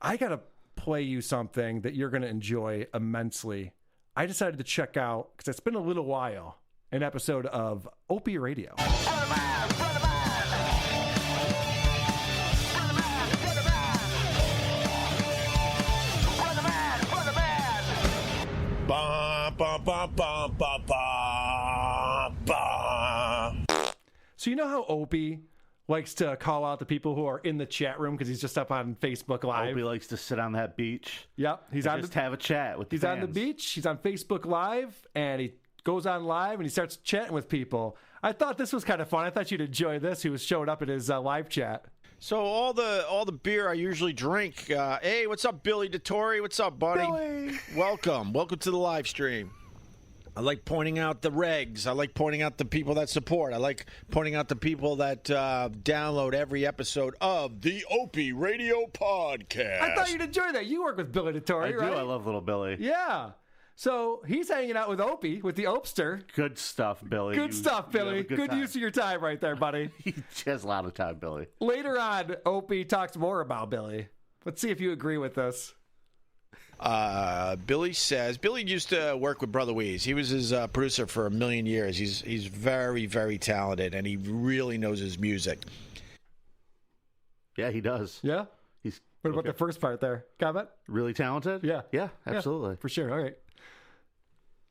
I got to play you something that you're going to enjoy immensely. I decided to check out, because it's been a little while, an episode of Opie Radio. So you know how Opie likes to call out the people who are in the chat room because he's just up on Facebook Live? Opie likes to sit on that beach. Yep. Have a chat with the fans. He's on the beach. He's on Facebook Live, and he goes on live, and he starts chatting with people. I thought this was kind of fun. I thought you'd enjoy this. He was showing up in his live chat. So all the beer I usually drink. Hey, what's up, Billy DeTore? What's up, buddy? Billy. Welcome to the live stream. I like pointing out the regs. I like pointing out the people that support. I like pointing out the people that download every episode of the Opie Radio podcast. I thought you'd enjoy that. You work with Billy DeTore, right? I do. I love little Billy. Yeah. So he's hanging out with Opie, with the Opster. Good stuff, Billy. Good stuff, Billy. Good use of your time right there, buddy. He has a lot of time, Billy. Later on, Opie talks more about Billy. Let's see if you agree with this. Billy says, Billy used to work with Brother Weeze. He was his producer for a million years. He's very, very talented, and he really knows his music. Yeah, he does. Yeah? What about the first part there? Comment? Really talented? Yeah. Yeah, absolutely. Yeah, for sure. All right.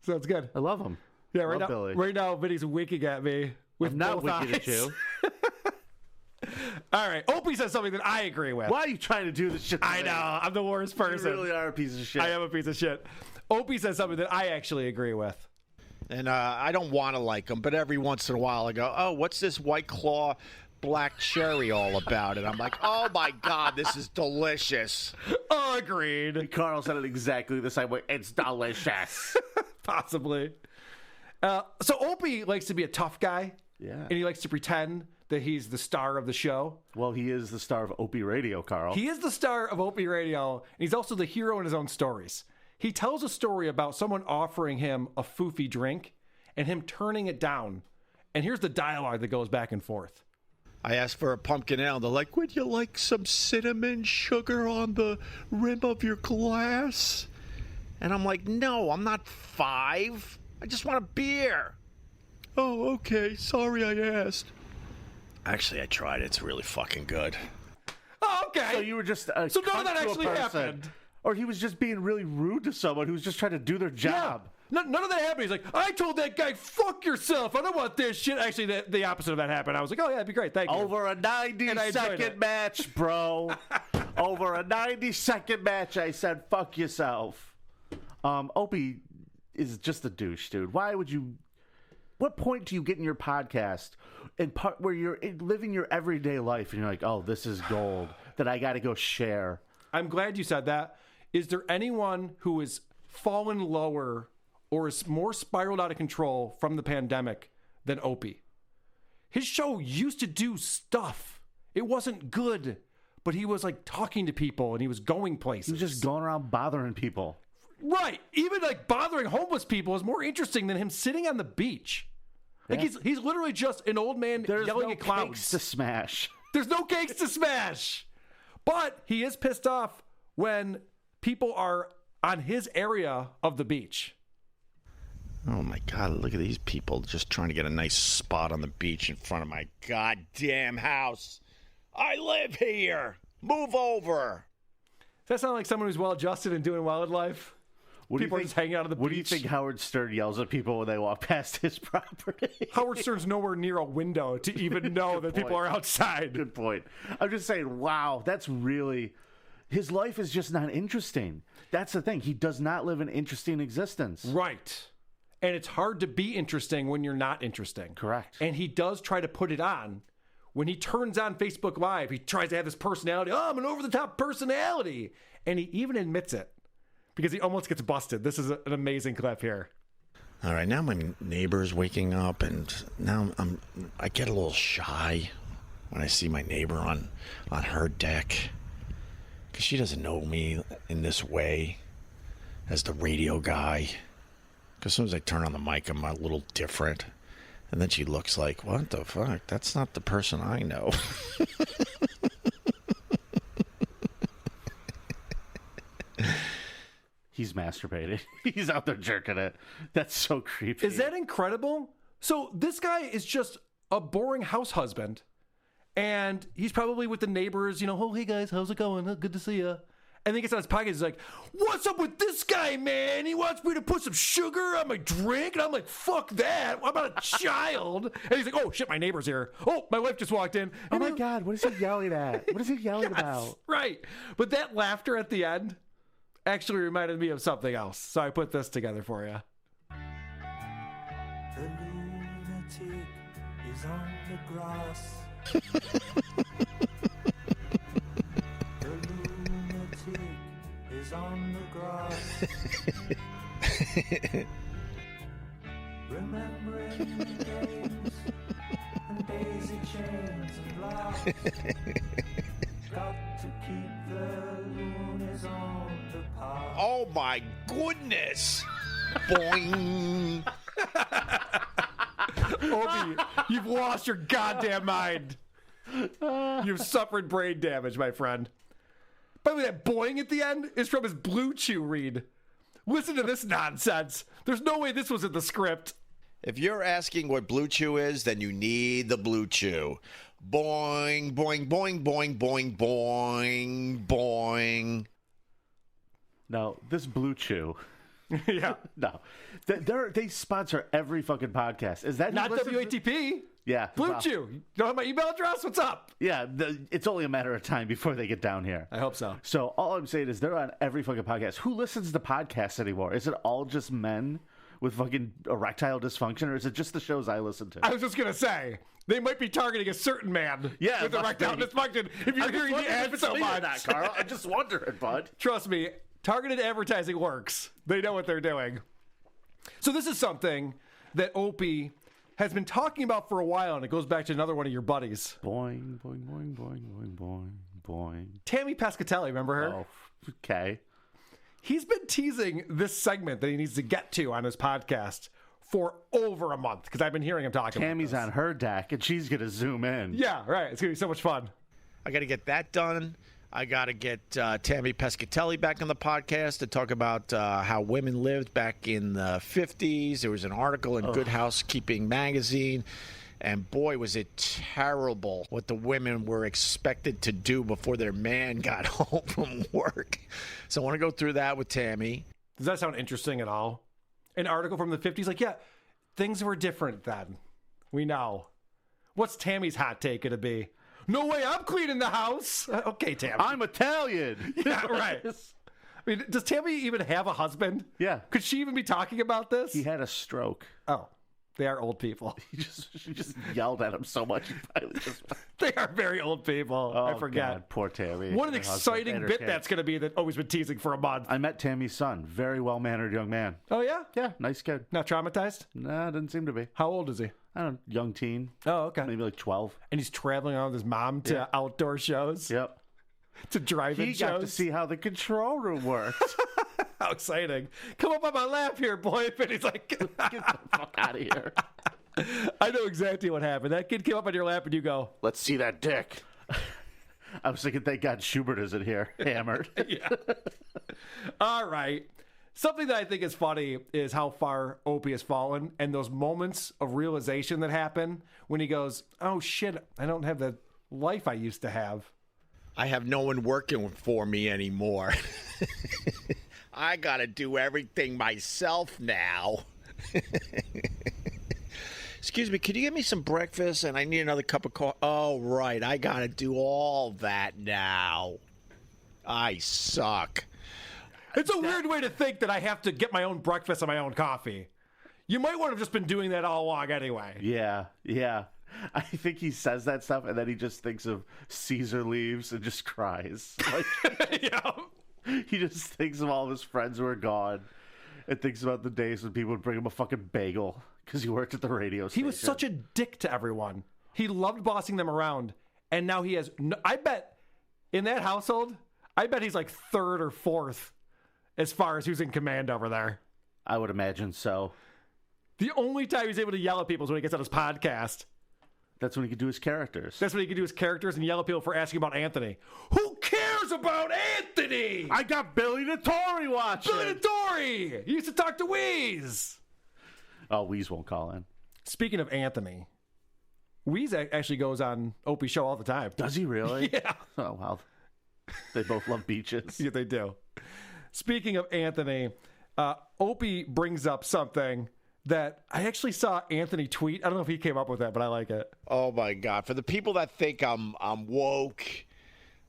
Sounds good. I love him. Yeah, love Billy. Right now, Vinny's winking at me with I'm not both winking eyes. at you. All right. Opie says something that I agree with. Why are you trying to do this shit to I me? know. I'm the worst person. You really are a piece of shit. I am a piece of shit. Opie says something that I actually agree with. And I don't want to like him, but every once in a while I go, oh, what's this White Claw black cherry all about? And I'm like, oh, my God, this is delicious. Oh, agreed. Carl said it exactly the same way. It's delicious. Possibly. So Opie likes to be a tough guy. Yeah. And he likes to pretend that he's the star of the show. Well, he is the star of Opie Radio, Carl. He is the star of Opie Radio, and he's also the hero in his own stories. He tells a story about someone offering him a foofy drink and him turning it down. And here's the dialogue that goes back and forth. I asked for a pumpkin ale. They're like, would you like some cinnamon sugar on the rim of your glass? And I'm like, no, I'm not 5. I just want a beer. Oh, okay. Sorry I asked. Actually, I tried it. It's really fucking good. Oh, okay. So you were just so none of that actually happened. Or he was just being really rude to someone who was just trying to do their job. Yeah. None of that happened. He's like, I told that guy, fuck yourself. I don't want this shit. Actually, the opposite of that happened. I was like, oh, yeah, that'd be great. Thank you. Over a 90-second match, bro. Over a 90-second match, I said, fuck yourself. Opie is just a douche, dude. Why would you... What point do you get in your podcast and part where you're living your everyday life and you're like, oh, this is gold that I got to go share? I'm glad you said that. Is there anyone who has fallen lower or is more spiraled out of control from the pandemic than Opie? His show used to do stuff. It wasn't good, but he was like talking to people and he was going places. He was just going around bothering people. Right. Even like bothering homeless people is more interesting than him sitting on the beach. Like he's literally just an old man yelling at clouds. Cakes to smash. There's no cakes to smash. But he is pissed off when people are on his area of the beach. Oh, my God. Look at these people just trying to get a nice spot on the beach in front of my goddamn house. I live here. Move over. Does that sound like someone who's well-adjusted and doing well in life? People are just hanging out on the beach. What do you think Howard Stern yells at people when they walk past his property? Howard Stern's nowhere near a window to even know that people are outside. Good point. I'm just saying, wow, that's really... His life is just not interesting. That's the thing. He does not live an interesting existence. Right. And it's hard to be interesting when you're not interesting. Correct. And he does try to put it on. When he turns on Facebook Live, he tries to have this personality. Oh, I'm an over-the-top personality. And he even admits it. Because he almost gets busted. This is an amazing clip here. All right, now my neighbor's waking up, and now I get a little shy when I see my neighbor on her deck. Because she doesn't know me in this way as the radio guy. Because as soon as I turn on the mic, I'm a little different. And then she looks like, what the fuck? That's not the person I know. He's masturbating. He's out there jerking it. That's so creepy. Is that incredible? So this guy is just a boring house husband. And he's probably with the neighbors, oh, hey guys, how's it going? Good to see you. And then he gets on his podcast. He's like, what's up with this guy, man? He wants me to put some sugar on my drink. And I'm like, fuck that. What about a child? And he's like, oh, shit, my neighbor's here. Oh, my wife just walked in. Oh, my God. What is he yelling at? What is he yelling about? Right. But that laughter at the end actually reminded me of something else. So I put this together for you. The lunatic is on the grass. Is on the grass. Remembering the games and daisy chains and laughs. Got to keep the loonies on the path. Oh my goodness! Boing! Opie, you've lost your goddamn mind. You've suffered brain damage, my friend. By the way, that boing at the end is from his Blue Chew read. Listen to this nonsense. There's no way this was in the script. If you're asking what Blue Chew is, then you need the Blue Chew. Boing, boing, boing, boing, boing, boing, boing. No, this Blue Chew. Yeah. No. They sponsor every fucking podcast. Is that not WATP? Yeah. Blue Chew. You don't have my email address? What's up? Yeah, it's only a matter of time before they get down here. I hope so. So all I'm saying is they're on every fucking podcast. Who listens to podcasts anymore? Is it all just men with fucking erectile dysfunction, or is it just the shows I listen to? I was just going to say, they might be targeting a certain man with erectile dysfunction if you're hearing the ad so much. That, Carl. I'm just wondering, bud. Trust me, targeted advertising works. They know what they're doing. So this is something that Opie has been talking about for a while, and it goes back to another one of your buddies. Boing, boing, boing, boing, boing, boing, boing. Tammy Pescatelli, remember her? Oh, okay. He's been teasing this segment that he needs to get to on his podcast for over a month, because I've been hearing him talking Tammy's about on her deck, and she's going to zoom in. Yeah, right. It's going to be so much fun. I got to get that done. I got to get Tammy Pescatelli back on the podcast to talk about how women lived back in the 50s. There was an article in Good Housekeeping magazine, and boy, was it terrible what the women were expected to do before their man got home from work. So I want to go through that with Tammy. Does that sound interesting at all? An article from the 50s? Like, yeah, things were different then. We know. What's Tammy's hot take going to be? No way I'm cleaning the house. Okay, Tammy. I'm Italian. Yeah, right. I mean, does Tammy even have a husband? Yeah. Could she even be talking about this? He had a stroke. Oh, they are old people. She just yelled at him so much. He finally just... They are very old people. Oh, I forget. God, poor Tammy. What an exciting bit that's going to be that always been teasing for a month. I met Tammy's son. Very well-mannered young man. Oh, yeah? Yeah, nice kid. Not traumatized? Nah, didn't seem to be. How old is he? I don't know, young teen. Oh, okay. Maybe like 12. And he's traveling around with his mom to outdoor shows? Yep. To drive-in shows? He got to see how the control room worked. How exciting. Come up on my lap here, boy. And he's like, get the fuck out of here. I know exactly what happened. That kid came up on your lap and you go, let's see that dick. I was thinking, thank God Schubert isn't here. Hammered. Yeah. All right. Something that I think is funny is how far Opie has fallen and those moments of realization that happen when he goes, oh, shit, I don't have the life I used to have. I have no one working for me anymore. I got to do everything myself now. Excuse me, could you get me some breakfast? And I need another cup of coffee. Oh, right, I got to do all that now. I suck. It's a weird way to think that I have to get my own breakfast and my own coffee. You might want to have just been doing that all along anyway. Yeah. I think he says that stuff, and then he just thinks of Caesar leaves and just cries. Like, Yeah. He just thinks of all of his friends who are gone and thinks about the days when people would bring him a fucking bagel because he worked at the radio station. He was such a dick to everyone. He loved bossing them around, and now he has no, I bet in that household, I bet he's like third or fourth as far as who's in command over there. I would imagine so. The only time he's able to yell at people is when he gets on his podcast. That's when he could do his characters. That's when he can do his characters and yell at people for asking about Anthony. Who cares cares about Anthony? I got Billy the Tory watching. Billy the Tory! He used to talk to Wheeze. Oh, Wheeze won't call in. Speaking of Anthony, Wheeze actually goes on Opie's show all the time. Does he really? Yeah. Oh, wow. They both love beaches. Yeah, they do. Speaking of Anthony, Opie brings up something that I actually saw Anthony tweet. I don't know if he came up with that, but I like it. Oh my God! For the people that think I'm woke,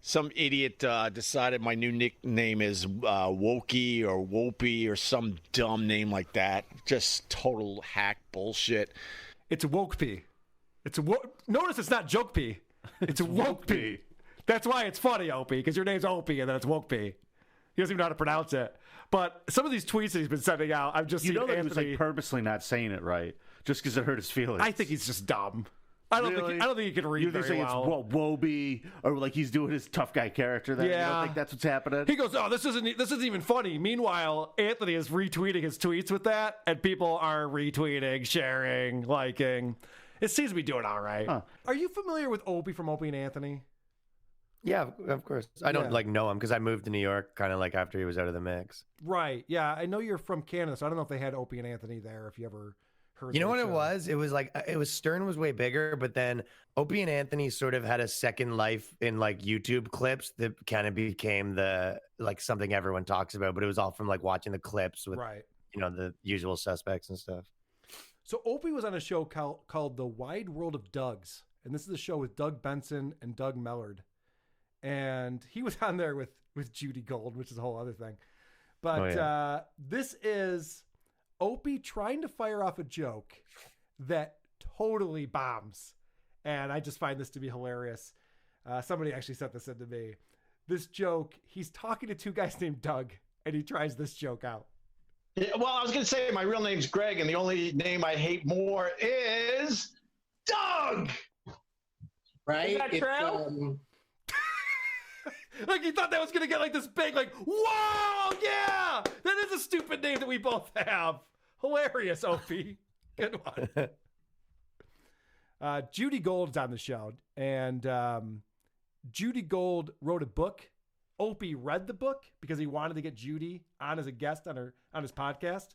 some idiot decided my new nickname is Wokey or Wopey or some dumb name like that. Just total hack bullshit. It's woke pee. Notice it's not joke pee. It's woke pee. That's why it's funny, Opie, because your name's Opie and then it's woke pee. He doesn't even know how to pronounce it. But some of these tweets that he's been sending out, I've just seen that Anthony. he was purposely not saying it right, just because it hurt his feelings. I think he's just dumb. I don't think he can read very well. It's Woby, or like he's doing his tough guy character. There. Yeah. You don't think that's what's happening? He goes, "Oh, this isn't even funny." Meanwhile, Anthony is retweeting his tweets with that, and people are retweeting, sharing, liking. It seems to be doing all right. Huh. Are you familiar with Opie from Opie and Anthony? Yeah, of course. I don't know him because I moved to New York kind of like after he was out of the mix. Right. Yeah, I know you're from Canada, so I don't know if they had Opie and Anthony there. If you ever heard. You know what it was? It was Stern was way bigger, but then Opie and Anthony sort of had a second life in like YouTube clips that kind of became the like something everyone talks about. But it was all from like watching the clips with the usual suspects and stuff. So Opie was on a show called The Wide World of Doug's, and this is a show with Doug Benson and Doug Mellard. And he was on there with Judy Gold, which is a whole other thing. But this is Opie trying to fire off a joke that totally bombs. And I just find this to be hilarious. Somebody actually sent this in to me. This joke, he's talking to two guys named Doug, and he tries this joke out. Yeah, well, I was going to say my real name's Greg, and the only name I hate more is Doug. Right? Is that true? Like he thought that was going to get like this big, like, whoa, yeah, that is a stupid name that we both have. Hilarious, Opie. Good one. Judy Gold's on the show, and Judy Gold wrote a book. Opie read the book because he wanted to get Judy on as a guest on his podcast,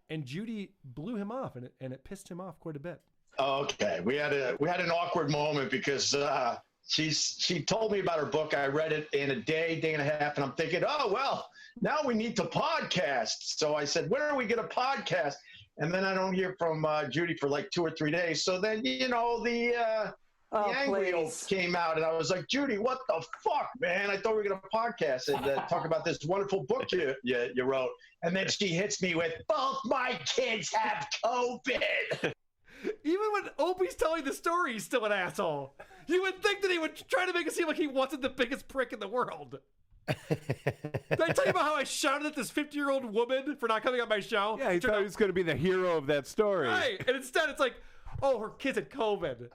and Judy blew him off, and it pissed him off quite a bit. Okay, we had an awkward moment because she told me about her book. I read it in a day and a half, and I'm thinking, oh well, now we need to podcast. So I said, when are we going to podcast? And then I don't hear from Judy for like 2 or 3 days. So then the angry oaf came out, and I was like, Judy, what the fuck, man? I thought we were going to podcast and talk about this wonderful book you wrote. And then she hits me with, both my kids have COVID. Even when Opie's telling the story, he's still an asshole. You would think that he would try to make it seem like he wasn't the biggest prick in the world. Did I tell you about how I shouted at this 50-year-old woman for not coming on my show? Yeah, he thought he was going to be the hero of that story. Right, and instead it's like, oh, her kids had COVID.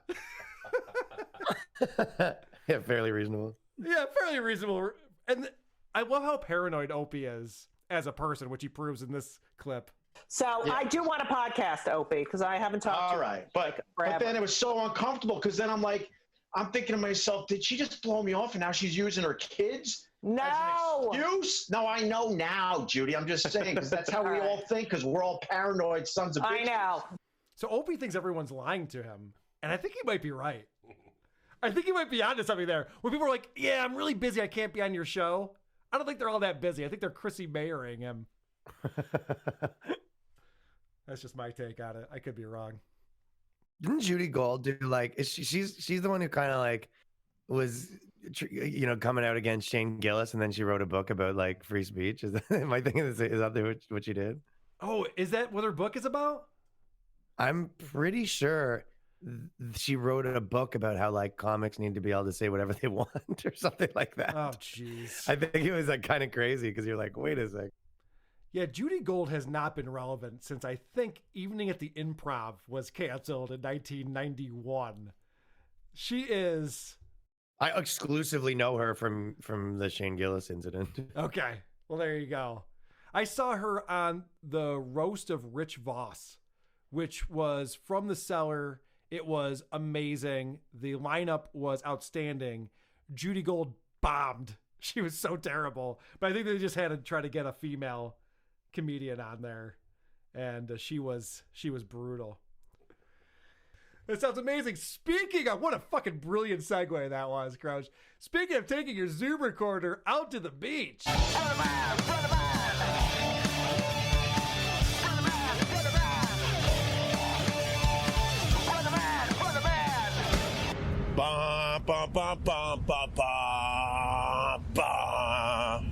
Yeah, fairly reasonable. Yeah, fairly reasonable. And I love how paranoid Opie is as a person, which he proves in this clip. So I do want a podcast, Opie, because I haven't talked to you. All right, but then it was so uncomfortable because then I'm thinking to myself, did she just blow me off and now she's using her kids as an excuse? No, I know now, Judy. I'm just saying because that's how we all think because we're all paranoid sons of bitches. I know. So Opie thinks everyone's lying to him, and I think he might be right. I think he might be onto something there. Where people are like, yeah, I'm really busy. I can't be on your show. I don't think they're all that busy. I think they're Chrissy Mayering him. That's just my take on it. I could be wrong. Didn't Judy Gold do like she's the one who kind of like was coming out against Shane Gillis, and then she wrote a book about like free speech? Am I thinking is that what she did? Oh, is that what her book is about? I'm pretty sure she wrote a book about how like comics need to be able to say whatever they want or something like that. Oh, jeez. I think it was like kind of crazy because you're like, wait a sec. Yeah, Judy Gold has not been relevant since I think Evening at the Improv was canceled in 1991. She is... I exclusively know her from the Shane Gillis incident. Okay, well, there you go. I saw her on the roast of Rich Voss, which was from the cellar. It was amazing. The lineup was outstanding. Judy Gold bombed She was so terrible. But I think they just had to try to get a female comedian on there, and she was brutal. That sounds amazing. Speaking of, what a fucking brilliant segue that was, Crouch. Speaking of taking your Zoom recorder out to the beach. Ba, ba, ba, ba, ba, ba, ba.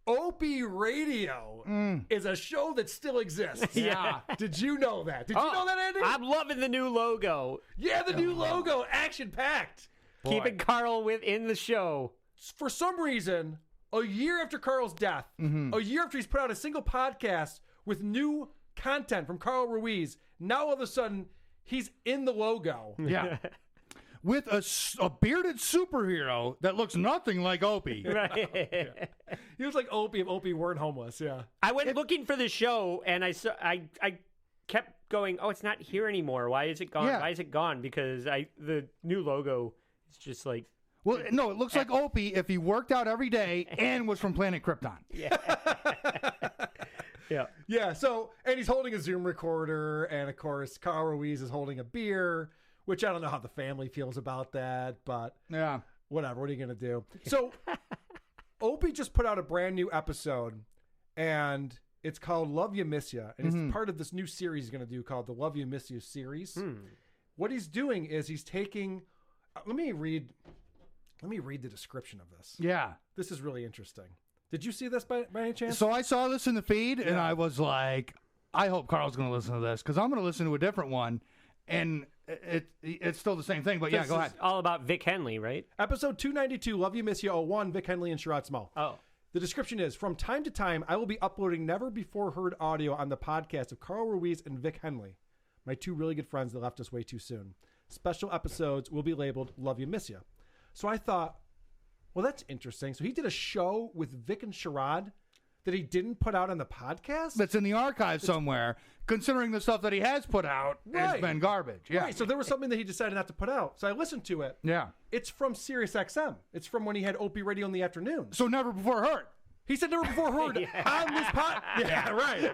Opie Radio is a show that still exists. Yeah. Did you know that? Did you know that, Andy? I'm loving the new logo. Yeah, the new logo, action-packed. Keeping Carl within the show. For some reason, a year after Carl's death, a year after he's put out a single podcast with new content from Carl Ruiz, now all of a sudden, he's in the logo. Yeah. With a bearded superhero that looks nothing like Opie. Right. He was like Opie if Opie weren't homeless, yeah. I went looking for the show, and I kept going, oh, it's not here anymore. Why is it gone? Yeah. Why is it gone? Because the new logo is just like... Well, no, it looks like Opie if he worked out every day and was from Planet Krypton. Yeah. Yeah. Yeah, so, and he's holding a Zoom recorder, and of course, Carl Ruiz is holding a beer, which I don't know how the family feels about that, but Yeah. whatever. What are you going to do? So, Opie just put out a brand new episode, and it's called Love You Miss Ya, and it's part of this new series he's going to do called the Love You Miss You series. What he's doing is he's taking... Let me read the description of this. Yeah. This is really interesting. Did you see this by any chance? So I saw this in the feed, and I was like, I hope Carl's going to listen to this, because I'm going to listen to a different one, and it's still the same thing, but yeah, go ahead. It's all about Vic Henley, right? Episode 292, Love You Miss You 01, Vic Henley and Sherrod Small. Oh. The description is, from time to time, I will be uploading never-before-heard audio on the podcast of Carl Ruiz and Vic Henley, my two really good friends that left us way too soon. Special episodes will be labeled Love You Miss You. So I thought, well, that's interesting. So he did a show with Vic and Sherrod that he didn't put out on the podcast? That's in the archive somewhere, considering the stuff that he has put out has been garbage. Yeah. Right, so there was something that he decided not to put out. So I listened to it. Yeah. It's from Sirius XM. It's from when he had Opie Radio in the afternoon. So never before heard. He said never before heard on this pod. Yeah, right.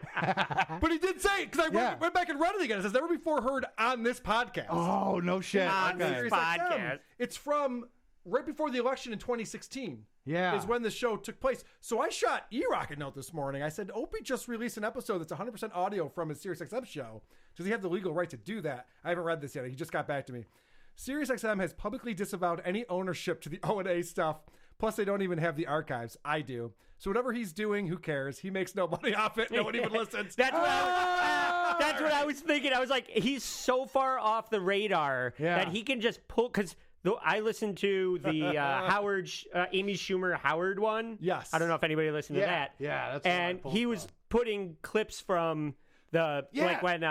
But he did say it, because I went back and read it again. It says never before heard on this podcast. Oh, no shit. On this Sirius podcast. XM. It's from right before the election in 2016. Yeah. Is when the show took place. So I shot E-Rock a note this morning. I said, Opie just released an episode that's 100% audio from his Sirius XM show. Does he have the legal right to do that? I haven't read this yet. He just got back to me. Sirius XM has publicly disavowed any ownership to the O&A stuff. Plus, they don't even have the archives. I do. So whatever he's doing, who cares? He makes no money off it. No one even listens. That's what I was thinking. I was like, he's so far off the radar that he can just pull, because I listened to the Amy Schumer Howard one. Yes. I don't know if anybody listened to that. Yeah, that's and he was putting clips from like when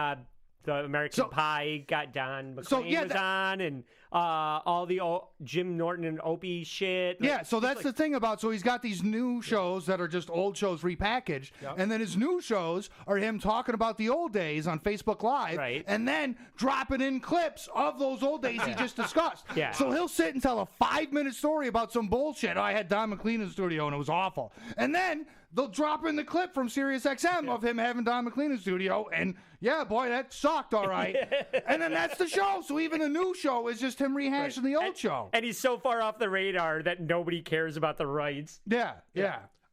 the American Pie got Don McClane was on, and all the Jim Norton and Opie shit. Yeah, so that's the thing about, so he's got these new shows that are just old shows repackaged, and then his new shows are him talking about the old days on Facebook Live, and then dropping in clips of those old days he just discussed. Yeah. So he'll sit and tell a 5-minute story about some bullshit. I had Don McLean in the studio and it was awful. And then they'll drop in the clip from Sirius XM of him having Don McLean in the studio, and yeah, boy, that sucked, all right. And then that's the show. So even a new show is just him rehashing the old show. And he's so far off the radar that nobody cares about the rights. Yeah.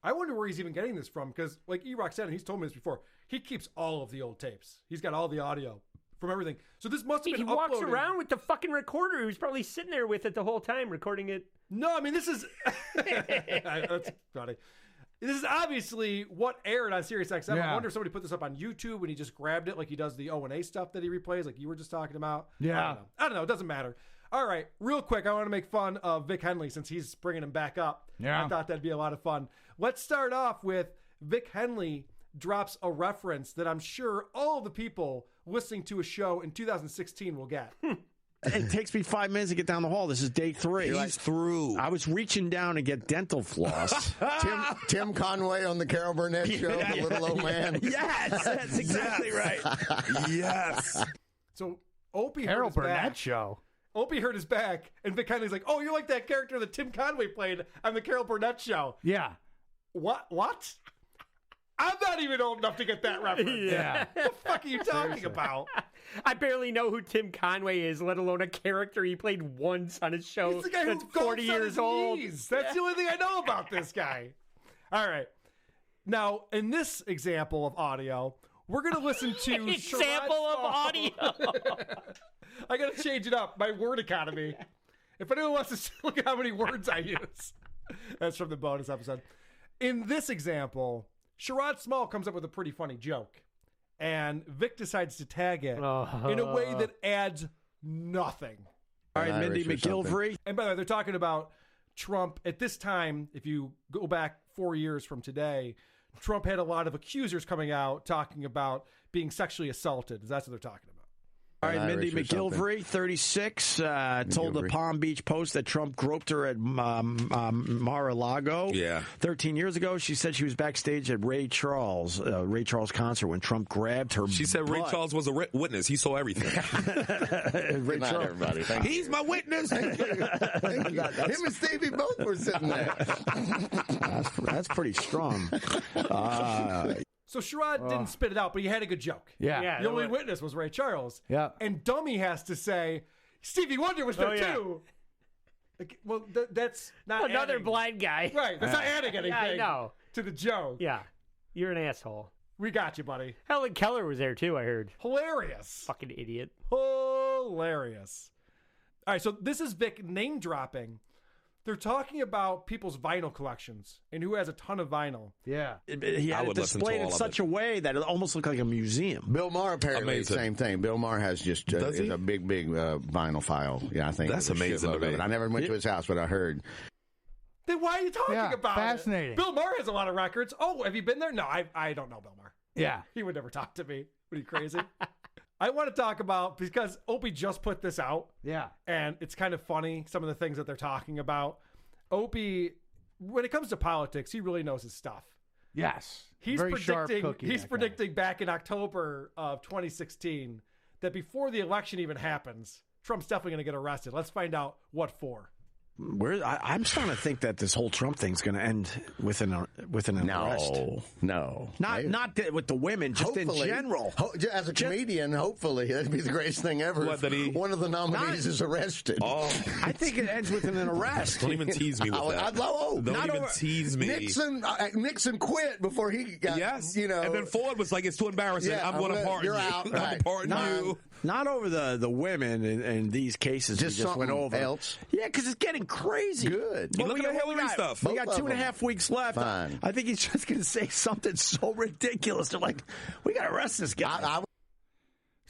I wonder where he's even getting this from, because like E-Rock said, and he's told me this before, he keeps all of the old tapes. He's got all the audio from everything. So this must have been He walks uploaded. around with the fucking recorder. He was probably sitting there with it the whole time, recording it. No, I mean, this is... That's funny. This is obviously what aired on Sirius XM. I wonder if somebody put this up on YouTube and he just grabbed it like he does the O&A stuff that he replays, like you were just talking about. Yeah. I don't know. It doesn't matter. All right. Real quick, I want to make fun of Vic Henley since he's bringing him back up. Yeah. I thought that'd be a lot of fun. Let's start off with Vic Henley drops a reference that I'm sure all the people listening to a show in 2016 will get. It takes me 5 minutes to get down the hall. This is day 3. He's through. I was reaching down to get dental floss. Tim Conway on the Carol Burnett show, the little old man. Yes, that's exactly right. Yes. So Opie Carol heard us Burnett back, show. Opie hurt his back, and Vic Henley's like, "Oh, you're like that character that Tim Conway played on the Carol Burnett show." Yeah. What? I'm not even old enough to get that reference. Yeah. What the fuck are you talking about? I barely know who Tim Conway is, let alone a character he played once on his show He's the guy that's who 40 golfs on years his old. knees. That's the only thing I know about this guy. All right. Now, in this example of audio, we're going to listen to Example of audio. I got to change it up. My word economy. If anyone wants to look at how many words I use, that's from the bonus episode. In this example, Sherrod Small comes up with a pretty funny joke, and Vic decides to tag it in a way that adds nothing. All right, Mindy McGilvery. And by the way, they're talking about Trump. At this time, if you go back 4 years from today, Trump had a lot of accusers coming out talking about being sexually assaulted. That's what they're talking about. All right, Mindy McGilvery, 36, told the Palm Beach Post that Trump groped her at Mar-a-Lago. Yeah. 13 years ago, she said she was backstage at Ray Charles' concert when Trump grabbed her. She said Ray butt. Charles was a witness. He saw everything. Ray Charles. everybody. He's my witness. Thank you. Him and Stevie both were sitting there. That's pretty strong. So Sherrod didn't spit it out, but he had a good joke. Yeah. The only witness was Ray Charles. Yeah. And Dummy has to say, Stevie Wonder was there too. Like, well, that's not Another adding. blind guy. Right. That's not adding anything I know. to the joke. Yeah. You're an asshole. We got you, buddy. Helen Keller was there too, I heard. Hilarious. Fucking idiot. Hilarious. All right, so this is Vic name dropping. They're talking about people's vinyl collections and who has a ton of vinyl. Yeah. He I had it would listen to displayed in all of such it. a way that it almost looked like a museum. Bill Maher apparently Amazing. same thing. Bill Maher has just Does he? is a big vinyl file. Yeah, I think That's there's a amazing shitload to of me. it. I never went to his house, but I heard. Then why are you talking Yeah, about fascinating. it? Bill Maher has a lot of records. Oh, have you been there? No, I don't know Bill Maher. Yeah. He would never talk to me. What are you, crazy? I want to talk about, because Opie just put this out, Yeah. and it's kind of funny, some of the things that they're talking about. Opie, when it comes to politics, he really knows his stuff. Yes. He's Very sharp predicting. cookie, He's that guy. predicting back in October of 2016 that before the election even happens, Trump's definitely going to get arrested. Let's find out what for. I'm starting to think that this whole Trump thing's going to end with an arrest. No. Not with the women, just in general. As a comedian, hopefully, that'd be the greatest thing ever. What, that he- One of the nominees is arrested. Oh, I think it ends with an arrest. don't even tease me with that. Don't not even tease me. Nixon quit before he got. Yes. You know. And then Ford was like, it's too embarrassing. Yeah, I'm going to pardon you're you. out. I'm Right. pardoning you. Not over the women in these cases Just we just went something over. else. Yeah, because it's getting crazy. Good. Look at the Hillary stuff. We Both got of 2.5 weeks left. Fine. I think he's just going to say something so ridiculous. They're like, we got to arrest this guy.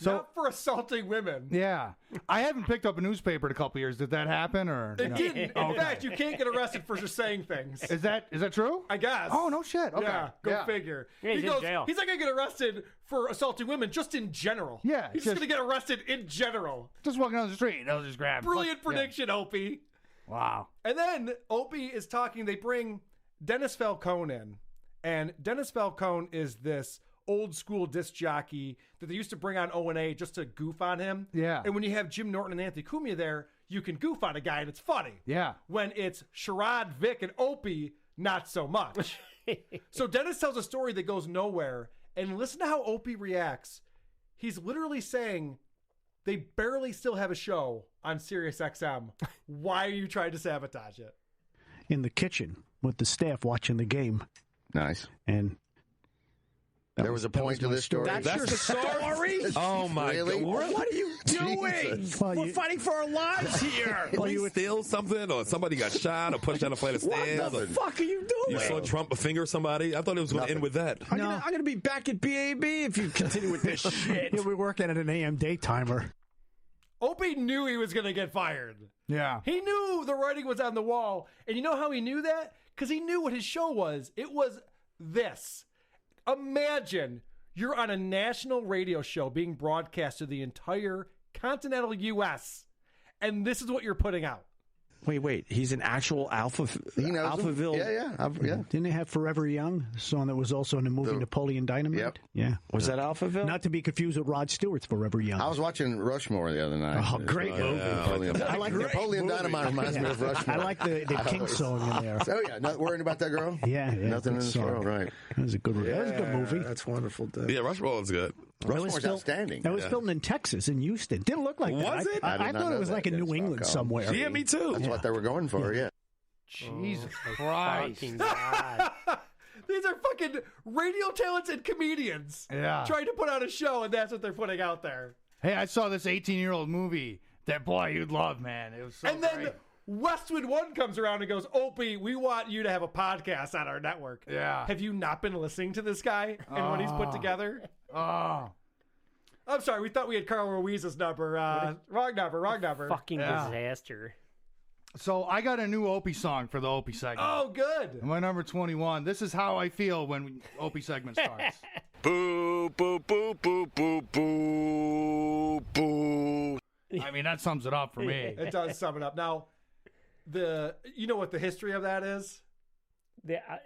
Not for assaulting women. Yeah. I haven't picked up a newspaper in a couple years. Did that happen or It no? didn't. In fact, you can't get arrested for just saying things. Is that true? I guess. Oh, no shit. Okay. Yeah, go figure. Yeah, he's in jail. He's not going to get arrested for assaulting women just in general. Yeah, He's just just- going to get arrested in general. Just walking down the street, they'll just grab. Brilliant Yeah. prediction, Opie. Wow. And then Opie is talking. They bring Dennis Falcone in. And Dennis Falcone is this old school disc jockey that they used to bring on O&A just to goof on him. Yeah. And when you have Jim Norton and Anthony Cumia there, you can goof on a guy and it's funny. Yeah. When it's Sherrod, Vic, and Opie, not so much. So Dennis tells a story that goes nowhere, and listen to how Opie reacts. He's literally saying they barely still have a show on Sirius XM. Why are you trying to sabotage it? In the kitchen with the staff watching the game. Nice. And There was a point to this story. That's your story? Oh, my Really? God. What are you doing? Jesus. Well, We're fighting for our lives here. Did he steal something, or somebody got shot, or pushed down a flight of stairs? What the or fuck are you doing? you saw Trump finger somebody? I thought it was going to end with that. I'm gonna be back at BAB if you continue with this shit. yeah, we're working at an AM daytimer. Opie knew he was going to get fired. Yeah. He knew the writing was on the wall. And you know how he knew that? Because he knew what his show was. It was this. Imagine you're on a national radio show being broadcast to the entire continental U.S., and this is what you're putting out. Wait. He's an actual Alphaville. Yeah. Didn't they have Forever Young, a song that was also in the movie Napoleon Dynamite? Yep. Yeah. Was that Alphaville? Not to be confused with Rod Stewart's Forever Young. I was watching Rushmore the other night. Oh, great movie. I like Napoleon Dynamite reminds me of Rushmore. I like the King song in there. Oh, yeah. Not worrying about that girl? Yeah. Nothing in this world, right. That was a good movie. That's wonderful. Yeah, Rushmore was good. Rushmore's outstanding. That was filmed in Texas, in Houston. Didn't look like that. Was it? I thought it was like in New England somewhere. Yeah, me too. That's what they were going for, yeah. Jesus Christ. God. These are fucking radio talented comedians trying to put out a show, and that's what they're putting out there. Hey, I saw this 18-year-old movie that, boy, you'd love, man. It was so And then great. Westwood One comes around and goes, Opie, we want you to have a podcast on our network. Yeah. Have you not been listening to this guy and what he's put together? Oh. I'm sorry, we thought we had Carl Ruiz's number. Wrong number. Fucking disaster. So I got a new Opie song for the Opie segment. Oh, good. My number 21. This is how I feel when Opie segment starts. Boo, boo, boo, boo, boo, boo, boo. I mean, that sums it up for me. It does sum it up. Now, you know what the history of that is?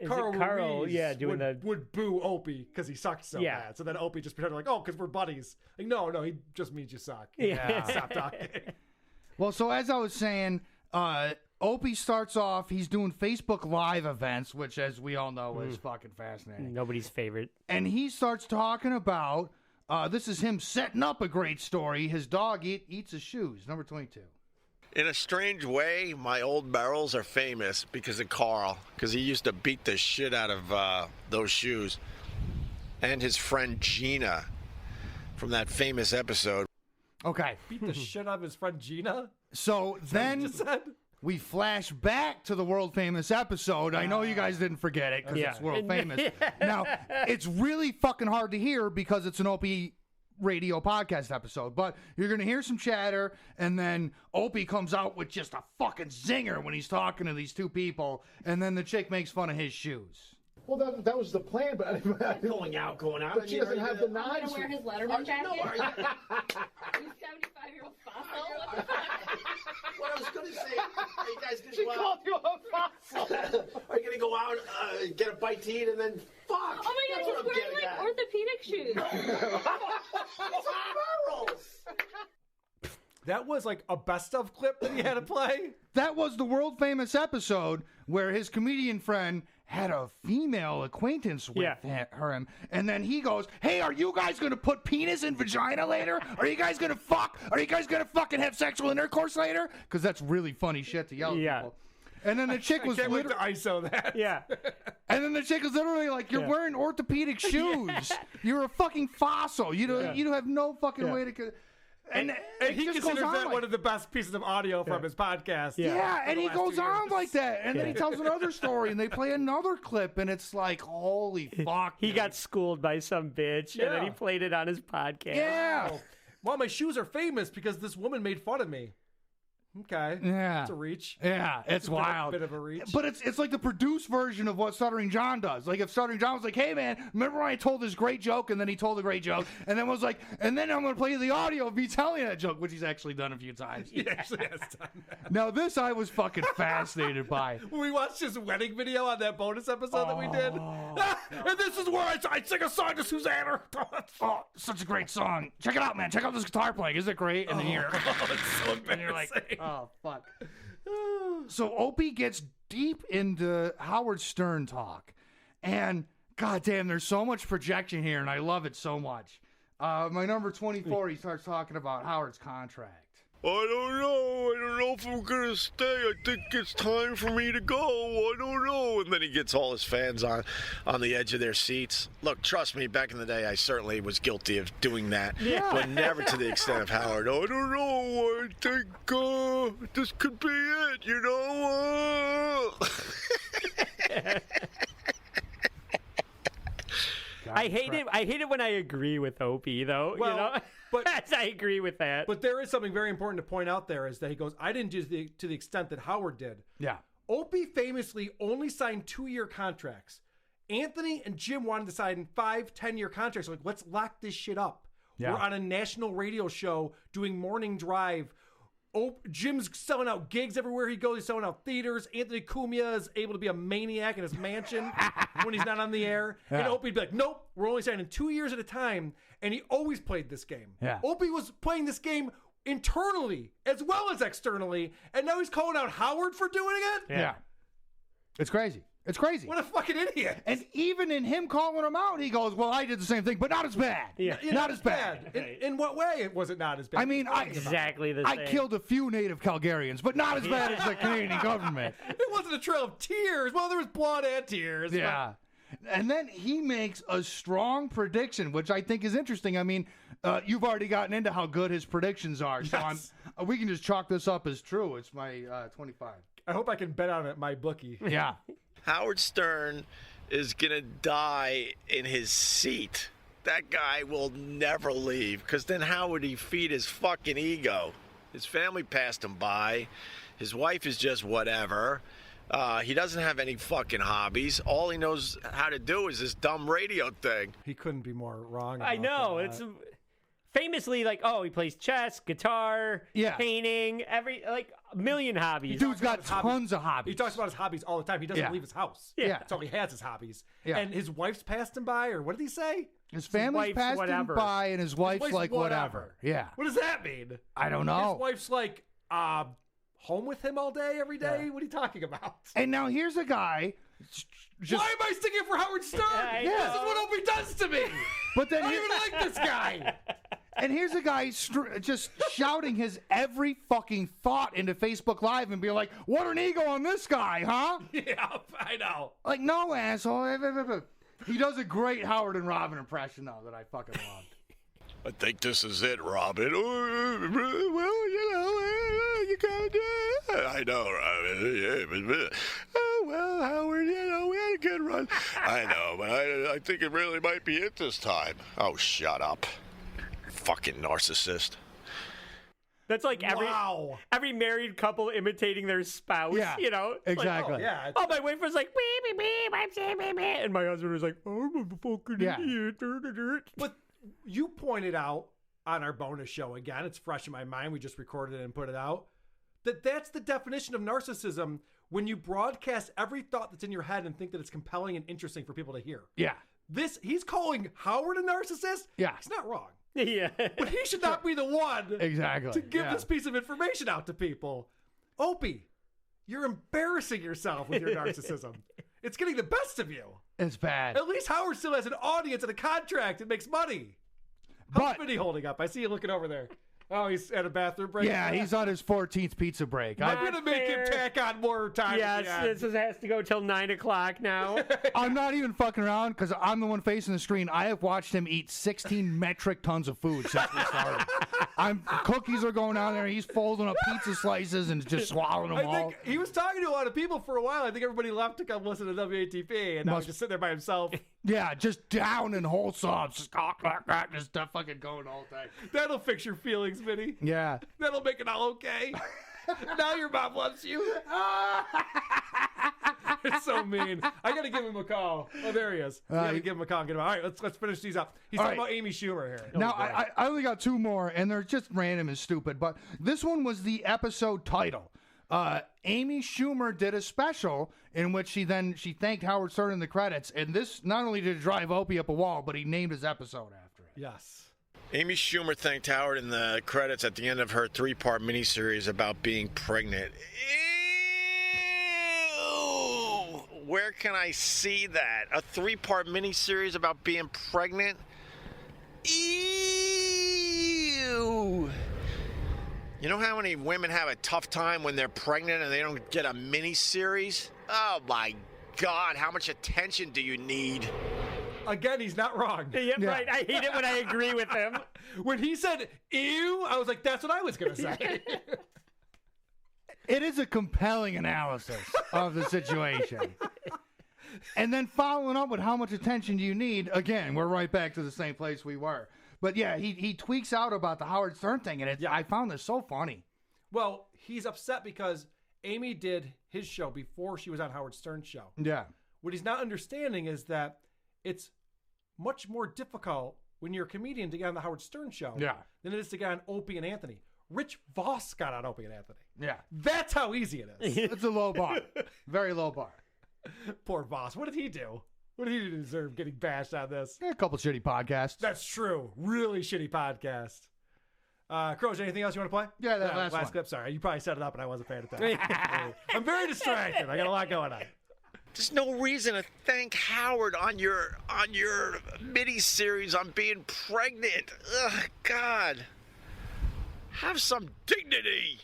Carl Ruiz doing would boo Opie because he sucked so bad. So then Opie just pretended like, oh, because we're buddies. Like, no, he just means you suck. Yeah. Stop talking. Well, so as I was saying, Opie starts off, he's doing Facebook Live events, which, as we all know, is fucking fascinating. Nobody's favorite. And he starts talking about, this is him setting up a great story. His dog eats his shoes. Number 22. In a strange way, my old barrels are famous because of Carl, because he used to beat the shit out of those shoes. And his friend Gina from that famous episode. Okay. Beat the shit out of his friend Gina? So then we flash back to the world famous episode. I know you guys didn't forget it because it's world famous. Now, it's really fucking hard to hear because it's an Opie Radio podcast episode, but you're going to hear some chatter, and then Opie comes out with just a fucking zinger when he's talking to these two people, and then the chick makes fun of his shoes. Well, that was the plan, but going out. But she doesn't have the knives. I'm going to wear his Letterman jacket. You 75-year-old fossil. What the fuck? What I was going to say, are you guys going to She go called out? you a fossil. Are you going to go out, get a bite to eat, and then fuck? Oh my God, That's she's what I'm wearing getting like at. orthopedic shoes. It's barrels. That was like a best of clip that he had to play. That was the world famous episode where his comedian friend had a female acquaintance with her, and then he goes, "Hey, are you guys gonna put penis in vagina later? Are you guys gonna fuck? Are you guys gonna fucking have sexual intercourse later?" Because that's really funny shit to yell at people. And then the chick was can't wait to ISO that. Yeah. And then the chick was literally like, "You're wearing orthopedic shoes. You're a fucking fossil. You don't have no fucking way to." And he just considers goes on that like, one of the best pieces of audio from his podcast. Yeah, and he goes on like that, and then he tells another story, and they play another clip, and it's like, holy fuck! He got schooled by some bitch, and then he played it on his podcast. Yeah. Well, my shoes are famous because this woman made fun of me. Okay. Yeah. It's a reach. Yeah, it's a wild. Bit of a reach. But it's like the produced version of what Stuttering John does. Like if Stuttering John was like, "Hey man, remember when I told this great joke?" and then he told a great joke, and then was like, "And then I'm going to play you the audio of me telling that joke," which he's actually done a few times. He actually has done that. Now this I was fucking fascinated by. When we watched his wedding video on that bonus episode that we did. And this is where I sing a song to Susanna. Oh, such a great song. Check it out, man. Check out this guitar playing. Isn't it great? And then you're, it's so and you're like, embarrassing. oh, fuck. So Opie gets deep into Howard Stern talk. And goddamn, there's so much projection here, and I love it so much. My number 24, he starts talking about Howard's contract. I don't know if I'm gonna stay. I think it's time for me to go. I don't know. And then he gets all his fans on the edge of their seats. Look, trust me, back in the day, I certainly was guilty of doing that, but never to the extent of Howard. I don't know. I think this could be it, you know? I hate it when I agree with Opie, though. Well, you know, but I agree with that. But there is something very important to point out there is that he goes, I didn't do to the extent that Howard did. Yeah. Opie famously only signed 2-year contracts. Anthony and Jim wanted to sign 5, 10-year contracts. Like, let's lock this shit up. Yeah. We're on a national radio show doing morning drive. Jim's selling out gigs everywhere he goes. He's selling out theaters. Anthony Cumia is able to be a maniac in his mansion when he's not on the air. Yeah. And Opie'd be like, nope, we're only signing 2 years at a time. And he always played this game. Yeah. Opie was playing this game internally as well as externally. And now he's calling out Howard for doing it? Yeah. It's crazy. It's crazy. What a fucking idiot. And even in him calling him out, he goes, well, I did the same thing, but not as bad. Yeah. Not as bad. In what way was it not as bad? I mean, Exactly the I same. killed a few native Calgarians, but not as bad as the Canadian government. It wasn't a trail of tears. Well, there was blood and tears. Yeah. And then he makes a strong prediction, which I think is interesting. I mean, you've already gotten into how good his predictions are, so Yes. we can just chalk this up as true. It's my 25. I hope I can bet on it, my bookie. Yeah. Howard Stern is going to die in his seat. That guy will never leave, because then how would he feed his fucking ego? His family passed him by. His wife is just whatever. He doesn't have any fucking hobbies. All he knows how to do is this dumb radio thing. He couldn't be more wrong. I know. It's famously like, oh, he plays chess, guitar, painting, a million hobbies. Dude's got tons of hobbies. He talks about his hobbies all the time. He doesn't leave his house. Yeah. That's all he has is hobbies. Yeah. And his wife's passed him by, or what did he say? His family's passed him by, and his wife's like, whatever. Yeah. What does that mean? I don't know. His wife's like, home with him all day, every day? Yeah. What are you talking about? And now here's a guy. Why am I sticking for Howard Stern? Yeah. This is what Opie does to me. But then I don't even like this guy. And here's a guy just shouting his every fucking thought into Facebook Live and being like, what an ego on this guy, huh? Yeah, I know. Like, no, asshole. He does a great Howard and Robin impression, though, that I fucking loved. I think this is it, Robin. Well, you gotta do it. I know, Robin. Oh, well, Howard, we had a good run. I know, but I think it really might be it this time. Oh, shut up. Fucking narcissist. That's like every married couple imitating their spouse. Yeah, you know, exactly. Like, oh, my wife was like, beep, beep, beep, I'm saying beep, beep. And my husband was like, I'm a fucking idiot. But you pointed out on our bonus show, again, it's fresh in my mind, we just recorded it and put it out, that's the definition of narcissism, when you broadcast every thought that's in your head and think that it's compelling and interesting for people to hear. Yeah. He's calling Howard a narcissist? Yeah. He's not wrong. Yeah. But he should not be the one exactly to give this piece of information out to people. Opie, you're embarrassing yourself with your narcissism. It's getting the best of you. It's bad. At least Howard still has an audience and a contract and makes money. How's Vinny holding up? I see you looking over there. Oh, he's at a bathroom break? Yeah, he's on his 14th pizza break. I'm going to make him tack on more time. Yes, this has to go till 9 o'clock now. I'm not even fucking around because I'm the one facing the screen. I have watched him eat 16 metric tons of food since we started. Cookies are going down there. He's folding up pizza slices and just swallowing them all. I think he was talking to a lot of people for a while. I think everybody left to come listen to WATP, and now he's just sitting there by himself. Yeah, just down and whole sobs. Just stuff fucking going all day. That'll fix your feelings, Vinny. Yeah. That'll make it all okay. Now your mom loves you. It's so mean. I got to give him a call. Oh, there he is. I got to give him a call and get him out. All right, let's finish these up. He's talking about Amy Schumer here. Now, I only got two more, and they're just random and stupid, but this one was the episode title. Amy Schumer did a special in which she thanked Howard Stern in the credits, and this not only did it drive Opie up a wall, but he named his episode after it. Yes. Amy Schumer thanked Howard in the credits at the end of her 3-part miniseries about being pregnant. Ew! Where can I see that? A 3-part miniseries about being pregnant? Ew! You know how many women have a tough time when they're pregnant and they don't get a miniseries? Oh my God, how much attention do you need? Again, he's not wrong. Yeah, right. I hate it when I agree with him. When he said ew, I was like, that's what I was going to say. It is a compelling analysis of the situation. And then following up with how much attention do you need, again, we're right back to the same place we were. But yeah, he tweaks out about the Howard Stern thing, and I found this so funny. Well, he's upset because Amy did his show before she was on Howard Stern's show. Yeah. What he's not understanding is that it's much more difficult when you're a comedian to get on the Howard Stern show than it is to get on Opie and Anthony. Rich Voss got on Opie and Anthony. Yeah. That's how easy it is. It's a low bar. Very low bar. Poor Voss. What did he do? What did he do to deserve getting bashed on this? A couple shitty podcasts. That's true. Really shitty podcast. Crows, anything else you want to play? Yeah, that last one. clip. Sorry, you probably set it up and I wasn't paying attention. I'm very distracted. I got a lot going on. There's no reason to thank Howard on your mini series on being pregnant. Ugh, God. Have some dignity.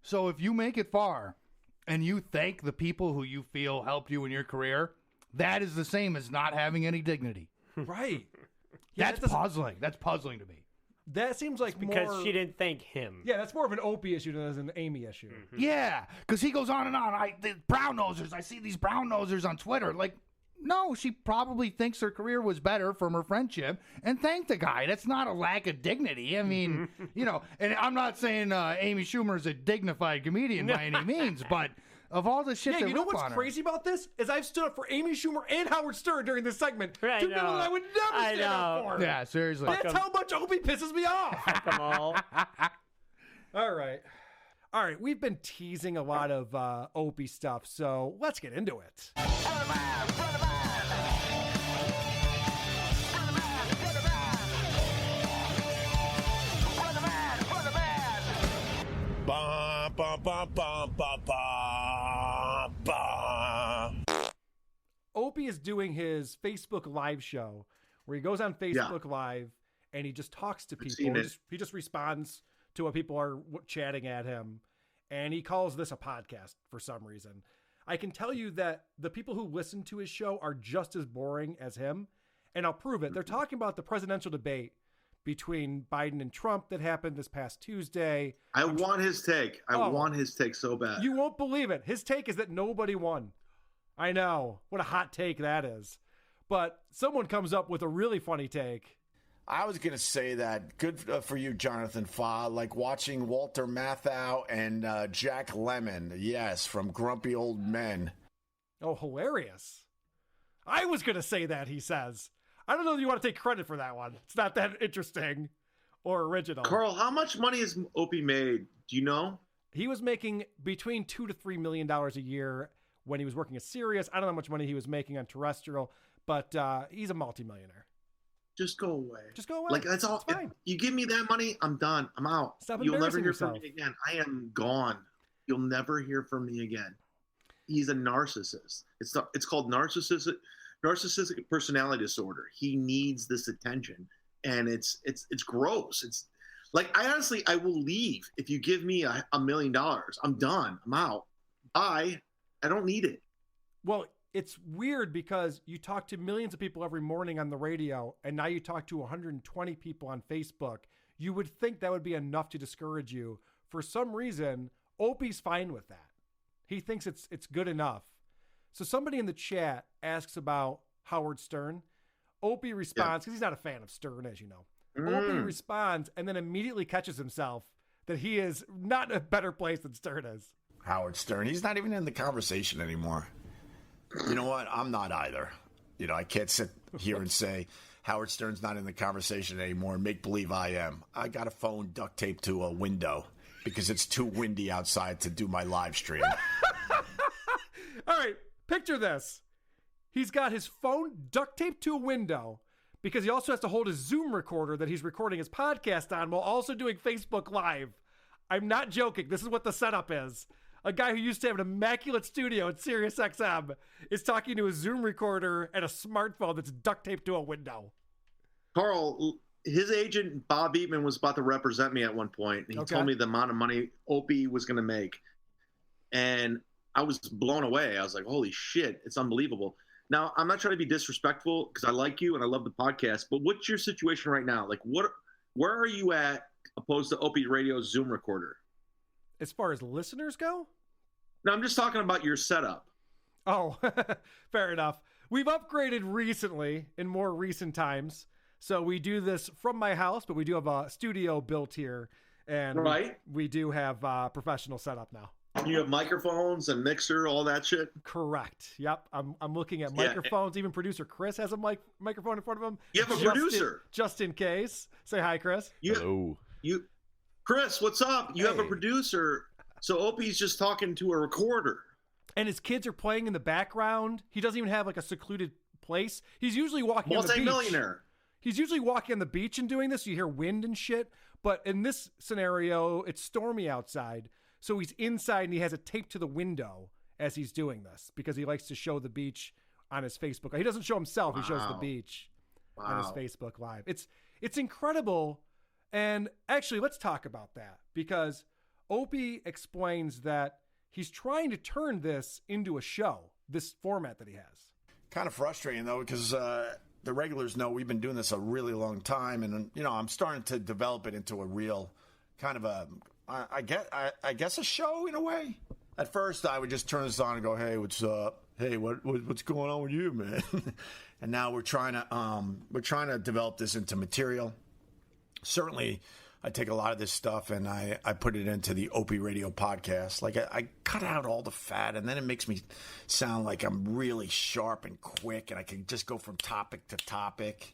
So if you make it far and you thank the people who you feel helped you in your career, that is the same as not having any dignity. Right. That's puzzling. That's puzzling to me. That seems like because more... she didn't thank him. Yeah, that's more of an Opie issue than an Amy issue. Mm-hmm. Yeah, because he goes on and on. The brown nosers. I see these brown nosers on Twitter. Like, no, she probably thinks her career was better from her friendship and thanked the guy. That's not a lack of dignity. I mean, and I'm not saying Amy Schumer is a dignified comedian by any means, but of all the shit yeah, that you know rip what's on her- crazy about this is I've stood up for Amy Schumer and Howard Stern during this segment. I Two people know. that I would never I stand up know. for. Yeah, seriously. That's how much Opie pisses me off. Come on. All right. We've been teasing a lot of Opie stuff, so let's get into it. Ba, ba, ba, ba, ba, ba, ba. Opie is doing his Facebook Live show where he goes on Facebook Live and he just talks to people. He just responds to what people are chatting at him, and he calls this a podcast for some reason. I can tell you that the people who listen to his show are just as boring as him, and I'll prove it. They're talking about the presidential debate between Biden and Trump that happened this past Tuesday. I want his take. I want his take so bad. You won't believe it. His take is that nobody won. I know. What a hot take that is. But someone comes up with a really funny take. I was going to say that. Good for you, Jonathan Fa. Like watching Walter Matthau and Jack Lemmon. Yes, from Grumpy Old Men. Oh, hilarious. I was going to say that, he says. I don't know if you want to take credit for that one. It's not that interesting or original. Carl, how much money has Opie made? Do you know? He was making between $2 to $3 million a year when he was working at Sirius. I don't know how much money he was making on terrestrial, but he's a multimillionaire. Just go away. Just go away. Like, that's all. It's fine. If you give me that money, I'm done. I'm out. Stop You'll never embarrassing hear yourself. from me again. I am gone. You'll never hear from me again. He's a narcissist. It's called narcissistic personality disorder. He needs this attention, and it's gross. It's like, I will leave if you give me $1 million. I'm done. I'm out. I don't need it. Well, it's weird because you talk to millions of people every morning on the radio, and now you talk to 120 people on Facebook. You would think that would be enough to discourage you. For some reason, Opie's fine with that. He thinks it's good enough. So somebody in the chat asks about Howard Stern. Opie responds, because he's not a fan of Stern, as you know. Opie responds and then immediately catches himself that he is not in a better place than Stern is. Howard Stern. He's not even in the conversation anymore. You know what? I'm not either. I can't sit here and say Howard Stern's not in the conversation anymore and make believe I am. I got a phone duct taped to a window because it's too windy outside to do my live stream. All right, picture this. He's got his phone duct taped to a window because he also has to hold his Zoom recorder that he's recording his podcast on while also doing Facebook Live. I'm not joking. This is what the setup is. A guy who used to have an immaculate studio at Sirius XM is talking to a Zoom recorder and a smartphone that's duct taped to a window. Carl, his agent, Bob Eatman, was about to represent me at one point. He told me the amount of money Opie was going to make. And I was blown away. I was like, holy shit, it's unbelievable. Now, I'm not trying to be disrespectful because I like you and I love the podcast, but what's your situation right now? Like, where are you at opposed to Opie Radio's Zoom recorder? As far as listeners go? No, I'm just talking about your setup. Oh, fair enough. We've upgraded recently in more recent times. So we do this from my house, but we do have a studio built here. And we do have a professional setup now. You have microphones and mixer, all that shit? Correct. Yep. I'm looking at microphones. Even producer Chris has a microphone in front of him. You have a producer? Just in case. Say hi, Chris. Hello. Chris, what's up? You have a producer. So Opie's just talking to a recorder. And his kids are playing in the background. He doesn't even have like a secluded place. He's usually walking on the beach. Multi-millionaire. He's usually walking on the beach and doing this. You hear wind and shit. But in this scenario, it's stormy outside. So he's inside and he has it taped to the window as he's doing this because he likes to show the beach on his Facebook. He doesn't show himself. He shows the beach on his Facebook Live. It's incredible. And actually, let's talk about that because Opie explains that he's trying to turn this into a show, this format that he has. Kind of frustrating, though, because the regulars know we've been doing this a really long time. And, I'm starting to develop it into a real kind of I guess a show in a way. At first, I would just turn this on and go, "Hey, what's up? Hey, what's going on with you, man?" And now we're trying to develop this into material. Certainly, I take a lot of this stuff and I put it into the Opie Radio podcast. Like I cut out all the fat, and then it makes me sound like I'm really sharp and quick, and I can just go from topic to topic.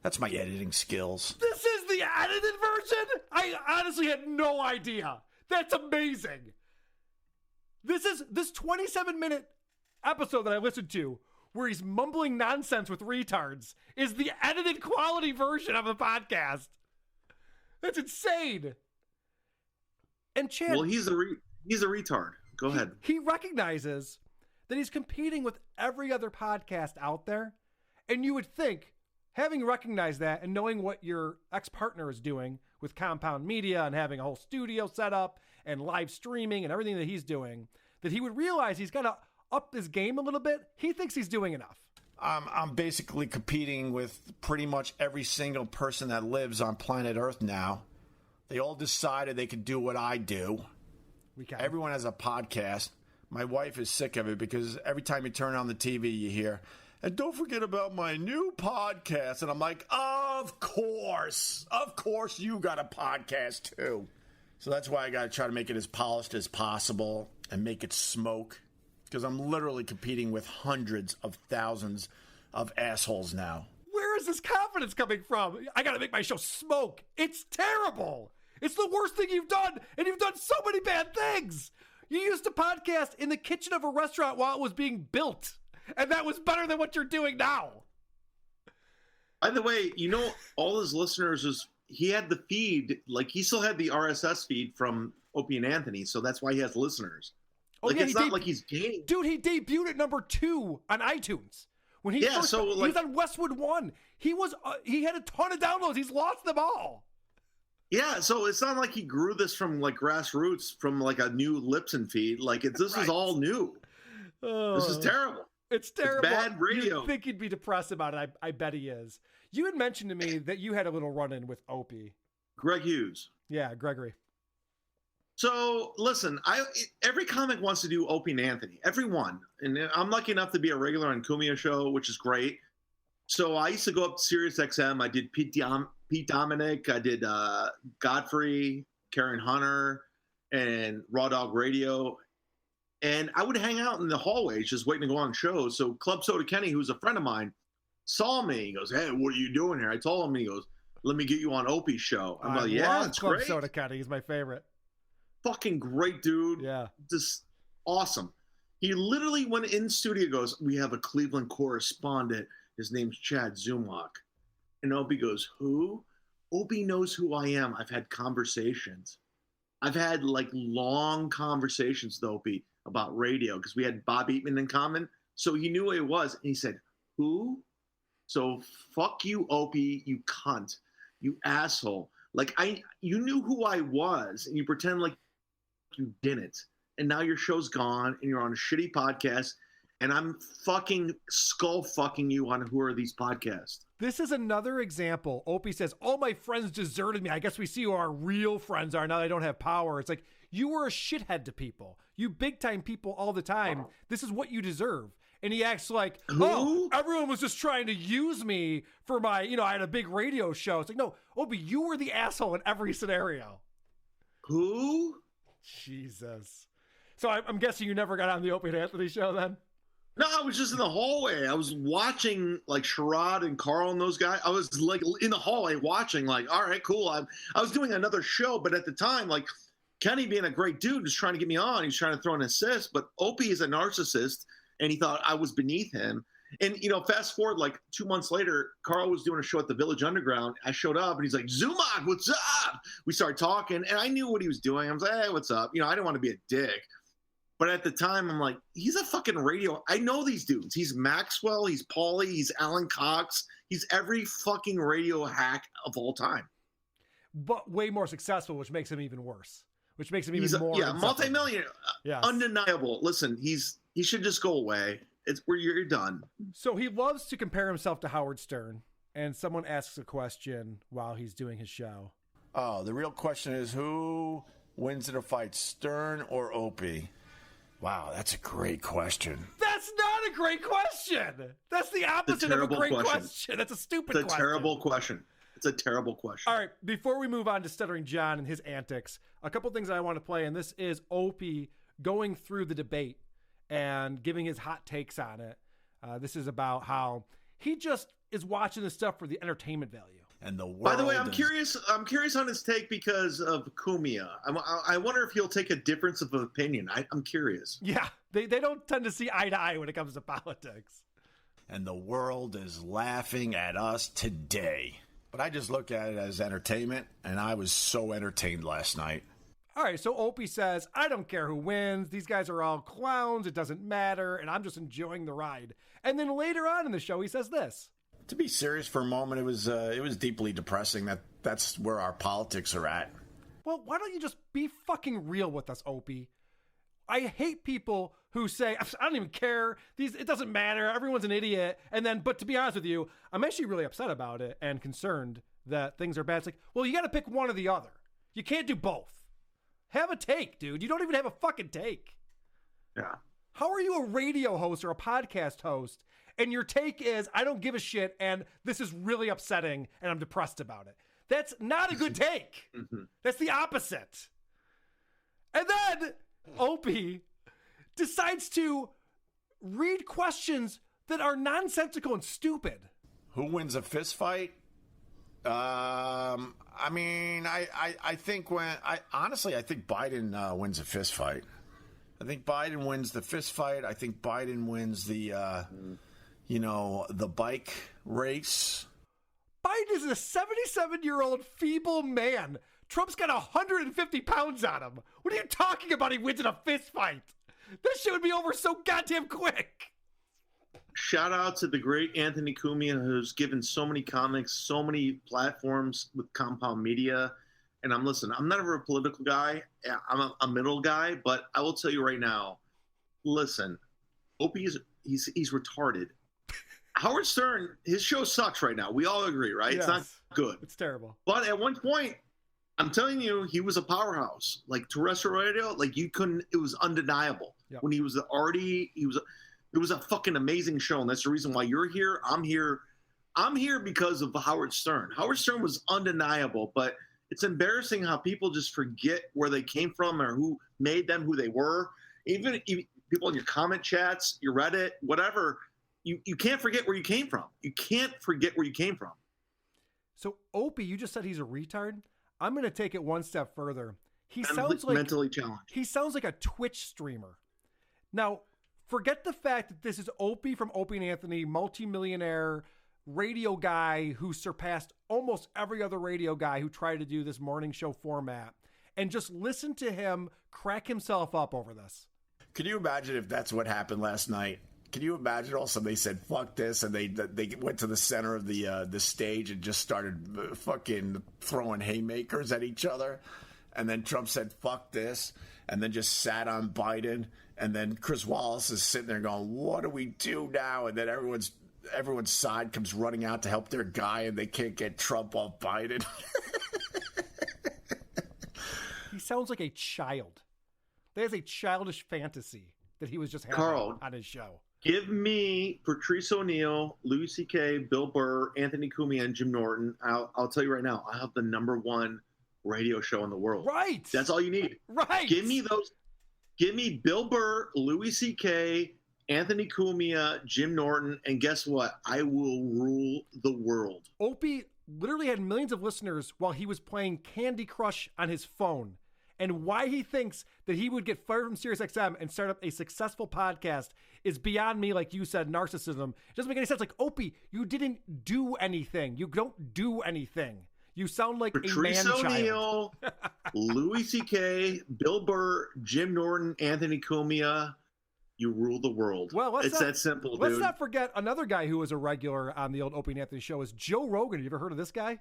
That's my editing skills. This is the edited version? I honestly had no idea. That's amazing. This 27-minute episode that I listened to where he's mumbling nonsense with retards is the edited quality version of the podcast. That's insane. And Chad... Well, he's a retard. Go ahead. He recognizes that he's competing with every other podcast out there. And you would think, having recognized that and knowing what your ex-partner is doing with Compound Media and having a whole studio set up and live streaming and everything that he's doing, that he would realize he's got to up his game a little bit. He thinks he's doing enough. I'm basically competing with pretty much every single person that lives on planet Earth now. They all decided they could do what I do. Everyone has a podcast. My wife is sick of it because every time you turn on the TV, you hear, "And don't forget about my new podcast." And I'm like, of course you got a podcast too. So that's why I got to try to make it as polished as possible and make it smoke. Because I'm literally competing with hundreds of thousands of assholes now. Where is this confidence coming from? I got to make my show smoke. It's terrible. It's the worst thing you've done, and you've done so many bad things. You used to podcast in the kitchen of a restaurant while it was being built, and that was better than what you're doing now. By the way, all his listeners he had the feed, like he still had the RSS feed from Opie and Anthony, so that's why he has listeners. It's not like he's gaining. Dude, he debuted at number 2 on iTunes. When he he was on Westwood 1. He had a ton of downloads. He's lost them all. Yeah, so it's not like he grew this from like grassroots from like a new Lipson feed. Like this is all new. This is terrible. It's terrible. It's bad radio. You'd think he'd be depressed about it. I bet he is. You had mentioned to me that you had a little run-in with Opie. Greg Hughes. Yeah, Gregory. So listen, every comic wants to do Opie and Anthony, everyone, and I'm lucky enough to be a regular on Kumia show, which is great. So I used to go up to Sirius XM. I did Pete Dominic, I did Godfrey, Karen Hunter, and Raw Dog Radio, and I would hang out in the hallways just waiting to go on shows. So Club Soda Kenny, who's a friend of mine, saw me. He goes, "Hey, what are you doing here?" I told him. He goes, "Let me get you on Opie's show." I'm like, "Yeah, it's Club great." Soda Kenny. He's my favorite. Fucking great dude. Yeah. Just awesome. He literally went in studio, goes, "We have a Cleveland correspondent. His name's Chad Zumwalt." And Opie goes, "Who?" Opie knows who I am. I've had conversations. I've had like long conversations with Opie about radio because we had Bob Eatman in common. So he knew who it was. And he said, "Who?" So fuck you, Opie, you cunt, you asshole. Like you knew who I was and you pretend like you didn't, and now your show's gone and you're on a shitty podcast and I'm fucking skull fucking you on who are these podcasts. This is another example. Opie says, "All my friends deserted me. I guess we see who our real friends are now they don't have power." It's like, you were a shithead to people. You big time people all the time. This is what you deserve. And he acts like, "Oh, everyone was just trying to use me for my, I had a big radio show." It's like, no, Opie, you were the asshole in every scenario. Who? Jesus. So I'm guessing you never got on the Opie and Anthony show then? No, I was just in the hallway. I was watching like Sherrod and Carl and those guys. I was like in the hallway watching, like, all right, cool. I was doing another show, but at the time, like Kenny being a great dude was trying to get me on. He was trying to throw an assist, but Opie is a narcissist, and he thought I was beneath him. And, you know, fast forward like 2 months later, Carl was doing a show at the Village Underground. I showed up, and he's like, Zumag, what's up? We started talking, and I knew what he was doing. I was like, hey, what's up? You know, I didn't want to be a dick. But at the time, I'm like, he's a fucking radio. I know these dudes. He's Maxwell. He's Paulie. He's Alan Cox. He's every fucking radio hack of all time. But way more successful, which makes him even worse. Which makes him even more. Yeah, multi-millionaire. Yes. Undeniable. Listen, he should just go away. It's where you're done. So he loves to compare himself to Howard Stern. And someone asks a question while he's doing his show. Oh, the real question is who wins in a fight, Stern or Opie? Wow, that's a great question. That's not a great question. That's the opposite of a great question. That's a stupid question. It's a terrible question. It's a terrible question. All right, before we move on to Stuttering John and his antics, a couple things I want to play, and this is Opie going through the debate and giving his hot takes on it. This is about how he just is watching this stuff for the entertainment value. And the world. By the way, I'm curious on his take because of Cumia. I wonder if he'll take a difference of opinion. I'm curious. Yeah, they don't tend to see eye to eye when it comes to politics. And the world is laughing at us today. But I just look at it as entertainment, and I was so entertained last night. All right, so Opie says, I don't care who wins. These guys are all clowns. It doesn't matter, and I'm just enjoying the ride. And then later on in the show, he says this. To be serious for a moment, it was deeply depressing that's where our politics are at. Well, why don't you just be fucking real with us, Opie? I hate people who say, I don't even care. It doesn't matter. Everyone's an idiot. And then, but to be honest with you, I'm actually really upset about it and concerned that things are bad. It's like, well, you got to pick one or the other. You can't do both. Have a take, dude. You don't even have a fucking take. Yeah. How are you a radio host or a podcast host and your take is, I don't give a shit, and this is really upsetting, and I'm depressed about it? That's not a good take. That's the opposite. And then Opie decides to read questions that are nonsensical and stupid. Who wins a fist fight? I think I think Biden wins a fist fight. I think Biden wins the fist fight. I think Biden wins the, the bike race. Biden is a 77-year-old feeble man. Trump's got 150 pounds on him. What are you talking about? He wins in a fist fight. This shit would be over so goddamn quick. Shout out to the great Anthony Cumia, who's given so many comics, so many platforms with Compound Media. And I'm not a political guy. I'm a middle guy, but I will tell you right now, listen, Opie he's retarded. Howard Stern, his show sucks right now. We all agree, right? Yes. It's not good. It's terrible. But at one point, I'm telling you, he was a powerhouse. Like terrestrial radio, like you couldn't. It was undeniable. Yep. When he was it was a fucking amazing show, and that's the reason why you're here. I'm here. I'm here because of Howard Stern. Howard Stern was undeniable, but it's embarrassing how people just forget where they came from or who made them who they were. Even people in your comment chats, your Reddit, whatever, you can't forget where you came from. You can't forget where you came from. So Opie, you just said he's a retard. I'm going to take it one step further. He sounds like mentally challenged. He sounds like a Twitch streamer. Now, forget the fact that this is Opie from Opie and Anthony, multimillionaire radio guy who surpassed almost every other radio guy who tried to do this morning show format, and just listen to him crack himself up over this. Can you imagine if that's what happened last night? Can you imagine also they said, fuck this, and they went to the center of the stage and just started fucking throwing haymakers at each other? And then Trump said, fuck this, and then just sat on Biden. And then Chris Wallace is sitting there going, what do we do now? And then everyone's side comes running out to help their guy, and they can't get Trump off Biden. He sounds like a child. There's a childish fantasy that he was just having on his show. Give me Patrice O'Neal, Louis C.K., Bill Burr, Anthony Cumia, and Jim Norton. I'll tell you right now, I have the #1 radio show in the world. Right. That's all you need. Right. Give me those. Give me Bill Burr, Louis C.K., Anthony Cumia, Jim Norton, and guess what? I will rule the world. Opie literally had millions of listeners while he was playing Candy Crush on his phone. And why he thinks that he would get fired from SiriusXM and start up a successful podcast is beyond me, like you said, narcissism. It doesn't make any sense. Like, Opie, you didn't do anything. You don't do anything. You sound like Patrice a man-child. O'Neal, Louis C.K., Bill Burr, Jim Norton, Anthony Cumia. You rule the world. Well, it's that simple, dude. Let's not forget another guy who was a regular on the old Opie and Anthony show is Joe Rogan. You ever heard of this guy?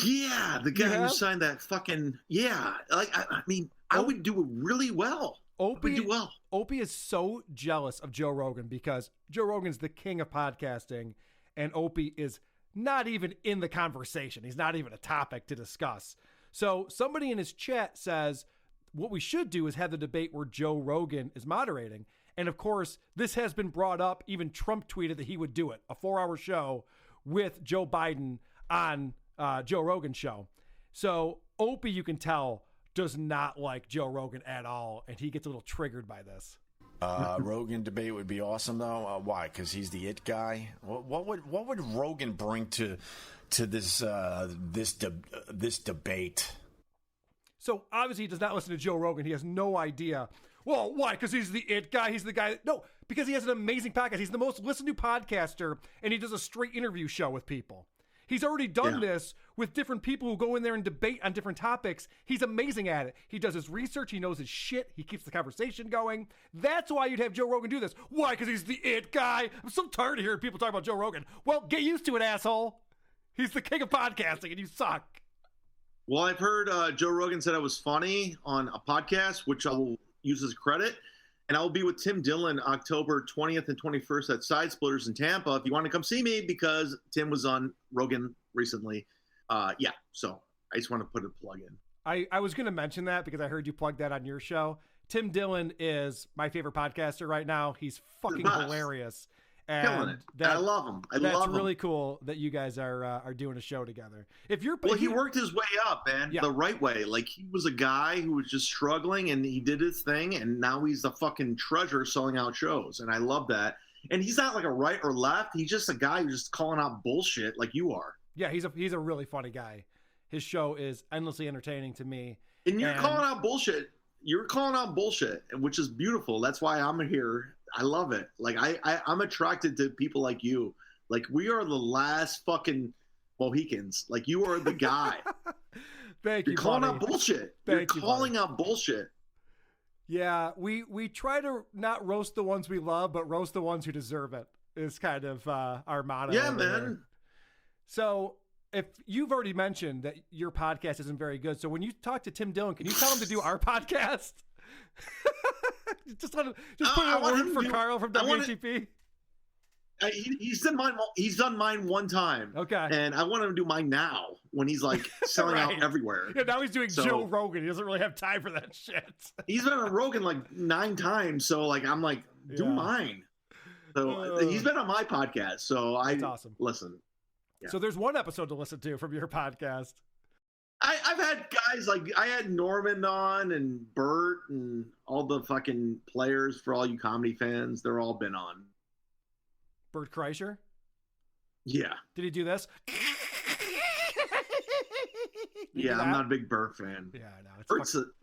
Yeah, the guy who signed that fucking I mean, I would do it really well. Opie is so jealous of Joe Rogan because Joe Rogan's the king of podcasting, and Opie is not even in the conversation. He's not even a topic to discuss. So somebody in his chat says what we should do is have the debate where Joe Rogan is moderating. And of course, this has been brought up. Even Trump tweeted that he would do it, a 4-hour show with Joe Biden on Joe Rogan's show. So Opie, you can tell, does not like Joe Rogan at all, and he gets a little triggered by this. Rogan debate would be awesome, though. Why? Because he's the it guy. What would Rogan bring to this this debate? So obviously he does not listen to Joe Rogan. He has no idea. Well, why? Because he's the it guy. He's the guy. No, because he has an amazing podcast. He's the most listened to podcaster, and he does a straight interview show with people. He's already done this with different people who go in there and debate on different topics. He's amazing at it. He does his research. He knows his shit. He keeps the conversation going. That's why you'd have Joe Rogan do this. Why? Because he's the it guy. I'm so tired of hearing people talk about Joe Rogan. Well, get used to it, asshole. He's the king of podcasting, and you suck. Well, I've heard Joe Rogan said I was funny on a podcast, which I will use as credit. And I will be with Tim Dillon October 20th and 21st at Side Splitters in Tampa. If you want to come see me, because Tim was on Rogan recently. So I just want to put a plug in. I was going to mention that because I heard you plug that on your show. Tim Dillon is my favorite podcaster right now. He's fucking hilarious. Killing it. And I love him. That's really cool that you guys are doing a show together. He worked his way up, man, the right way. Like, he was a guy who was just struggling, and he did his thing, and now he's the fucking treasure selling out shows, and I love that. And he's not like a right or left. He's just a guy who's just calling out bullshit like you are. Yeah, he's a really funny guy. His show is endlessly entertaining to me. And you're calling out bullshit. You're calling out bullshit, which is beautiful. That's why I'm here. I love it. Like, I'm attracted to people like you. Like, we are the last fucking Mohicans. Like, you are the guy. Thank you, You're calling buddy. out bullshit. You're calling out bullshit. Yeah, we try to not roast the ones we love, but roast the ones who deserve it is kind of our motto. Yeah, man. Here. So if you've already mentioned that your podcast isn't very good, so when you talk to Tim Dillon, can you tell him to do our podcast? just put in a word for Carl from WATP. He's done mine one time. Okay. And I want him to do mine now when he's like selling out everywhere. Yeah, now he's doing Joe Rogan. He doesn't really have time for that shit. He's been on Rogan like 9 times. So like, I'm like, do mine. So he's been on my podcast. So that's awesome. Listen. Yeah. So there's one episode to listen to from your podcast. I've had guys like, I had Norman on and Bert and all the fucking players for all you comedy fans. They're all been on. Bert Kreischer? Yeah. Did he do this? Yeah, I'm not a big Bert fan. Yeah, I know.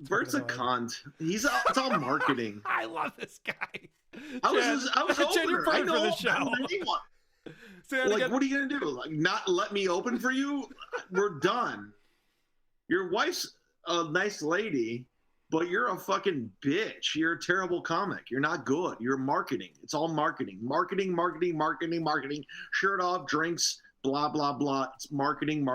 Bert's a cunt. It's all marketing. I love this guy. I was opener. I know for the show. Like, what are you gonna do? Like, not let me open for you? We're done. Your wife's a nice lady, but you're a fucking bitch. You're a terrible comic. You're not good. You're marketing. It's all marketing. Marketing. Shirt off, drinks, blah, blah, blah. It's marketing.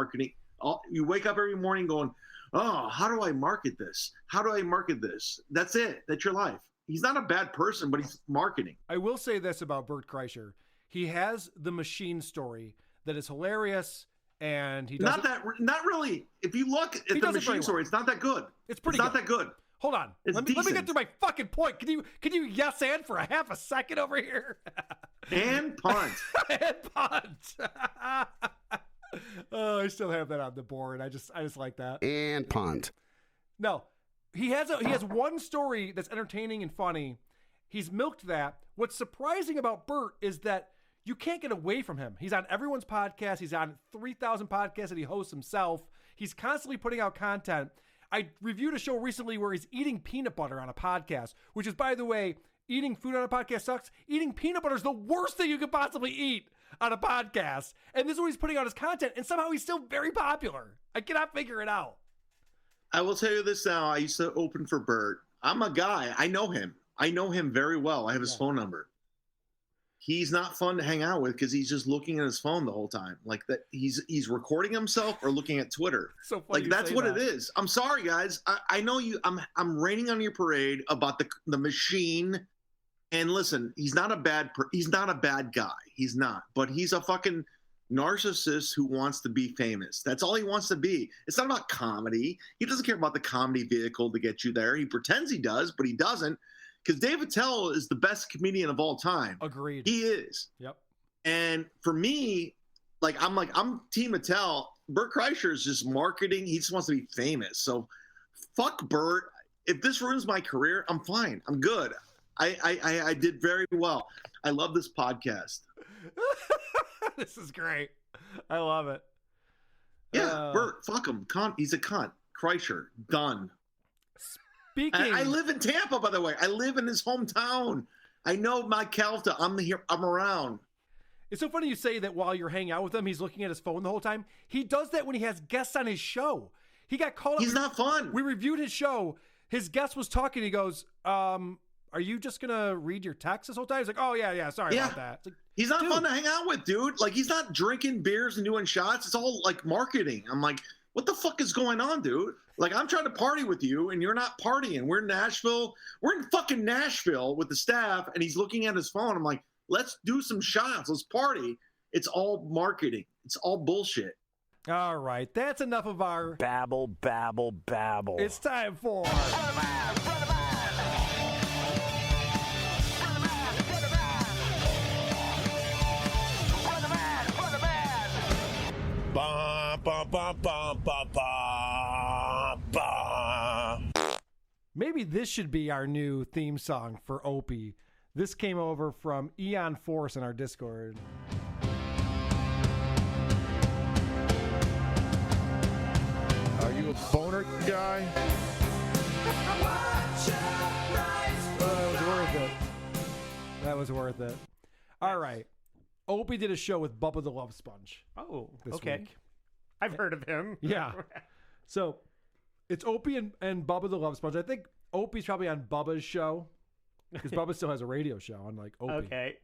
You wake up every morning going, oh, how do I market this? How do I market this? That's it. That's your life. He's not a bad person, but he's marketing. I will say this about Bert Kreischer. He has the machine story that is hilarious. And he does not really. If you look at the machine story, it's not that good. It's pretty. Not that good. Hold on. Let me get through my fucking point. Can you yes and for a half a second over here? And punt. And punt. Oh, I still have that on the board. I just like that. And punt. No, he has one story that's entertaining and funny, He's milked that. What's surprising about Bert is that you can't get away from him. He's on everyone's podcast. He's on 3,000 podcasts that he hosts himself. He's constantly putting out content. I reviewed a show recently where he's eating peanut butter on a podcast, which is, by the way, eating food on a podcast sucks. Eating peanut butter is the worst thing you could possibly eat on a podcast. And this is what he's putting out his content, and somehow he's still very popular. I cannot figure it out. I will tell you this now. I used to open for Bert. I'm a guy. I know him. I know him very well. I have his phone number. He's not fun to hang out with because he's just looking at his phone the whole time. Like that, he's recording himself or looking at Twitter. So funny like that's what that. it is. I'm sorry, guys. I know you. I'm raining on your parade about the machine. And listen, he's not a bad guy. He's not. But he's a fucking narcissist who wants to be famous. That's all he wants to be. It's not about comedy. He doesn't care about the comedy vehicle to get you there. He pretends he does, but he doesn't. Because Dave Attell is the best comedian of all time. Agreed. He is. Yep. And for me, I'm Team Attell. Bert Kreischer is just marketing. He just wants to be famous. So fuck Bert. If this ruins my career, I'm fine. I'm good. I did very well. I love this podcast. This is great. I love it. Yeah, Bert, fuck him. He's a cunt. Kreischer, done. Speaking, I live in Tampa, by the way. I live in his hometown. I know my Calta. I'm here. I'm around. It's so funny you say that while you're hanging out with him, he's looking at his phone the whole time. He does that when he has guests on his show. He got called up. He's not fun. We reviewed his show. His guest was talking. He goes, are you just going to read your text this whole time? He's like, oh, yeah, sorry about that. It's like, he's not fun to hang out with, dude. Like, he's not drinking beers and doing shots. It's all, like, marketing. I'm like, what the fuck is going on, dude? Like, I'm trying to party with you, and you're not partying. We're in Nashville. We're in fucking Nashville with the staff, and he's looking at his phone. I'm like, let's do some shots. Let's party. It's all marketing. It's all bullshit. All right. That's enough of our babble. It's time for... Maybe this should be our new theme song for Opie. This came over from Eon Force in our Discord. Are you a boner guy? That was worth it. All right. Opie did a show with Bubba the Love Sponge. Oh, this okay. week. I've heard of him. Yeah. So it's Opie and Bubba the Love Sponge. I think Opie's probably on Bubba's show because Bubba still has a radio show, unlike Opie. Okay.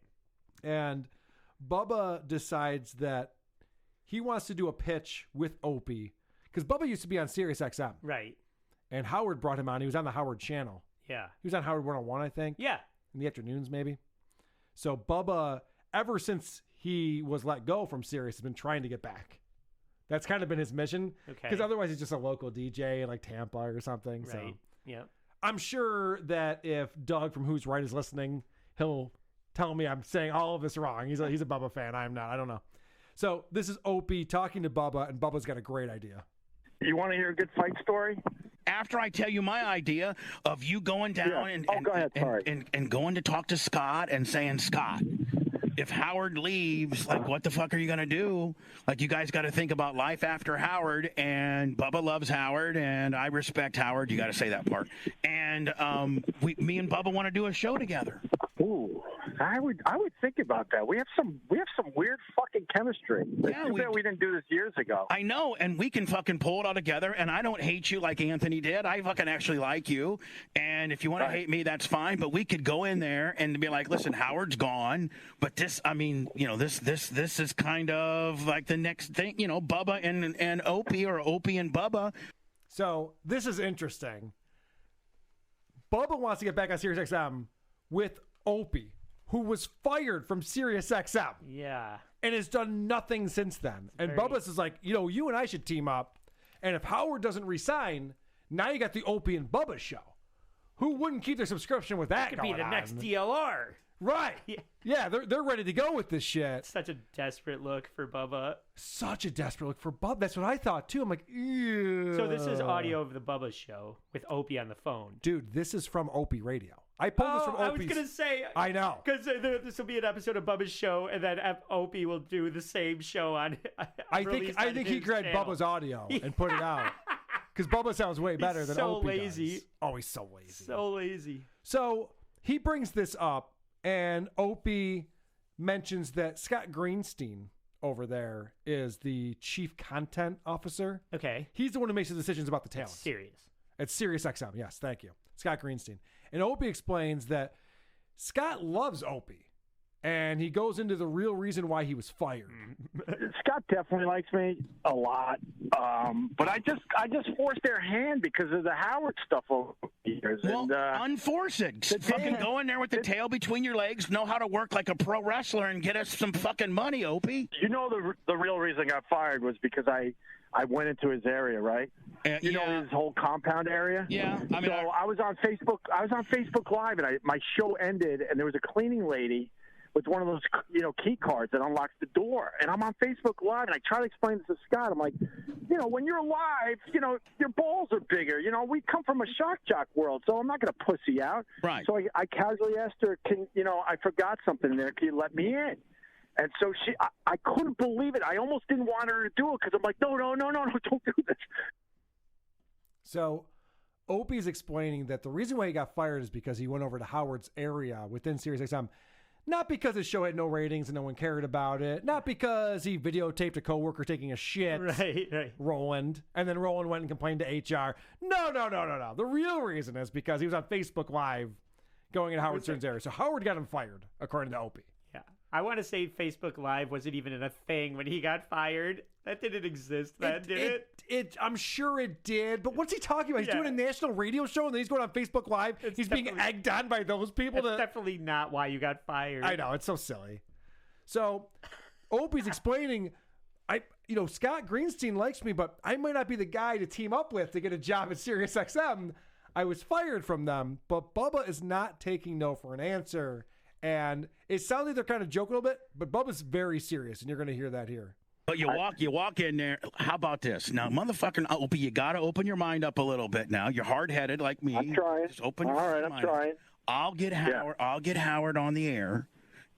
And Bubba decides that he wants to do a pitch with Opie because Bubba used to be on Sirius XM. Right. And Howard brought him on. He was on the Howard channel. Yeah. He was on Howard 101, I think. Yeah. In the afternoons, maybe. So Bubba, ever since he was let go from Sirius, has been trying to get back. That's kind of been his mission. Okay. Because otherwise he's just a local DJ in like Tampa or something. Right. So Yeah. I'm sure that if Doug from Who's Right is listening, he'll tell me I'm saying all of this wrong. He's a Bubba fan. I'm not. I don't know. So this is Opie talking to Bubba, and Bubba's got a great idea. You want to hear a good fight story? After I tell you my idea of you going down and going to talk to Scott and saying, Scott, if Howard leaves, like, what the fuck are you going to do? Like, you guys got to think about life after Howard, and Bubba loves Howard, and I respect Howard. You got to say that part. And me and Bubba want to do a show together. Ooh, I would think about that. We have some weird fucking chemistry. Yeah, we didn't do this years ago. I know, and we can fucking pull it all together. And I don't hate you like Anthony did. I fucking actually like you. And if you want to hate me, that's fine. But we could go in there and be like, listen, Howard's gone, but this, I mean, you know, this is kind of like the next thing, you know, Bubba and Opie, or Opie and Bubba. So this is interesting. Bubba wants to get back on Sirius XM with Opie, who was fired from Sirius XM. Yeah. And has done nothing since then. And Bubba's is like, you know, you and I should team up. And if Howard doesn't resign, now you got the Opie and Bubba show. Who wouldn't keep their subscription with that? Could be the next DLR. Right. Yeah, they're ready to go with this shit. Such a desperate look for Bubba. Such a desperate look for Bubba. That's what I thought too. I'm like, ew. So this is audio of the Bubba show with Opie on the phone. Dude, this is from Opie Radio. I pulled this from Opie's. I was gonna say. I know, because this will be an episode of Bubba's show, and then Opie will do the same show on. I think he grabbed Bubba's audio and put it out because Bubba sounds way better than Opie lazy. does. Oh, he's so lazy. So lazy. So he brings this up, and Opie mentions that Scott Greenstein over there is the chief content officer. Okay. He's the one who makes the decisions about the talent. It's Sirius XM. Yes, thank you. Scott Greenstein. And Opie explains that Scott loves Opie, and he goes into the real reason why he was fired. Scott definitely likes me a lot, but I just forced their hand because of the Howard stuff over the years. Well, unforce it. Fucking go in there with the tail between your legs, know how to work like a pro wrestler, and get us some fucking money, Opie. You know the real reason I got fired was because I went into his area, right? You know his whole compound area. Yeah, I mean, so I was on Facebook. I was on Facebook Live, and my show ended, and there was a cleaning lady with one of those, key cards that unlocks the door. And I'm on Facebook Live, and I try to explain this to Scott. I'm like, when you're live, your balls are bigger. We come from a shock jock world, so I'm not going to pussy out. Right. So I casually asked her, I forgot something there. Can you let me in? And so I couldn't believe it. I almost didn't want her to do it because I'm like, no, don't do this. So Opie's explaining that the reason why he got fired is because he went over to Howard's area within SiriusXM. Not because his show had no ratings and no one cared about it. Not because he videotaped a coworker taking a shit. Right. Roland. And then Roland went and complained to HR. No. The real reason is because he was on Facebook Live going into Howard Stern's area. So Howard got him fired, according to Opie. Yeah. I want to say Facebook Live wasn't even a thing when he got fired. That didn't exist then, did it? I'm sure it did. But what's he talking about? He's doing a national radio show and then he's going on Facebook Live. He's being egged on by those people. That's definitely not why you got fired. I know. It's so silly. So Opie's explaining, Scott Greenstein likes me, but I might not be the guy to team up with to get a job at SiriusXM. I was fired from them, but Bubba is not taking no for an answer. And it sounds like they're kind of joking a little bit, but Bubba's very serious, and you're going to hear that here. But you walk in there. How about this? Now, motherfucking Opie, you got to open your mind up a little bit now. You're hard-headed like me. I'm trying. Just open All your right, mind. I'm trying. I'll get Howard. I'll get Howard on the air,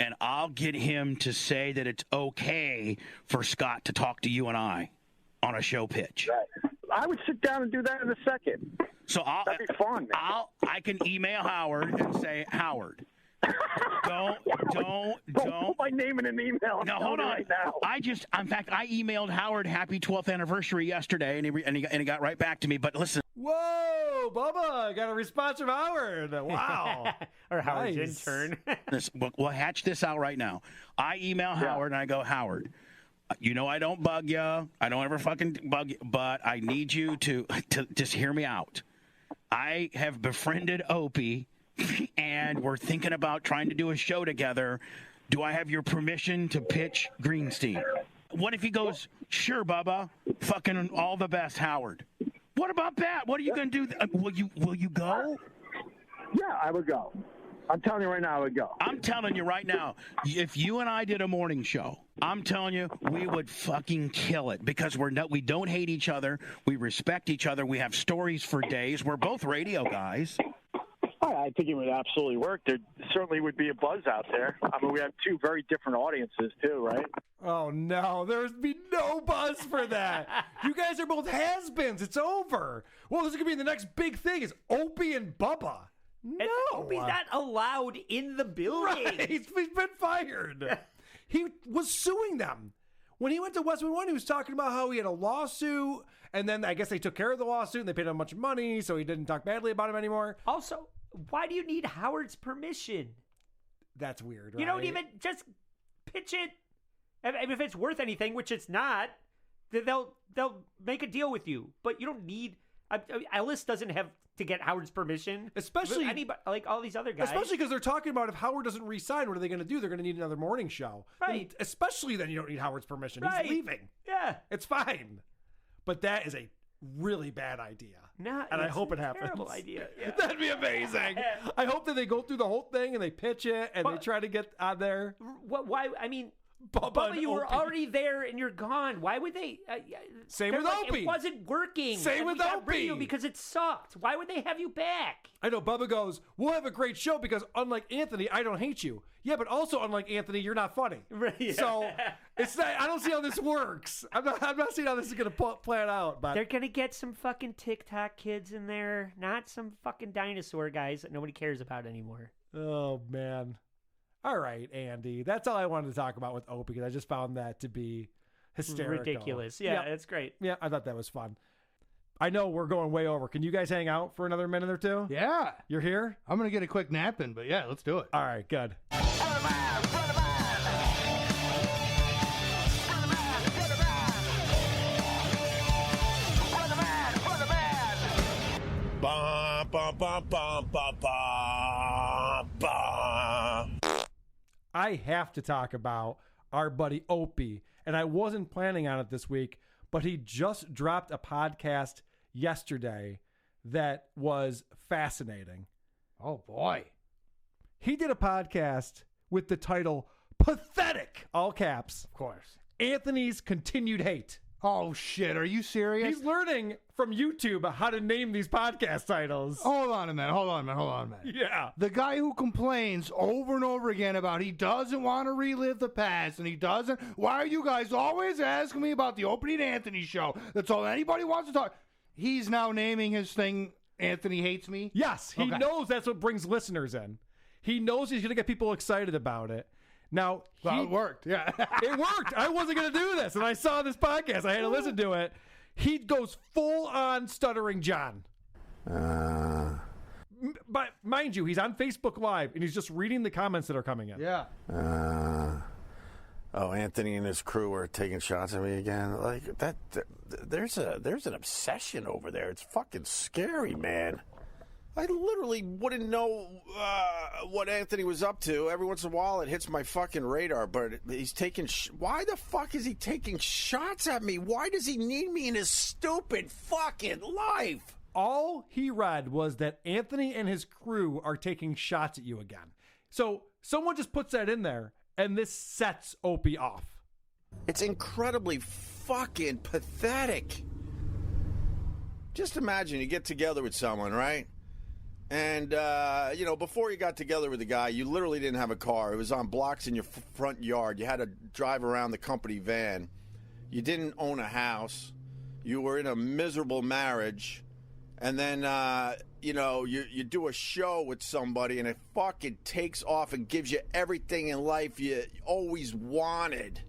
and I'll get him to say that it's okay for Scott to talk to you and I on a show pitch. Right. I would sit down and do that in a second. So that'd be fun. Man. I can email Howard and say, Howard, don't put my name in an email. No, hold on. Right now. I emailed Howard happy 12th anniversary yesterday, and he got right back to me. But listen. Whoa, Bubba, got a response from Howard. Wow. Or Howard's intern. We'll hatch this out right now. I email Howard and I go, Howard, I don't bug you. I don't ever fucking bug you, but I need you to just hear me out. I have befriended Opie, and we're thinking about trying to do a show together. Do I have your permission to pitch Greenstein? What if he goes, sure, Bubba, fucking all the best, Howard? What about that? What are you going to do? Will you go? Yeah, I would go. I'm telling you right now, I would go. I'm telling you right now, if you and I did a morning show, I'm telling you, we would fucking kill it because we don't hate each other. We respect each other. We have stories for days. We're both radio guys. I think it would absolutely work. There certainly would be a buzz out there. I mean, we have two very different audiences, too, right? Oh, no. There's be no buzz for that. You guys are both has-beens. It's over. Well, this is going to be the next big thing is Opie and Bubba. No. Opie's not allowed in the building. Right. He's been fired. He was suing them. When he went to Westwood One, he was talking about how he had a lawsuit, and then I guess they took care of the lawsuit, and they paid him a bunch of money, so he didn't talk badly about him anymore. Also, why do you need Howard's permission? That's weird, right? You don't even just pitch it. And if it's worth anything, which it's not, they'll make a deal with you. But you don't need... Ellis doesn't have to get Howard's permission. Especially... anybody, like all these other guys. Especially because they're talking about if Howard doesn't re-sign, what are they going to do? They're going to need another morning show. Right. And especially then you don't need Howard's permission. Right. He's leaving. Yeah. It's fine. But that is a really bad idea. And I hope it happens. Terrible idea. Yeah. That'd be amazing. I hope that they go through the whole thing and they pitch it and they try to get on there. Why? I mean, Bubba, you were already there and you're gone. Why would they? Same with Opie. It wasn't working. Same and with we got rid of you Opie. because it sucked. Why would they have you back? I know. Bubba goes, we'll have a great show because unlike Anthony, I don't hate you. Yeah, but also unlike Anthony, you're not funny. Right. So it's not, I don't see how this works. I'm not seeing how this is going to plan out. But They're going to get some fucking TikTok kids in there, not some fucking dinosaur guys that nobody cares about anymore. Oh, man. All right, Andy. That's all I wanted to talk about with Opie because I just found that to be hysterical. Ridiculous. Yeah, it's great. Yeah, I thought that was fun. I know we're going way over. Can you guys hang out for another minute or two? Yeah. You're here? I'm going to get a quick nap in, but yeah, let's do it. All right, good. Bum, bum, bum, bum, bum, bum, bum. I have to talk about our buddy Opie, and I wasn't planning on it this week, but he just dropped a podcast yesterday that was fascinating. Oh, boy. He did a podcast with the title Pathetic, all caps. Of course. Anthony's Continued Hate. Oh, shit. Are you serious? He's learning from YouTube how to name these podcast titles. Hold on a minute. Yeah. The guy who complains over and over again about he doesn't want to relive the past and he doesn't. Why are you guys always asking me about the Opie and Anthony show? That's all anybody wants to talk. He's now naming his thing Anthony Hates Me? Yes. He knows that's what brings listeners in. He knows he's going to get people excited about it. Now, it worked. Yeah. It worked. I wasn't going to do this. And I saw this podcast. I had to listen to it. He goes full on stuttering John. But mind you, he's on Facebook Live and he's just reading the comments that are coming in. Yeah. Oh, Anthony and his crew are taking shots at me again. Like that. There's an obsession over there. It's fucking scary, man. I literally wouldn't know what Anthony was up to. Every once in a while, it hits my fucking radar. But he's taking. Why the fuck is he taking shots at me? Why does he need me in his stupid fucking life? All he read was that Anthony and his crew are taking shots at you again. So someone just puts that in there, and this sets Opie off. It's incredibly fucking pathetic. Just imagine you get together with someone, right? And, before you got together with the guy, you literally didn't have a car. It was on blocks in your front yard. You had to drive around the company van. You didn't own a house. You were in a miserable marriage. And then, you do a show with somebody and it fucking takes off and gives you everything in life you always wanted.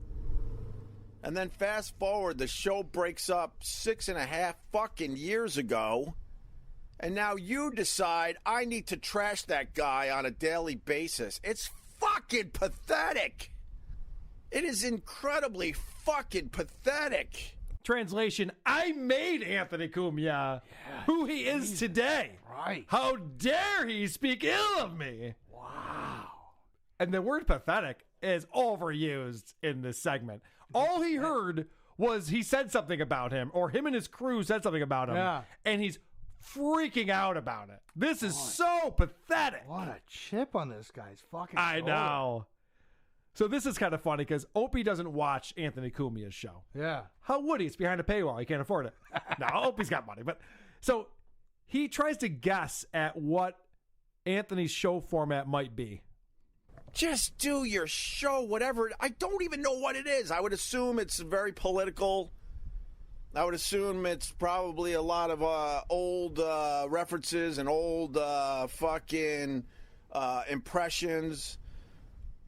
And then fast forward, the show breaks up 6.5 fucking years ago. And now you decide I need to trash that guy on a daily basis. It's fucking pathetic. It is incredibly fucking pathetic. Translation, I made Anthony Cumia who he is today. Right. How dare he speak ill of me? Wow. And the word pathetic is overused in this segment. All he heard was he said something about him, or him and his crew said something about him. Yeah. And he's freaking out about it. This is so pathetic. What a chip on this guy's fucking I shoulder. know. So this is kind of funny because Opie doesn't watch Anthony Cumia's show. Yeah. How would he? It's behind a paywall. He can't afford it. No, Opie's got money. But so he tries to guess at what Anthony's show format might be. Just do your show, whatever. I don't even know what it is. I would assume it's very political. I would assume it's probably a lot of old references and old fucking impressions.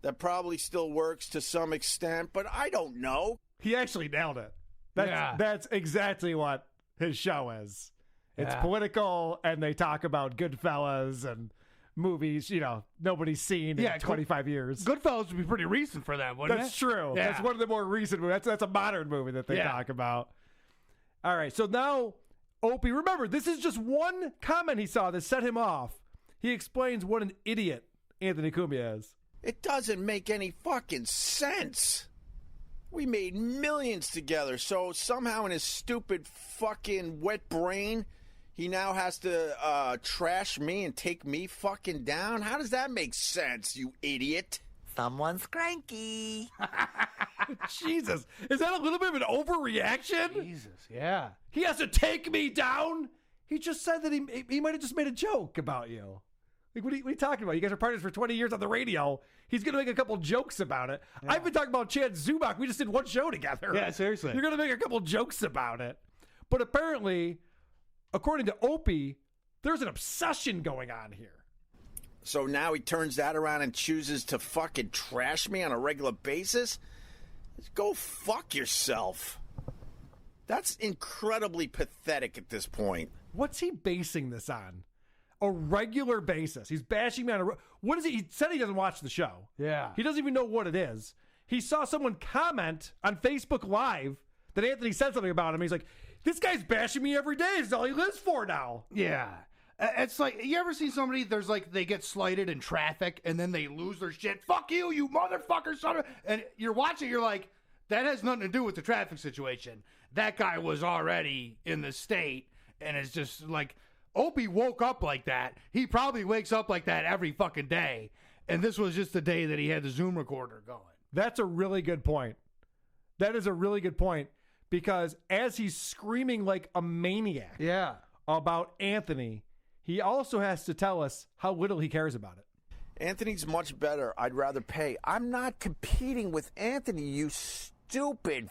That probably still works to some extent, but I don't know. He actually nailed it. That's exactly what his show is. It's political, and they talk about Goodfellas and movies, nobody's seen in 25 years. Goodfellas would be pretty recent for them, wouldn't That's it? true. Yeah. That's one of the more recent movies. That's a modern movie that they talk about. All right, so now, Opie, remember, this is just one comment he saw that set him off. He explains what an idiot Anthony Cumia is. It doesn't make any fucking sense. We made millions together, so somehow in his stupid fucking wet brain, he now has to trash me and take me fucking down? How does that make sense, you idiot? Someone's cranky. Jesus. Is that a little bit of an overreaction? Jesus, yeah. He has to take me down? He just said that he might have just made a joke about you. Like, what are you talking about? You guys are partners for 20 years on the radio. He's going to make a couple jokes about it. Yeah. I've been talking about Chad Zubak. We just did one show together. Yeah, seriously. You're going to make a couple jokes about it. But apparently, according to Opie, there's an obsession going on here. So now he turns that around and chooses to fucking trash me on a regular basis? Go fuck yourself. That's incredibly pathetic at this point. What's he basing this on? A regular basis. He's bashing me on what is he? He said he doesn't watch the show. Yeah. He doesn't even know what it is. He saw someone comment on Facebook Live that Anthony said something about him. He's like, this guy's bashing me every day. It's all he lives for now. Yeah. It's like, you ever see somebody, there's like, they get slighted in traffic and then they lose their shit. Fuck you, you motherfucker, son of... And you're watching, you're like, that has nothing to do with the traffic situation. That guy was already in the state, and it's just like, Opie woke up like that. He probably wakes up like that every fucking day. And this was just the day that he had the Zoom recorder going. That's a really good point. That is a really good point, because as he's screaming like a maniac about Anthony, he also has to tell us how little he cares about it. Anthony's much better. I'd rather pay. I'm not competing with Anthony, you stupid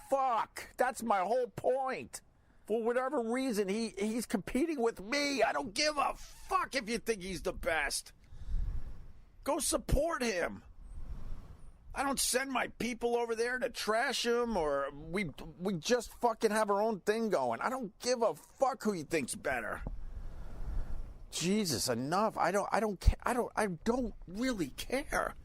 fuck. That's my whole point. For whatever reason, he's competing with me. I don't give a fuck if you think he's the best. Go support him. I don't send my people over there to trash him, or we just fucking have our own thing going. I don't give a fuck who he thinks better. Jesus, enough. I don't really care.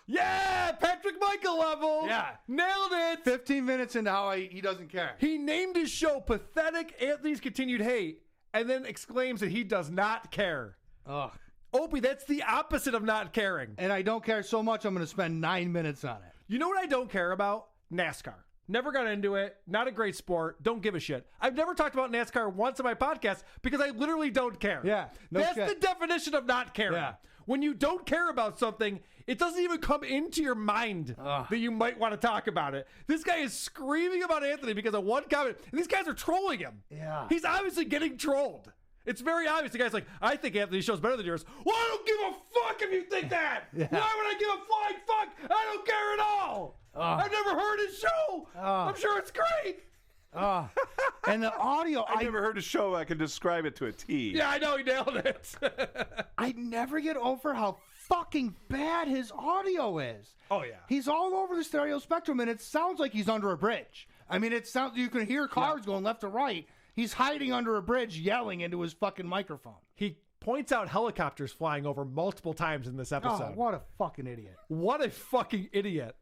Yeah, Patrick Michael level. Yeah. Nailed it. 15 minutes into how he doesn't care. He named his show Pathetic Anthony's Continued Hate, and then exclaims that he does not care. Ugh. Opie, that's the opposite of not caring. And I don't care so much, I'm going to spend 9 minutes on it. You know what I don't care about? NASCAR. Never got into it. Not a great sport. Don't give a shit. I've never talked about NASCAR once on my podcast because I literally don't care. Yeah. That's the definition of not caring. Yeah. When you don't care about something, it doesn't even come into your mind that you might want to talk about it. This guy is screaming about Anthony because of one comment, and these guys are trolling him. Yeah. He's obviously getting trolled. It's very obvious. The guy's like, I think Anthony's show's better than yours. Well, I don't give a fuck if you think that. Yeah. Why would I give a flying fuck? I don't care at all. I've never heard his show. I'm sure it's great. And the audio, I never heard a show I can describe it to a T. Yeah, I know, he nailed it. I never get over how fucking bad his audio is. Oh, yeah. He's all over the stereo spectrum, and it sounds like he's under a bridge. I mean, it sounds, you can hear cars going left to right. He's hiding under a bridge yelling into his fucking microphone. He points out helicopters flying over multiple times in this episode. Oh, what a fucking idiot. What a fucking idiot.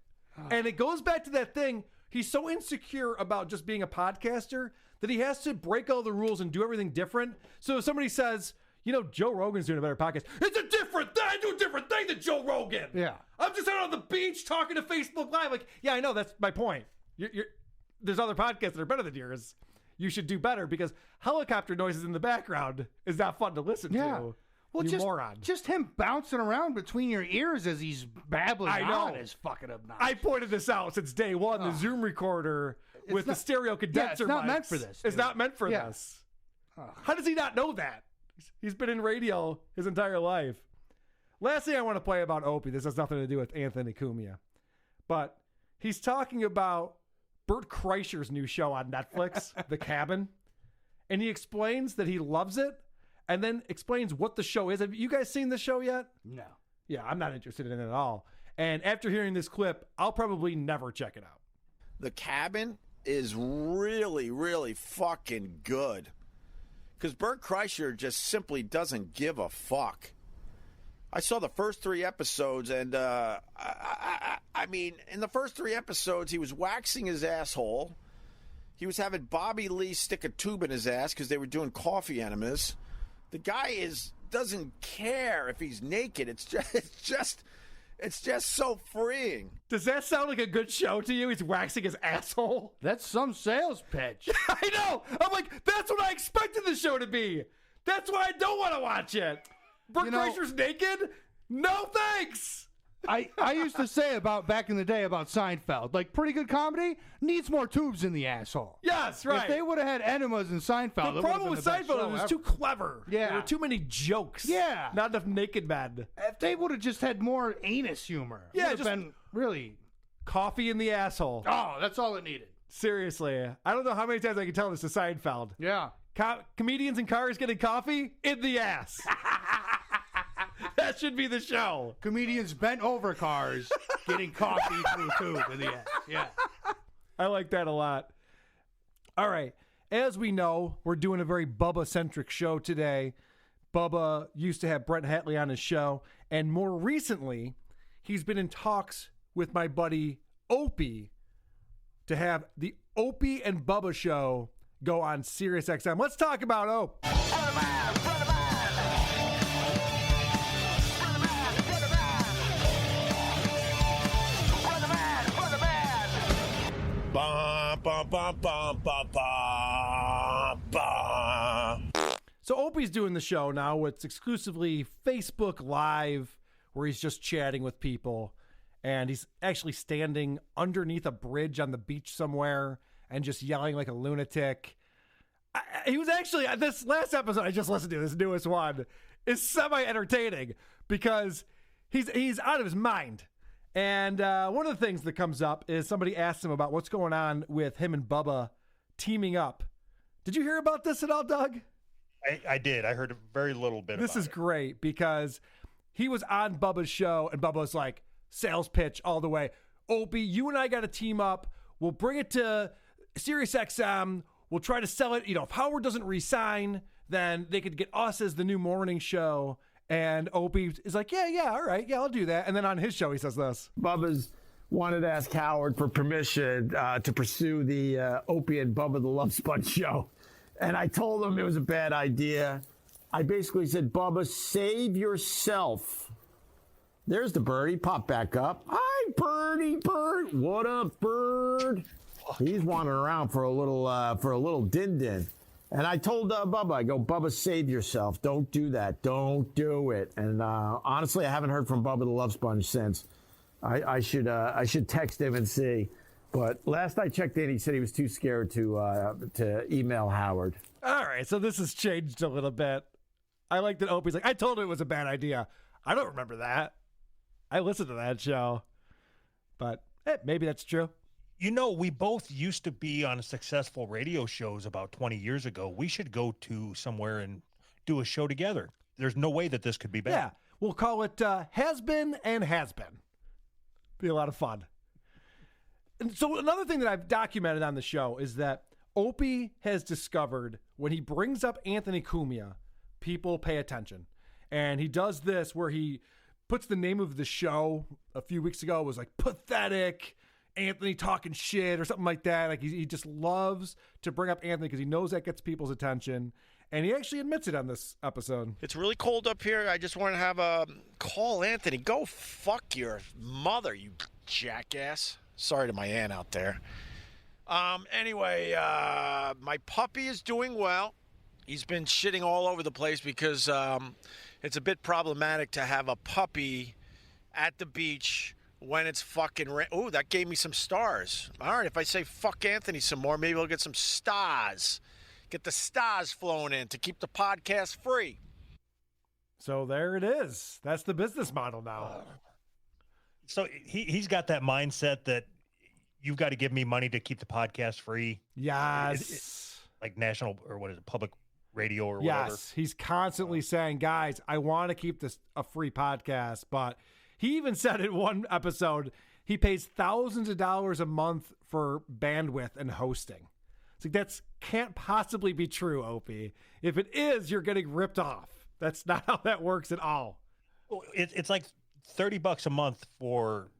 And it goes back to that thing. He's so insecure about just being a podcaster that he has to break all the rules and do everything different. So if somebody says, you know, Joe Rogan's doing a better podcast, it's a different thing. I do a different thing than Joe Rogan. Yeah. I'm just out on the beach talking to Facebook Live. Like, yeah, I know. That's my point. There's other podcasts that are better than yours. You should do better because helicopter noises in the background is not fun to listen to. Well, you moron. Just him bouncing around between your ears as he's babbling on is fucking obnoxious. I pointed this out since day one. The Zoom recorder with the stereo condenser it's not mics meant for this. It's not meant for this. How does he not know that? He's been in radio his entire life. Last thing I want to play about Opie, this has nothing to do with Anthony Cumia, but he's talking about Bert Kreischer's new show on Netflix, The Cabin, and he explains that he loves it and then explains what the show is. Have you guys seen the show yet? No. Yeah, I'm not interested in it at all. And after hearing this clip, I'll probably never check it out. The Cabin is really, really fucking good. Because Bert Kreischer just simply doesn't give a fuck. I saw the first 3 episodes, and I mean, in the first 3 episodes, he was waxing his asshole. He was having Bobby Lee stick a tube in his ass because they were doing coffee enemas. The guy doesn't care if he's naked. It's just so freeing. Does that sound like a good show to you? He's waxing his asshole? That's some sales pitch. I know. I'm like, that's what I expected the show to be. That's why I don't want to watch it. Bert Kreischer's naked? No thanks. I used to say about back in the day about Seinfeld, like pretty good comedy needs more tubes in the asshole. Yes, right. If they would have had enemas in Seinfeld, The problem with Seinfeld is it was too clever. Yeah. There were too many jokes. Yeah. Not enough naked men. If they would have just had more anus humor, Yeah, it would just have been really coffee in the asshole. Oh, that's all it needed. Seriously. I don't know how many times I can tell this to Seinfeld. Yeah. Comedians in cars getting coffee in the ass. That should be the show. Comedians bent over cars getting coffee through a tube in the ass. Yeah. I like that a lot. All right. As we know, we're doing a very Bubba-centric show today. Bubba used to have Brent Hatley on his show, and more recently, he's been in talks with my buddy Opie to have the Opie and Bubba show go on Sirius XM. Let's talk about Ope. So Opie's doing the show now. It's exclusively Facebook Live, where he's just chatting with people. And he's actually standing underneath a bridge on the beach somewhere and just yelling like a lunatic. He was actually, this last episode I just listened to, this newest one, is semi-entertaining because he's out of his mind. And one of the things that comes up is somebody asked him about what's going on with him and Bubba teaming up. Did you hear about this at all, Doug? I did. I heard very little bit This about is it. great because he was on Bubba's show and Bubba was like, sales pitch all the way. Opie, you and I got to team up. We'll bring it to Sirius XM. We'll try to sell it. You know, if Howard doesn't resign, then they could get us as the new morning show. And Opie is like, yeah, all right. Yeah, I'll do that. And then on his show, he says this. Bubba's wanted to ask Howard for permission to pursue the Opie and Bubba the Love Sponge show. And I told him it was a bad idea. I basically said, Bubba, save yourself. There's the bird. He popped back up. Hi, birdie, bird. What up, bird? He's wandering around for a little din-din. And I told Bubba, I go, Bubba, save yourself. Don't do that. Don't do it. And honestly, I haven't heard from Bubba the Love Sponge since. I should text him and see. But last I checked in, he said he was too scared to email Howard. All right, so this has changed a little bit. I like that Opie's like, I told him it was a bad idea. I don't remember that. I listened to that show. But maybe that's true. You know, we both used to be on successful radio shows about 20 years ago. We should go to somewhere and do a show together. There's no way that this could be bad. Yeah, we'll call it Has Been and Has Been. Be a lot of fun. And so another thing that I've documented on the show is that Opie has discovered when he brings up Anthony Cumia, people pay attention. And he does this where he puts the name of the show a few weeks ago was like Pathetic, Anthony talking shit or something like that. Like he just loves to bring up Anthony because he knows that gets people's attention. And he actually admits it on this episode. It's really cold up here. I just want to have a call Anthony. Go fuck your mother, you jackass. Sorry to my aunt out there. Anyway, my puppy is doing well. He's been shitting all over the place because it's a bit problematic to have a puppy at the beach when it's fucking rain. Oh, that gave me some stars. All right, if I say fuck Anthony some more, maybe I'll get some stars. Get the stars flowing in to keep the podcast free. So there it is. That's the business model now. So he's got that mindset that you've got to give me money to keep the podcast free. Yes. Like national, or what is it, public radio or yes. whatever. He's constantly saying, guys, I want to keep this a free podcast. But he even said in one episode, he pays thousands of dollars a month for bandwidth and hosting. It's like, that can't possibly be true, Opie. If it is, you're getting ripped off. That's not how that works at all. Well, it's like $30 a month for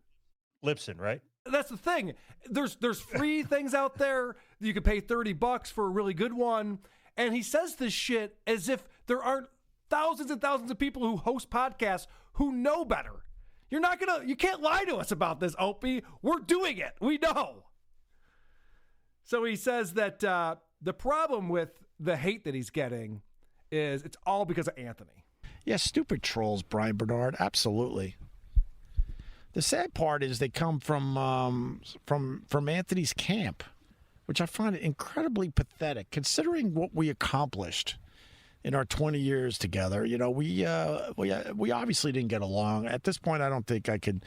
Libsyn, right? That's the thing. There's free things out there. You can pay $30 for a really good one. And he says this shit as if there aren't thousands and thousands of people who host podcasts who know better. You can't lie to us about this, Opie. We're doing it. We know. So he says that the problem with the hate that he's getting is it's all because of Anthony. Yeah, stupid trolls, Brian Bernard. Absolutely. The sad part is they come from Anthony's camp, which I find incredibly pathetic, considering what we accomplished in our 20 years together. You know, we obviously didn't get along. At this point, I don't think I could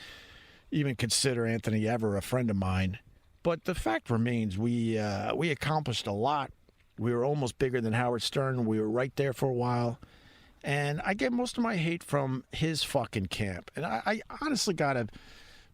even consider Anthony ever a friend of mine. But the fact remains, we accomplished a lot. We were almost bigger than Howard Stern. We were right there for a while. And I get most of my hate from his fucking camp. And I honestly got to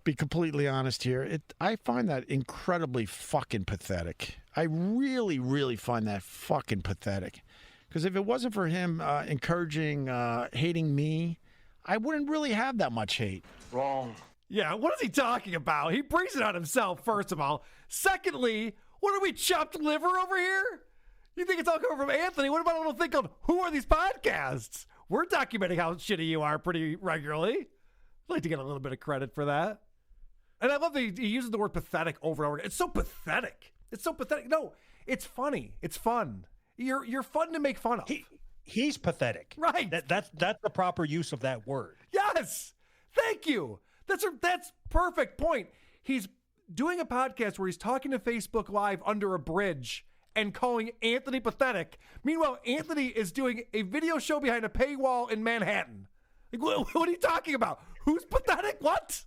be completely honest here. I find that incredibly fucking pathetic. I really, really find that fucking pathetic. Because if it wasn't for him encouraging hating me, I wouldn't really have that much hate. Wrong. Yeah, what is he talking about? He brings it on himself, first of all. Secondly, what are we, chopped liver over here? You think it's all coming from Anthony? What about a little thing called Who Are These Podcasts? We're documenting how shitty you are pretty regularly. I'd like to get a little bit of credit for that. And I love that he uses the word pathetic over and over again. It's so pathetic. It's so pathetic. No, it's funny. It's fun. You're fun to make fun of. He's pathetic. Right. That's the proper use of that word. Yes. Thank you. That's perfect point. He's doing a podcast where he's talking to Facebook Live under a bridge and calling Anthony pathetic. Meanwhile, Anthony is doing a video show behind a paywall in Manhattan. Like, what are you talking about? Who's pathetic? What?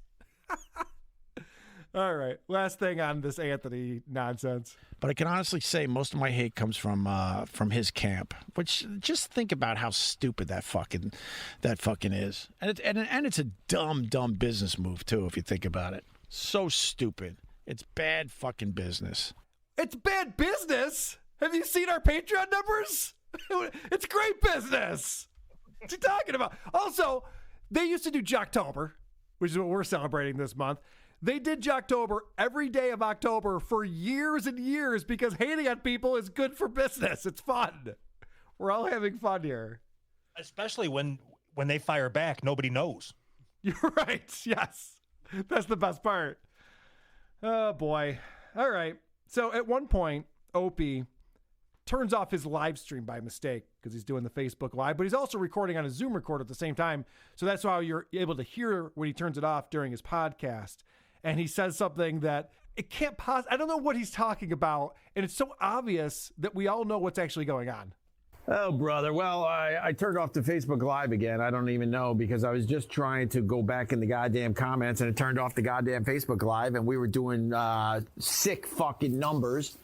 All right. Last thing on this Anthony nonsense. But I can honestly say most of my hate comes from his camp. Which, just think about how stupid that fucking is. And it's a dumb business move too, if you think about it. So stupid. It's bad fucking business. It's bad business? Have you seen our Patreon numbers? It's great business. What's he talking about? Also, they used to do Jocktober, which is what we're celebrating this month. They did Jocktober every day of October for years and years because hating on people is good for business. It's fun. We're all having fun here. Especially when they fire back, nobody knows. You're right. Yes. That's the best part. Oh, boy. All right. So at one point, Opie turns off his live stream by mistake because he's doing the Facebook Live, but he's also recording on a Zoom recorder at the same time. So that's how you're able to hear when he turns it off during his podcast. And he says something that it can't possibly, I don't know what he's talking about. And it's so obvious that we all know what's actually going on. Oh, brother. Well, I turned off the Facebook Live again. I don't even know because I was just trying to go back in the goddamn comments and it turned off the goddamn Facebook Live and we were doing sick fucking numbers.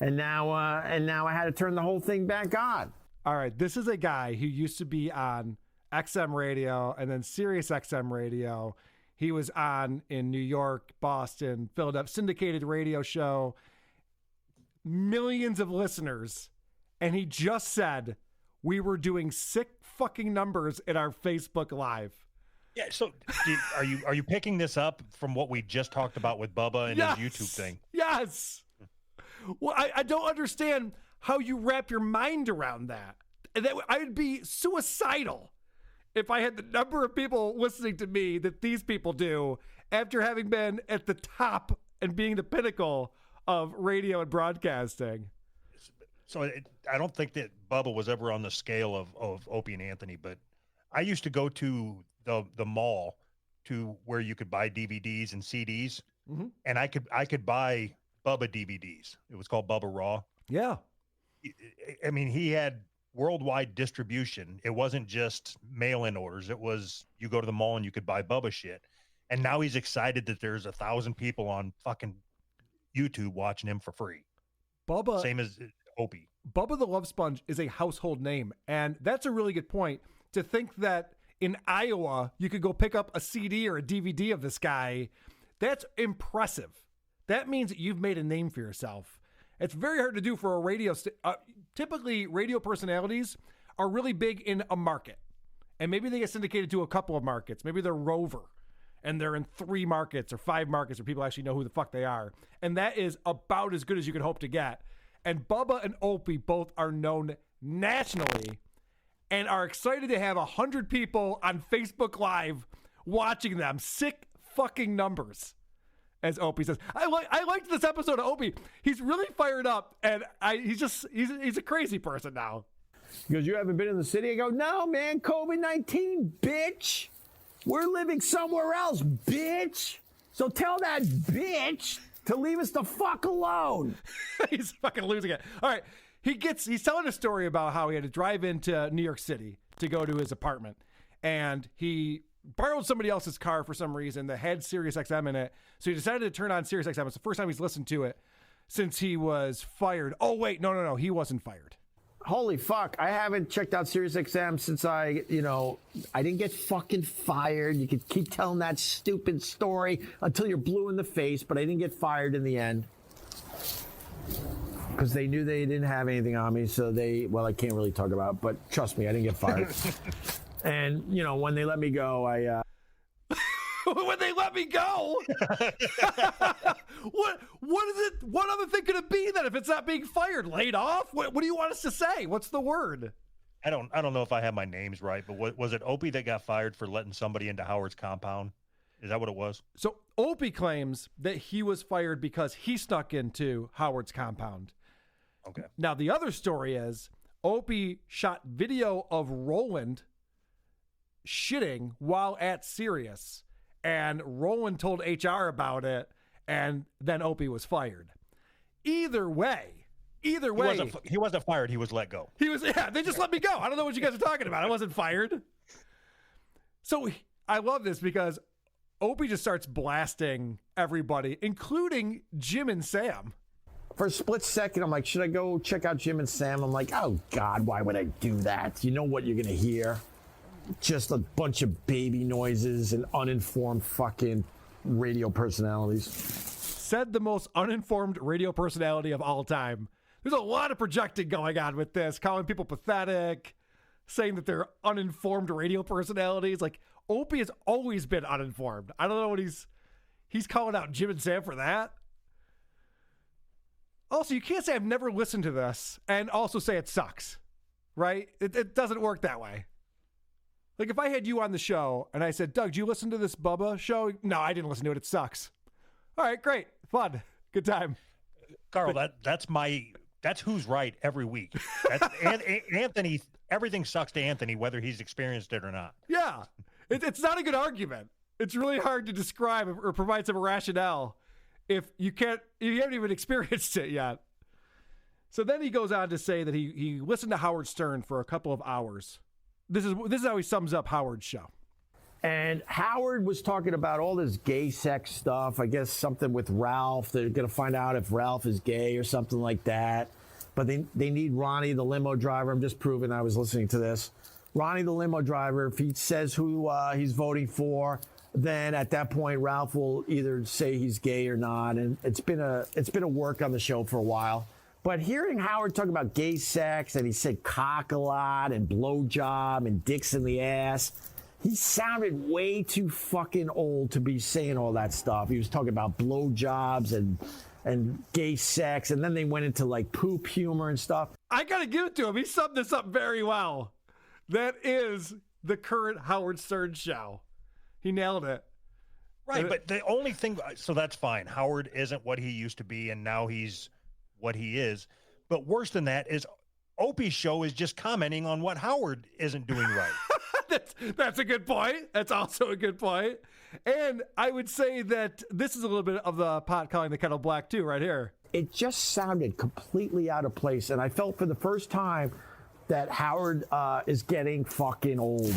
And now I had to turn the whole thing back on. All right. This is a guy who used to be on XM radio and then Sirius XM radio. He was on in New York, Boston, Philadelphia, syndicated radio show, millions of listeners. And he just said we were doing sick fucking numbers in our Facebook Live. Yeah. So are you picking this up from what we just talked about with Bubba and yes, his YouTube thing? Yes. Well, I don't understand how you wrap your mind around that. I would be suicidal if I had the number of people listening to me that these people do after having been at the top and being the pinnacle of radio and broadcasting. So I don't think that Bubba was ever on the scale of Opie and Anthony, but I used to go to the mall to where you could buy DVDs and CDs, and I could buy Bubba DVDs. It was called Bubba Raw. Yeah. I mean, he had worldwide distribution. It wasn't just mail-in orders. It was you go to the mall and you could buy Bubba shit. And now he's excited that there's 1,000 people on fucking YouTube watching him for free. Bubba, same as Opie. Bubba the Love Sponge is a household name. And that's a really good point to think that in Iowa, you could go pick up a CD or a DVD of this guy. That's impressive. That means that you've made a name for yourself. It's very hard to do for a radio. Typically, radio personalities are really big in a market. And maybe they get syndicated to a couple of markets. Maybe they're Rover and they're in 3 markets or 5 markets where people actually know who the fuck they are. And that is about as good as you could hope to get. And Bubba and Opie both are known nationally and are excited to have 100 people on Facebook Live watching them. Sick fucking numbers, as Opie says. I liked this episode of Opie. He's really fired up, and he's a crazy person now. He goes, you haven't been in the city? I go, no, man, COVID-19, bitch. We're living somewhere else, bitch. So tell that bitch to leave us the fuck alone. He's fucking losing it. All right. He's telling a story about how he had to drive into New York City to go to his apartment. And he borrowed somebody else's car for some reason that had Sirius XM in it. So he decided to turn on Sirius XM. It's the first time he's listened to it since he was fired. Oh, wait. No. He wasn't fired. Holy fuck. I haven't checked out Sirius XM since I didn't get fucking fired. You could keep telling that stupid story until you're blue in the face, but I didn't get fired in the end. Because they knew they didn't have anything on me, so I can't really talk about it, but trust me, I didn't get fired. And, when they let me go, When they let me go? What is it? What other thing could it be then if it's not being fired? Laid off? What do you want us to say? What's the word? I don't know if I have my names right, but was it Opie that got fired for letting somebody into Howard's compound? Is that what it was? So Opie claims that he was fired because he snuck into Howard's compound. Okay. Now, the other story is Opie shot video of Roland shitting while at Sirius, and Roland told HR about it, and then Opie was fired. Either way. He wasn't fired. He was let go. They just let me go. I don't know what you guys are talking about. I wasn't fired. So I love this because Opie just starts blasting everybody, including Jim and Sam. For a split second, I'm like, should I go check out Jim and Sam? I'm like, oh, God, why would I do that? You know what you're going to hear? Just a bunch of baby noises and uninformed fucking radio personalities. Said the most uninformed radio personality of all time. There's a lot of projecting going on with this, calling people pathetic, saying that they're uninformed radio personalities. Like, Opie has always been uninformed. I don't know what he's calling out Jim and Sam for that. Also, you can't say I've never listened to this and also say it sucks, right? It doesn't work that way. Like if I had you on the show and I said, Doug, do you listen to this Bubba show? No, I didn't listen to it. It sucks. All right, great. Fun. Good time. Carl, that's who's right every week. Anthony, everything sucks to Anthony, whether he's experienced it or not. Yeah. It's not a good argument. It's really hard to describe or provide some rationale if you haven't even experienced it yet. So then he goes on to say that he listened to Howard Stern for a couple of hours. This is how he sums up Howard's show. And Howard was talking about all this gay sex stuff. I guess something with Ralph. They're going to find out if Ralph is gay or something like that. But they need Ronnie, the limo driver. I'm just proving I was listening to this. Ronnie, the limo driver, if he says who he's voting for, then at that point, Ralph will either say he's gay or not. And it's been a work on the show for a while. But hearing Howard talk about gay sex, and he said cock a lot and blowjob and dicks in the ass, he sounded way too fucking old to be saying all that stuff. He was talking about blowjobs and gay sex, and then they went into like poop humor and stuff. I gotta give it to him. He summed this up very well. That is the current Howard Stern show. He nailed it. Right, but the only thing, so that's fine. Howard isn't what he used to be, and now he's what he is. But worse than that is Opie's show is just commenting on what Howard isn't doing right. That's a good point. That's also a good point. And I would say that this is a little bit of the pot calling the kettle black too, right here. It just sounded completely out of place. And I felt for the first time that Howard is getting fucking old.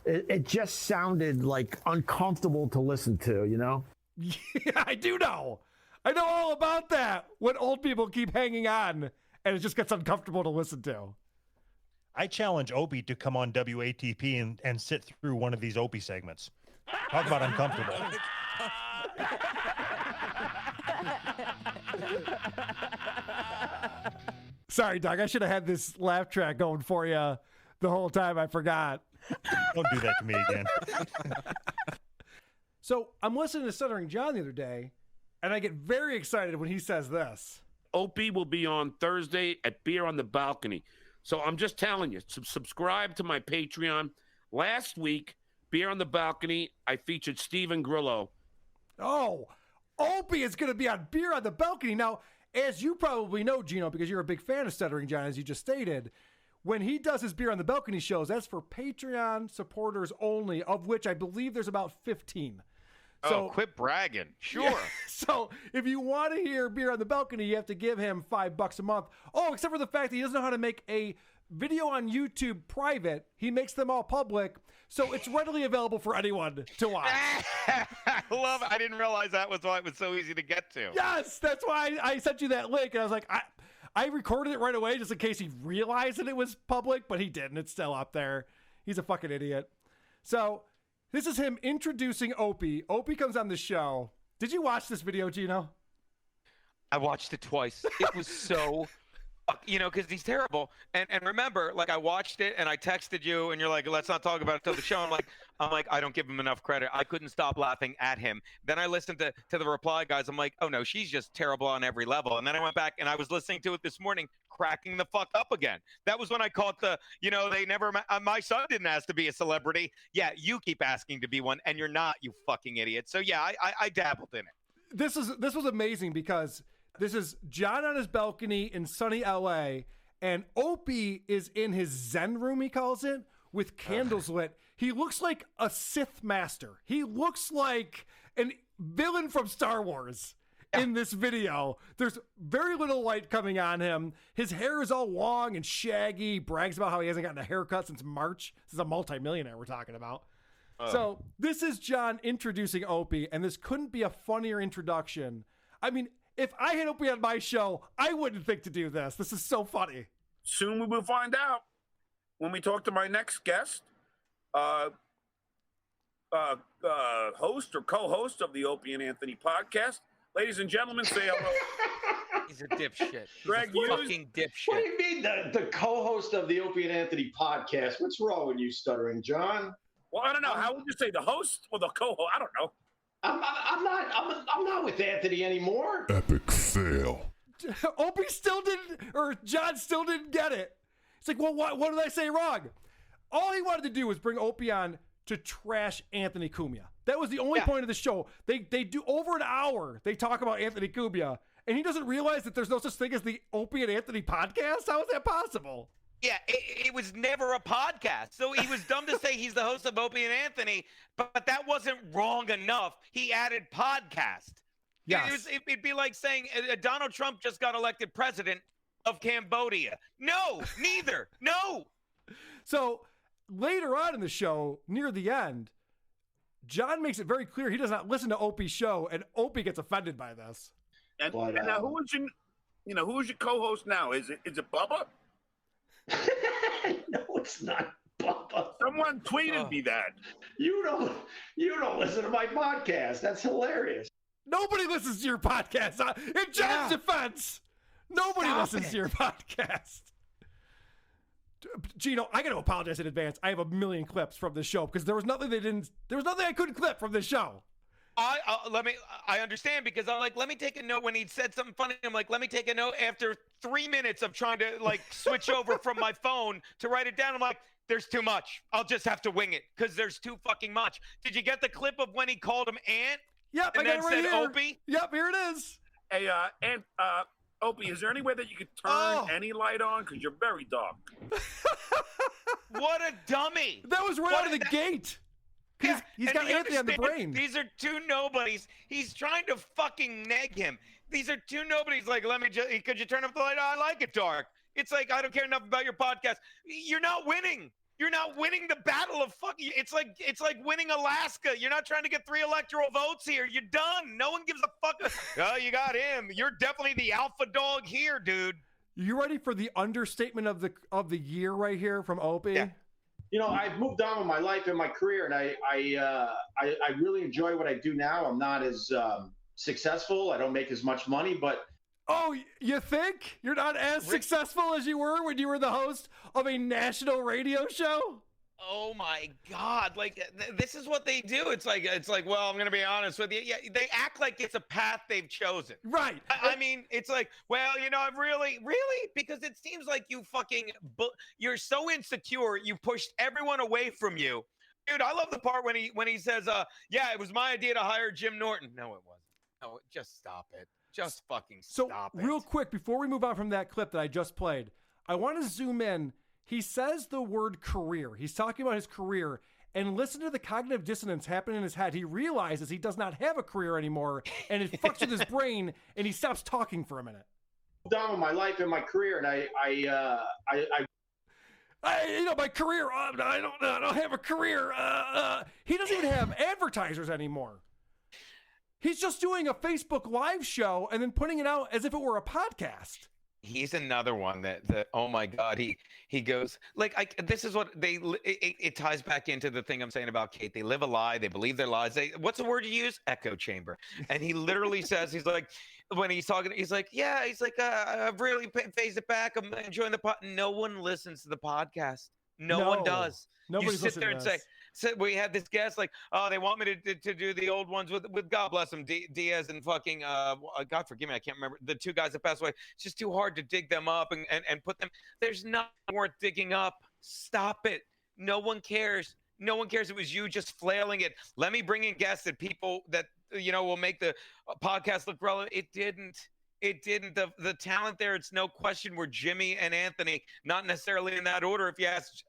It just sounded like uncomfortable to listen to, you know? Yeah, I do know. I know all about that. When old people keep hanging on and it just gets uncomfortable to listen to. I challenge Opie to come on WATP and sit through one of these Opie segments. Talk about uncomfortable. Sorry, Doug. I should have had this laugh track going for you the whole time. I forgot. Don't do that to me again. So I'm listening to Stuttering John the other day, and I get very excited when he says this. Opie will be on Thursday at Beer on the Balcony. So I'm just telling you, subscribe to my Patreon. Last week, Beer on the Balcony, I featured Steven Grillo. Oh, Opie is going to be on Beer on the Balcony. Now, as you probably know, Gino, because you're a big fan of Stuttering John, as you just stated, when he does his Beer on the Balcony shows, that's for Patreon supporters only, of which I believe there's about 15. So, quit bragging. Sure. Yeah, so if you want to hear Beer on the Balcony, you have to give him $5 a month. Oh, except for the fact that he doesn't know how to make a video on YouTube private. He makes them all public, so it's readily available for anyone to watch. I love it. I didn't realize that was why it was so easy to get to. Yes, that's why I sent you that link, and I was like, I recorded it right away just in case he realized that it was public, but he didn't. It's still up there. He's a fucking idiot. So this is him introducing Opie. Opie comes on the show. Did you watch this video, Gino? I watched it twice. It was so, because he's terrible. And remember, like, I watched it and I texted you and you're like, let's not talk about it till the show. I'm like, I don't give him enough credit. I couldn't stop laughing at him. Then I listened to the reply guys. I'm like, oh no, she's just terrible on every level. And then I went back and I was listening to it this morning, cracking the fuck up again. That was when I caught they never, my son didn't ask to be a celebrity. Yeah, you keep asking to be one and you're not, you fucking idiot. So yeah, I dabbled in it. This was amazing because this is John on his balcony in sunny LA, and Opie is in his Zen room, he calls it, with candles lit. He looks like a Sith master. He looks like an villain from Star Wars in this video. There's very little light coming on him. His hair is all long and shaggy. He brags about how he hasn't gotten a haircut since March. This is a multimillionaire we're talking about. So this is John introducing Opie, and this couldn't be a funnier introduction. I mean, if I had Opie on my show, I wouldn't think to do this. This is so funny. Soon we will find out when we talk to my next guest, host or co-host of the Opie and Anthony podcast. Ladies and gentlemen, say hello. He's a dipshit. Greg He's a fucking dipshit. What do you mean the co-host of the Opie and Anthony podcast? What's wrong with you stuttering, John? Well, I don't know. How would you say, the host or the co-host? I don't know. I'm not with Anthony anymore. Epic fail. Opie still didn't, or John still didn't get it. It's like, well, what did I say wrong? All he wanted to do was bring Opie on to trash Anthony Cumia. That was the only point of the show. They do over an hour. They talk about Anthony Cumia, and he doesn't realize that there's no such thing as the Opie and Anthony podcast. How is that possible? Yeah, it was never a podcast. So he was dumb to say he's the host of Opie and Anthony, but that wasn't wrong enough. He added podcast. Yes. It'd be like saying Donald Trump just got elected president of Cambodia. No, neither. No. So later on in the show, near the end, John makes it very clear he does not listen to Opie's show, and Opie gets offended by this. And now who's your co-host now? Is it Bubba? No, it's not Bubba. Someone tweeted me that. You don't listen to my podcast. That's hilarious. Nobody listens to your podcast. In John's defense, nobody listens to your podcast. Gino, I got to apologize in advance. I have a million clips from the show because there was nothing I couldn't clip from the show. I understand because I'm like, let me take a note when he said something funny. I'm like, let me take a note after 3 minutes of trying to switch over from my phone to write it down. I'm like, there's too much. I'll just have to wing it because there's too fucking much. Did you get the clip of when he called him Ant? Yep, and I got it right here. Opie? Yep, here it is. Hey, Opie, is there any way that you could turn any light on? Because you're very dark. What a dummy. That was right out of the gate. Yeah, he's got Anthony on the brain. These are two nobodies. He's trying to fucking neg him. These are two nobodies. Like, could you turn up the light? I like it dark. It's like, I don't care enough about your podcast. You're not winning. You're not winning the battle of fucking. It's like winning Alaska. You're not trying to get 3 electoral votes here. You're done. No one gives a fuck. Oh, you got him. You're definitely the alpha dog here, dude. You ready for the understatement of the year right here from Opie? Yeah. I've moved on with my life and my career, and I really enjoy what I do now. I'm not as successful. I don't make as much money, but oh, you think you're not as successful as you were when you were the host of a national radio show? Oh my God! Like this is what they do. It's like, well, I'm gonna be honest with you. Yeah, they act like it's a path they've chosen. Right. I mean, it's like, well, I'm really, because it seems like you're so insecure. You pushed everyone away from you, dude. I love the part when he says, yeah, it was my idea to hire Jim Norton. No, it wasn't. No, just stop it. Just fucking stop it. So real quick before we move on from that clip that I just played, I want to zoom in. he says the word career. He's talking about his career, and listen to the cognitive dissonance happening in his head. He realizes he does not have a career anymore, and it fucks with his brain, and he stops talking for a minute. Down with my life and my career, and my career. I don't have a career. He doesn't even have advertisers anymore. He's just doing a Facebook Live show and then putting it out as if it were a podcast. He's another one that oh my God, he goes like, this is what it ties back into the thing I'm saying about Kate. They live a lie. They believe their lies. What's the word you use? Echo chamber. And he literally says, he's like, when he's talking, he's like, I've really phased it back. I'm enjoying the pod. No one listens to the podcast. No one does. Nobody's you sit there and say, we had this guest like, oh, they want me to do the old ones with God bless them, Diaz and fucking God forgive me, I can't remember the two guys that passed away. It's just too hard to dig them up and put them. There's nothing worth digging up. Stop it. No one cares. No one cares. It was you just flailing it. Let me bring in guests that people that will make the podcast look relevant. It didn't. The talent there, it's no question, were Jimmy and Anthony, not necessarily in that order if you ask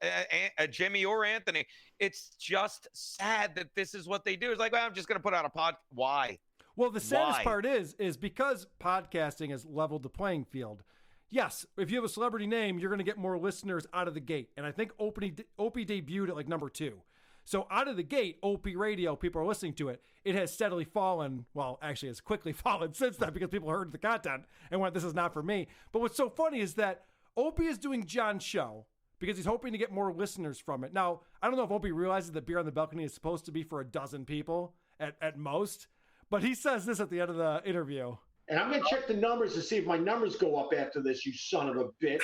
Jimmy or Anthony. It's just sad that this is what they do. It's like, well, I'm just going to put out a pod. Why? Well, the saddest part is because podcasting has leveled the playing field. Yes, if you have a celebrity name, you're going to get more listeners out of the gate. And I think Opie debuted at like number 2. So out of the gate, Opie Radio, people are listening to it. It has steadily fallen. Well, actually, it's quickly fallen since then because people heard the content and went, this is not for me. But what's so funny is that Opie is doing John's show because he's hoping to get more listeners from it. Now, I don't know if Opie realizes that Beer on the Balcony is supposed to be for 12 people at most, but he says this at the end of the interview. And I'm going to check the numbers to see if my numbers go up after this, you son of a bitch.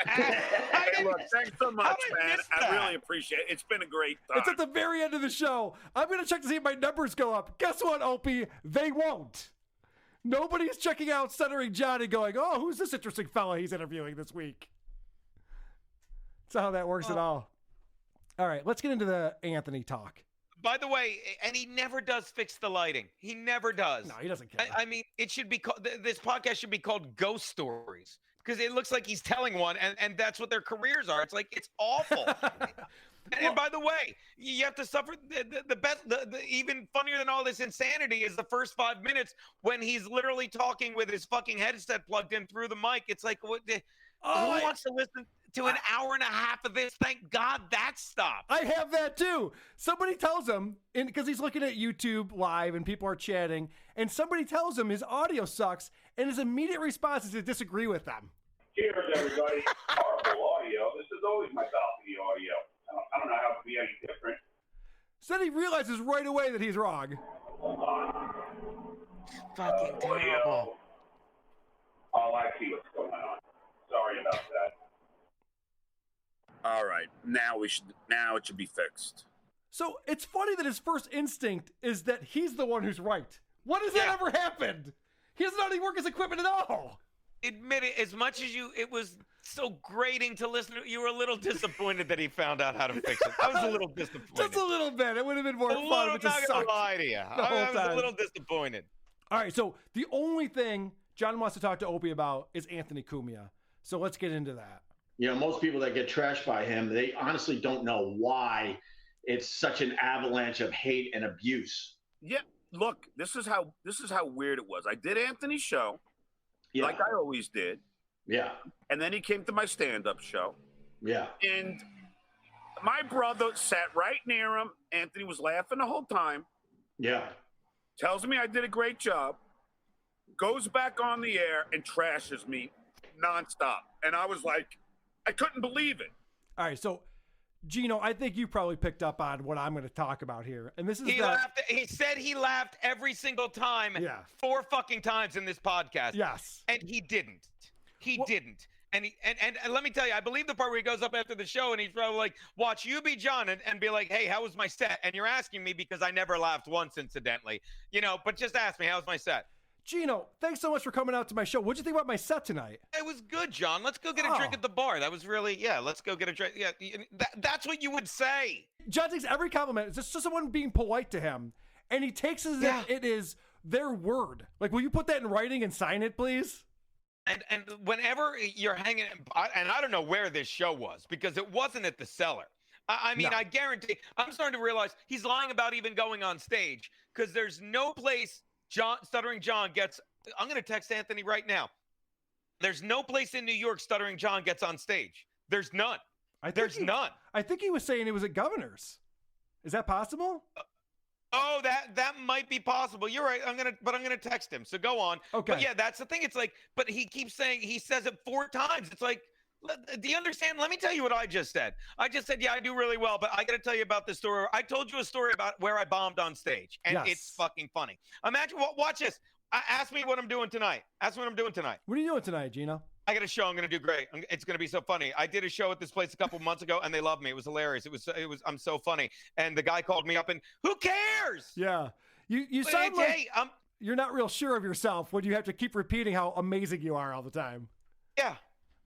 Hey, look, thanks so much, man. I really appreciate it. It's been a great time. It's at the very end of the show. I'm going to check to see if my numbers go up. Guess what, Opie? They won't. Nobody's checking out Stuttering Johnny going, oh, who's this interesting fella he's interviewing this week? That's how that works at all. All right, let's get into the Anthony talk. By the way, and he never does fix the lighting. He never does. No, he doesn't care. I mean, it should be called, this podcast should be called Ghost Stories because it looks like he's telling one, and that's what their careers are. It's like, it's awful. And by the way, you have to suffer the best, the even funnier than all this insanity is the first 5 minutes when he's literally talking with his fucking headset plugged in through the mic. It's like, who wants to listen to an hour and a half of this? Thank God that stopped. I have that too. Somebody tells him, because he's looking at YouTube live and people are chatting, and somebody tells him his audio sucks, and his immediate response is to disagree with them. Cheers, everybody. Horrible audio. This is always my balcony audio. I don't know how it could be any different. So then he realizes right away that he's wrong. Hold on. Fucking terrible. Oh, I see what's going on. Sorry about that. All right, now it should be fixed. So it's funny that his first instinct is that he's the one who's right. When has that ever happened? He doesn't know how to work his equipment at all. Admit it, as much as it was so grating to listen to, you were a little disappointed that he found out how to fix it. I was a little disappointed. Just a little bit. It would have been more fun. I'm not going to lie to you. I was a little disappointed. All right, so the only thing John wants to talk to Opie about is Anthony Cumia. So let's get into that. You know, most people that get trashed by him, they honestly don't know why it's such an avalanche of hate and abuse. Yeah, look, this is how weird it was. I did Anthony's show, like I always did. Yeah. And then he came to my stand-up show. Yeah. And my brother sat right near him. Anthony was laughing the whole time. Yeah. Tells me I did a great job. Goes back on the air and trashes me nonstop. And I was like, I couldn't believe it. All right, so Gino, I think you probably picked up on what I'm going to talk about here, and this is He said he laughed every single time. Yeah. 4 fucking times in this podcast. Yes. And he didn't. He didn't. And let me tell you, I believe the part where he goes up after the show and he's probably like, watch you be John and be like, hey, how was my set? And you're asking me because I never laughed once, incidentally. But just ask me, how was my set? Gino, thanks so much for coming out to my show. What'd you think about my set tonight? It was good, John. Let's go get a drink at the bar. That was really, let's go get a drink. Yeah, that's what you would say. John takes every compliment. It's just someone being polite to him. And he takes it as if it is their word. Like, will you put that in writing and sign it, please? And whenever you're hanging, and I don't know where this show was because it wasn't at the Cellar. I mean, I guarantee. I'm starting to realize he's lying about even going on stage because there's no place Stuttering John gets. I'm going to text Anthony right now. There's no place in New York Stuttering John gets on stage. There's none. There's none. I think he was saying it was at Governor's. Is that possible? Oh, that might be possible. You're right. I'm gonna text him. So go on. Okay. But yeah, that's the thing. It's like, but he keeps saying, he says it 4 times. It's like, do you understand? Let me tell you what I just said. I just said, yeah, I do really well, but I got to tell you about this story. I told you a story about where I bombed on stage, and it's fucking funny. Imagine, watch this. Ask me what I'm doing tonight. Ask me what I'm doing tonight. What are you doing tonight, Gino? I got a show. I'm going to do great. It's going to be so funny. I did a show at this place a couple months ago, and they loved me. It was hilarious. I'm so funny. And the guy called me up, and who cares? Yeah. You sound like you're not real sure of yourself when you have to keep repeating how amazing you are all the time. Yeah.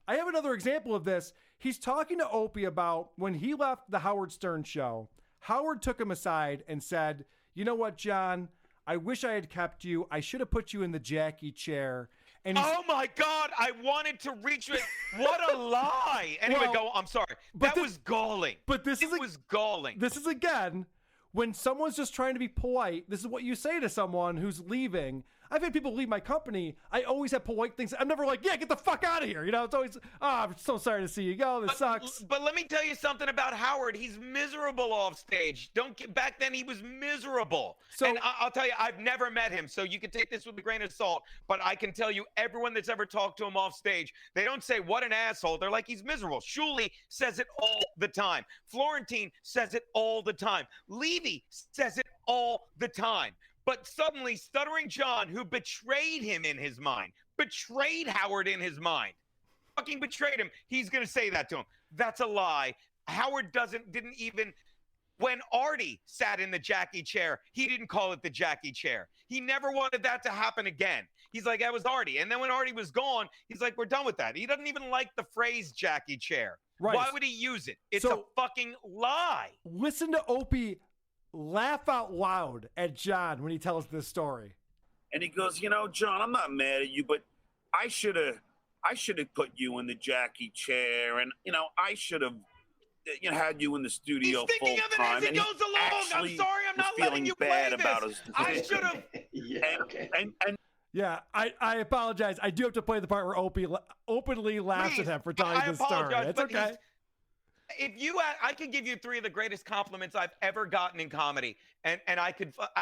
I have another example of this. He's talking to Opie about when he left the Howard Stern show. Howard took him aside and said, you know what, John? I wish I had kept you. I should have put you in the Jackie chair. And oh my God, I wanted to reach it. What a lie. Anyway, I'm sorry. That was galling. But this was galling. This is, again, when someone's just trying to be polite, this is what you say to someone who's leaving. I've had people leave my company. I always have polite things. I'm never like, yeah, get the fuck out of here. You know, it's always, I'm so sorry to see you go. This sucks. But let me tell you something about Howard. He's miserable off stage. Back then he was miserable. So, and I'll tell you, I've never met him, so you can take this with a grain of salt. But I can tell you, everyone that's ever talked to him off stage, they don't say, what an asshole. They're like, he's miserable. Shuley says it all the time. Florentine says it all the time. Levy says it all the time. But suddenly, Stuttering John, who betrayed him in his mind, betrayed Howard in his mind, fucking betrayed him, he's going to say that to him. That's a lie. Howard didn't even, when Artie sat in the Jackie chair, he didn't call it the Jackie chair. He never wanted that to happen again. He's like, that was Artie. And then when Artie was gone, he's like, we're done with that. He doesn't even like the phrase Jackie chair. Right. Why would he use it? It's a fucking lie. Listen to Opie laugh out loud at John when he tells this story. And he goes, you know, John, I'm not mad at you, but I should have put you in the Jackie chair, and you know, I should have had you in the studio full time. He's thinking of it as he goes along. I'm sorry, I'm not letting you play this. I should have. Yeah, I apologize. I do have to play the part where Opie openly laughs at him for telling this story. It's okay. I could give you 3 of the greatest compliments I've ever gotten in comedy, and I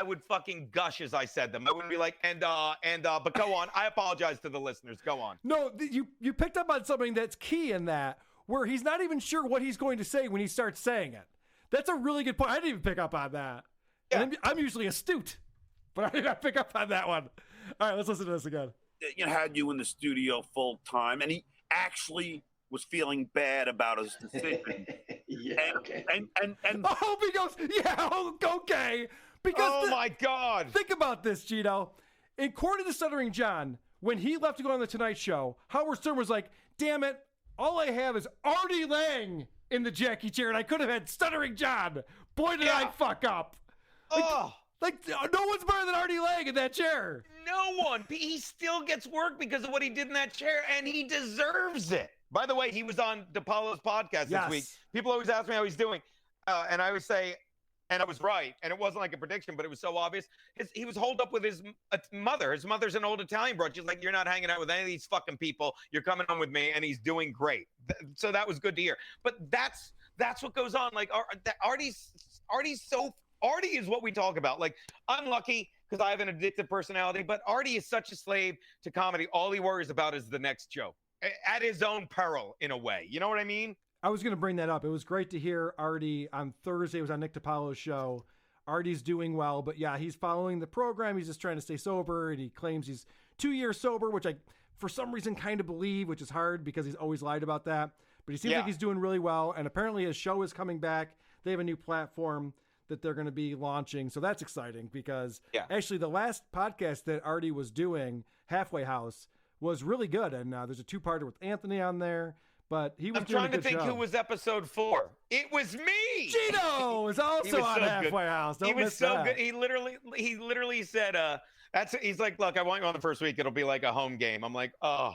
would fucking gush as I said them. I wouldn't be like, but go on. I apologize to the listeners. Go on. No, you picked up on something that's key in that, where he's not even sure what he's going to say when he starts saying it. That's a really good point. I didn't even pick up on that. Yeah. And I'm usually astute, but I did not pick up on that one. All right, let's listen to this again. Had you in the studio full time, and he actually was feeling bad about his decision. And Opie goes, yeah, okay. Because my God. Think about this, Gino. According to Stuttering John, when he left to go on the Tonight Show, Howard Stern was like, damn it, all I have is Artie Lang in the Jackie chair, and I could have had Stuttering John. Boy, did I fuck up. Like, no one's better than Artie Lang in that chair. No one. He still gets work because of what he did in that chair, and he deserves it. By the way, he was on DePaulo's podcast this week. People always ask me how he's doing. And I always say, and I was right. And it wasn't like a prediction, but it was so obvious. He was holed up with his mother. His mother's an old Italian broad. She's like, you're not hanging out with any of these fucking people. You're coming home with me. And he's doing great. So that was good to hear. But that's what goes on. Like, Artie is what we talk about. Like, I'm lucky because I have an addictive personality, but Artie is such a slave to comedy. All he worries about is the next joke. At his own peril, in a way. You know what I mean? I was going to bring that up. It was great to hear Artie on Thursday. It was on Nick DiPaolo's show. Artie's doing well, but yeah, he's following the program. He's just trying to stay sober, and he claims he's 2 years sober, which I, for some reason, kind of believe, which is hard because he's always lied about that. But he seems like he's doing really well, and apparently his show is coming back. They have a new platform that they're going to be launching, so that's exciting because actually the last podcast that Artie was doing, Halfway House, was really good, and there's a 2-parter with Anthony on there, but he was I'm doing trying a good to think job. Who was episode 4. It was me. Gino is also on Halfway House. Don't he was miss so that. good. He literally said, he's like, look, I want you on the first week. It'll be like a home game. I'm like, oh,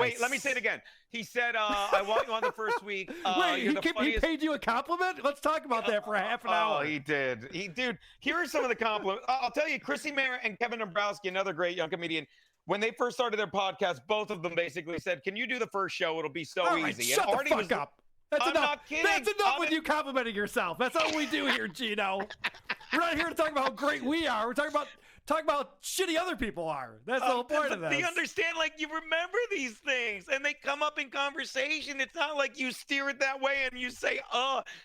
Wait, let me say it again. He said, I want you on the first week. Wait, you're the he funniest- paid you a compliment? Let's talk about that for a half an hour. Oh, he did. Dude, here are some of the compliments. I'll tell you, Chrissy Mayer and Kevin Dombrowski, another great young comedian, when they first started their podcast, both of them basically said, can you do the first show? It'll be so All right, easy. shut and Artie the fuck up. That's I'm enough. not kidding. That's enough with you complimenting yourself. That's all we do here, Gino. We're not here to talk about how great we are. We're talking about shitty other people are. That's the whole point of this. Do you understand? Like, you remember these things, and they come up in conversation. It's not like you steer it that way and you say,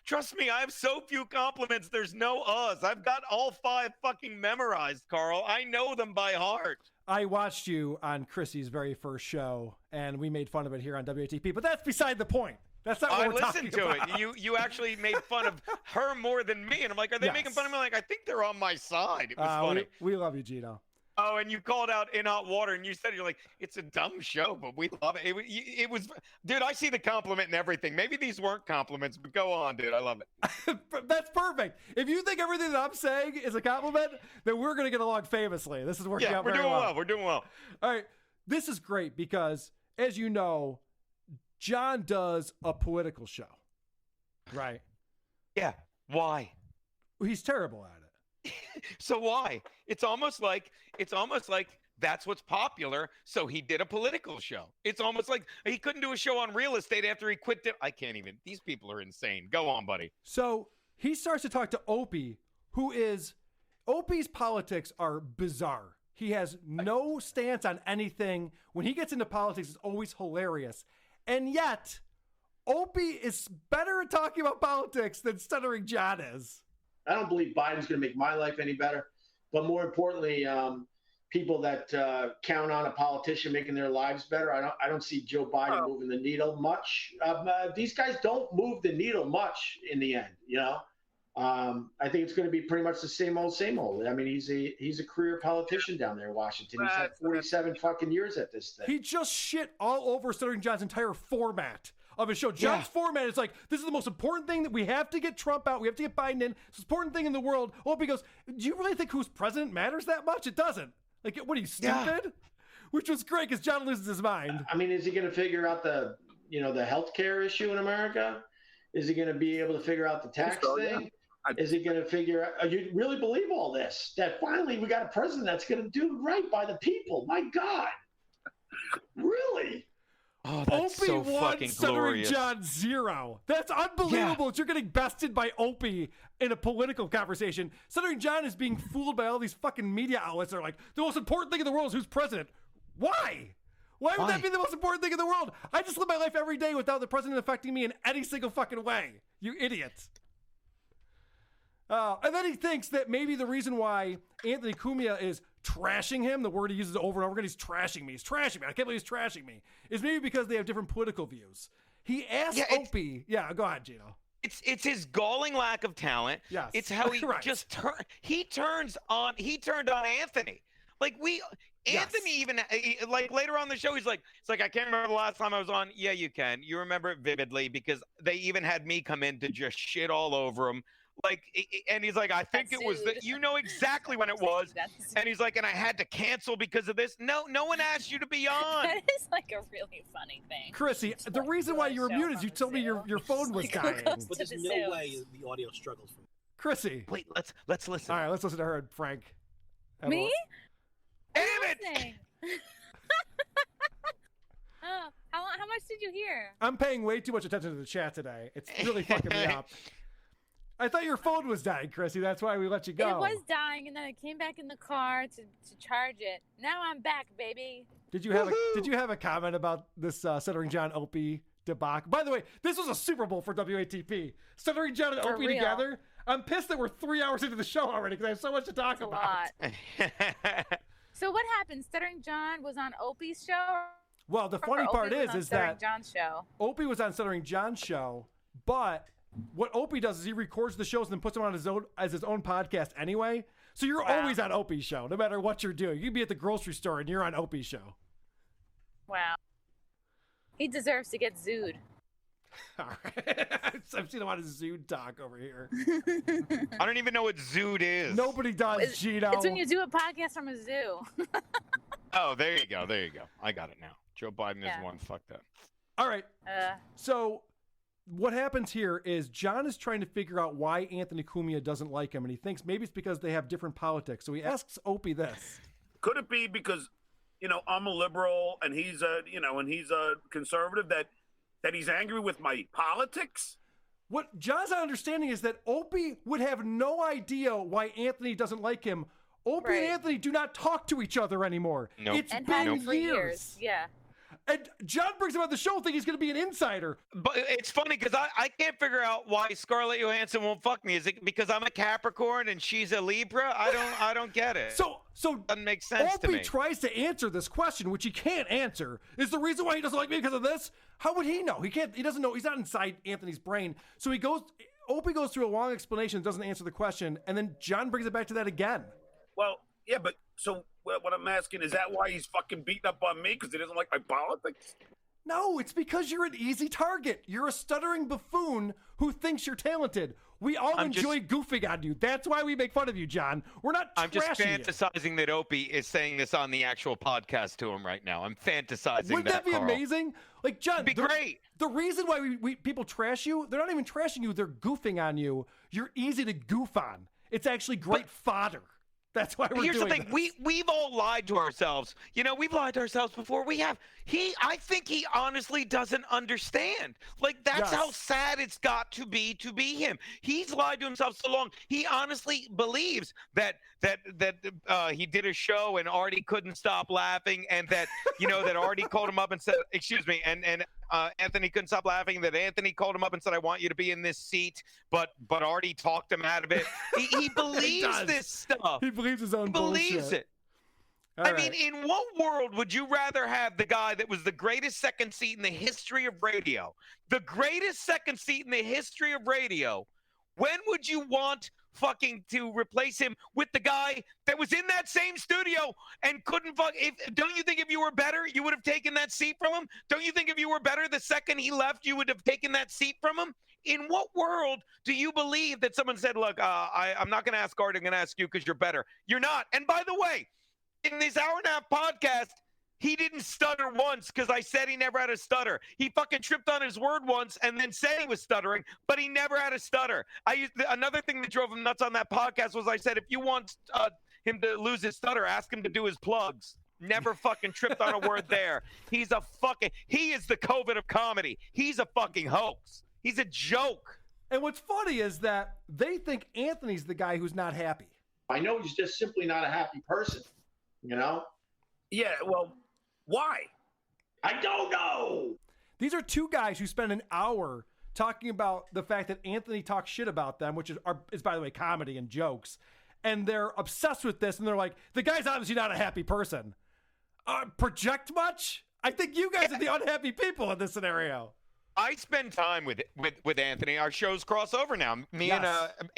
trust me, I have so few compliments. There's no I've got all 5 fucking memorized, Carl. I know them by heart. I watched you on Chrissy's very first show, and we made fun of it here on WATP, but that's beside the point. That's not what we're talking about. I listened to it. You actually made fun of her more than me. And I'm like, are they making fun of me? Like, I think they're on my side. It was funny. We love you, Gino. Oh, and you called out In Hot Water, and you said, you're like, it's a dumb show, but we love it. It was, dude, I see the compliment and everything. Maybe these weren't compliments, but go on, dude. I love it. That's perfect. If you think everything that I'm saying is a compliment, then we're going to get along famously. This is working out very well. We're doing well. We're doing well. All right. This is great because, as you know, John does a political show, right? Yeah. Why? He's terrible at it. So why? It's almost like that's what's popular. So he did a political show. It's almost like he couldn't do a show on real estate after he quit. I can't even. These people are insane. Go on, buddy. So he starts to talk to Opie, Opie's politics are bizarre. He has no stance on anything. When he gets into politics, it's always hilarious. And yet, Opie is better at talking about politics than Stuttering John is. I don't believe Biden's going to make my life any better. But more importantly, people that count on a politician making their lives better, I don't see Joe Biden moving the needle much. These guys don't move the needle much in the end, you know. I think it's going to be pretty much the same old, same old. I mean, he's a career politician down there in Washington. He's had 47 fucking years at this thing. He just shit all over Stuttering John's entire format of his show. John's format is like, this is the most important thing that we have to get Trump out. We have to get Biden in. It's the most important thing in the world. Opie goes, do you really think who's president matters that much? It doesn't. Like, what are you, stupid? Yeah. Which was great because John loses his mind. I mean, is he going to figure out the healthcare issue in America? Is he going to be able to figure out the tax thing? Yeah. Is he going to figure out, you really believe all this? That finally we got a president that's going to do right by the people. My God. Really? Oh, that's Opie so won, fucking glorious. Stuttering John 0. That's unbelievable. Yeah. You're getting bested by Opie in a political conversation. Stuttering John is being fooled by all these fucking media outlets that are like, the most important thing in the world is who's president. Why? Why would that be the most important thing in the world? I just live my life every day without the president affecting me in any single fucking way. You idiot. And then he thinks that maybe the reason why Anthony Cumia is trashing him, the word he uses over and over again, he's trashing me. He's trashing me. I can't believe he's trashing me. Is maybe because they have different political views. He asked Opie. Yeah, go ahead, Gino. It's his galling lack of talent. Yes. It's how he just turned on Anthony. Like Anthony even like later on the show, he's like, it's like, I can't remember the last time I was on. Yeah, you can. You remember it vividly because they even had me come in to just shit all over him. Like, and he's like, I think it was that, you know exactly when it was. And he's like, and I had to cancel because of this. No one asked you to be on. That is like a really funny thing. Chrissy, the reason why you were muted is you told me your phone was dying. But there's no way the audio struggles for me. Chrissy. Wait, let's listen. All right, let's listen to her and Frank. Me? Damn it! Oh, how much did you hear? I'm paying way too much attention to the chat today. It's really fucking me up. I thought your phone was dying, Chrissy. That's why we let you go. It was dying, and then I came back in the car to charge it. Now I'm back, baby. Did you have a comment about this Stuttering John Opie debacle? By the way, this was a Super Bowl for WATP. Stuttering John and Opie together. I'm pissed that we're 3 hours into the show already because I have so much to talk about. So what happened? Stuttering John was on Opie's show? Well, the funny part is that John's show. Opie was on Stuttering John's show, but what Opie does is he records the shows and then puts them on his own podcast anyway. So you're always on Opie's show, no matter what you're doing. You can be at the grocery store and you're on Opie's show. Wow. He deserves to get zooed. All right. I've seen a lot of zood talk over here. I don't even know what zood is. Nobody does, Gino. It's when you do a podcast from a zoo. Oh, there you go. I got it now. Joe Biden is Yeah. one. Fuck that. All right. So what happens here is John is trying to figure out why Anthony Cumia doesn't like him, and he thinks maybe it's because they have different politics. So he asks Opie this. Could it be because, I'm a liberal and he's a conservative that he's angry with my politics? What John's not understanding is that Opie would have no idea why Anthony doesn't like him. Opie and Anthony do not talk to each other anymore. Nope. It's And been hadn't for years. Yeah. And John brings him on the show thinking he's going to be an insider. But it's funny because I can't figure out why Scarlett Johansson won't fuck me. Is it because I'm a Capricorn and she's a Libra? I don't get it. So doesn't make sense to Opie me. tries to answer this question, which he can't answer. Is the reason why he doesn't like me because of this? How would he know? He can't. He doesn't know. He's not inside Anthony's brain. So Opie goes through a long explanation, doesn't answer the question, and then John brings it back to that again. Well, yeah, but so what I'm asking, is that why he's fucking beating up on me because he doesn't like my politics? No, it's because you're an easy target. You're a stuttering buffoon who thinks you're talented. We all enjoy goofing on you. That's why we make fun of you, John. We're not I'm just trashing you. fantasizing that Opie is saying this on the actual podcast to him right now. I'm fantasizing Wouldn't that be Carl. amazing? Like, John, It'd be great. The reason why we people trash you, they're not even trashing you. They're goofing on you. You're easy to goof on. It's actually great fodder. That's why we're Here's doing the thing: this. we've all lied to ourselves. We've lied to ourselves before. I think he honestly doesn't understand. Like that's how sad it's got to be him. He's lied to himself so long. He honestly believes that he did a show and Artie couldn't stop laughing, and that that Artie called him up and said, "Excuse me," and Anthony couldn't stop laughing. That Anthony called him up and said, "I want you to be in this seat," but Artie talked him out of it. He believes this stuff. He believes his own believes bullshit. it. I mean, in what world would you rather have the guy that was the greatest second seat in the history of radio? The greatest second seat in the history of radio. When would you want fucking to replace him with the guy that was in that same studio and couldn't fuck? Don't you think if you were better, you would have taken that seat from him? Don't you think if you were better the second he left, you would have taken that seat from him? In what world do you believe that someone said, look, I'm not going to ask Art, I'm going to ask you because you're better? You're not. And by the way, in this hour-and-a-half podcast, he didn't stutter once because I said he never had a stutter. He fucking tripped on his word once and then said he was stuttering, but he never had a stutter. Another thing that drove him nuts on that podcast was I said, if you want him to lose his stutter, ask him to do his plugs. Never fucking tripped on a word there. He is the COVID of comedy. He's a fucking hoax. He's a joke. And what's funny is that they think Anthony's the guy who's not happy. I know he's just simply not a happy person, Yeah, well, why? I don't know. These are two guys who spend an hour talking about the fact that Anthony talks shit about them, which is by the way, comedy and jokes. And they're obsessed with this, and they're like, the guy's obviously not a happy person. Project much? I think you guys are the unhappy people in this scenario. I spend time with Anthony. Our shows cross over now. Me and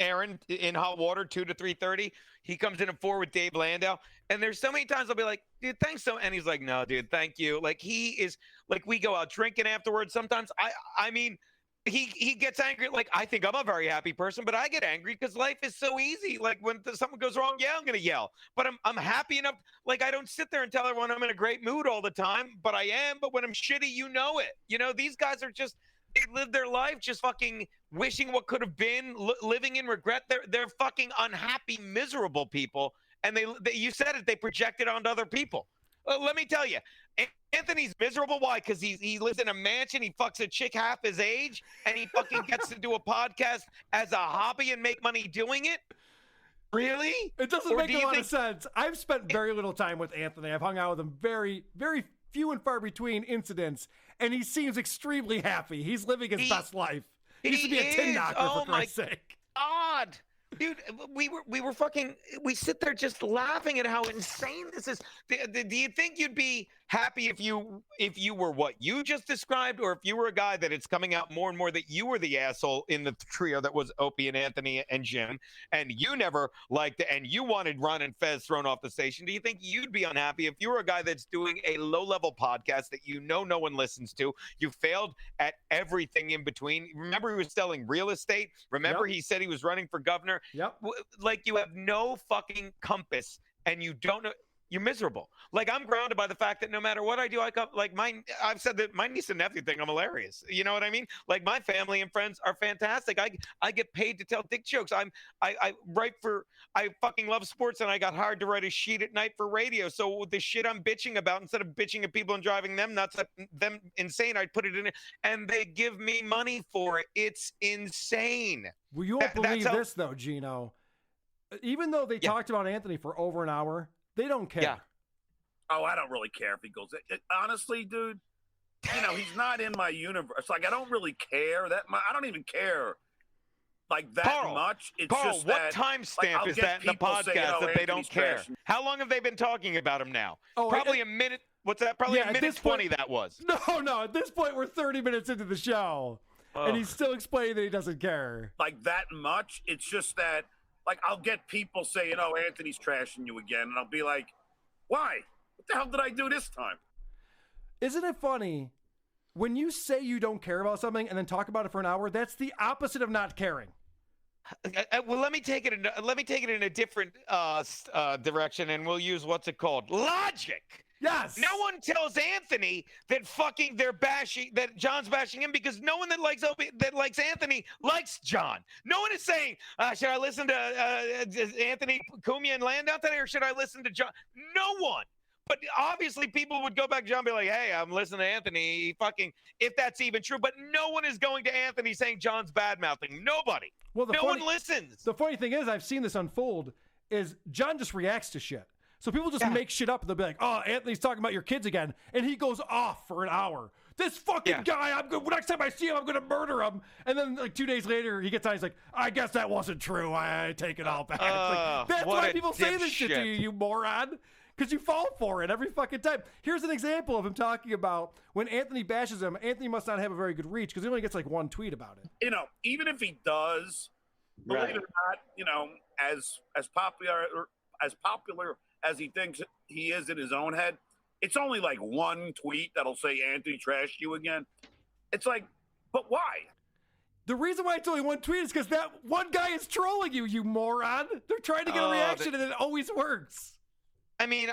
Aaron in Hot Water, 2 to 3:30. He comes in at 4 with Dave Landau. And there's so many times I'll be like, dude, thanks so. And he's like, no, dude, thank you. Like he is like, we go out drinking afterwards. Sometimes I mean, he gets angry. Like, I think I'm a very happy person, but I get angry because life is so easy. Like when something goes wrong, yeah, I'm going to yell, but I'm happy enough. Like I don't sit there and tell everyone I'm in a great mood all the time, but I am. But when I'm shitty, it. These guys are just, they live their life just fucking wishing what could have been, living in regret. They're fucking unhappy, miserable people. And you said it, they project it onto other people. Let me tell you, Anthony's miserable. Why? Because he lives in a mansion. He fucks a chick half his age, and he fucking gets to do a podcast as a hobby and make money doing it. Really? It doesn't make a lot of sense. I've spent very little time with Anthony. I've hung out with him very, very few and far between incidents, and he seems extremely happy. He's living his best life. He used to be a tin knocker, for Christ's sake. God. Dude, we sit there just laughing at how insane this is. Do you think you'd be happy if you were what you just described, or if you were a guy that it's coming out more and more that you were the asshole in the trio that was Opie and Anthony and Jim, and you never liked it, and you wanted Ron and Fez thrown off the station? Do you think you'd be unhappy if you were a guy that's doing a low-level podcast that no one listens to? You failed at everything in between. Remember, he was selling real estate. Remember, he said he was running for governor. Yep. Like, you have no fucking compass, and you don't know. you're miserable. Like, I'm grounded by the fact that no matter what I do, I've said that my niece and nephew think I'm hilarious. You know what I mean? Like, my family and friends are fantastic. I get paid to tell dick jokes. I fucking love sports, and I got hired to write a sheet at night for radio. So the shit I'm bitching about, instead of bitching at people and driving them nuts, them insane, I put it in it, and they give me money for it. It's insane. Well, you won't believe this though, Gino. Even though they talked about Anthony for over an hour, they don't care. Yeah. Oh, I don't really care if he goes. Honestly, dude, he's not in my universe. Like, I don't really care that much. I don't even care like that much. It's Carl, just what that, timestamp is that in the podcast that they don't care? How long have they been talking about him now? Probably a minute. What's that? Probably a minute 20 that was. No. At this point, we're 30 minutes into the show. And he's still explaining that he doesn't care. Like, that much? It's just that, like, I'll get people saying, oh, Anthony's trashing you again. And I'll be like, why? What the hell did I do this time? Isn't it funny? When you say you don't care about something and then talk about it for an hour, that's the opposite of not caring. Well, let me take it in a different direction, and we'll use what's it called? Logic. Yes. No one tells Anthony that that John's bashing him, because no one that likes Anthony likes John. No one is saying, should I listen to Anthony Cumia and Landau today, or should I listen to John? No one. But obviously people would go back to John and be like, hey, I'm listening to Anthony, if that's even true. But no one is going to Anthony saying John's bad-mouthing. Nobody. Well, no one listens. The funny thing is, I've seen this unfold, is John just reacts to shit. So people just make shit up, and they'll be like, oh, Anthony's talking about your kids again. And he goes off for an hour. This fucking guy, next time I see him, I'm going to murder him. And then like 2 days later, he gets on, he's like, I guess that wasn't true. I take it all back. That's why people say this shit to you, you moron. Because you fall for it every fucking time. Here's an example of him talking about when Anthony bashes him. Anthony must not have a very good reach because he only gets like one tweet about it. Even if he does, believe it or not, as popular as he thinks he is in his own head, it's only like one tweet that'll say Anthony trashed you again. It's like, but why? The reason why it's only one tweet is because that one guy is trolling you, you moron. They're trying to get a reaction, and it always works. I mean,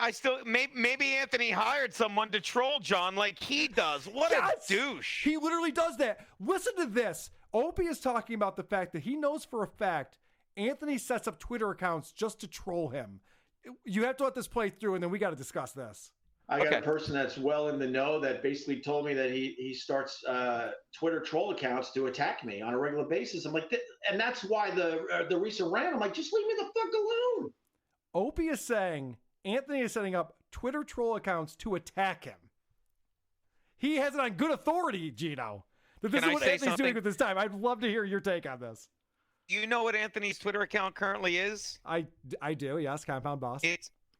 maybe Anthony hired someone to troll John like he does. What a douche. He literally does that. Listen to this. Opie is talking about the fact that he knows for a fact Anthony sets up Twitter accounts just to troll him. You have to let this play through, and then we got to discuss this. I got a person that's well in the know that basically told me that he starts Twitter troll accounts to attack me on a regular basis. I'm like, and that's why the recent rant, I'm like, just leave me the fuck alone. Opie is saying Anthony is setting up Twitter troll accounts to attack him. He has it on good authority, Gino, that this is what Anthony's doing with his time. I'd love to hear your take on this. You know what Anthony's Twitter account currently is? I do, yes, Compound Boss.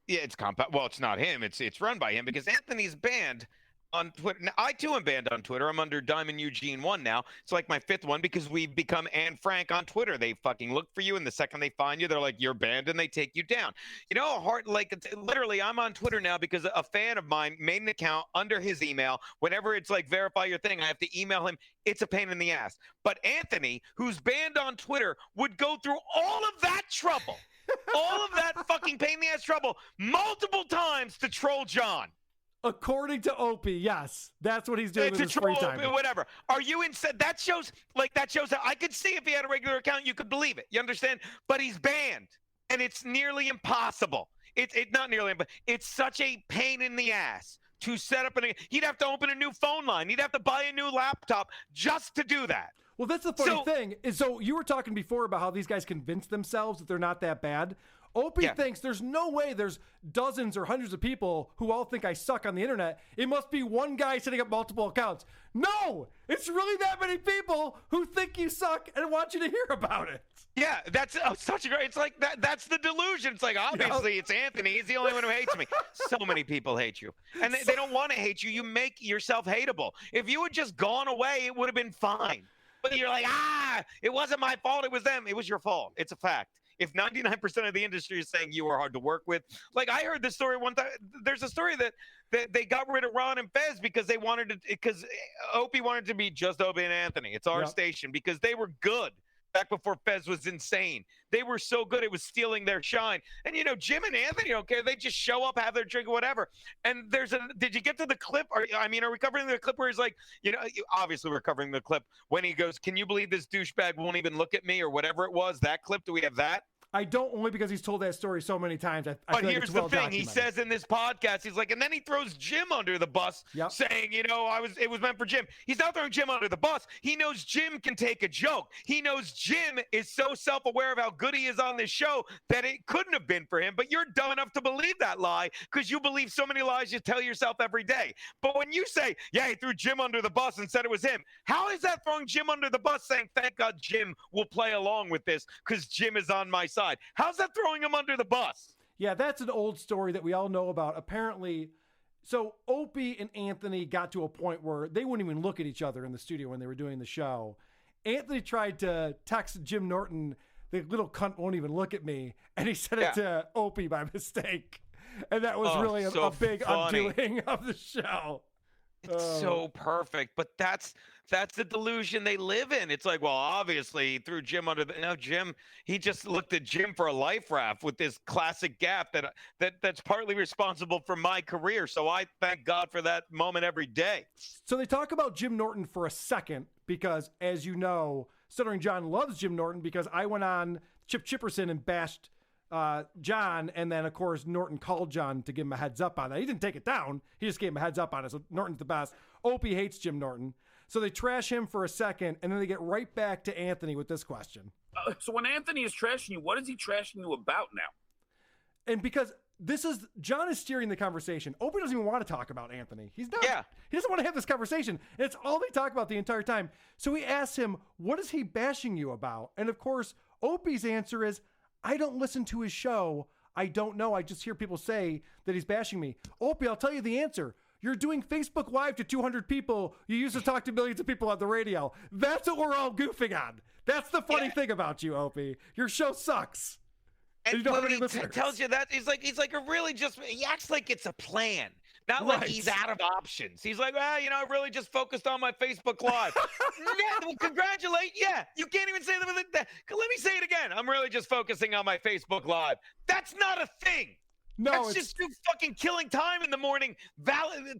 It's Compound. Well, it's not him. It's run by him because Anthony's banned on Twitter. Now, I too am banned on Twitter. I'm under Diamond Eugene 1 now. It's like my 5th one because we've become Anne Frank on Twitter. They fucking look for you, and the second they find you, they're like, you're banned, and they take you down. You know, literally, I'm on Twitter now because a fan of mine made an account under his email. Whenever it's like verify your thing, I have to email him. It's a pain in the ass. But Anthony, who's banned on Twitter, would go through all of that trouble, all of that fucking pain in the ass trouble multiple times to troll John. According to Opie, yes, that's what he's doing with his free time. Whatever. Are you insane? That shows that I could see if he had a regular account, you could believe it. You understand? But he's banned, and it's nearly impossible. It's not nearly, but it's such a pain in the ass to set up he'd have to open a new phone line. He'd have to buy a new laptop just to do that. Well, that's the funny thing. So you were talking before about how these guys convince themselves that they're not that bad. Opie thinks there's no way there's dozens or hundreds of people who all think I suck on the internet. It must be one guy setting up multiple accounts. No, it's really that many people who think you suck and want you to hear about it. Yeah, that's such a great. It's like that's the delusion. It's like obviously it's Anthony. He's the only one who hates me. So many people hate you, and they don't want to hate you. You make yourself hateable. If you had just gone away, it would have been fine. But you're like, it wasn't my fault. It was them. It was your fault. It's a fact. If 99% of the industry is saying you are hard to work with, like I heard this story one time. There's a story that they got rid of Ron and Fez because they wanted to, because Opie wanted to be just Opie and Anthony. It's our station because they were good. back before Fez was insane. They were so good, it was stealing their shine. And, Jim and Anthony don't care. They just show up, have their drink, or whatever. And did you get to the clip? Are we covering the clip where he's like, obviously we're covering the clip when he goes, can you believe this douchebag won't even look at me, or whatever it was? That clip, do we have that? I don't, only because he's told that story so many times. I but feel here's like it's the well thing: documented. he says in this podcast, he's like, and then he throws Jim under the bus, saying, it was meant for Jim. He's not throwing Jim under the bus. He knows Jim can take a joke. He knows Jim is so self-aware of how good he is on this show that it couldn't have been for him. But you're dumb enough to believe that lie because you believe so many lies you tell yourself every day. But when you say, yeah, he threw Jim under the bus and said it was him, how is that throwing Jim under the bus? Saying, thank God Jim will play along with this because Jim is on my side. How's that throwing him under the bus? Yeah, that's an old story that we all know about. Apparently, so Opie and Anthony got to a point where they wouldn't even look at each other in the studio when they were doing the show. Anthony tried to text Jim Norton, the little cunt won't even look at me, and he said it to Opie by mistake. And that was really a big undoing of the show. It's so perfect, but that's the delusion they live in. It's like, well, obviously he threw Jim under the. No, Jim. He just looked at Jim for a life raft with this classic gap that's partly responsible for my career. So I thank God for that moment every day. So they talk about Jim Norton for a second because, as you know, Stuttering John loves Jim Norton because I went on Chip Chipperson and bashed John, and then of course Norton called John to give him a heads up on that. He didn't take it down, he just gave him a heads up on it. So Norton's the best. Opie hates Jim Norton, so they trash him for a second, and then they get right back to Anthony with this question. So when Anthony is trashing you, what is he trashing you about now? And because John is steering the conversation. Opie doesn't even want to talk about Anthony. He's not. Yeah. He doesn't want to have this conversation. And it's all they talk about the entire time. So he asks him, what is he bashing you about? And of course, Opie's answer is, I don't listen to his show. I don't know. I just hear people say that he's bashing me. Opie, I'll tell you the answer. You're doing Facebook Live to 200 people. You used to talk to millions of people on the radio. That's what we're all goofing on. That's the funny thing about you, Opie. Your show sucks. And when he tells you that, he's like, he acts like it's a plan. Not like he's out of options. He's like, well, I really just focused on my Facebook Live. Well, congratulate. Yeah, you can't even say that. Let me say it again. I'm really just focusing on my Facebook Live. That's not a thing. No, that's just you fucking killing time in the morning,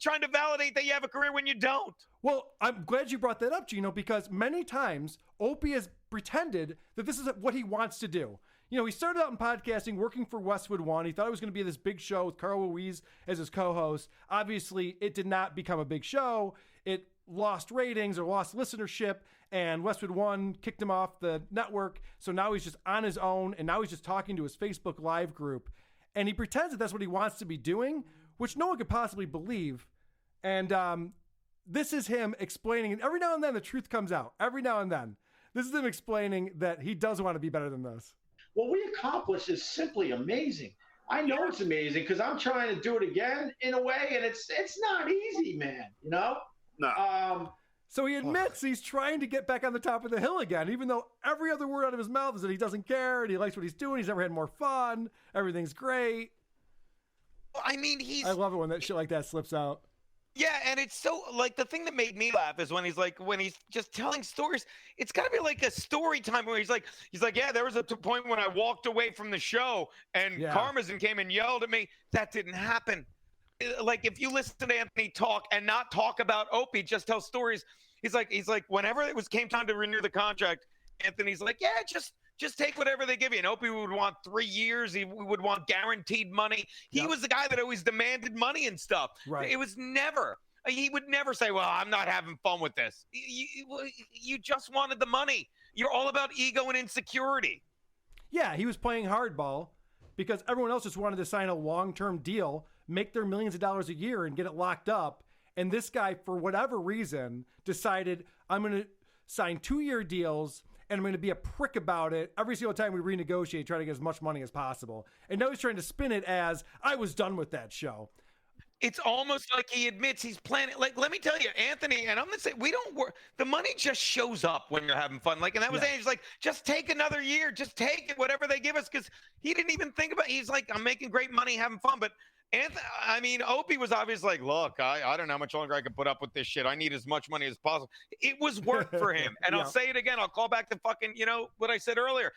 trying to validate that you have a career when you don't. Well, I'm glad you brought that up, Gino, because many times Opie has pretended that this is what he wants to do. He started out in podcasting, working for Westwood One. He thought it was going to be this big show with Carl Ruiz as his co-host. Obviously, it did not become a big show. It lost ratings or lost listenership, and Westwood One kicked him off the network. So now he's just on his own, and now he's just talking to his Facebook Live group. And he pretends that that's what he wants to be doing, which no one could possibly believe. And this is him explaining, and every now and then the truth comes out. Every now and then. This is him explaining that he does want to be better than this. What we accomplished is simply amazing. I know it's amazing because I'm trying to do it again in a way, and it's not easy, man. No. So he admits he's trying to get back on the top of the hill again, even though every other word out of his mouth is that he doesn't care and he likes what he's doing. He's never had more fun. Everything's great. I mean, I love it when that shit like that slips out. Yeah, and it's so, like, the thing that made me laugh is when he's just telling stories. It's got to be like a story time where he's like, yeah, there was a point when I walked away from the show and Karmazin came and yelled at me. That didn't happen. Like, if you listen to Anthony talk and not talk about Opie, just tell stories. He's like, whenever it came time to renew the contract, Anthony's like, yeah, just take whatever they give you. And Opie would want 3 years. He would want guaranteed money. He was the guy that always demanded money and stuff. Right. It was never. He would never say, well, I'm not having fun with this. You just wanted the money. You're all about ego and insecurity. Yeah, he was playing hardball because everyone else just wanted to sign a long-term deal, make their millions of dollars a year and get it locked up. And this guy, for whatever reason, decided, I'm going to sign 2-year deals and I'm going to be a prick about it every single time we renegotiate, try to get as much money as possible. And now he's trying to spin it as, I was done with that show. it's almost like he admits he's planning. Like, let me tell you, Anthony, and I'm gonna say we don't work. The money just shows up when you're having fun. Like, and that was Andy's like, just take another year, just take it, whatever they give us, because he didn't even think about. He's like, I'm making great money, having fun, but. Opie was obviously like, look, I don't know how much longer I can put up with this shit. I need as much money as possible. It was work for him. And I'll say it again. I'll call back to fucking, what I said earlier.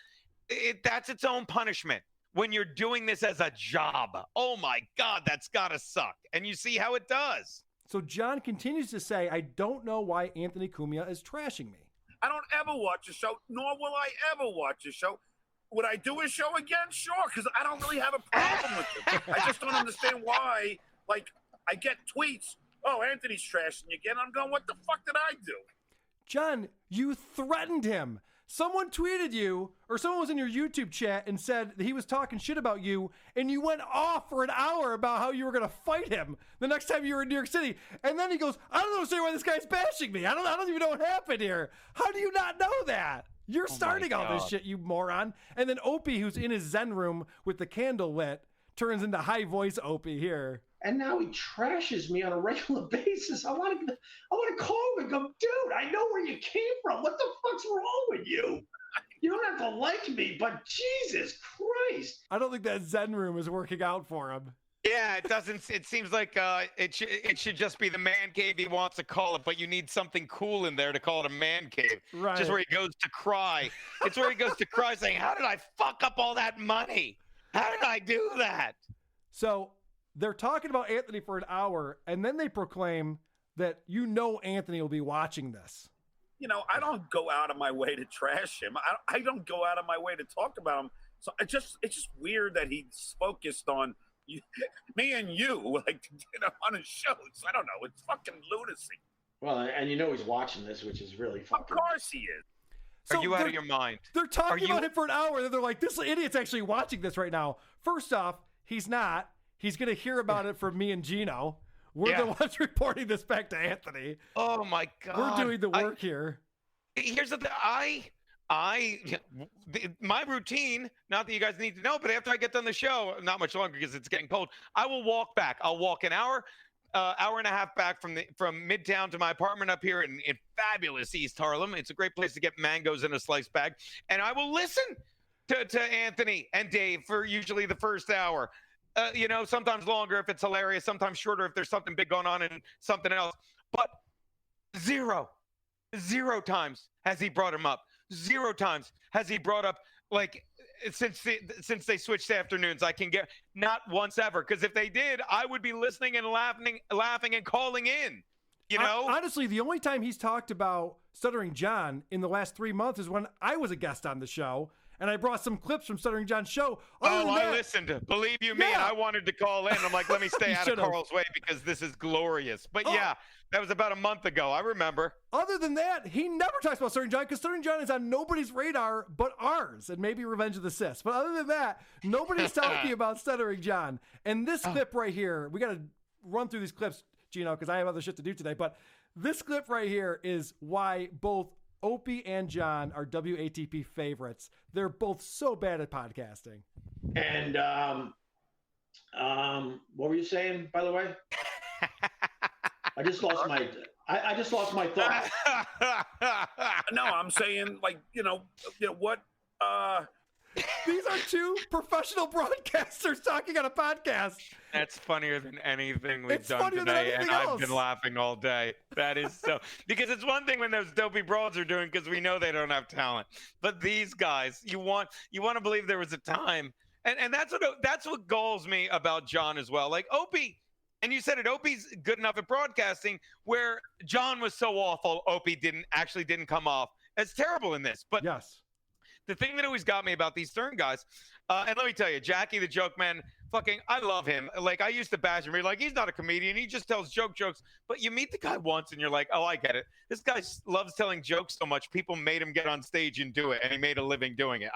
That's its own punishment when you're doing this as a job. Oh, my God, that's got to suck. And you see how it does. So John continues to say, I don't know why Anthony Cumia is trashing me. I don't ever watch a show, nor will I ever watch a show. Would I do a show again? Sure, because I don't really have a problem with it. I just don't understand why. Like, I get tweets, oh, Anthony's trashing you again. I'm going, what the fuck did I do? John, you threatened him. Someone tweeted you, or someone was in your YouTube chat and said that he was talking shit about you, and you went off for an hour about how you were going to fight him the next time you were in New York City. And then he goes, I don't understand why this guy's bashing me. I don't even know what happened here. How do you not know that? You're starting all this shit, you moron. And then Opie, who's in his Zen room with the candle lit, turns into high voice Opie here. And now he trashes me on a regular basis. I want to call him and go, dude, I know where you came from. What the fuck's wrong with you? You don't have to like me, but Jesus Christ. I don't think that Zen room is working out for him. Yeah, it doesn't. It seems like it should just be the man cave he wants to call it, but you need something cool in there to call it a man cave. Right. Just where he goes to cry. It's where he goes to cry saying, how did I fuck up all that money? How did I do that? So they're talking about Anthony for an hour, and then they proclaim that Anthony will be watching this. I don't go out of my way to trash him. I don't go out of my way to talk about him. So it's just weird that he's focused on me and you, like, on his shows. I don't know. It's fucking lunacy. Well, and he's watching this, which is really fucking. Of course he is. Are you out of your mind? They're talking about him for an hour, and then they're like, this idiot's actually watching this right now. First off, he's not. He's going to hear about it from me and Gino. We're the ones reporting this back to Anthony. Oh, my God. We're doing the work here. Here's the thing. My routine, not that you guys need to know, but after I get done the show, not much longer because it's getting cold, I will walk back. I'll walk an hour and a half back from Midtown to my apartment up here in fabulous East Harlem. It's a great place to get mangoes in a slice bag. And I will listen to Anthony and Dave for usually the first hour. Sometimes longer if it's hilarious, sometimes shorter if there's something big going on and something else. But zero times has he brought him up. 0 times has he brought up, like, since they switched to afternoons. I can get not once ever, because if they did, I would be listening and laughing and calling in. Honestly, the only time he's talked about Stuttering John in the last 3 months is when I was a guest on the show. And I brought some clips from Stuttering John's show. I listened. Believe you me, and I wanted to call in. I'm like, let me stay out of Carl's way because this is glorious. But yeah, that was about a month ago. I remember. Other than that, he never talks about Stuttering John because Stuttering John is on nobody's radar but ours and maybe Revenge of the Sith. But other than that, nobody's talking about Stuttering John. And this clip right here, we got to run through these clips, Gino, because I have other shit to do today. But this clip right here is why both Opie and John are WATP favorites. They're both so bad at podcasting. And what were you saying, by the way? I just lost my thought. No, I'm saying, like, what? These are two professional broadcasters talking on a podcast. That's funnier than anything we've done today, and I've been laughing all day. That is so because it's one thing when those dopey broads are doing because we know they don't have talent, but these guys, you want to believe there was a time, and that's what galls me about John as well. Like Opie, and you said it, Opie's good enough at broadcasting where John was so awful, Opie didn't come off as terrible in this, but yes. The thing that always got me about these Stern guys, and let me tell you, Jackie the Joke Man, I love him. Like, I used to bash him. Be like, he's not a comedian. He just tells jokes. But you meet the guy once, and you're like, oh, I get it. This guy loves telling jokes so much, people made him get on stage and do it, and he made a living doing it.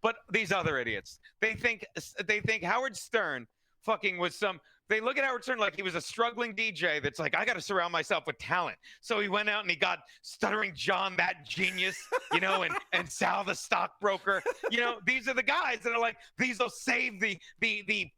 But these other idiots, they think Howard Stern was some They look at Howard Stern like he was a struggling DJ that's like, I got to surround myself with talent. So he went out and he got Stuttering John, that genius, and Sal the stockbroker. These are the guys that are like, these will save the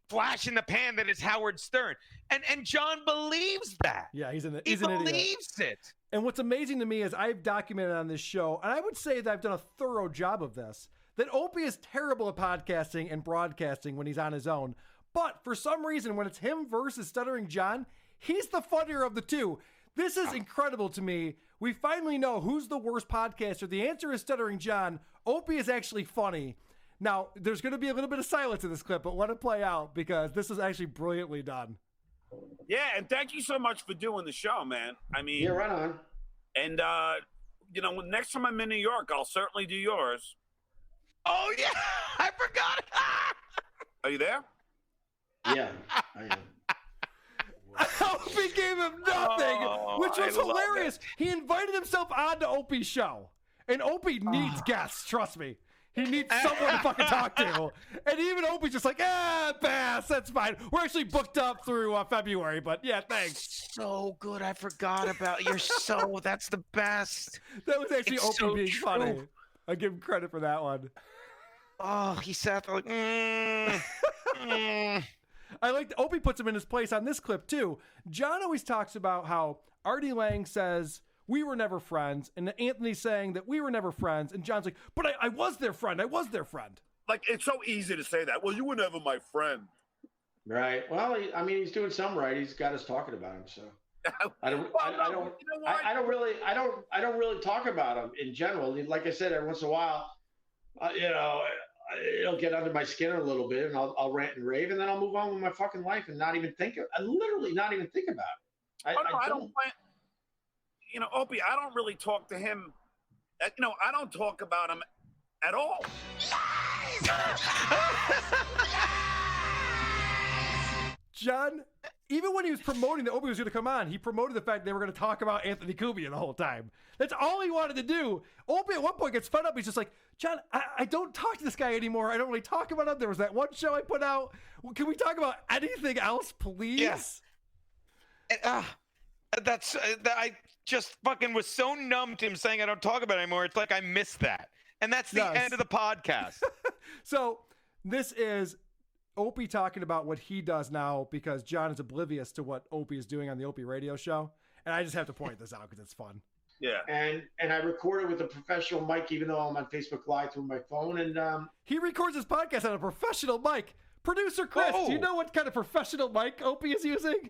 flash in the pan that is Howard Stern. And John believes that. Yeah, he's an He idiot. believes it. And what's amazing to me is I've documented on this show, and I would say that I've done a thorough job of this, that Opie is terrible at podcasting and broadcasting when he's on his own. But for some reason, when it's him versus Stuttering John, he's the funnier of the two. This is incredible to me. We finally know who's the worst podcaster. The answer is Stuttering John. Opie is actually funny. Now, there's going to be a little bit of silence in this clip, but let it play out because this is actually brilliantly done. Yeah, and thank you so much for doing the show, man. I mean, yeah, right on. And next time I'm in New York, I'll certainly do yours. Oh yeah, I forgot. Are you there? Yeah, I am. Opie gave him nothing, which was hilarious. He invited himself on to Opie's show, and Opie needs guests. Trust me. He needs someone to fucking talk to. And even Opie's just like, pass, that's fine. We're actually booked up through February, but yeah, thanks. So good, I forgot about that's the best. That was actually It's Opie so being true. funny. I give him credit for that one. Oh, he sat there like, I like Opie puts him in his place on this clip too. John always talks about how Artie Lang says, we were never friends, and Anthony's saying that we were never friends, and John's like, but I was their friend. I was their friend. Like, it's so easy to say that. Well, you were never my friend. Right. Well, he's doing some right. He's got us talking about him, so I don't really talk about him in general. Like I said, every once in a while, it'll get under my skin a little bit, and I'll rant and rave, and then I'll move on with my fucking life and not even think about it. I don't plan. Opie, I don't really talk to him. I don't talk about him at all. John, even when he was promoting that Opie was going to come on, he promoted the fact they were going to talk about Anthony Cumia the whole time. That's all he wanted to do. Opie at one point gets fed up. He's just like, John, I don't talk to this guy anymore. I don't really talk about him. There was that one show I put out. Can we talk about anything else, please? Yes. I just fucking was so numb to him saying I don't talk about it anymore. It's like I missed that. And that's the end of the podcast. So this is Opie talking about what he does now because John is oblivious to what Opie is doing on the Opie Radio show. And I just have to point this out because it's fun. Yeah. And I record it with a professional mic, even though I'm on Facebook Live through my phone. And he records his podcast on a professional mic. Producer Chris, do you know what kind of professional mic Opie is using?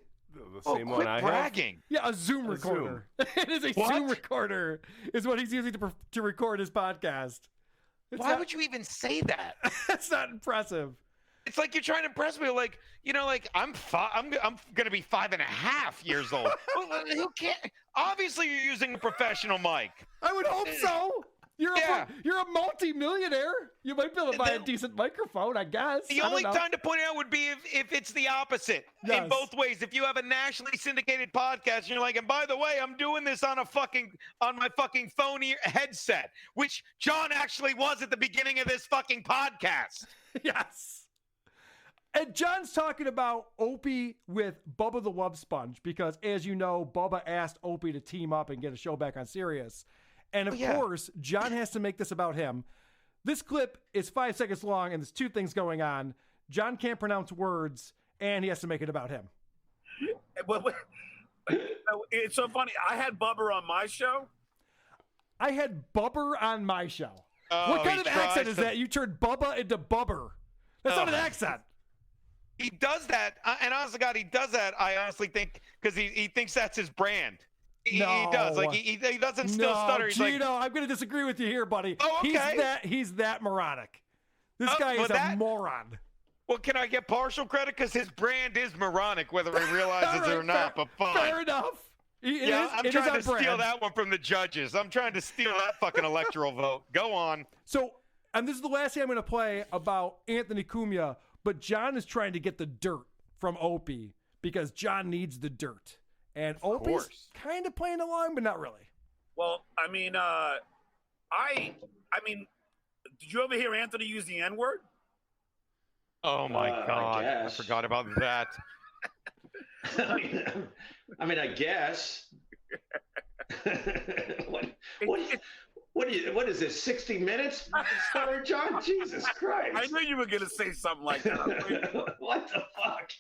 The same one I bragging. have. Yeah, a Zoom recorder. It is a Zoom recorder is what he's using to record his podcast. Why would you even say that? That's not impressive. It's like you're trying to impress me. Like, I'm going to be 5.5 years old. Well, who can't? Obviously, you're using a professional mic. I would hope so. You're a multi-millionaire. You might be able to buy a decent microphone, I guess. The only time to point it out would be if it's the opposite in both ways. If you have a nationally syndicated podcast, and you're like, and by the way, I'm doing this on my fucking phone headset, which John actually was at the beginning of this fucking podcast. Yes. And John's talking about Opie with Bubba the Love Sponge because, as you know, Bubba asked Opie to team up and get a show back on Sirius. And of course, John has to make this about him. This clip is 5 seconds long, and there's two things going on. John can't pronounce words, and he has to make it about him. It's so funny. I had Bubba on my show. I had Bubber on my show. Oh, what kind of accent is that? You turned Bubba into Bubber. That's not an accent. He does that, and honest to God, he does that, I honestly think, because he thinks that's his brand. He does. Like, he doesn't still stutter. He's Gino, I'm going to disagree with you here, buddy. Oh, okay. He's that moronic. This guy is a moron. Well, can I get partial credit? Because his brand is moronic, whether he realizes it or not, but fine. Fair enough. I'm trying to steal that one from the judges. I'm trying to steal that fucking electoral vote. Go on. So, and this is the last thing I'm going to play about Anthony Cumia, but John is trying to get the dirt from Opie because John needs the dirt. And Opie's kind of playing along, but not really. Well, I mean, did you ever hear Anthony use the N-word? Oh my God, I forgot about that. I mean, I guess. What is this, 60 Minutes? Stuttering John? Jesus Christ. I knew you were going to say something like that. What the fuck?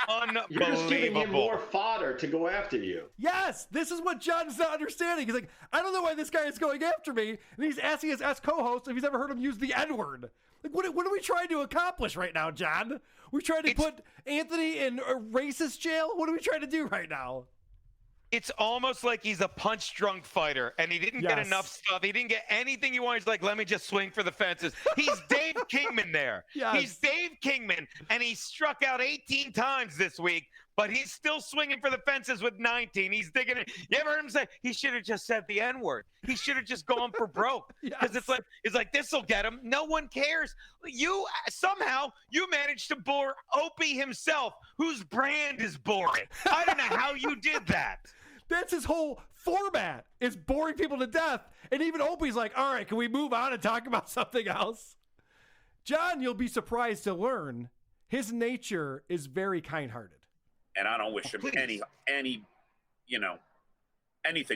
Unbelievable. You're just giving him more fodder to go after you. Yes, this is what John's not understanding. He's like, I don't know why this guy is going after me. And he's asking his co-host if he's ever heard him use the N-word. Like, what are we trying to accomplish right now, John? We're trying to put Anthony in a racist jail? What are we trying to do right now? It's almost like he's a punch-drunk fighter, and he didn't get enough stuff. He didn't get anything he wanted. He's like, let me just swing for the fences. He's Dave Kingman there. Yes. He's Dave Kingman, and he struck out 18 times this week, but he's still swinging for the fences with 19. He's digging it. You ever heard him say, he should have just said the N-word. He should have just gone for broke. Because it's like, this will get him. No one cares. Somehow, you managed to bore Opie himself, whose brand is boring. I don't know how you did that. That's his whole format, is boring people to death. And even Opie's like, all right, can we move on and talk about something else? John, you'll be surprised to learn, his nature is very kind-hearted. And I don't wish him anything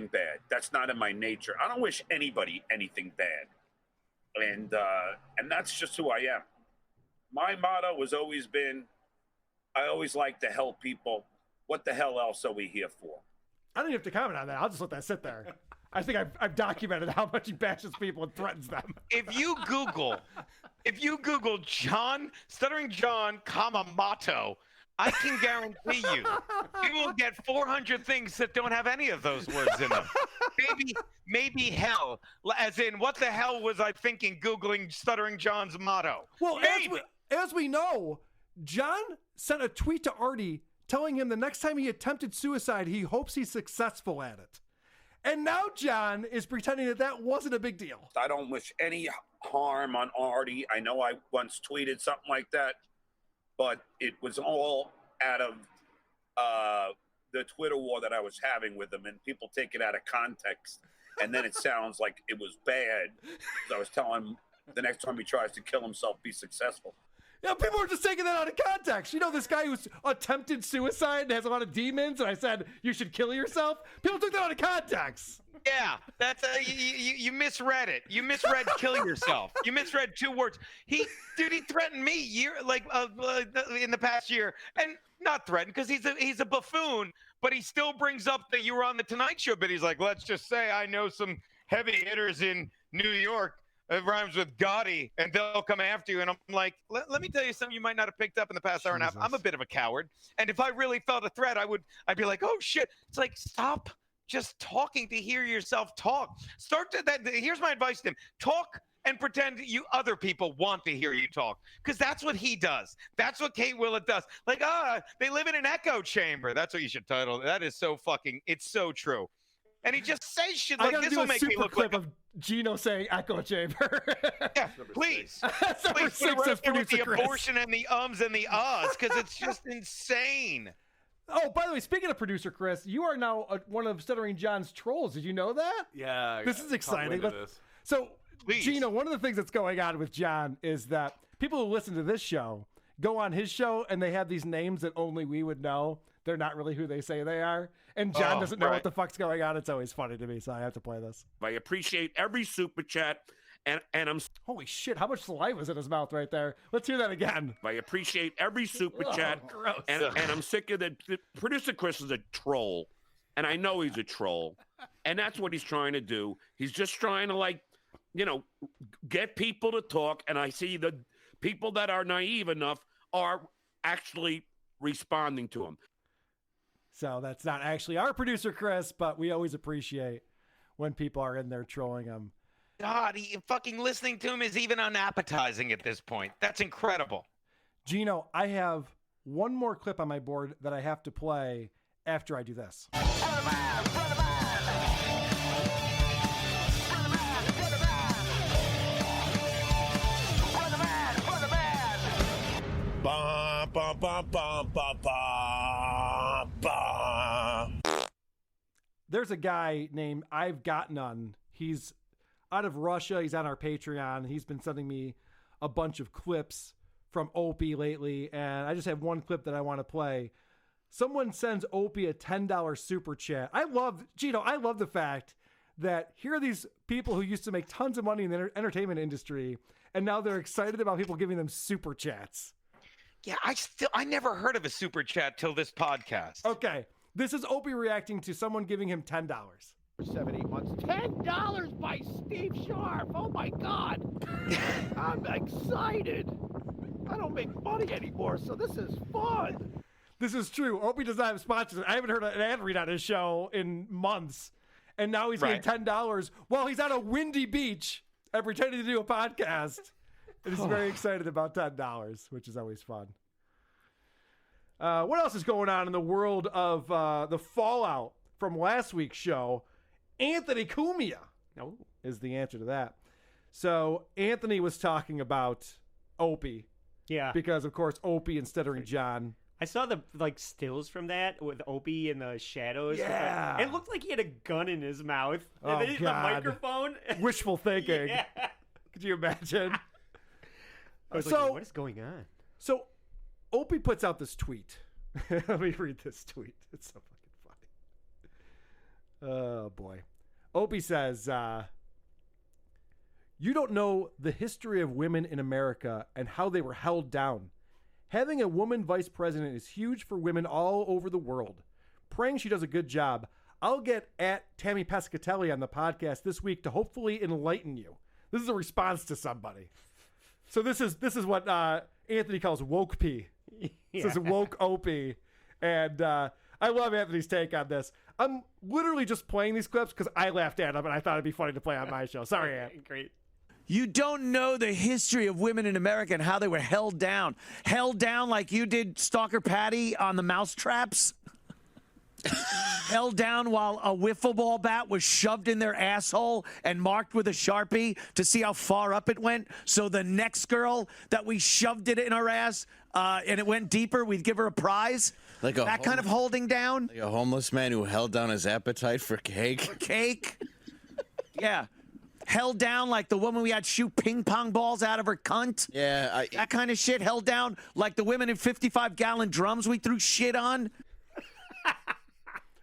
bad. That's not in my nature. I don't wish anybody anything bad. And that's just who I am. My motto has always been, I always like to help people. What the hell else are we here for? I don't even have to comment on that. I'll just let that sit there. I think I've documented how much he bashes people and threatens them. If you Google John, Stuttering John, motto, I can guarantee you will get 400 things that don't have any of those words in them. Maybe hell, as in what the hell was I thinking Googling Stuttering John's motto? Well, as we know, John sent a tweet to Artie telling him the next time he attempted suicide, he hopes he's successful at it. And now John is pretending that wasn't a big deal. I don't wish any harm on Artie. I know I once tweeted something like that, but it was all out of the Twitter war that I was having with him, and people take it out of context, and then it sounds like it was bad. So I was telling him the next time he tries to kill himself, be successful. Yeah, people are just taking that out of context. You know, this guy who's attempted suicide and has a lot of demons, and I said, you should kill yourself? People took that out of context. Yeah, that's you misread it. You misread kill yourself. You misread 2 words. He threatened me in the past year, and not threatened because he's a buffoon, but he still brings up that you were on the Tonight Show. But he's like, let's just say I know some heavy hitters in New York. It rhymes with Gotti, and they'll come after you. And I'm like, let me tell you something you might not have picked up in the past hour and a half. I'm a bit of a coward. And if I really felt a threat, I'd be like, oh, shit. It's like, stop just talking to hear yourself talk. Here's my advice to him. Talk and pretend you other people want to hear you talk. Because that's what he does. That's what Kate Willett does. Like, they live in an echo chamber. That's what you should title. That is so it's so true. And he just says shit like this will make me look like of Gino saying echo chamber. Yeah, please. Please put it with the abortion and the ums and the ahs, because it's just insane. Oh, by the way, speaking of producer Chris, you are now one of Stuttering John's trolls. Did you know that? Yeah. This is exciting. So, please. Gino, one of the things that's going on with John is that people who listen to this show go on his show and they have these names that only we would know. They're not really who they say they are. And John doesn't know what the fuck's going on. It's always funny to me, so I have to play this. I appreciate every super chat, and I'm... Holy shit, how much saliva is in his mouth right there? Let's hear that again. I appreciate every super chat, gross. and I'm sick of the producer Chris is a troll, and I know he's a troll, and that's what he's trying to do. He's just trying to, get people to talk, and I see the people that are naive enough are actually responding to him. So that's not actually our producer, Chris, but we always appreciate when people are in there trolling him. God, fucking listening to him is even unappetizing at this point. That's incredible. Gino, I have one more clip on my board that I have to play after I do this. Bum, bum, bum, bum, bum, bum, bum. There's a guy named I've Got None. He's out of Russia. He's on our Patreon. He's been sending me a bunch of clips from Opie lately, and I just have one clip that I want to play someone sends Opie a $10 super chat. I love the fact that here are these people who used to make tons of money in the entertainment industry, and now they're excited about people giving them super chats. Yeah, I never heard of a super chat till this podcast. Okay, this is Opie reacting to someone giving him $10. 7-8 months. $10 by Steve Sharp. Oh my God. I'm excited. I don't make money anymore, so this is fun. This is true. Opie does not have sponsors. I haven't heard an ad read on his show in months. And now he's getting $10 while he's on a windy beach and pretending to do a podcast. And he's very excited about $10, which is always fun. What else is going on in the world of the fallout from last week's show? Anthony Cumia is the answer to that. So Anthony was talking about Opie. Yeah. Because, of course, Opie and Stuttering John. I saw the stills from that with Opie in the shadows. Yeah. It looked like he had a gun in his mouth. Oh, and then the God. microphone. Wishful thinking. Yeah. Could you imagine? I was like, what is going on? So Opie puts out this tweet. Let me read this tweet. It's so fucking funny. Oh, boy. Opie says, you don't know the history of women in America and how they were held down. Having a woman vice president is huge for women all over the world. Praying she does a good job. I'll get at Tammy Pescatelli on the podcast this week to hopefully enlighten you. This is a response to somebody. So this is what Anthony calls woke P. This is woke Opie. And I love Anthony's take on this. I'm literally just playing these clips because I laughed at them and I thought it'd be funny to play on my show. Sorry, Ant. Great. You don't know the history of women in America and how they were held down. Held down like you did Stalker Patty on the mousetraps. Held down while a wiffle ball bat was shoved in their asshole and marked with a Sharpie to see how far up it went. So the next girl that we shoved it in her ass and it went deeper, we'd give her a prize. Like that kind of holding down. Like a homeless man who held down his appetite for cake. For cake? Yeah. Held down like the woman we had shoot ping pong balls out of her cunt. Yeah. That kind of shit. Held down like the women in 55-gallon drums we threw shit on.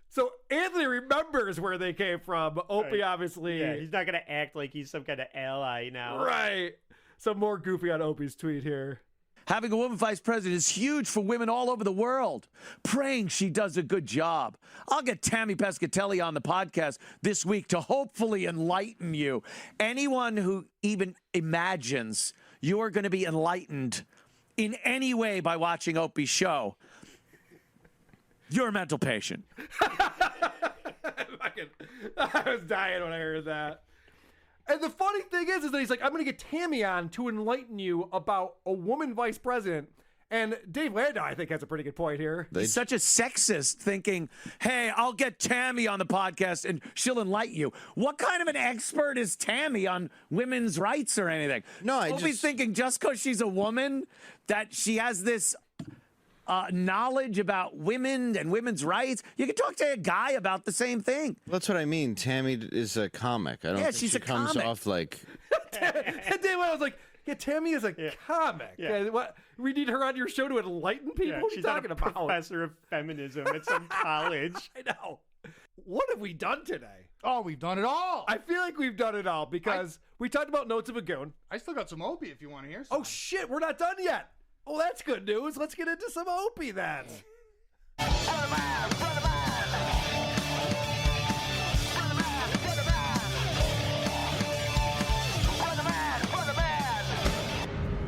So Anthony remembers where they came from. Opie obviously. Yeah, he's not going to act like he's some kind of ally now. Right. Some more goofy on Opie's tweet here. Having a woman vice president is huge for women all over the world. Praying she does a good job. I'll get Tammy Pescatelli on the podcast this week to hopefully enlighten you. Anyone who even imagines you're going to be enlightened in any way by watching Opie's show, you're a mental patient. I was dying when I heard that. And the funny thing is that he's like, I'm going to get Tammy on to enlighten you about a woman vice president. And Dave Landau, I think, has a pretty good point here. He's such a sexist thinking, hey, I'll get Tammy on the podcast and she'll enlighten you. What kind of an expert is Tammy on women's rights or anything? No, Opie's thinking just because she's a woman that she has this knowledge about women and women's rights. You can talk to a guy about the same thing. That's what I mean. Tammy is a comic. I don't think she's she a comes comic. off like... And Dave Landau was like, yeah, Tammy is a comic. Yeah. What? We need her on your show to enlighten people? Yeah, What are you she's not talking a about? professor of feminism at some college. I know. What have we done today? Oh, we've done it all. I feel like we've done it all because we talked about Notes of a Goon. I still got some Opie if you want to hear some. Oh, shit. We're not done yet. Well, that's good news. Let's get into some Opie then.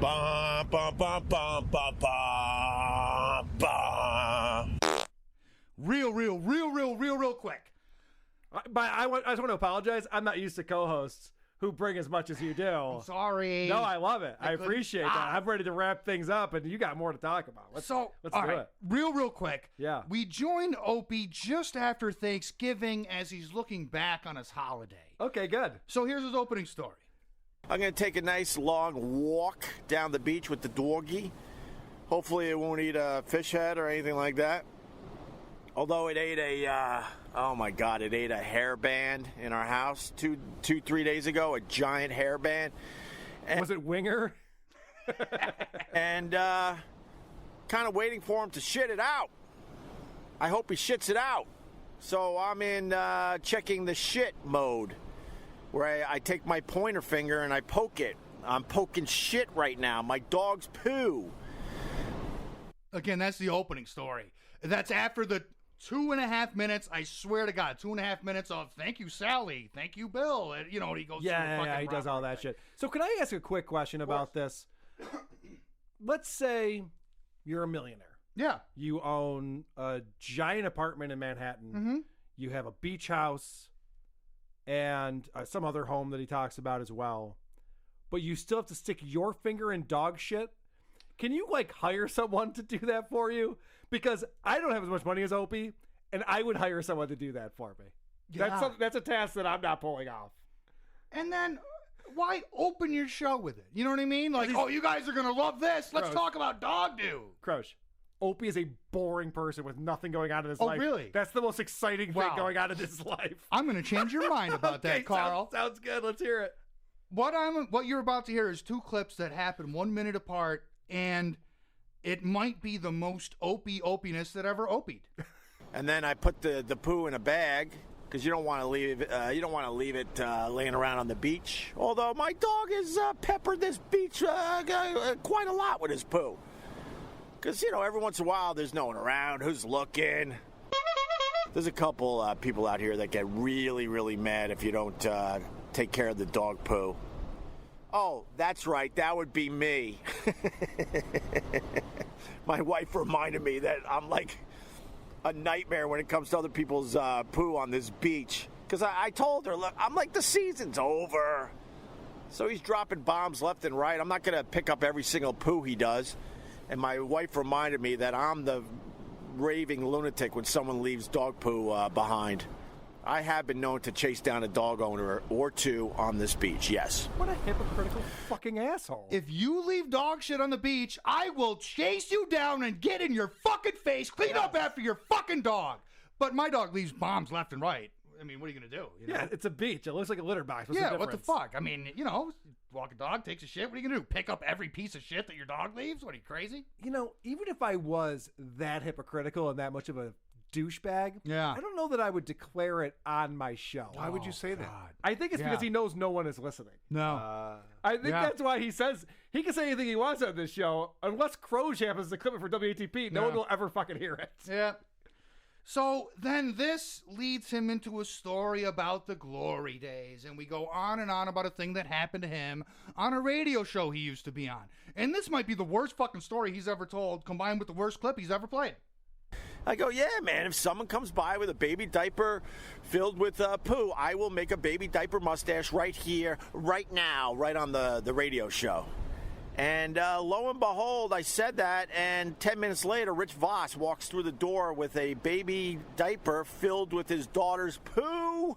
Ba, ba, ba, ba, ba, ba, ba. Real quick. But I just want to apologize. I'm not used to co-hosts who bring as much as you do. I'm sorry. No, I love it. I couldn't appreciate stop. that. I'm ready to wrap things up, and you got more to talk about. Let's all do right, it. real quick. Yeah. We joined Opie just after Thanksgiving as he's looking back on his holiday. Okay, good. So here's his opening story. I'm going to take a nice long walk down the beach with the doggy. Hopefully it won't eat a fish head or anything like that. Although it ate it ate a hairband in our house 3 days ago, a giant hairband. Was it Winger? And kind of waiting for him to shit it out. I hope he shits it out. So I'm in checking the shit mode, where I take my pointer finger and I poke it. I'm poking shit right now. My dog's poo. Again, that's the opening story. That's after the 2.5 minutes, I swear to God, 2.5 minutes of thank you, Sally, thank you, Bill. And, you know, he goes through the fucking he does all that shit. So can I ask a quick question about this? Let's say you're a millionaire. Yeah. You own a giant apartment in Manhattan. Mm-hmm. You have a beach house and some other home that he talks about as well. But you still have to stick your finger in dog shit. Can you, like, hire someone to do that for you? Because I don't have as much money as Opie, and I would hire someone to do that for me. Yeah. That's a task that I'm not pulling off. And then why open your show with it? You know what I mean? Like, oh, you guys are going to love this. Let's talk about dog do. Croche, Opie is a boring person with nothing going on in his life. Oh, really? That's the most exciting thing going on in his life. I'm going to change your mind about that, Carl. Sounds good. Let's hear it. What you're about to hear is 2 clips that happen 1 minute apart, and it might be the most opiness that ever opied. And then I put the poo in a bag because you don't want to leave it laying around on the beach. Although my dog has peppered this beach quite a lot with his poo. Because, you know, every once in a while there's no one around who's looking. There's a couple people out here that get really, really mad if you don't take care of the dog poo. Oh, that's right. That would be me. My wife reminded me that I'm like a nightmare when it comes to other people's poo on this beach. Because I told her, look, I'm like, the season's over. So he's dropping bombs left and right. I'm not going to pick up every single poo he does. And my wife reminded me that I'm the raving lunatic when someone leaves dog poo behind. I have been known to chase down a dog owner or two on this beach, yes. What a hypocritical fucking asshole. If you leave dog shit on the beach, I will chase you down and get in your fucking face, clean up after your fucking dog. But my dog leaves bombs left and right. I mean, what are you going to do? You know? Yeah, it's a beach. It looks like a litter box. What's yeah, the what the difference? fuck? I mean, you know, walk a dog, takes a shit. What are you going to do? Pick up every piece of shit that your dog leaves? What, are you crazy? You know, even if I was that hypocritical and that much of a douchebag, yeah, I don't know that I would declare it on my show. Why would you say that? I think it's because he knows no one is listening. No. I think that's why he says he can say anything he wants on this show, unless Croge happens to clip it for WATP. No one will ever fucking hear it. Yeah. So then this leads him into a story about the glory days, and we go on and on about a thing that happened to him on a radio show he used to be on. And this might be the worst fucking story he's ever told, combined with the worst clip he's ever played. I go, yeah, man, if someone comes by with a baby diaper filled with poo, I will make a baby diaper mustache right here, right now, right on the radio show. And lo and behold, I said that, and 10 minutes later, Rich Voss walks through the door with a baby diaper filled with his daughter's poo.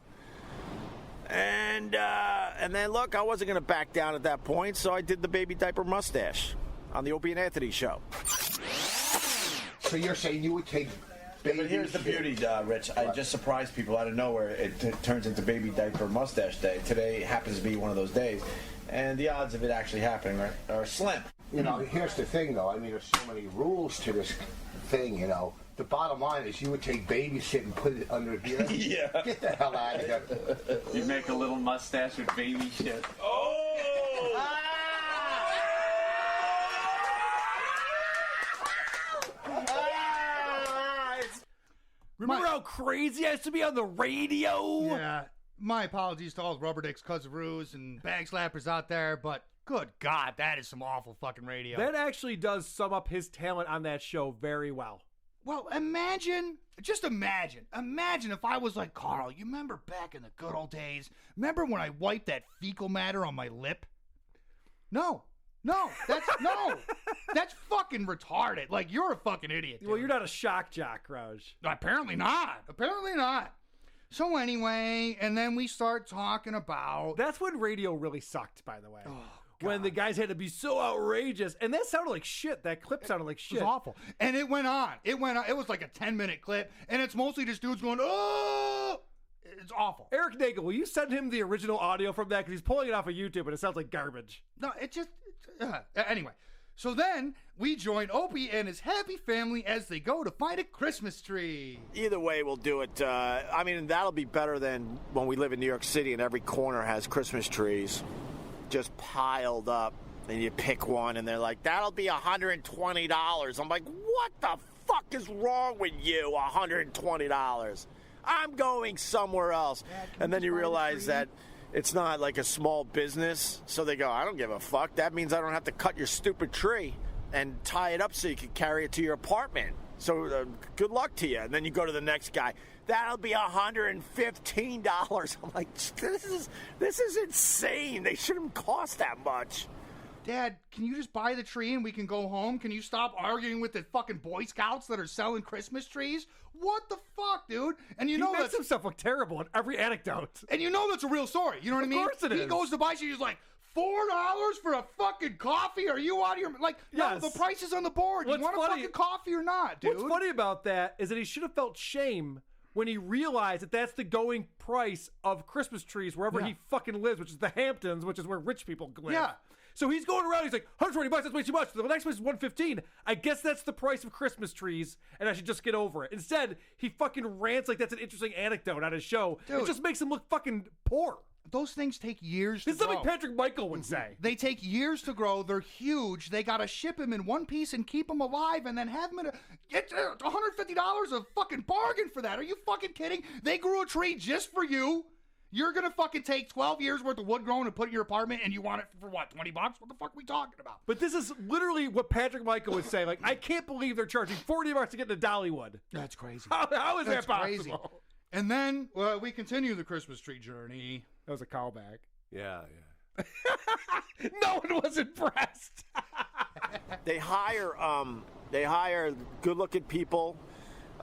And then, look, I wasn't going to back down at that point, so I did the baby diaper mustache on the Opie and Anthony show. So you're saying you would take baby... But here's the beauty, Rich. I just surprised people out of nowhere. It turns into baby diaper mustache day. Today happens to be one of those days. And the odds of it actually happening are slim. You know, here's the thing, though. I mean, there's so many rules to this thing, you know. The bottom line is you would take baby shit and put it under here. Yeah. Get the hell out of here. You make a little mustache with baby shit. Oh! Remember how crazy I used to be on the radio? Yeah. My apologies to all the rubber dicks, cuzzaroos, and bag slappers out there, but good God, that is some awful fucking radio. That actually does sum up his talent on that show very well. Well, imagine if I was like, Carl, you remember back in the good old days? Remember when I wiped that fecal matter on my lip? No, that's fucking retarded. Like, you're a fucking idiot, dude. Well, you're not a shock jock, Raj. Apparently not. So anyway, and then we start talking about... That's when radio really sucked, by the way. Oh, when the guys had to be so outrageous. And that sounded like shit. That clip sounded like shit. It was awful. And it went on. It was like a 10-minute clip, and it's mostly just dudes going, oh! It's awful. Eric Nagel, will you send him the original audio from that? Because he's pulling it off of YouTube, and it sounds like garbage. No, it just... anyway, So then we join Opie and his happy family as they go to find a Christmas tree. Either way, we'll do it. I mean, that'll be better than when we live in New York City and every corner has Christmas trees just piled up. And you pick one and they're like, that'll be $120. I'm like, what the fuck is wrong with you? $120. I'm going somewhere else. And then you realize that it's not like a small business. So they go, I don't give a fuck. That means I don't have to cut your stupid tree and tie it up so you can carry it to your apartment. So good luck to you. And then you go to the next guy. That'll be $115. I'm like, this is insane. They shouldn't cost that much. Dad, can you just buy the tree and we can go home? Can you stop arguing with the fucking Boy Scouts that are selling Christmas trees? What the fuck, dude? And you know makes himself look terrible in every anecdote. And you know that's a real story. You know what I mean? Of course it is. He goes to buy shit. He's like, $4 for a fucking coffee? Are you out of your... Like, no, the price is on the board. You want a fucking coffee or not, dude? What's funny about that is that he should have felt shame when he realized that that's the going price of Christmas trees wherever he fucking lives, which is the Hamptons, which is where rich people live. Yeah. So he's going around, he's like, $120, that's way too much. The next place is $115. I guess that's the price of Christmas trees, and I should just get over it. Instead, he fucking rants like that's an interesting anecdote on his show. Dude. It just makes him look fucking poor. Those things take years to This is grow. something Patrick Michael would say. They take years to grow. They're huge. They got to ship them in one piece and keep them alive and then have them in a... Get $150 a fucking bargain for that. Are you fucking kidding? They grew a tree just for you. You're going to fucking take 12 years worth of wood growing and put it in your apartment and you want it for what, $20? What the fuck are we talking about? But this is literally what Patrick Michael would say. Like, I can't believe they're charging $40 to get into Dollywood. That's crazy. How is That's that possible? crazy. And then we continue the Christmas tree journey. That was a callback. Yeah. No one was impressed. They hire good-looking people,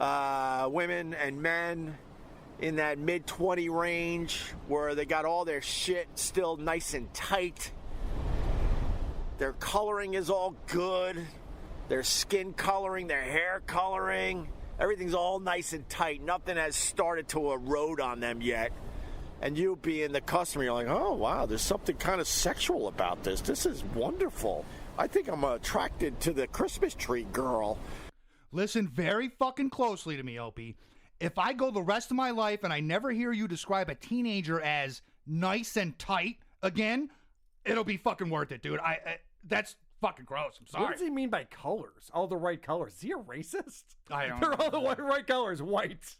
women and men in that mid-20 range where they got all their shit still nice and tight. Their coloring is all good. Their skin coloring, their hair coloring, everything's all nice and tight. Nothing has started to erode on them yet. And you being the customer, you're like, oh, wow, there's something kind of sexual about this. This is wonderful. I think I'm attracted to the Christmas tree girl. Listen very fucking closely to me, Opie. If I go the rest of my life and I never hear you describe a teenager as nice and tight again, it'll be fucking worth it, dude. That's fucking gross. I'm sorry. What does he mean by colors? All the right colors. Is he a racist? I don't They're know. all the right colors, white.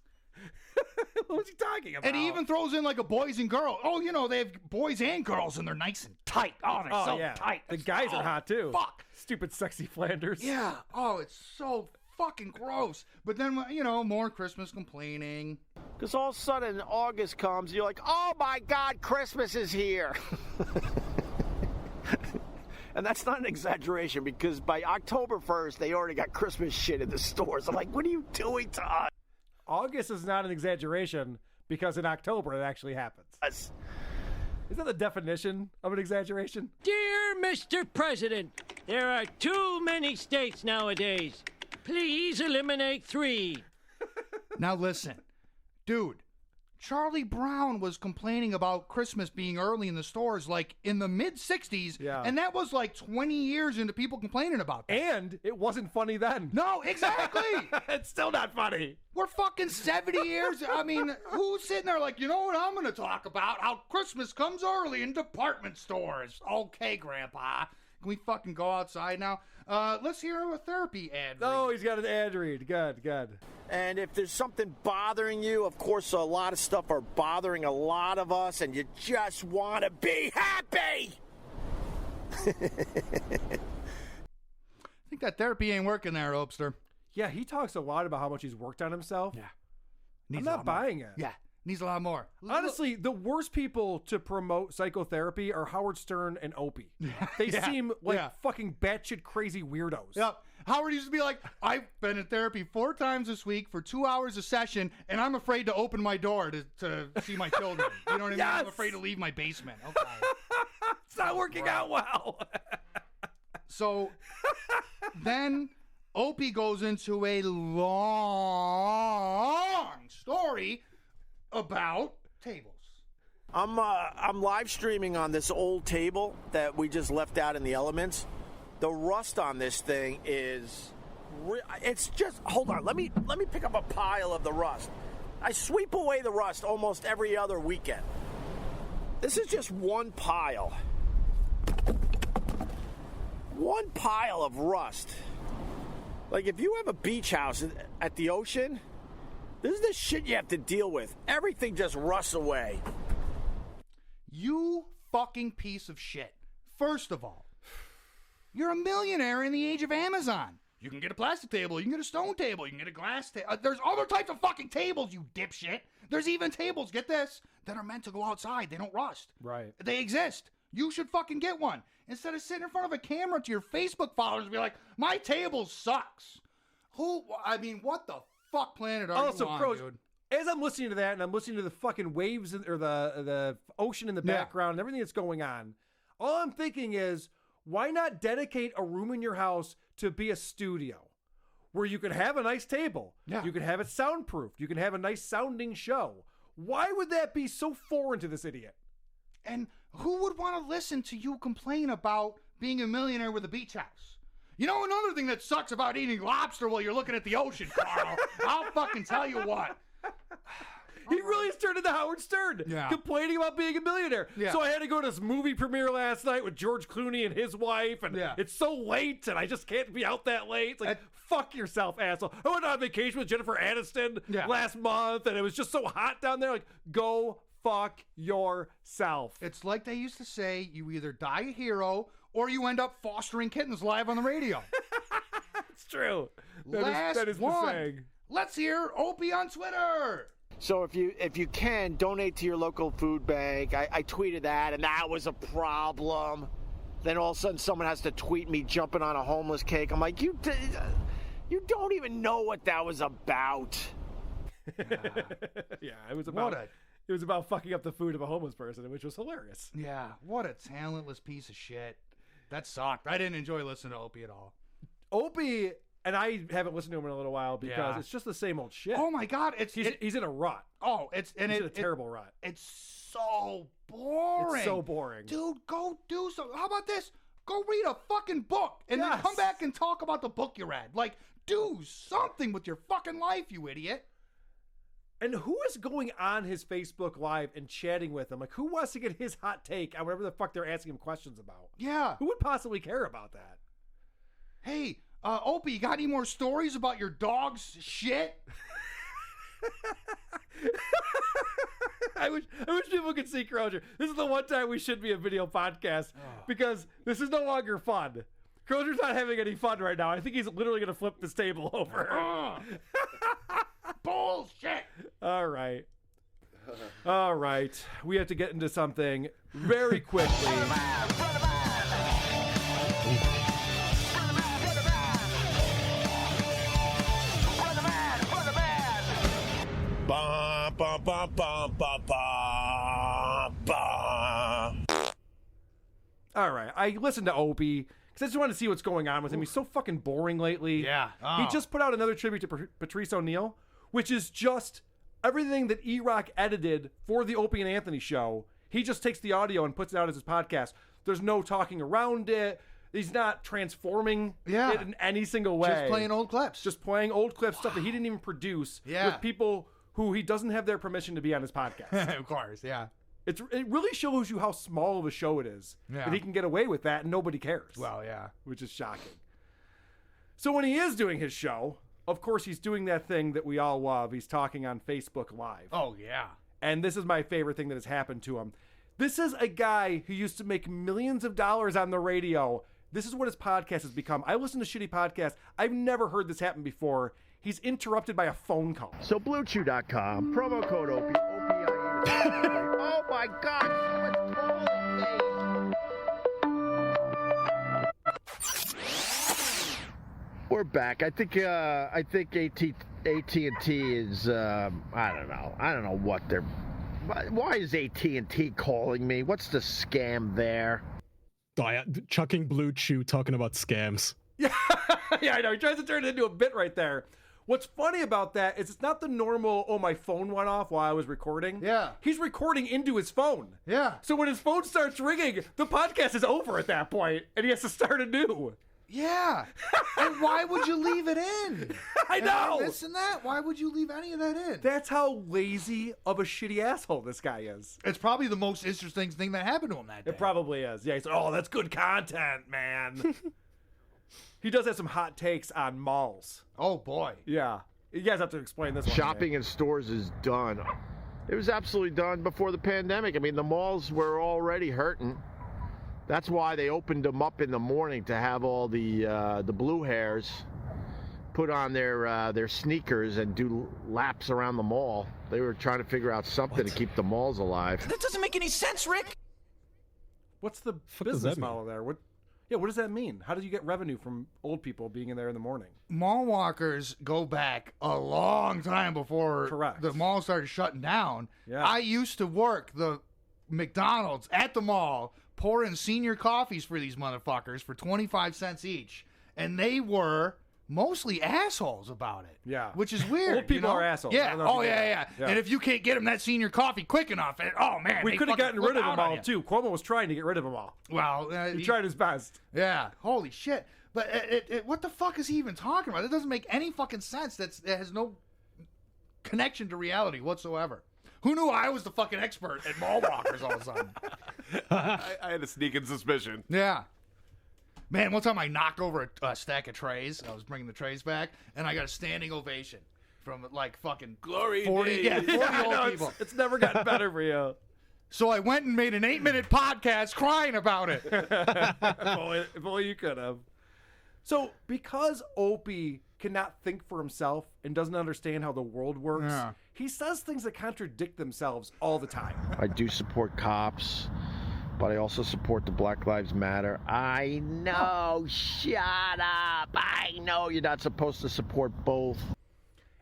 What was he talking about? And he even throws in like a boys and girls. Oh, you know, they have boys and girls and they're nice and tight. Oh, they're so tight. The guys are hot too. Fuck. Stupid sexy Flanders. Yeah. Oh, it's so fucking gross. But then, you know, more Christmas complaining. Because all of a sudden August comes, you're like, oh my God, Christmas is here. And that's not an exaggeration because by October 1st, they already got Christmas shit in the stores. I'm like, what are you doing to us? August is not an exaggeration because in October it actually happens. Yes. Is that the definition of an exaggeration? Dear Mr. President, there are too many states nowadays. Please eliminate 3. Now listen, dude, Charlie Brown was complaining about Christmas being early in the stores like in the mid-'60s, and that was like 20 years into people complaining about that. And it wasn't funny then. No, exactly. It's still not funny. We're fucking 70 years. I mean, who's sitting there like, you know what I'm going to talk about? How Christmas comes early in department stores. Okay, Grandpa. Can we fucking go outside now? Let's hear a therapy ad read. Oh, he's got an ad read. Good. And if there's something bothering you, of course, a lot of stuff are bothering a lot of us, and you just want to be happy. I think that therapy ain't working there, Opster. Yeah, he talks a lot about how much he's worked on himself. Yeah. I'm not buying it. Yeah. Needs a lot more. Honestly, the worst people to promote psychotherapy are Howard Stern and Opie. They seem like fucking batshit crazy weirdos. Yep. Howard used to be like, I've been in therapy 4 times this week for 2 hours a session, and I'm afraid to open my door to see my children. You know what I mean? I'm afraid to leave my basement. Okay. It's not working out well. So then Opie goes into a long story about tables. I'm live streaming on this old table that we just left out in the elements. the rust on this thing is, it's just, hold on, let me pick up a pile of the rust. I sweep away the rust almost every other weekend. This is just one pile. One pile of rust. Like, if you have a beach house at the ocean, this is the shit you have to deal with. Everything just rusts away. You fucking piece of shit. First of all, you're a millionaire in the age of Amazon. You can get a plastic table, you can get a stone table, you can get a glass table. There's other types of fucking tables, you dipshit. There's even tables, get this, that are meant to go outside. They don't rust. Right. They exist. You should fucking get one. Instead of sitting in front of a camera to your Facebook followers and be like, my table sucks. What the fuck planet are you on, dude? As I'm listening to that, and I'm listening to the fucking waves or the ocean in the background and everything that's going on, all I'm thinking is, why not dedicate a room in your house to be a studio where you can have a nice table, you can have it soundproofed, you can have a nice sounding show? Why would that be so foreign to this idiot? And who would want to listen to you complain about being a millionaire with a beach house? You know, another thing that sucks about eating lobster while you're looking at the ocean, Carl, I'll fucking tell you what. He really has turned into Howard Stern, complaining about being a millionaire. Yeah. So I had to go to this movie premiere last night with George Clooney and his wife, and it's so late, and I just can't be out that late. It's like, fuck yourself, asshole. I went on vacation with Jennifer Aniston last month, and it was just so hot down there. Like, go fuck yourself. It's like they used to say, you either die a hero or you end up fostering kittens live on the radio. It's true. That is the saying. Let's hear Opie on Twitter. So if you can, donate to your local food bank. I tweeted that, and that was a problem. Then all of a sudden someone has to tweet me jumping on a homeless cake. I'm like, you don't even know what that was about. Yeah, it was about it was about fucking up the food of a homeless person, which was hilarious. Yeah, what a talentless piece of shit. That sucked. I didn't enjoy listening to Opie at all. Opie, and I haven't listened to him in a little while because it's just the same old shit. Oh my God, he's in a rut. Oh, he's in a terrible rut. It's so boring. It's so boring. Dude, go do something. How about this? Go read a fucking book and then come back and talk about the book you read. Like, do something with your fucking life, you idiot. And who is going on his Facebook Live and chatting with him? Like, who wants to get his hot take on whatever the fuck they're asking him questions about? Yeah. Who would possibly care about that? Hey, Opie, you got any more stories about your dog's shit? I wish people could see Crozier. This is the one time we should be a video podcast because this is no longer fun. Crozier's not having any fun right now. I think he's literally going to flip this table over. Bullshit. All right. We have to get into something very quickly. Ba, ba, ba, ba, ba, ba, ba. All right. I listened to Opie because I just wanted to see what's going on with him. He's so fucking boring lately. Yeah. He just put out another tribute to Patrice O'Neal, which is just everything that E-Rock edited for the Opie and Anthony show. He just takes the audio and puts it out as his podcast. There's no talking around it. He's not transforming it in any single way. Just playing old clips. Just playing old clips, stuff that he didn't even produce with people who he doesn't have their permission to be on his podcast. Of course, yeah. It really shows you how small of a show it is that he can get away with that and nobody cares. Well, yeah. Which is shocking. So when he is doing his show, of course he's doing that thing that we all love. He's talking on Facebook Live. Oh, yeah. And this is my favorite thing that has happened to him. This is a guy who used to make millions of dollars on the radio. This is what his podcast has become. I listen to shitty podcasts. I've never heard this happen before. He's interrupted by a phone call. So BlueChew.com, promo code Opie, OPIE. Oh my God, we're back. I think AT&T is I don't know what they're. Why is AT&T calling me? What's the scam there? Chucking Blue Chew talking about scams. Yeah, I know. He tries to turn it into a bit right there. What's funny about that is it's not the normal, my phone went off while I was recording. Yeah. He's recording into his phone. Yeah. So when his phone starts ringing, the podcast is over at that point, and he has to start anew. Yeah. And why would you leave it in? I know. Am I missing that? Why would you leave any of that in? That's how lazy of a shitty asshole this guy is. It's probably the most interesting thing that happened to him that day. It probably is. Yeah, he's like, oh, that's good content, man. He does have some hot takes on malls. Oh, boy. Yeah. You guys have to explain this one. Shopping in stores is done. It was absolutely done before the pandemic. I mean, the malls were already hurting. That's why they opened them up in the morning to have all the blue hairs put on their sneakers and do laps around the mall. They were trying to figure out something to keep the malls alive. That doesn't make any sense, Rick. What's the business model there? What does that mean? How do you get revenue from old people being in there in the morning? Mall walkers go back a long time before the mall started shutting down. Yeah. I used to work the McDonald's at the mall, pouring senior coffees for these motherfuckers for 25 cents each. And they were mostly assholes about it. Yeah. Which is weird. Old people you know? are assholes. I Yeah. don't know if Oh, you know yeah. that. And if you can't get them that senior coffee quick enough, oh, man. We they could have fucking gotten rid of flip them out on all, you. too. Cuomo was trying to get rid of them all. Well, He tried his best. Yeah. Holy shit. But what the fuck is he even talking about? It doesn't make any fucking sense. That has no connection to reality whatsoever. Who knew I was the fucking expert at mall walkers all of a sudden? I had a sneaking suspicion. Yeah. Man, one time I knocked over a stack of trays. I was bringing the trays back, and I got a standing ovation from like fucking Glory 40, days. yeah, 40 I old know, people. It's never gotten better for you. So I went and made an 8-minute podcast crying about it. if only you could have. So because Opie cannot think for himself and doesn't understand how the world works, he says things that contradict themselves all the time. I do support cops, but I also support the Black Lives Matter. I know, shut up. I know you're not supposed to support both.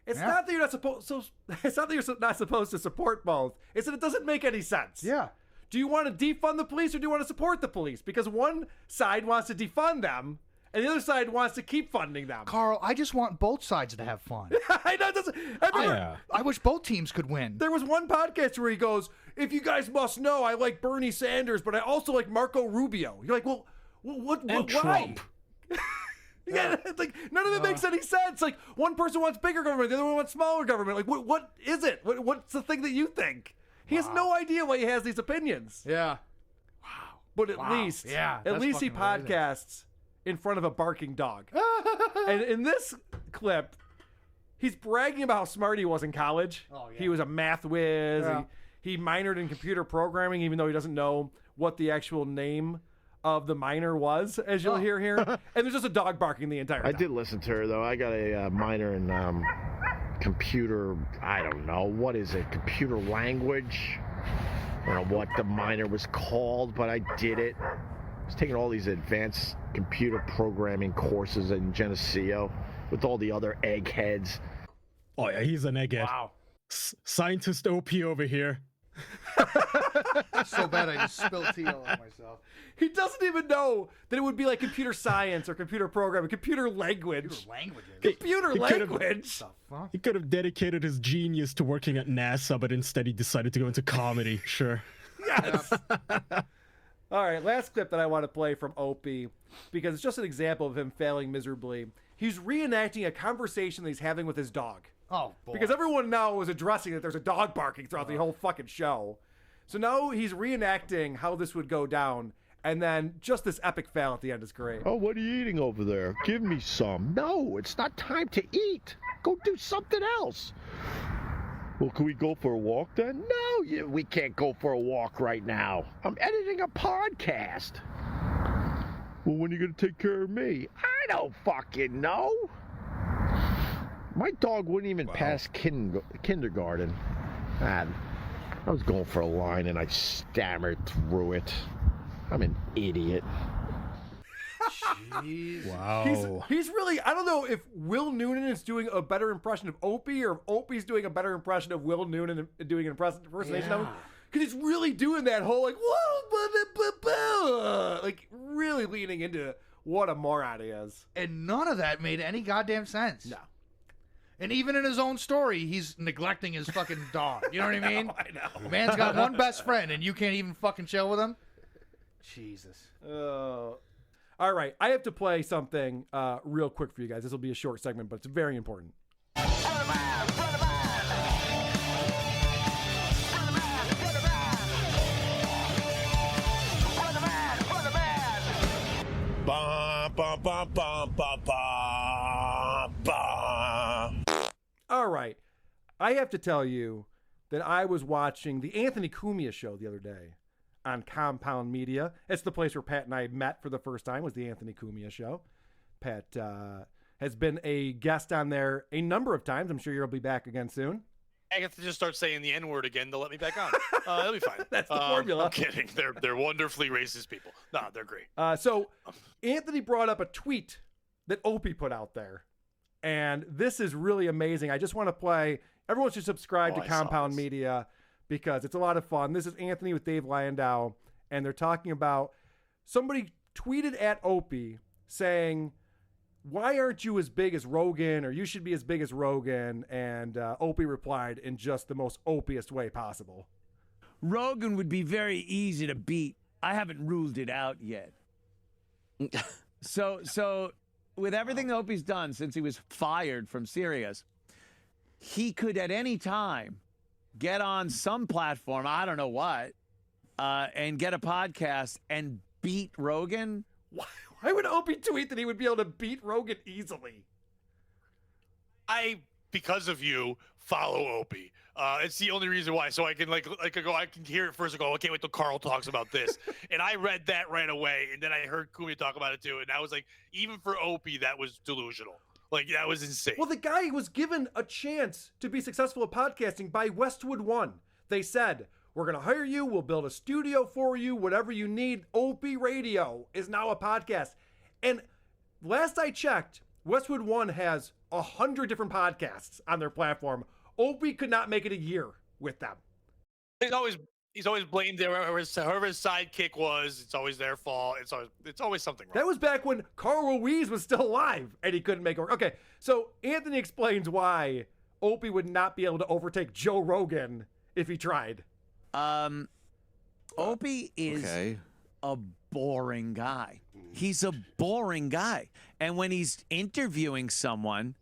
It's not that you're not supposed. So it's not that you're not supposed to support both. It's that it doesn't make any sense. Yeah. Do you want to defund the police or do you want to support the police? Because one side wants to defund them, and the other side wants to keep funding them. Carl, I just want both sides to have fun. I know. I wish both teams could win. There was one podcast where he goes, "If you guys must know, I like Bernie Sanders, but I also like Marco Rubio." You're like, well, what And why? Trump. Yeah, it's like none of it makes any sense. Like one person wants bigger government, the other one wants smaller government. Like what is it? What's the thing that you think? He has no idea why he has these opinions. Yeah. But at least, at least he podcasts in front of a barking dog. And in this clip, he's bragging about how smart he was in college. Oh, yeah. He was a math whiz. Yeah. He minored in computer programming, even though he doesn't know what the actual name of the minor was, as you'll hear here. And there's just a dog barking the entire time. I did listen to her, though. I got a minor in computer, I don't know, what is it, computer language? I don't know what the minor was called, but I did it. I was taking all these advanced computer programming courses in Geneseo with all the other eggheads. Oh, yeah, he's an egghead. Wow. Scientist OP over here. So bad I just spilled tea all over myself. He doesn't even know that it would be like computer science or computer programming, computer language. Computer language. He could have dedicated his genius to working at NASA, but instead he decided to go into comedy. Sure. Yes. All right, last clip that I want to play from Opie, because it's just an example of him failing miserably. He's reenacting a conversation that he's having with his dog. Oh, boy. Because everyone now is addressing that there's a dog barking throughout the whole fucking show. So now he's reenacting how this would go down, and then just this epic fail at the end is great. Oh, what are you eating over there? Give me some. No, it's not time to eat. Go do something else. Well, can we go for a walk then? No, we can't go for a walk right now. I'm editing a podcast. Well, when are you going to take care of me? I don't fucking know. My dog wouldn't even pass kindergarten. Man, I was going for a line and I stammered through it. I'm an idiot. Jeez. Wow. He's really, I don't know if Will Noonan is doing a better impression of Opie or if Opie's doing a better impression of Will Noonan and doing an impersonation of him. Because he's really doing that whole like, whoa, like really leaning into what a moron he is. And none of that made any goddamn sense. No. And even in his own story, he's neglecting his fucking dog. You know what I mean? I know. Man's got one best friend, and you can't even fucking chill with him? Jesus. All right, I have to play something real quick for you guys. This will be a short segment, but it's very important. Ba, ba, ba, ba, ba, ba, ba. All right, I have to tell you that I was watching the Anthony Cumia show the other day on Compound Media. It's the place where Pat and I met for the first time, was the Anthony Cumia show. Pat has been a guest on there a number of times. I'm sure you'll be back again soon. I have to just start saying the N-word again to let me back on. That'll be fine. That's the formula. I'm kidding. They're wonderfully racist people. No, they're great. So Anthony brought up a tweet that Opie put out there. And this is really amazing. I just want to play. Everyone should subscribe to Compound Media because it's a lot of fun. This is Anthony with Dave Landau. And they're talking about somebody tweeted at Opie saying, why aren't you as big as Rogan, or you should be as big as Rogan? And Opie replied in just the most Opiest way possible. Rogan would be very easy to beat. I haven't ruled it out yet. So with everything Opie's done since he was fired from Sirius, he could at any time get on some platform, I don't know what, and get a podcast and beat Rogan. Why would Opie tweet that he would be able to beat Rogan easily? I, because of you, follow Opie. It's the only reason why. So I can I can hear it first and go, I can't wait till Carl talks about this. And I read that right away, and then I heard Cumia talk about it too, and I was like, even for Opie, that was delusional. Like, that was insane. Well, the guy was given a chance to be successful at podcasting by Westwood One. They said, we're going to hire you. We'll build a studio for you. Whatever you need. Opie Radio is now a podcast. And last I checked, Westwood One has 100 different podcasts on their platform. Opie could not make it a year with them. He's always blamed whoever his sidekick was. It's always their fault. It's always something wrong. That was back when Carl Ruiz was still alive and he couldn't make it work. Okay, so Anthony explains why Opie would not be able to overtake Joe Rogan if he tried. Opie is a boring guy. He's a boring guy. And when he's interviewing someone,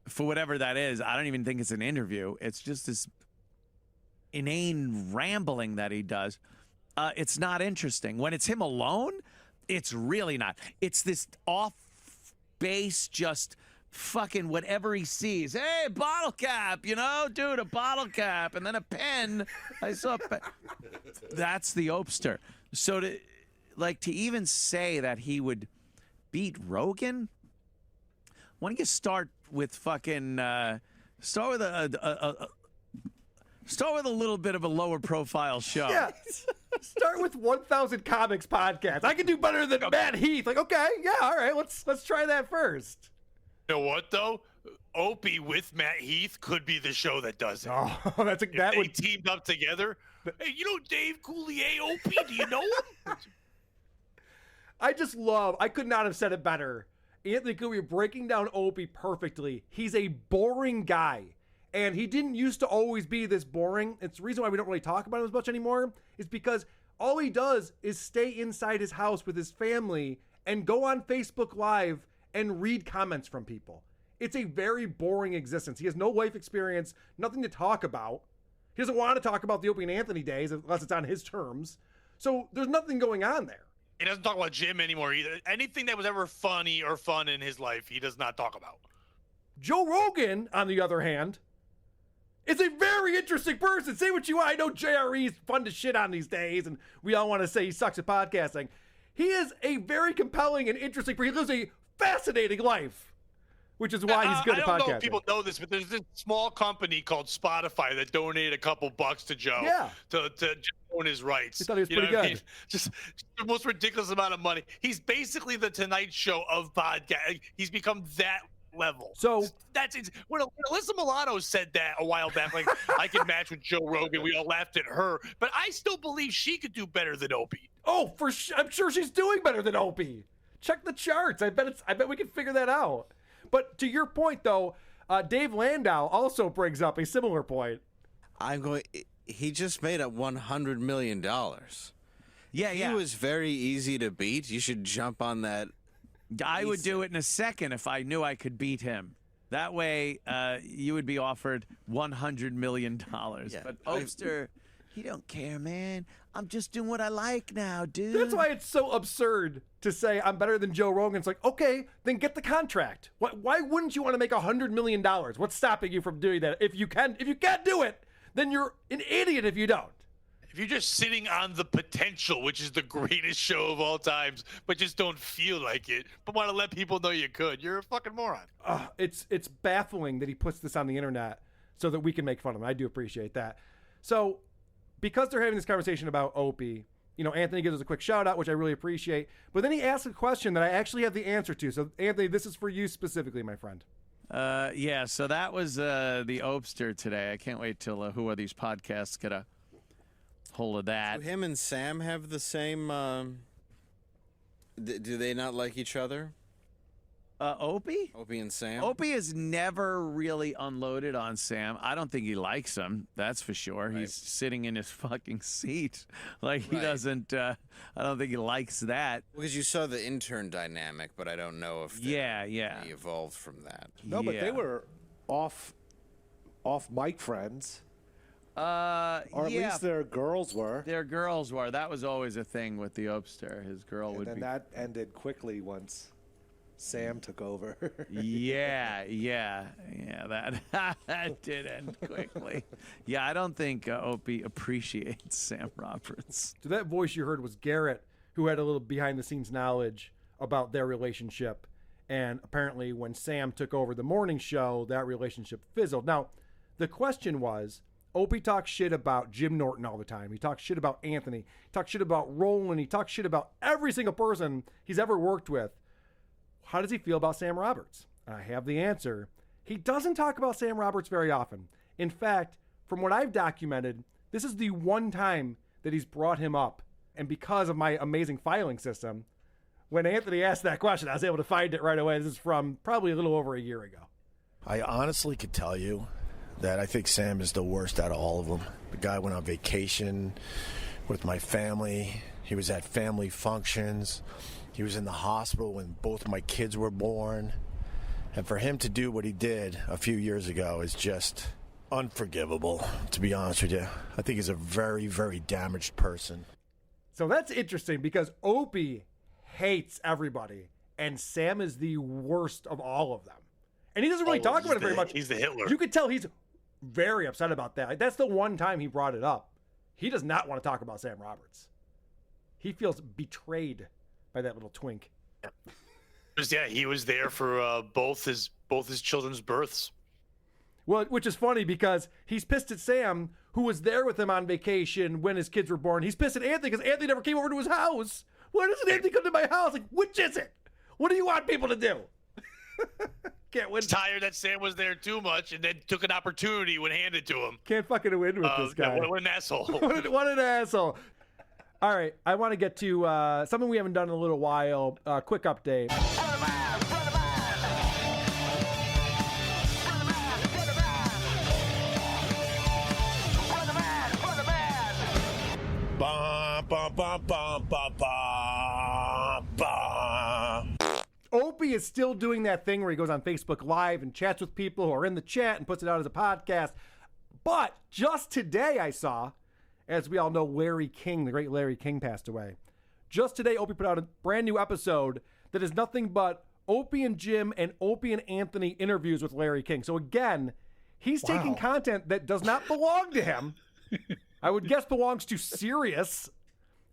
for whatever that is, I don't even think it's an interview. It's just this inane rambling that he does. It's not interesting. When it's him alone, it's really not. It's this off base, just fucking whatever he sees. Hey, bottle cap, dude, a bottle cap, and then a pen. I saw a pen. That's the Opster. So to even say that he would beat Rogan, why don't you start with fucking start with a little bit of a lower profile show. Yeah. Start with 1000 Comics podcast. I can do better than Matt Heath. Like, okay, yeah, all right, let's try that first. You know what though? Opie with Matt Heath could be the show that does it. Oh, that would teamed up together. Hey, you know Dave Coulier, Opie? Do you know him? I could not have said it better. Anthony Cumia breaking down Opie perfectly. He's a boring guy. And he didn't used to always be this boring. It's the reason why we don't really talk about him as much anymore is because all he does is stay inside his house with his family and go on Facebook Live and read comments from people. It's a very boring existence. He has no life experience, nothing to talk about. He doesn't want to talk about the Opie and Anthony days unless it's on his terms. So there's nothing going on there. He doesn't talk about Jim anymore either. Anything that was ever funny or fun in his life, he does not talk about. Joe Rogan, on the other hand, is a very interesting person. Say what you want. I know JRE's fun to shit on these days, and we all want to say he sucks at podcasting. He is a very compelling and interesting person. He lives a fascinating life, which is why he's good at podcasting. I don't know if people know this, but there's this small company called Spotify that donated a couple bucks to Joe to own his rights. He thought he was pretty good. I mean? Just the most ridiculous amount of money. He's basically the Tonight Show of podcast. He's become that level. So that's it. When Alyssa Milano said that a while back, like, I can match with Joe Rogan, we all laughed at her, but I still believe she could do better than Opie. Oh, for sure. I'm sure she's doing better than Opie. Check the charts. I bet we can figure that out. But to your point, though, Dave Landau also brings up a similar point. He just made up $100 million. Yeah. He was very easy to beat. You should jump on that I would do it in a second if I knew I could beat him. That way, you would be offered $100 million. But Opster, he don't care, man. I'm just doing what I like now, dude. That's why it's so absurd to say I'm better than Joe Rogan. It's like, okay, then get the contract. Why wouldn't you want to make $100 million? What's stopping you from doing that? If you can't do it, then you're an idiot if you don't. If you're just sitting on the potential, which is the greatest show of all times, but just don't feel like it, but want to let people know you could, you're a fucking moron. It's baffling that he puts this on the internet so that we can make fun of him. I do appreciate that. So because they're having this conversation about Opie, Anthony gives us a quick shout out, which I really appreciate. But then he asks a question that I actually have the answer to. So Anthony, this is for you specifically, my friend. So that was the Opster today. I can't wait till Who Are These Podcasts get a hold of that. Do him and Sam have the same? Do they not like each other? Opie? Opie and Sam? Opie has never really unloaded on Sam. I don't think he likes him. That's for sure. Right. He's sitting in his fucking seat. He doesn't, I don't think he likes that. Because you saw the intern dynamic, but I don't know if they evolved from that. No, but they were off mic friends. Or at least their girls were. Their girls were. That was always a thing with the Opster. His girl would be. And then that ended quickly once Sam took over. Yeah, that did end quickly. Yeah, I don't think Opie appreciates Sam Roberts. So that voice you heard was Garrett, who had a little behind-the-scenes knowledge about their relationship. And apparently when Sam took over the morning show, that relationship fizzled. Now, the question was, Opie talks shit about Jim Norton all the time. He talks shit about Anthony. He talks shit about Roland. He talks shit about every single person he's ever worked with. How does he feel about Sam Roberts? And I have the answer. He doesn't talk about Sam Roberts very often. In fact, from what I've documented, this is the one time that he's brought him up. And because of my amazing filing system, when Anthony asked that question, I was able to find it right away. This is from probably a little over a year ago. I honestly could tell you that I think Sam is the worst out of all of them. The guy went on vacation with my family. He was at family functions. He was in the hospital when both my kids were born. And for him to do what he did a few years ago is just unforgivable, to be honest with you. I think he's a very, very damaged person. So that's interesting because Opie hates everybody, and Sam is the worst of all of them. And he doesn't really talk about it very much. He's the Hitler. You could tell he's very upset about that. That's the one time he brought it up. He does not want to talk about Sam Roberts. He feels betrayed by that little twink. Yeah, he was there for both his children's births. Well, which is funny because he's pissed at Sam, who was there with him on vacation when his kids were born. He's pissed at Anthony because Anthony never came over to his house. Why doesn't Anthony come to my house? Like, which is it? What do you want people to do? Can't win. He's tired that Sam was there too much and then took an opportunity when handed to him. Can't fucking win with this guy. What an asshole. What an asshole. All right, I want to get to something we haven't done in a little while. Quick update. Opie is still doing that thing where he goes on Facebook Live and chats with people who are in the chat and puts it out as a podcast. But just today I saw, as we all know, Larry King, the great Larry King, passed away. Just today, Opie put out a brand new episode that is nothing but Opie and Jim and Opie and Anthony interviews with Larry King. So again, he's taking content that does not belong to him. I would guess belongs to Sirius.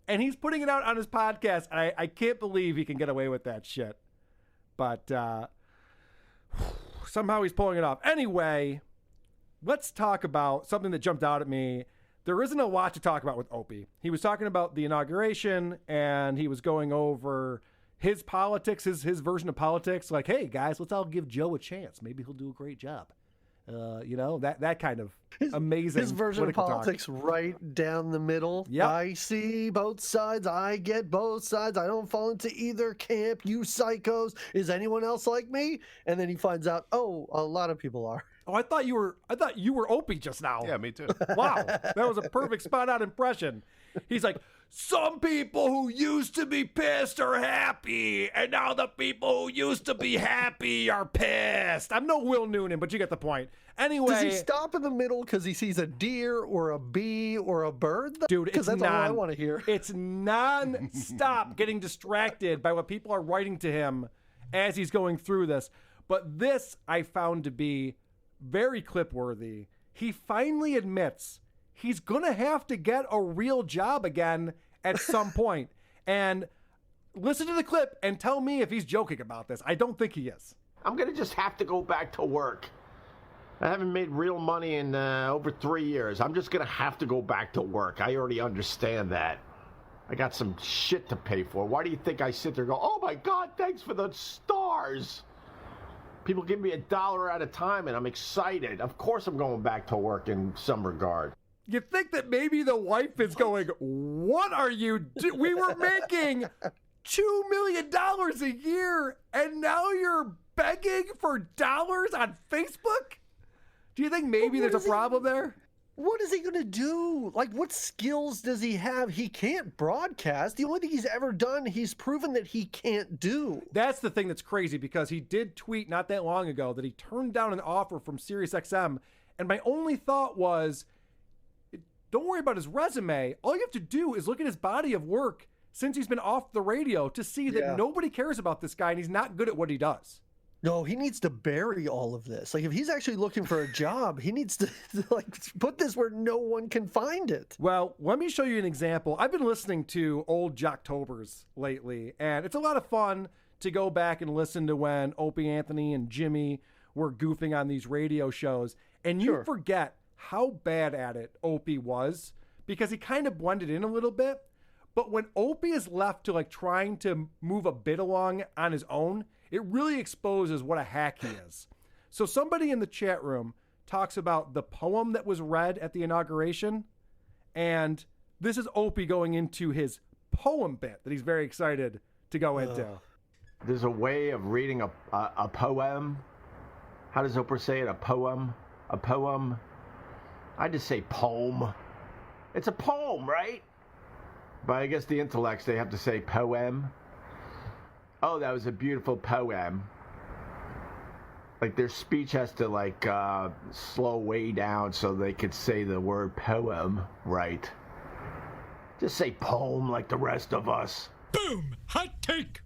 And he's putting it out on his podcast. And I can't believe he can get away with that shit. But somehow he's pulling it off. Anyway, let's talk about something that jumped out at me. There isn't a lot to talk about with Opie. He was talking about the inauguration, and he was going over his politics, his version of politics. Like, hey, guys, let's all give Joe a chance. Maybe he'll do a great job. That kind of amazing. His version of politics talk. Right down the middle. Yep. I see both sides. I get both sides. I don't fall into either camp. You psychos. Is anyone else like me? And then he finds out, oh, a lot of people are. Oh, I thought you were Opie just now. Yeah, me too. Wow, that was a perfect spot-on impression. He's like, some people who used to be pissed are happy, and now the people who used to be happy are pissed. I'm no Will Noonan, but you get the point. Anyway. Does he stop in the middle because he sees a deer or a bee or a bird? Dude, because that's all I want to hear. It's non-stop getting distracted by what people are writing to him as he's going through this. But this I found to be very clip-worthy. He finally admits he's going to have to get a real job again at some point. And listen to the clip and tell me if he's joking about this. I don't think he is. I'm going to just have to go back to work. I haven't made real money in over 3 years. I'm just going to have to go back to work. I already understand that. I got some shit to pay for. Why do you think I sit there and go, oh my God, thanks for the stars? People give me $1 at a time and I'm excited. Of course I'm going back to work in some regard. You think that maybe the wife is going, what are you doing? We were making $2 million a year and now you're begging for dollars on Facebook? Do you think maybe there's a problem there? What is he going to do? Like, what skills does he have? He can't broadcast. The only thing he's ever done, he's proven that he can't do. That's the thing that's crazy, because he did tweet not that long ago that he turned down an offer from SiriusXM. And my only thought was, don't worry about his resume. All you have to do is look at his body of work since he's been off the radio to see that nobody cares about this guy and he's not good at what he does. No, he needs to bury all of this. Like, if he's actually looking for a job, he needs to like put this where no one can find it. Well, let me show you an example. I've been listening to old Jocktobers lately, and it's a lot of fun to go back and listen to when Opie Anthony and Jimmy were goofing on these radio shows, and you forget how bad at it Opie was, because he kind of blended in a little bit. But when Opie is left to like trying to move a bit along on his own, it really exposes what a hack he is. So somebody in the chat room talks about the poem that was read at the inauguration, and this is Opie going into his poem bit that he's very excited to go into. There's a way of reading a poem. How does Oprah say it? A poem? A poem? I just say poem. It's a poem, right? But I guess the intellects, they have to say poem. Oh, that was a beautiful poem. Like, their speech has to, like, slow way down so they could say the word poem right. Just say poem like the rest of us. Boom! Hot take!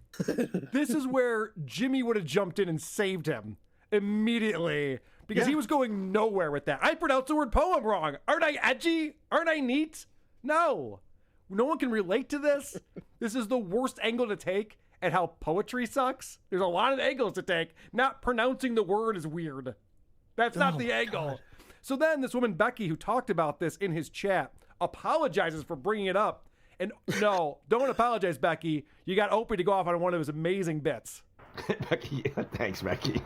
This is where Jimmy would have jumped in and saved him immediately, because he was going nowhere with that. I pronounced the word poem wrong. Aren't I edgy? Aren't I neat? No. No one can relate to this. This is the worst angle to take at how poetry sucks. There's a lot of angles to take. Not pronouncing the word is weird. That's not the angle. God. So then this woman, Becky, who talked about this in his chat, apologizes for bringing it up. And no, don't apologize, Becky. You got Opie to go off on one of his amazing bits. Becky, thanks, Becky.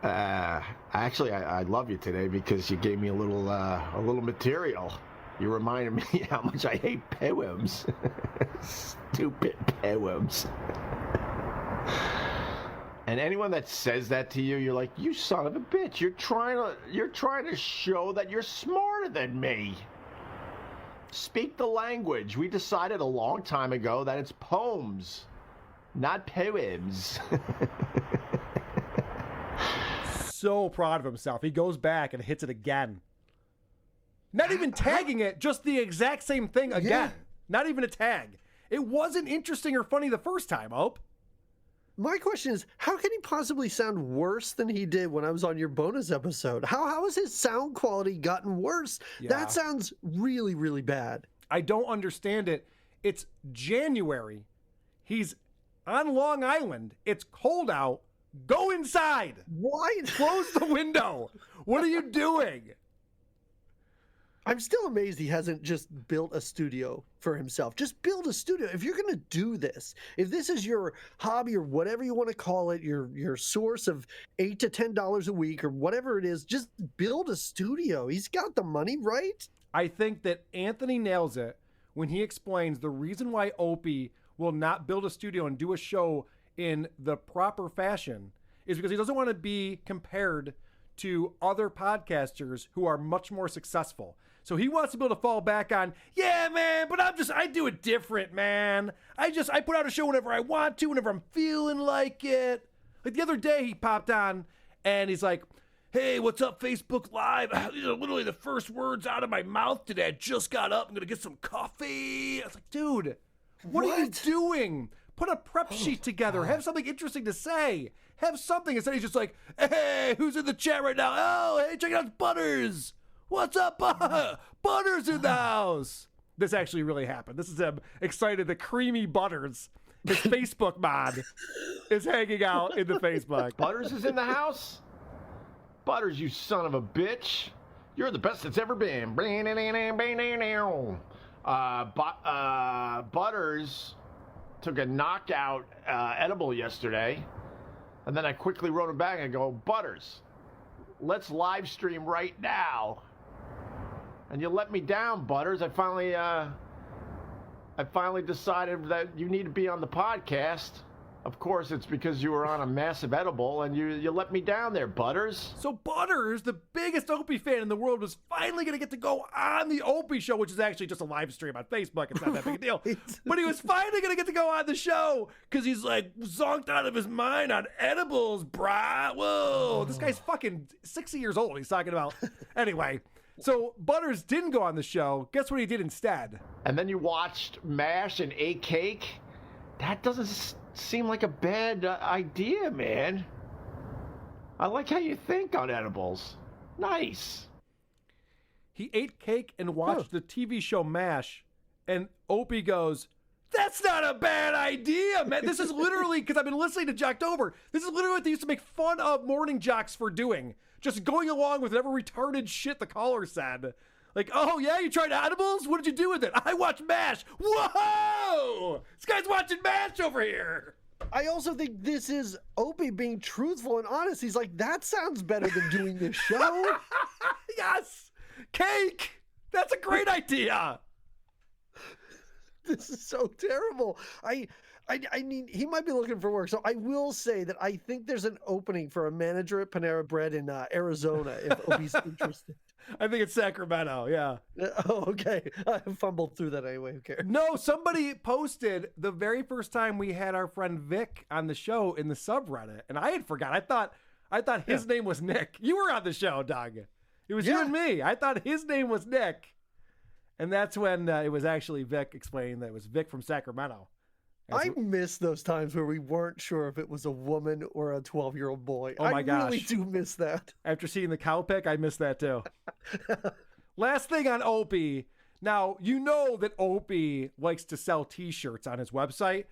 Actually, I love you today because you gave me a little material. You reminded me how much I hate poems. Stupid poems. And anyone that says that to you, you're like, you son of a bitch. You're trying to show that you're smarter than me. Speak the language. We decided a long time ago that it's poems, not poems. So proud of himself. He goes back and hits it again. Not even tagging it, just the exact same thing again. Not even a tag. It wasn't interesting or funny the first time, Hope. My question is, how can he possibly sound worse than he did when I was on your bonus episode? How has his sound quality gotten worse? Yeah. That sounds really, really bad. I don't understand it. It's January. He's on Long Island. It's cold out. Go inside. Why? Close the window. What are you doing? I'm still amazed he hasn't just built a studio for himself. Just build a studio. If you're going to do this, if this is your hobby or whatever you want to call it, your source of $8 to $10 a week or whatever it is, just build a studio. He's got the money, right? I think that Anthony nails it when he explains the reason why Opie will not build a studio and do a show in the proper fashion is because he doesn't want to be compared to other podcasters who are much more successful. So he wants to be able to fall back on, yeah, man, but I do it different, man. I put out a show whenever I want to, whenever I'm feeling like it. Like the other day he popped on and he's like, hey, what's up, Facebook Live? These are literally the first words out of my mouth today. I just got up. I'm going to get some coffee. I was like, dude, what are you doing? Put a prep sheet together. Have something interesting to say. Have something. Instead, he's just like, hey, who's in the chat right now? Oh, hey, check out Butters. What's up, Butters in the house? This actually really happened. This is him excited that Creamy Butters, his Facebook mod, is hanging out in the Facebook. Butters is in the house? Butters, you son of a bitch. You're the best that's ever been. Butters took a knockout edible yesterday, and then I quickly wrote him back and go, Butters, let's live stream right now. And you let me down, Butters. I finally decided that you need to be on the podcast. Of course, it's because you were on a massive edible, and you let me down there, Butters. So Butters, the biggest Opie fan in the world, was finally going to get to go on the Opie show, which is actually just a live stream on Facebook. It's not that big a deal. But he was finally going to get to go on the show because he's like zonked out of his mind on edibles, brah. Whoa, this guy's fucking 60 years old. He's talking about. Anyway, so Butters didn't go on the show. Guess what he did instead? And then you watched MASH and ate cake? That doesn't seem like a bad idea, man. I like how you think on edibles. Nice. He ate cake and watched the TV show MASH, and Opie goes, that's not a bad idea, man. This is literally, because I've been listening to Jocktober, this is literally what they used to make fun of morning jocks for doing. Just going along with whatever retarded shit the caller said. Like, oh, yeah, you tried edibles? What did you do with it? I watched MASH. Whoa! This guy's watching MASH over here. I also think this is Opie being truthful and honest. He's like, that sounds better than doing this show. Yes! Cake! That's a great idea. This is so terrible. I mean, he might be looking for work. So I will say that I think there's an opening for a manager at Panera Bread in Arizona if Opie's interested. I think it's Sacramento, yeah. Oh, okay. I fumbled through that anyway. Who cares? No, somebody posted the very first time we had our friend Vic on the show in the subreddit, and I had forgot. I thought his name was Nick. You were on the show, Doug. It was you and me. I thought his name was Nick. And that's when it was actually Vic explaining that it was Vic from Sacramento. I miss those times where we weren't sure if it was a woman or a 12-year-old boy. Oh my gosh. I really do miss that. After seeing the cow pic, I miss that too. Last thing on Opie. Now, you know that Opie likes to sell t-shirts on his website.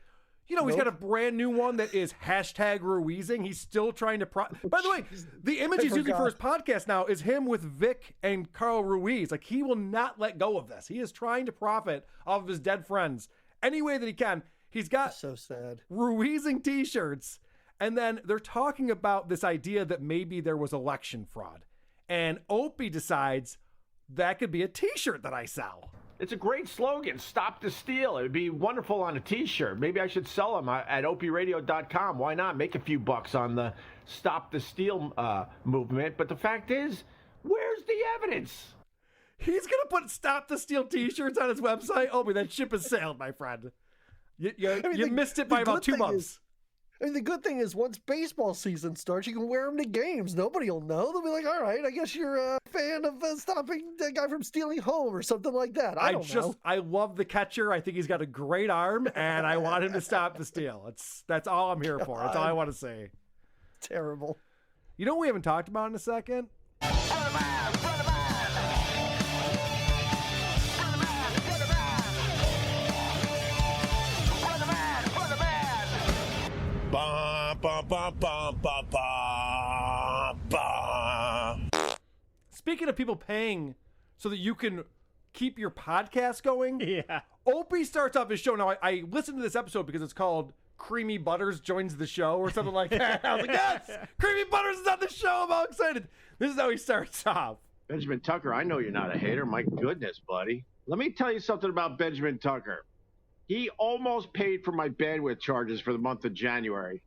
You know, he's got a brand new one that is #Ruizing. He's still trying to... By the way, the image he's using for his podcast now is him with Vic and Carl Ruiz. Like, he will not let go of this. He is trying to profit off of his dead friends any way that he can. He's got so sad Ruizing t-shirts, and then they're talking about this idea that maybe there was election fraud. And Opie decides that could be a t-shirt that I sell. It's a great slogan, Stop the Steal. It would be wonderful on a t-shirt. Maybe I should sell them at opradio.com. Why not? Make a few bucks on the Stop the Steal movement. But the fact is, where's the evidence? He's going to put Stop the Steal t-shirts on his website? Opie, that ship has sailed, my friend. You missed it by about 2 months. The good thing is once baseball season starts, you can wear them to games. Nobody will know. They'll be like, all right, I guess you're a fan of stopping the guy from stealing home or something like that. I don't know. I love the catcher. I think he's got a great arm, and I want him to stop the steal. That's all I'm here for. That's all I want to say. Terrible. You know what we haven't talked about in a second? Speaking of people paying so that you can keep your podcast going, yeah. Opie starts off his show. Now, I listened to this episode because it's called Creamy Butters Joins the Show or something like that. I was like, yes, Creamy Butters is on the show. I'm all excited. This is how he starts off. Benjamin Tucker, I know you're not a hater. My goodness, buddy. Let me tell you something about Benjamin Tucker. He almost paid for my bandwidth charges for the month of January.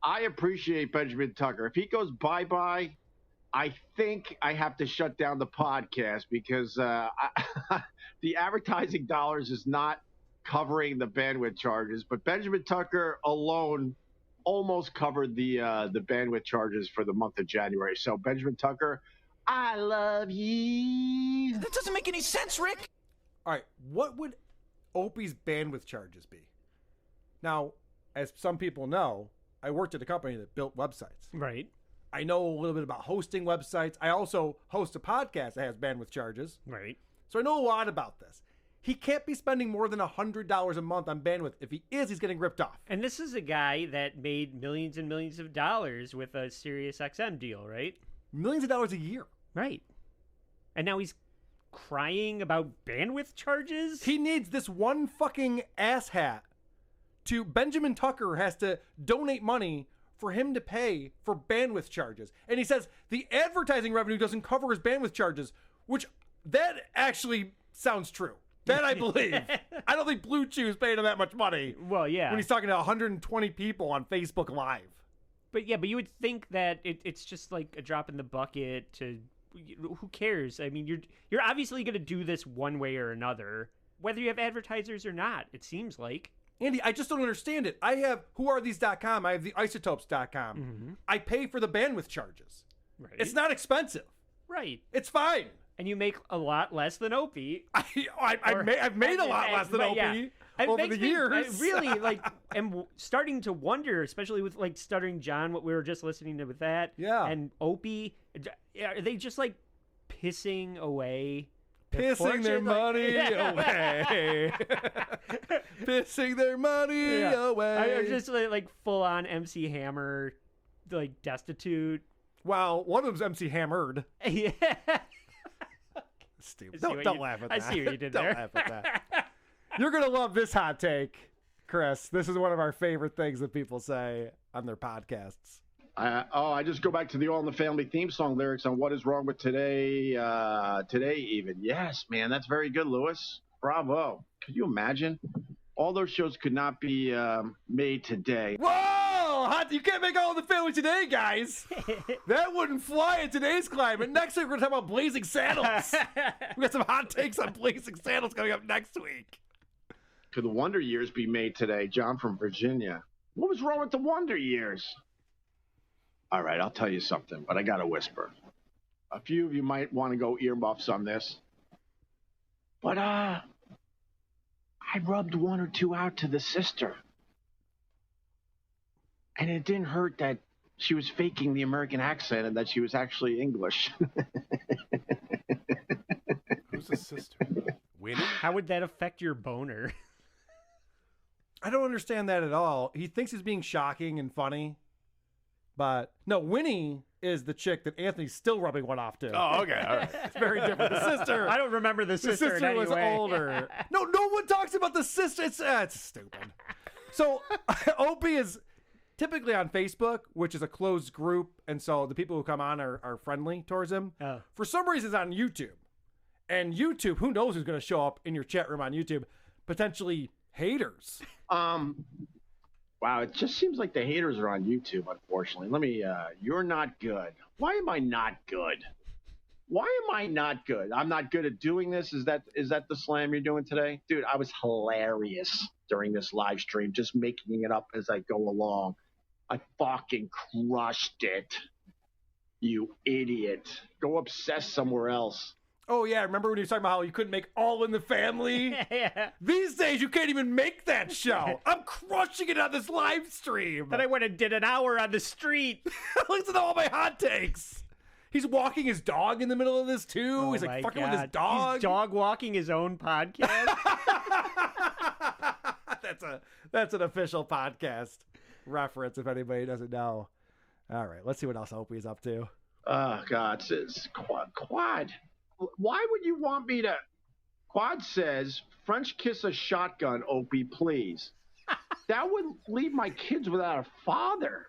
I appreciate Benjamin Tucker. If he goes bye-bye, I think I have to shut down the podcast because the advertising dollars is not covering the bandwidth charges. But Benjamin Tucker alone almost covered the bandwidth charges for the month of January. So Benjamin Tucker, I love you. That doesn't make any sense, Rick. All right, what would Opie's bandwidth charges be? Now, as some people know, I worked at a company that built websites. Right. I know a little bit about hosting websites. I also host a podcast that has bandwidth charges. Right. So I know a lot about this. He can't be spending more than $100 a month on bandwidth. If he is, he's getting ripped off. And this is a guy that made millions and millions of dollars with a Sirius XM deal, right? Millions of dollars a year. Right. And now he's crying about bandwidth charges? He needs this one fucking asshat to... Benjamin Tucker has to donate money for him to pay for bandwidth charges. And he says the advertising revenue doesn't cover his bandwidth charges, which that actually sounds true. That I believe. I don't think Blue Chew's paying him that much money. Well, yeah. When he's talking to 120 people on Facebook Live. But yeah, but you would think that it's just like a drop in the bucket to... Who cares? I mean, you're obviously going to do this one way or another, whether you have advertisers or not, it seems like. Andy, I just don't understand it. I have whoarethese.com. I have the isotopes.com. Mm-hmm. I pay for the bandwidth charges. Right. It's not expensive. Right. It's fine. And you make a lot less than Opie. I've made a lot less than Opie over the years. I really am starting to wonder, especially with like Stuttering John, what we were just listening to with that. Yeah. And Opie, are they just like pissing away? Pissing their money away. Pissing their money away. I'm just like full on MC Hammer, like destitute. Well, one of them's MC Hammered. Yeah. Stupid. Don't laugh at that. I see what you did Don't there. laugh at that. You're going to love this hot take, Chris. This is one of our favorite things that people say on their podcasts. I just go back to the All in the Family theme song lyrics on What Is Wrong with Today, today even. Yes, man, that's very good, Lewis. Bravo. Could you imagine? All those shows could not be made today. Whoa! You can't make All in the Family today, guys. That wouldn't fly in today's climate. Next week, we're going to talk about Blazing Saddles. We got some hot takes on Blazing Saddles coming up next week. Could the Wonder Years be made today? John from Virginia. What was wrong with the Wonder Years? All right, I'll tell you something, but I got to whisper. A few of you might want to go earmuffs on this. But, I rubbed one or two out to the sister. And it didn't hurt that she was faking the American accent and that she was actually English. Who's the sister? Winnie? How would that affect your boner? I don't understand that at all. He thinks he's being shocking and funny. But no, Winnie is the chick that Anthony's still rubbing one off to. Oh, okay. All right. It's very different. The sister. I don't remember the sister in any was way. older. No one talks about the sister. It's stupid. So Opie is typically on Facebook, which is a closed group. And so the people who come on are friendly towards him. Oh. For some reason, it's on YouTube. And YouTube, who knows who's going to show up in your chat room on YouTube? Potentially haters. Wow, it just seems like the haters are on YouTube, unfortunately. You're not good. Why am I not good? Why am I not good? I'm not good at doing this? Is that the slam you're doing today? Dude, I was hilarious during this live stream, just making it up as I go along. I fucking crushed it. You idiot. Go obsess somewhere else. Oh, yeah. Remember when you were talking about how you couldn't make All in the Family? Yeah. These days, you can't even make that show. I'm crushing it on this live stream. Then I went and did an hour on the street. Listen to all my hot takes. He's walking his dog in the middle of this, too. Oh, He's like fucking God. with his dog. He's dog walking his own podcast. That's an official podcast reference, if anybody doesn't know. All right, let's see what else Opie is up to. Oh, God. It's Quad. Why would you want me to... Quad says, French kiss a shotgun, Opie, please. That would leave my kids without a father.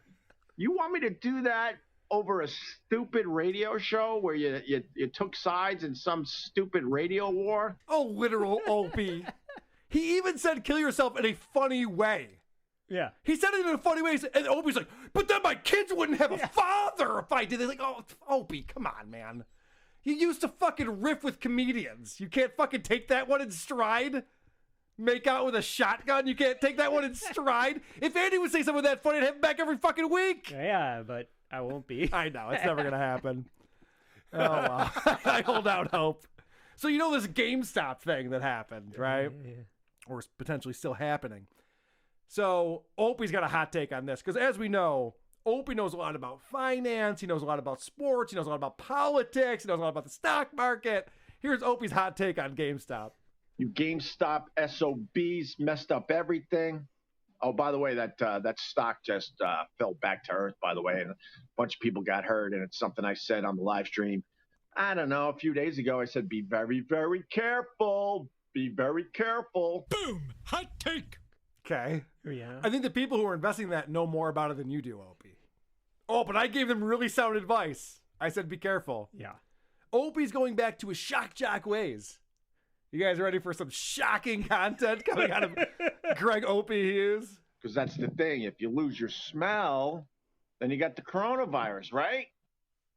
You want me to do that over a stupid radio show where you took sides in some stupid radio war? Oh, literal Opie. He even said kill yourself in a funny way. Yeah. He said it in a funny way, and Opie's like, but then my kids wouldn't have a father if I did. They're like, oh, Opie, come on, man. You used to fucking riff with comedians. You can't fucking take that one in stride. Make out with a shotgun. You can't take that one in stride. If Andy would say something that funny, I'd have him back every fucking week. Yeah, but I won't be. I know. It's never going to happen. Oh, wow. I hold out hope. So you know this GameStop thing that happened, right? Yeah. Or is potentially still happening. So Opie's got a hot take on this because as we know, Opie knows a lot about finance. He knows a lot about sports. He knows a lot about politics. He knows a lot about the stock market. Here's Opie's hot take on GameStop. You GameStop SOBs messed up everything. Oh, by the way, that stock just fell back to earth, by the way, and a bunch of people got hurt, and it's something I said on the live stream. I don't know, a few days ago, I said, be very, very careful. Be very careful. Boom! Hot take! Okay. Yeah. I think the people who are investing in that know more about it than you do, Opie. Oh, but I gave them really sound advice. I said, be careful. Yeah. Opie's going back to his shock jock ways. You guys ready for some shocking content coming out of Greg Opie Hughes? Because that's the thing. If you lose your smell, then you got the coronavirus, right?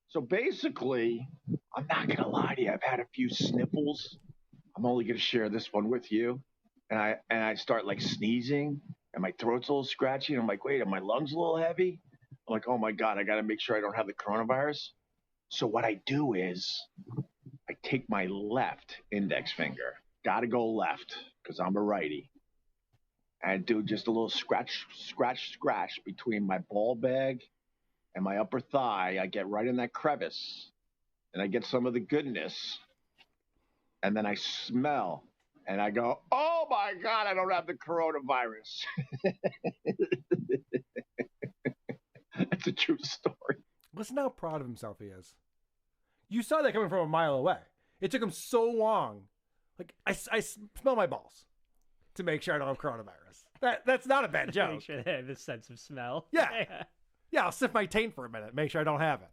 So basically, I'm not going to lie to you. I've had a few sniffles. I'm only going to share this one with you. And I start like sneezing and my throat's a little scratchy. And I'm like, wait, are my lungs a little heavy? I'm like, oh my God, I got to make sure I don't have the coronavirus. So what I do is I take my left index finger, got to go left because I'm a righty. And I do just a little scratch between my ball bag and my upper thigh. I get right in that crevice and I get some of the goodness. And then I smell and I go, oh my God, I don't have the coronavirus. That's a true story. Listen how proud of himself he is. You saw that coming from a mile away. It took him so long. Like, I smell my balls to make sure I don't have coronavirus. That's not a bad joke. Make sure they have a sense of smell. Yeah. Yeah, I'll sniff my taint for a minute, make sure I don't have it.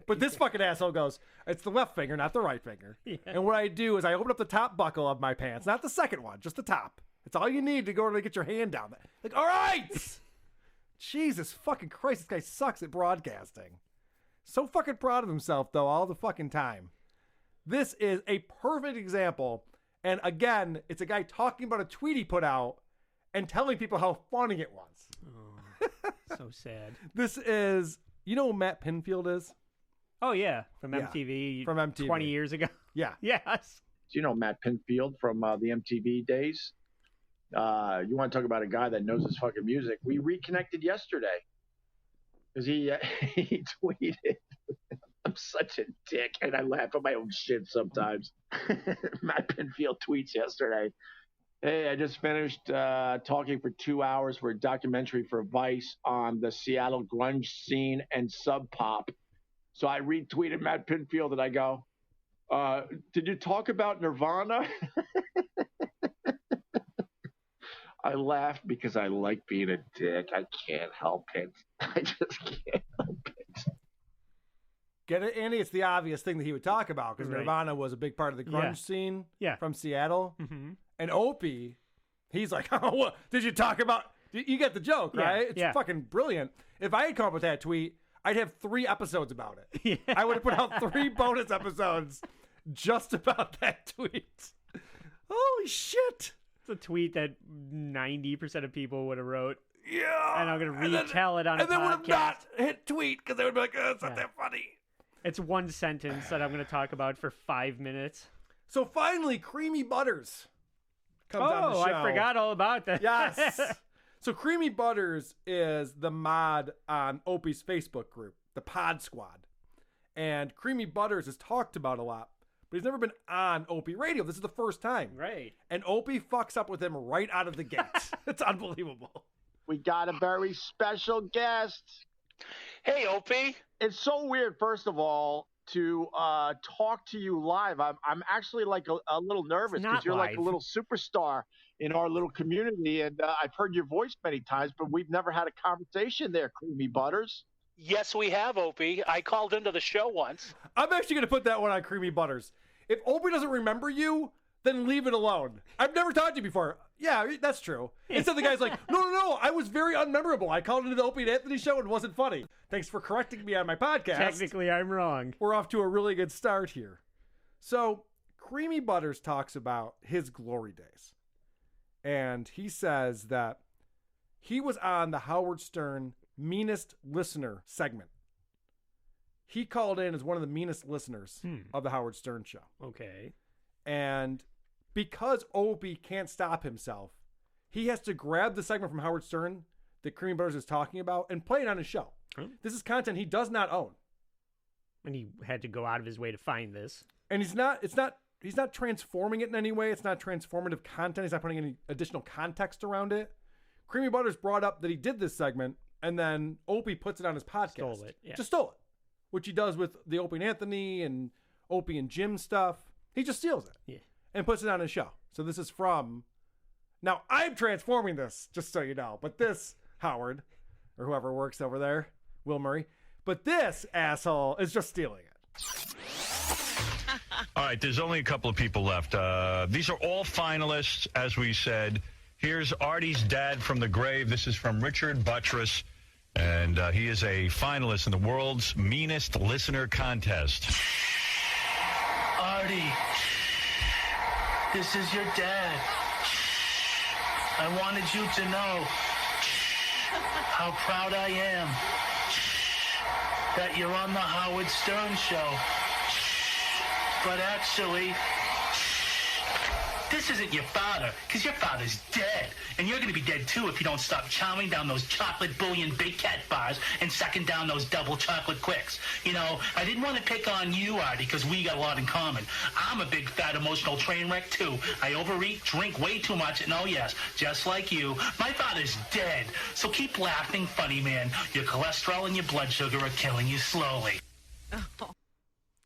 But this fucking asshole goes, it's the left finger, not the right finger. Yeah. And what I do is I open up the top buckle of my pants, not the second one, just the top. It's all you need to go to get your hand down there. Like, all right! Jesus fucking Christ, this guy sucks at broadcasting. So fucking proud of himself, though, all the fucking time. This is a perfect example. And again, it's a guy talking about a tweet he put out and telling people how funny it was. Oh, so sad. This is, you know who Matt Pinfield is? Oh, yeah. From Yeah. MTV. From MTV. 20 years ago. Yeah. Yes. Do you know Matt Pinfield from the MTV days? You want to talk about a guy that knows his fucking music? We reconnected yesterday because he tweeted. I'm such a dick, and I laugh at my own shit sometimes. Matt Pinfield tweets yesterday. Hey, I just finished talking for 2 hours for a documentary for Vice on the Seattle grunge scene and Sub Pop. So I retweeted Matt Pinfield and I go, did you talk about Nirvana? I laughed because I like being a dick. I can't help it. I just can't help it. Get it, Andy? It's the obvious thing that he would talk about because Right. Nirvana was a big part of the grunge scene from Seattle. Mm-hmm. And Opie, he's like, oh, what? Did you talk about... You get the joke, Yeah, right? It's yeah. fucking brilliant. If I had come up with that tweet, I'd have 3 episodes about it. I would have put out 3 bonus episodes just about that tweet. Holy shit. It's a tweet that 90% of people would have wrote. Yeah. And I'm going to retell it on a And then would have podcast. not hit tweet because they would be like, oh, it's not that funny. It's one sentence that I'm going to talk about for 5 minutes. So finally, Creamy Butters comes on the show. I forgot all about that. Yes. So Creamy Butters is the mod on Opie's Facebook group, the Pod Squad. And Creamy Butters is talked about a lot, but he's never been on Opie Radio. This is the first time. Right. And Opie fucks up with him right out of the gate. It's unbelievable. We got a very special guest. Hey, Opie. It's so weird, first of all, to talk to you live. I'm actually like a little nervous because you're like a little superstar in our little community. And I've heard your voice many times, but we've never had a conversation there, Creamy Butters. Yes, we have, Opie. I called into the show once. I'm actually going to put that one on Creamy Butters. If Opie doesn't remember you, then leave it alone. I've never talked to you before. Yeah, that's true. Instead, the guy's like, no, I was very unmemorable. I called into the Opie and Anthony show and wasn't funny. Thanks for correcting me on my podcast. Technically, I'm wrong. We're off to a really good start here. So, Creamy Butters talks about his glory days. And he says that he was on the Howard Stern Meanest Listener segment. He called in as one of the meanest listeners of the Howard Stern show. Okay. And because Opie can't stop himself, he has to grab the segment from Howard Stern that Creamy Butters is talking about and play it on his show. Huh? This is content he does not own. And he had to go out of his way to find this. And he's not transforming it in any way. It's not transformative content. He's not putting any additional context around it. Creamy Butters brought up that he did this segment, and then Opie puts it on his podcast. Stole it, yeah. Just stole it, which he does with the Opie and Anthony and Opie and Jim stuff. He just steals it. Yeah. And puts it on his show. So this is from... Now, I'm transforming this, just so you know. But this, Howard, or whoever works over there, Will Murray, but this asshole is just stealing it. All right, there's only a couple of people left. These are all finalists, as we said. Here's Artie's dad from the grave. This is from Richard Buttress, and he is a finalist in the world's meanest listener contest. Artie, this is your dad. I wanted you to know how proud I am that you're on the Howard Stern show. But actually, this isn't your father, because your father's dead. And you're going to be dead, too, if you don't stop chowing down those chocolate bullion Big Cat bars and sucking down those double chocolate quicks. You know, I didn't want to pick on you, Artie, because we got a lot in common. I'm a big, fat, emotional train wreck, too. I overeat, drink way too much, and oh, yes, just like you, my father's dead. So keep laughing, funny man. Your cholesterol and your blood sugar are killing you slowly.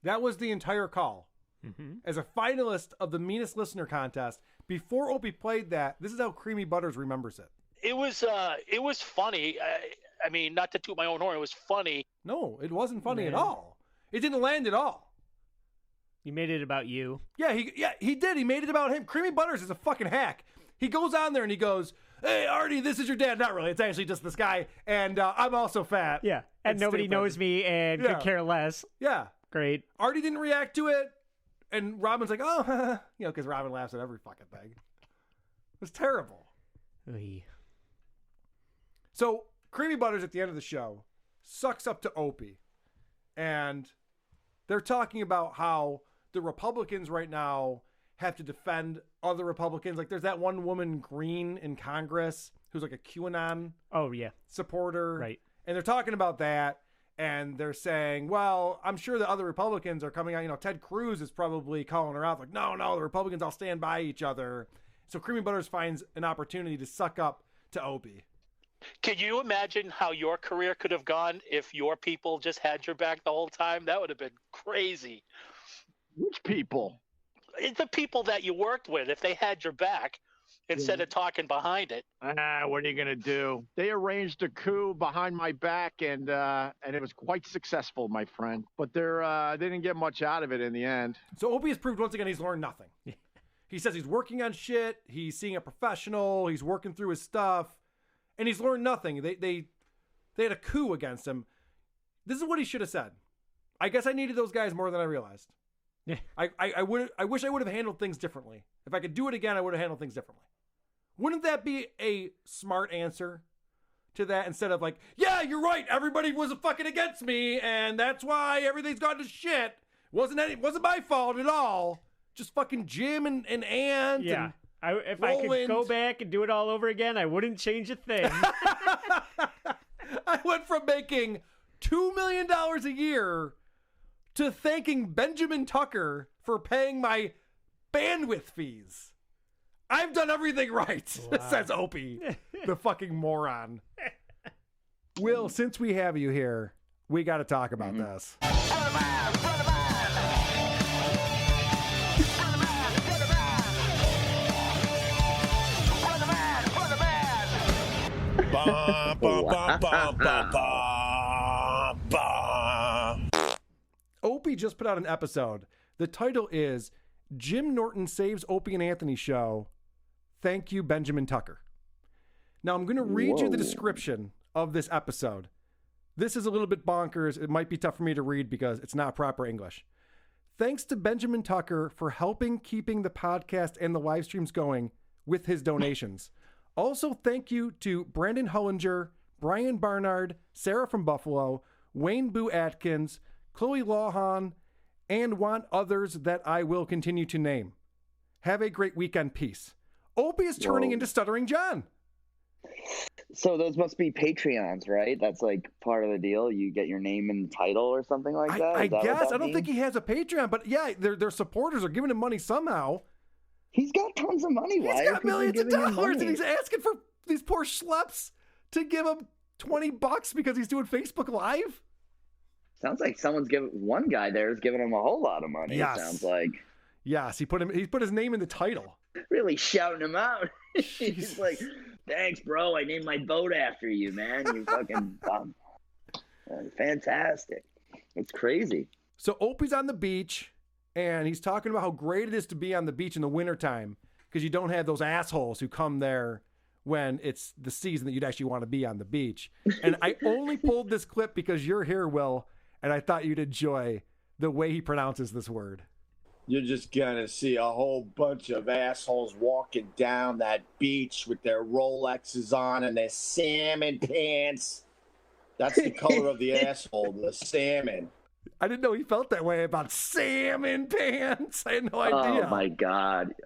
That was the entire call. Mm-hmm. As a finalist of the Meanest Listener contest, before Opie played that, this is how Creamy Butters remembers it. It was funny. I mean, not to toot my own horn, it was funny. No, it wasn't funny at all. It didn't land at all. You made it about you. Yeah, he did. He made it about him. Creamy Butters is a fucking hack. He goes on there and he goes, "Hey, Artie, this is your dad." Not really. It's actually just this guy. And I'm also fat. Yeah. And nobody knows me and could care less. Yeah. Great. Artie didn't react to it. And Robin's like, oh, because Robin laughs at every fucking thing. It was terrible. Oy. So Creamy Butters at the end of the show sucks up to Opie. And they're talking about how the Republicans right now have to defend other Republicans. Like there's that one woman, Green, in Congress who's like a QAnon supporter. Right. And they're talking about that. And they're saying, well, I'm sure the other Republicans are coming out. Ted Cruz is probably calling her out. Like, no, the Republicans all stand by each other. So Creamy Butters finds an opportunity to suck up to Opie. Can you imagine how your career could have gone if your people just had your back the whole time? That would have been crazy. Which people? The people that you worked with, if they had your back instead of talking behind it. What are you going to do? They arranged a coup behind my back, and it was quite successful, my friend. But they didn't get much out of it in the end. So Opie has proved once again he's learned nothing. He says he's working on shit. He's seeing a professional. He's working through his stuff. And he's learned nothing. They had a coup against him. This is what he should have said. I guess I needed those guys more than I realized. Yeah. I wish I would have handled things differently. If I could do it again, I would have handled things differently. Wouldn't that be a smart answer to that instead of like, yeah, you're right, everybody was fucking against me, and that's why everything's gone to shit. Wasn't my fault at all. Just fucking Jim and Ant. Yeah. And if I could go back and do it all over again, I wouldn't change a thing. I went from making $2 million a year to thanking Benjamin Tucker for paying my bandwidth fees. I've done everything right, says Opie, the fucking moron. Will, since we have you here, we got to talk about this. Opie just put out an episode. The title is Jim Norton Saves Opie and Anthony show. Thank you, Benjamin Tucker. Now, I'm going to read you the description of this episode. This is a little bit bonkers. It might be tough for me to read because it's not proper English. Thanks to Benjamin Tucker for helping keeping the podcast and the live streams going with his donations. Also, thank you to Brandon Hullinger, Brian Barnard, Sarah from Buffalo, Wayne Boo Atkins, Chloe Lawhon, and want others that I will continue to name. Have a great weekend. Peace. Opie is turning into Stuttering John. So those must be Patreons, right? That's like part of the deal. You get your name and title or something like that. I guess. I don't think he has a Patreon, but yeah, their supporters are giving him money somehow. He's got tons of money. He's got millions of dollars, and he's asking for these poor schleps to give him $20 because he's doing Facebook Live. Sounds like one guy there is giving him a whole lot of money. Yes. It sounds like. Yes, he put his name in the title. Really shouting him out. He's like, "Thanks, bro. I named my boat after you, man. You fucking bum." Fantastic. It's crazy. So Opie's on the beach, and he's talking about how great it is to be on the beach in the wintertime because you don't have those assholes who come there when it's the season that you'd actually want to be on the beach. And I only pulled this clip because you're here, Will, and I thought you'd enjoy the way he pronounces this word. You're just gonna see a whole bunch of assholes walking down that beach with their Rolexes on and their salmon pants. That's the color of the asshole, the salmon. I didn't know he felt that way about salmon pants. I had no idea.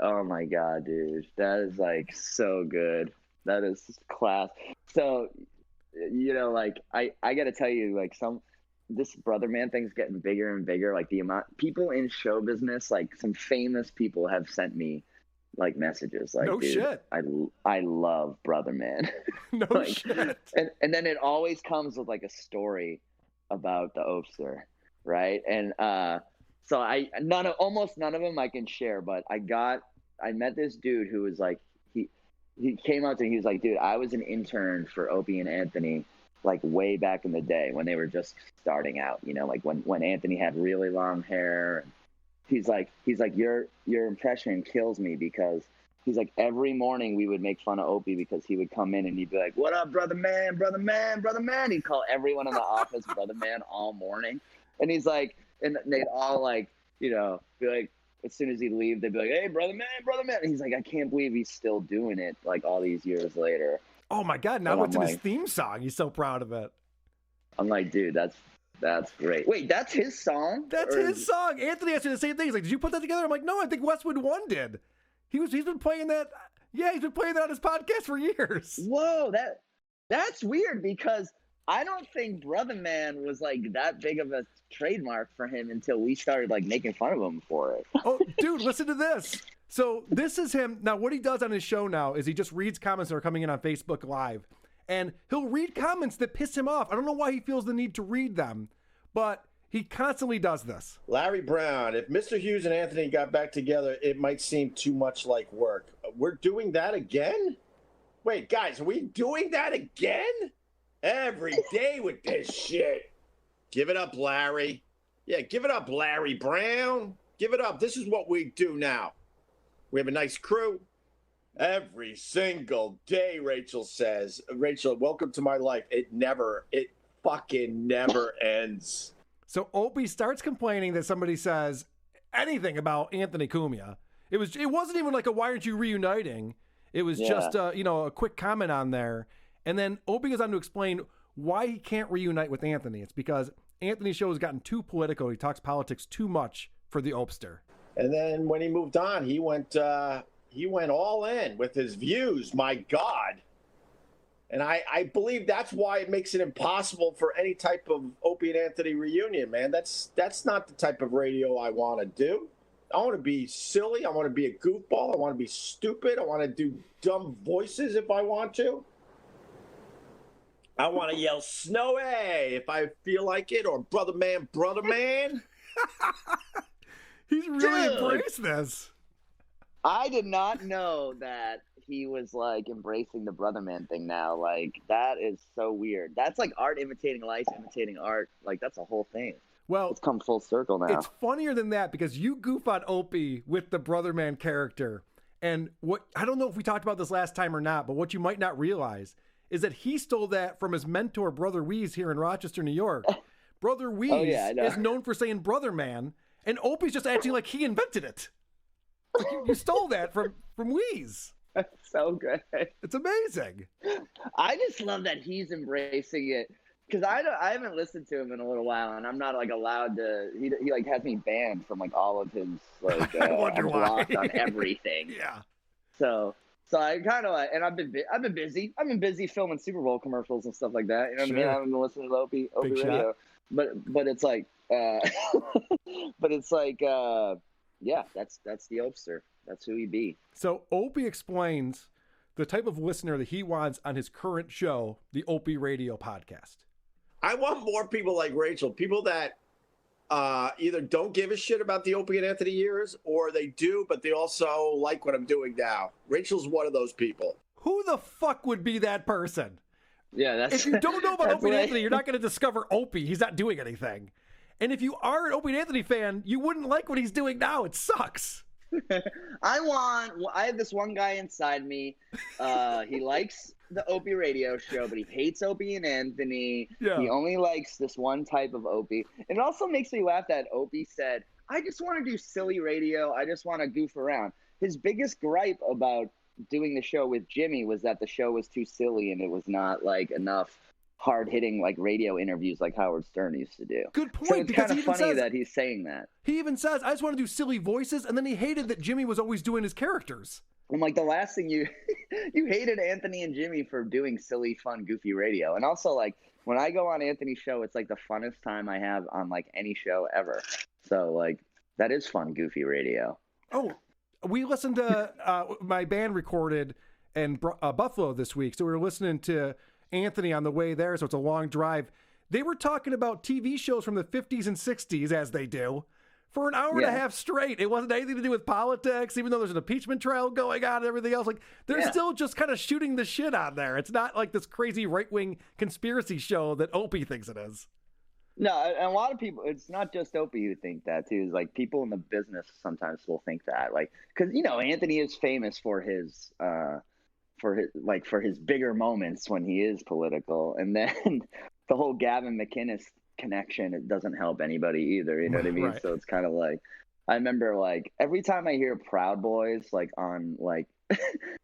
Oh my god, dude, that is like so good. That is class. So, like I got to tell you, like this brother man thing's getting bigger and bigger. Like the amount people in show business, like some famous people have sent me like messages like, no dude, shit. I love brother man. No like, shit. And then it always comes with like a story about the Opster, right? And so almost none of them I can share, but I met this dude who was like he came out to me, he was like, dude, I was an intern for Opie and Anthony like way back in the day when they were just starting out, like when Anthony had really long hair. He's like, your impression kills me because he's like, every morning we would make fun of Opie because he would come in and he'd be like, "What up, brother man, brother man, brother man?" He'd call everyone in the office brother man all morning. And he's like, and they'd all like, be like, as soon as he'd leave, they'd be like, "Hey, brother man, brother man." And he's like, I can't believe he's still doing it like all these years later. Oh my God, now it's in his theme song. He's so proud of it. I'm like, dude, that's great. Wait, that's his song? That's his song. Anthony asked me the same thing. He's like, did you put that together? I'm like, no, I think Westwood One did. He's been playing that. Yeah, he's been playing that on his podcast for years. Whoa, that's weird because I don't think Brother Man was like that big of a trademark for him until we started like making fun of him for it. Oh, dude, listen to this. So this is him. Now, what he does on his show now is he just reads comments that are coming in on Facebook Live. And he'll read comments that piss him off. I don't know why he feels the need to read them, but he constantly does this. Larry Brown, if Mr. Hughes and Anthony got back together, it might seem too much like work. We're doing that again? Wait, guys, are we doing that again? Every day with this shit. Give it up, Larry. Yeah, give it up, Larry Brown. Give it up. This is what we do now. We have a nice crew. Every single day, Rachel says. Rachel, welcome to my life. It fucking never ends. So Opie starts complaining that somebody says anything about Anthony Cumia. It wasn't even like a "why aren't you reuniting?" It was just a quick comment on there. And then Opie goes on to explain why he can't reunite with Anthony. It's because Anthony's show has gotten too political. He talks politics too much for the Opster. And then when he moved on, he went all in with his views. My God. And I believe that's why it makes it impossible for any type of Opie and Anthony reunion, man. That's not the type of radio I want to do. I want to be silly. I want to be a goofball. I want to be stupid. I want to do dumb voices if I want to. I want to yell "Snowy" if I feel like it, or brother man. He's really embraced this. I did not know that he was like embracing the brother man thing now. Like, that is so weird. That's like art imitating life, imitating art. Like, that's a whole thing. Well, it's come full circle now. It's funnier than that because you goof on Opie with the Brother Man character. And what I don't know if we talked about this last time or not, but what you might not realize is that he stole that from his mentor, Brother Weeze, here in Rochester, New York. Brother Weeze is known for saying Brother Man, and Opie's just acting like he invented it. Like you stole that from Weeze. That's so good. It's amazing. I just love that he's embracing it. Because I haven't listened to him in a little while, and I'm not like allowed to. He like has me banned from like all of his like. I'm blocked on everything. Yeah. So I kind of like, and I've been busy. I've been busy filming Super Bowl commercials and stuff like that. You know what I mean? I haven't been listening to Opie Radio, but it's like, yeah, that's the Opster. That's who he be. So Opie explains the type of listener that he wants on his current show, the Opie Radio podcast. I want more people like Rachel, people that either don't give a shit about the Opie and Anthony years, or they do, but they also like what I'm doing now. Rachel's one of those people. Who the fuck would be that person? Yeah, that's. If you don't know about Opie and Anthony, you're not going to discover Opie. He's not doing anything. And if you are an Opie and Anthony fan, you wouldn't like what he's doing now. It sucks. I have this one guy inside me. He likes the Opie radio show, but he hates Opie and Anthony. Yeah. He only likes this one type of Opie. It also makes me laugh that Opie said, I just want to do silly radio. I just want to goof around. His biggest gripe about doing the show with Jimmy was that the show was too silly and it was not like enough hard-hitting like radio interviews like Howard Stern used to do. Good point. So it's because kind of funny says, that he's saying that. He even says, I just want to do silly voices, and then he hated that Jimmy was always doing his characters. I'm like, the last thing you hated Anthony and Jimmy for doing silly, fun, goofy radio. And also, like, when I go on Anthony's show, it's like the funnest time I have on like any show ever. So like, that is fun, goofy radio. Oh, we listened to my band recorded in Buffalo this week, so we were listening to Anthony on the way there, so it's a long drive. They were talking about TV shows from the 50s and 60s, as they do, for an hour and a half straight. It wasn't anything to do with politics, even though there's an impeachment trial going on and everything else. Like, they're still just kind of shooting the shit on there. It's not like this crazy right-wing conspiracy show that Opie thinks it is. No, and a lot of people, it's not just Opie who think that, too. It's like people in the business sometimes will think that. Like, because, you know, Anthony is famous for his bigger moments when he is political, and then the whole Gavin McInnes connection, it doesn't help anybody either, you know what I mean? Right. So it's kind of like, I remember like every time I hear Proud Boys like on like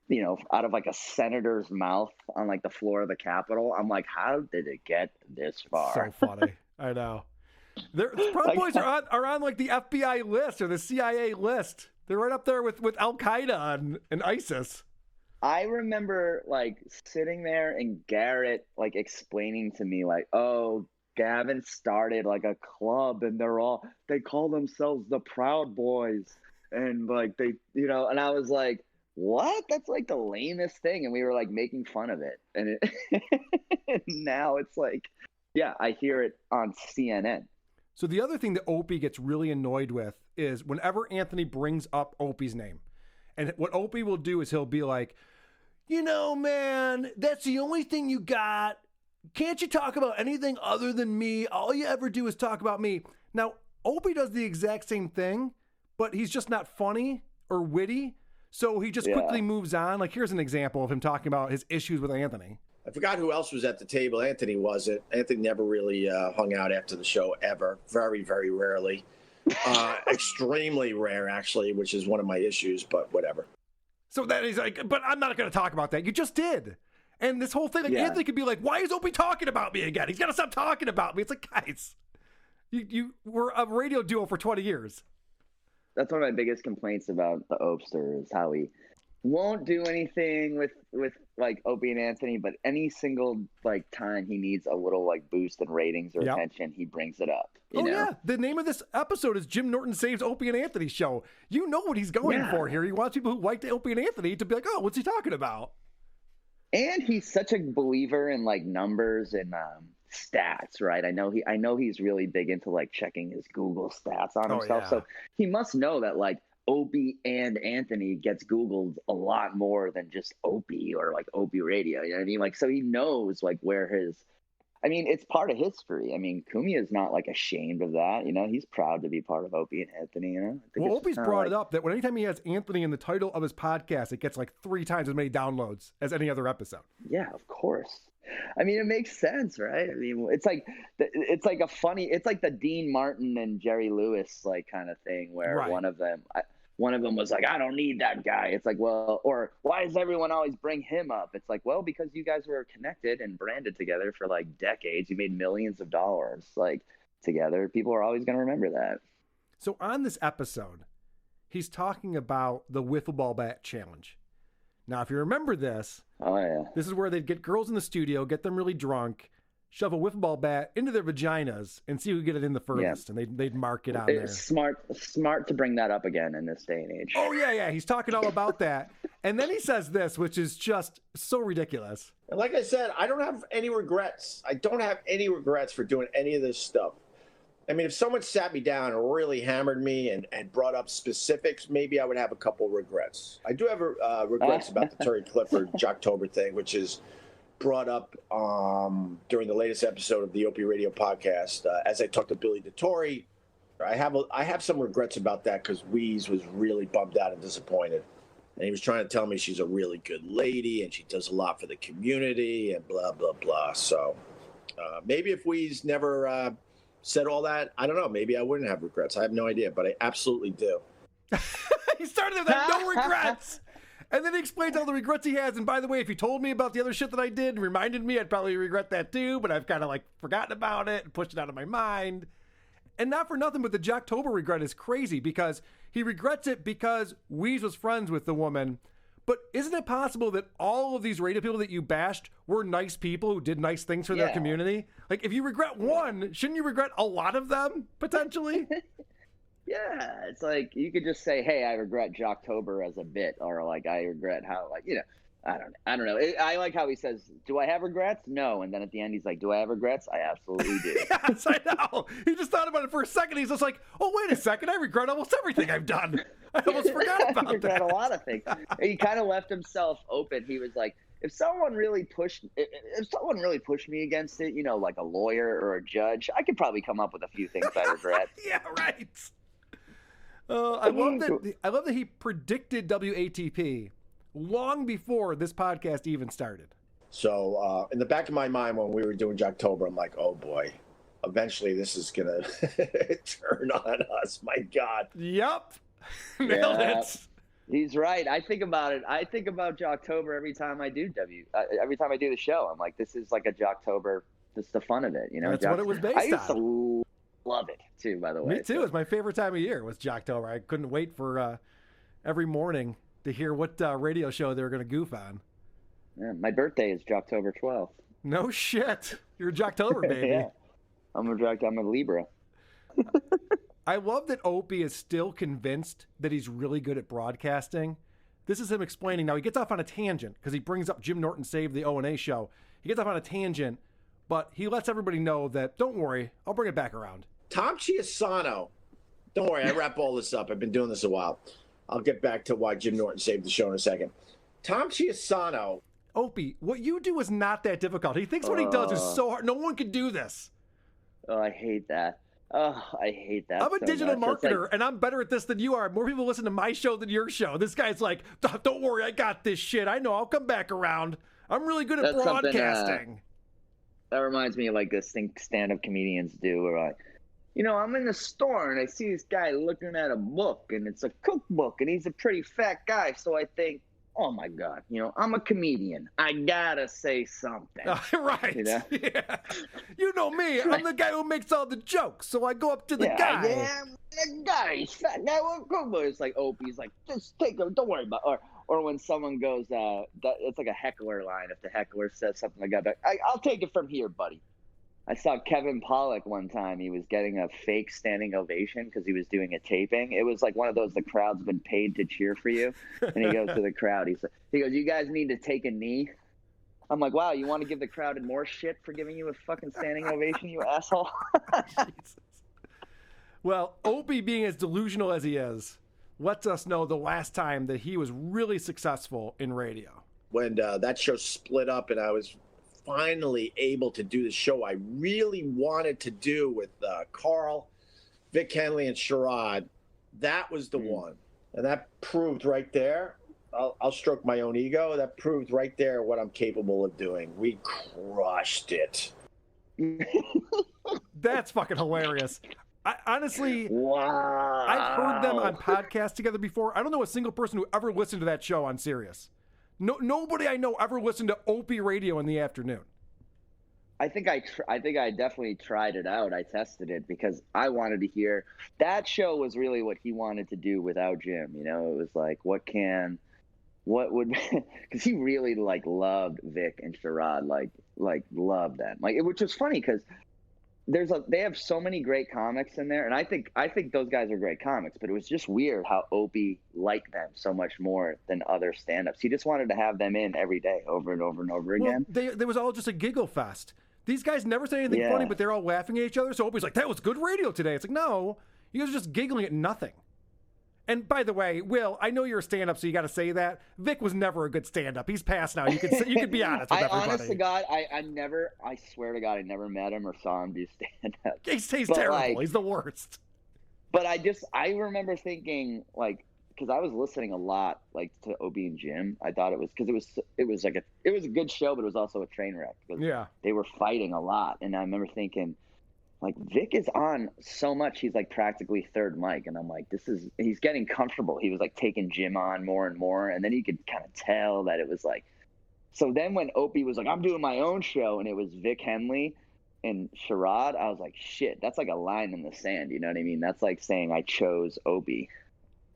you know, out of like a senator's mouth on like the floor of the Capitol, I'm like, how did it get this far? So funny. I know. Proud Boys are on like the FBI list or the CIA list. They're right up there with Al Qaeda and ISIS. I remember like sitting there and Garrett like explaining to me like, oh, Gavin started like a club and they call themselves the Proud Boys. And like they, you know, and I was like, what? That's like the lamest thing. And we were like making fun of it. And and now it's like, yeah, I hear it on CNN. So the other thing that Opie gets really annoyed with is whenever Anthony brings up Opie's name, and what Opie will do is he'll be like, you know, man, that's the only thing you got. Can't you talk about anything other than me? All you ever do is talk about me. Now, Opie does the exact same thing, but he's just not funny or witty. So he just quickly moves on. Like, here's an example of him talking about his issues with Anthony. I forgot who else was at the table. Anthony wasn't. Anthony never really hung out after the show ever. Very, very rarely. Extremely rare, actually, which is one of my issues, but whatever. So that is like, but I'm not going to talk about that. You just did. And this whole thing, like Anthony could be like, why is Opie talking about me again? He's got to stop talking about me. It's like, guys, you were a radio duo for 20 years. That's one of my biggest complaints about the Opster is how he won't do anything with like Opie and Anthony, but any single like time he needs a little like boost in ratings or attention, he brings it up. You know? Yeah. The name of this episode is Jim Norton Saves Opie and Anthony Show. You know what he's going for here. He wants people who like the Opie and Anthony to be like, oh, what's he talking about? And he's such a believer in like numbers and stats, right? I know he's really big into like checking his Google stats on himself. So he must know that like Opie and Anthony gets Googled a lot more than just Opie or like Opie Radio. You know what I mean? Like, so he knows like where his I mean, it's part of history. I mean, Cumia is not like ashamed of that. You know, he's proud to be part of Opie and Anthony. You know, I think Well, it's Opie's kinda brought like, it up that anytime he has Anthony in the title of his podcast, it gets like 3 times as many downloads as any other episode. Yeah, of course. I mean, it makes sense, right? I mean, it's like the Dean Martin and Jerry Lewis like kind of thing where Right. one of them was like, I don't need that guy. It's like, well, or why does everyone always bring him up? It's like, well, because you guys were connected and branded together for like decades. You made millions of dollars like together. People are always going to remember that. So on this episode, he's talking about the wiffle ball bat challenge. Now, if you remember this, this is where they'd get girls in the studio, get them really drunk, shove a wiffle ball bat into their vaginas, and see who could get it in the furthest, and they'd mark it on there. It's smart to bring that up again in this day and age. Oh, yeah. He's talking all about that. And then he says this, which is just so ridiculous. And like I said, I don't have any regrets. I don't have any regrets for doing any of this stuff. I mean, if someone sat me down and really hammered me and brought up specifics, maybe I would have a couple regrets. I do have regrets about the Terry Clifford Jocktober thing, which is brought up during the latest episode of the Opie Radio podcast. As I talked to Billy DeTore, I have some regrets about that because Weeze was really bummed out and disappointed. And he was trying to tell me she's a really good lady and she does a lot for the community and blah, blah, blah. So maybe if Weeze never said all that, I don't know. Maybe I wouldn't have regrets. I have no idea, but I absolutely do. He started with that, no regrets. And then he explains all the regrets he has. And by the way, if you told me about the other shit that I did and reminded me, I'd probably regret that too. But I've kind of like forgotten about it and pushed it out of my mind. And not for nothing, but the Jocktober regret is crazy because he regrets it because Weeze was friends with the woman. But isn't it possible that all of these radio people that you bashed were nice people who did nice things for their community? Like, if you regret one, shouldn't you regret a lot of them, potentially? Yeah, it's like you could just say, "Hey, I regret Jocktober as a bit," or like, "I regret how," like, you know, I don't know. I like how he says, "Do I have regrets?" No, and then at the end he's like, "Do I have regrets?" I absolutely do. Yes, I know. He just thought about it for a second. He's just like, "Oh, wait a second, I regret almost everything I've done. I almost forgot about I regret that." a lot of things. He kind of left himself open. He was like, if someone really pushed me against it, you know, like a lawyer or a judge, I could probably come up with a few things I regret. Yeah, right. I love that he predicted WATP long before this podcast even started. So in the back of my mind when we were doing Jocktober, I'm like, oh boy, eventually this is going to turn on us. My God. Yep. Nailed it. He's right. I think about it. I think about Jocktober every time I do every time I do the show. I'm like, this is like a Jocktober. This is the fun of it, you know. That's what it was based I used on. to love it too. By the way, Me too. It's my favorite time of year was Jocktober. I couldn't wait for every morning to hear what radio show they were going to goof on. Yeah, my birthday is Jocktober 12th. No shit. You're a Jocktober baby. Yeah. I'm a Libra. I love that Opie is still convinced that he's really good at broadcasting. This is him explaining. Now, he gets off on a tangent because he brings up Jim Norton Saved the O&A show. He gets off on a tangent, but he lets everybody know that, don't worry, I'll bring it back around. Tom Chiasano. Don't worry, I wrap all this up. I've been doing this a while. I'll get back to why Jim Norton saved the show in a second. Tom Chiasano. Opie, what you do is not that difficult. He thinks what he does is so hard. No one could do this. Oh, I hate that. Oh, I hate that. I'm a so digital much. marketer, and I'm better at this than you are. More people listen to my show than your show. This guy's like, don't worry, I got this shit. I know, I'll come back around. I'm really good at broadcasting. That reminds me of like this thing stand-up comedians do where like, you know, I'm in the store and I see this guy looking at a book and it's a cookbook and he's a pretty fat guy. So I think, oh my God, you know, I'm a comedian. I gotta say something. Right. You know? Yeah. You know me. I'm the guy who makes all the jokes. So I go up to the guy. Yeah, the guy, he's fat guy with a cookbook. It's like Opie's like, just take him. Don't worry about it. Or when someone goes, it's like a heckler line. If the heckler says something like that, I'll take it from here, buddy. I saw Kevin Pollak one time. He was getting a fake standing ovation because he was doing a taping. It was like one of those, the crowd's been paid to cheer for you. And he goes to the crowd. He goes, you guys need to take a knee. I'm like, wow, you want to give the crowd more shit for giving you a fucking standing ovation, you asshole? Well, Opie, being as delusional as he is, lets us know the last time that he was really successful in radio. When that show split up and I was finally able to do the show I really wanted to do with Carl, Vic Henley, and Sherrod, that was the one. And that proved right there. I'll stroke my own ego. That proved right there what I'm capable of doing. We crushed it. That's fucking hilarious. Honestly, wow. I've heard them on podcasts together before. I don't know a single person who ever listened to that show on Sirius. Nobody I know ever listened to Opie Radio in the afternoon. I think I definitely tried it out. I tested it because I wanted to hear. That show was really what he wanted to do without Jim. You know, it was like, what would, because he really like loved Vic and Sherrod, like loved them. Which is funny because they have so many great comics in there, and I think those guys are great comics. But it was just weird how Opie liked them so much more than other stand-ups. He just wanted to have them in every day, over and over and over again. Well, there was all just a giggle fest. These guys never say anything funny, but they're all laughing at each other. So Opie's like, "That was good radio today." It's like, no, you guys are just giggling at nothing. And by the way, Will, I know you're a stand-up, so you got to say that. Vic was never a good stand-up. He's passed now. You could be honest with everybody. Honest to God, I swear to God, I never met him or saw him do stand-up. He's terrible. He's the worst. But I remember thinking, like, because I was listening a lot, like, to Opie and Jim. I thought it was because it was a good show, but it was also a train wreck because they were fighting a lot. And I remember thinking, like, Vic is on so much, he's like practically third mic, and I'm like, he's getting comfortable. He was like taking Jim on more and more, and then you could kind of tell that it was like. So then when Opie was like, I'm doing my own show, and it was Vic Henley and Sherrod, I was like, shit, that's like a line in the sand. You know what I mean? That's like saying I chose Opie,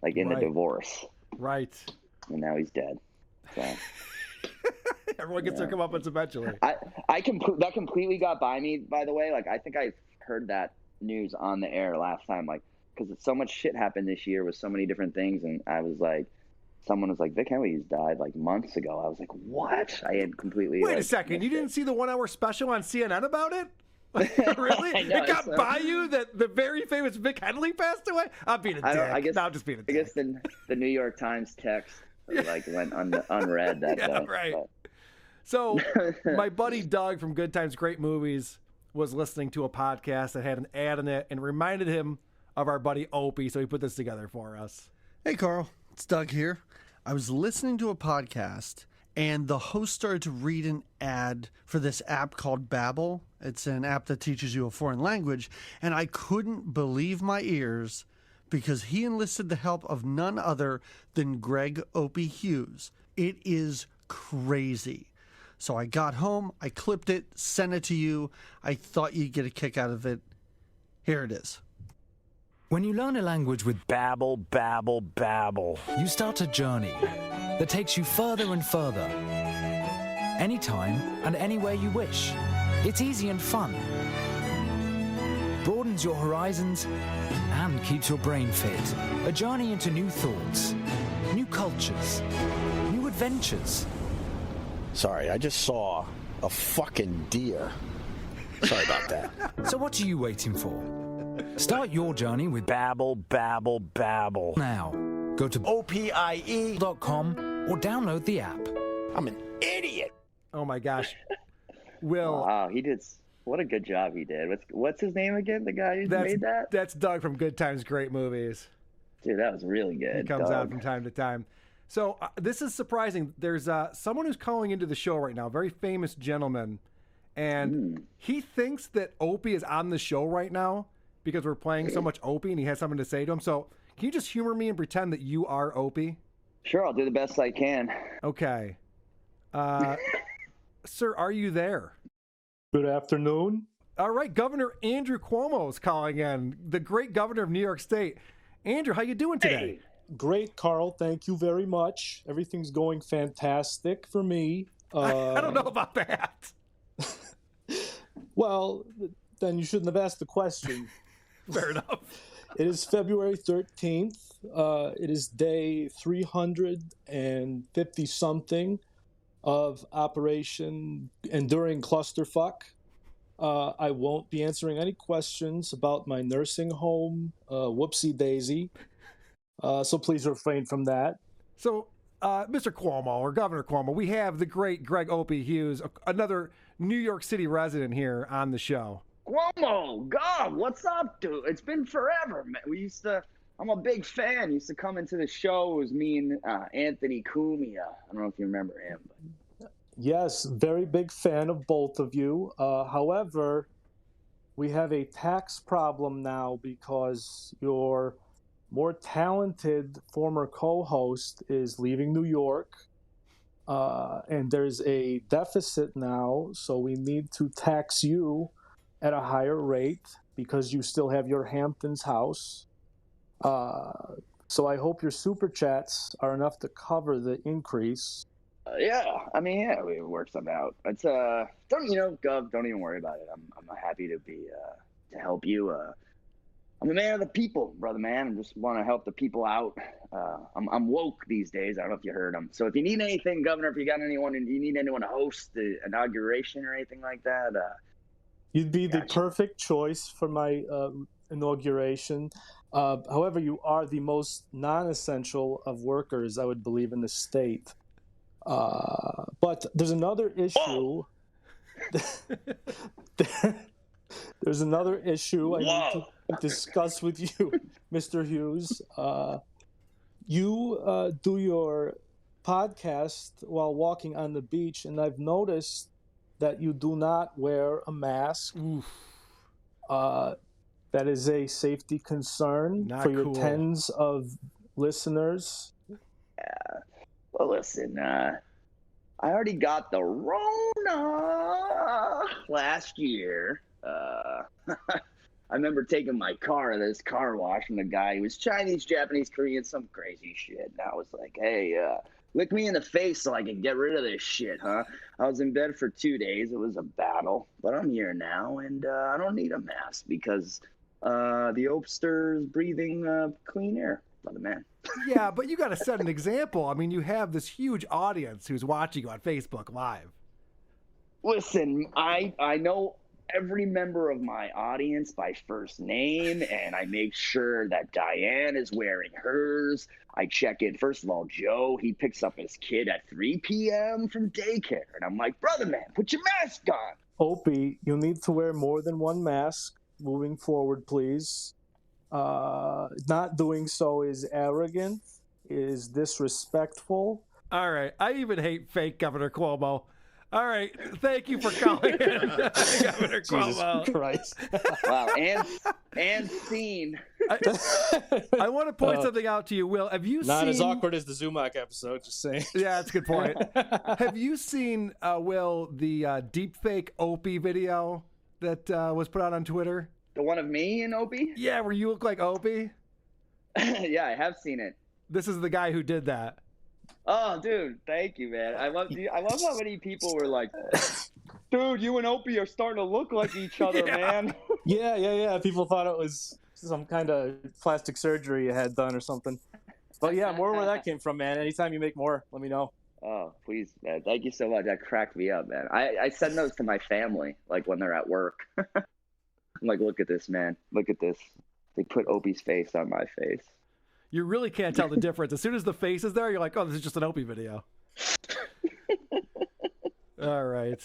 like in the divorce. Right. And now he's dead. So. Everyone gets their comeuppance eventually. That completely got by me, by the way. Like, I think I heard that news on the air last time, like, because so much shit happened this year with so many different things, and I was like, someone was like, Vic Henley's died like months ago. I was like, what? I had completely. Wait a second, you didn't see the 1 hour special on CNN about it? Really? It got by you that the very famous Vic Henley passed away? I'm being a dick. I'm just being a dick. I guess the New York Times text like went unread that day. Right. But. So my buddy Doug from Good Times Great Movies was listening to a podcast that had an ad in it and reminded him of our buddy Opie, so he put this together for us. Hey, Carl. It's Doug here. I was listening to a podcast, and the host started to read an ad for this app called Babbel. It's an app that teaches you a foreign language, and I couldn't believe my ears because he enlisted the help of none other than Greg Opie Hughes. It is crazy. So I got home, I clipped it, sent it to you. I thought you'd get a kick out of it. Here it is. When you learn a language with Babbel, you start a journey that takes you further and further. Anytime and anywhere you wish. It's easy and fun. Broadens your horizons and keeps your brain fit. A journey into new thoughts, new cultures, new adventures. Sorry, I just saw a fucking deer. Sorry about that. So what are you waiting for? Start your journey with Babbel. Now, go to opie.com or download the app. I'm an idiot. Oh my gosh. Will. Wow, he did. What a good job he did. What's his name again? The guy who made that? That's Doug from Good Times Great Movies. Dude, that was really good. He comes out from time to time. So this is surprising. There's someone who's calling into the show right now, a very famous gentleman, and he thinks that Opie is on the show right now because we're playing so much Opie and he has something to say to him. So can you just humor me and pretend that you are Opie? Sure, I'll do the best I can. Okay. Sir, are you there? Good afternoon. All right, Governor Andrew Cuomo is calling in, the great governor of New York State. Andrew, how you doing today? Hey. Great, Carl. Thank you very much. Everything's going fantastic for me. I don't know about that. Well, then you shouldn't have asked the question. Fair enough. It is February 13th. It is day 350-something of Operation Enduring Clusterfuck. I won't be answering any questions about my nursing home, whoopsie daisy. So please refrain from that. So Mr. Cuomo or Governor Cuomo, we have the great Greg Opie Hughes, another New York City resident here on the show. Cuomo, God, what's up, dude? It's been forever, man. I'm a big fan. Used to come into the show. It was me and Anthony Cumia. I don't know if you remember him. But... Yes, very big fan of both of you. However, we have a tax problem now because your more talented former co-host is leaving New York, and there's a deficit now, so we need to tax you at a higher rate because you still have your Hamptons house. So I hope your super chats are enough to cover the increase. Yeah, I mean, yeah, we work something out. It's Gov, don't even worry about it. I'm happy to be to help you. I'm a man of the people, brother man. I just want to help the people out. I'm woke these days. I don't know if you heard them. So if you need anything, Governor, if you got anyone, and you need anyone to host the inauguration or anything like that, you'd be the perfect choice for my inauguration. However, you are the most non-essential of workers, I would believe, in the state. But there's another issue. There's another issue I need to discuss with you, Mr. Hughes. You do your podcast while walking on the beach, and I've noticed that you do not wear a mask. That is a safety concern for your tens of listeners. Yeah. Well, listen, I already got the Rona last year. I remember taking my car to this car wash, and the guy, he was Chinese, Japanese, Korean, some crazy shit. And I was like, hey, lick me in the face so I can get rid of this shit, huh? I was in bed for 2 days. It was a battle, but I'm here now, and I don't need a mask because the Opster's breathing clean air, brother man. Yeah, but you got to set an example. I mean, you have this huge audience who's watching you on Facebook Live. Listen, I know every member of my audience by first name, and I make sure that Diane is wearing hers. I check in. First of all, Joe, he picks up his kid at 3 p.m. from daycare, and I'm like, brother man, put your mask on. Opie, you need to wear more than one mask moving forward, please. Not doing so is arrogant, is disrespectful. All right. I even hate fake Governor Cuomo. All right. Thank you for calling in, Governor Cuomo. Jesus Christ. Wow. And scene. I want to point something out to you, Will. Have you Not seen... as awkward as the Zumach episode, just saying. Yeah, that's a good point. Have you seen, Will, the deepfake Opie video that was put out on Twitter? The one of me and Opie? Yeah, where you look like Opie? Yeah, I have seen it. This is the guy who did that. Oh, dude, thank you, man. I love how many people were like, dude, you and Opie are starting to look like each other, man. Yeah. People thought it was some kind of plastic surgery you had done or something. But yeah, more where that came from, man. Anytime you make more, let me know. Oh, please, man. Thank you so much. That cracked me up, man. I send those to my family, like when they're at work. I'm like, look at this, man. Look at this. They put Opie's face on my face. You really can't tell the difference. As soon as the face is there, you're like, oh, this is just an Opie video. All right.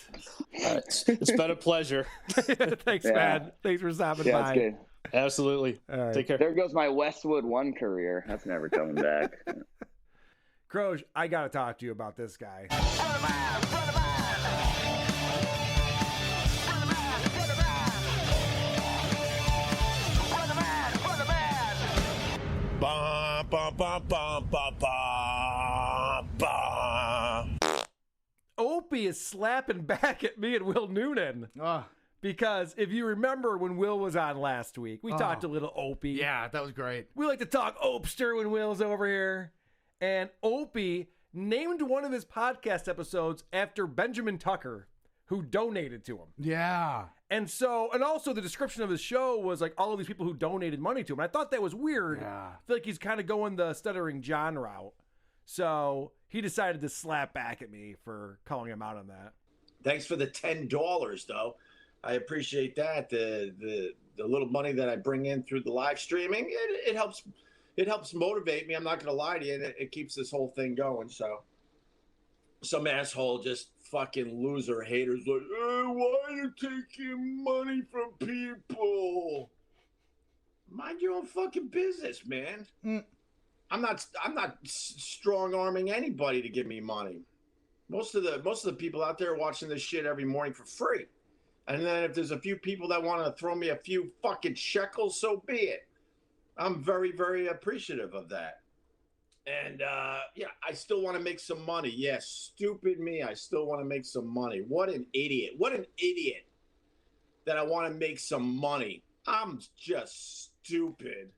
It's been a pleasure. Thanks, man. Thanks for stopping by. That's good. Absolutely. All right. Take care. There goes my Westwood One career. That's never coming back. Croge, I got to talk to you about this guy. Ba, ba, ba, ba, ba, ba, ba. Opie is slapping back at me and Will Noonan. Because if you remember when Will was on last week, we talked a little Opie. Yeah, that was great. We like to talk Opster when Will's over here. And Opie named one of his podcast episodes after Benjamin Tucker, who donated to him. Yeah. And also the description of his show was like all of these people who donated money to him. I thought that was weird. Yeah. I feel like he's kind of going the Stuttering John route. So he decided to slap back at me for calling him out on that. Thanks for the $10, though. I appreciate that. The little money that I bring in through the live streaming, it helps it helps motivate me. I'm not going to lie to you. And it keeps this whole thing going. So some asshole, just fucking loser haters like, hey, why are you taking money from people? Mind your own fucking business, man. I'm not strong arming anybody to give me money. Most of the people out there are watching this shit every morning for free. And then if there's a few people that want to throw me a few fucking shekels, so be it. I'm very, very appreciative of that. And yeah, I still want to make some money. Yes, stupid me. I still want to make some money. What an idiot. What an idiot that I want to make some money. I'm just stupid.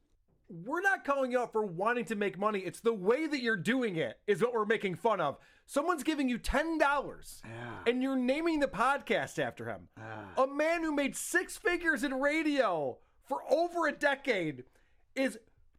We're not calling you out for wanting to make money. It's the way that you're doing it is what we're making fun of. Someone's giving you $10 and you're naming the podcast after him. A man who made 6 figures in radio for over a decade is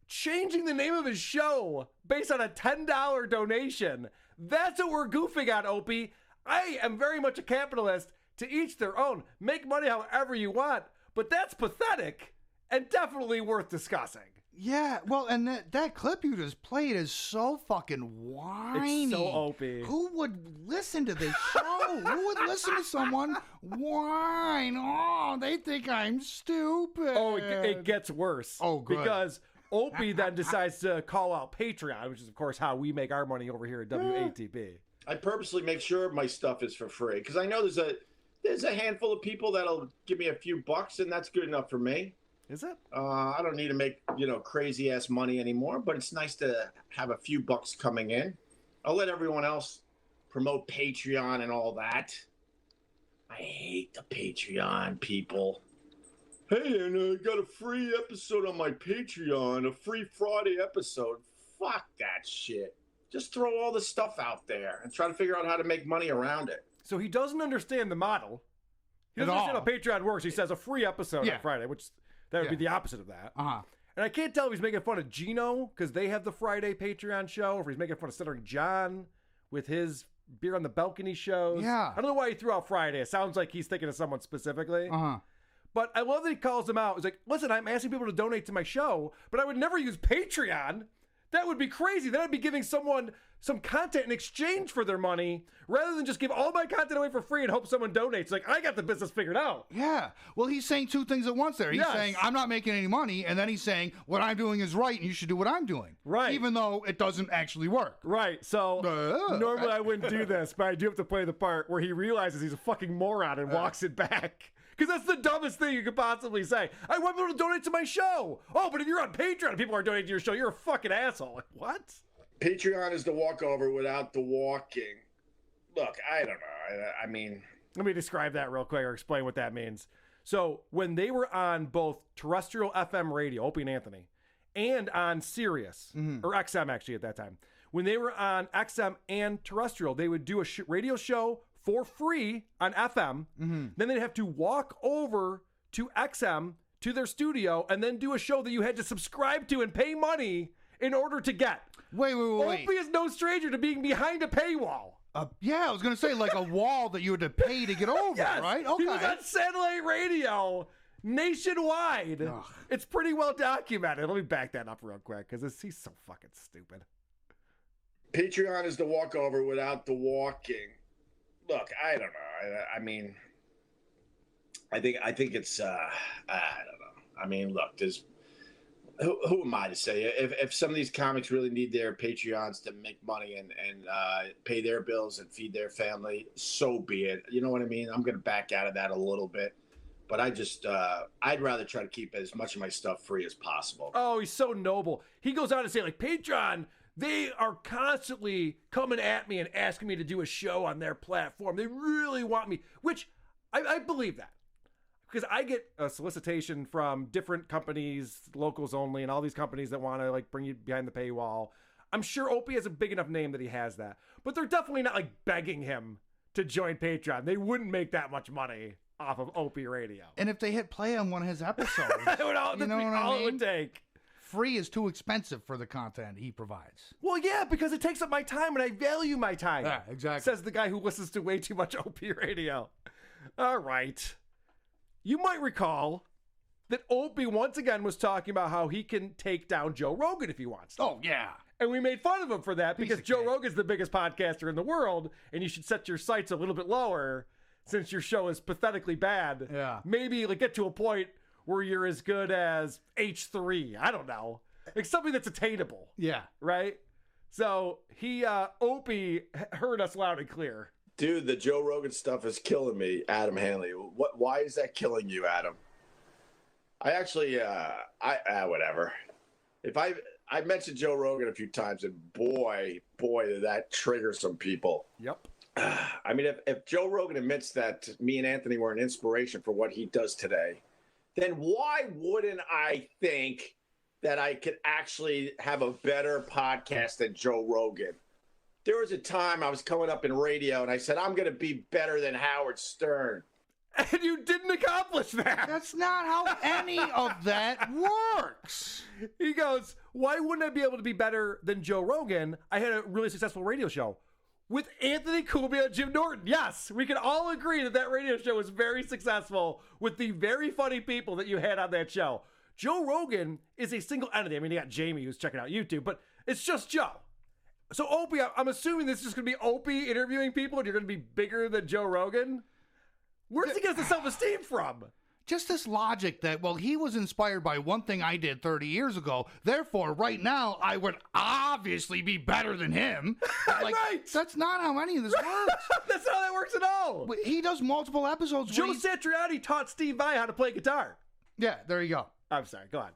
changing the name of his show based on a $10 donation. That's what we're goofing on, Opie. I am very much a capitalist. To each their own. Make money however you want. But that's pathetic and definitely worth discussing. Yeah, well, and that clip you just played is so fucking whiny. It's so Opie. Who would listen to this show? Who would listen to someone whine? Oh, they think I'm stupid. Oh, it gets worse. Oh, good. Because Opie then decides to call out Patreon, which is, of course, how we make our money over here at WATP. I purposely make sure my stuff is for free because I know there's a handful of people that'll give me a few bucks, and that's good enough for me. Is it? I don't need to make, crazy ass money anymore, but it's nice to have a few bucks coming in. I'll let everyone else promote Patreon and all that. I hate the Patreon people. Hey, and I got a free episode on my Patreon, a free Friday episode. Fuck that shit. Just throw all the stuff out there and try to figure out how to make money around it. So he doesn't understand the model. He doesn't understand how Patreon works. He says a free episode on Friday, which that would be the opposite of that. And I can't tell if he's making fun of Gino because they have the Friday Patreon show, or if he's making fun of Stuttering John with his Beer on the Balcony shows. Yeah. I don't know why he threw out Friday. It sounds like he's thinking of someone specifically. But I love that he calls them out. He's like, listen, I'm asking people to donate to my show, but I would never use Patreon. That would be crazy. Then I'd be giving someone some content in exchange for their money rather than just give all my content away for free and hope someone donates. Like, I got the business figured out. Yeah. Well, he's saying two things at once there. He's saying, I'm not making any money, and then he's saying, what I'm doing is right, and you should do what I'm doing. Right. Even though it doesn't actually work. Right. So, normally I wouldn't do this, but I do have to play the part where he realizes he's a fucking moron and walks it back. Because that's the dumbest thing you could possibly say. I want people to donate to my show. Oh, but if you're on Patreon and people are donating to your show, you're a fucking asshole. Like, what? Patreon is the walkover without the walking. Look, I don't know. I mean... Let me describe that real quick or explain what that means. So, when they were on both terrestrial FM radio, Opie and Anthony, and on Sirius, or XM actually at that time, when they were on XM and terrestrial, they would do a radio show for free on FM. Then they'd have to walk over to XM to their studio and then do a show that you had to subscribe to and pay money in order to get. Wait. Opie is no stranger to being behind a paywall. Yeah, I was going to say like a wall that you had to pay to get over, right? Okay. He was on satellite radio nationwide. Ugh. It's pretty well documented. Let me back that up real quick because he's so fucking stupid. Patreon is the walkover without the walking. Look, I don't know. I mean, I think it's. I don't know. I mean, look, there's. Who am I to say? If some of these comics really need their Patreons to make money and pay their bills and feed their family, so be it. You know what I mean? I'm going to back out of that a little bit, but I'd rather try to keep as much of my stuff free as possible. Oh, he's so noble. He goes on to say, like, Patreon. They are constantly coming at me and asking me to do a show on their platform. They really want me, which I believe that. Because I get a solicitation from different companies, locals only, and all these companies that want to like bring you behind the paywall. I'm sure Opie has a big enough name that he has that. But they're definitely not like begging him to join Patreon. They wouldn't make that much money off of Opie Radio. And if they hit play on one of his episodes, you know what I mean? It would take. Free is too expensive for the content he provides. Well, yeah, because it takes up my time and I value my time. Yeah, exactly. Says the guy who listens to way too much Opie Radio. All right. You might recall that Opie once again was talking about how he can take down Joe Rogan if he wants to. Oh, yeah. And we made fun of him for that because Joe Rogan's the biggest podcaster in the world, and you should set your sights a little bit lower since your show is pathetically bad. Yeah. Maybe like get to a point where you're as good as H3. I don't know. Like something that's attainable. Yeah. Right? So Opie heard us loud and clear. Dude, the Joe Rogan stuff is killing me, Adam Hanley. Why is that killing you, Adam? I actually, whatever. If I mentioned Joe Rogan a few times, and boy, did that trigger some people. Yep. I mean, if Joe Rogan admits that me and Anthony were an inspiration for what he does today, then why wouldn't I think that I could actually have a better podcast than Joe Rogan? There was a time I was coming up in radio and I said, I'm going to be better than Howard Stern. And you didn't accomplish that. That's not how any of that works. He goes, why wouldn't I be able to be better than Joe Rogan? I had a really successful radio show with Anthony Cumia and Jim Norton. Yes, we can all agree that radio show was very successful with the very funny people that you had on that show. Joe Rogan is a single entity. I mean, you got Jamie who's checking out YouTube, but it's just Joe. So Opie, I'm assuming this is just going to be Opie interviewing people and you're going to be bigger than Joe Rogan? Where does he get the self-esteem from? Just this logic that, well, he was inspired by one thing I did 30 years ago. Therefore, right now, I would obviously be better than him. Like, right. That's not how any of this works. That's not how that works at all. But he does multiple episodes. Joe Satriani taught Steve Vai how to play guitar. Yeah, there you go. I'm sorry, go on.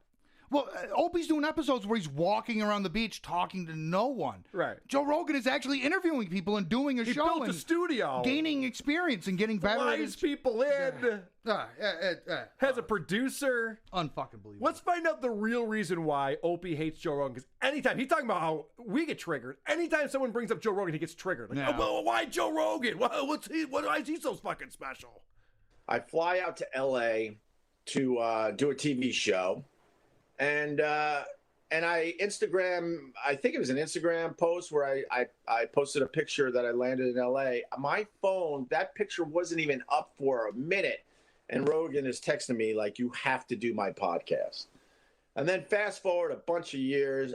Well, Opie's doing episodes where he's walking around the beach talking to no one. Right. Joe Rogan is actually interviewing people and doing a show. He built a studio. Gaining experience and getting better at Flies people in. Has a producer. Unfucking believable. Let's find out the real reason why Opie hates Joe Rogan. Because anytime, he's talking about how we get triggered. Anytime someone brings up Joe Rogan, he gets triggered. Like, oh, well, why Joe Rogan? Why is he so fucking special? I fly out to L.A. to do a TV show. And I Instagram, I think it was an Instagram post where I posted a picture that I landed in LA. My phone, that picture wasn't even up for a minute. And Rogan is texting me like, you have to do my podcast. And then fast forward a bunch of years,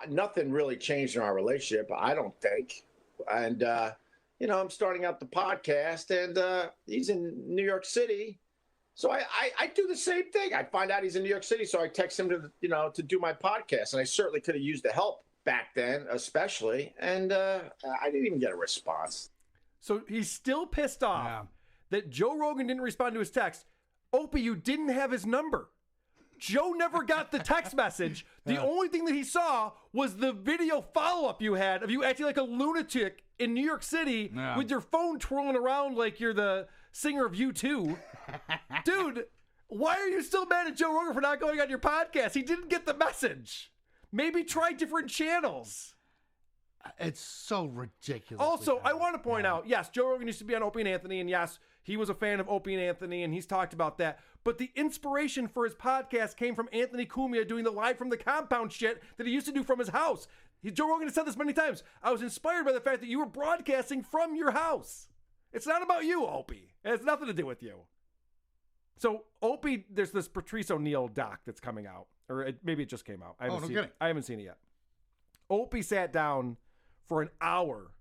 nothing really changed in our relationship, I don't think. And, I'm starting out the podcast and he's in New York City. So I do the same thing. I find out he's in New York City, so I text him to do my podcast. And I certainly could have used the help back then, especially. And I didn't even get a response. So he's still pissed off that Joe Rogan didn't respond to his text. Opie, you didn't have his number. Joe never got the text message. The only thing that he saw was the video follow-up you had of you acting like a lunatic in New York City with your phone twirling around like you're the singer of U2. Dude, why are you still mad at Joe Rogan for not going on your podcast? He didn't get the message. Maybe try different channels. It's so ridiculous. Also, I want to point out, yes, Joe Rogan used to be on Opie and Anthony, and yes, he was a fan of Opie and Anthony, and he's talked about that. But the inspiration for his podcast came from Anthony Cumia doing the live from the compound shit that he used to do from his house. Joe Rogan has said this many times. I was inspired by the fact that you were broadcasting from your house. It's not about you, Opie. It has nothing to do with you. So, Opie, there's this Patrice O'Neal doc that's coming out. Or maybe it just came out. I haven't seen it yet. Opie sat down for an hour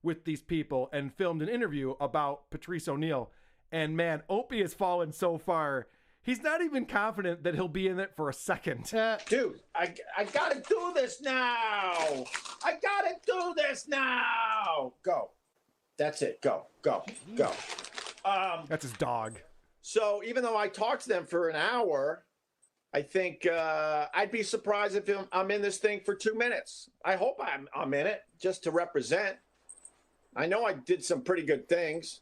with these people and filmed an interview about Patrice O'Neal. And man, Opie has fallen so far. He's not even confident that he'll be in it for a second. Dude, I gotta do this now. I gotta do this now. Go. That's it. Go. That's his dog. So even though I talked to them for an hour, I think I'd be surprised if I'm in this thing for 2 minutes. I hope I'm in it just to represent. I know I did some pretty good things.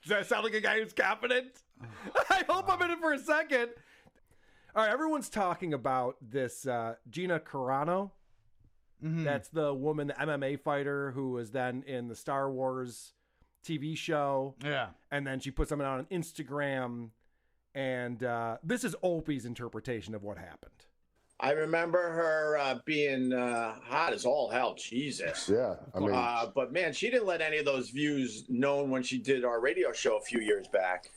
Does that sound like a guy who's confident? I hope I'm in it for a second. All right, everyone's talking about this Gina Carano. Mm-hmm. That's the woman, the MMA fighter who was then in the Star Wars TV show. Yeah. And then she put something out on Instagram. And this is Opie's interpretation of what happened. I remember her being hot as all hell. Jesus. Yeah. I mean, but man, she didn't let any of those views known when she did our radio show a few years back.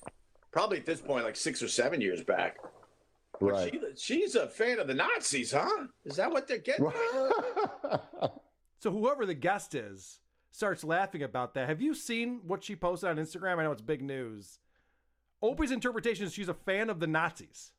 probably at this point like 6 or 7 years back. Right. She's a fan of the Nazis, huh? Is that what they're getting? So whoever the guest is starts laughing about that. Have you seen what she posted on Instagram? I know it's big news. Opie's interpretation is she's a fan of the Nazis.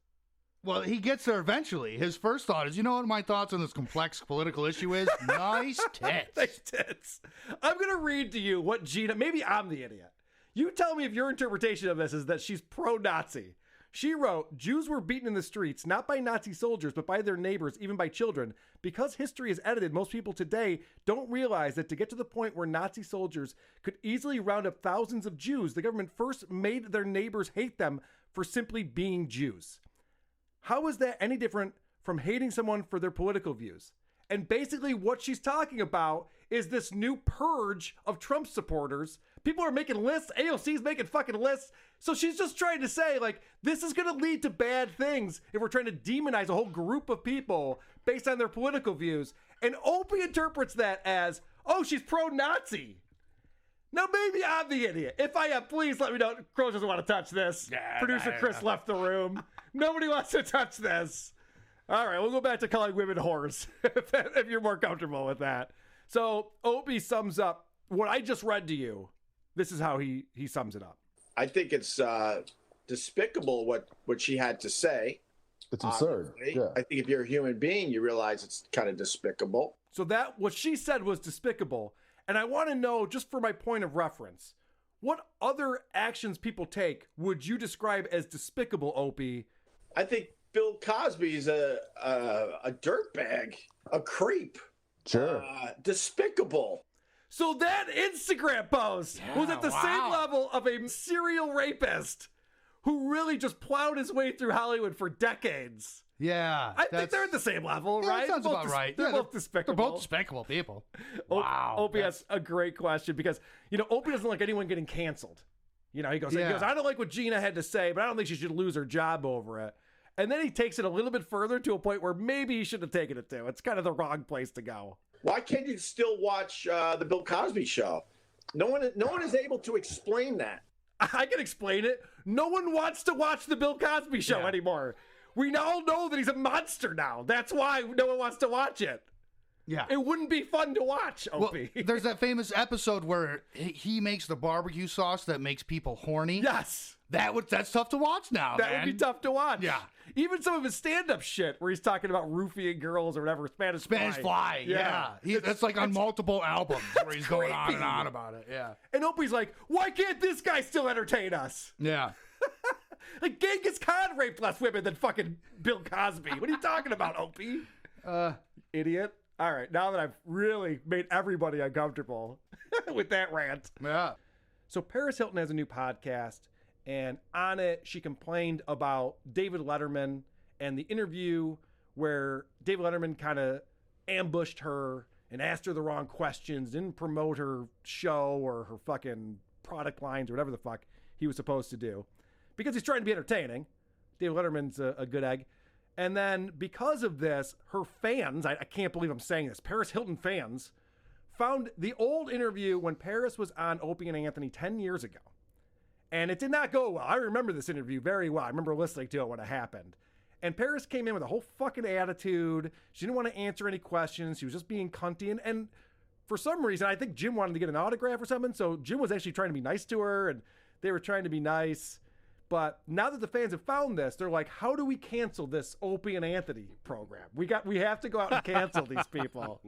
Well, he gets there eventually. His first thought is, you know what my thoughts on this complex political issue is? Nice tits. Nice tits. I'm going to read to you what Gina, maybe I'm the idiot. You tell me if your interpretation of this is that she's pro-Nazi. She wrote, Jews were beaten in the streets, not by Nazi soldiers, but by their neighbors, even by children. Because history is edited, most people today don't realize that to get to the point where Nazi soldiers could easily round up thousands of Jews, the government first made their neighbors hate them for simply being Jews. How is that any different from hating someone for their political views? And basically what she's talking about is this new purge of Trump supporters. People are making lists. AOC's making fucking lists. So she's just trying to say, like, this is going to lead to bad things if we're trying to demonize a whole group of people based on their political views. And Opie interprets that as, oh, she's pro-Nazi. Now, maybe I'm the idiot. If I am, please let me know. Crow doesn't want to touch this. Producer Chris left the room. Nobody wants to touch this. All right, we'll go back to calling women whores if you're more comfortable with that. So Opie sums up what I just read to you. This is how he sums it up. I think it's despicable what she had to say. It's absurd. Yeah. I think if you're a human being, you realize it's kind of despicable. So that what she said was despicable. And I want to know, just for my point of reference, what other actions people take would you describe as despicable, Opie? I think Bill Cosby's a dirtbag, a creep. Sure. Despicable. So that Instagram post was at the same level of a serial rapist who really just plowed his way through Hollywood for decades. Yeah. I think they're at the same level, right? That sounds about right. They're both despicable. They're both despicable people. Wow. Opie has a great question because, Opie doesn't like anyone getting canceled. He goes, I don't like what Gina had to say, but I don't think she should lose her job over it. And then he takes it a little bit further to a point where maybe he shouldn't have taken it to. It's kind of the wrong place to go. Why can't you still watch the Bill Cosby show? No one is able to explain that. I can explain it. No one wants to watch the Bill Cosby show anymore. We all know that he's a monster now. That's why no one wants to watch it. Yeah. It wouldn't be fun to watch, Opie. Well, there's that famous episode where he makes the barbecue sauce that makes people horny. Yes. That's tough to watch now, That would be tough to watch. Yeah. Even some of his stand-up shit where he's talking about roofing girls or whatever, Spanish Fly. Yeah. That's like on multiple albums where he's going on and on about it. Yeah. And Opie's like, why can't this guy still entertain us? Yeah. Like Genghis Khan raped less women than fucking Bill Cosby. What are you talking about, Opie? Idiot. All right, now that I've really made everybody uncomfortable with that rant. Yeah. So Paris Hilton has a new podcast, and on it, she complained about David Letterman and the interview where David Letterman kind of ambushed her and asked her the wrong questions, didn't promote her show or her fucking product lines or whatever the fuck he was supposed to do. Because he's trying to be entertaining. David Letterman's a good egg. And then because of this, her fans, I can't believe I'm saying this, Paris Hilton fans, found the old interview when Paris was on Opie and Anthony 10 years ago. And it did not go well. I remember this interview very well. I remember listening to it when it happened. And Paris came in with a whole fucking attitude. She didn't want to answer any questions. She was just being cunty. And for some reason, I think Jim wanted to get an autograph or something. So Jim was actually trying to be nice to her, and they were trying to be nice. But now that the fans have found this, they're like, how do we cancel this Opie and Anthony program? We have to go out and cancel these people.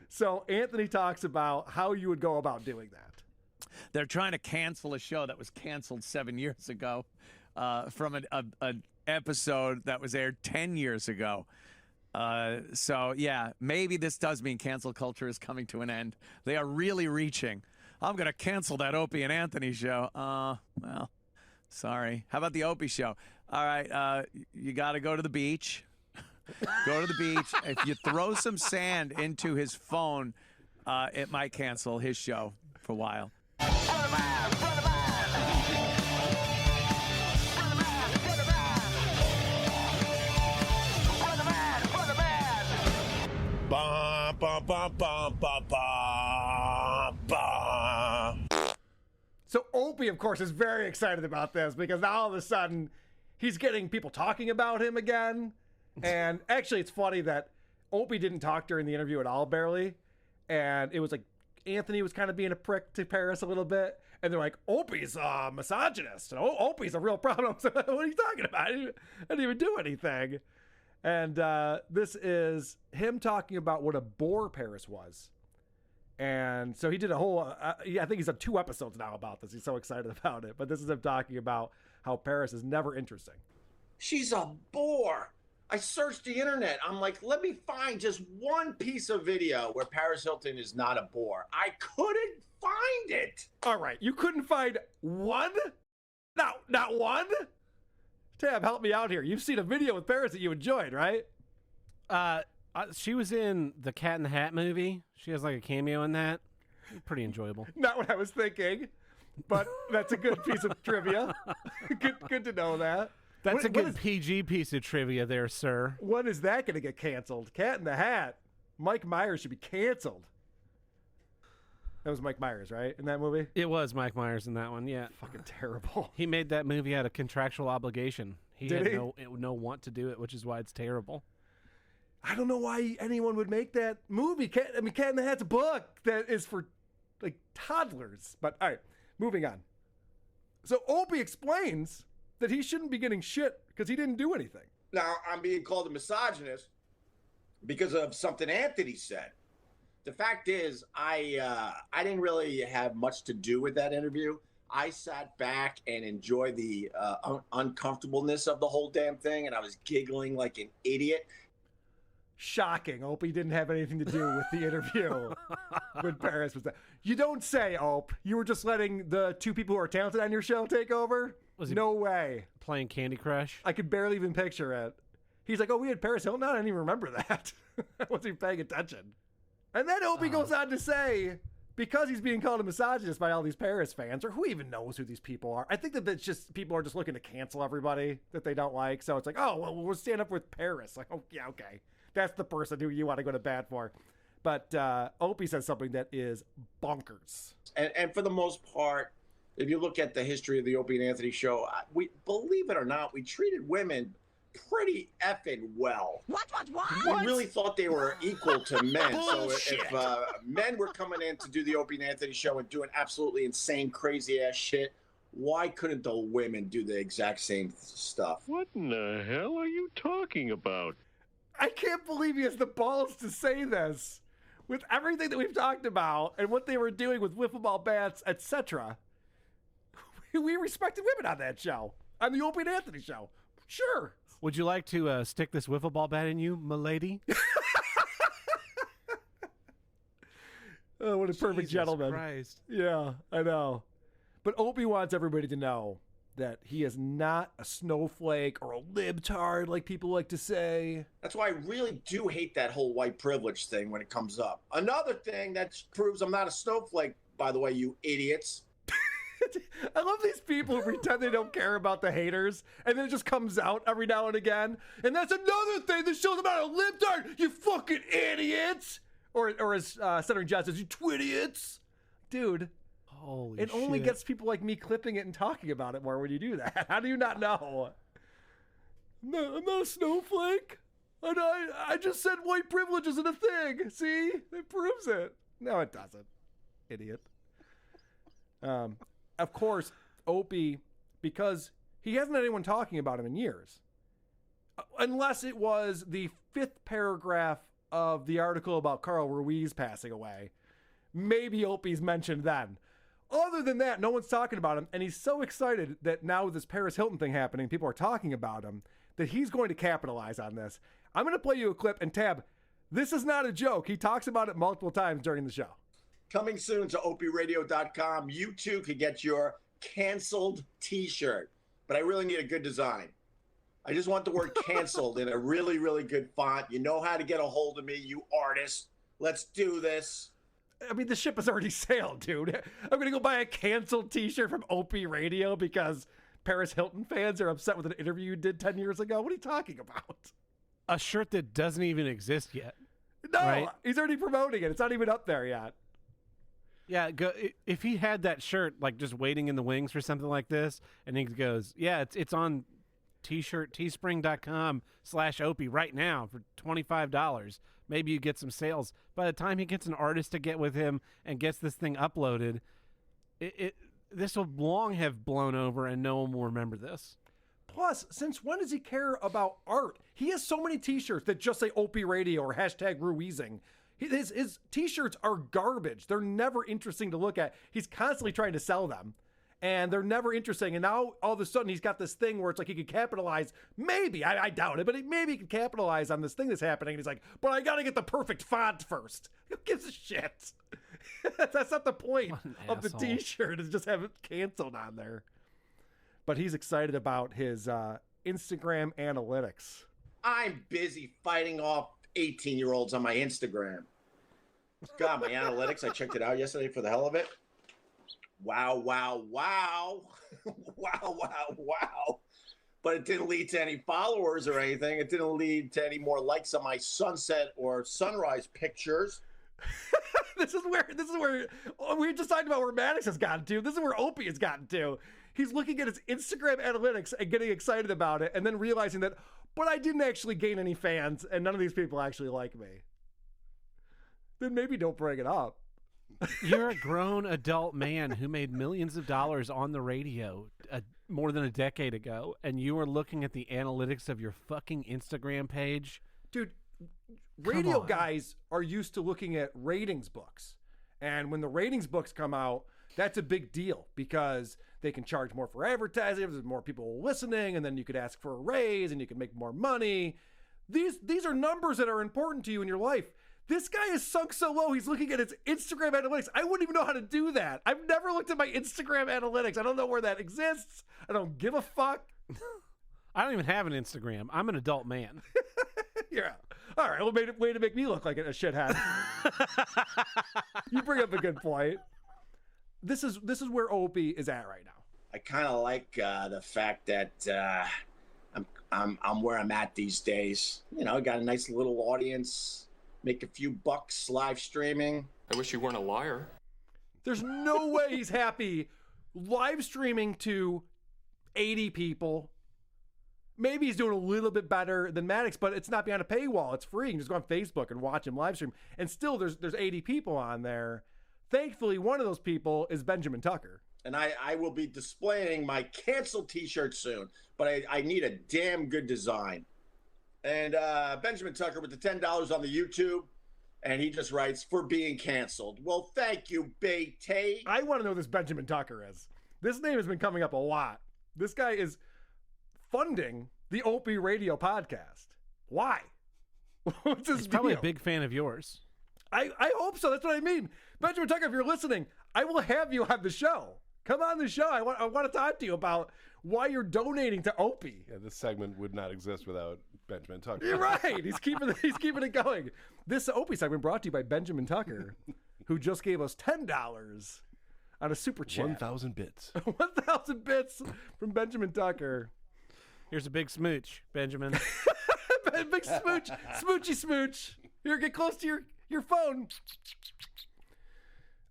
So Anthony talks about how you would go about doing that. They're trying to cancel a show that was canceled 7 years ago from an episode that was aired 10 years ago. So, yeah, maybe this does mean cancel culture is coming to an end. They are really reaching. I'm going to cancel that Opie and Anthony show. Well, sorry. How about the Opie show? All right, you got to go to the beach. Go to the beach. If you throw some sand into his phone, it might cancel his show for a while. Ba, ba, ba, ba, ba, ba, ba. So Opie, of course, is very excited about this because now all of a sudden he's getting people talking about him again. And actually, it's funny that Opie didn't talk during the interview at all, barely. And it was like Anthony was kind of being a prick to Paris a little bit. And they're like, Opie's a misogynist. And Opie's a real problem. So what are you talking about? I didn't even do anything. And this is him talking about what a bore Paris was. And so he did a whole, I think he's done 2 episodes now about this. He's so excited about it. But this is him talking about how Paris is never interesting. She's a bore. I searched the internet. I'm like, let me find just one piece of video where Paris Hilton is not a bore. I couldn't find it. All right. You couldn't find one? Not one? Tab, help me out here. You've seen a video with Paris that you enjoyed, right? She was in the Cat in the Hat movie. She has like a cameo in that. Pretty enjoyable. Not what I was thinking, but that's a good piece of trivia. Good to know that. That's a good PG piece of trivia there, sir. When is that going to get canceled? Cat in the Hat. Mike Myers should be canceled. That was Mike Myers, right, in that movie? It was Mike Myers in that one, yeah. Fucking terrible. He made that movie out of contractual obligation. He Did had he? no want to do it, which is why it's terrible. I don't know why anyone would make that movie. Cat in the Hat's a book that is for, like, toddlers. But, all right, moving on. So Opie explains that he shouldn't be getting shit because he didn't do anything. Now, I'm being called a misogynist because of something Anthony said. The fact is, I didn't really have much to do with that interview. I sat back and enjoyed the uncomfortableness of the whole damn thing, and I was giggling like an idiot. Shocking. Opie didn't have anything to do with the interview when Paris was there. You don't say, Ope. You were just letting the 2 people who are talented on your show take over? No way. Playing Candy Crush? I could barely even picture it. He's like, oh, we had Paris Hilton? I didn't even remember that. I wasn't even paying attention. And then Opie goes on to say, because he's being called a misogynist by all these Paris fans, or who even knows who these people are. I think that it's just people are just looking to cancel everybody that they don't like. So it's like, oh, well, we'll stand up with Paris. Like, oh, yeah, okay. That's the person who you want to go to bat for. But Opie says something that is bonkers. And for the most part, if you look at the history of the Opie and Anthony show, we believe it or not, we treated women pretty effing well. What? We really thought they were equal to men. So if men were coming in to do the Opie and Anthony show and doing absolutely insane, crazy ass shit, why couldn't the women do the exact same stuff? What in the hell are you talking about? I can't believe he has the balls to say this. With everything that we've talked about and what they were doing with wiffle ball bats, etc., we respected women on that show, on the Opie and Anthony show. Sure. Would you like to stick this wiffle ball bat in you, milady? Oh, what a perfect Jesus gentleman. Christ. Yeah, I know. But Opie wants everybody to know that he is not a snowflake or a libtard like people like to say. That's why I really do hate that whole white privilege thing when it comes up. Another thing that proves I'm not a snowflake, by the way, you idiots. I love these people who pretend they don't care about the haters, and then it just comes out every now and again. And that's another thing that shows I'm not a libtard, you fucking idiots! Or as Stuttering John says, you twidiots. Dude, holy it only shit. gets people like me clipping it and talking about it more when you do that. How do you not know? No, I'm not a snowflake. And I just said white privilege isn't a thing. See? It proves it. No, it doesn't. Idiot. Of course, Opie, because he hasn't had anyone talking about him in years. Unless it was the 5th paragraph of the article about Carl Ruiz passing away. Maybe Opie's mentioned then. Other than that, no one's talking about him, and he's so excited that now with this Paris Hilton thing happening, people are talking about him, that he's going to capitalize on this. I'm going to play you a clip, and Tab, this is not a joke. He talks about it multiple times during the show. Coming soon to opieradio.com, you too can get your canceled t-shirt. But I really need a good design. I just want the word canceled in a really, really good font. You know how to get a hold of me, you artist. Let's do this. I mean, the ship has already sailed, dude. I'm going to go buy a canceled t-shirt from Opie Radio because Paris Hilton fans are upset with an interview you did 10 years ago. What are you talking about? A shirt that doesn't even exist yet. No, right? He's already promoting it. It's not even up there yet. Yeah, if he had that shirt like just waiting in the wings for something like this, and he goes, yeah, it's on teespring.com/Opie right now for $25. Maybe you get some sales. By the time he gets an artist to get with him and gets this thing uploaded, this will long have blown over and no one will remember this. Plus, since when does he care about art? He has so many t-shirts that just say Opie Radio or #Ruizing. His t-shirts are garbage. They're never interesting to look at. He's constantly trying to sell them, and they're never interesting. And now, all of a sudden, he's got this thing where it's like he could capitalize. Maybe, I doubt it, but maybe he could capitalize on this thing that's happening. And he's like, but I got to get the perfect font first. Who gives a shit? That's not the point of the t-shirt, is just have it canceled on there. But he's excited about his Instagram analytics. I'm busy fighting off 18-year-olds on my Instagram. God, my analytics, I checked it out yesterday for the hell of it. Wow, wow, wow. Wow, wow, wow. But it didn't lead to any followers or anything. It didn't lead to any more likes on my sunset or sunrise pictures. This is where we just talked about where Maddox has gotten to. This is where Opie has gotten to. He's looking at his Instagram analytics and getting excited about it, and then realizing that, but I didn't actually gain any fans, and none of these people actually like me. Then maybe don't bring it up. You're a grown adult man who made millions of dollars on the radio more than a decade ago, and you are looking at the analytics of your fucking Instagram page. Dude, radio guys are used to looking at ratings books. And when the ratings books come out, that's a big deal because they can charge more for advertising, there's more people listening, and then you could ask for a raise and you can make more money. These are numbers that are important to you in your life. This guy is sunk so low, he's looking at his Instagram analytics. I wouldn't even know how to do that. I've never looked at my Instagram analytics. I don't know where that exists. I don't give a fuck. I don't even have an Instagram. I'm an adult man. Yeah. All right. Well, way to make me look like a shithead. You bring up a good point. This is where Opie is at right now. I kind of like the fact that I'm where I'm at these days. You know, got a nice little audience, make a few bucks live streaming. I wish you weren't a liar. There's no way he's happy live streaming to 80 people. Maybe he's doing a little bit better than Maddox, but it's not behind a paywall. It's free. You can just go on Facebook and watch him live stream. And still, there's 80 people on there. Thankfully, one of those people is Benjamin Tucker. And I will be displaying my canceled t-shirt soon, but I need a damn good design. And Benjamin Tucker with the $10 on the YouTube, and he just writes, for being canceled. Well, thank you, BT. I want to know who this Benjamin Tucker is. This name has been coming up a lot. This guy is funding the Opie Radio podcast. Why? What's his He's probably deal? a big fan of yours. I hope so. That's what I mean. Benjamin Tucker, if you're listening, I will have you on the show. Come on the show. I want to talk to you about why you're donating to Opie. Yeah, this segment would not exist without Benjamin Tucker. You're right. He's keeping it going. This Opie segment brought to you by Benjamin Tucker, who just gave us $10 on a super chat. 1,000 bits. 1,000 bits from Benjamin Tucker. Here's a big smooch, Benjamin. Big smooch. Smoochy smooch. Here, get close to your phone.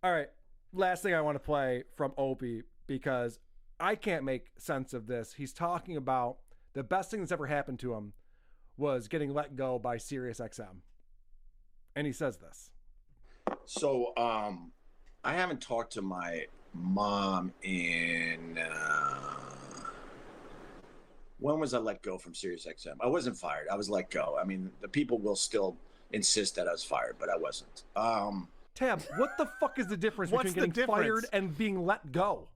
All right. Last thing I want to play from Opie, because I can't make sense of this. He's talking about the best thing that's ever happened to him was getting let go by SiriusXM. And he says this. So, I haven't talked to my mom in... when was I let go from SiriusXM? I wasn't fired. I was let go. I mean, the people will still insist that I was fired, but I wasn't. Tab, what the fuck is the difference between getting fired and being let go?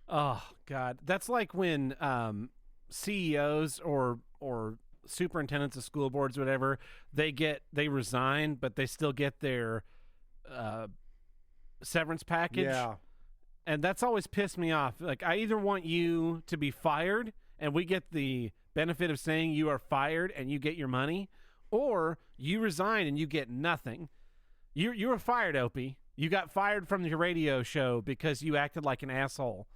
Oh, God. That's like when CEOs or superintendents of school boards, whatever, they resign, but they still get their severance package. Yeah. And that's always pissed me off. Like, I either want you to be fired and we get the benefit of saying you are fired and you get your money, or you resign and you get nothing. You were fired, Opie. You got fired from your radio show because you acted like an asshole.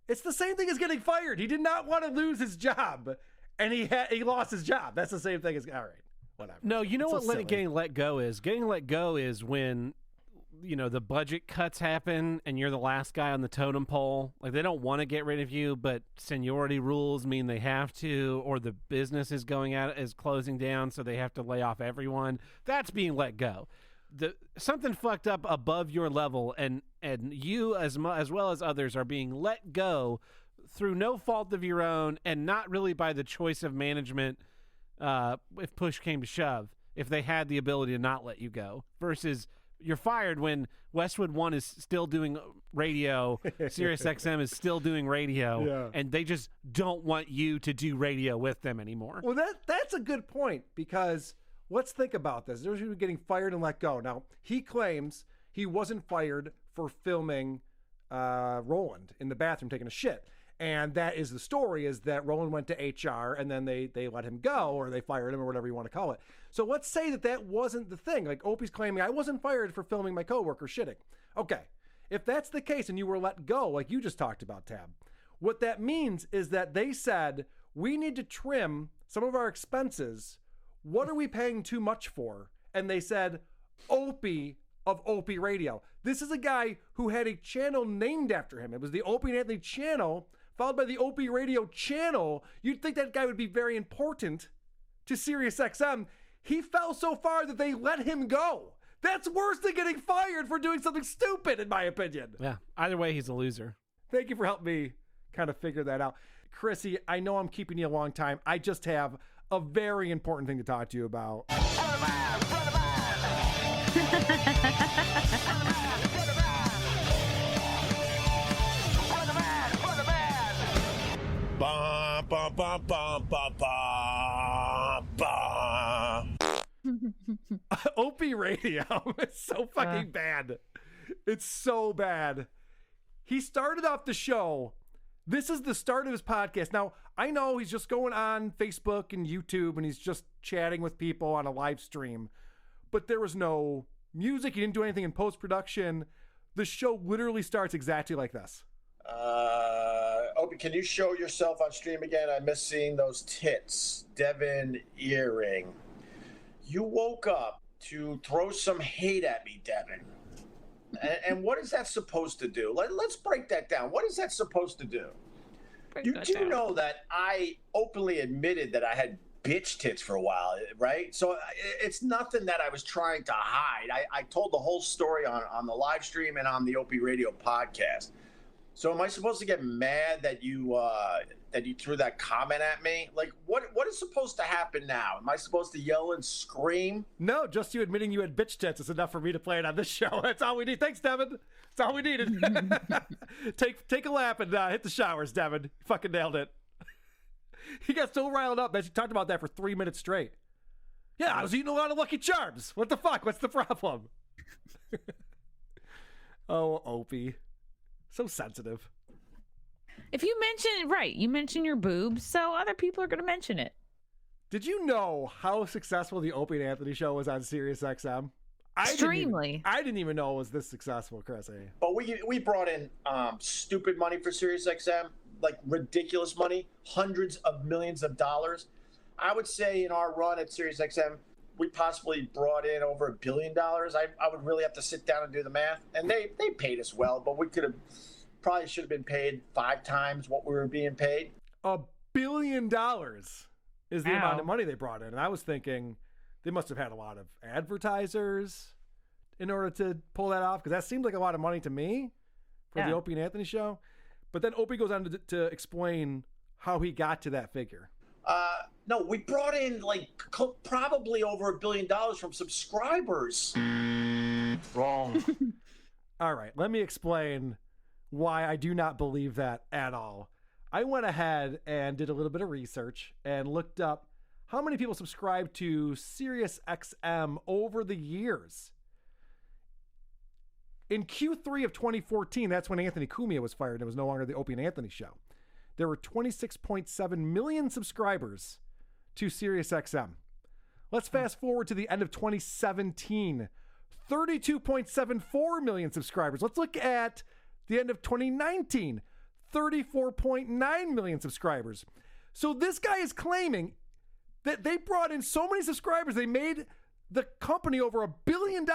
It's the same thing as getting fired. He did not want to lose his job, and he lost his job. That's the same thing as, all right, whatever. No, you know it's what so getting let go is? Getting let go is when the budget cuts happen and you're the last guy on the totem pole. Like, they don't want to get rid of you, but seniority rules mean they have to, or the business is closing down, so they have to lay off everyone. That's being let go. Something fucked up above your level, and you as well as others are being let go through no fault of your own, and not really by the choice of management. If push came to shove, if they had the ability to not let you go, versus you're fired when Westwood One is still doing radio, Sirius XM is still doing radio, and they just don't want you to do radio with them anymore. Well, that's a good point, because let's think about this. There's people getting fired and let go. Now, he claims he wasn't fired for filming Roland in the bathroom taking a shit. And that is the story, is that Roland went to HR and then they let him go, or they fired him, or whatever you want to call it. So let's say that wasn't the thing. Like, Opie's claiming, I wasn't fired for filming my coworker shitting. Okay, if that's the case and you were let go, like you just talked about, Tab, what that means is that they said, we need to trim some of our expenses. What are we paying too much for? And they said, Opie of Opie Radio. This is a guy who had a channel named after him. It was the Opie and Anthony channel, followed by the Opie Radio channel. You'd think that guy would be very important to Sirius XM. He fell so far that they let him go. That's worse than getting fired for doing something stupid, in my opinion. Yeah, either way, he's a loser. Thank you for helping me kind of figure that out. Chrissy, I know I'm keeping you a long time. I just have a very important thing to talk to you about. Ba, ba, ba, ba, ba, ba, ba. Opie Radio is so fucking bad. It's so bad. He started off the show. This is the start of his podcast. Now, I know he's just going on Facebook and YouTube and he's just chatting with people on a live stream, but there was no music. He didn't do anything in post-production. The show literally starts exactly like this. Opie, can you show yourself on stream again? I miss seeing those tits. Devin Earring. You woke up to throw some hate at me, Devin. And what is that supposed to do? Let's break that down. What is that supposed to do? You do know that I openly admitted that I had bitch tits for a while, right? So it's nothing that I was trying to hide. I told the whole story on the live stream and on the Opie Radio podcast. So am I supposed to get mad that you threw that comment at me? Like, what is supposed to happen now? Am I supposed to yell and scream? No, just you admitting you had bitch tits is enough for me to play it on this show. That's all we need. Thanks, Devin. That's all we needed. Take a lap and hit the showers, Devin. You fucking nailed it. He got so riled up that he talked about that for 3 minutes straight. Yeah, I was eating a lot of Lucky Charms. What the fuck? What's the problem? Oh, Opie. So sensitive. If you mention your boobs, so other people are going to mention it. Did you know how successful the Opie and Anthony show was on Sirius XM? Extremely. I didn't even know it was this successful, Chris. But we brought in stupid money for Sirius XM, like ridiculous money, hundreds of millions of dollars. I would say in our run at Sirius XM, we possibly brought in over $1 billion. I would really have to sit down and do the math. And they paid us well, but we probably should have been paid 5 times what we were being paid. $1 billion is the amount of money they brought in. And I was thinking they must have had a lot of advertisers in order to pull that off, because that seemed like a lot of money to me for the Opie and Anthony show. But then Opie goes on to explain how he got to that figure. No, we brought in probably over $1 billion from subscribers. Wrong. All right, let me explain why I do not believe that at all. I went ahead and did a little bit of research and looked up how many people subscribe to Sirius XM over the years. In Q3 of 2014, that's when Anthony Cumia was fired and it was no longer the Opie and Anthony show. There were 26.7 million subscribers to Sirius XM. Let's fast forward to the end of 2017. 32.74 million subscribers. Let's look at the end of 2019. 34.9 million subscribers. So this guy is claiming that they brought in so many subscribers, they made the company over $1 billion,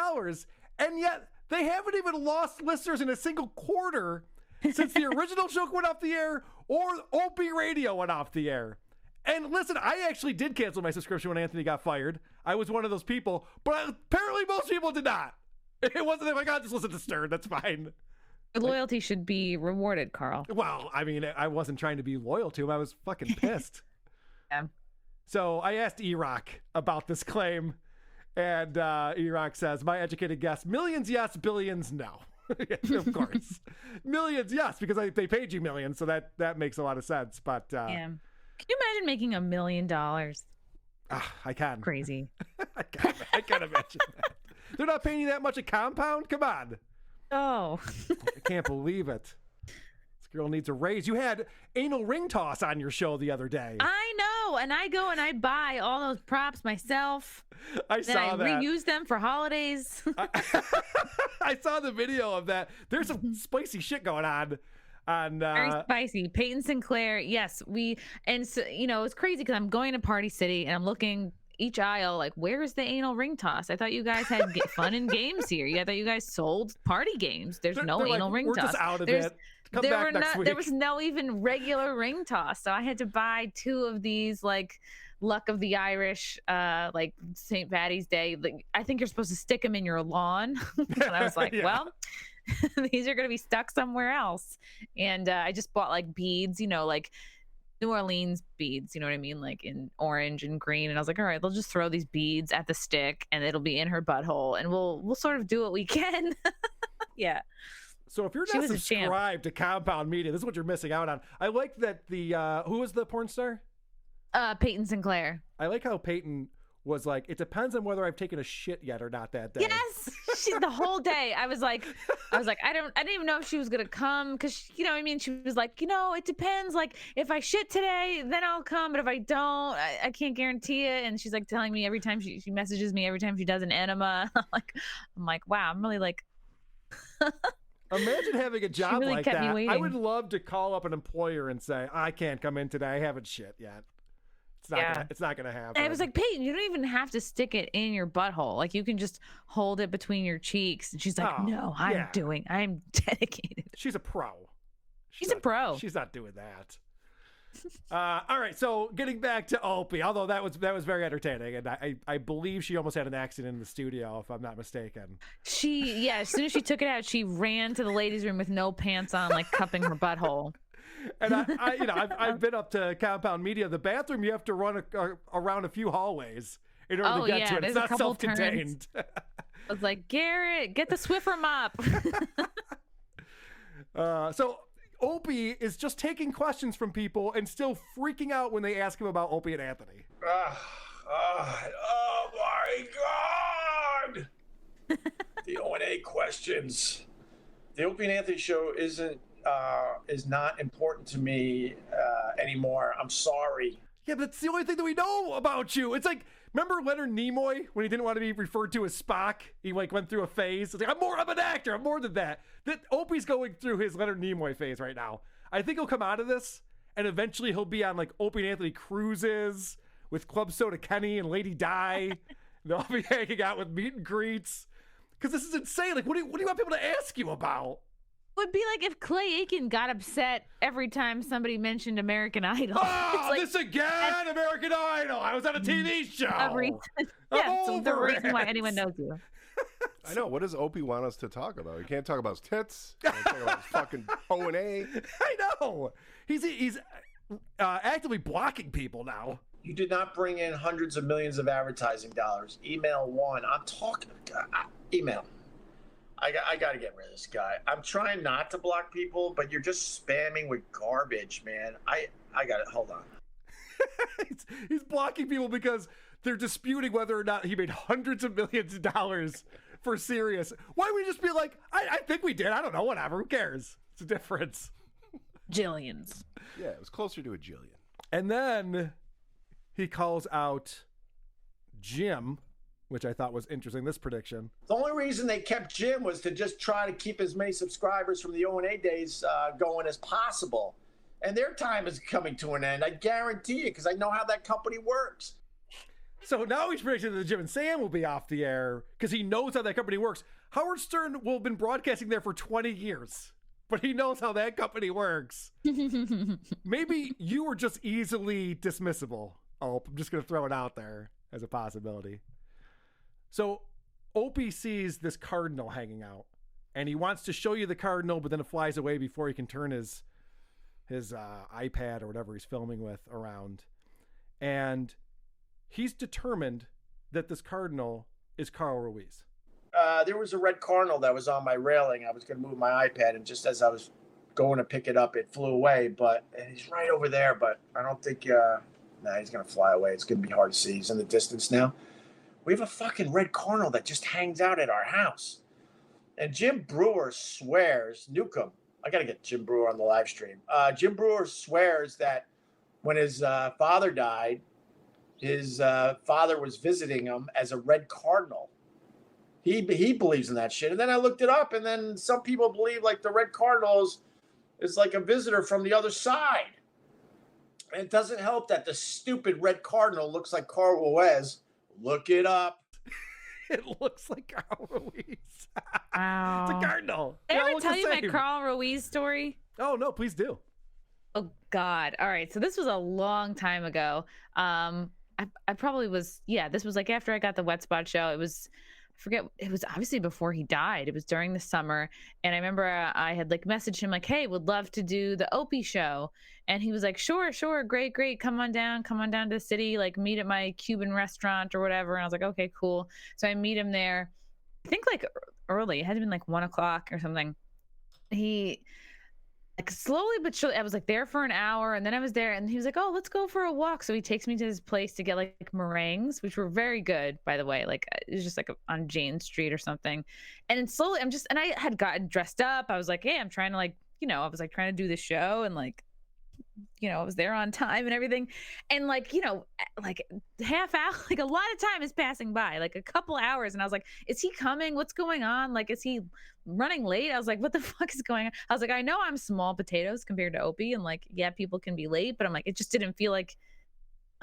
and yet They haven't even lost listeners in a single quarter since the original joke went off the air or Opie Radio went off the air. And listen, I actually did cancel my subscription when Anthony got fired. I was one of those people, but apparently most people did not. It wasn't like, just listen to Stern. That's fine. Loyalty should be rewarded, Carl. Well, I mean, I wasn't trying to be loyal to him. I was fucking pissed. Yeah. So I asked E-Rock about this claim, and E-Rock says, my educated guess, millions yes, billions no. Of course. Millions yes, because they paid you millions, so that makes a lot of sense. But yeah. Can you imagine making $1 million? I can. Crazy. I can imagine that. They're not paying you that much a compound? Come on. Oh. I can't believe it. This girl needs a raise. You had anal ring toss on your show the other day. I know, and I go and I buy all those props myself. I saw that. I reuse them for holidays. I saw the video of that. There's some spicy shit going on. Very spicy. Peyton Sinclair, yes. So, it's crazy because I'm going to Party City and I'm looking each aisle like, where's the anal ring toss? I thought you guys had fun and games here. I thought you guys sold party games. There's no anal ring we're toss. Just out of it. Come back next week. There was no even regular ring toss, so I had to buy 2 of these like Luck of the Irish, like St. Patty's Day. Like, I think you're supposed to stick them in your lawn. And I was like, well, these are going to be stuck somewhere else. And I just bought like beads, like New Orleans beads, you know what I mean? Like in orange and green. And I was like, all right, they'll just throw these beads at the stick and it'll be in her butthole and we'll sort of do what we can. Yeah. So if you're not subscribed to Compound Media, this is what you're missing out on. I like that who was the porn star? Peyton Sinclair. I like how Peyton was like, it depends on whether I've taken a shit yet or not that day. Yes, the whole day. I was like, I didn't even know if she was gonna come because you know what I mean. She was like, it depends. Like if I shit today, then I'll come. But if I don't, I can't guarantee it. And she's like telling me every time she messages me every time she does an enema. I'm like, wow, I'm really like. Imagine having a job really like kept me that. waiting. I would love to call up an employer and say, I can't come in today. I haven't shit yet. It's not gonna happen. And I was like, Peyton, you don't even have to stick it in your butthole. Like you can just hold it between your cheeks. And she's like, no, I'm dedicated. She's a pro. She's a pro. She's not doing that. All right, so getting back to Opie, although that was very entertaining, and I believe she almost had an accident in the studio, if I'm not mistaken. As soon as she took it out, she ran to the ladies' room with no pants on, like cupping her butthole. And I've been up to Compound Media. The bathroom, you have to run around a few hallways in order to get to it. It's not self-contained. I was like, Garrett, get the Swiffer mop. So Opie is just taking questions from people and still freaking out when they ask him about Opie and Anthony. Oh my God! The O&A questions. The Opie and Anthony show is not important to me anymore. I'm sorry. Yeah, but that's the only thing that we know about you. It's like, remember Leonard Nimoy when he didn't want to be referred to as Spock? He like went through a phase. It's like, I'm an actor. I'm more than that. That Opie's going through his Leonard Nimoy phase right now. I think he'll come out of this, and eventually he'll be on like Opie and Anthony cruises with Club Soda Kenny and Lady Di. They'll be hanging out with meet and greets. Because this is insane. Like, what do you want people to ask you about? Would be like if Clay Aiken got upset every time somebody mentioned American Idol. Oh, like, this again, American Idol. I was on a TV show. So the reason why anyone knows you. I know. What does Opie want us to talk about? He can't talk about his tits. He can't talk about his fucking O&A. I know. He's actively blocking people now. You did not bring in hundreds of millions of advertising dollars. Email one. I'm talking. Email. I got to get rid of this guy. I'm trying not to block people, but you're just spamming with garbage, man. I got it. Hold on. He's blocking people because they're disputing whether or not he made hundreds of millions of dollars for Sirius. Why would he just be like, I think we did. I don't know. Whatever. Who cares? It's a difference. Jillions. Yeah, it was closer to a jillion. And then he calls out Jim, which I thought was interesting, this prediction. The only reason they kept Jim was to just try to keep as many subscribers from the O&A days going as possible. And their time is coming to an end. I guarantee you, because I know how that company works. So now he's predicting that Jim and Sam will be off the air because he knows how that company works. Howard Stern will have been broadcasting there for 20 years, but he knows how that company works. Maybe you were just easily dismissible. Oh, I'm just going to throw it out there as a possibility. So Opie sees this cardinal hanging out, and he wants to show you the cardinal, but then it flies away before he can turn his iPad or whatever he's filming with around. And he's determined that this cardinal is Carl Ruiz. There was a red cardinal that was on my railing. I was going to move my iPad, and just as I was going to pick it up, it flew away. But he's right over there, but I don't think he's going to fly away. It's going to be hard to see. He's in the distance now. We have a fucking red cardinal that just hangs out at our house. And Jim Brewer swears, Newcomb, I got to get Jim Brewer on the live stream. Jim Brewer swears that when his father died, his father was visiting him as a red cardinal. He believes in that shit. And then I looked it up, and then some people believe like the red cardinal is like a visitor from the other side. And it doesn't help that the stupid red cardinal looks like Carl Ruiz. Look it up. It looks like Carl Ruiz. Wow. It's a cardinal. Did I They all ever look tell the you my same. Carl Ruiz story? Oh, no, please do. Oh, God. All right. So this was a long time ago. I probably was, this was like after I got the Wet Spot show. It was, I forget, it was obviously before he died. It was during the summer. And I remember I had like messaged him like, hey, would love to do the Opie show. And he was like, sure, great. Come on down to the city, like meet at my Cuban restaurant or whatever. And I was like, okay, cool. So I meet him there. I think like early, it had to been like 1 o'clock or something. He like slowly but surely, I was like there for an hour, and then I was there, and he was like, oh, let's go for a walk. So he takes me to his place to get like meringues, which were very good, by the way. Like it was just like on Jane Street or something. And then slowly and I had gotten dressed up. I was like, hey, I'm trying to like, I was like trying to do the show, and like, I was there on time and everything. And like, like half hour, like a lot of time is passing by, like a couple hours. And I was like, is he coming? What's going on? Like, is he running late? I was like, what the fuck is going on? I was like, I know I'm small potatoes compared to Opie. And like, yeah, people can be late, but I'm like, it just didn't feel like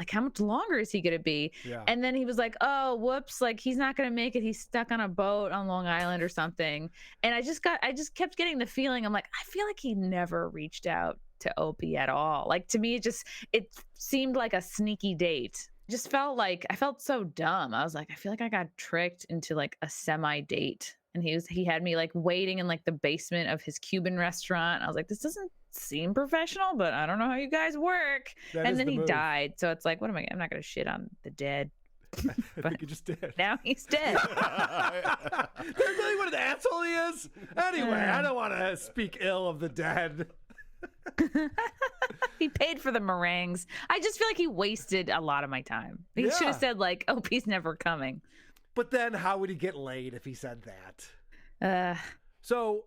how much longer is he going to be? Yeah. And then he was like, oh, whoops. Like he's not going to make it. He's stuck on a boat on Long Island or something. And I just kept getting the feeling. I'm like, I feel like he never reached out to Opie at all. Like to me, it seemed like a sneaky date. Just felt like I felt so dumb. I was like, I feel like I got tricked into like a semi date. And he had me like waiting in like the basement of his Cuban restaurant. I was like, this doesn't seem professional, but I don't know how you guys work. And then he died. So it's like, I'm not going to shit on the dead. I think you just did. Now he's dead. That's really what an asshole he is. Anyway, I don't want to speak ill of the dead. He paid for the meringues. I just feel like he wasted a lot of my time. He should have said like, Opie's never coming. But then how would he get laid if he said that? So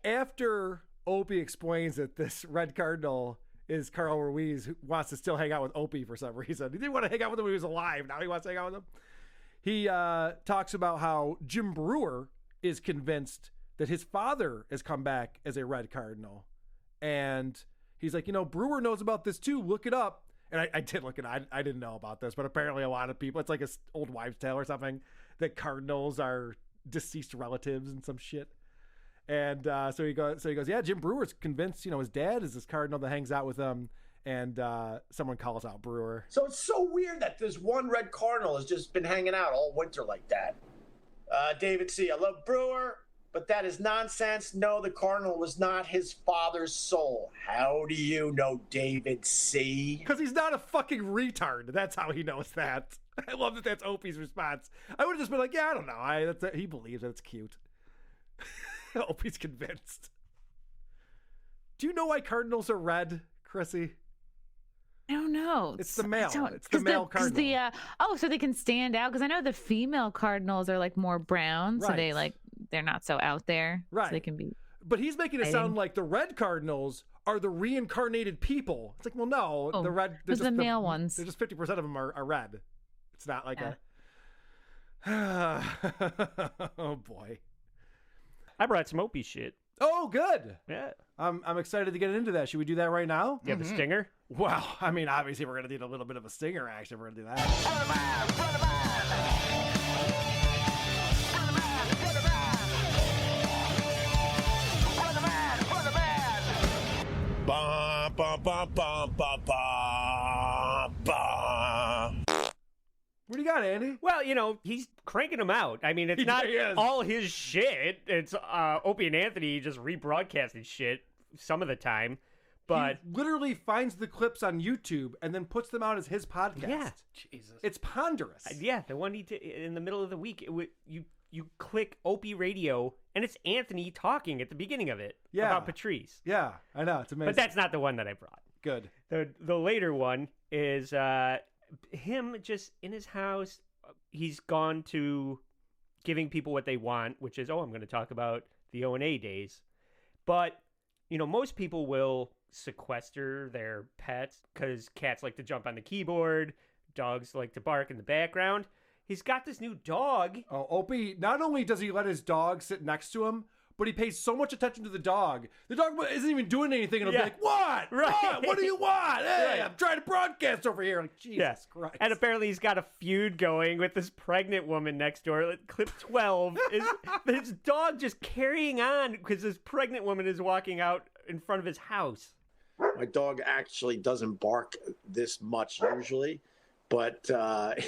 after Opie explains that this red cardinal is Carl Ruiz, who wants to still hang out with Opie for some reason. He didn't want to hang out with him when he was alive. Now he wants to hang out with him. He talks about how Jim Brewer is convinced that his father has come back as a red cardinal. And he's like, Brewer knows about this too. Look it up. And I did look it up. I didn't know about this, but apparently a lot of people, it's like an old wives' tale or something, that cardinals are deceased relatives and some shit. And so he goes, yeah, Jim Brewer's convinced, his dad is this cardinal that hangs out with him. And someone calls out Brewer. So it's so weird that this one red cardinal has just been hanging out all winter like that. David C., I love Brewer, but that is nonsense. No, the cardinal was not his father's soul. How do you know, David C.? Because he's not a fucking retard. That's how he knows that. I love that that's Opie's response. I would have just been like, yeah, I don't know. He believes that it's cute. Opie's convinced. Do you know why cardinals are red, Chrissy? I don't know. It's the male. It's the male cardinal. So they can stand out, because I know the female cardinals are like more brown, so they're not so out there. Right. So they can be. But he's making it sound like the red cardinals are the reincarnated people. It's like, well, no, the red. There's the male ones. They're just 50% of them are red. It's not like oh boy. I brought some Opie shit. Oh, good. Yeah. I'm excited to get into that. Should we do that right now? You have a stinger? Well, I mean, obviously we're going to need a little bit of a stinger action. We're going to do that. got, Andy? Well, he's cranking them out. I mean, it's not all his shit. It's Opie and Anthony just rebroadcasting shit some of the time. But he literally finds the clips on YouTube and then puts them out as his podcast. Yeah. Jesus. It's ponderous. Yeah, the one he did in the middle of the week, you click Opie Radio, and it's Anthony talking at the beginning of it about Patrice. Yeah, I know. It's amazing. But that's not the one that I brought. Good. The later one is him just in his house. He's gone to giving people what they want, which is, I'm going to talk about the O&A days. But, most people will sequester their pets because cats like to jump on the keyboard, dogs like to bark in the background. He's got this new dog. Oh, Opie, not only does he let his dog sit next to him, but he pays so much attention to the dog. The dog isn't even doing anything, and he'll be like, what? Right. What do you want? Hey, Right. I'm trying to broadcast over here. Like, Jesus Christ. And apparently he's got a feud going with this pregnant woman next door. Clip 12 is his dog just carrying on because this pregnant woman is walking out in front of his house. My dog actually doesn't bark this much usually, but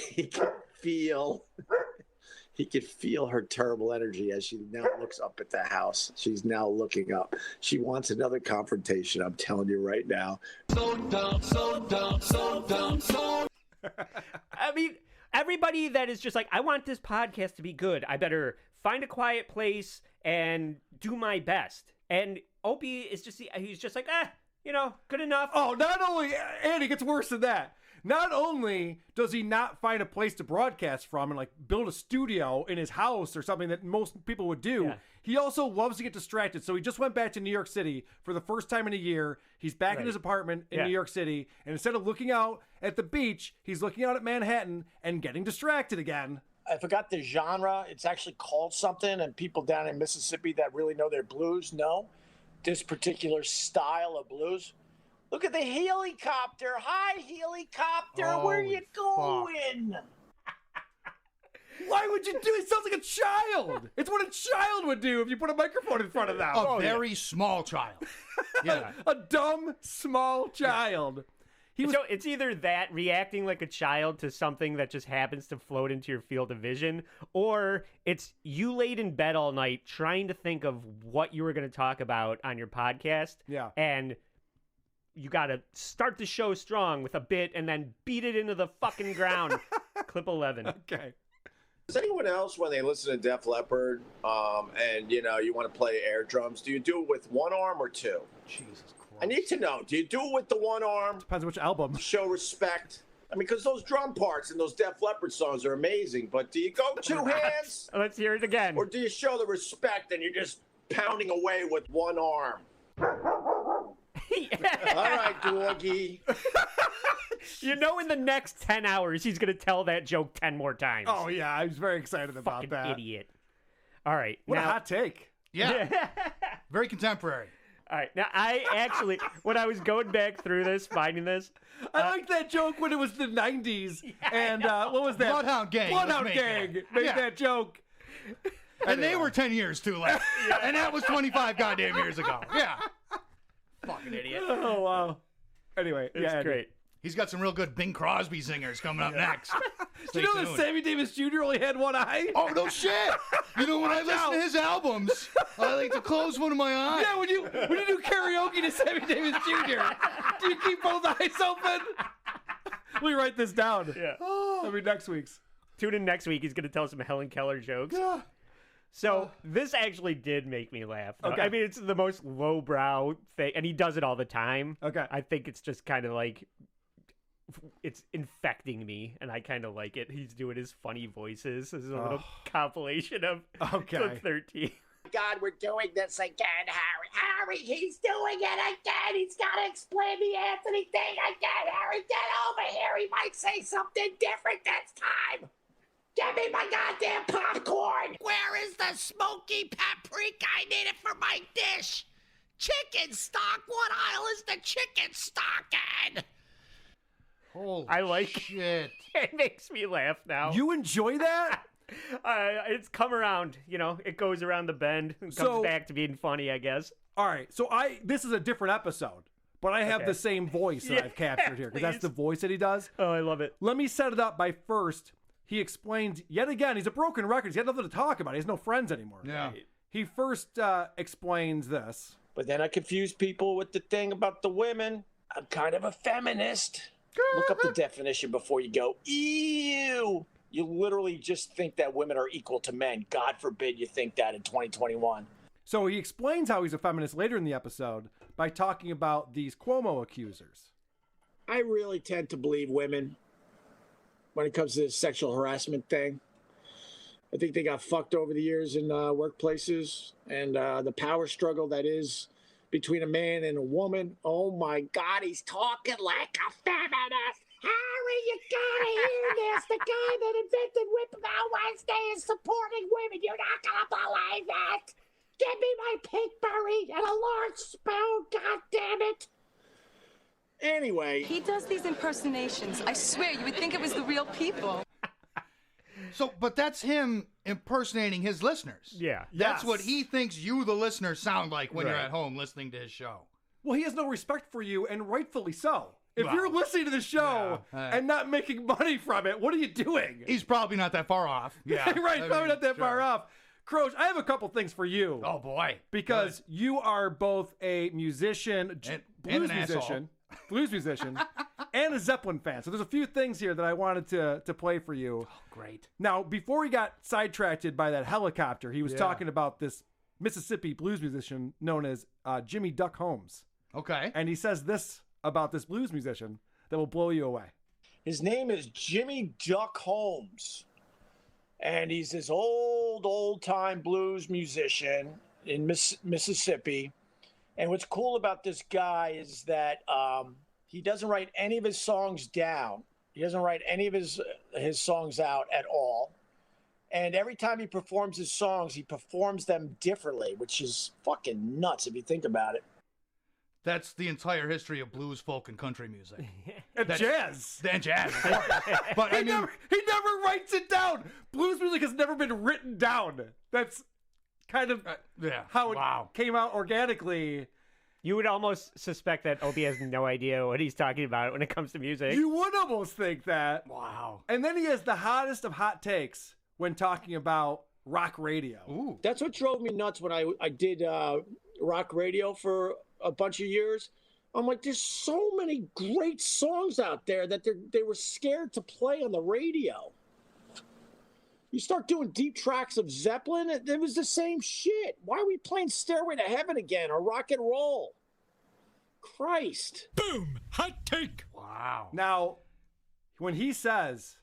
he could feel her terrible energy as she now looks up at the house. She's now looking up. She wants another confrontation, I'm telling you right now. So dumb, so dumb, so dumb, so... I mean, everybody that is just like, I want this podcast to be good. I better find a quiet place and do my best. And Opie is he's just like, good enough. Oh, not only, Andy, it gets worse than that. Not only does he not find a place to broadcast from and build a studio in his house or something that most people would do, he also loves to get distracted. So he just went back to New York City for the first time in a year. He's back in his apartment in New York City. And instead of looking out at the beach, he's looking out at Manhattan and getting distracted again. I forgot the genre. It's actually called something, and people down in Mississippi that really know their blues know this particular style of blues. Look at the helicopter. Hi, helicopter. Where are you going? Why would you do it? It sounds like a child. It's what a child would do if you put a microphone in front of them. A very small child. Yeah. A dumb, small child. So it's either that, reacting like a child to something that just happens to float into your field of vision, or it's you laid in bed all night trying to think of what you were going to talk about on your podcast. Yeah. And you got to start the show strong with a bit and then beat it into the fucking ground. Clip 11. Okay. Does anyone else, when they listen to Def Leppard and, you want to play air drums, do you do it with one arm or two? Jesus Christ. I need to know. Do you do it with the one arm? Depends which album. Show respect. I mean, because those drum parts in those Def Leppard songs are amazing, but do you go two hands? Let's hear it again. Or do you show the respect and you're just pounding away with one arm? All right, doggy. In the next 10 hours, he's going to tell that joke 10 more times. Oh, yeah. I was very excited about Fucking that. idiot. All right. What a hot take. Yeah. Very contemporary. All right. Now, I actually, when I was going back through this, finding this. I liked that joke when it was the 90s. And what was that? Bloodhound Gang. Bloodhound Gang made that joke. And they were 10 years too late. And that was 25 goddamn years ago. Yeah. Fucking idiot. Oh, wow. Anyway, it's great. He's got some real good Bing Crosby singers coming up next. Do you know that Sammy Davis Jr. only had one eye? Oh, no shit. When I listen to his albums, I like to close one of my eyes. Yeah, when you do karaoke to Sammy Davis Jr., do you keep both eyes open? We write this down. Yeah. That'll be next week's. Tune in next week. He's going to tell some Helen Keller jokes. Yeah. So this actually did make me laugh. Okay. I mean, it's the most lowbrow thing, and he does it all the time. Okay. I think it's just kind of like, it's infecting me, and I kind of like it. He's doing his funny voices. This is a little compilation of clip 13. God, we're doing this again, Harry. Harry, he's doing it again. He's got to explain the Anthony thing again. Harry, get over here. He might say something different this time. Give me my goddamn popcorn. Where is the smoky paprika? I need it for my dish. Chicken stock? What aisle is the chicken stock in? Holy I like shit. It makes me laugh now. You enjoy that? It's come around, it goes around the bend and comes back to being funny, I guess. All right, so this is a different episode, but I have the same voice that I've captured here, because that's the voice that he does. Oh, I love it. Let me set it up by first he explains yet again, he's a broken record. He's got nothing to talk about. He has no friends anymore. Yeah. He first explains this. But then I confuse people with the thing about the women. I'm kind of a feminist. Look up the definition before you go, ew. You literally just think that women are equal to men. God forbid you think that in 2021. So he explains how he's a feminist later in the episode by talking about these Cuomo accusers. I really tend to believe women when it comes to this sexual harassment thing. I think they got fucked over the years in workplaces, and the power struggle that is between a man and a woman. Oh my God, he's talking like a feminist. Harry, you gotta hear this. The guy that invented Whip Out Wednesday is supporting women. You're not gonna believe it. Give me my pinkberry and a large spoon, God damn it. Anyway. He does these impersonations. I swear, you would think it was the real people. So, but that's him impersonating his listeners. Yeah. That's what he thinks you, the listener, sound like when you're Right. at home listening to his show. Well, he has no respect for you, and rightfully so. If you're listening to the show and not making money from it, what are you doing? He's probably not that far off. Yeah. Right, probably not that far off. Croach, I have a couple things for you. Oh, boy. Because you are both a musician, blues an musician, and a Zeppelin fan. So there's a few things here that I wanted to play for you. Oh, great. Now, before he got sidetracked by that helicopter, he was Yeah. talking about this Mississippi blues musician known as Jimmy Duck Holmes. Okay. And he says this about this blues musician that will blow you away. His name is Jimmy Duck Holmes. And he's this old-time blues musician in Mississippi. And what's cool about this guy is that he doesn't write any of his songs down. He doesn't write any of his songs out at all. And every time he performs his songs, he performs them differently, which is fucking nuts if you think about it. That's the entire history of blues, folk, and country music. And jazz. And jazz. of course. But he never writes it down. Blues music has never been written down. That's kind of how it came out organically. You would almost suspect that Opie has no idea what he's talking about when it comes to music. You would almost think that. Wow. And then he has the hottest of hot takes when talking about rock radio. Ooh. That's what drove me nuts when I did rock radio for a bunch of years. I'm like, there's so many great songs out there that they were scared to play on the radio. You start doing deep tracks of Zeppelin, it was the same shit. Why are we playing Stairway to Heaven again or rock and roll? Christ. Boom! Hot take! Wow. Now, when he says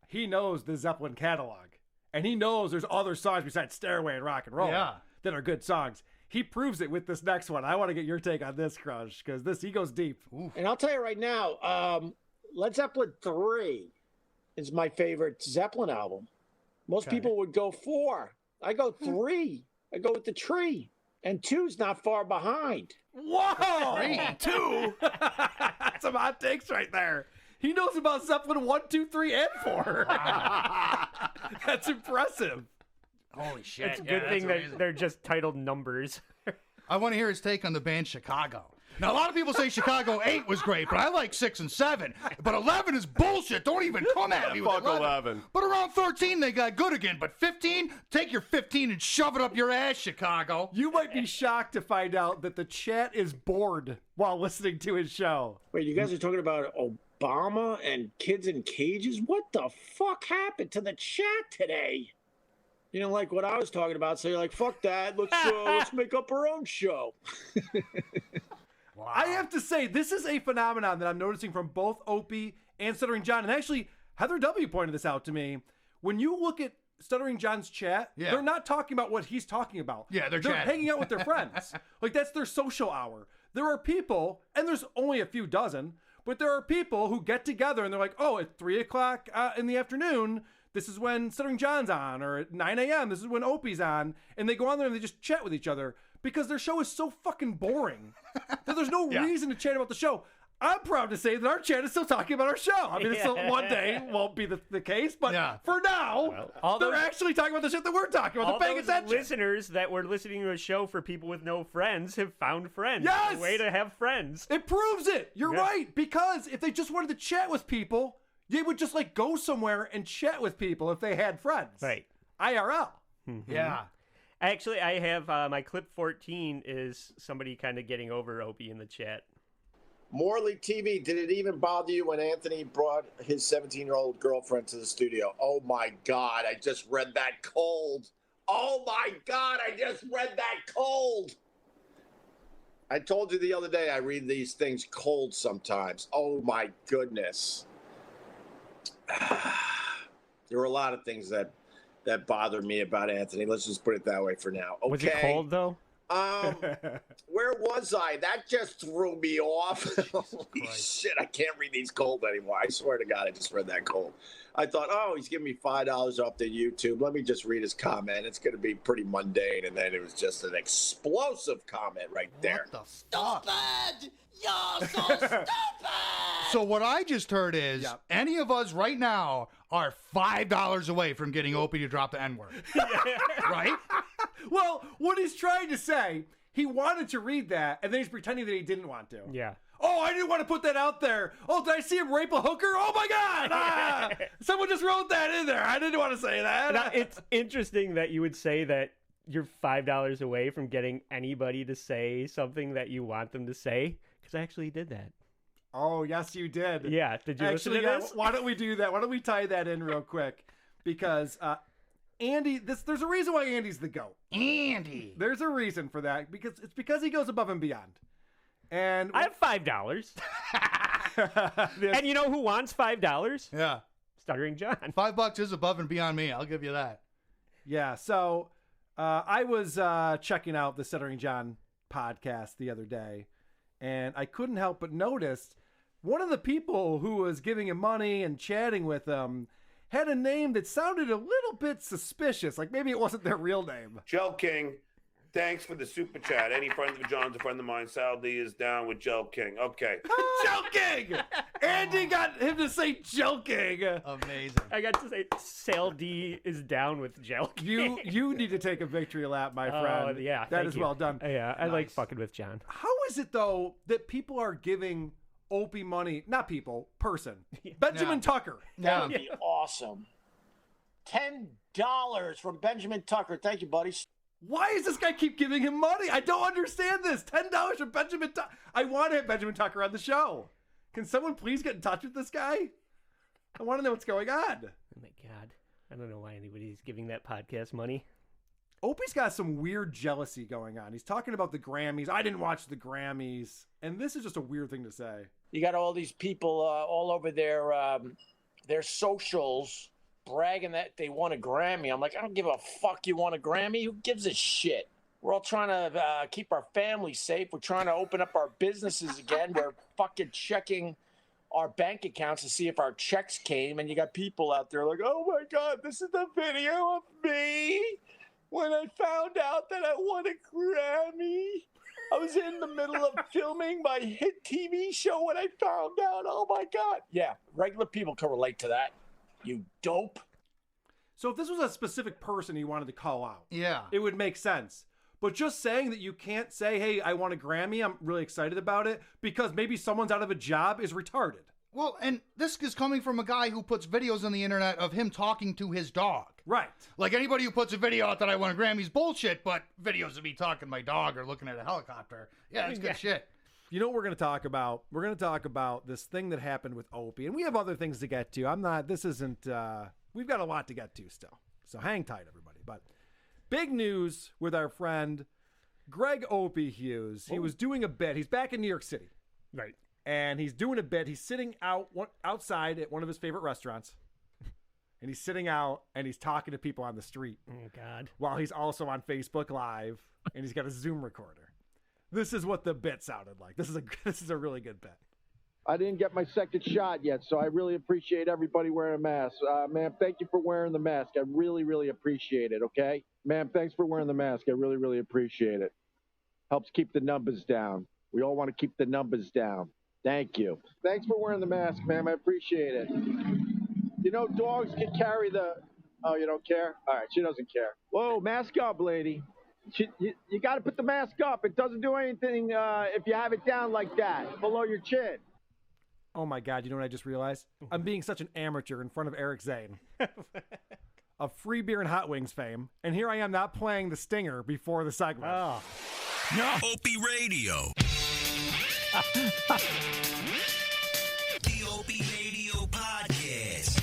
he knows the Zeppelin catalog, and he knows there's other songs besides Stairway and rock and roll that are good songs, he proves it with this next one. I want to get your take on this, Crush, because he goes deep. And I'll tell you right now, Led Zeppelin 3 is my favorite Zeppelin album. Most people would go 4. I go 3. I go with the tree. And 2's not far behind. Whoa! 2? Some hot takes right there. He knows about Zeppelin 1, 2, 3, and 4. That's impressive. Holy shit. It's a good thing that they're just titled numbers. I want to hear his take on the band Chicago. Now, a lot of people say Chicago 8 was great, but I like 6 and 7. But 11 is bullshit. Don't even come at me with Fuck 11. But around 13, they got good again. But 15, take your 15 and shove it up your ass, Chicago. You might be shocked to find out that the chat is bored while listening to his show. Wait, you guys are talking about Obama and kids in cages? What the fuck happened to the chat today? You didn't like what I was talking about, so you're like, fuck that. Let's make up our own show. Wow. I have to say, this is a phenomenon that I'm noticing from both Opie and Stuttering John. And actually, Heather W. pointed this out to me. When you look at Stuttering John's chat, they're not talking about what he's talking about. Yeah, they're chatting. hanging out with their friends. Like, that's their social hour. There are people, and there's only a few dozen, but there are people who get together and they're like, oh, at 3 o'clock in the afternoon, this is when Stuttering John's on, or at 9 a.m., this is when Opie's on, and they go on there and they just chat with each other because their show is so fucking boring that there's no reason to chat about the show. I'm proud to say that our chat is still talking about our show. I mean, it's one day won't be the case, but for now, they're actually talking about the shit that we're talking about. All They're paying those attention. listeners that were listening to a show for people with no friends have found friends. Yes! A way to have friends. It proves it. You're right. Because if they just wanted to chat with people, They would just like go somewhere and chat with people if they had friends. Right. IRL. Yeah. Actually, I have my clip 14 is somebody kind of getting over Opie in the chat. Morley TV, did it even bother you when Anthony brought his 17-year-old girlfriend to the studio? Oh, my God. I just read that cold. Oh, my God. I just read that cold. I told you the other day I read these things cold sometimes. Oh, my goodness. There were a lot of things that bothered me about Anthony. Let's just put it that way for now. Okay. Was it cold, though? Where was I? That just threw me off. Holy shit, I can't read these cold anymore. I swear to God, I just read that cold. I thought, oh, he's giving me $5 off the YouTube. Let me just read his comment. It's going to be pretty mundane. And then it was just an explosive comment right there. What the fuck? Stupid! You're so stupid! So what I just heard is any of us right now are $5 away from getting Opie to drop the N-word. Right? Well, what he's trying to say, he wanted to read that, and then he's pretending that he didn't want to. Yeah. Oh, I didn't want to put that out there. Oh, did I see him rape a hooker? Oh, my God. Ah, someone just wrote that in there. I didn't want to say that. Now, it's interesting that you would say that you're $5 away from getting anybody to say something that you want them to say, because I actually did that. Oh, yes, you did. Yeah. Did you Actually, listen to this? Why don't we do that? Why don't we tie that in real quick? Because Andy, there's a reason why Andy's the GOAT. Andy. There's a reason for that. Because he goes above and beyond. And I have $5. And you know who wants $5? Yeah. Stuttering John. $5 is above and beyond me. I'll give you that. Yeah. So I was checking out the Stuttering John podcast the other day, and I couldn't help but notice one of the people who was giving him money and chatting with him had a name that sounded a little bit suspicious. Like maybe it wasn't their real name. Joe King, thanks for the super chat. Any friends of John's, a friend of mine. Sal D is down with Joe King. Okay. Joe King! Andy got him to say Joe King. Amazing. I got to say Sal D is down with Joe King. You need to take a victory lap, my friend. Yeah, that is well done. Yeah, I like fucking with John. How is it though that people are giving Opie money? Not people, person. Benjamin Tucker. That would be awesome. $10 from Benjamin Tucker. Thank you, buddies. Why does this guy keep giving him money? I don't understand this. $10 from Benjamin Tucker. I want to have Benjamin Tucker on the show. Can someone please get in touch with this guy? I want to know what's going on. Oh my God. I don't know why anybody's giving that podcast money. Opie's got some weird jealousy going on. He's talking about the Grammys. I didn't watch the Grammys. And this is just a weird thing to say. You got all these people all over their socials bragging that they won a Grammy. I'm like, I don't give a fuck you won a Grammy. Who gives a shit? We're all trying to keep our family safe. We're trying to open up our businesses again. We're fucking checking our bank accounts to see if our checks came. And you got people out there like, oh my God, this is the video of me when I found out that I won a Grammy. I was in the middle of filming my hit TV show when I found out. Oh my God. Yeah, regular people can relate to that. You dope. So if this was a specific person he wanted to call out, yeah, it would make sense. But just saying that you can't say, hey, I won a Grammy, I'm really excited about it, because maybe someone's out of a job is retarded. Well, and this is coming from a guy who puts videos on the internet of him talking to his dog. Right. Like anybody who puts a video out that I won a Grammy's bullshit, but videos of me talking to my dog or looking at a helicopter. Yeah, that's good shit. You know what we're going to talk about? We're going to talk about this thing that happened with Opie. And we have other things to get to. We've got a lot to get to still. So hang tight, everybody. But big news with our friend Greg Opie Hughes. He was doing a bit. He's back in New York City. Right. And he's doing a bit. He's sitting outside at one of his favorite restaurants. And he's sitting out and he's talking to people on the street. Oh, God. While he's also on Facebook Live. And he's got a Zoom recorder. This is what the bit sounded like. This is a really good bit. I didn't get my second shot yet, so I really appreciate everybody wearing a mask. Ma'am, thank you for wearing the mask. I really, really appreciate it, okay? Ma'am, thanks for wearing the mask. I really, really appreciate it. Helps keep the numbers down. We all want to keep the numbers down. Thank you. Thanks for wearing the mask, ma'am. I appreciate it. You know, dogs can carry the... Oh, you don't care? All right, she doesn't care. Whoa, mask up, lady. You got to put the mask up. It doesn't do anything if you have it down like that, below your chin. Oh my God! You know what I just realized? I'm being such an amateur in front of Eric Zane of free beer and hot wings fame, and here I am not playing the stinger before the segment. Oh. No. Opie Radio. The Opie Radio Podcast.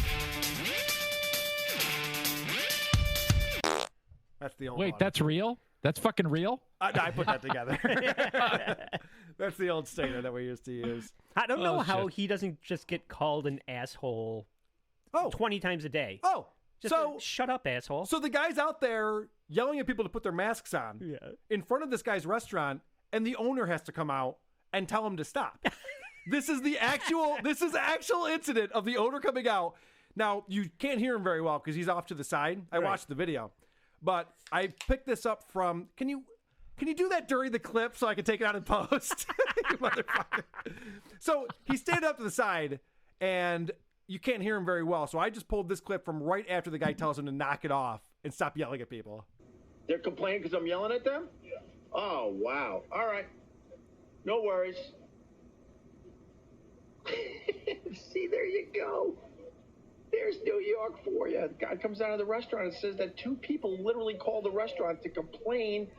That's the old. Wait, one. that's real? That's fucking real? I put that together. That's the old stinger that we used to use. I don't know how shit. he doesn't just get called an asshole 20 times a day. Oh, Just shut up, asshole. So the guy's out there yelling at people to put their masks on in front of this guy's restaurant, and the owner has to come out and tell him to stop. This is actual incident of the owner coming out. Now, you can't hear him very well because he's off to the side. I watched the video. But I picked this up from, can you do that during the clip so I can take it out in post? You motherfucker. So he's standing up to the side, and you can't hear him very well. So I just pulled this clip from right after the guy tells him to knock it off and stop yelling at people. They're complaining because I'm yelling at them? Yeah. Oh, wow. All right. No worries. See, there you go. There's New York for you. The guy comes out of the restaurant and says that 2 people literally called the restaurant to complain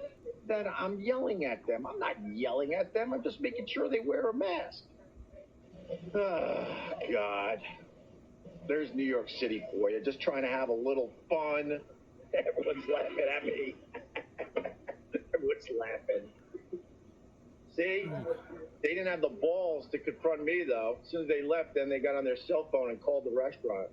that I'm yelling at them. I'm not yelling at them. I'm just making sure they wear a mask. Oh, God. There's New York City for you. Just trying to have a little fun. Everyone's laughing at me. Everyone's laughing. See? They didn't have the balls to confront me, though. As soon as they left, then they got on their cell phone and called the restaurant.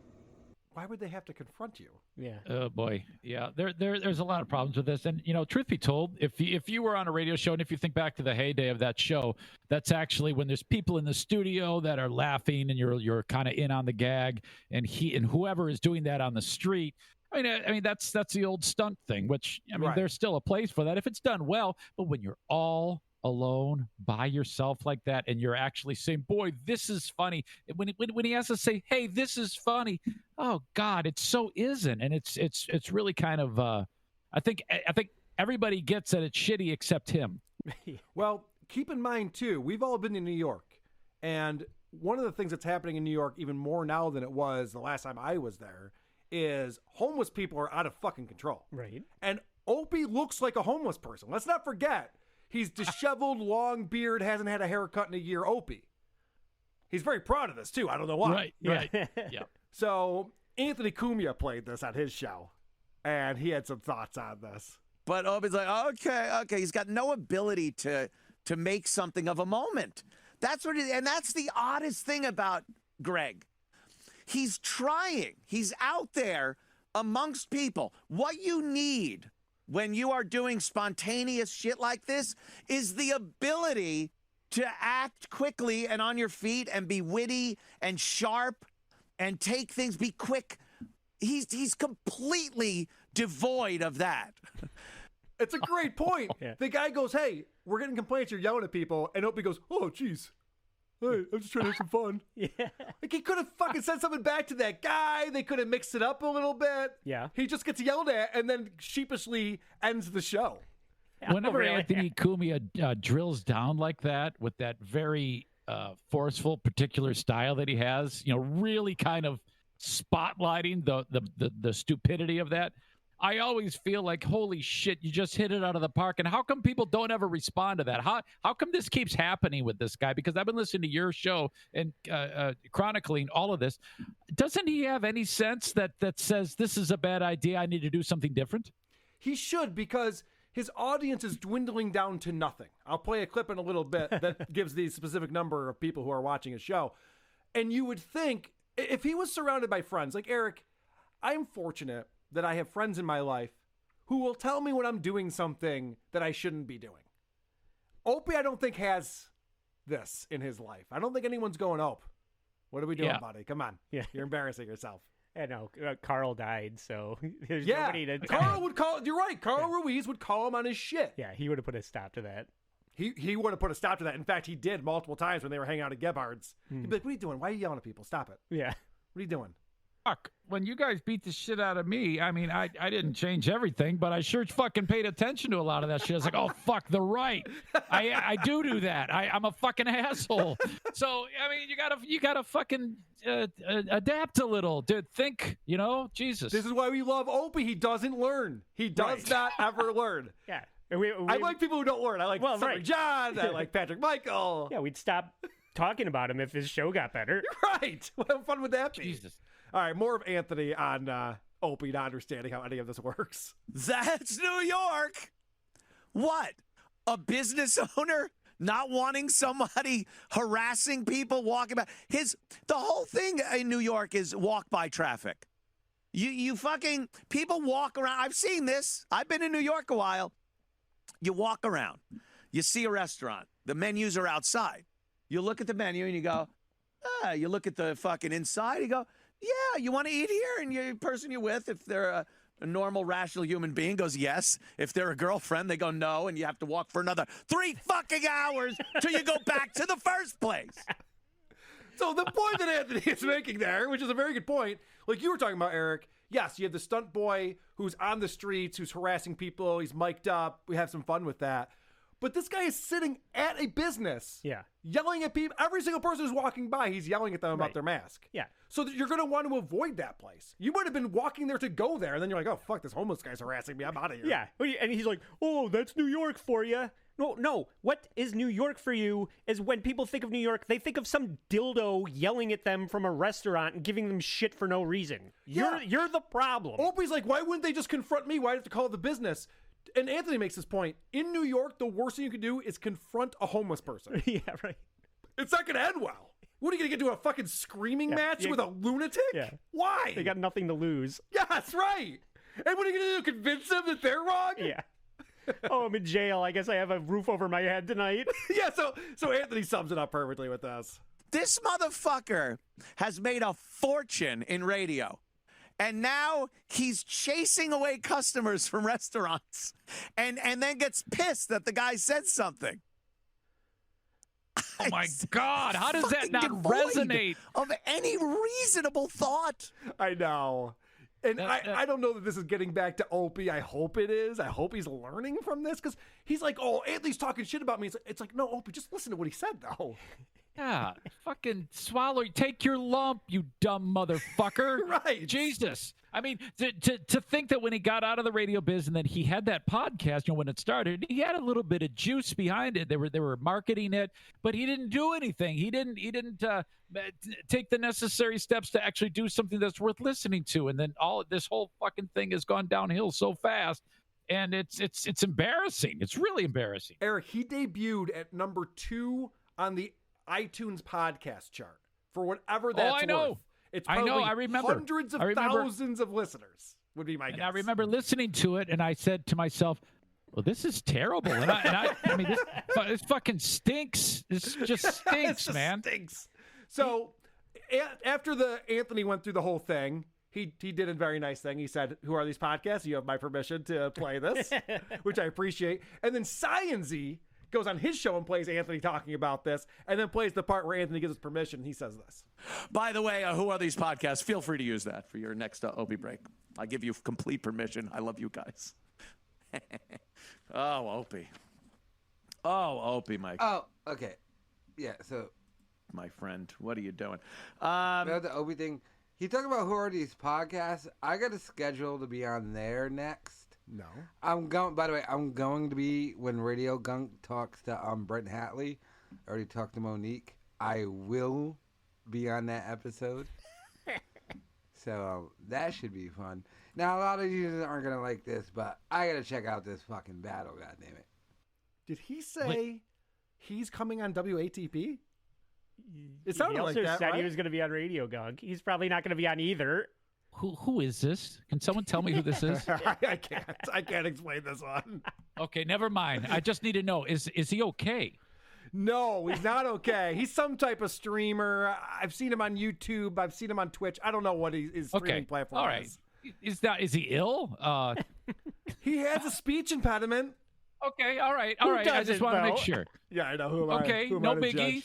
Why would they have to confront you? Yeah. Oh boy, yeah. There's a lot of problems with this, and truth be told, if you were on a radio show, and if you think back to the heyday of that show, that's actually when there's people in the studio that are laughing, and you're kind of in on the gag, and whoever is doing that on the street. I mean that's the old stunt thing, which there's still a place for that if it's done well, but when you're all alone by yourself like that, and you're actually saying, boy, this is funny, when he has to say, hey, this is funny, oh God, it so isn't. And it's really kind of I think everybody gets that it's shitty except him. Well, keep in mind too, we've all been in New York, and one of the things that's happening in New York even more now than it was the last time I was there is homeless people are out of fucking control. Right. And Opie looks like a homeless person. Let's not forget, he's disheveled, long beard, hasn't had a haircut in a year. Opie. He's very proud of this, too. I don't know why. Right. Yeah. So Anthony Cumia played this on his show, and he had some thoughts on this. But Opie's like, okay. He's got no ability to make something of a moment. That's what and that's the oddest thing about Greg. He's trying. He's out there amongst people. What you need when you are doing spontaneous shit like this is the ability to act quickly and on your feet and be witty and sharp and take things, be quick. He's completely devoid of that. It's a great point. The guy goes, hey, we're getting complaints you're yelling at people. And Opie goes, oh, geez. Hey, I'm just trying to have some fun. Yeah. Like, he could have fucking said something back to that guy. They could have mixed it up a little bit. Yeah. He just gets yelled at and then sheepishly ends the show. Whenever Anthony Cumia drills down like that with that very forceful, particular style that he has, really kind of spotlighting the stupidity of that, I always feel like, holy shit, you just hit it out of the park. And how come people don't ever respond to that? How come this keeps happening with this guy? Because I've been listening to your show and chronicling all of this. Doesn't he have any sense that says this is a bad idea? I need to do something different? He should, because his audience is dwindling down to nothing. I'll play a clip in a little bit that gives the specific number of people who are watching his show. And you would think, if he was surrounded by friends, like Eric, I'm fortunate that I have friends in my life who will tell me when I'm doing something that I shouldn't be doing. Opie, I don't think, has this in his life. I don't think anyone's going, Ope, what are we doing, buddy? Come on. Yeah. You're embarrassing yourself. I know. Carl died, so there's Yeah. nobody to... Carl would call... You're right. Carl Ruiz would call him on his shit. Yeah, he would have put a stop to that. He would have put a stop to that. In fact, he did multiple times when they were hanging out at Gebhard's. He'd be like, what are you doing? Why are you yelling at people? Stop it. Yeah. What are you doing? fuck, when you guys beat the shit out of me, I mean, I didn't change everything, but I sure fucking paid attention to a lot of that shit. I was like, oh, fuck, they're right. I do that. I'm a fucking asshole. So, I mean, you gotta fucking adapt a little. Dude, think, Jesus. This is why we love Opie. He doesn't learn. He does not ever learn. Yeah. I like people who don't learn. I like Summer John. I like Patrick Michael. Yeah, we'd stop talking about him if his show got better. Right. What fun would that be? Jesus. All right, more of Anthony on Opie not understanding how any of this works. That's New York. What? A business owner not wanting somebody harassing people walking by? The whole thing in New York is walk by traffic. You fucking people walk around. I've seen this. I've been in New York a while. You walk around. You see a restaurant. The menus are outside. You look at the menu and you go, you look at the fucking inside. You go, yeah, you want to eat here? And the person you're with, if they're a normal, rational human being, goes yes. If they're a girlfriend, they go no, and you have to walk for another 3 fucking hours till you go back to the first place. So the point that Anthony is making there, which is a very good point, like you were talking about, Eric, yes, you have the stunt boy who's on the streets, who's harassing people, he's mic'd up, we have some fun with that. But this guy is sitting at a business, yelling at people. Every single person who's walking by, he's yelling at them about their mask. Yeah. So you're going to want to avoid that place. You might have been walking there to go there, and then you're like, oh, fuck, this homeless guy's harassing me. I'm out of here. Yeah. And he's like, oh, that's New York for you. No. What is New York for you is when people think of New York, they think of some dildo yelling at them from a restaurant and giving them shit for no reason. You're the problem. Opie's like, why wouldn't they just confront me? Why do I have to call it the business? And Anthony makes this point. In New York, the worst thing you can do is confront a homeless person. Yeah, right. It's not going to end well. What are you going to get into a fucking screaming match with a lunatic? Yeah. Why? They got nothing to lose. Yeah, that's right. And what are you going to do? Convince them that they're wrong? Yeah. Oh, I'm in jail. I guess I have a roof over my head tonight. Yeah, so Anthony sums it up perfectly with this. This motherfucker has made a fortune in radio. And now he's chasing away customers from restaurants and then gets pissed that the guy said something. Oh, my God. How does that not resonate? Of any reasonable thought. I know. And I don't know that this is getting back to Opie. I hope it is. I hope he's learning from this because he's like, oh, Anthony's talking shit about me. It's like, no, Opie, just listen to what he said, though. Yeah, fucking swallow. Take your lump, you dumb motherfucker. Right. Jesus. I mean, to think that when he got out of the radio biz and then he had that podcast, when it started, he had a little bit of juice behind it. They were marketing it, but he didn't do anything. He didn't take the necessary steps to actually do something that's worth listening to. And then this whole fucking thing has gone downhill so fast. And it's embarrassing. It's really embarrassing. Eric, he debuted at number 2 on the iTunes podcast chart for whatever that's I know. worth. It's probably I remember. Hundreds of thousands of listeners would be my guess. I remember listening to it, and I said to myself, well, this is terrible. And I mean, this fucking stinks. This just stinks, man. Stinks. So after Anthony went through the whole thing, he did a very nice thing. He said, who are these podcasts? You have my permission to play this, which I appreciate. And then Scienzy goes on his show and plays Anthony talking about this, and then plays the part where Anthony gives us permission. He says this. By the way, who are these podcasts? Feel free to use that for your next Opie break. I give you complete permission. I love you guys. Oh, Opie. Oh, Opie, Mike. Oh, okay. Yeah, so. My friend, what are you doing? The Opie thing. He talked about who are these podcasts. I got a schedule to be on there next. No. By the way, I'm going to be, when Radio Gunk talks to Brent Hatley, I already talked to Monique. I will be on that episode. So that should be fun. Now, a lot of you aren't going to like this, but I got to check out this fucking battle, goddammit. Did he say he's coming on WATP? It sounded like that, He also said right? he was going to be on Radio Gunk. He's probably not going to be on either. Who is this? Can someone tell me who this is? I can't explain this one. Okay, never mind. I just need to know, is he okay? No, he's not okay. He's some type of streamer. I've seen him on YouTube. I've seen him on Twitch. I don't know what his streaming platform all right. is. Is he ill? He has a speech impediment. Okay, all right. I just want to make sure. Yeah, I know. Okay, no biggie.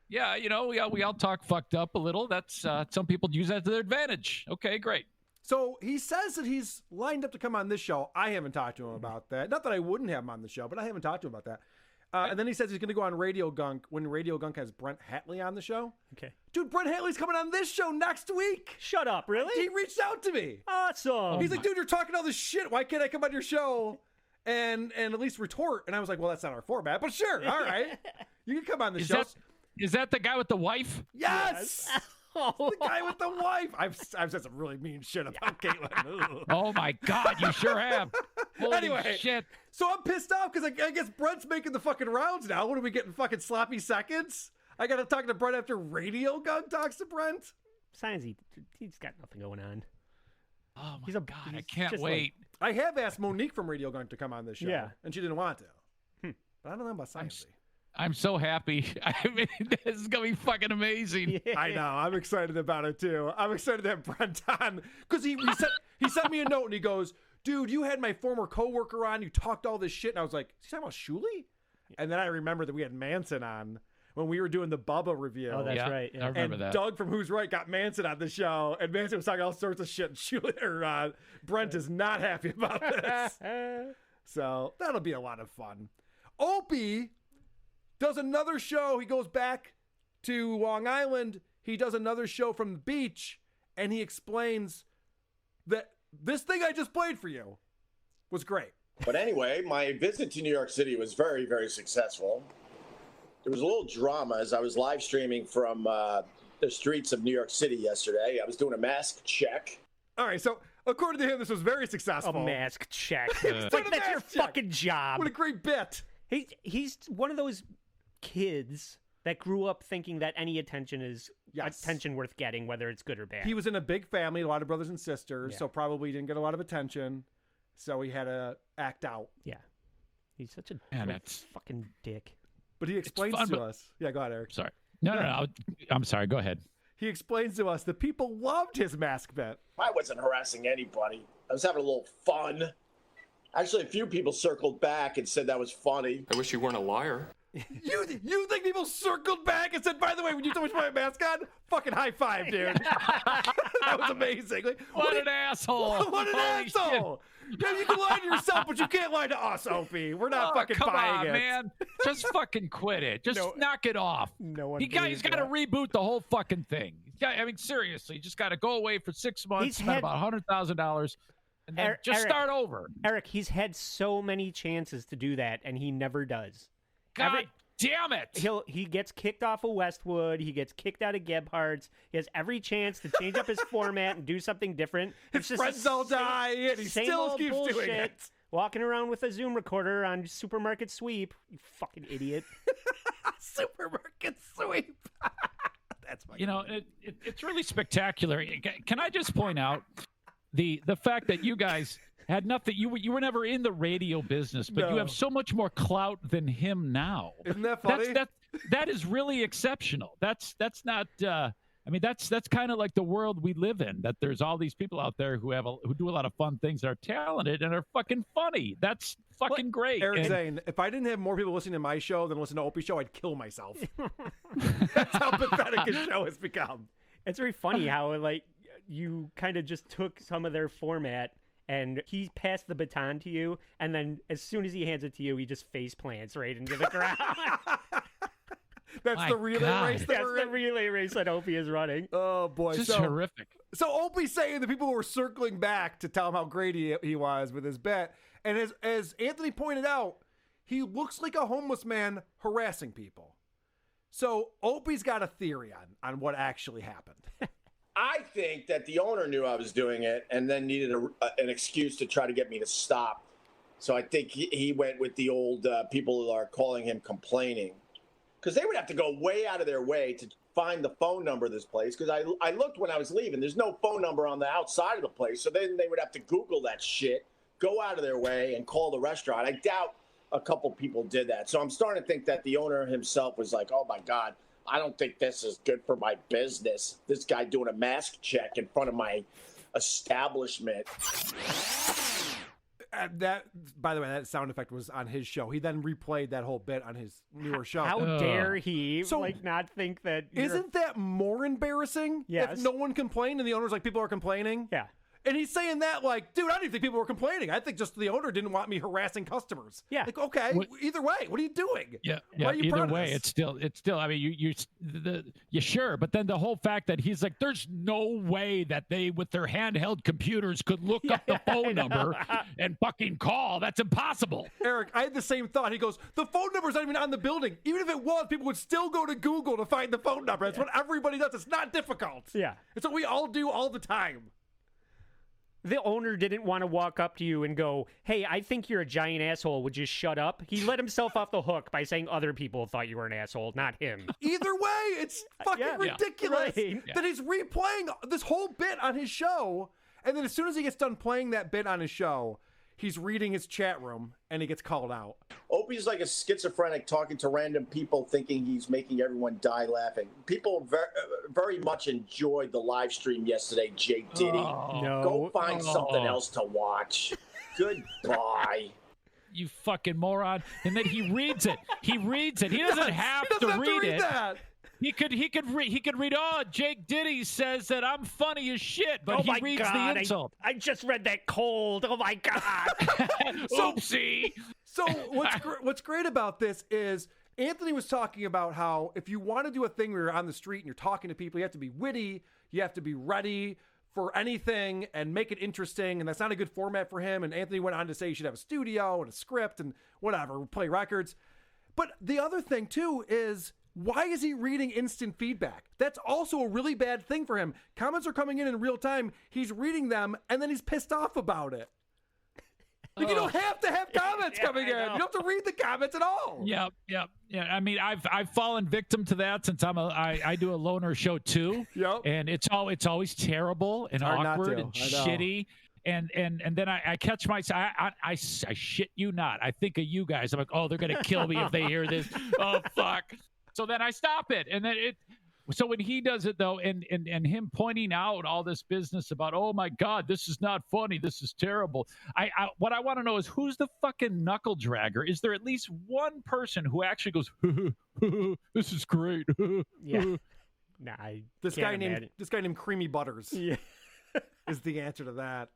Yeah, we all talk fucked up a little. That's some people use that to their advantage. Okay, great. So he says that he's lined up to come on this show. I haven't talked to him about that. Not that I wouldn't have him on the show, but I haven't talked to him about that. And then he says he's going to go on Radio Gunk when Radio Gunk has Brent Hatley on the show. Okay. Dude, Brent Hatley's coming on this show next week. Shut up, really? He reached out to me. Awesome. He's like, dude, you're talking all this shit. Why can't I come on your show and at least retort? And I was like, well, that's not our format, but sure. All right. You can come on the show. Is that the guy with the wife? Yes. The guy with the wife. I've said some really mean shit about Caitlyn. Oh my God, you sure have. Holy Anyway, shit. So I'm pissed off because I guess Brent's making the fucking rounds now. What are we getting, fucking sloppy seconds? I got to talk to Brent after Radio Gun talks to Brent. Besides, he's got nothing going on. Oh my God, I can't wait. I have asked Monique from Radio Gun to come on this show. Yeah. And she didn't want to. But I don't know about Science. I'm so happy. I mean, this is going to be fucking amazing. Yeah. I know. I'm excited about it, too. I'm excited to have Brent on. Because he sent me a note and he goes, dude, you had my former coworker on. You talked all this shit. And I was like, is he talking about Shuley? And then I remember that we had Manson on when we were doing the Bubba review. Oh, that's right. Yeah. I remember and that. Doug from Who's Right got Manson on the show. And Manson was talking all sorts of shit. And Shuley, Brent is not happy about this. So that'll be a lot of fun. Opie does another show. He goes back to Long Island. He does another show from the beach, and he explains that this thing I just played for you was great. But anyway, my visit to New York City was very, very successful. There was a little drama as I was live streaming from the streets of New York City yesterday. I was doing a mask check. All right, so according to him, this was very successful. A mask check. It's like, that's your fucking job. What a great bit. He's one of those kids that grew up thinking that any attention is attention worth getting, whether it's good or bad. He was in a big family, a lot of brothers and sisters, Yeah. so probably didn't get a lot of attention. So he had to act out. Yeah. He's such a fucking dick. But he explains fun, to but- us. Yeah, go ahead, Eric. Sorry. No. I'm sorry. Go ahead. He explains to us that people loved his mask bit. I wasn't harassing anybody. I was having a little fun. Actually, a few people circled back and said that was funny. I wish you weren't a liar. You think people circled back and said, by the way, when you told me to put my mask on, fucking high five, dude. That was amazing. Like, What an asshole. What an Holy asshole. Yeah, you can lie to yourself, but you can't lie to us, Opie. We're not fucking come buying on, it. man. Just fucking quit it. Just knock it off. No one. He's believes got to that. reboot the whole fucking thing. I mean, seriously, you just got to go away for 6 months, He's spend had- about $100,000, and then just Eric, start over. Eric, he's had so many chances to do that, and he never does. God damn it! He gets kicked off of Westwood. He gets kicked out of Gebhardt's. He has every chance to change up his format and do something different. His friends all die, and he same still old keeps doing bullshit, it. Walking around with a Zoom recorder on Supermarket Sweep. You fucking idiot. Supermarket Sweep. That's my It's really spectacular. Can I just point out the fact that you guys had nothing. You were never in the radio business, but you have so much more clout than him now. Isn't that funny? That is really exceptional. That's not. I mean, that's kind of like the world we live in. That there's all these people out there who do a lot of fun things, are talented, and are fucking funny. That's fucking great. Eric And- Zane, if I didn't have more people listening to my show than listen to Opie's show, I'd kill myself. That's how pathetic his show has become. It's very funny how you kind of just took some of their format and he passed the baton to you, and then as soon as he hands it to you, he just face plants right into the ground. That's the relay race. That's the relay race that Opie is running. Oh boy, Just horrific. So Opie's saying the people were circling back to tell him how great he was with his bet, and as Anthony pointed out, he looks like a homeless man harassing people. So Opie's got a theory on what actually happened. I think that the owner knew I was doing it and then needed an excuse to try to get me to stop. So I think he went with the old people who are calling him complaining. Because they would have to go way out of their way to find the phone number of this place. Because I looked when I was leaving. There's no phone number on the outside of the place. So then they would have to Google that shit, go out of their way, and call the restaurant. I doubt a couple people did that. So I'm starting to think that the owner himself was like, oh, my God, I don't think this is good for my business. This guy doing a mask check in front of my establishment. That, by the way, that sound effect was on his show. He then replayed that whole bit on his newer show. How dare he not think that? Isn't that more embarrassing? Yes. If no one complained and the owner's like, people are complaining? Yeah. And he's saying that like, dude, I don't even think people were complaining. I think just the owner didn't want me harassing customers. Yeah. Like, okay, either way, what are you doing? Yeah. Why are you Either proud of way, this? it's still. I mean, you sure, but then the whole fact that he's like, there's no way that they, with their handheld computers, could look up the phone number and fucking call. That's impossible. Eric, I had the same thought. He goes, the phone number's not even on the building. Even if it was, people would still go to Google to find the phone number. That's what everybody does. It's not difficult. Yeah. It's what we all do all the time. The owner didn't want to walk up to you and go, hey, I think you're a giant asshole. Would you shut up? He let himself off the hook by saying other people thought you were an asshole, not him. Either way, it's fucking ridiculous right. that he's replaying this whole bit on his show. And then as soon as he gets done playing that bit on his show, he's reading his chat room and he gets called out. Opie's like a schizophrenic talking to random people thinking he's making everyone die laughing. People very much enjoyed the live stream yesterday, Jake Diddy. No. Go find something else to watch. Goodbye. You fucking moron. And then he reads it. He reads it. He doesn't have to read it. That. He could read, oh, Jake Diddy says that I'm funny as shit, but he reads the insult. I just read that cold. Oh my God. Oopsie. So what's great about this is Anthony was talking about how if you want to do a thing where you're on the street and you're talking to people, you have to be witty, you have to be ready for anything and make it interesting, and that's not a good format for him. And Anthony went on to say you should have a studio and a script and whatever, play records. But the other thing too is, why is he reading instant feedback? That's also a really bad thing for him. Comments are coming in real time. He's reading them, and then he's pissed off about it. Like, you don't have to have comments coming in. You don't have to read the comments at all. Yeah. I mean, I've fallen victim to that since I do a loner show too. Yep. And it's always terrible and awkward and shitty. And then I catch myself. I shit you not. I think of you guys. I'm like, oh, they're gonna kill me if they hear this. Oh fuck. So then I stop it, and then so when he does it though, and him pointing out all this business about, oh my God, this is not funny, this is terrible. What I want to know is, who's the fucking knuckle dragger? Is there at least one person who actually goes, this is great? Yeah. Nah, this guy named Creamy Butters. Yeah. is the answer to that.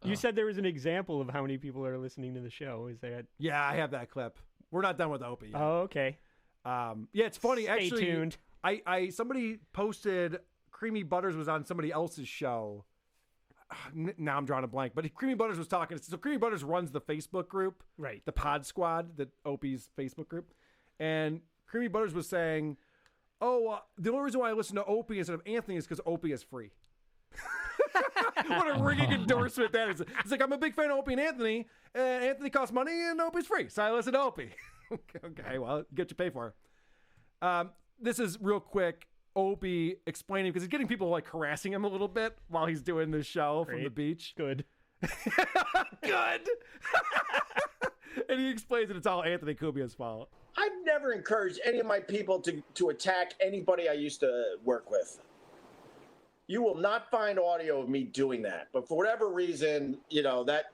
You said there was an example of how many people are listening to the show. Is that? Yeah, I have that clip. We're not done with Opie yet. Oh, okay. Yeah, it's funny. Stay Actually, tuned. Somebody posted Creamy Butters was on somebody else's show. Now I'm drawing a blank, but Creamy Butters was talking. So Creamy Butters runs the Facebook group, right? The Pod Squad, the Opie's Facebook group, and Creamy Butters was saying, "Oh, the only reason why I listen to Opie instead of Anthony is because Opie is free." What a ringing endorsement that is. It's like, I'm a big fan of Opie and Anthony. Anthony costs money and Opie's free, so I listen to Opie. Okay, well, get you pay for it. This is real quick. Opie explaining, because he's getting people like harassing him a little bit while he's doing this show from the beach. Good. Good. And he explains that it's all Anthony Cubia's fault. I've never encouraged any of my people to attack anybody I used to work with. You will not find audio of me doing that. But for whatever reason, that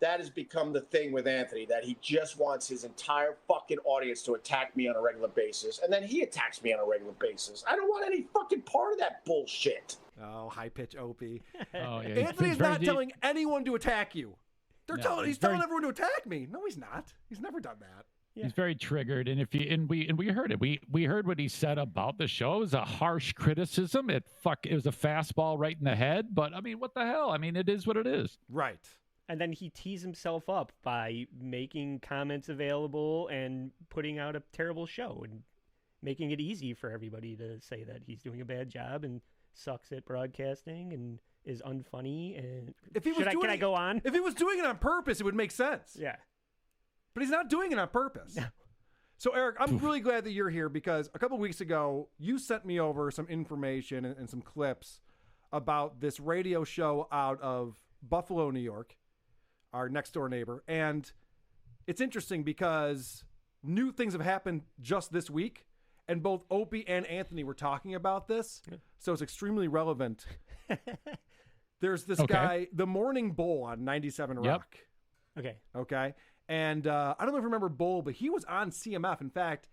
has become the thing with Anthony, that he just wants his entire fucking audience to attack me on a regular basis. And then he attacks me on a regular basis. I don't want any fucking part of that bullshit. Oh, high-pitch Opie. Oh, yeah. Anthony's not telling anyone to attack you. He's telling very- everyone to attack me. No, he's not. He's never done that. Yeah. He's very triggered, and we heard it. We heard what he said about the show. It was a harsh criticism. It was a fastball right in the head. But I mean, what the hell? I mean, it is what it is. Right. And then he tees himself up by making comments available and putting out a terrible show and making it easy for everybody to say that he's doing a bad job and sucks at broadcasting and is unfunny. And can I go on? If he was doing it on purpose, it would make sense. Yeah. But he's not doing it on purpose. So, Eric, I'm really glad that you're here, because a couple weeks ago, you sent me over some information and some clips about this radio show out of Buffalo, New York, our next door neighbor. And it's interesting because new things have happened just this week, and both Opie and Anthony were talking about this. Yeah. So it's extremely relevant. There's this guy, the Morning Bull on 97 Rock. Okay. And I don't know if you remember Bull, but he was on CMF. In fact,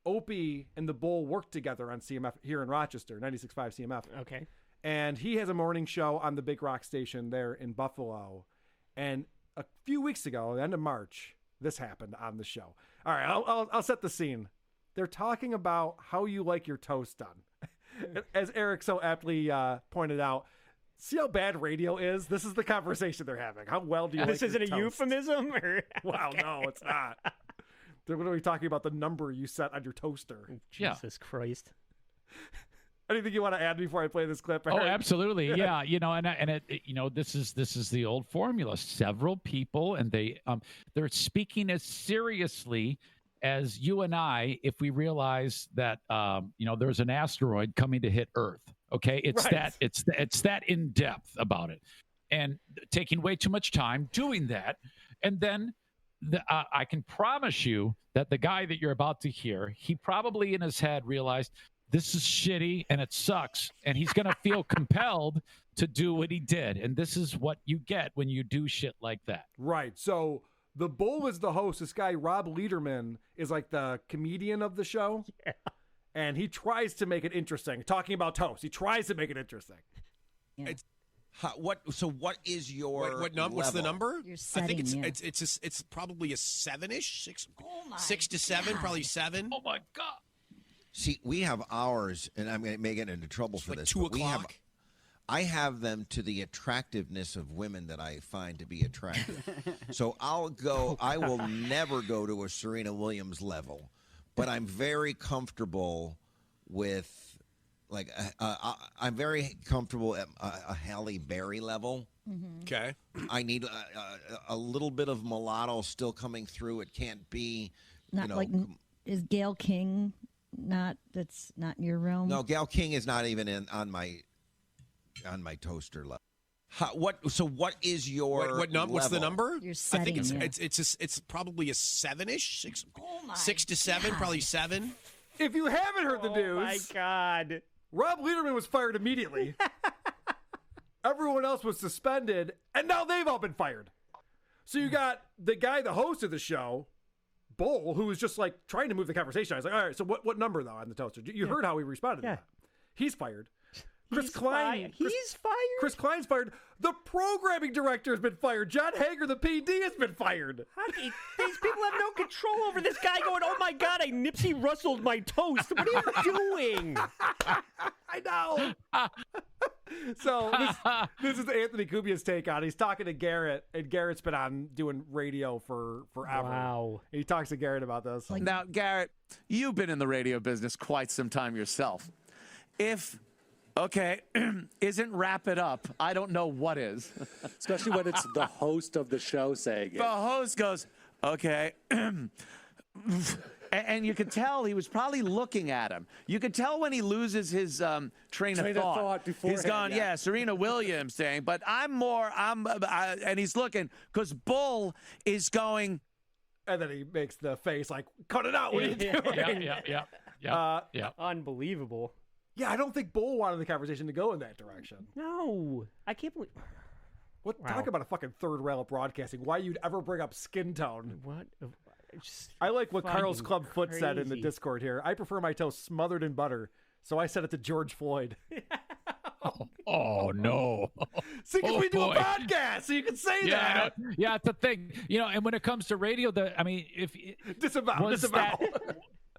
Opie and the Bull worked together on CMF here in Rochester, 96.5 CMF. Okay. And he has a morning show on the Big Rock station there in Buffalo. And a few weeks ago, the end of March, this happened on the show. All right, I'll set the scene. They're talking about how you like your toast done. As Eric so aptly pointed out, see how bad radio is? This is the conversation they're having. How well do you like This isn't your a toast? euphemism? Or... Wow, Okay. no, it's not. They're literally talking about the number you set on your toaster. Jesus Christ. Anything you want to add before I play this clip? Oh, Eric? absolutely. Yeah. This is the old formula. Several people, and they're speaking as seriously as you and I, if we realize that, there's an asteroid coming to hit Earth. Okay. It's that in depth about it, and taking way too much time doing that. And then I can promise you that the guy that you're about to hear, he probably in his head realized, this is shitty and it sucks. And he's going to feel compelled to do what he did. And this is what you get when you do shit like that. Right. So the Bull is the host. This guy, Rob Lederman, is like the comedian of the show. Yeah. And he tries to make it interesting. Talking about toast. He tries to make it interesting. Yeah. What is your what's the number? Your I think setting, it's probably a 7-ish, 6 to 7, probably 7. Oh my God. See, we have ours, and I may get into trouble for this. 2 but o'clock. I have them to the attractiveness of women that I find to be attractive. So I will never go to a Serena Williams level, but I'm very comfortable with, I'm very comfortable at a Halle Berry level. Okay. I need a little bit of mulatto still coming through. It can't be, is Gail King that's not in your realm? No, Gail King is not even on my toaster level. What is your what's the number? Your setting, I think it's probably a 7-ish, 6 to 7, probably 7. If you haven't heard the news, Oh my God, Rob Lederman was fired immediately. Everyone else was suspended, and now they've all been fired. So you got the guy, the host of the show, Bull, who was just like trying to move the conversation. I was like, all right, so what number though on the toaster? You heard how he responded to that. He's fired. Chris Klein. He's fired. Chris Klein's fired. The programming director has been fired. John Hager, the PD, has been fired. These people have no control over this guy going, oh my God, I Nipsey Rustled my toast. What are you doing? I know. So this is Anthony Cubia's take on it. He's talking to Garrett, and Garrett's been on doing radio forever. Wow. And he talks to Garrett about this. Now, Garrett, you've been in the radio business quite some time yourself. Isn't wrap it up, I don't know what is. Especially when it's the host of the show saying it. The host goes, okay. And you could tell he was probably looking at him. You could tell when he loses his train of thought. beforehand, He's gone, yeah, Serena Williams saying, but and he's looking, because Bull is going. And then he makes the face like, cut it out. What are you doing? Yeah. Unbelievable. Yeah, I don't think Bull wanted the conversation to go in that direction. No, I can't believe. Talk about a fucking third rail of broadcasting. Why you'd ever bring up skin tone? What? I like what Carl's fucking Club Foot said in the crazy. Discord here. I prefer my toast smothered in butter, so I said it to George Floyd. Oh no! See, because we do a podcast, so you can say that. Yeah, it's a thing. And when it comes to radio, disavow.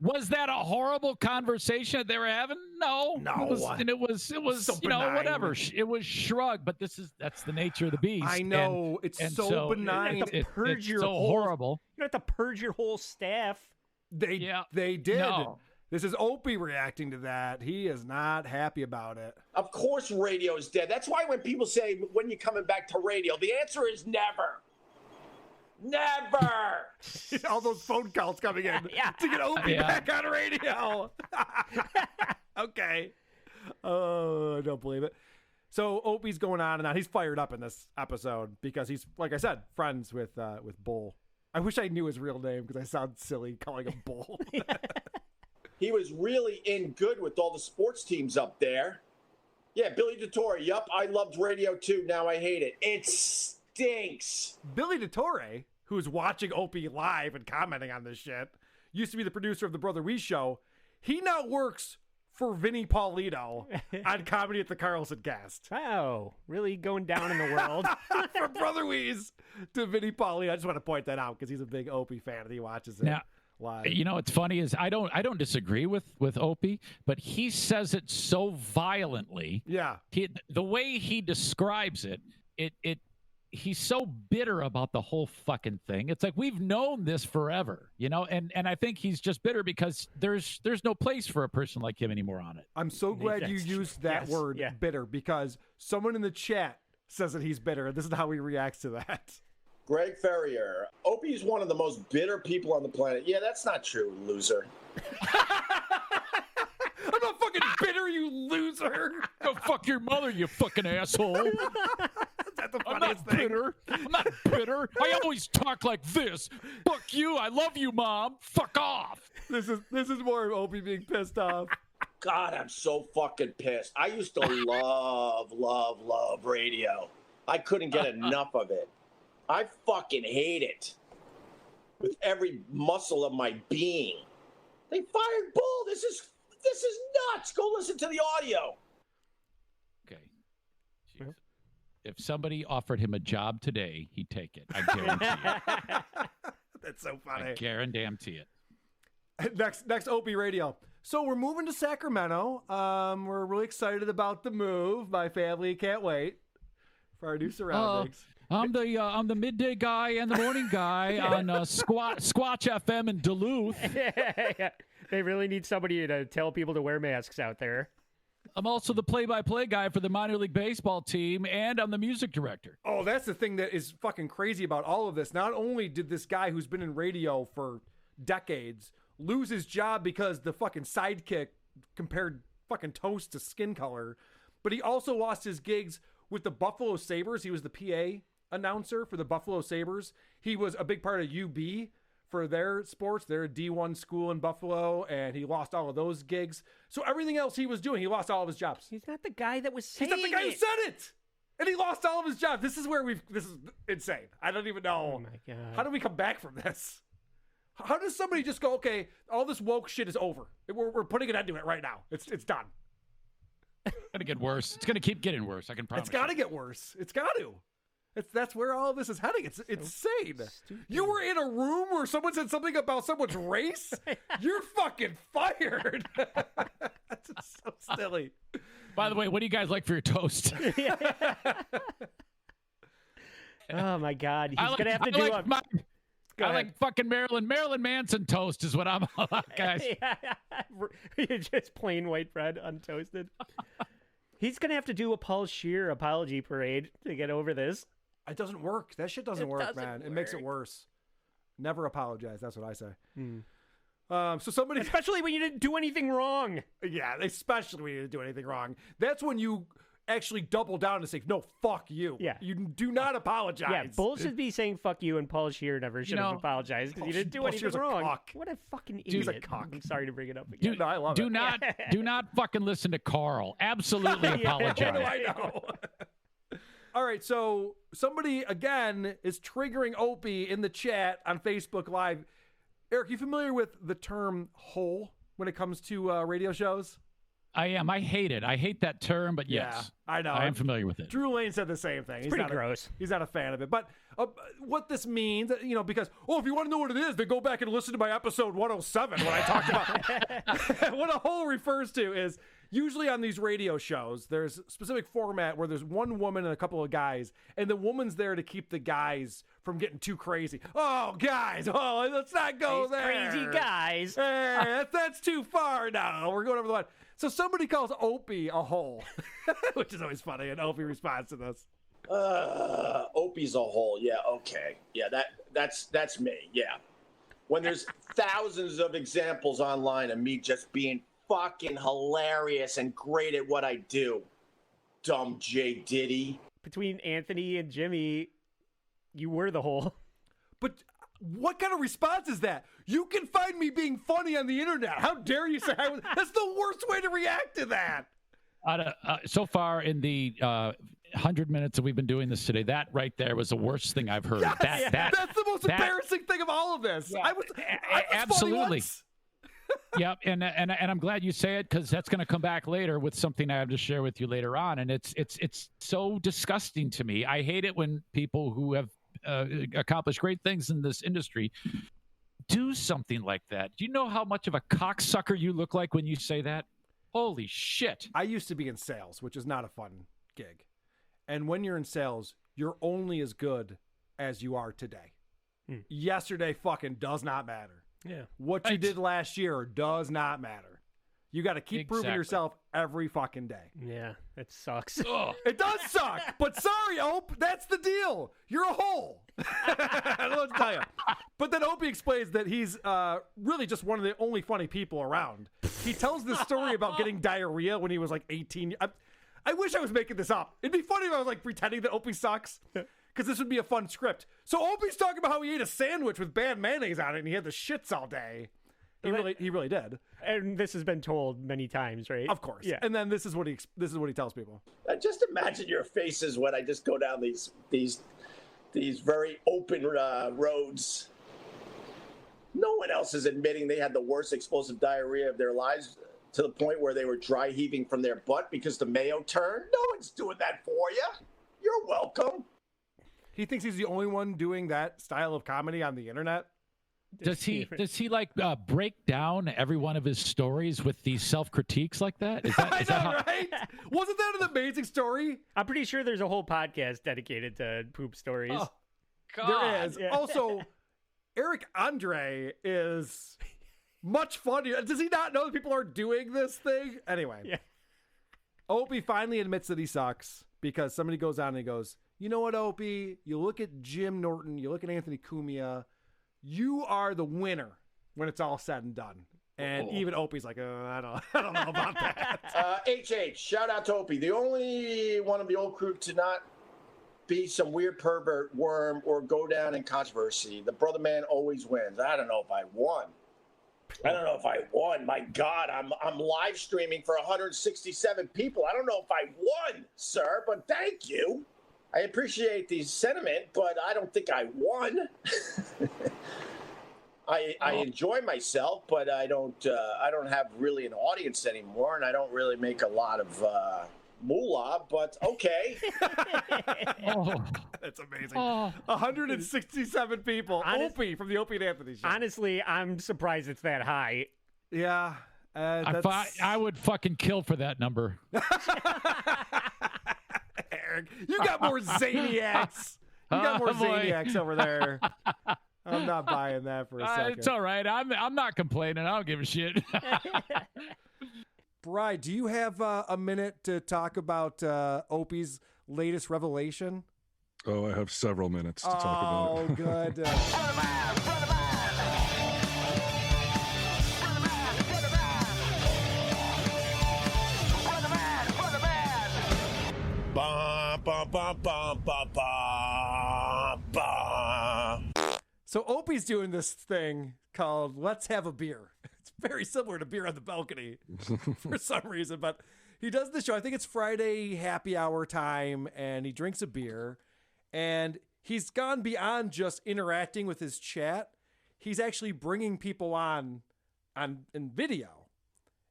Was that a horrible conversation that they were having? No. It was So benign. whatever. It was shrug, but that's the nature of the beast. I know. It's so benign. It's so horrible. You don't have to purge your whole staff. They did. No. This is Opie reacting to that. He is not happy about it. Of course radio is dead. That's why when people say, when you coming back to radio, the answer is never. Never. All those phone calls coming in to get Opie back on radio. Okay. Oh, I don't believe it. So Opie's going on and on. He's fired up in this episode because he's, like I said, friends with Bull. I wish I knew his real name because I sound silly calling him Bull. He was really in good with all the sports teams up there. Yeah, Billy DeTore. Yup, I loved radio too. Now I hate it. It stinks. Billy DeTore, who's watching Opie live and commenting on this shit, used to be the producer of the Brother Wee Show. He now works for Vinnie Paulino on Comedy at the Carlson Cast. Wow, really going down in the world. From Brother Wee's to Vinnie Paulino. I just want to point that out because he's a big Opie fan and he watches it. Now, live. you know what's funny is I don't disagree with Opie, but he says it so violently. Yeah. The way he describes it, he's so bitter about the whole fucking thing. It's like we've known this forever, you know, and I think he's just bitter because there's no place for a person like him anymore on it. I'm so glad you used that word, bitter, because someone in the chat says that he's bitter. This is how he reacts to that. Greg Ferrier. Opie's one of the most bitter people on the planet. Yeah, that's not true, loser. I'm not fucking bitter, you loser. Go fuck your mother, you fucking asshole. That's the I'm funniest not thing. bitter. I'm not bitter. I always talk like this. Fuck you. I love you, Mom. Fuck off. This is more of Opie being pissed off. God, I'm so fucking pissed. I used to love radio. I couldn't get enough of it. I fucking hate it with every muscle of my being. They fired Bull. This is nuts. Go listen to the audio. Okay. Jeez. If somebody offered him a job today, he'd take it. I guarantee it. That's so funny. I guarantee it. Next Opie Radio. So we're moving to Sacramento. We're really excited about the move. My family can't wait for our new surroundings. I'm the midday guy and the morning guy on Squatch FM in Duluth. They really need somebody to tell people to wear masks out there. I'm also the play-by-play guy for the minor league baseball team, and I'm the music director. Oh, that's the thing that is fucking crazy about all of this. Not only did this guy who's been in radio for decades lose his job because the fucking sidekick compared fucking toast to skin color, but he also lost his gigs with the Buffalo Sabres. He was the PA announcer for the Buffalo Sabres. He was a big part of UB for their sports. They're a D1 school in Buffalo, and he lost all of those gigs. So everything else he was doing, he lost all of his jobs. He's not the guy that was saying He's not the guy who said it! And he lost all of his jobs. This is insane. I don't even know. Oh my God. How do we come back from this? How does somebody just go, okay, all this woke shit is over. We're putting an end to it right now. It's done. It's going to get worse. It's going to keep getting worse. I can promise. It's got to get worse. It's got to. That's where all of this is heading. It's insane. You were in a room where someone said something about someone's race? You're fucking fired. That's just so silly. By the way, what do you guys like for your toast? Oh, my God. He's going to have to do I like fucking Marilyn Manson toast is what I'm all about, guys. Just plain white bread, untoasted. He's going to have to do a Paul Scheer apology parade to get over this. It doesn't work. That shit doesn't work, man. It makes it worse. Never apologize. That's what I say. So somebody... Especially when you didn't do anything wrong. Yeah, especially when you didn't do anything wrong. That's when you actually double down and say, no, fuck you. Yeah. You do not apologize. Yeah, Bull should be saying fuck you, and Paul Scheer never should have apologized because he didn't do anything wrong. Cock. What a fucking idiot. He's a cock. I'm sorry to bring it up again. No, I love it. Do not fucking listen to Carl. Absolutely apologize. I know. All right, so somebody, again, is triggering Opie in the chat on Facebook Live. Eric, you familiar with the term hole when it comes to radio shows? I am. I hate it. I hate that term, but yes. Yeah, I know. I am familiar with it. Drew Lane said the same thing. It's pretty gross. He's not a fan of it. But what this means, because, if you want to know what it is, then go back and listen to my episode 107 when I talked about what a hole refers to is usually on these radio shows, there's a specific format where there's one woman and a couple of guys, and the woman's there to keep the guys from getting too crazy. Oh, guys, let's not go there. Crazy guys. Hey, that's too far now. We're going over the line. So somebody calls Opie a hole, which is always funny, and Opie responds to this. Opie's a hole. Yeah, okay. Yeah, that's me. Yeah. When there's thousands of examples online of me just being fucking hilarious and great at what I do. Dumb J. Diddy. Between Anthony and Jimmy, you were the hole. But what kind of response is that? You can find me being funny on the internet. How dare you say that's the worst way to react to that? So far in the 100 minutes that we've been doing this today, that right there was the worst thing I've heard. Yes, that's the most embarrassing thing of all of this. Yeah, I was absolutely. funny once. Yep, and I'm glad you say it, because that's going to come back later with something I have to share with you later on, and it's so disgusting to me. I hate it when people who have accomplished great things in this industry do something like that. Do you know how much of a cocksucker you look like when you say that? Holy shit! I used to be in sales, which is not a fun gig, and when you're in sales, you're only as good as you are today. Yesterday fucking does not matter. Yeah. What you did last year does not matter. You got to keep proving yourself every fucking day. Yeah, it sucks. It does suck, but sorry, Ope, that's the deal. You're a hole. I don't know what to tell you. But then Opie explains that he's really just one of the only funny people around. He tells this story about getting diarrhea when he was like 18. I wish I was making this up. It'd be funny if I was like pretending that Opie sucks, because this would be a fun script. So Opie's talking about how he ate a sandwich with bad mayonnaise on it and he had the shits all day. He really did. And this has been told many times, right? Of course. Yeah. And then this is what he tells people. Just imagine your faces when I just go down these very open roads. No one else is admitting they had the worst explosive diarrhea of their lives, to the point where they were dry heaving from their butt because the mayo turned. No one's doing that for you. You're welcome. He thinks he's the only one doing that style of comedy on the internet. Does he like break down every one of his stories with these self-critiques like that? Is that right? Wasn't that an amazing story? I'm pretty sure there's a whole podcast dedicated to poop stories. Oh, there is. Yeah. Also, Eric Andre is much funnier. Does he not know that people are doing this thing? Anyway. Yeah. Opie finally admits that he sucks, because somebody goes on and he goes, you know what, Opie? You look at Jim Norton, you look at Anthony Cumia, you are the winner when it's all said and done. And even Opie's like, I don't know about that. HH, shout out to Opie. The only one of the old crew to not be some weird pervert worm or go down in controversy. The brother man always wins. I don't know if I won. My God, I'm live streaming for 167 people. I don't know if I won, sir, but thank you. I appreciate the sentiment, but I don't think I won. I enjoy myself, but I don't have really an audience anymore, and I don't really make a lot of moolah, but okay. That's amazing. 167 people. Opie from the Opie and Anthony show. Honestly, I'm surprised it's that high. Yeah. I would fucking kill for that number. Eric, you got more Zaniacs. You got more Zaniacs over there. I'm not buying that for a second. It's all right. I'm not complaining. I don't give a shit. Bri, do you have a minute to talk about Opie's latest revelation? Oh, I have several minutes to talk about it. Oh, good. So Opie's doing this thing called Let's Have a Beer. It's very similar to Beer on the Balcony for some reason, but he does the show. I think it's Friday happy hour time, and he drinks a beer, and he's gone beyond just interacting with his chat. He's actually bringing people on in video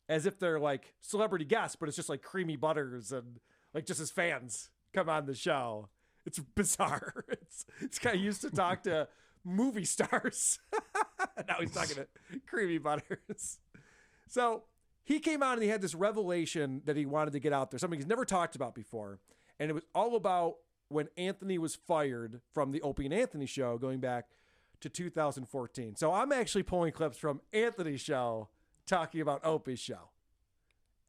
as if they're like celebrity guests, but it's just like Creamy Butters and like just his fans come on the show. It's bizarre. It's kind of used to talk to movie stars. Now he's talking to Creamy Butters. So he came on and he had this revelation that he wanted to get out there, something he's never talked about before. And it was all about when Anthony was fired from the Opie and Anthony show going back to 2014. So I'm actually pulling clips from Anthony's show talking about Opie's show.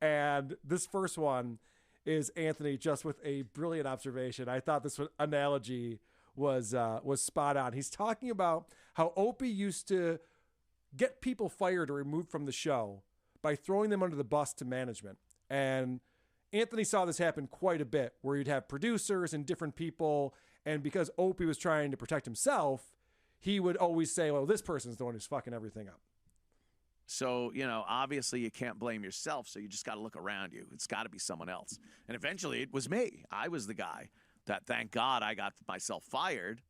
And this first one is Anthony just with a brilliant observation. I thought this analogy was spot on. He's talking about how Opie used to get people fired or removed from the show by throwing them under the bus to management. And Anthony saw this happen quite a bit, where you'd have producers and different people, and because Opie was trying to protect himself, he would always say, well, this person's the one who's fucking everything up. So, obviously you can't blame yourself, so you just got to look around you. It's got to be someone else. And eventually it was me. I was the guy that, thank God, I got myself fired.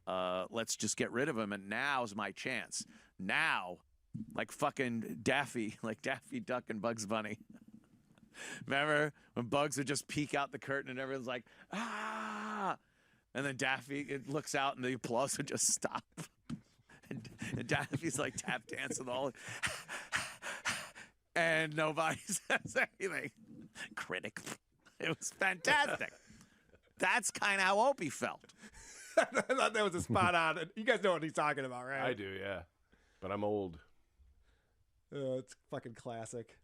Let's just get rid of him, and now's my chance. Now, like fucking Daffy Duck and Bugs Bunny. Remember when Bugs would just peek out the curtain and everyone's like, ah! And then Daffy looks out and the applause would just stop. And Daffy's like tap dancing all, and nobody says anything. Critic. It was fantastic. That's kind of how Opie felt. I thought that was a spot on. You guys know what he's talking about, right? I do, yeah. But I'm old. It's fucking classic.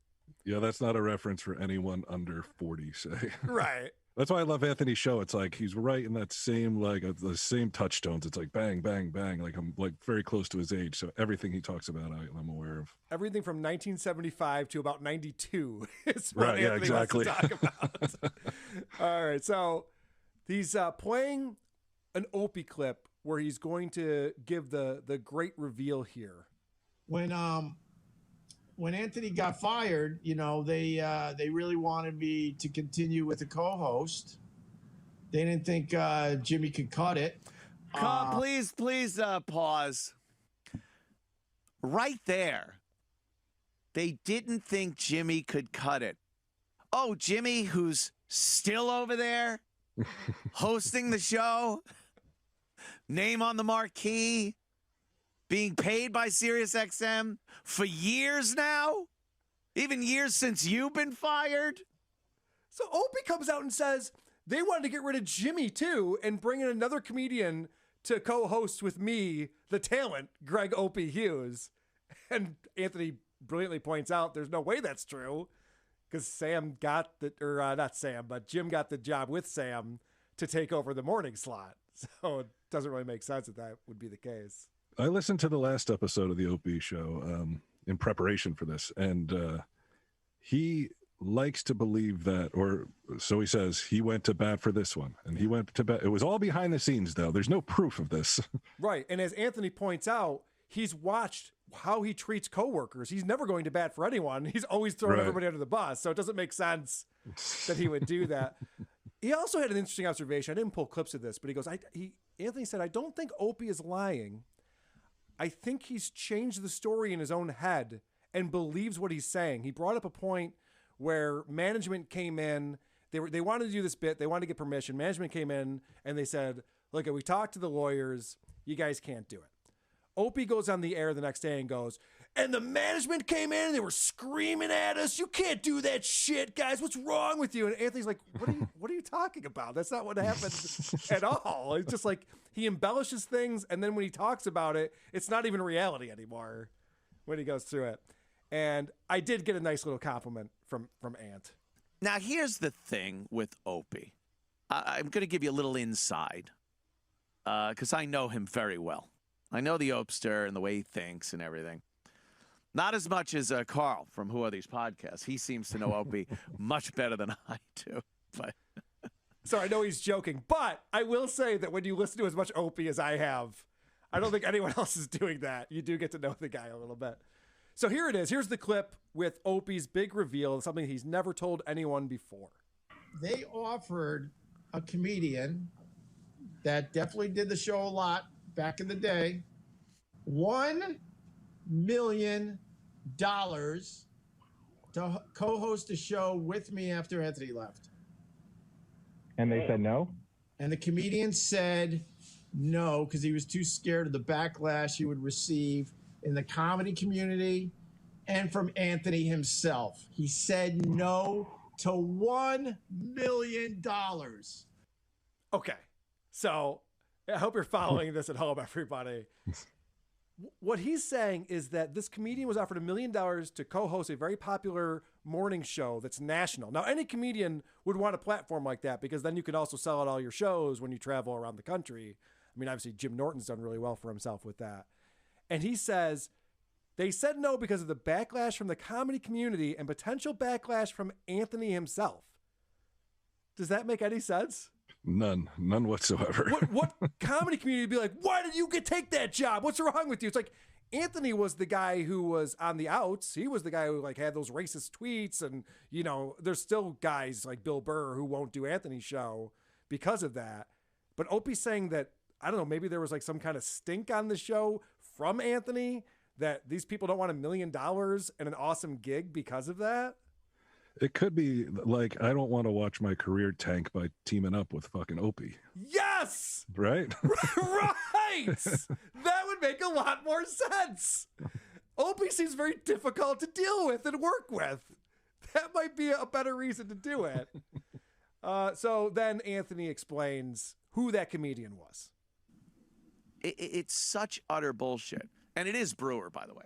Yeah, that's not a reference for anyone under 40, say. Right. That's why I love Anthony's show. It's like he's right in that same, the same touchstones. It's like bang, bang, bang. Like I'm like very close to his age. So everything he talks about, I'm aware of. Everything from 1975 to about 92 is what Right, Anthony exactly. wants to talk about. All right. So he's playing an Opie clip where he's going to give the great reveal here. When Anthony got fired, they really wanted me to continue with the co-host. They didn't think Jimmy could cut it. Please, pause. Right there. They didn't think Jimmy could cut it. Oh, Jimmy, who's still over there hosting the show, name on the marquee, being paid by SiriusXM for years now? Even years since you've been fired? So Opie comes out and says they wanted to get rid of Jimmy too and bring in another comedian to co-host with me, the talent, Greg Opie Hughes. And Anthony brilliantly points out there's no way that's true because Jim got the job with Sam to take over the morning slot. So it doesn't really make sense that would be the case. I listened to the last episode of the Opie show in preparation for this, and he likes to believe that, or so he says, he went to bat for this one, and he went to bat. It was all behind the scenes, though. There's no proof of this. Right, and as Anthony points out, he's watched how he treats coworkers. He's never going to bat for anyone. He's always throwing everybody under the bus, so it doesn't make sense that he would do that. He also had an interesting observation. I didn't pull clips of this, but he goes, Anthony said, I don't think Opie is lying. I think he's changed the story in his own head and believes what he's saying. He brought up a point where management came in. They wanted to do this bit. They wanted to get permission. Management came in and they said, look, we talked to the lawyers. You guys can't do it. Opie goes on the air the next day and goes, and the management came in and they were screaming at us. You can't do that shit, guys. What's wrong with you? And Anthony's like, what are you talking about? That's not what happened at all. It's just like he embellishes things, and then when he talks about it, it's not even reality anymore when he goes through it. And I did get a nice little compliment from Ant. Now, here's the thing with Opie. I'm going to give you a little inside because I know him very well. I know the Opster and the way he thinks and everything. Not as much as Carl from Who Are These Podcasts. He seems to know Opie much better than I do. But so I know he's joking, but I will say that when you listen to as much Opie as I have, I don't think anyone else is doing that. You do get to know the guy a little bit. So here it is. Here's the clip with Opie's big reveal, something he's never told anyone before. They offered a comedian that definitely did the show a lot back in the day, $1 million to co-host a show with me after Anthony left. And they said no? And the comedian said no because he was too scared of the backlash he would receive in the comedy community and from Anthony himself. He said no to $1 million. Okay, so I hope you're following this at home, everybody. What he's saying is that this comedian was offered $1 million to co-host a very popular morning show that's national. Now, any comedian would want a platform like that because then you could also sell out all your shows when you travel around the country. I mean, obviously, Jim Norton's done really well for himself with that. And he says they said no because of the backlash from the comedy community and potential backlash from Anthony himself. Does that make any sense? None whatsoever. What comedy community would be like, why did you take that job? What's wrong with you? It's like Anthony was the guy who was on the outs. He was the guy who like had those racist tweets, and you know, there's still guys like Bill Burr who won't do Anthony's show because of that. But Opie's saying that, I don't know, maybe there was like some kind of stink on the show from Anthony that these people don't want $1 million and an awesome gig because of that. It could be like, I don't want to watch my career tank by teaming up with fucking Opie. Yes! Right? Right! That would make a lot more sense. Opie seems very difficult to deal with and work with. That might be a better reason to do it. So then Anthony explains who that comedian was. It's such utter bullshit. And it is Brewer, by the way.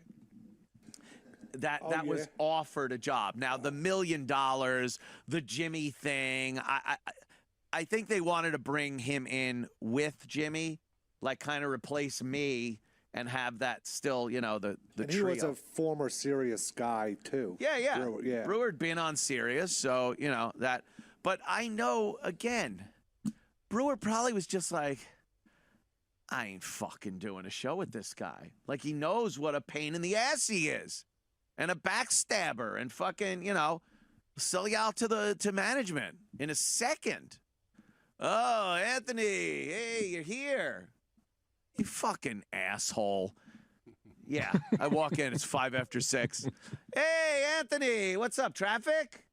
That was offered a job. Now, the $1 million, the Jimmy thing, I think they wanted to bring him in with Jimmy, like kind of replace me and have that still, you know, the and trio. he was a former Sirius guy, too. Yeah. Brewer, yeah. Brewer had been on Sirius, so, you know, that. But I know, again, Brewer probably was just like, I ain't fucking doing a show with this guy. Like, he knows what a pain in the ass he is. And a backstabber and fucking, you know, sell you out to management in a second. Oh, Anthony, hey, you're here. You fucking asshole. Yeah, I walk in, it's 5 after 6. Hey, Anthony, what's up, traffic?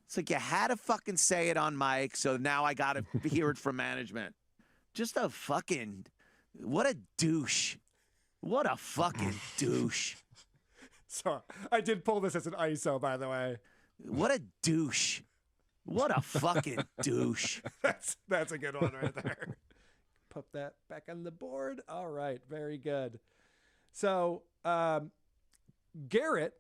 It's like you had to fucking say it on mic, so now I got to hear it from management. Just a fucking, what a douche. What a fucking douche. So I did pull this as an ISO, by the way. What a douche. What a fucking douche. That's a good one right there. Put that back on the board. All right. Very good. So Garrett,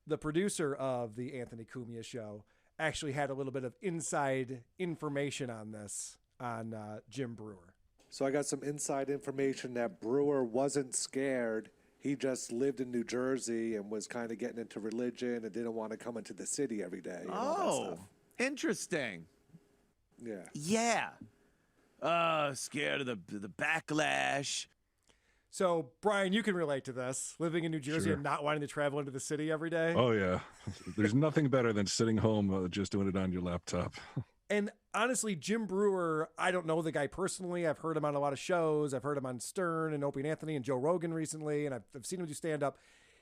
the producer of the Anthony Cumia show, actually had a little bit of inside information on this on Jim Brewer. So I got some inside information that Brewer wasn't scared. He just lived in New Jersey and was kind of getting into religion and didn't want to come into the city every day. And all that stuff. Interesting. Yeah. Yeah. Scared of the backlash. So, Brian, you can relate to this. Living in New Jersey Sure. and not wanting to travel into the city every day. Oh, yeah. There's nothing better than sitting home just doing it on your laptop. And honestly, Jim Brewer, I don't know the guy personally. I've heard him on a lot of shows. I've heard him on Stern and Opie and Anthony and Joe Rogan recently, and I've seen him do stand-up.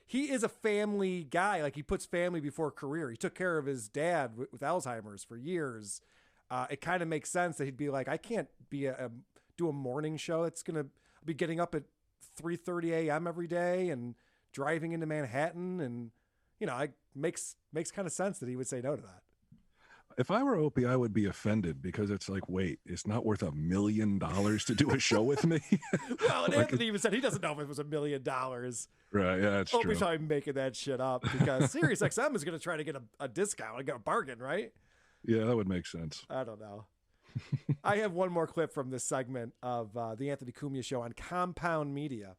He is a family guy. Like, he puts family before career. He took care of his dad with Alzheimer's for years. It kind of makes sense that he'd be like, I can't be do a morning show that's going to be getting up at 3:30 a.m. every day and driving into Manhattan. And, you know, it makes kind of sense that he would say no to that. If I were Opie, I would be offended because it's like, wait, it's not worth $1 million to do a show with me. Well, and Anthony even said he doesn't know if it was $1 million. Right, yeah, that's true. Opie's probably making that shit up because Sirius XM is going to try to get a discount and get a bargain, right? Yeah, that would make sense. I don't know. I have one more clip from this segment of the Anthony Cumia show on Compound Media.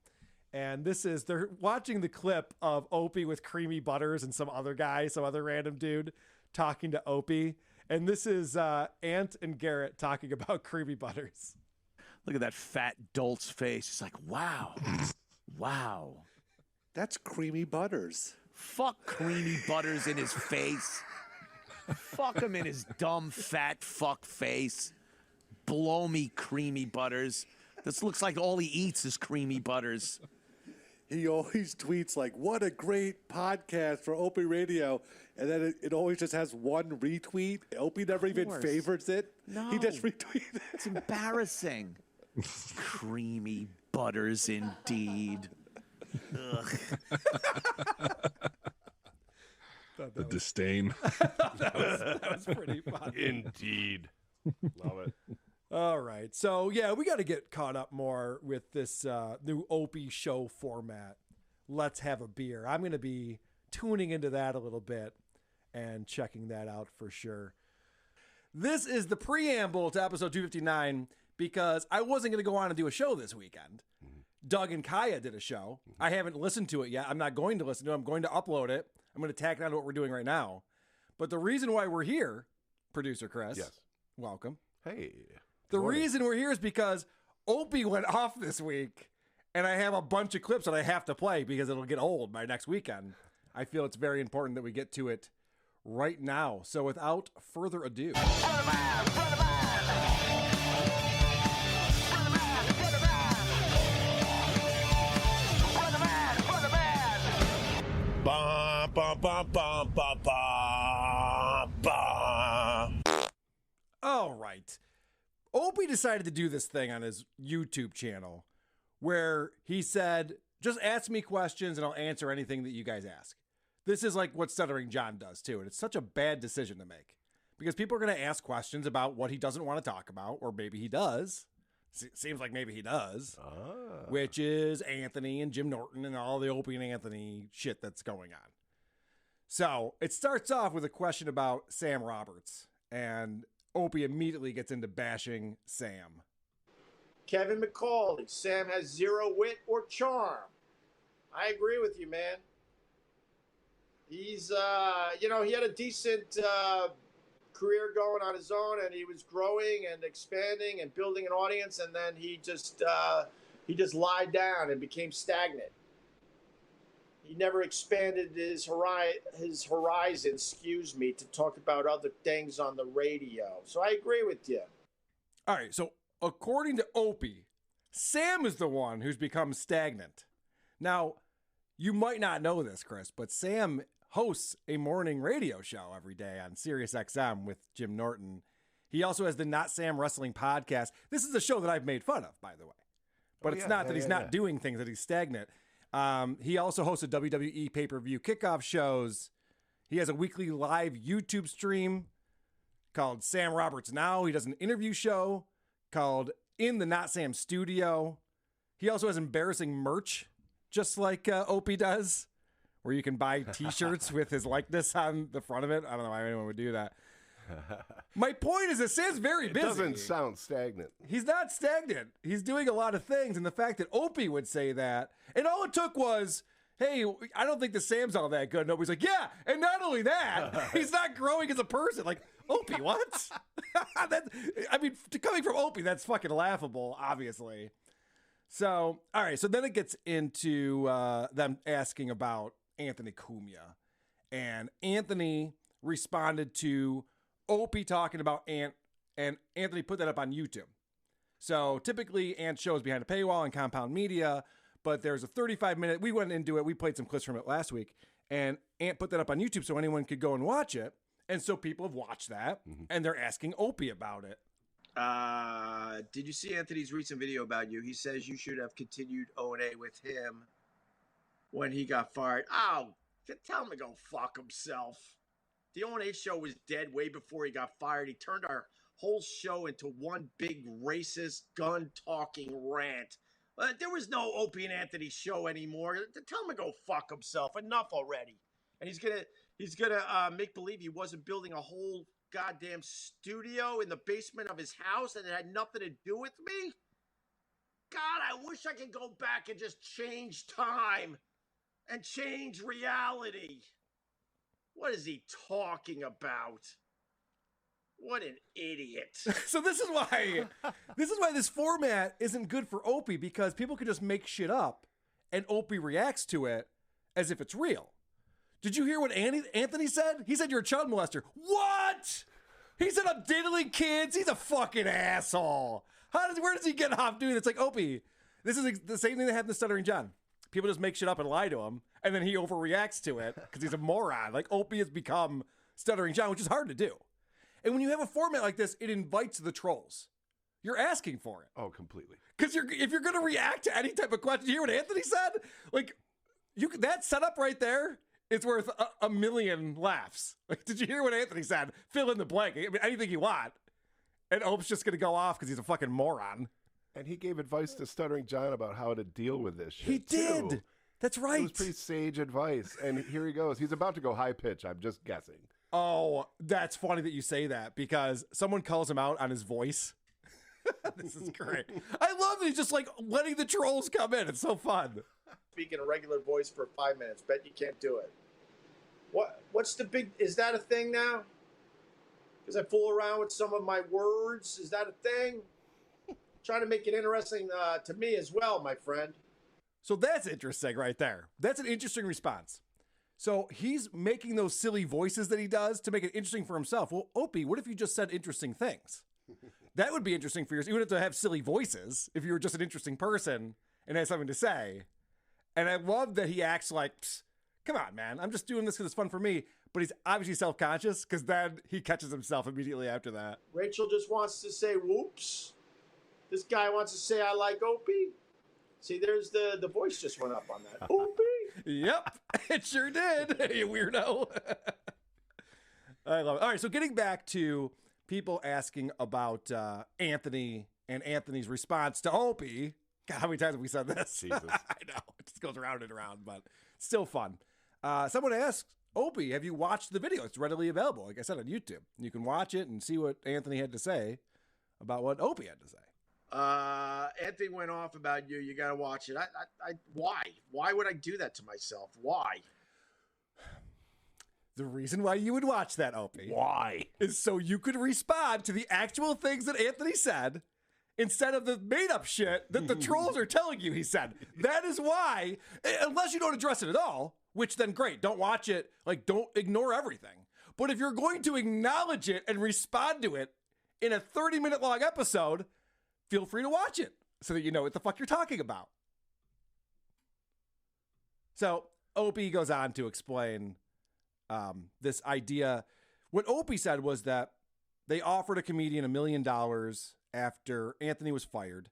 And this is, they're watching the clip of Opie with Creamy Butters and some other guy, some other random dude talking to Opie. And this is Ant and Garrett talking about Creamy Butters. Look at that fat dolt's face. It's like, wow. Wow. That's Creamy Butters. Fuck Creamy Butters in his face. Fuck him in his dumb, fat fuck face. Blow me, Creamy Butters. This looks like all he eats is Creamy Butters. He always tweets like, what a great podcast for Opie Radio. And then it always just has one retweet. Opie never even favorites it. No. He just retweets it. It's embarrassing. Creamy Butters indeed. Ugh. The disdain. that was pretty funny. Indeed. Love it. All right. So, yeah, we got to get caught up more with this new Opie show format. Let's have a beer. I'm going to be tuning into that a little bit and checking that out for sure. This is the preamble to episode 259 because I wasn't going to go on and do a show this weekend. Doug and Kaya did a show. I haven't listened to it yet. I'm not going to listen to it. I'm going to upload it. I'm going to tack it on to what we're doing right now. But the reason why we're here, producer Chris, yes, welcome. Hey. The reason we're here is because Opie went off this week and I have a bunch of clips that I have to play because it'll get old by next weekend. I feel it's very important that we get to it right now. So without further ado. Ba, ba, ba, ba, ba, ba, ba. All right. Opie decided to do this thing on his YouTube channel where he said, just ask me questions and I'll answer anything that you guys ask. This is like what Stuttering John does too. And it's such a bad decision to make because people are going to ask questions about what he doesn't want to talk about, or maybe he does. Seems like maybe he does, which is Anthony and Jim Norton and all the Opie and Anthony shit that's going on. So it starts off with a question about Sam Roberts, and Opie immediately gets into bashing Sam. Kevin McCauley, Sam has zero wit or charm. I agree with you, man. He's, he had a decent career going on his own, and he was growing and expanding and building an audience, and then he just lied down and became stagnant. He never expanded his horizon, to talk about other things on the radio. So I agree with you. All right, so according to Opie, Sam is the one who's become stagnant. Now, you might not know this, Chris, but Sam hosts a morning radio show every day on Sirius XM with Jim Norton. He also has the Not Sam Wrestling podcast. This is a show that I've made fun of, by the way. But it's not that he's not doing things, that he's stagnant. He also hosts a WWE pay-per-view kickoff shows. He has a weekly live YouTube stream called Sam Roberts Now. He does an interview show called In the Not Sam Studio. He also has embarrassing merch, just like Opie does, where you can buy T-shirts with his likeness on the front of it. I don't know why anyone would do that. My point is that Sam's very busy. It doesn't sound stagnant. He's not stagnant. He's doing a lot of things. And the fact that Opie would say that, and all it took was, hey, I don't think the Sam's all that good. And Opie's like, yeah, and not only that, he's not growing as a person. Like, Opie, what? Coming from Opie, that's fucking laughable, obviously. So, all right, so then it gets into them asking about Anthony Cumia. And Anthony responded to Opie talking about Ant, and Anthony put that up on YouTube. So typically Ant shows behind a paywall on Compound Media, but there's a 35-minute, we went into it, we played some clips from it last week, and Ant put that up on YouTube so anyone could go and watch it. And so people have watched that, and they're asking Opie about it. Did you see Anthony's recent video about you? He says you should have continued O&A with him when he got fired. Oh, tell him to go fuck himself. The O&A show was dead way before he got fired. He turned our whole show into one big racist, gun-talking rant. There was no Opie and Anthony show anymore. Tell him to go fuck himself. Enough already. And he's gonna make believe he wasn't building a whole goddamn studio in the basement of his house and it had nothing to do with me. God, I wish I could go back and just change time and change reality. What is he talking about? What an idiot. So this is why this format isn't good for Opie, because people can just make shit up and Opie reacts to it as if it's real. Did you hear what Anthony said? He said you're a child molester. What? He said I'm diddling kids. He's a fucking asshole. Where does he get off doing it? It's like, Opie, this is the same thing that happened to Stuttering John. People just make shit up and lie to him, and then he overreacts to it because he's a moron. Like, Opie has become Stuttering John, which is hard to do. And when you have a format like this, it invites the trolls. You're asking for it. Oh, completely. Because if you're going to react to any type of question, you hear what Anthony said? Like, that setup right there is worth a million laughs. Like, did you hear what Anthony said? Fill in the blank. I mean, anything you want. And Ope's just going to go off because he's a fucking moron. And he gave advice to Stuttering John about how to deal with this shit. He did. Too. That's right. It was pretty sage advice. And here he goes. He's about to go high pitch. I'm just guessing. Oh, that's funny that you say that, because someone calls him out on his voice. This is great. I love that he's just like letting the trolls come in. It's so fun. Speaking a regular voice for 5 minutes. Bet you can't do it. What's the big... Is that a thing now? Because I fool around with some of my words. Is that a thing? Trying to make it interesting to me as well, my friend. So that's interesting right there. That's an interesting response. So he's making those silly voices that he does to make it interesting for himself. Well, Opie, what if you just said interesting things? That would be interesting for you. You wouldn't have to have silly voices if you were just an interesting person and had something to say. And I love that he acts like, come on, man, I'm just doing this because it's fun for me. But he's obviously self-conscious because then he catches himself immediately after that. Rachel just wants to say, whoops. This guy wants to say, I like Opie. See, there's the voice just went up on that. Opie. Yep, it sure did, you weirdo. I love it. All right, so getting back to people asking about Anthony and Anthony's response to Opie. God, how many times have we said this? Jesus. I know, it just goes around and around, but still fun. Someone asked, Opie, have you watched the video? It's readily available, like I said, on YouTube. You can watch it and see what Anthony had to say about what Opie had to say. Anthony went off about you. You got to watch it. Why? Why would I do that to myself? Why? The reason why you would watch that, Opie. Why? Is so you could respond to the actual things that Anthony said instead of the made-up shit that the trolls are telling you he said. That is why, unless you don't address it at all, which then great, don't watch it. Like, don't ignore everything. But if you're going to acknowledge it and respond to it in a 30-minute long episode, feel free to watch it so that you know what the fuck you're talking about. So Opie goes on to explain this idea. What Opie said was that they offered a comedian $1 million after Anthony was fired,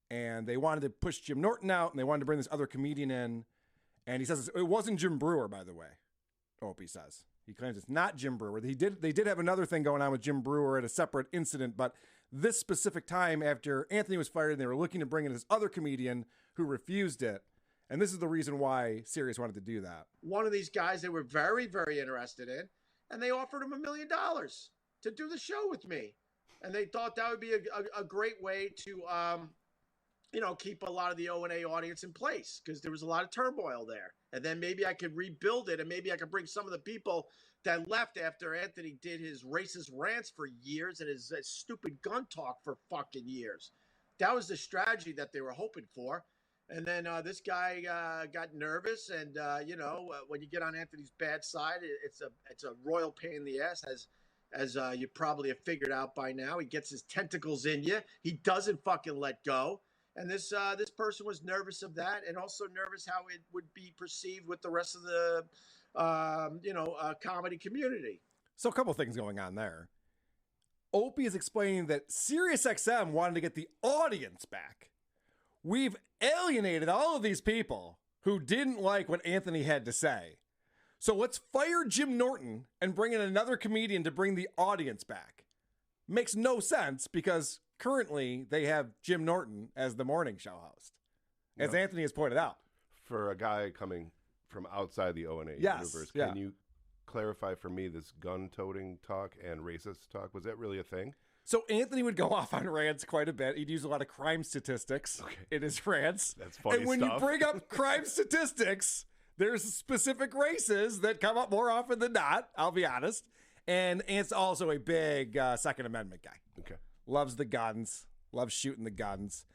and they wanted to push Jim Norton out, and they wanted to bring this other comedian in. And he says it wasn't Jim Brewer, by the way. Opie says he claims it's not Jim Brewer. They did have another thing going on with Jim Brewer at a separate incident, but this specific time after Anthony was fired, and they were looking to bring in this other comedian who refused it. And this is the reason why Sirius wanted to do that. One of these guys they were very, very interested in, and they offered him $1 million to do the show with me. And they thought that would be a great way to, keep a lot of the O&A audience in place because there was a lot of turmoil there. And then maybe I could rebuild it, and maybe I could bring some of the people that left after Anthony did his racist rants for years and his stupid gun talk for fucking years. That was the strategy that they were hoping for. And then this guy got nervous, and when you get on Anthony's bad side, it's a royal pain in the ass, as you probably have figured out by now. He gets his tentacles in you. He doesn't fucking let go. And this person was nervous of that, and also nervous how it would be perceived with the rest of the comedy community. So a couple things going on there. Opie is explaining that SiriusXM wanted to get the audience back. We've alienated all of these people who didn't like what Anthony had to say. So let's fire Jim Norton and bring in another comedian to bring the audience back. Makes no sense because currently they have Jim Norton as the morning show host, as Anthony has pointed out. For a guy coming from outside the O&A universe, yeah. Can you clarify for me this gun-toting talk and racist talk? Was that really a thing? So Anthony would go off on rants quite a bit. He'd use a lot of crime statistics in his rants. That's funny And when stuff. you bring up crime statistics, there's specific races that come up more often than not, I'll be honest. And Ant's also a big Second Amendment guy. Okay. Loves the guns, loves shooting the guns.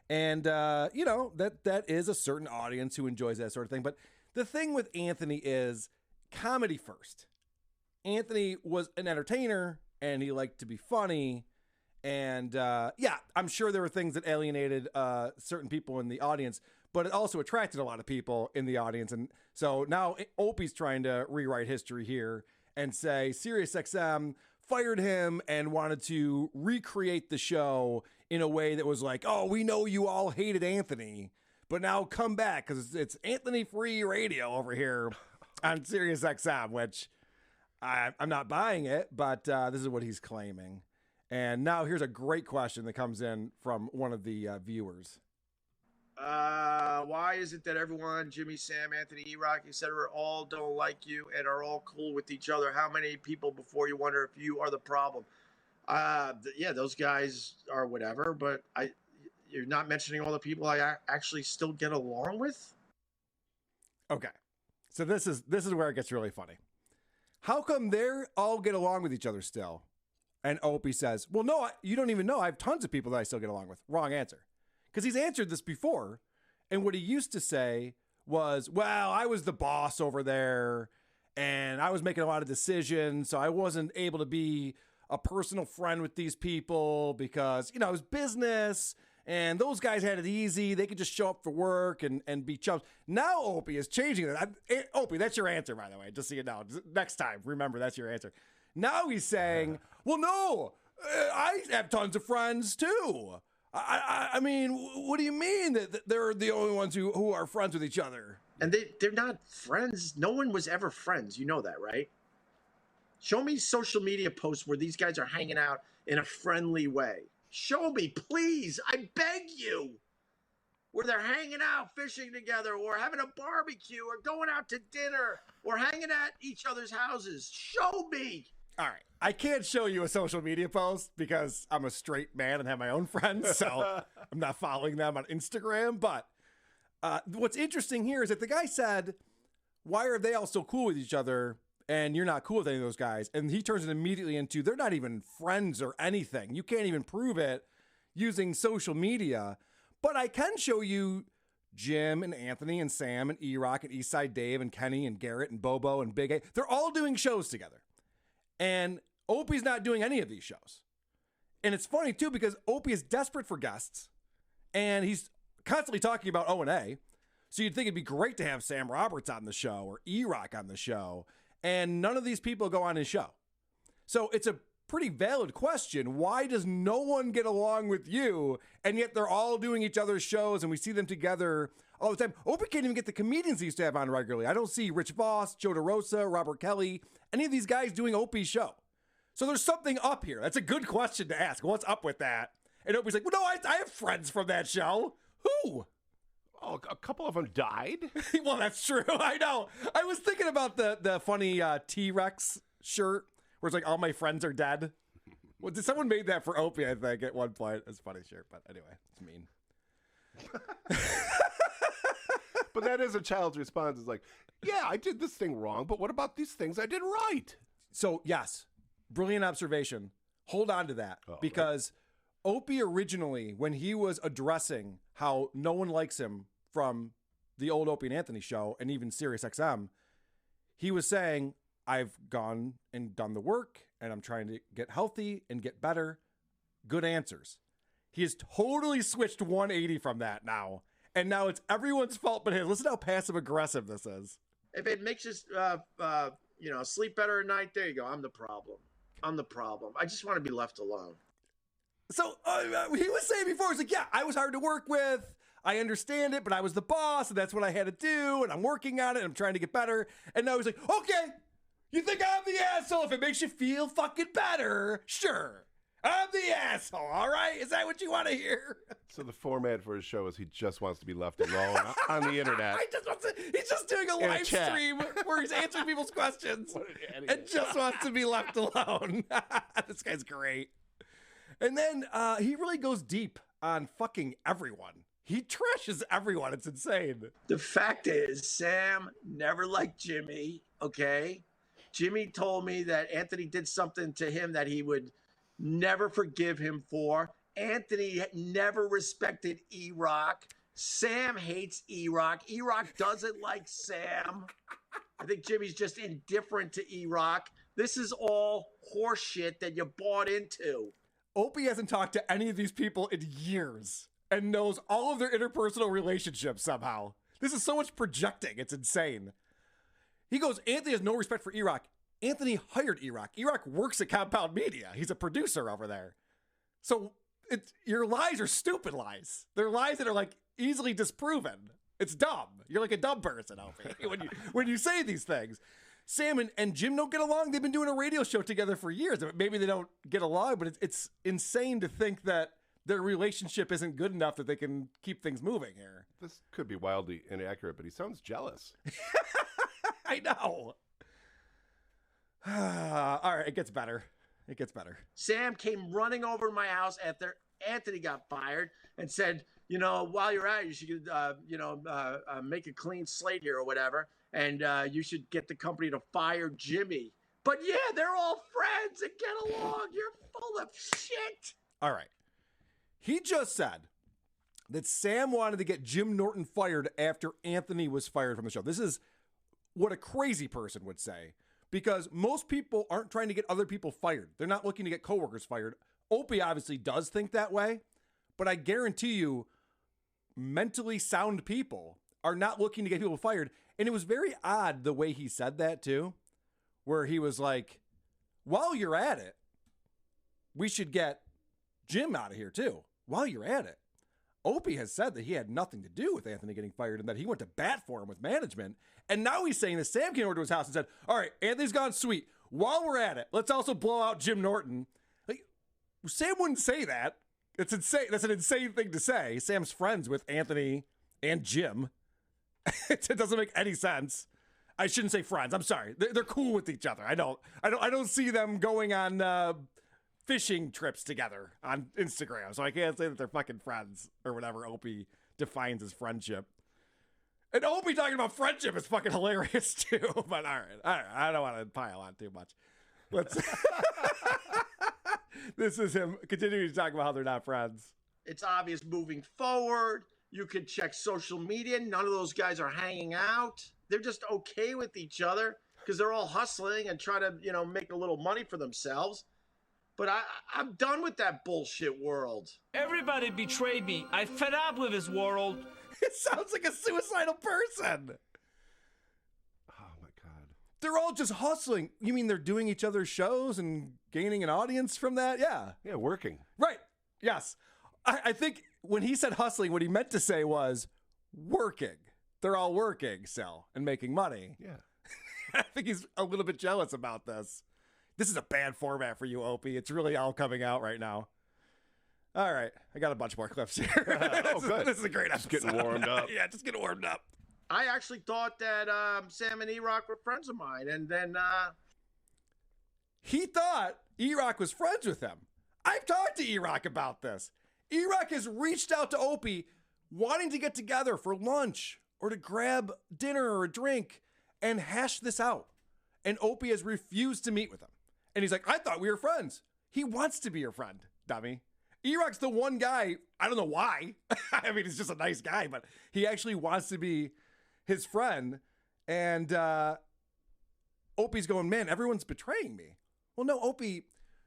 And, that is a certain audience who enjoys that sort of thing. But the thing with Anthony is comedy first. Anthony was an entertainer, and he liked to be funny. And, I'm sure there were things that alienated certain people in the audience, but it also attracted a lot of people in the audience. And so now Opie's trying to rewrite history here and say SiriusXM fired him and wanted to recreate the show in a way that was like, oh, we know you all hated Anthony, but now come back because it's Anthony Free Radio over here on SiriusXM, which I'm not buying it, but this is what he's claiming. And now here's a great question that comes in from one of the viewers. Why is it that everyone, Jimmy, Sam, Anthony, E-Rock, etc., all don't like you and are all cool with each other? How many people before you wonder if you are the problem? Those guys are whatever, but you're not mentioning all the people I actually still get along with? Okay. So this is where it gets really funny. How come they all get along with each other still? And Opie says, well, no, you don't even know. I have tons of people that I still get along with. Wrong answer. Because he's answered this before, And what he used to say was, well, I was the boss over there and I was making a lot of decisions, so I wasn't able to be a personal friend with these people because, it was business and those guys had it easy. They could just show up for work and be chumps. Now Opie is changing that. Opie, that's your answer, by the way, just so you know. Next time, remember, that's your answer. Now he's saying, well, no, I have tons of friends too. I mean, what do you mean that they're the only ones who are friends with each other? And they're not friends. No one was ever friends. You know that, right? Show me social media posts where these guys are hanging out in a friendly way. Show me, please. I beg you. Where they're hanging out, fishing together, or having a barbecue, or going out to dinner, or hanging at each other's houses. Show me. All right. I can't show you a social media post because I'm a straight man and have my own friends, so I'm not following them on Instagram. But what's interesting here is that the guy said, why are they all so cool with each other and you're not cool with any of those guys? And he turns it immediately into, they're not even friends or anything. You can't even prove it using social media. But I can show you Jim and Anthony and Sam and E-Rock and Eastside Dave and Kenny and Garrett and Bobo and Big A. They're all doing shows together. And Opie's not doing any of these shows. And it's funny, too, because Opie is desperate for guests. And he's constantly talking about O&A. So you'd think it'd be great to have Sam Roberts on the show or E-Rock on the show. And none of these people go on his show. So it's a pretty valid question. Why does no one get along with you? And yet they're all doing each other's shows and we see them together all the time. Opie can't even get the comedians he used to have on regularly. I don't see Rich Voss, Joe DeRosa, Robert Kelly, any of these guys doing Opie's show. So there's something up here. That's a good question to ask. What's up with that? And Opie's like, well, no, I have friends from that show. Who? Oh, a couple of them died. Well, that's true. I know. I was thinking about the funny T-Rex shirt where it's like, all my friends are dead. Well, someone made that for Opie, I think, at one point. It's a funny shirt, but anyway, it's mean. But that is a child's response. It's like, yeah, I did this thing wrong, but what about these things I did right? So, yes, brilliant observation. Hold on to that because Opie originally, when he was addressing how no one likes him from the old Opie and Anthony show and even Sirius XM, he was saying, I've gone and done the work and I'm trying to get healthy and get better. Good answers. He has totally switched 180 from that now. And now it's everyone's fault but his. Listen how passive aggressive this is. If it makes us, sleep better at night, there you go. I'm the problem. I just want to be left alone. So he was saying before, he's like, yeah, I was hard to work with. I understand it, but I was the boss, and that's what I had to do, and I'm working on it, and I'm trying to get better. And now he's like, okay, you think I'm the asshole? If it makes you feel fucking better, sure. I'm the asshole, all right? Is that what you want to hear? So the format for his show is he just wants to be left alone on the internet. He's just doing a live stream where he's answering people's questions and just wants to be left alone. This guy's great. And then he really goes deep on fucking everyone. He trashes everyone. It's insane. The fact is, Sam never liked Jimmy, okay? Jimmy told me that Anthony did something to him that he would never forgive him for. Anthony never respected E-Rock. Sam hates E-Rock. E-Rock doesn't like Sam. I think Jimmy's just indifferent to E-Rock. This is all horseshit that you bought into. Opie hasn't talked to any of these people in years and knows all of their interpersonal relationships somehow. This is so much projecting. It's insane. He goes, Anthony has no respect for E-Rock. Anthony hired E-Rock. E-Rock works at Compound Media. He's a producer over there. So your lies are stupid lies. They're lies that are like easily disproven. It's dumb. You're like a dumb person, Opie, when you say these things. Sam and Jim don't get along. They've been doing a radio show together for years. Maybe they don't get along, but it's insane to think that their relationship isn't good enough that they can keep things moving here. This could be wildly inaccurate, but he sounds jealous. I know. All right, it gets better. Sam came running over to my house after Anthony got fired and said, while you're at it, you should, make a clean slate here or whatever. And you should get the company to fire Jimmy. But yeah, they're all friends and get along. You're full of shit. All right. He just said that Sam wanted to get Jim Norton fired after Anthony was fired from the show. This is what a crazy person would say, because most people aren't trying to get other people fired. They're not looking to get coworkers fired. Opie obviously does think that way, but I guarantee you mentally sound people are not looking to get people fired. And it was very odd the way he said that too, where he was like, while you're at it, we should get Jim out of here too. While you're at it. Opie has said that he had nothing to do with Anthony getting fired and that he went to bat for him with management. And now he's saying that Sam came over to his house and said, all right, Anthony's gone, sweet. While we're at it, let's also blow out Jim Norton. Like, Sam wouldn't say that. It's insane. That's an insane thing to say. Sam's friends with Anthony and Jim. It doesn't make any sense. I shouldn't say friends. I'm sorry. They're cool with each other. I don't see them going on fishing trips together on Instagram, so I can't say that they're fucking friends or whatever Opie defines as friendship. And Opie talking about friendship is fucking hilarious too. But all right. I don't want to pile on too much. Let's. This is him continuing to talk about how they're not friends. It's obvious moving forward. You could check social media. None of those guys are hanging out. They're just okay with each other because they're all hustling and trying to, make a little money for themselves. But I'm done with that bullshit world. Everybody betrayed me. I fed up with this world. It sounds like a suicidal person. Oh, my God. They're all just hustling. You mean they're doing each other's shows and gaining an audience from that? Yeah. Yeah, working. Right. Yes. I think when he said hustling, what he meant to say was working. They're all working still and making money. Yeah. I think he's a little bit jealous about this. This is a bad format for you, Opie. It's really all coming out right now. All right. I got a bunch more clips here. Oh, good. This is a great episode. Just getting warmed up. Yeah, just getting warmed up. I actually thought that Sam and E-Rock were friends of mine. And then he thought E-Rock was friends with him. I've talked to E-Rock about this. E-Rock has reached out to Opie wanting to get together for lunch or to grab dinner or a drink and hash this out. And Opie has refused to meet with him. And he's like, I thought we were friends. He wants to be your friend, dummy. E-Rock's the one guy, I don't know why. I mean, he's just a nice guy, but he actually wants to be his friend. And Opie's going, man, everyone's betraying me. Well, no, Opie,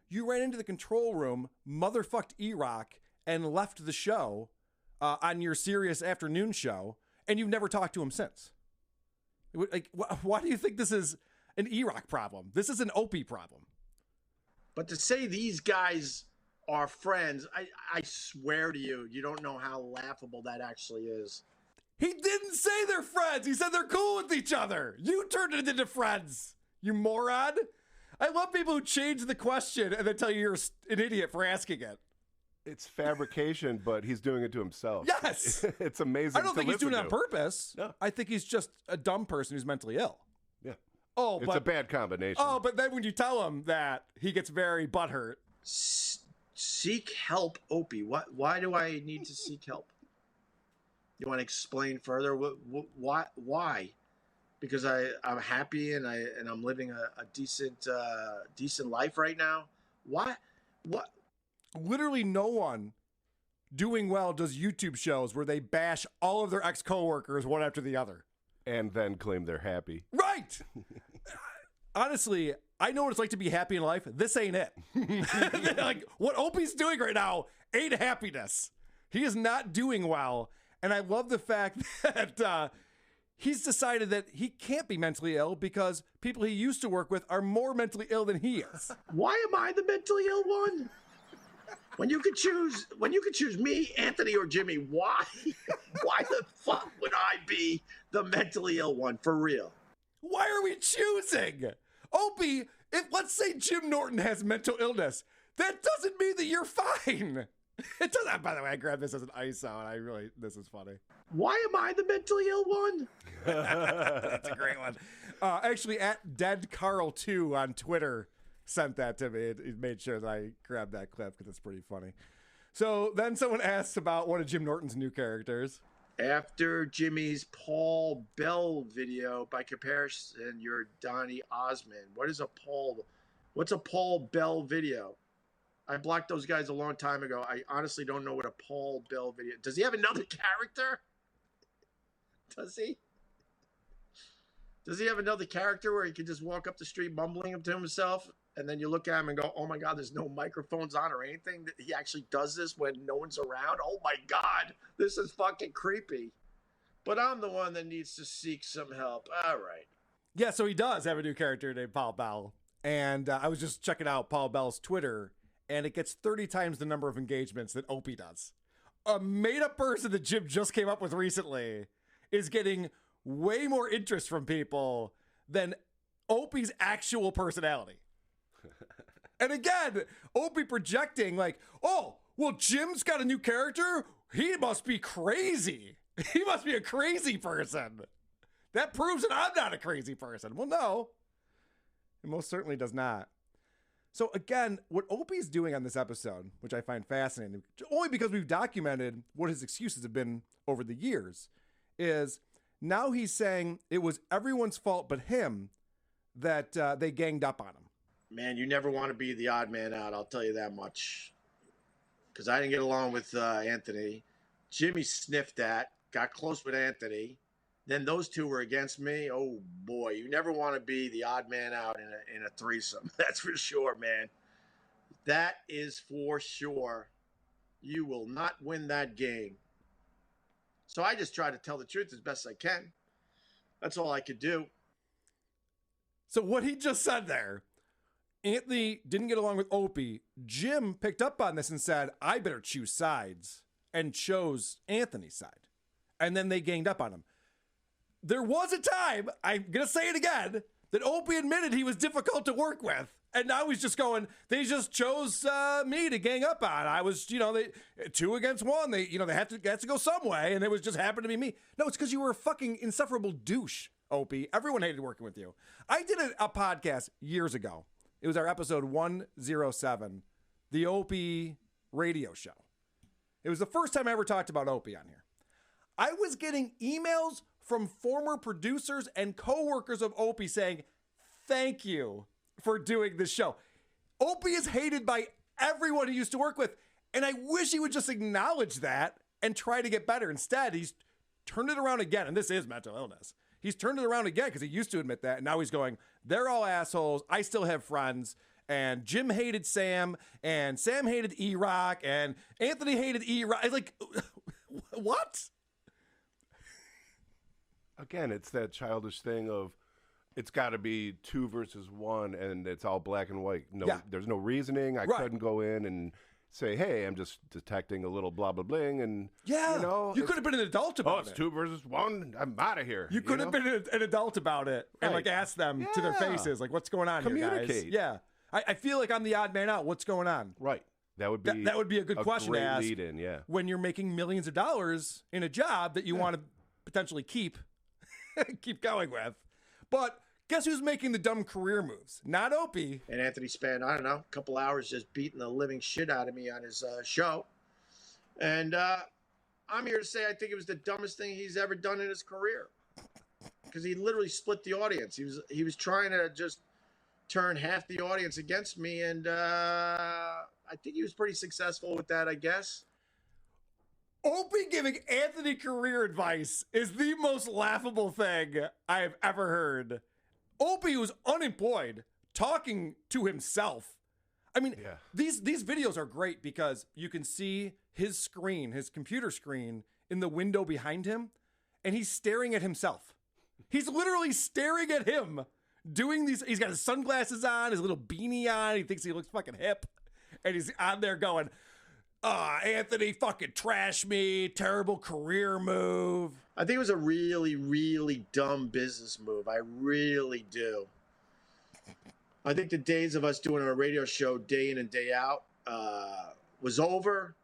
you ran into the control room, motherfucked E-Rock, and left the show on your Sirius afternoon show, and you've never talked to him since. Like, why do you think this is an E-Rock problem? This is an Opie problem. But to say these guys are friends, I swear to you, you don't know how laughable that actually is. He didn't say they're friends. He said they're cool with each other. You turned it into friends, you moron. I love people who change the question and then tell you you're an idiot for asking it. It's fabrication, but he's doing it to himself. Yes. It's amazing. I don't think he's doing it on to. purpose. No. I think he's just a dumb person who's mentally ill. Yeah. Oh, it's a bad combination. Oh, but then when you tell him that, he gets very butthurt. Seek help, Opie. Why do I need to seek help? You want to explain further? Why? Because I'm happy and I'm living a decent life right now. Why? What? Literally no one doing well does YouTube shows where they bash all of their ex-coworkers one after the other. And then claim they're happy. Right! Honestly, I know what it's like to be happy in life. This ain't it. Like, what Opie's doing right now ain't happiness. He is not doing well. And I love the fact that he's decided that he can't be mentally ill because people he used to work with are more mentally ill than he is. Why am I the mentally ill one? When you could choose me, Anthony, or Jimmy, why the fuck would I be the mentally ill one for real? Why are we choosing? Opie, let's say Jim Norton has mental illness, that doesn't mean that you're fine. It doesn't. By the way, I grabbed this as an ISO, and this is funny. Why am I the mentally ill one? That's a great one. Actually, at DeadCarl2 on Twitter sent that to me. It made sure that I grabbed that clip because it's pretty funny. So then someone asked about one of Jim Norton's new characters. After Jimmy's Paul Bell video, by comparison, you're Donny Osmond. What's a Paul Bell video? I blocked those guys a long time ago. I honestly don't know what a Paul Bell video. Does he have another character? Does he? Does he have another character where he can just walk up the street mumbling to himself, and then you look at him and go, "Oh my God, there's no microphones on or anything." He actually does this when no one's around. Oh my God, this is fucking creepy. But I'm the one that needs to seek some help. All right. Yeah, so he does have a new character named Paul Bell. And I was just checking out Paul Bell's Twitter, and it gets 30 times the number of engagements that Opie does. A made-up person that Jim just came up with recently is getting way more interest from people than Opie's actual personality. And again, Opie projecting like, oh, well, Jim's got a new character? He must be crazy. He must be a crazy person. That proves that I'm not a crazy person. Well, no. It most certainly does not. So again, what Opie's doing on this episode, which I find fascinating, only because we've documented what his excuses have been over the years, is now he's saying it was everyone's fault but him that they ganged up on him. Man, you never want to be the odd man out, I'll tell you that much. Because I didn't get along with Anthony. Jimmy sniffed at, got close with Anthony. Then those two were against me. Oh, boy, you never want to be the odd man out in a threesome. That's for sure, man. That is for sure. You will not win that game. So I just try to tell the truth as best I can. That's all I could do. So what he just said there, Anthony didn't get along with Opie. Jim picked up on this and said, I better choose sides, and chose Anthony's side. And then they ganged up on him. There was a time, I'm going to say it again, that Opie admitted he was difficult to work with. And now he's just going, they just chose me to gang up on. I was, they 2 against 1. They had to go some way, and it was just happened to be me. No, it's because you were a fucking insufferable douche, Opie. Everyone hated working with you. I did a podcast years ago. It was our episode 107, the Opie Radio Show. It was the first time I ever talked about Opie on here. I was getting emails from former producers and coworkers of Opie saying, thank you for doing this show. Opie is hated by everyone he used to work with, and I wish he would just acknowledge that and try to get better. Instead, he's turned it around again, and this is mental illness. He's turned it around again because he used to admit that, and now he's going, they're all assholes, I still have friends, and Jim hated Sam, and Sam hated E-Rock, and Anthony hated E-Rock. Like, what? Again, it's that childish thing of it's got to be 2 versus 1, and it's all black and white. No, There's no reasoning. I couldn't go in and say, hey, I'm just detecting a little blah, blah, bling. And, you could have been an adult about it. Oh, it's 2 versus 1. I'm out of here. You could have been an adult about it and, like, asked them to their faces, like, what's going on here, guys? Communicate. Yeah. I feel like I'm the odd man out. What's going on? Right. That would be that would be a good question to ask lead in, when you're making millions of dollars in a job that you want to potentially keep going with. But guess who's making the dumb career moves? Not Opie. And Anthony spent, I don't know, a couple hours just beating the living shit out of me on his show. And I'm here to say I think it was the dumbest thing he's ever done in his career. Because he literally split the audience. He was trying to just turn half the audience against me. And I think he was pretty successful with that, I guess. Opie giving Anthony career advice is the most laughable thing I have ever heard. Opie was unemployed, talking to himself. I mean, these videos are great because you can see his screen, his computer screen, in the window behind him, and he's staring at himself. He's literally staring at him doing these. He's got his sunglasses on, his little beanie on. He thinks he looks fucking hip, and he's on there going, Anthony fucking trashed me. Terrible career move. I think it was a really, really dumb business move. I really do. I think the days of us doing a radio show day in and day out was over,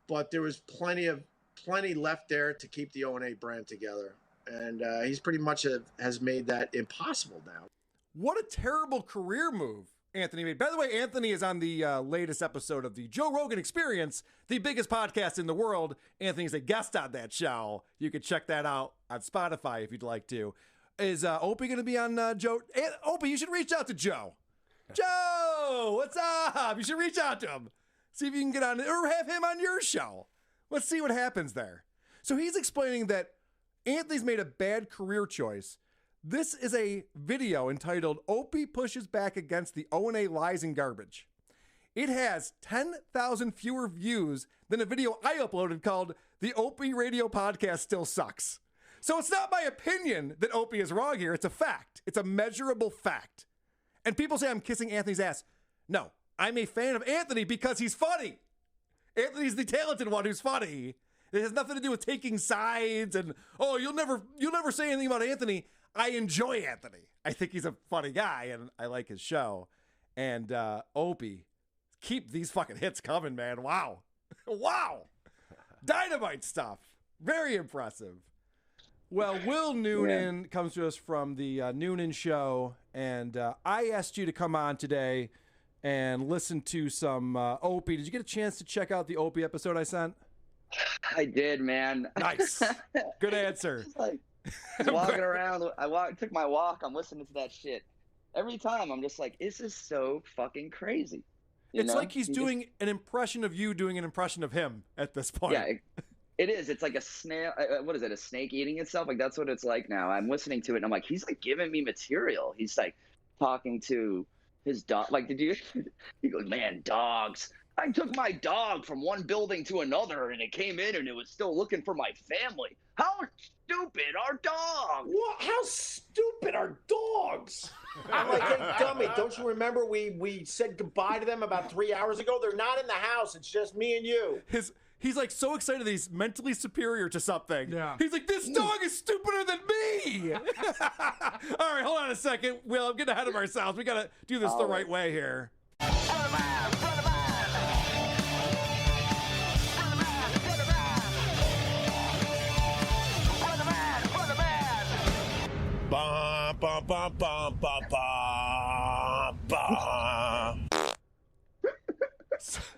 but there was plenty left there to keep the O&A brand together. And he's pretty much has made that impossible now. What a terrible career move Anthony made. By the way, Anthony is on the latest episode of the Joe Rogan Experience, the biggest podcast in the world. Anthony's a guest on that show. You can check that out on Spotify if you'd like to. Is Opie going to be on Joe? Opie, you should reach out to Joe. Joe, what's up? You should reach out to him. See if you can get on, or have him on your show. Let's see what happens there. So he's explaining that Anthony's made a bad career choice. This is a video entitled Opie Pushes Back Against the O&A Lies and Garbage. It has 10,000 fewer views than a video I uploaded called The Opie Radio Podcast Still Sucks. So it's not my opinion that Opie is wrong here. It's a fact. It's a measurable fact. And people say I'm kissing Anthony's ass. No, I'm a fan of Anthony because he's funny. Anthony's the talented one who's funny. It has nothing to do with taking sides and, oh, you'll never say anything about Anthony. I enjoy Anthony. I think he's a funny guy and I like his show. And Opie, keep these fucking hits coming, man. Wow. Wow. Dynamite stuff. Very impressive. Well, Will Noonan comes to us from the Noonan Show, and I asked you to come on today and listen to some Opie. Did you get a chance to check out the Opie episode I sent? I did, man. Nice. Good answer. Just walking around. Took my walk. I'm listening to that shit. Every time, I'm just like, this is so fucking crazy. It's like he's doing an impression of you doing an impression of him at this point. Yeah, it is. It's like a snail. What is it? A snake eating itself? Like, that's what it's like now. I'm listening to it, and I'm like, he's like giving me material. He's like talking to his dog. Like, he goes, man, dogs. I took my dog from one building to another, and it came in, and it was still looking for my family. How stupid are dogs? What? How stupid are dogs? I'm like, hey, dummy, don't you remember we said goodbye to them about 3 hours ago? They're not in the house. It's just me and you. He's like so excited that he's mentally superior to something. Yeah. He's like, this dog is stupider than me. All right, hold on a second. Will, I'm getting ahead of ourselves. We got to do this the right way here. Bum, bum, bum, bum, bum, bum, bum.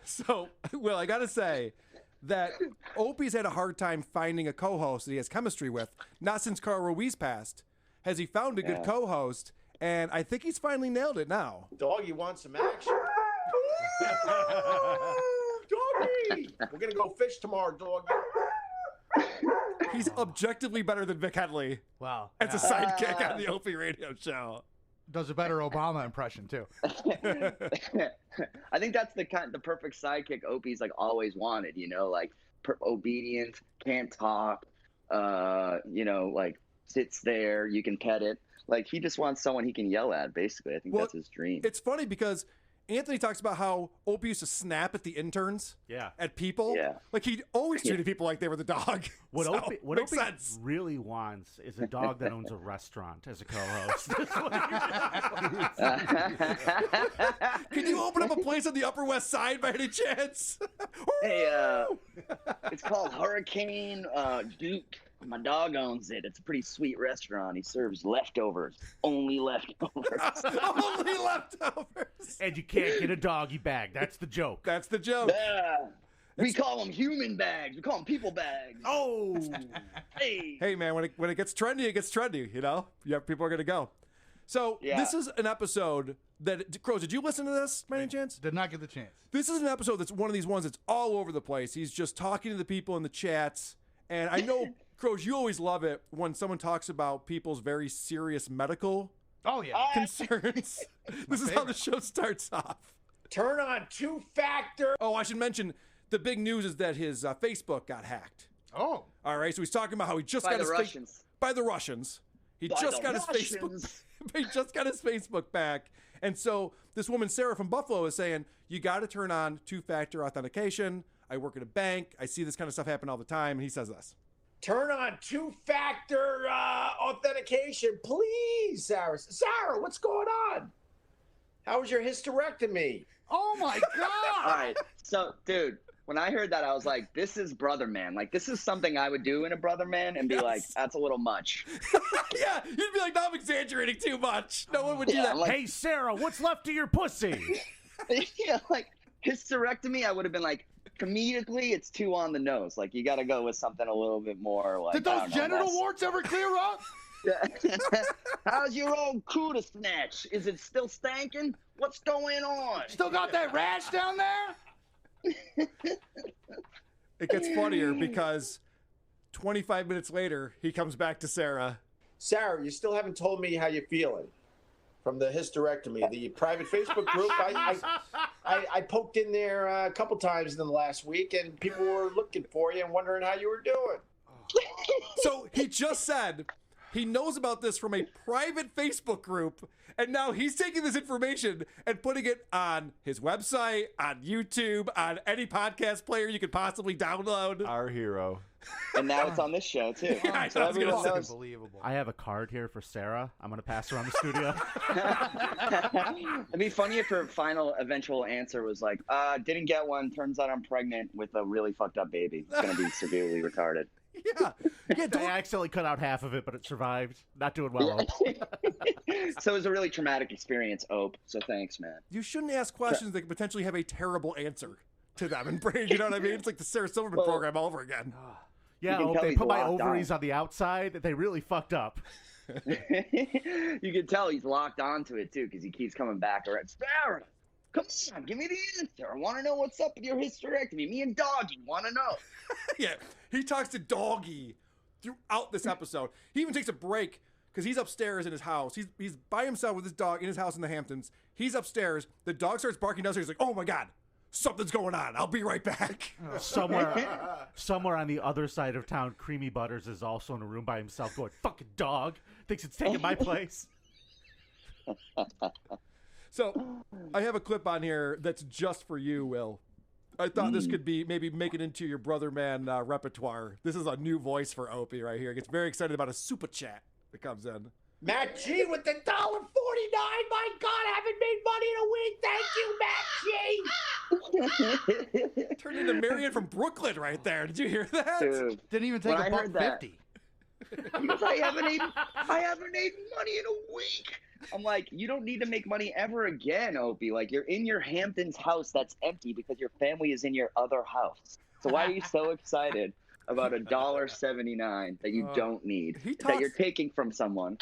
So, Will, I got to say that Opie's had a hard time finding a co-host that he has chemistry with. Not since Carl Ruiz passed has he found a good co-host, and I think he's finally nailed it now. Doggy wants some action. Doggy! We're going to go fish tomorrow, doggy. He's objectively better than Vic Henley. Wow. As a sidekick on the Opie Radio show. Does a better Obama impression, too. I think that's the perfect sidekick Opie's like always wanted, like obedient, can't talk, like sits there, you can pet it. Like, he just wants someone he can yell at, basically. I think that's his dream. It's funny because Anthony talks about how Opie used to snap at the interns, at people. Yeah. Like, he always treated people like they were the dog. What So, Opie makes sense. really wants is a dog that owns a restaurant as a co-host. Can you open up a place on the Upper West Side by any chance? Hey, it's called Hurricane Duke. My dog owns it. It's a pretty sweet restaurant. He serves leftovers. Only leftovers. Only leftovers. And you can't get a doggy bag. That's the joke. That's the joke. Yeah. We call them human bags. We call them people bags. Oh. Hey. Hey, man, when it gets trendy, it gets trendy, Yeah, people are going to go. So this is an episode that, Crows, did you listen to this by any chance? Did not get the chance. This is an episode that's one of these ones that's all over the place. He's just talking to the people in the chats. And I know, Crows, you always love it when someone talks about people's very serious medical concerns. This is how the show starts off. Turn on two-factor. Oh, I should mention, the big news is that his Facebook got hacked. Oh. All right, so he's talking about how he just By got the his Russians. By the Russians. He By just the got his Russians. Facebook. He just got his Facebook back. And so this woman, Sarah from Buffalo, is saying, you got to turn on two-factor authentication. I work at a bank. I see this kind of stuff happen all the time. And he says this. Turn on two-factor authentication, please, Sarah. Sarah, what's going on? How was your hysterectomy? Oh, my God. All right. So, dude, when I heard that, I was like, this is Brother Man. Like, this is something I would do in a Brother Man and be like, that's a little much. Yeah, you'd be like, no, I'm exaggerating too much. No one would do that. Like, hey, Sarah, what's left of your pussy? Yeah, like, hysterectomy, I would have been like, comedically, it's too on the nose. Like, you got to go with something a little bit more like. Did those genital warts ever clear up? How's your old cooter snatch? Is it still stanking? What's going on? Still got that rash down there? It gets funnier because 25 minutes later, he comes back to Sarah. Sarah, you still haven't told me how you're feeling from the hysterectomy, the private Facebook group. I poked in there a couple times in the last week, and people were looking for you and wondering how you were doing. So he just said he knows about this from a private Facebook group, and now he's taking this information and putting it on his website, on YouTube, on any podcast player you could possibly download. Our hero. And now it's on this show, too. Yeah, So everyone knows. Unbelievable. I have a card here for Sarah. I'm going to pass around the studio. It'd be funny if her final eventual answer was like, didn't get one. Turns out I'm pregnant with a really fucked up baby. It's going to be severely retarded. Yeah. I accidentally cut out half of it, but it survived. Not doing well. So it was a really traumatic experience, Ope. So thanks, man. You shouldn't ask questions that could potentially have a terrible answer to them. And you know what I mean? It's like the Sarah Silverman program all over again. Yeah, You can tell they he's put my locked ovaries on. on the outside. They really fucked up. You can tell he's locked onto it, too, because he keeps coming back around. Sarah, come on, give me the answer. I want to know what's up with your hysterectomy. Me and Doggy want to know. Yeah, he talks to Doggy throughout this episode. He even takes a break because he's upstairs in his house. He's by himself with his dog in his house in the Hamptons. He's upstairs. The dog starts barking downstairs. He's like, oh my God, something's going on. I'll be right back. Somewhere on the other side of town, Creamy Butters is also in a room by himself going, fucking dog. Thinks it's taking my place. So I have a clip on here that's just for you, Will. I thought this could be maybe make it into your brother man repertoire. This is a new voice for Opie right here. He gets very excited about a super chat that comes in. Matt G with the $1.49. My God, I haven't made money in a week. Thank you, Matt G. Turned into Marion from Brooklyn right there. Did you hear that? Dude, Didn't even take when a I buck heard that- 50. He goes, I haven't made money in a week. I'm like, you don't need to make money ever again, Opie. Like, you're in your Hamptons house that's empty because your family is in your other house. So why are you so excited about $1.79 that you don't need, that you're taking from someone?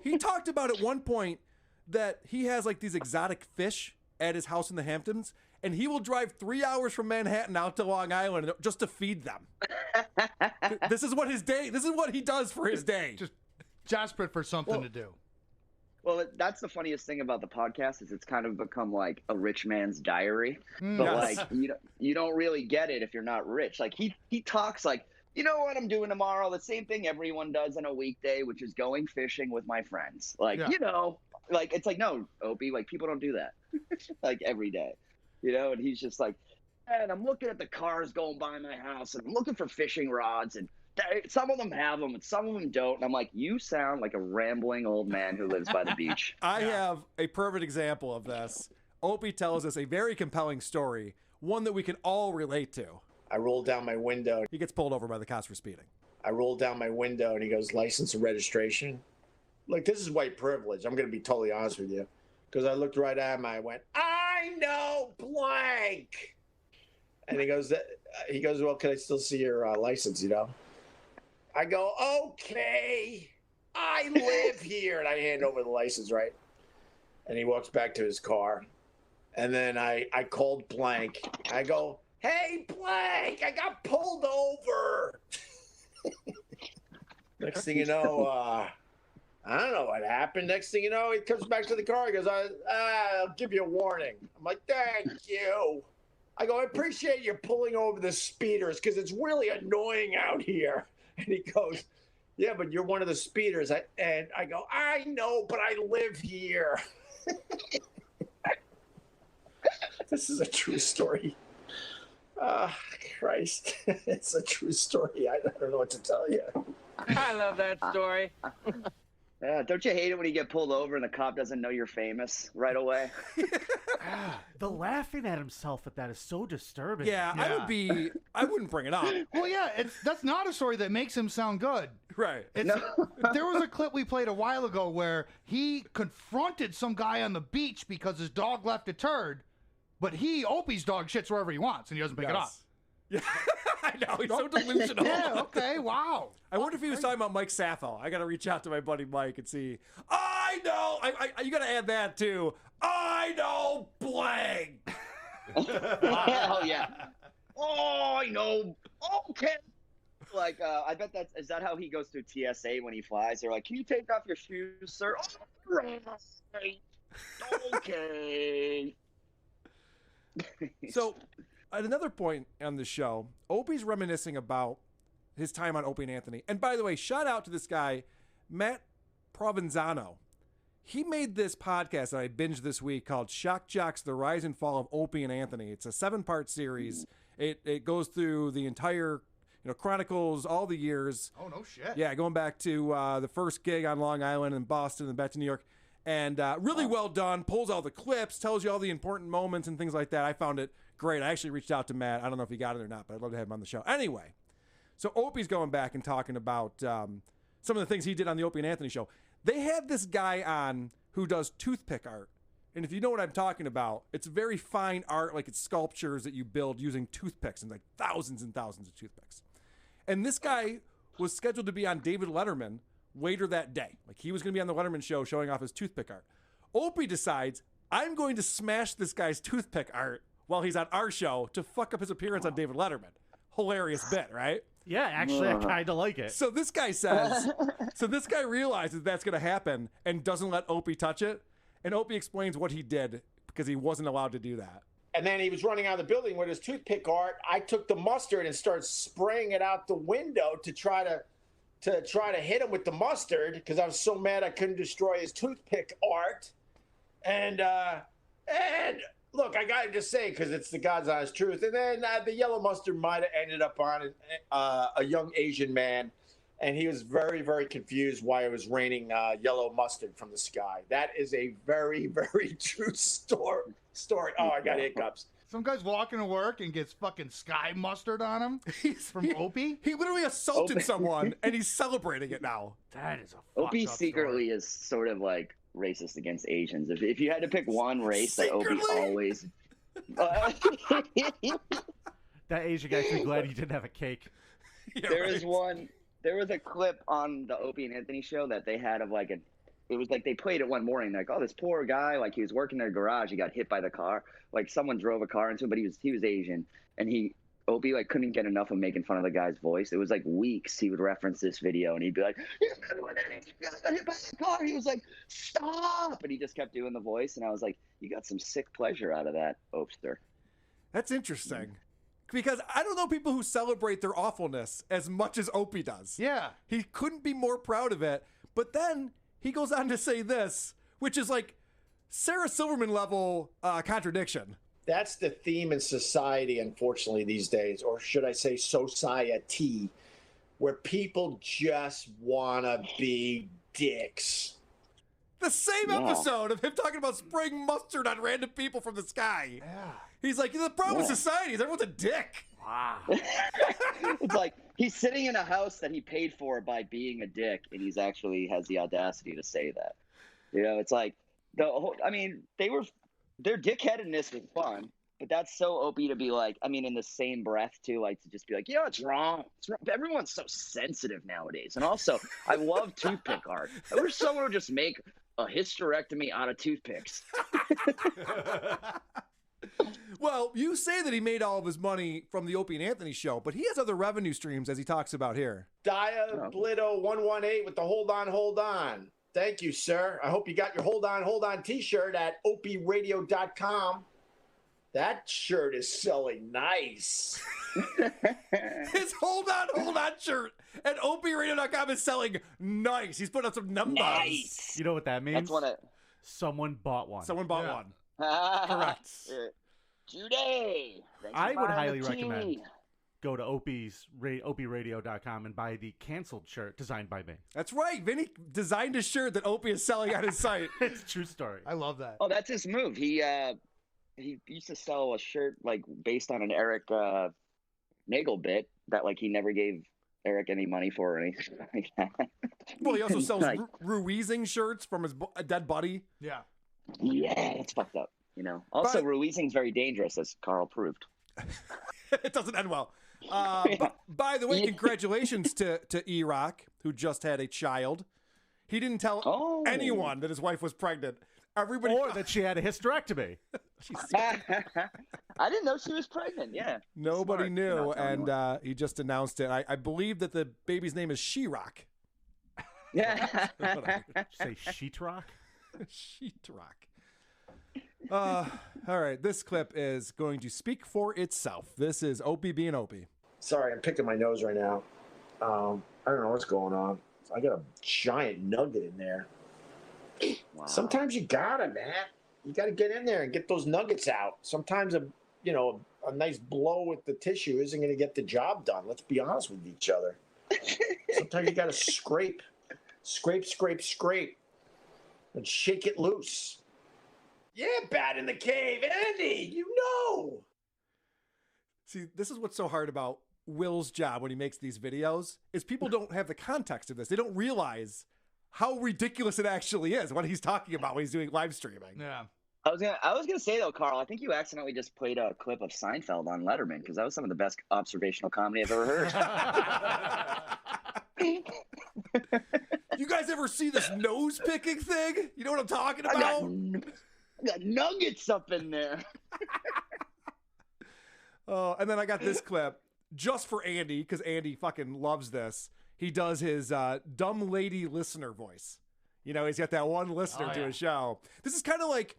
He talked about at one point that he has like these exotic fish at his house in the Hamptons, and he will drive 3 hours from Manhattan out to Long Island just to feed them. This is what he does for his day. Just desperate for something to do. Well, that's the funniest thing about the podcast is it's kind of become like a rich man's diary. But Yes. like you don't really get it if you're not rich. Like he talks like, you know what I'm doing tomorrow? The same thing everyone does on a weekday, which is going fishing with my friends. Like, you know, like it's like, no, Opie, like people don't do that like every day. You know, and he's just like, and I'm looking at the cars going by my house and I'm looking for fishing rods and some of them have them and some of them don't. And I'm like, you sound like a rambling old man who lives by the beach. I have a perfect example of this. Opie tells us a very compelling story, one that we can all relate to. I rolled down my window. He gets pulled over by the cops for speeding. I rolled down my window and he goes, license and registration. Look, this is white privilege. I'm going to be totally honest with you. Because I looked right at him. I went, I know blank. And he goes, well, can I still see your license, you know? I go, okay, I live here. And I hand over the license, right? And he walks back to his car. And then I called blank. I go, hey, blank, I got pulled over. Next thing you know, I don't know what happened. Next thing you know, he comes back to the car. He goes, I'll give you a warning. I'm like, thank you. I go, I appreciate you pulling over the speeders because it's really annoying out here. And he goes, yeah, but you're one of the speeders. And I go, I know, but I live here. This is a true story. Christ. It's a true story. I don't know what to tell you. I love that story. Yeah, don't you hate it when you get pulled over and the cop doesn't know you're famous right away? The laughing at himself at that is so disturbing. Yeah, I wouldn't bring it up. Well, yeah, that's not a story that makes him sound good. Right. There was a clip we played a while ago where he confronted some guy on the beach because his dog left a turd, but Opie's dog shits wherever he wants and he doesn't pick it up. Yeah, I know. He's so delusional. Yeah, okay, wow. I wonder if he was talking about Mike Sappho. I got to reach out to my buddy Mike and see. I know. You got to add that too. I know blank. Hell yeah. Oh, I know. Okay. Like, I bet is that how he goes through TSA when he flies? They're like, can you take off your shoes, sir? Oh, right. Okay. So, at another point on the show, Opie's reminiscing about his time on Opie and Anthony. And by the way, shout out to this guy, Matt Provenzano. He made this podcast that I binged this week called Shock Jocks, The Rise and Fall of Opie and Anthony. It's a 7-part series. It goes through the entire, chronicles all the years. Oh, no shit. Yeah, going back to the first gig on Long Island and Boston and back to New York. And really well done. Pulls all the clips, tells you all the important moments and things like that. I found it great. I actually reached out to Matt. I don't know if he got it or not, but I'd love to have him on the show. Anyway, so Opie's going back and talking about some of the things he did on the Opie and Anthony show. They had this guy on who does toothpick art. And if you know what I'm talking about, it's very fine art, like it's sculptures that you build using toothpicks and like thousands and thousands of toothpicks. And this guy was scheduled to be on David Letterman later that day. Like he was going to be on the Letterman show showing off his toothpick art. Opie decides, I'm going to smash this guy's toothpick art while he's on our show to fuck up his appearance on David Letterman. Hilarious bit, right? Yeah, actually, I kind of like it. So this guy realizes that's going to happen and doesn't let Opie touch it. And Opie explains what he did because he wasn't allowed to do that. And then he was running out of the building with his toothpick art. I took the mustard and started spraying it out the window to try to hit him with the mustard because I was so mad I couldn't destroy his toothpick art. And look, I got to just say, because it's the God's honest truth. And then the yellow mustard might have ended up on a young Asian man. And he was very, very confused why it was raining yellow mustard from the sky. That is a very, very true story. Oh, I got hiccups. Some guy's walking to work and gets fucking sky mustard on him from Opie. He literally assaulted someone, and he's celebrating it now. That is a Opie secretly is sort of like racist against Asians. If you had to pick one race that Opie always... That Asian guy should be glad he didn't have a cake. Yeah, There was a clip on the Opie and Anthony show that they had of like it was like they played it one morning, like, oh, this poor guy, like he was working in a garage, he got hit by the car, like someone drove a car into him, but he was Asian, and Opie like couldn't get enough of making fun of the guy's voice. It was like weeks he would reference this video, and he'd be like, you got hit by the car. He was like, stop, and he just kept doing the voice, and I was like, you got some sick pleasure out of that, Opster. That's interesting. Because I don't know people who celebrate their awfulness as much as Opie does. Yeah. He couldn't be more proud of it. But then he goes on to say this, which is like Sarah Silverman level contradiction. That's the theme in society, unfortunately, these days, or should I say society, where people just want to be dicks. The same episode of him talking about spraying mustard on random people from the sky. Yeah. He's like, the problem with society is everyone's a dick. Wow. It's like he's sitting in a house that he paid for by being a dick, and he's actually has the audacity to say that. It's like their dickheadedness was fun, but that's so Opie to be like, in the same breath too, like to just be like, it's wrong. It's wrong. Everyone's so sensitive nowadays. And also, I love toothpick art. I wish someone would just make a hysterectomy out of toothpicks. Well, you say that he made all of his money from the Opie and Anthony show, but he has other revenue streams, as he talks about here. Diablito 118 with the hold on. Thank you, sir. I hope you got your hold on t-shirt at opieradio.com. That shirt is selling nice. His hold on shirt at opieradio.com is selling nice. He's putting up some numbers. Nice. You know what that means? That's someone bought one. Someone bought one. Correct. Judy. I would highly recommend go to opieradio.com and buy the canceled shirt designed by me. That's right. Vinny designed a shirt that Opie is selling on his site. It's a true story. I love that. Oh, that's his move. He used to sell a shirt like based on an Eric Nagel bit that like he never gave Eric any money for or anything like that. Well, he also sells Ruizing shirts from his dead buddy. Yeah. Yeah, it's fucked up. Also, Ruizing's very dangerous, as Carl proved. It doesn't end well. By the way, congratulations to E-Rock, who just had a child. He didn't tell anyone that his wife was pregnant. Everybody, or that she had a hysterectomy. I didn't know she was pregnant. Yeah. Nobody Smart. knew, Not telling and he just announced it. I believe that the baby's name is She-Rock. Yeah. Say sheetrock? Sheetrock. All right, this clip is going to speak for itself. This is Opie being Opie. Sorry, I'm picking my nose right now. I don't know what's going on. I got a giant nugget in there. Wow. Sometimes you gotta, man. You gotta get in there and get those nuggets out. Sometimes a nice blow with the tissue isn't gonna get the job done. Let's be honest with each other. Sometimes you gotta scrape, and shake it loose. Yeah, Bat in the Cave, Andy, you know. See, this is what's so hard about Will's job when he makes these videos, is people don't have the context of this. They don't realize how ridiculous it actually is, what he's talking about when he's doing live streaming. Yeah. I was gonna say though, Carl, I think you accidentally just played a clip of Seinfeld on Letterman, because that was some of the best observational comedy I've ever heard. You guys ever see this nose picking thing? You know what I'm talking about? I got nuggets up in there. Oh, and then I got this clip just for Andy, because Andy fucking loves this. He does his dumb lady listener voice. You know, he's got that one listener to his show. This is kind of like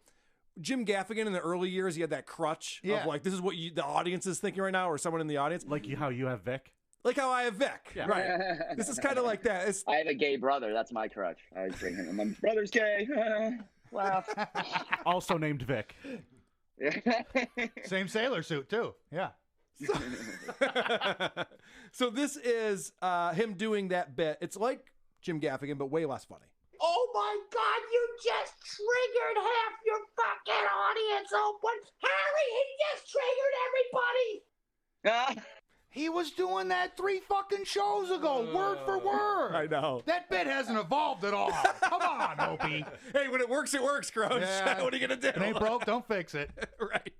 Jim Gaffigan in the early years. He had that crutch of like, this is what the audience is thinking right now, or someone in the audience. Like how you have Vic? Like how I have Vic. Yeah. Right. This is kind of like that. I have a gay brother. That's my crutch. I always bring him. My brother's gay. Laugh. Also named Vic. Same sailor suit, too. Yeah. So this is him doing that bit. It's like Jim Gaffigan, but way less funny. Oh my God, you just triggered half your fucking audience, Open. Harry, he just triggered everybody. He was doing that 3 fucking shows ago, word for word. I know. That bit hasn't evolved at all. Come on, Opie. Hey, when it works, Crouch. Yeah. What are you going to do? It ain't broke, don't fix it. Right.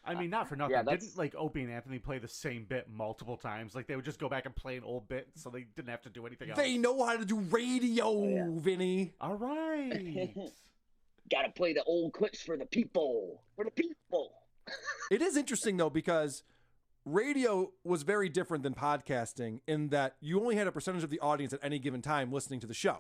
I mean, not for nothing. Yeah, Didn't like Opie and Anthony play the same bit multiple times? Like they would just go back and play an old bit, so they didn't have to do anything else. They know how to do radio, Vinny. All right. Gotta play the old clips for the people. For the people. It is interesting, though, because radio was very different than podcasting in that you only had a percentage of the audience at any given time listening to the show.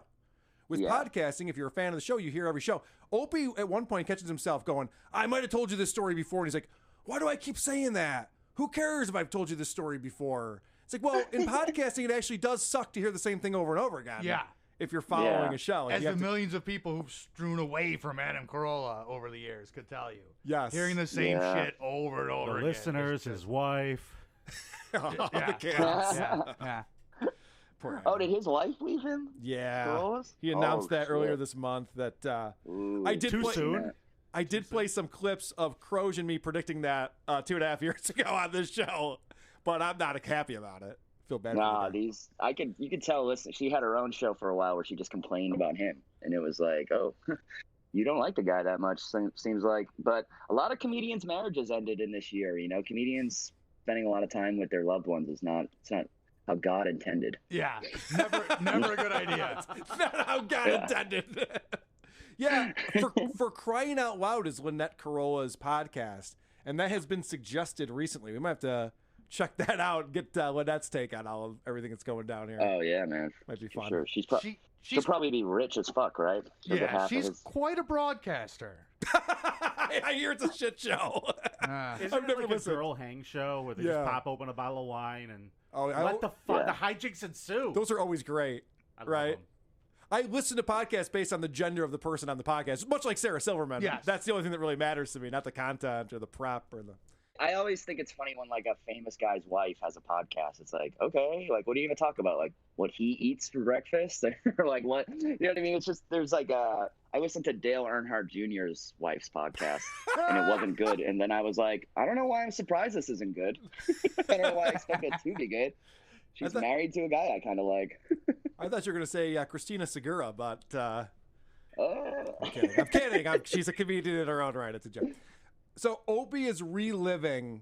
With podcasting, if you're a fan of the show, you hear every show. Opie, at one point, catches himself going, I might have told you this story before. And he's like, why do I keep saying that? Who cares if I've told you this story before? It's like, well, in podcasting, it actually does suck to hear the same thing over and over again. Yeah. If you're following a show. Like, as the millions of people who've strewn away from Adam Carolla over the years could tell you. Yes. Hearing the same shit over and over The again. listeners, his wife. The chaos. Yeah. Oh, did his wife leave him? Yeah. Girls? He announced that earlier shit. this month that soon. I did play some clips of Croge and me predicting that 2.5 years ago on this show, but I'm not happy about it. Feel bad. Nah, you could tell. Listen, she had her own show for a while where she just complained about him, and it was like, oh, you don't like the guy that much, seems like. But a lot of comedians' marriages ended in this year. You know, comedians spending a lot of time with their loved ones it's not how God intended. Yeah, never a good idea. It's not how God intended. Yeah, for crying out loud is Lynette Carolla's podcast, and that has been suggested recently. We might have to check that out and get Lynette's take on everything that's going down here. Oh yeah, man, might be for fun. Sure, she'll probably be rich as fuck, right? Yeah, she's quite a broadcaster. I hear it's a shit show. Isn't it like a girl hang show where they just pop open a bottle of wine and let the hijinks ensue? Those are always great, right? I listen to podcasts based on the gender of the person on the podcast, much like Sarah Silverman. Yes. That's the only thing that really matters to me, not the content or the prep or the... I always think it's funny when like a famous guy's wife has a podcast. It's like, okay, like what are you gonna talk about? Like what he eats for breakfast, or like what? You know what I mean? It's just there's like I listened to Dale Earnhardt Jr.'s wife's podcast, and it wasn't good. And then I was like, I don't know why I'm surprised this isn't good. I don't know why I expect it to be good. She's married to a guy I kind of like. I thought you were gonna say Christina Segura, but I'm kidding. She's a comedian in her own right. It's a joke. So Opie is reliving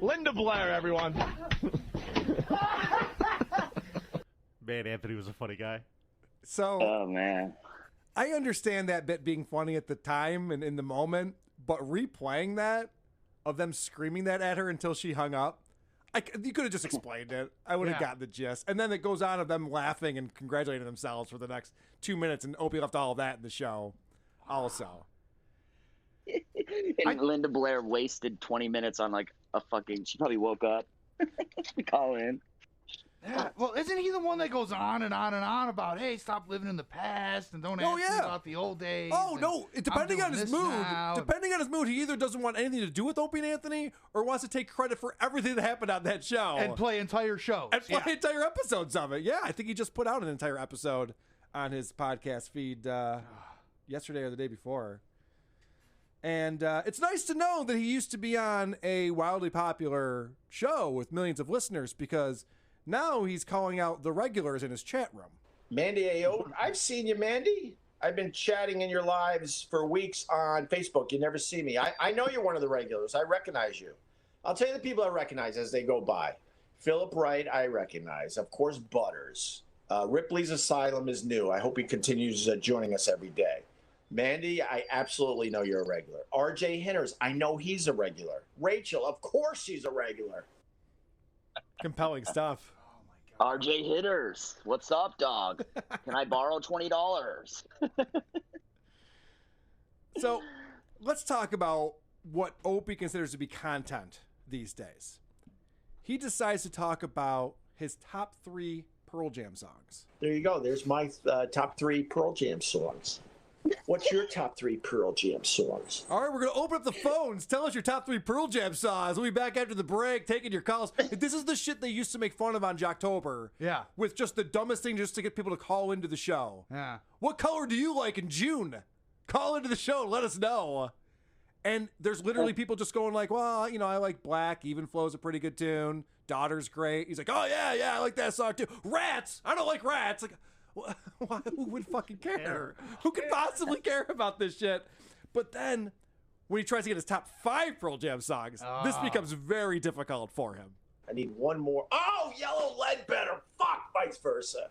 Linda Blair, everyone. Man, Anthony was a funny guy. So, oh man, I understand that bit being funny at the time and in the moment, but replaying that of them screaming that at her until she hung up, you could have just explained it. I would have gotten the gist. And then it goes on of them laughing and congratulating themselves for the next 2 minutes, and Opie left all of that in the show also. And Linda Blair wasted 20 minutes on like a fucking. She probably woke up. Call in. Yeah. Well, isn't he the one that goes on and on and on about, hey, stop living in the past and don't ask me about the old days? Oh, no. Depending on his mood, he either doesn't want anything to do with Opie and Anthony or wants to take credit for everything that happened on that show. And play entire shows. And play entire episodes of it. Yeah, I think he just put out an entire episode on his podcast feed yesterday or the day before. And it's nice to know that he used to be on a wildly popular show with millions of listeners, because now he's calling out the regulars in his chat room. Mandy Ayo, I've seen you, Mandy. I've been chatting in your lives for weeks on Facebook. You never see me. I know you're one of the regulars. I recognize you. I'll tell you the people I recognize as they go by. Philip Wright, I recognize. Of course, Butters. Ripley's Asylum is new. I hope he continues joining us every day. Mandy, I absolutely know you're a regular. RJ Henners, I know he's a regular. Rachel, of course she's a regular. Compelling stuff. RJ Hitters, what's up, dog? Can I borrow $20? So let's talk about what Opie considers to be content these days. He decides to talk about his top 3 Pearl Jam songs. There you go. There's my top 3 Pearl Jam songs. What's your top 3 Pearl Jam songs? All right, we're going to open up the phones. Tell us your top 3 Pearl Jam songs. We'll be back after the break, taking your calls. This is the shit they used to make fun of on Jocktober. Yeah. With just the dumbest thing just to get people to call into the show. Yeah. What color do you like in June? Call into the show and let us know. And there's literally people just going like, well, you know, I like Black. Even Flow's a pretty good tune. Daughter's great. He's like, oh, yeah, I like that song too. Rats! I don't like Rats. Like, who would fucking care? Who could possibly care about this shit? But then, when he tries to get his top 5 Pearl Jam songs, this becomes very difficult for him. I need one more. Oh, Yellow Ledbetter. Fuck, vice versa.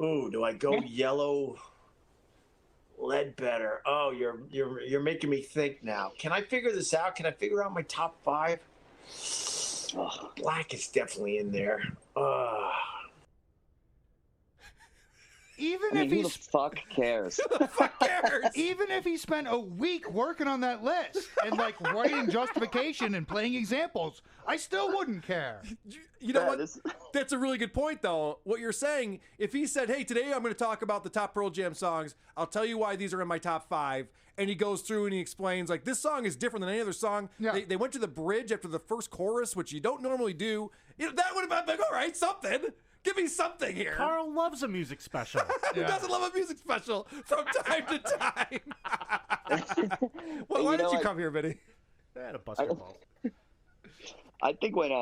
Ooh, do I go Yellow Ledbetter? Oh, you're making me think now. Can I figure this out? Can I figure out my top 5? Black is definitely in there. Even I if mean, who he's the fuck cares? even if he spent a week working on that list and like writing justification and playing examples, I still wouldn't care. You know what? That's a really good point, though. What you're saying, if he said, hey, today I'm going to talk about the top Pearl Jam songs, I'll tell you why these are in my top 5, and he goes through and he explains, like, this song is different than any other song. Yeah. They went to the bridge after the first chorus, which you don't normally do. You know, that would have been like, all right, something. Give me something here. Carl loves a music special. Who doesn't love a music special from time to time? Well, why did you come here, Vinny? I had a bust your balls. I think when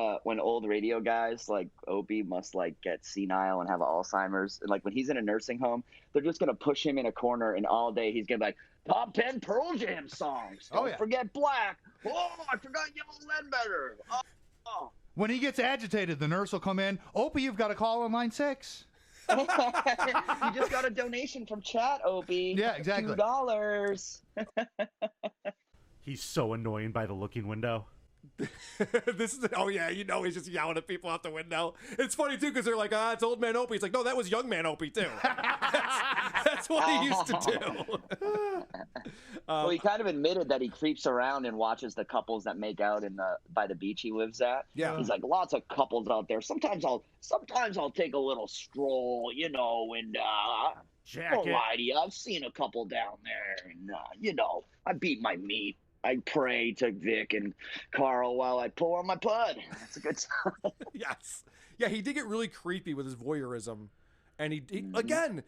old radio guys like Opie must like get senile and have Alzheimer's, and like when he's in a nursing home, they're just gonna push him in a corner, and all day he's gonna be like, top 10 Pearl Jam songs. Don't forget Black. Oh, I forgot Yellow Ledbetter. Oh. When he gets agitated, the nurse will come in. Opie, you've got to call on line 6. You just got a donation from chat, Opie. Yeah, exactly. $2. He's so annoying by the looking window. This is he's just yelling at people out the window. It's funny too because they're like, it's old man Opie. It's like, no, that was young man Opie too. That's what he used to do. Well, he kind of admitted that he creeps around and watches the couples that make out by the beach he lives at. Yeah, he's like, lots of couples out there. Sometimes I'll take a little stroll, and don't lie to you, I've seen a couple down there, and I beat my meat. I pray to Vic and Carl while I pull on my pud. That's a good time. Yes. Yeah, he did get really creepy with his voyeurism. And he again,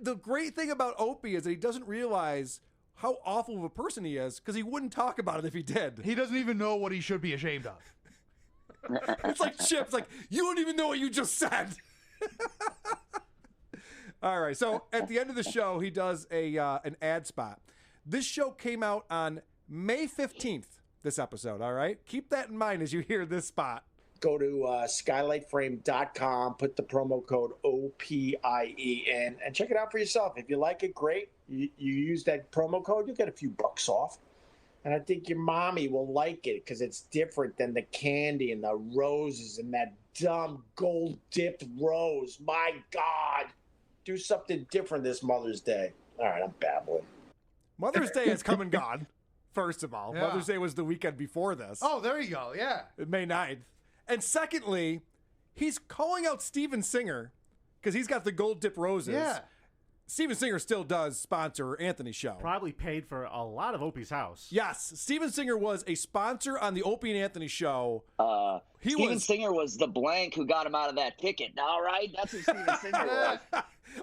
the great thing about Opie is that he doesn't realize how awful of a person he is because he wouldn't talk about it if he did. He doesn't even know what he should be ashamed of. It's like Chip. It's like, you don't even know what you just said. All right. So at the end of the show, he does an ad spot. This show came out on May 15th, this episode, all right? Keep that in mind as you hear this spot. Go to skylightframe.com, put the promo code OPIE in, and check it out for yourself. If you like it, great. You use that promo code, you'll get a few bucks off. And I think your mommy will like it because it's different than the candy and the roses and that dumb gold-dipped rose. My God. Do something different this Mother's Day. All right, I'm babbling. Mother's Day has come and gone. First of all, Yeah. Mother's Day was the weekend before this. Oh, there you go. Yeah. May 9th. And secondly, he's calling out Steven Singer because he's got the gold dip roses. Yeah. Steven Singer still does sponsor Anthony's show. Probably paid for a lot of Opie's house. Yes. Steven Singer was a sponsor on the Opie and Anthony show. Steven Singer was the blank who got him out of that ticket. All right? That's who Steven Singer was.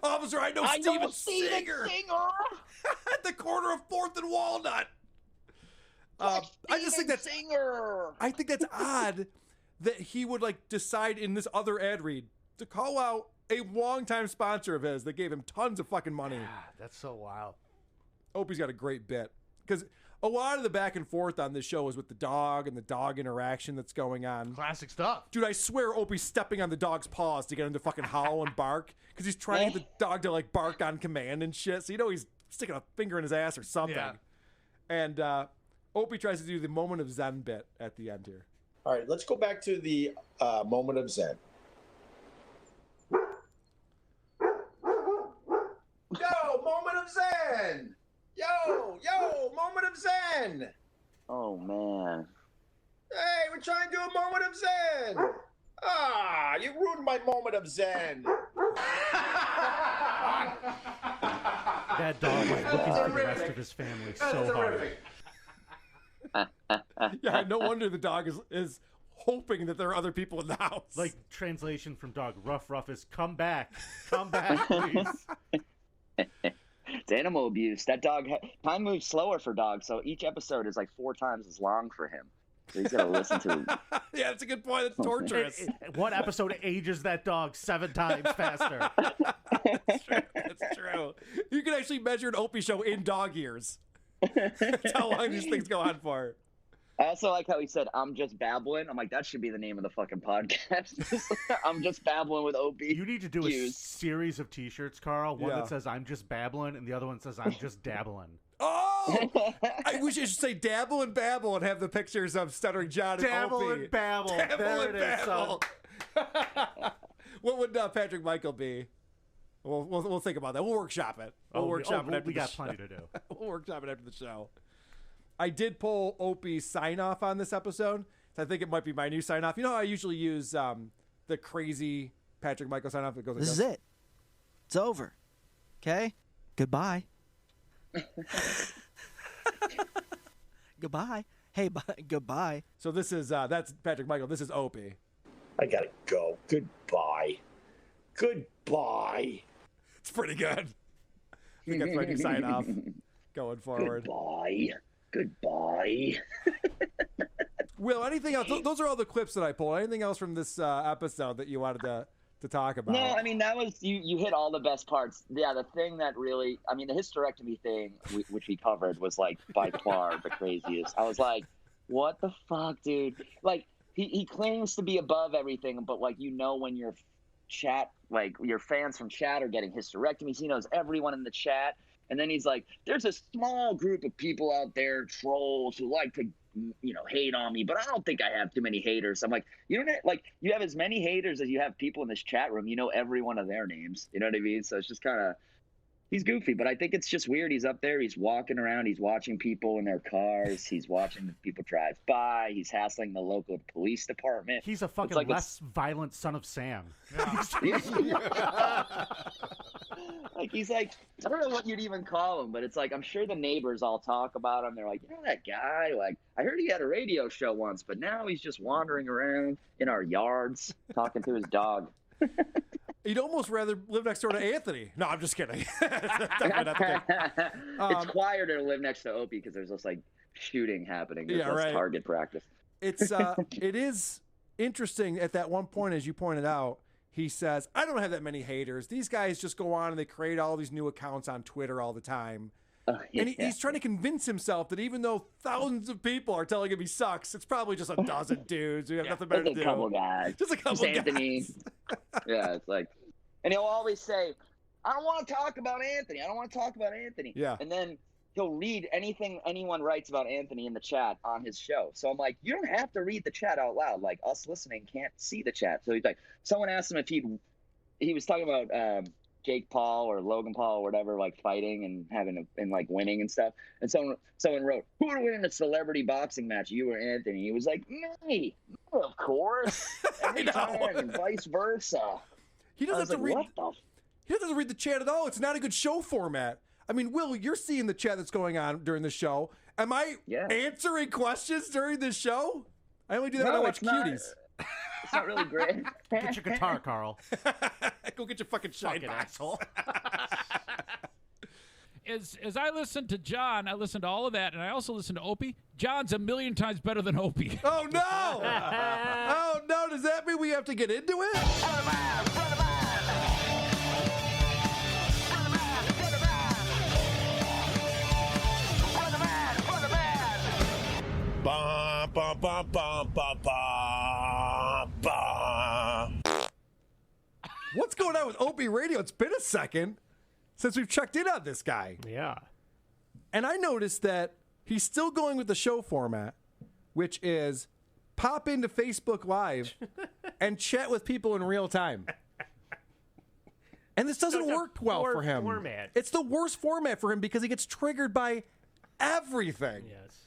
Officer, I know Steven Singer. At the corner of 4th and Walnut. I just think that's Singer. I think that's odd that he would decide in this other ad read to call out a longtime sponsor of his that gave him tons of fucking money. Yeah, that's so wild. Opie's got a great bit because a lot of the back and forth on this show is with the dog and the dog interaction that's going on. Classic stuff. Dude, I swear Opie's stepping on the dog's paws to get him to fucking howl and bark because he's trying to get the dog to bark on command and shit. So he's sticking a finger in his ass or something. Yeah. And Opie tries to do the moment of Zen bit at the end here. All right, let's go back to the moment of Zen. Yo, moment of Zen! Yo, moment of Zen! Oh, man. Hey, we're trying to do a moment of Zen! Ah, you ruined my moment of Zen! That dog was looking for the rest of his family so hard. Yeah, no wonder the dog is hoping that there are other people in the house. Like, translation from dog, Ruff is, come back, please. It's animal abuse. That dog, time moves slower for dogs, so each episode is 4 times as long for him. So he's got to listen to Yeah, that's a good point. That's torturous. One episode ages that dog 7 times faster. That's true. You can actually measure an Opie show in dog years. That's how long these things go on for. I also like how he said, I'm just babbling. I'm like, that should be the name of the fucking podcast. I'm just babbling with Opie. You need to do a series of t-shirts, Carl. One that says, I'm just babbling, and the other one says, I'm just dabbling. Oh! I wish I should say dabble and babble and have the pictures of Stuttering John and Dabble Opie. and babble. Dabble There and it is, babble. What would Patrick Michael be? We'll think about that. We'll workshop it. We'll workshop it after we the got show. plenty to do. We'll workshop it after the show. I did pull Opie's sign off on this episode, so I think it might be my new sign off. You know how I usually use the crazy Patrick Michael sign off? It goes like This is it. It's over. Okay? Goodbye. Goodbye. Hey, goodbye. So this is that's Patrick Michael. This is Opie. I gotta go. Goodbye. Goodbye. It's pretty good. I think that's my new sign off going forward. Goodbye. Will, anything else? Those are all the clips that I pulled. Anything else from this episode that you wanted to talk about? No, I mean, that was, you hit all the best parts. Yeah, the thing that really, I mean, the hysterectomy thing, which we covered, was like by far the craziest. I was like, what the fuck, dude? Like, he claims to be above everything, but like, when your chat, like your fans from chat are getting hysterectomies, he knows everyone in the chat. And then he's like, there's a small group of people out there, trolls, who like to, hate on me, but I don't think I have too many haters. I'm like, you have as many haters as you have people in this chat room. You know every one of their names. You know what I mean? So it's just kind of, he's goofy, but I think it's just weird. He's up there, he's walking around, he's watching people in their cars, he's watching the people drive by, he's hassling the local police department. He's a fucking less violent son of Sam. Like, he's like, I don't know what you'd even call him, but it's like, I'm sure the neighbors all talk about him. They're like, that guy, like, I heard he had a radio show once, but now he's just wandering around in our yards talking to his dog. You'd almost rather live next door to Anthony. No, I'm just kidding. It's quieter to live next to Opie because there's this like shooting happening. There's less target practice. It is interesting at that one point, as you pointed out, he says, I don't have that many haters. These guys just go on and they create all these new accounts on Twitter all the time. And he's trying to convince himself that even though thousands of people are telling him he sucks, it's probably just a dozen dudes who have nothing better to do. Just a couple guys. Just a couple guys. Anthony. Yeah, it's like, and he'll always say, I don't want to talk about Anthony. I don't want to talk about Anthony. Yeah. And then he'll read anything anyone writes about Anthony in the chat on his show. So I'm like, you don't have to read the chat out loud. Like, us listening can't see the chat. So he's like, someone asked him if he was talking about Jake Paul or Logan Paul or whatever, like fighting and like winning and stuff. And someone wrote, who would win in a celebrity boxing match, you or Anthony? He was like, me, of course, every time, and vice versa. He doesn't have to read. He doesn't read the chat at all. It's not a good show format. I mean, Will, you're seeing the chat that's going on during the show. Am I answering questions during this show? I only do that when I watch Cuties. It's not really great. Get your guitar, Carl. Go get your fucking shine box. Asshole. As I listen to John, I listen to all of that, and I also listen to Opie. John's a million times better than Opie. Oh, no! Oh, no! Does that mean we have to get into it? Ba, ba, ba, ba, ba, ba, ba. What's going on with Opie Radio? It's been a second since we've checked in on this guy. Yeah. And I noticed that he's still going with the show format, which is pop into Facebook Live and chat with people in real time. And this doesn't work well for him. Format. It's the worst format for him because he gets triggered by everything. Yes.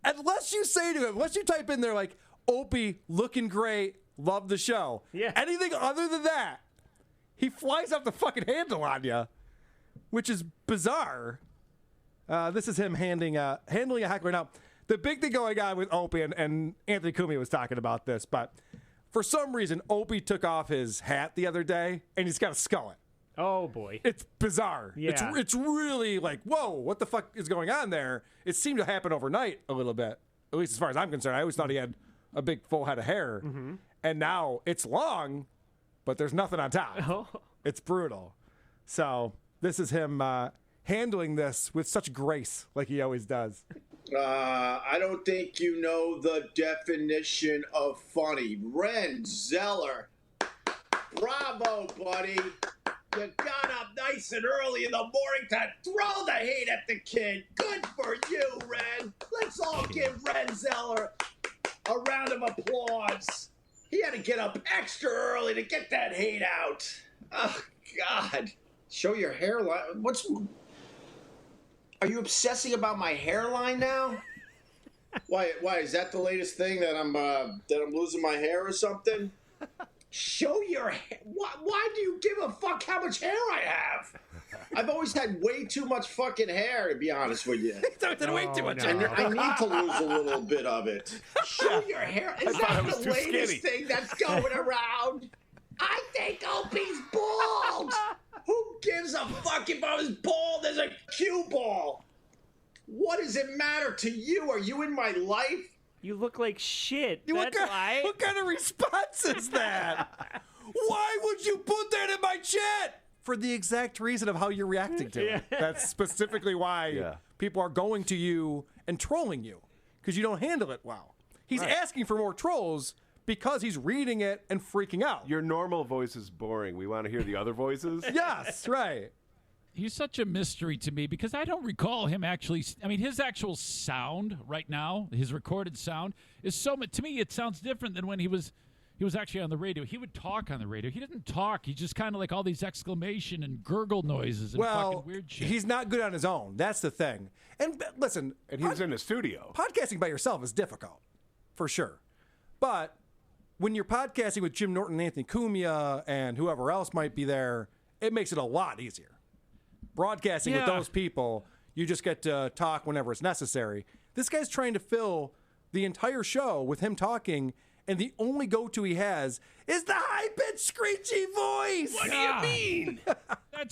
Unless you say to him, unless you type in there like, Opie, looking great, love the show. Yeah. Anything other than that, he flies off the fucking handle on you, which is bizarre. This is him handling a heckler. Now, the big thing going on with Opie, and Anthony Cumia was talking about this, but for some reason, Opie took off his hat the other day, and he's got a skull. Oh, boy. It's bizarre. Yeah. It's really like, whoa, what the fuck is going on there? It seemed to happen overnight a little bit, at least as far as I'm concerned. I always thought he had a big full head of hair, and now it's long, but there's nothing on top. Oh. It's brutal. So this is him handling this with such grace, like he always does. I don't think you know the definition of funny. Ren Zeller. Bravo, buddy. You got up nice and early in the morning to throw the hate at the kid. Good for you, Ren. Let's all give Ren Zeller a round of applause. He had to get up extra early to get that hate out. Oh, God. Show your hairline. Are you obsessing about my hairline now? Why is that the latest thing that I'm losing my hair or something? Show your hair. Why do you give a fuck how much hair I have? I've always had way too much fucking hair, to be honest with you. Way too much hair. I need to lose a little bit of it. Show your hair. Is that the latest thing that's going around? I think Opie's bald. Who gives a fuck if I was bald as a cue ball? What does it matter to you? Are you in my life? You look like shit. What kind of response is that? Why would you put that in my chat? For the exact reason of how you're reacting to it. That's specifically why people are going to you and trolling you, because you don't handle it well. He's asking for more trolls because he's reading it and freaking out. Your normal voice is boring. We want to hear the other voices. Yes, right. He's such a mystery to me because I don't recall him actually. I mean, his actual sound right now, his recorded sound, is so much. To me, it sounds different than when he was actually on the radio. He would talk on the radio. He doesn't talk. He's just kind of like all these exclamation and gurgle noises and fucking weird shit. He's not good on his own. That's the thing. And listen. And he's in the studio. Podcasting by yourself is difficult, for sure. But when you're podcasting with Jim Norton and Anthony Cumia and whoever else might be there, it makes it a lot easier. Broadcasting with those people, you just get to talk whenever it's necessary. This guy's trying to fill the entire show with him talking, and the only go-to he has is the high-pitched, screechy voice. What do you mean?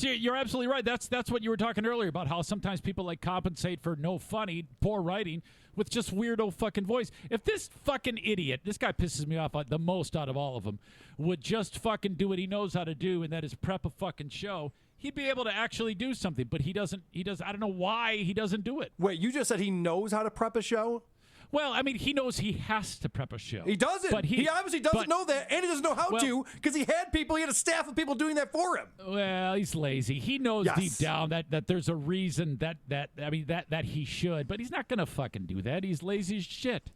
You're absolutely right. That's what you were talking earlier about how sometimes people like compensate for no funny, poor writing with just weirdo fucking voice. If this fucking idiot, this guy pisses me off the most out of all of them, would just fucking do what he knows how to do, and that is prep a fucking show, he'd be able to actually do something, but he doesn't. I don't know why he doesn't do it. Wait, you just said he knows how to prep a show? Well, I mean, he knows he has to prep a show. He doesn't. But he obviously doesn't know that, and he doesn't know how to, because he had a staff of people doing that for him. Well, he's lazy. He knows deep down that there's a reason that he should, but he's not gonna fucking do that. He's lazy as shit.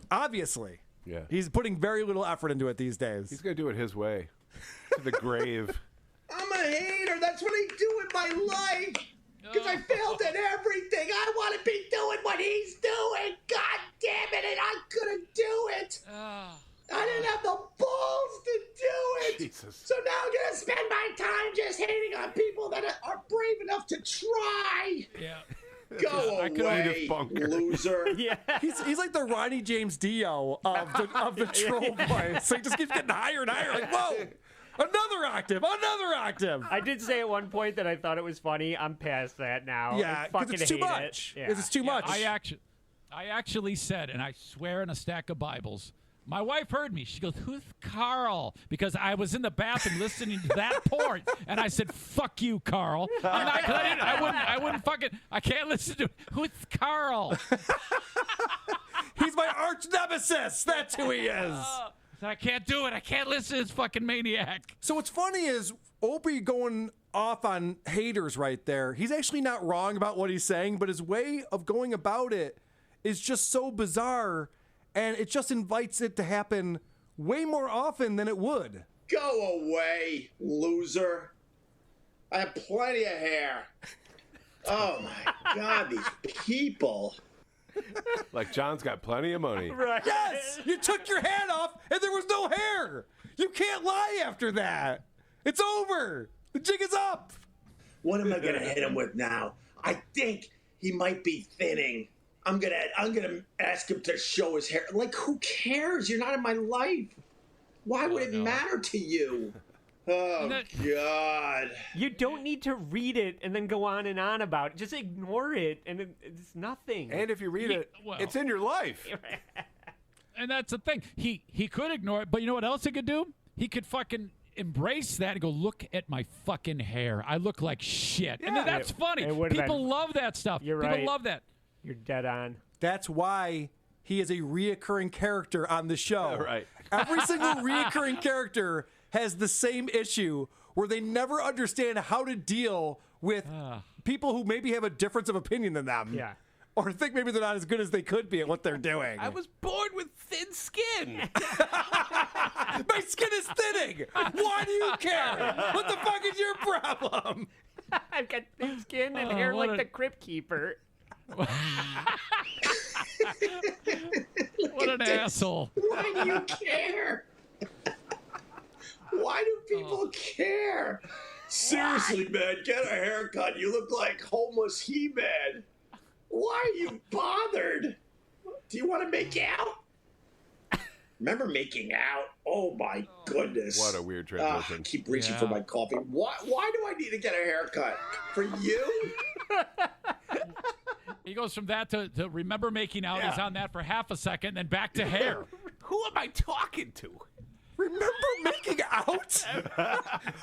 Obviously. Yeah. He's putting very little effort into it these days. He's gonna do it his way, to the grave. I'm a hater. That's what I do in my life. Because I failed at everything. I want to be doing what he's doing. God damn it, and I couldn't do it. I didn't have the balls to do it. Jesus. So now I'm going to spend my time just hating on people that are brave enough to try. Yeah. Go away, loser. Yeah. He's like the Ronnie James Dio of the troll voice. So he just keeps getting higher and higher. Like, whoa. Another octave. I did say at one point that I thought it was funny. I'm past that now. Yeah, because it's too much. It's too much. I actually said, and I swear in a stack of Bibles, my wife heard me. She goes, "Who's Carl?" Because I was in the bathroom listening to that porn, and I said, "Fuck you, Carl." I'm not. I wouldn't fucking. I can't listen to. Who's Carl? He's my arch nemesis. That's who he is. I can't do it. I can't listen to this fucking maniac. So what's funny is Opie going off on haters right there. He's actually not wrong about what he's saying, but his way of going about it is just so bizarre, and it just invites it to happen way more often than it would. Go away, loser. I have plenty of hair. Oh my God, these people. Like John's got plenty of money. Right. Yes! You took your hat off and there was no hair. You can't lie after that. It's over. The jig is up. What am I gonna hit him with now? I think he might be thinning. I'm gonna ask him to show his hair. Like, who cares? You're not in my life. Why would it matter to you? Oh, God. You don't need to read it and then go on and on about it. Just ignore it, and it's nothing. And if you read it, it's in your life. And that's the thing. He could ignore it, but you know what else he could do? He could fucking embrace that and go, "Look at my fucking hair. I look like shit." Yeah. And then that's funny. People love that stuff. You're People right. love that. You're dead on. That's why he is a reoccurring character on the show. Right. Every single reoccurring character has the same issue where they never understand how to deal with people who maybe have a difference of opinion than them. Yeah. Or think maybe they're not as good as they could be at what they're doing. I was born with thin skin. My skin is thinning. Why do you care? What the fuck is your problem? I've got thin skin and hair like the Crypt Keeper. What an asshole. Why do you care? Why do people care? Seriously, man, get a haircut. You look like homeless He-Man. Why are you bothered? Do you want to make out? Remember making out? Oh, my goodness. What a weird transition. I keep reaching for my coffee. Why do I need to get a haircut? For you? He goes from that to remember making out. He's on that for half a second, then back to hair. Who am I talking to? Remember making out?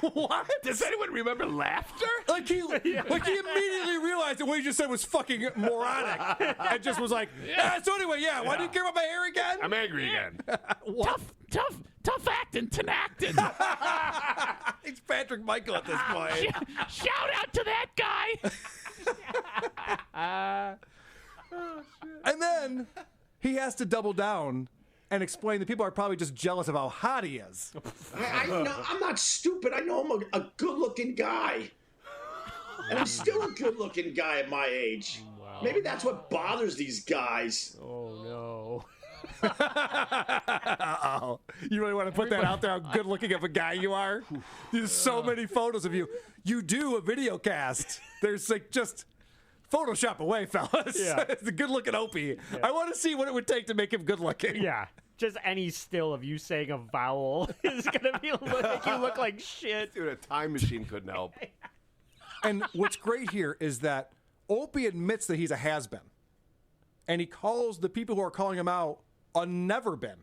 What? Does anyone remember laughter? Like he immediately realized that what he just said was fucking moronic. And just was like, so anyway, why do you care about my hair again? I'm angry again. Tough acting, acting. It's Patrick Michael at this point. Shout out to that guy. And then he has to double down and explain that people are probably just jealous of how hot he is. I'm not stupid. I know I'm a good-looking guy. And I'm still a good-looking guy at my age. Wow. Maybe that's what bothers these guys. Oh, no. Uh-oh. You really want to put that out there, how good-looking of a guy you are? There's so many photos of you. You do a video cast. There's like just Photoshop away, fellas. Yeah. It's the good-looking Opie. Yeah. I want to see what it would take to make him good-looking. Yeah. Just any still of you saying a vowel is going to make you look like shit. Dude, a time machine couldn't help. And what's great here is that Opie admits that he's a has-been. And he calls the people who are calling him out a never-been.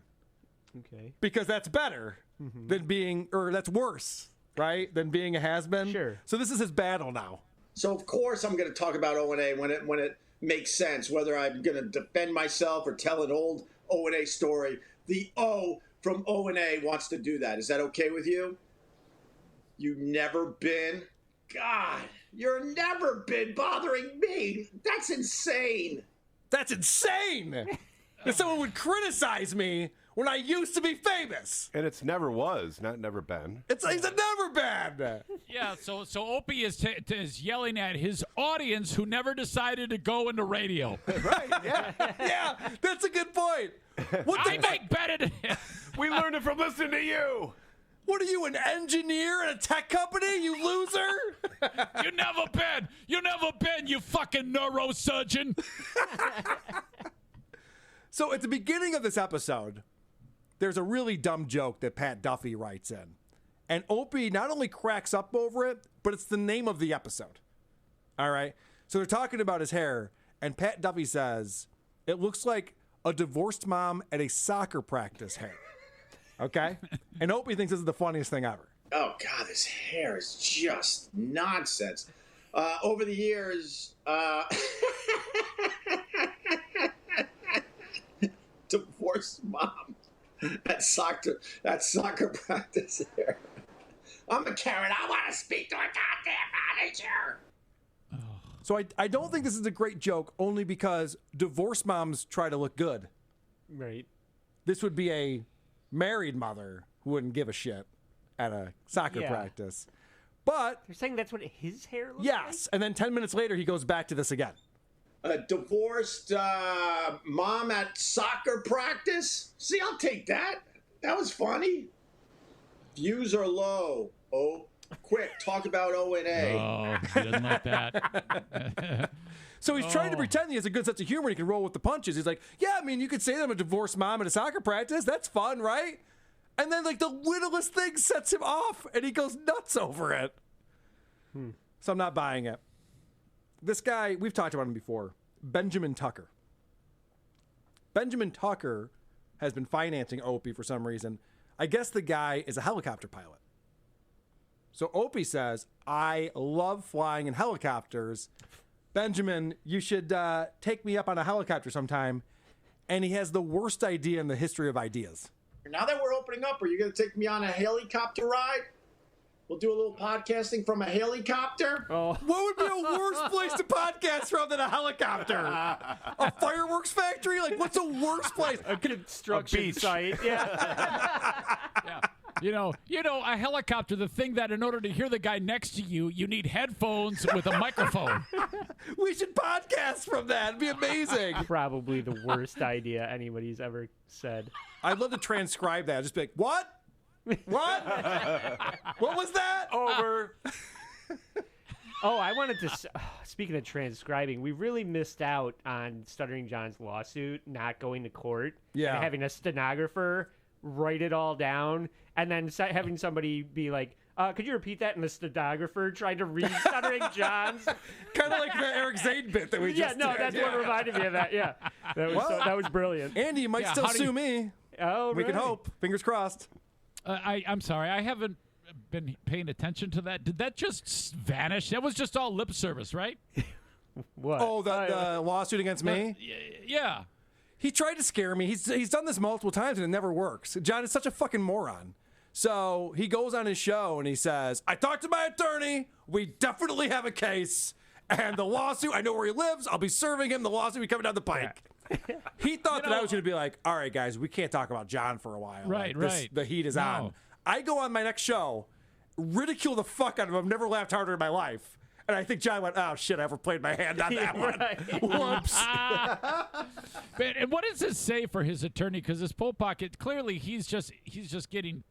Okay. Because that's better than being, or that's worse, right, than being a has-been. Sure. So this is his battle now. So, of course, I'm going to talk about O&A when it makes sense, whether I'm going to defend myself or tell an old O&A story. The O from O&A wants to do that. Is that okay with you? You never been? God, you're never been bothering me. That's insane. That's insane. That someone would criticize me when I used to be famous. And it's never was, not never been. He's a never been. Yeah, so Opie is yelling at his audience who never decided to go into radio. Right, yeah, that's a good point. I make better than him. We learned it from listening to you. What are you, an engineer at a tech company, you loser? You never been, you fucking neurosurgeon. So at the beginning of this episode, there's a really dumb joke that Pat Duffy writes in. And Opie not only cracks up over it, but it's the name of the episode. All right? So they're talking about his hair, and Pat Duffy says, it looks like a divorced mom at a soccer practice hair. Okay? And Opie thinks this is the funniest thing ever. Oh, God, this hair is just nonsense. Over the years, divorced mom at soccer practice hair. I'm a Karen. I want to speak to a goddamn manager. So I don't think this is a great joke, only because divorced moms try to look good. Right. This would be a married mother who wouldn't give a shit at a soccer practice. But you're saying that's what his hair looks like? Yes. And then 10 minutes later, he goes back to this again. A divorced mom at soccer practice? See, I'll take that. That was funny. Views are low. Oh, quick, talk about O&A. Oh, he doesn't like that. So he's trying to pretend he has a good sense of humor and he can roll with the punches. He's like, yeah, I mean, you could say that I'm a divorced mom at a soccer practice. That's fun, right? And then, like, the littlest thing sets him off, and he goes nuts over it. So I'm not buying it. This guy, we've talked about him before, Benjamin Tucker. Benjamin Tucker has been financing Opie for some reason. I guess the guy is a helicopter pilot. So Opie says, I love flying in helicopters. Benjamin, you should take me up on a helicopter sometime. And he has the worst idea in the history of ideas. Now that we're opening up, are you going to take me on a helicopter ride? We'll do a little podcasting from a helicopter. Oh. What would be a worse place to podcast from than a helicopter? A fireworks factory? Like, what's a worse place? A construction site. Yeah. You know, a helicopter, the thing that in order to hear the guy next to you, you need headphones with a microphone. We should podcast from that. It'd be amazing. Probably the worst idea anybody's ever said. I'd love to transcribe that. Just be like, what? What? What was that? Over. Oh, I wanted to. Speaking of transcribing, we really missed out on Stuttering John's lawsuit not going to court. Yeah. And having a stenographer write it all down, and then having somebody be like, could you repeat that? And the stenographer tried to read Stuttering John's. Kind of like the Eric Zane bit that we just did. That's what reminded me of that. Yeah, that was brilliant. Andy, you might still sue me. Oh, we can hope. Fingers crossed. I'm sorry. I haven't been paying attention to that. Did that just vanish? That was just all lip service, right? What? Oh, the lawsuit against me? Yeah. He tried to scare me. He's done this multiple times, and it never works. John is such a fucking moron. So he goes on his show, and he says, I talked to my attorney. We definitely have a case. And the lawsuit, I know where he lives. I'll be serving him. The lawsuit will be coming down the pike. Yeah. He thought that I was going to be like, all right, guys, we can't talk about John for a while. Right, like, right. The heat is on. I go on my next show, ridicule the fuck out of him. I've never laughed harder in my life. And I think John went, oh, shit, I overplayed my hand on that one. Whoops. And what does this say for his attorney? Because his Pole Pocket, clearly he's just getting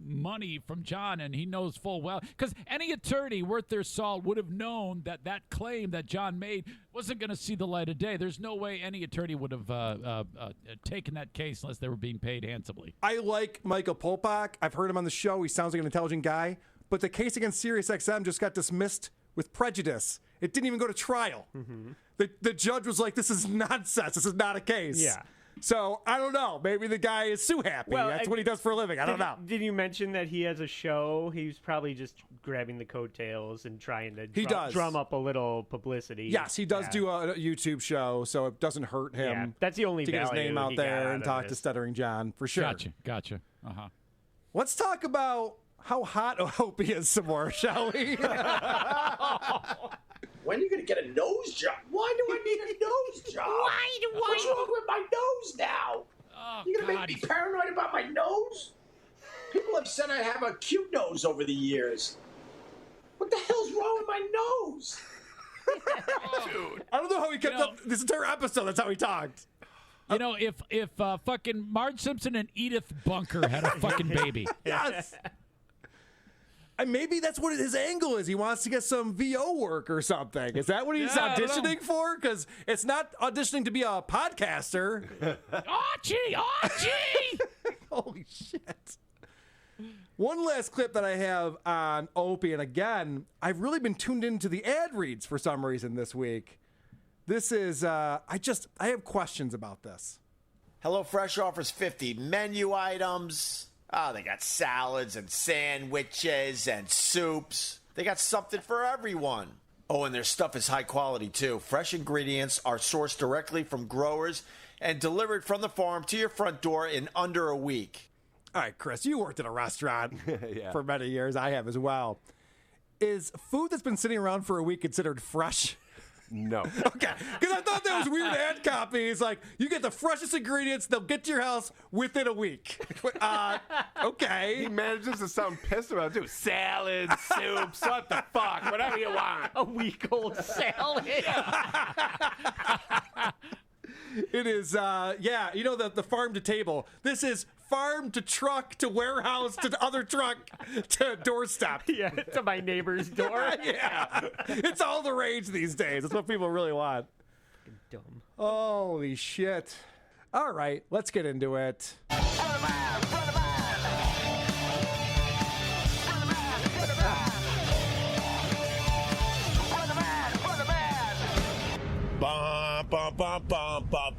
money from John, and he knows full well. Because any attorney worth their salt would have known that that claim that John made wasn't going to see the light of day. There's no way any attorney would have taken that case unless they were being paid handsomely. I like Michael Popok. I've heard him on the show. He sounds like an intelligent guy. But the case against SiriusXM just got dismissed with prejudice. It didn't even go to trial. Mm-hmm. The judge was like, this is nonsense. This is not a case. Yeah. So, I don't know. Maybe the guy is sue happy. Well, that's what he does for a living. I don't know. Did you mention that he has a show? He's probably just grabbing the coattails and trying to drum up a little publicity. Yes, he does do a YouTube show, so it doesn't hurt him. Yeah, that's the only to get his name out there and talk this. to Stuttering John, for sure. Gotcha. Uh-huh. Let's talk about how hot Opie is some more, shall we? When are you going to get a nose job? Why do I need a nose job? What's wrong with my nose now? You're going to make me paranoid about my nose? People have said I have a cute nose over the years. What the hell's wrong with my nose? Dude. I don't know how he kept up this entire episode. That's how he talked. You know, if fucking Marge Simpson and Edith Bunker had a fucking baby. Yes. And maybe that's what his angle is. He wants to get some VO work or something. Is that what he's auditioning for? Because it's not auditioning to be a podcaster. Archie! Holy shit. One last clip that I have on Opie, and again, I've really been tuned into the ad reads for some reason this week. This is, I have questions about this. HelloFresh offers 50 menu items. Oh, they got salads and sandwiches and soups. They got something for everyone. Oh, and their stuff is high quality, too. Fresh ingredients are sourced directly from growers and delivered from the farm to your front door in under a week. All right, Chris, you worked at a restaurant for many years. I have as well. Is food that's been sitting around for a week considered fresh? No. Okay, because I thought that was weird ad copy. It's like, you get the freshest ingredients, they'll get to your house within a week. Okay. He manages to sound pissed about it, too. Salads, soups, what the fuck, whatever you want. A week-old salad. It is, the farm to table. This is farm to truck to warehouse to other truck to doorstep. Yeah, to my neighbor's door. Yeah. It's all the rage these days. That's what people really want. Dumb. Holy shit. All right, let's get into it. Bum, bum, bum, bum, bum,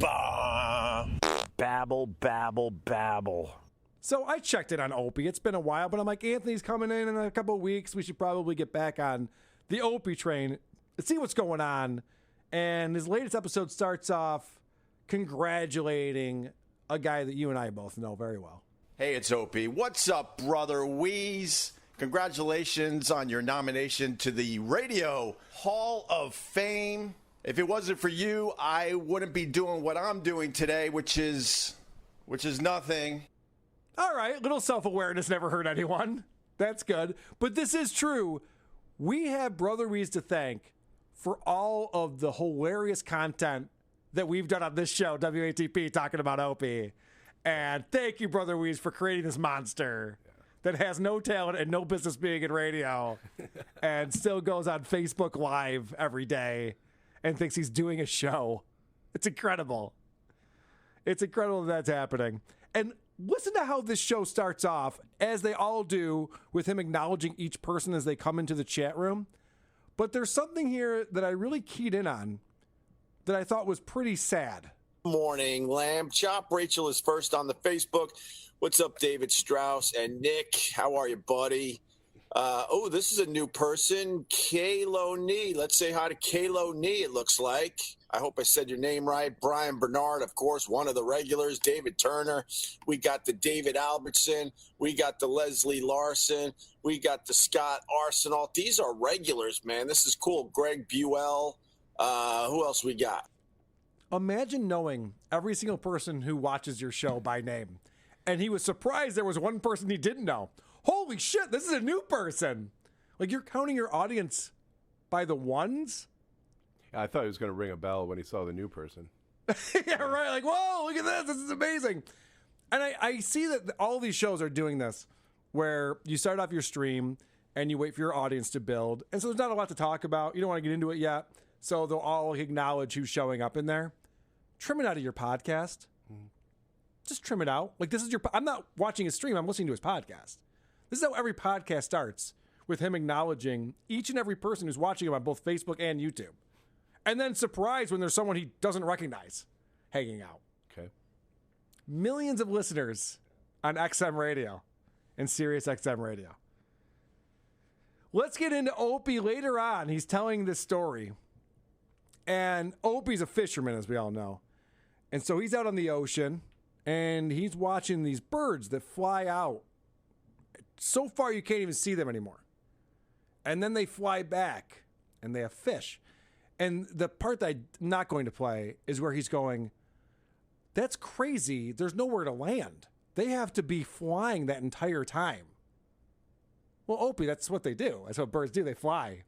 bum. Babble, babble, babble. So I checked in on Opie. It's been a while, but I'm like, Anthony's coming in a couple of weeks. We should probably get back on the Opie train and see what's going on. And his latest episode starts off congratulating a guy that you and I both know very well. Hey, it's Opie. What's up, brother Wheeze? Congratulations on your nomination to the Radio Hall of Fame. If it wasn't for you, I wouldn't be doing what I'm doing today, which is nothing. All right, little self-awareness never hurt anyone. That's good. But this is true. We have Brother Weeze to thank for all of the hilarious content that we've done on this show, WATP, talking about Opie. And thank you, Brother Weeze, for creating this monster that has no talent and no business being in radio and still goes on Facebook Live every day and thinks he's doing a show. It's incredible. It's incredible that's happening. And listen to how this show starts off, as they all do, with him acknowledging each person as they come into the chat room. But there's something here that I really keyed in on that I thought was pretty sad. Morning, Lamb Chop. Rachel is first on the Facebook. What's up, David Strauss and Nick? How are you, buddy? Oh, this is a new person, Kalo Nee. Let's say hi to Kalo Nee, it looks like. I hope I said your name right. Brian Bernard, of course, one of the regulars. David Turner. We got the David Albertson. We got the Leslie Larson. We got the Scott Arsenal. These are regulars, man. This is cool. Greg Buell. Who else we got? Imagine knowing every single person who watches your show by name. And he was surprised there was one person he didn't know. Holy shit, this is a new person. Like, you're counting your audience by the ones? I thought he was going to ring a bell when he saw the new person. Yeah, right. Like, whoa, look at this. This is amazing. And I see that all these shows are doing this, where you start off your stream and you wait for your audience to build. And so there's not a lot to talk about. You don't want to get into it yet. So they'll all acknowledge who's showing up in there. Trim it out of your podcast. Just trim it out. Like, this is I'm not watching his stream. I'm listening to his podcast. This is how every podcast starts, with him acknowledging each and every person who's watching him on both Facebook and YouTube. And then surprised when there's someone he doesn't recognize hanging out. Okay. Millions of listeners on XM Radio and Sirius XM Radio. Let's get into Opie later on. He's telling this story. And Opie's a fisherman, as we all know. And so he's out on the ocean, and he's watching these birds that fly out. So far, you can't even see them anymore. And then they fly back, and they have fish. And the part that I'm not going to play is where he's going, that's crazy. There's nowhere to land. They have to be flying that entire time. Well, Opie, that's what they do. That's what birds do. They fly.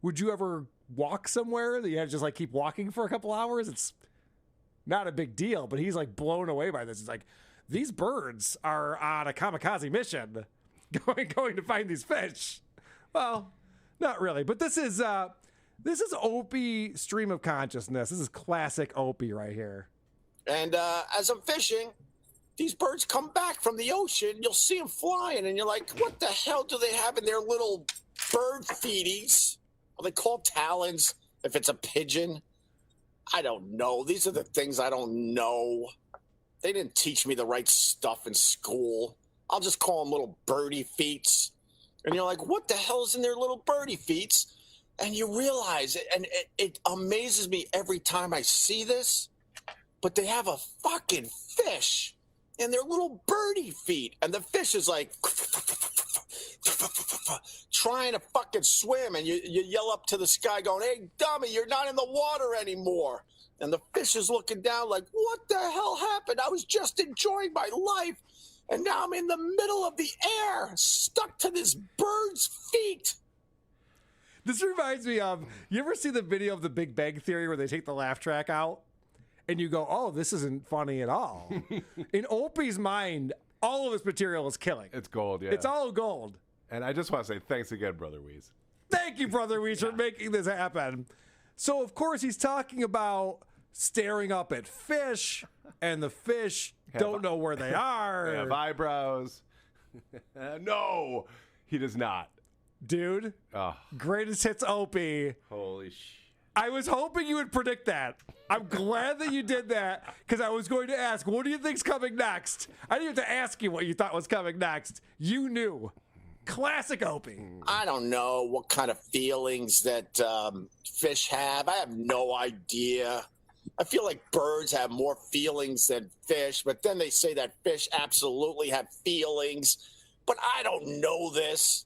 Would you ever walk somewhere that you had to just like keep walking for a couple hours? It's not a big deal, but he's like blown away by this. He's like, these birds are on a kamikaze mission going to find these fish. Well, not really, but this is Opie stream of consciousness. This is classic Opie right here. And as I'm fishing, these birds come back from the ocean. You'll see them flying, and you're like, what the hell do they have in their little bird feedings? Are they called talons if it's a pigeon? I don't know. These are the things I don't know. They didn't teach me the right stuff in school. I'll just call them little birdie feets. And you're like, what the hell is in their little birdie feets? And you realize it, and it amazes me every time I see this, but they have a fucking fish in their little birdie feet. And the fish is like trying to fucking swim, and you yell up to the sky going, hey, dummy, you're not in the water anymore. And the fish is looking down like, what the hell happened? I was just enjoying my life, and now I'm in the middle of the air, stuck to this bird's feet. This reminds me of, you ever see the video of the Big Bang Theory where they take the laugh track out? And you go, oh, this isn't funny at all. In Opie's mind, all of this material is killing. It's gold, yeah. It's all gold. And I just want to say thanks again, Brother Weeze. Thank you, Brother Weeze, for making this happen. So, of course, he's talking about staring up at fish, and the fish don't know where they are. They have eyebrows. No, he does not. Dude, greatest hits Opie. Holy shit. I was hoping you would predict that. I'm glad that you did that, because I was going to ask, what do you think's coming next? I didn't have to ask you what you thought was coming next. You knew. Classic Opie. I don't know what kind of feelings that fish have. I have no idea. I feel like birds have more feelings than fish, but then they say that fish absolutely have feelings. But I don't know this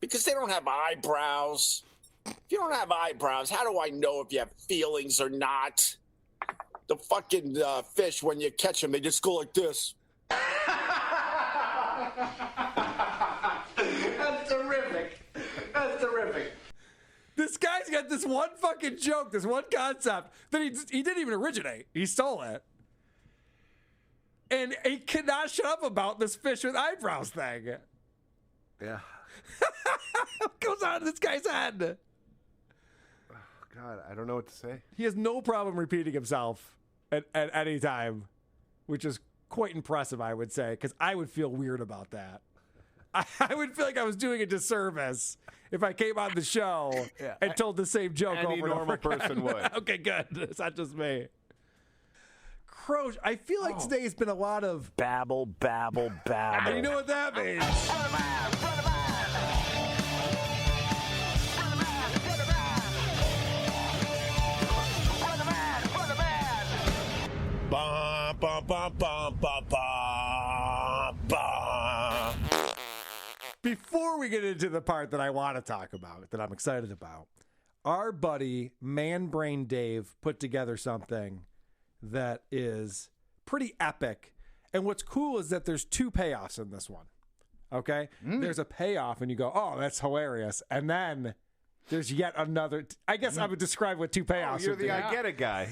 because they don't have eyebrows. If you don't have eyebrows, how do I know if you have feelings or not? The fucking fish, when you catch them, they just go like this. That's terrific. That's terrific. This guy's got this one fucking joke, this one concept that he didn't even originate. He stole it. And he cannot shut up about this fish with eyebrows thing. Yeah. What goes on in this guy's head? Oh, God, I don't know what to say. He has no problem repeating himself at any time, which is quite impressive, I would say, because I would feel weird about that. I would feel like I was doing a disservice if I came on the show and told the same joke over and over. Any normal person would. Okay, good. It's not just me. Croach, I feel like today's been a lot of babble, babble, babble. You know what that means? Ba, ba, ba, ba, ba, ba, ba. Before we get into the part that I want to talk about, that I'm excited about, our buddy Man Brain Dave put together something that is pretty epic. And what's cool is that there's two payoffs in this one. Okay? There's a payoff and you go, oh, that's hilarious. And then there's yet another. I guess I would describe what two payoffs You're the I get it guy.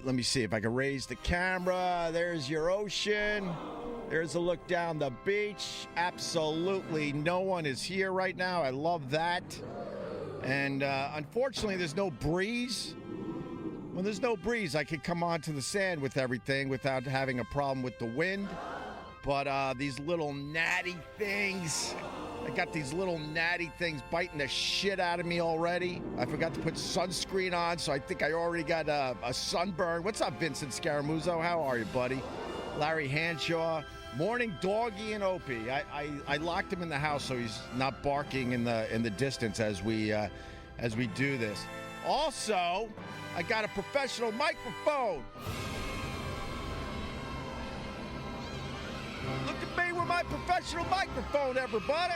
Let me see if I can raise the camera. There's your ocean. There's a look down the beach. Absolutely no one is here right now. I love that. And unfortunately, there's no breeze. When there's no breeze, I could come onto the sand with everything without having a problem with the wind. But these little gnatty things, I got these little gnatty things biting the shit out of me already. I forgot to put sunscreen on, so I think I already got a sunburn. What's up, Vincent Scaramuzzo? How are you, buddy? Larry Hanshaw. Morning, Doggy and Opie. I locked him in the house so he's not barking in the distance as we do this. Also, I got a professional microphone. Look at me with my professional microphone, everybody.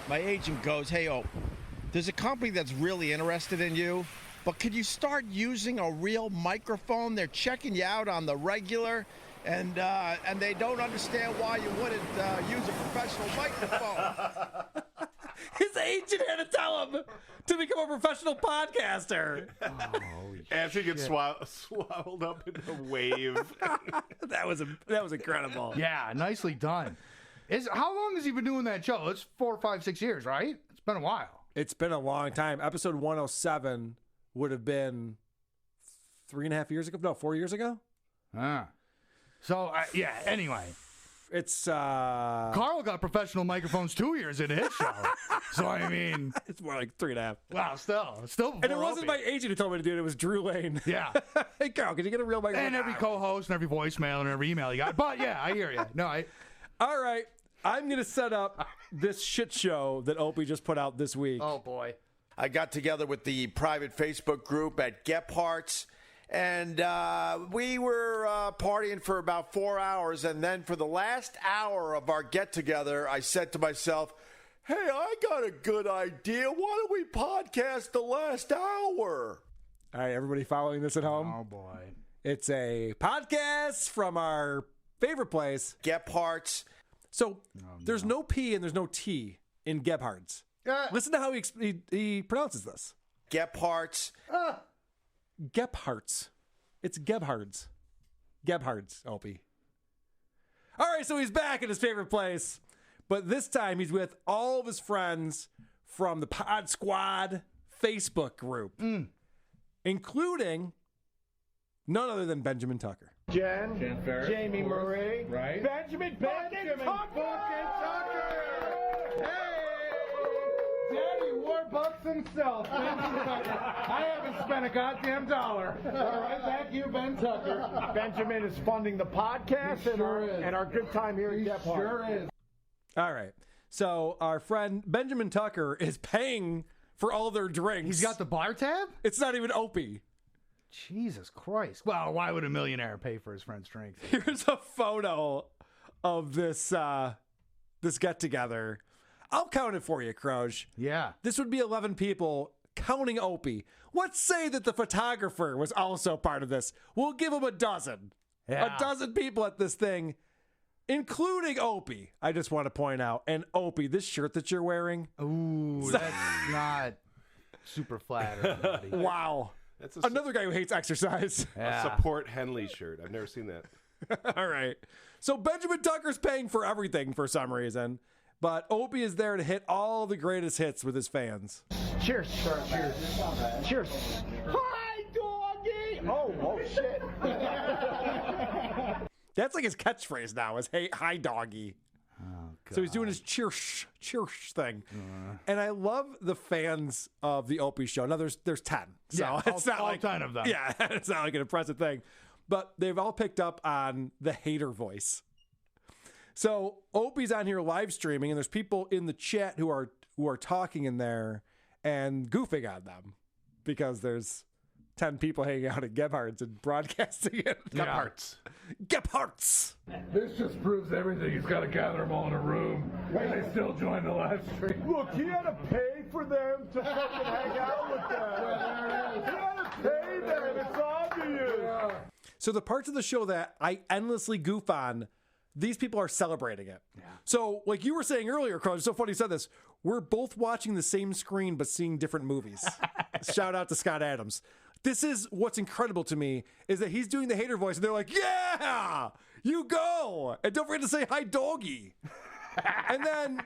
My agent goes, hey, there's a company that's really interested in you, but could you start using a real microphone? They're checking you out on the regular, and they don't understand why you wouldn't use a professional microphone. His agent had to tell him to become a professional podcaster. As he gets swallowed up in a wave. That was incredible. Yeah, nicely done. How long has he been doing that show? It's 4, 5, 6 years, right? It's been a while. It's been a long time. Episode 107 would have been 3.5 years ago. No, 4 years ago. So yeah. Anyway, it's Carl got professional microphones 2 years into his show. So I mean, it's more like 3.5. Wow, still. And it wasn't my agent who told me to do it. It was Drew Lane. Yeah. Hey, Carl, can you get a real microphone? And every co-host and every voicemail and every email you got. But yeah, I hear you. No, All right. I'm going to set up this shit show that Opie just put out this week. Oh, boy. I got together with the private Facebook group at Gephardt's, and we were partying for about 4 hours. And then for the last hour of our get-together, I said to myself, hey, I got a good idea. Why don't we podcast the last hour? All right, everybody following this at home? Oh, boy. It's a podcast from our favorite place, Gephardt's. So there's no P and there's no T in Gebhardt's. Listen to how he pronounces this. Gephardt's. Gephardt's. It's Gebhardt's. Gebhardt's, Opie. All right, so he's back at his favorite place. But this time he's with all of his friends from the Pod Squad Facebook group, including none other than Benjamin Tucker. Jen Ferris, Jamie Marie, right? Benjamin Tucker! Hey! Daddy Warbucks himself, Benjamin Tucker. I haven't spent a goddamn dollar. All right, thank you, Ben Tucker. Benjamin is funding the podcast and our good time here at Gephardt. Sure is. All right. So our friend Benjamin Tucker is paying for all their drinks. He's got the bar tab? It's not even Opie. Jesus Christ. Well, why would a millionaire pay for his friend's drinks? Here's a photo of this this get-together. I'll count it for you, Croge. Yeah. This would be 11 people, counting Opie. Let's say that the photographer was also part of this. We'll give him a dozen. Yeah. A dozen people at this thing, including Opie, I just want to point out. And Opie, this shirt that you're wearing. Ooh, that's not super flattering, buddy. Wow. That's another guy who hates exercise. A support Henley shirt. I've never seen that. All right. So Benjamin Tucker's paying for everything for some reason, but Opie is there to hit all the greatest hits with his fans. Cheers. Cheers. Cheers. Hi, doggy. Oh shit. That's like his catchphrase now is, hey, hi, doggy. So he's doing his cheers thing. And I love the fans of the Opie show. Now, there's 10. So Yeah, it's not all like 10 of them. Yeah, it's not like an impressive thing. But they've all picked up on the hater voice. So Opie's on here live streaming, and there's people in the chat who are talking in there and goofing on them because there's 10 people hanging out at Gebhardt's and broadcasting it. Gebhardt's. This just proves everything. He's got to gather them all in a room. And they still join the live stream. Look, he had to pay for them to fucking hang out with them. He had to pay them. It's obvious. So the parts of the show that I endlessly goof on, these people are celebrating it. Yeah. So like you were saying earlier, Crow, it's so funny you said this. We're both watching the same screen but seeing different movies. Shout out to Scott Adams. This is what's incredible to me is that he's doing the hater voice and they're like, yeah, you go. And don't forget to say hi, doggy. And then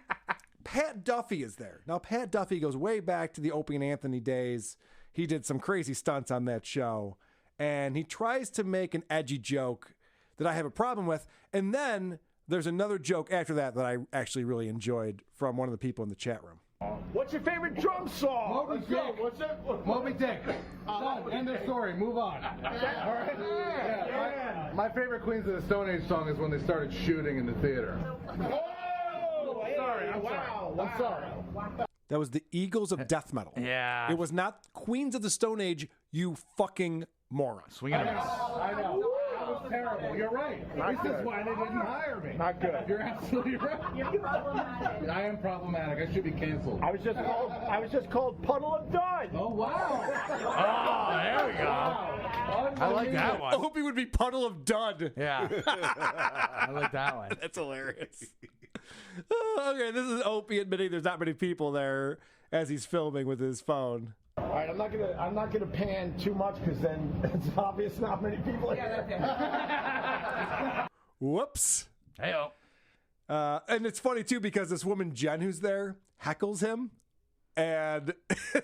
Pat Duffy is there. Now, Pat Duffy goes way back to the Opie and Anthony days. He did some crazy stunts on that show. And he tries to make an edgy joke that I have a problem with. And then there's another joke after that that I actually really enjoyed from one of the people in the chat room. What's your favorite drum song? Moby Dick. What's it? Moby Dick. Done. End of story. Move on. All right. Yeah. My favorite Queens of the Stone Age song is when they started shooting in the theater. Oh, sorry. I'm sorry. That was the Eagles of Death Metal. Yeah. It was not Queens of the Stone Age, you fucking moron. Swinging I know. That was terrible. You're right. This is why they didn't hire me. Not good. You're absolutely right. You're problematic. I am problematic. I should be canceled. I was just called Puddle of Dud. Oh, wow. Oh, there we go. Wow. I like that one. Opie would be Puddle of Dud. Yeah. I like that one. That's hilarious. Okay, this is Opie admitting there's not many people there as he's filming with his phone. All right, I'm not gonna pan too much because then it's obvious not many people here. Whoops. Hey-o. And it's funny too because this woman Jen who's there heckles him, and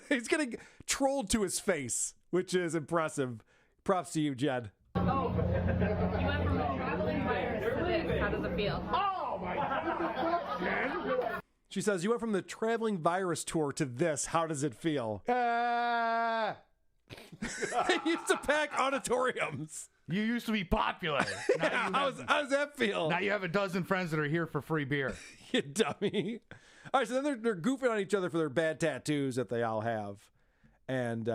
he's getting trolled to his face, which is impressive. Props to you, Jen. Oh, you went from a traveling virus to this. How does it feel? Oh my God, Jen. She says, you went from the traveling virus tour to this. How does it feel? They used to pack auditoriums. You used to be popular. Yeah, how does that feel? Now you have a dozen friends that are here for free beer. You dummy. All right, so then they're goofing on each other for their bad tattoos that they all have. And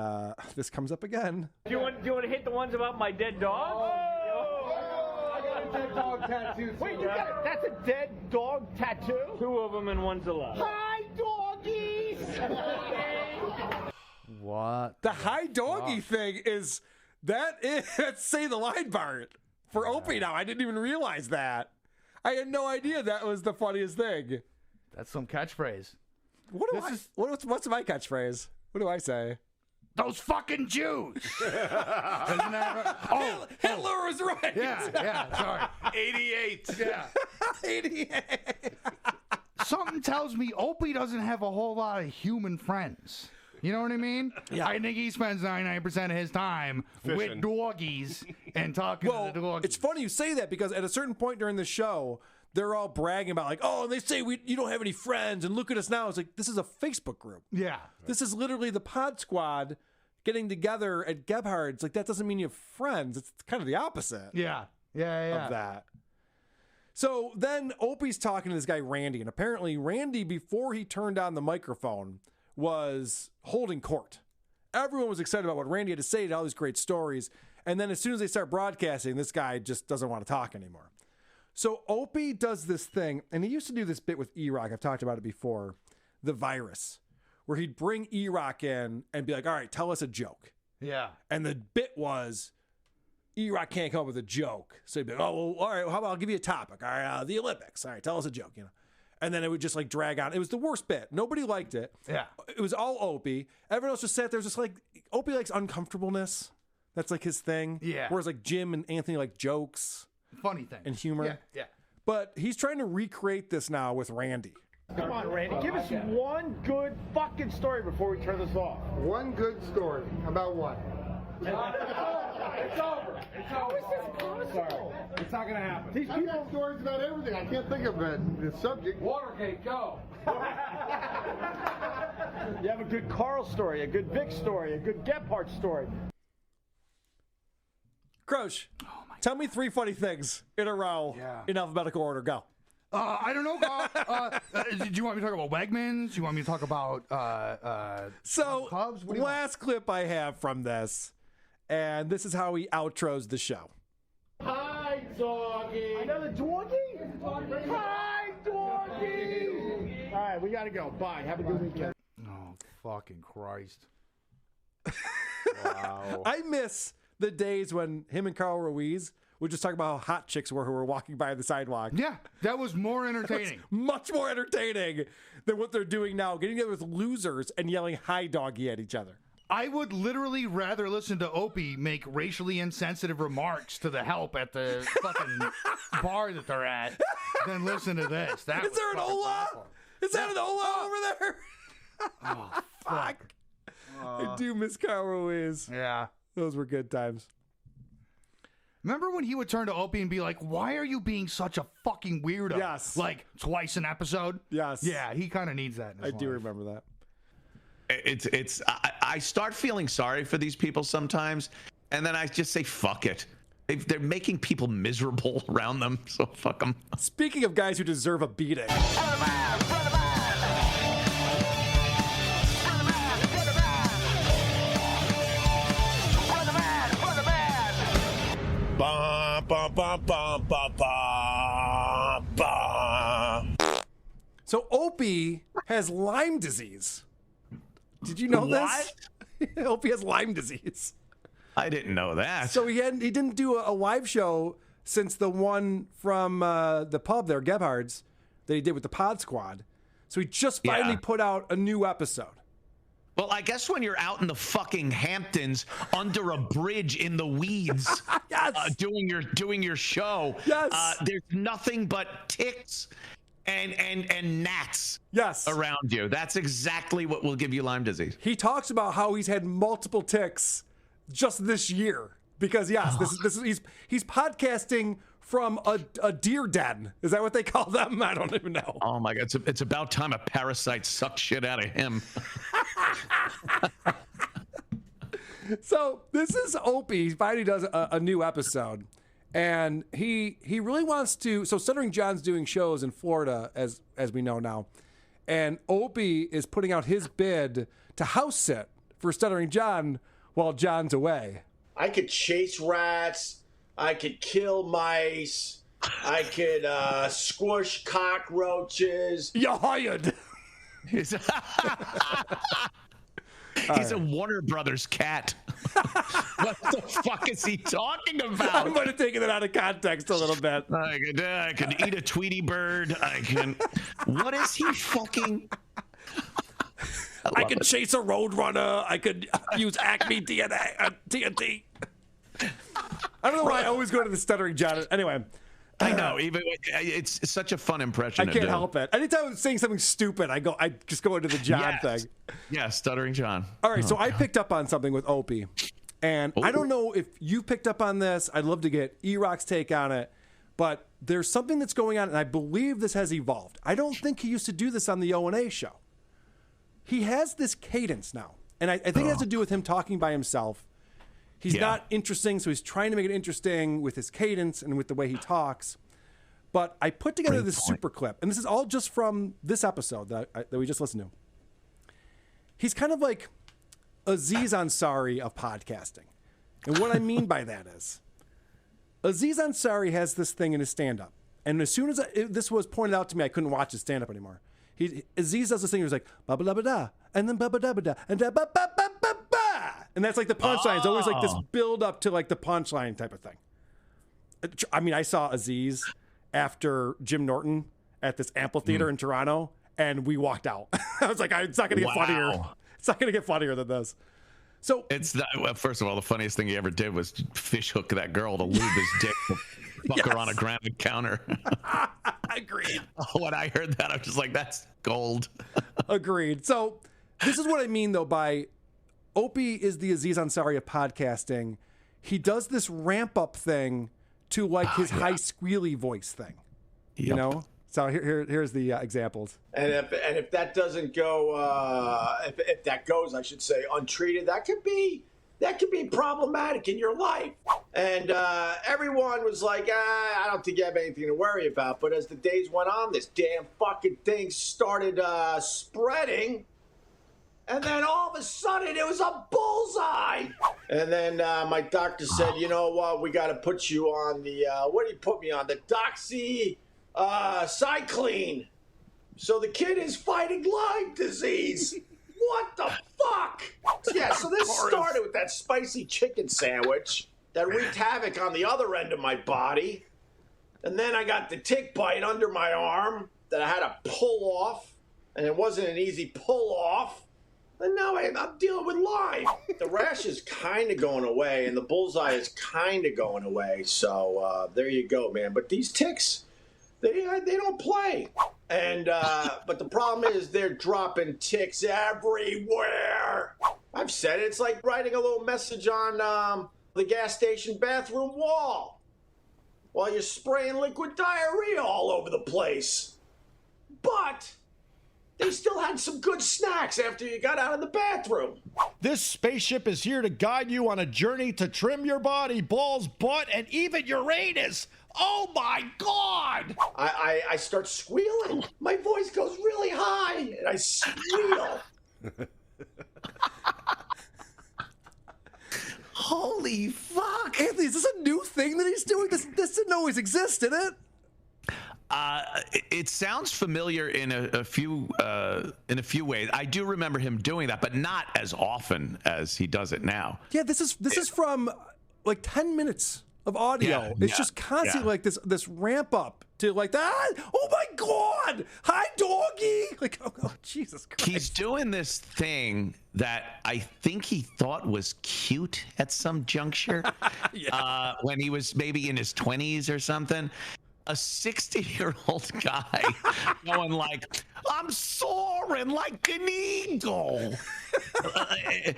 this comes up again. Do you want to hit the ones about my dead dog? Dead dog tattoo. Wait, that's a dead dog tattoo? 2 of them and one's alive. Hi, doggies! What? The hi doggy thing is that's say the line part for Opie now. I didn't even realize that. I had no idea that was the funniest thing. That's some catchphrase. What's my catchphrase? What do I say? Those fucking Jews. Isn't that right? Oh, Hitler was right. Yeah, sorry. 88. Yeah. 88. Something tells me Opie doesn't have a whole lot of human friends. You know what I mean? Yeah. I think he spends 99% of his time with doggies and talking to the doggies. It's funny you say that because at a certain point during the show, they're all bragging about like, oh, and they say you don't have any friends, and look at us now. It's like, this is a Facebook group. Yeah. This is literally the Pod Squad getting together at Gebhardt's. Like, that doesn't mean you have friends. It's kind of the opposite. Yeah. Of that. So then Opie's talking to this guy, Randy, and apparently Randy, before he turned on the microphone, was holding court. Everyone was excited about what Randy had to say, to all these great stories. And then as soon as they start broadcasting, this guy just doesn't want to talk anymore. So Opie does this thing, and he used to do this bit with E-Rock. I've talked about it before, the virus, where he'd bring E-Rock in and be like, all right, tell us a joke. Yeah. And the bit was, E-Rock can't come up with a joke. So he'd be like, oh, well, all right, how about I'll give you a topic. All right, the Olympics. All right, tell us a joke, And then it would just like drag on. It was the worst bit. Nobody liked it. Yeah. It was all Opie. Everyone else just sat there, just like, Opie likes uncomfortableness. That's like his thing. Yeah. Whereas like Jim and Anthony like jokes. Funny thing. And humor. Yeah. But he's trying to recreate this now with Randy. Come on, Randy. Give us one good fucking story before we turn this off. One good story. About what? It's over. How is this possible? Sorry. It's not going to happen. These people have stories about everything. I can't think of the subject. Watergate, go. You have a good Carl story, a good Vic story, a good Gephardt story. Croach, tell me 3 funny things in a row in alphabetical order. Go. I don't know. Do you want me to talk about Wegmans? Do you want me to talk about Cubs? What do you last clip I have from this, and this is how he outros the show. Hi, doggy. Another doggy? Hi, doggy. All right, we got to go. Bye. Have a good weekend. Oh, fucking Christ. Wow. I miss the days when him and Carl Ruiz would just talk about how hot chicks were who were walking by the sidewalk. Yeah, that was more entertaining. Much more entertaining than what they're doing now, getting together with losers and yelling hi doggy at each other. I would literally rather listen to Opie make racially insensitive remarks to the help at the fucking bar that they're at than listen to this. Is there an Ola? Is that an Ola over there? Oh, fuck. I do miss Carl Ruiz. Yeah. Those were good times. Remember when he would turn to Opie and be like, why are you being such a fucking weirdo? Yes. Like twice an episode? Yes. Yeah, he kind of needs that in his life. do remember that. I start feeling sorry for these people sometimes, and then I just say, fuck it. They're making people miserable around them, so fuck them. Speaking of guys who deserve a beating. Ba, ba, ba, ba, ba, ba, ba. So Opie has Lyme disease. Did you know this? Opie has Lyme disease. I didn't know that. So he didn't do a live show since the one from the pub there, Gebhard's, that he did with the Pod Squad. So he just finally put out a new episode. Well, I guess when you're out in the fucking Hamptons under a bridge in the weeds, doing your show, there's nothing but ticks and gnats around you. That's exactly what will give you Lyme disease. He talks about how he's had multiple ticks just this year because he's podcasting from a deer den. Is that what they call them? I don't even know. Oh my God, it's about time a parasite sucked shit out of him. So this is Opie. He finally does a new episode. And he really wants to. So Stuttering John's doing shows in Florida, as we know now, and Opie is putting out his bid to house sit for Stuttering John while John's away. I could chase rats. I could kill mice. I could squish cockroaches. You're hired. He's a Warner Brothers cat. What the fuck is he talking about? I'm going to take it out of context a little bit. I could eat a Tweety bird. What is he fucking? I could chase a roadrunner. I could use Acme TNT. I don't know why I always go to the Stuttering John. Anyway. I know. Even it's such a fun impression. I can't help it. Anytime I'm saying something stupid, I just go into the John thing. Yeah, Stuttering John. All right, so I picked up on something with Opie, and I don't know if you picked up on this. I'd love to get E-Rock's take on it, but there's something that's going on, and I believe this has evolved. I don't think he used to do this on the O&A show. He has this cadence now, and I think it has to do with him talking by himself. He's not interesting, so he's trying to make it interesting with his cadence and with the way he talks. But I put together this super clip, and this is all just from this episode that we just listened to. He's kind of like Aziz Ansari of podcasting. And what I mean by that is Aziz Ansari has this thing in his stand-up. And as soon as this was pointed out to me, I couldn't watch his stand-up anymore. Aziz does this thing where he's like, ba-ba-da-ba-da, and then ba-ba-da-ba-da, and da-ba-ba-ba-ba-ba. And that's like the punchline. It's always like this build-up to like the punchline type of thing. I mean, I saw Aziz after Jim Norton at this amphitheater in Toronto, and we walked out. I was like, it's not going to get funnier. It's not going to get funnier than this. So it's not, well, first of all, the funniest thing he ever did was fish hook that girl to lube his dick, to fuck her on a granite counter. Agreed. When I heard that, I was just like, that's gold. Agreed. So this is what I mean, though, by Opie is the Aziz Ansari of podcasting. He does this ramp up thing to like his high squealy voice thing, you know? So here's the examples. And if that doesn't go, if that goes, I should say, untreated, that could be problematic in your life. And everyone was like, I don't think you have anything to worry about. But as the days went on, this damn fucking thing started spreading. And then all of a sudden, it was a bullseye. And then my doctor said, you know what, we got to put you on the, what did he put me on? The doxycycline. So the kid is fighting Lyme disease. What the fuck? Yeah, so this started with that spicy chicken sandwich that wreaked havoc on the other end of my body. And then I got the tick bite under my arm that I had to pull off. And it wasn't an easy pull off. And now I'm dealing with Lyme. The rash is kind of going away, and the bullseye is kind of going away. So there you go, man. But these ticks, they don't play. And but the problem is they're dropping ticks everywhere. I've said it's like writing a little message on the gas station bathroom wall while you're spraying liquid diarrhea all over the place. But they still had some good snacks after you got out of the bathroom. This spaceship is here to guide you on a journey to trim your body, balls, butt, and even Uranus. Oh my God! I start squealing. My voice goes really high, and I squeal. Holy fuck! Anthony, is this a new thing that he's doing? This didn't always exist, did it? It sounds familiar in a few ways. I do remember him doing that, but not as often as he does it now. Yeah, this is from like 10 minutes of audio. It's just constantly like this ramp up to like that. Oh my God! Hi, doggy! Like, oh Jesus Christ! He's doing this thing that I think he thought was cute at some juncture, when he was maybe in his 20s or something. A 60-year-old guy going like, I'm soaring like an eagle.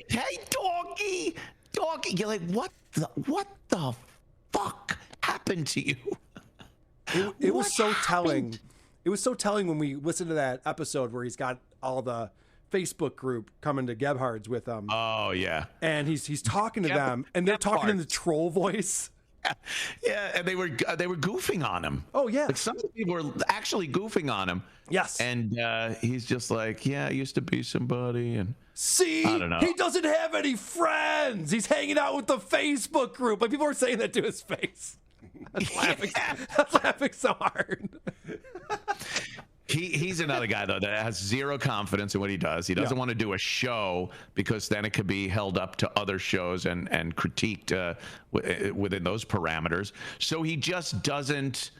Hey, doggy. You're like, what the fuck happened to you? It was so telling. It was so telling when we listened to that episode where he's got all the Facebook group coming to Gebhard's with him. Oh yeah. And he's talking to them, and they're talking in the troll voice. Yeah, and they were goofing on him. Oh yeah, like some people were actually goofing on him. Yes, and he's just like, yeah, I used to be somebody, and see, I don't know. He doesn't have any friends. He's hanging out with the Facebook group. Like people are saying that to his face. That's laughing so hard. He's another guy, though, that has zero confidence in what he does. He doesn't want to do a show because then it could be held up to other shows and critiqued within those parameters. So he just doesn't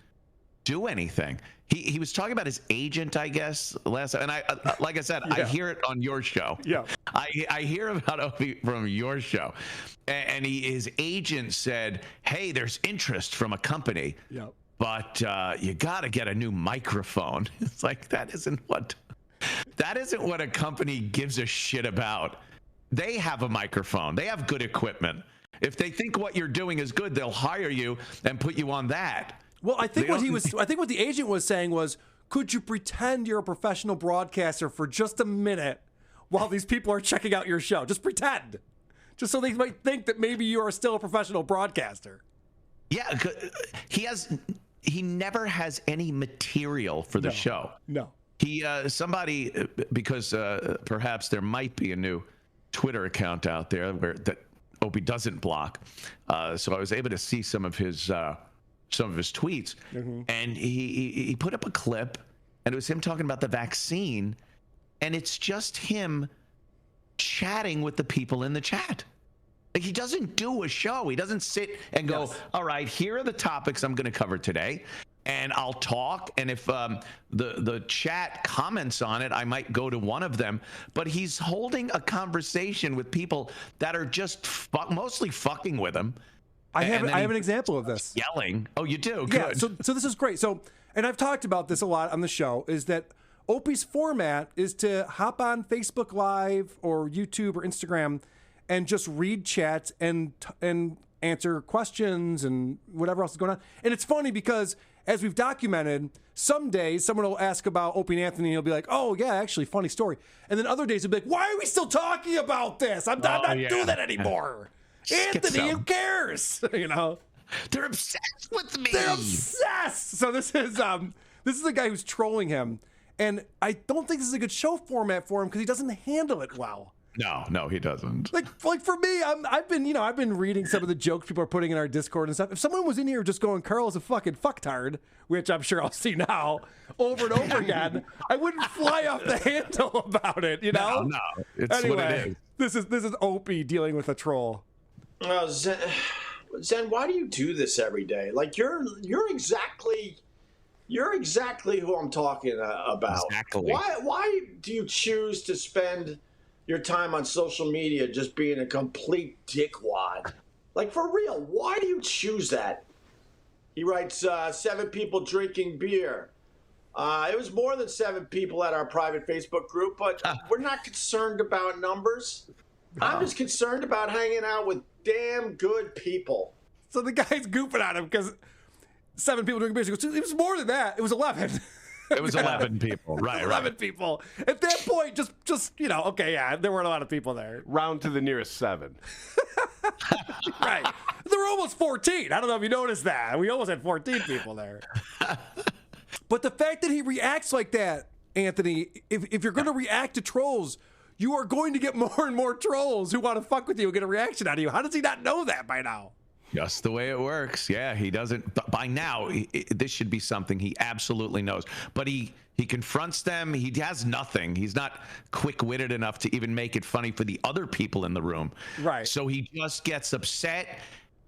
do anything. He was talking about his agent, I guess, last time. And I like I said, I hear it on your show. Yeah. I hear about Opie from your show. And his agent said, hey, there's interest from a company. Yeah. But you got to get a new microphone. It's like, that isn't what a company gives a shit about. They have a microphone. They have good equipment. If they think what you're doing is good, they'll hire you and put you on that. Well, I think what the agent was saying was, could you pretend you're a professional broadcaster for just a minute while these people are checking out your show? Just pretend. Just so they might think that maybe you are still a professional broadcaster. Yeah, he has he never has any material for the show. No. He somebody because perhaps there might be a new Twitter account out there that Opie doesn't block. So I was able to see some of his tweets, and he put up a clip, and it was him talking about the vaccine, and it's just him chatting with the people in the chat. Like, he doesn't do a show. He doesn't sit and go, all right, here are the topics I'm going to cover today, and I'll talk. And if the chat comments on it, I might go to one of them. But he's holding a conversation with people that are just mostly fucking with him. I have an example of this. Yelling. Oh, you do? Good. Yeah, so this is great. So, and I've talked about this a lot on the show, is that Opie's format is to hop on Facebook Live or YouTube or Instagram and just read chats and answer questions and whatever else is going on. And it's funny because, as we've documented, some days someone will ask about Opie and Anthony, and he'll be like, oh, yeah, actually, funny story. And then other days he'll be like, why are we still talking about this? I'm not doing that anymore. Anthony, who cares? You know? They're obsessed with me. They're obsessed. So this is a guy who's trolling him. And I don't think this is a good show format for him because he doesn't handle it well. No, he doesn't. Like for me, I've been reading some of the jokes people are putting in our Discord and stuff. If someone was in here just going, Carl's a fucking fucktard, which I'm sure I'll see now over and over again, I wouldn't fly off the handle about it, you know? No, it's what it is. This is Opie dealing with a troll. Oh, Zen, why do you do this every day? Like you're exactly who I'm talking about. Exactly. Why do you choose to spend your time on social media just being a complete dickwad? Like, for real, why do you choose that? He writes, 7 people drinking beer. It was more than 7 people at our private Facebook group, but we're not concerned about numbers. I'm just concerned about hanging out with damn good people. So the guy's goofing on him because 7 people drinking beer. He goes, it was more than that. It was 11. It was 11 people. Right, 11 people. At that point, just okay, yeah, there weren't a lot of people there. Round to the nearest 7. Right. There were almost 14. I don't know if you noticed that. We almost had 14 people there. But the fact that he reacts like that, Anthony, if you're going to react to trolls, you are going to get more and more trolls who want to fuck with you and get a reaction out of you. How does he not know that by now? Just the way it works. Yeah, he doesn't. By now, this should be something he absolutely knows. But he confronts them. He has nothing. He's not quick-witted enough to even make it funny for the other people in the room. Right. So he just gets upset.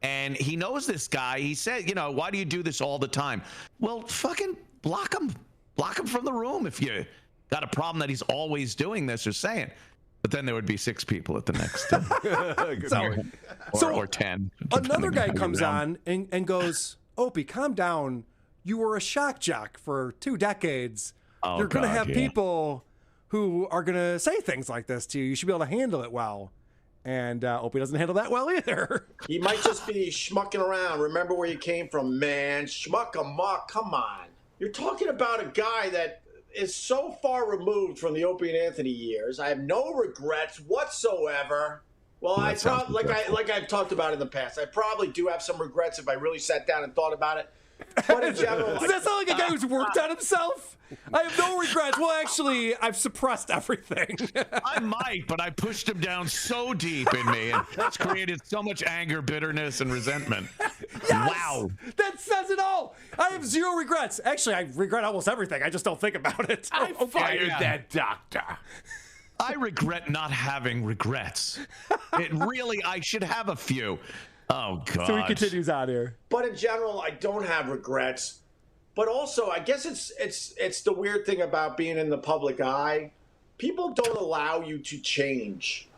And he knows this guy. He said, why do you do this all the time? Well, fucking block him. Block him from the room if you got a problem that he's always doing this or saying. But then there would be 6 people at the next or 10. Another guy comes on and goes, Opie, calm down. You were a shock jock for 2 decades. You're going to have people who are going to say things like this to you. You should be able to handle it well. And Opie doesn't handle that well either. He might just be schmucking around. Remember where you came from, man. Schmuck-a-muck, come on. You're talking about a guy that is so far removed from the Opie and Anthony years. I have no regrets whatsoever. Well, like I've talked about in the past, I probably do have some regrets if I really sat down and thought about it. But in general, does that sound like a guy who's worked on himself? I have no regrets. Well, actually, I've suppressed everything. I might, but I pushed him down so deep in me, and it's created so much anger, bitterness, and resentment. Yes! Wow. That says it all. I have 0 regrets. Actually, I regret almost everything. I just don't think about it. I fired that doctor. I regret not having regrets. I should have a few. Oh, God. So he continues on here. But in general, I don't have regrets. But also, I guess it's the weird thing about being in the public eye. People don't allow you to change.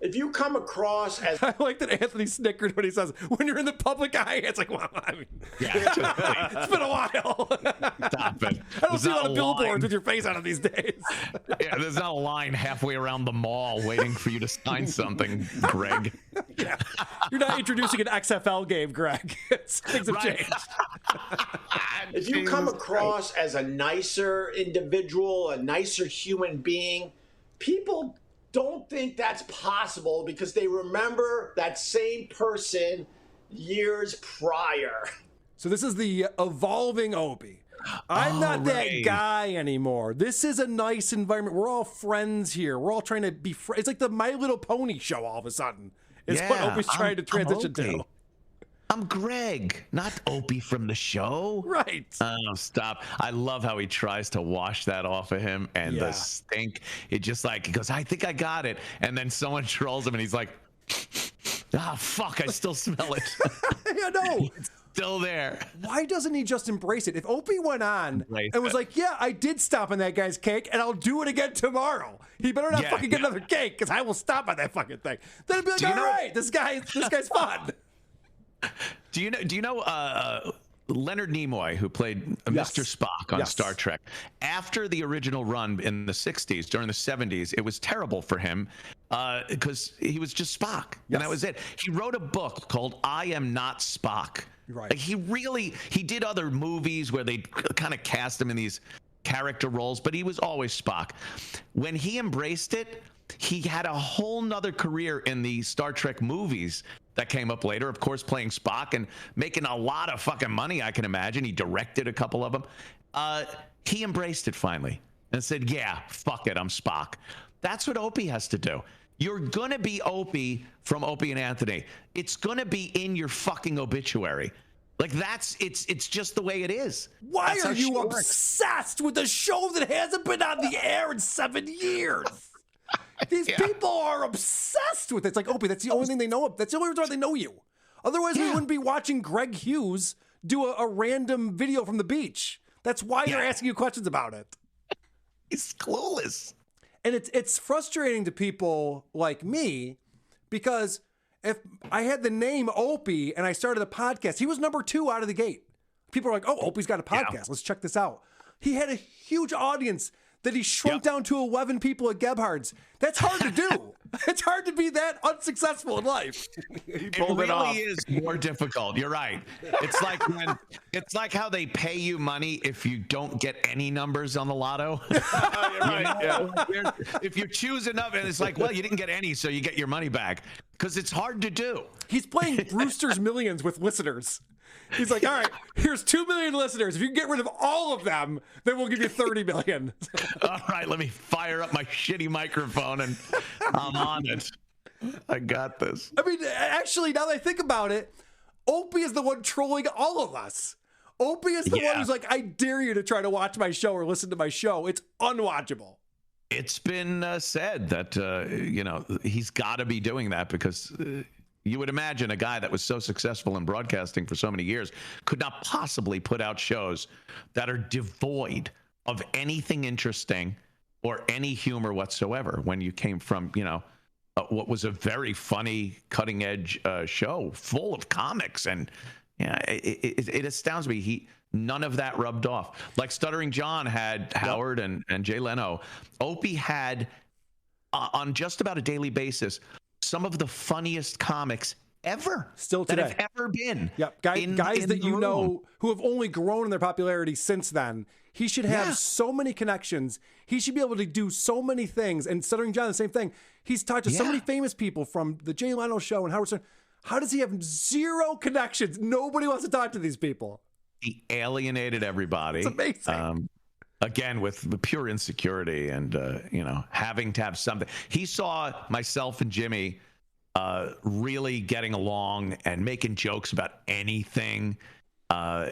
If you come across as... I like that Anthony snickered when he says, when you're in the public eye, it's like, well, I mean... Yeah, it's been a while. Stop it. I don't see a lot of billboards with your face on it these days. Yeah, there's not a line halfway around the mall waiting for you to sign something, Greg. Yeah. You're not introducing an XFL game, Greg. Things have changed. If you come across as a nicer individual, a nicer human being, people don't think that's possible because they remember that same person years prior. So this is the evolving Opie. I'm not that guy anymore. This is a nice environment. We're all friends here. We're all trying to be friends. It's like the My Little Pony show all of a sudden. Is what Opie's trying to transition to. I'm Greg, not Opie from the show. Right. Oh, stop. I love how he tries to wash that off of him and the stink. It just like, he goes, I think I got it. And then someone trolls him and he's like, fuck, I still smell it. I know. It's still there. Why doesn't he just embrace it? If Opie went on and was like, yeah, I did stomp on that guy's cake and I'll do it again tomorrow. He better not fucking get another cake because I will stomp on that fucking thing. Then it'd be like, all right, this guy's fun. Do you know Leonard Nimoy, who played Mr. Spock on Star Trek? After the original run in the 60s, during the 70s, it was terrible for him because he was just Spock, and that was it. He wrote a book called I Am Not Spock. Right. Like he did other movies where they kind of cast him in these character roles, but he was always Spock. When he embraced it, he had a whole nother career in the Star Trek movies that came up later, of course, playing Spock and making a lot of fucking money, I can imagine. He directed a couple of them. He embraced it finally and said, yeah, fuck it, I'm Spock. That's what Opie has to do. You're going to be Opie from Opie and Anthony. It's going to be in your fucking obituary. Like it's just the way it is. Why are you obsessed with a show that hasn't been on the air in 7 years? These people are obsessed with it. It's like, Opie, that's the only thing they know. That's the only reason why they know you. Otherwise, we wouldn't be watching Greg Hughes do a random video from the beach. That's why they're asking you questions about it. He's clueless. And it's frustrating to people like me because if I had the name Opie and I started a podcast, he was number 2 out of the gate. People are like, oh, Opie's got a podcast. Let's check this out. He had a huge audience that he shrunk down to 11 people at Gebhard's. That's hard to do. It's hard to be that unsuccessful in life. It really is more difficult. You're right. It's like how they pay you money if you don't get any numbers on the lotto. If you choose enough, and it's like, well, you didn't get any, so you get your money back because it's hard to do. He's playing Brewster's Millions with listeners. He's like, all right, here's 2 million listeners. If you can get rid of all of them, then we'll give you 30 million. All right, let me fire up my shitty microphone and I'm on it. I got this. I mean, actually, now that I think about it, Opie is the one trolling all of us. Opie is the one who's like, I dare you to try to watch my show or listen to my show. It's unwatchable. It's been said that, he's got to be doing that because... you would imagine a guy that was so successful in broadcasting for so many years could not possibly put out shows that are devoid of anything interesting or any humor whatsoever when you came from, what was a very funny, cutting-edge show full of comics. And it astounds me. None of that rubbed off. Like Stuttering John had Howard and Jay Leno. Opie had, on just about a daily basis, some of the funniest comics ever still today that have ever been. Yep. Guys that you know who have only grown in their popularity since then. He should have so many connections. He should be able to do so many things. And Stuttering John, the same thing. He's talked to so many famous people from the Jay Leno show and Howard Stern. How does he have zero connections? Nobody wants to talk to these people. He alienated everybody. It's amazing. Again, with the pure insecurity and, having to have something. He saw myself and Jimmy really getting along and making jokes about anything. No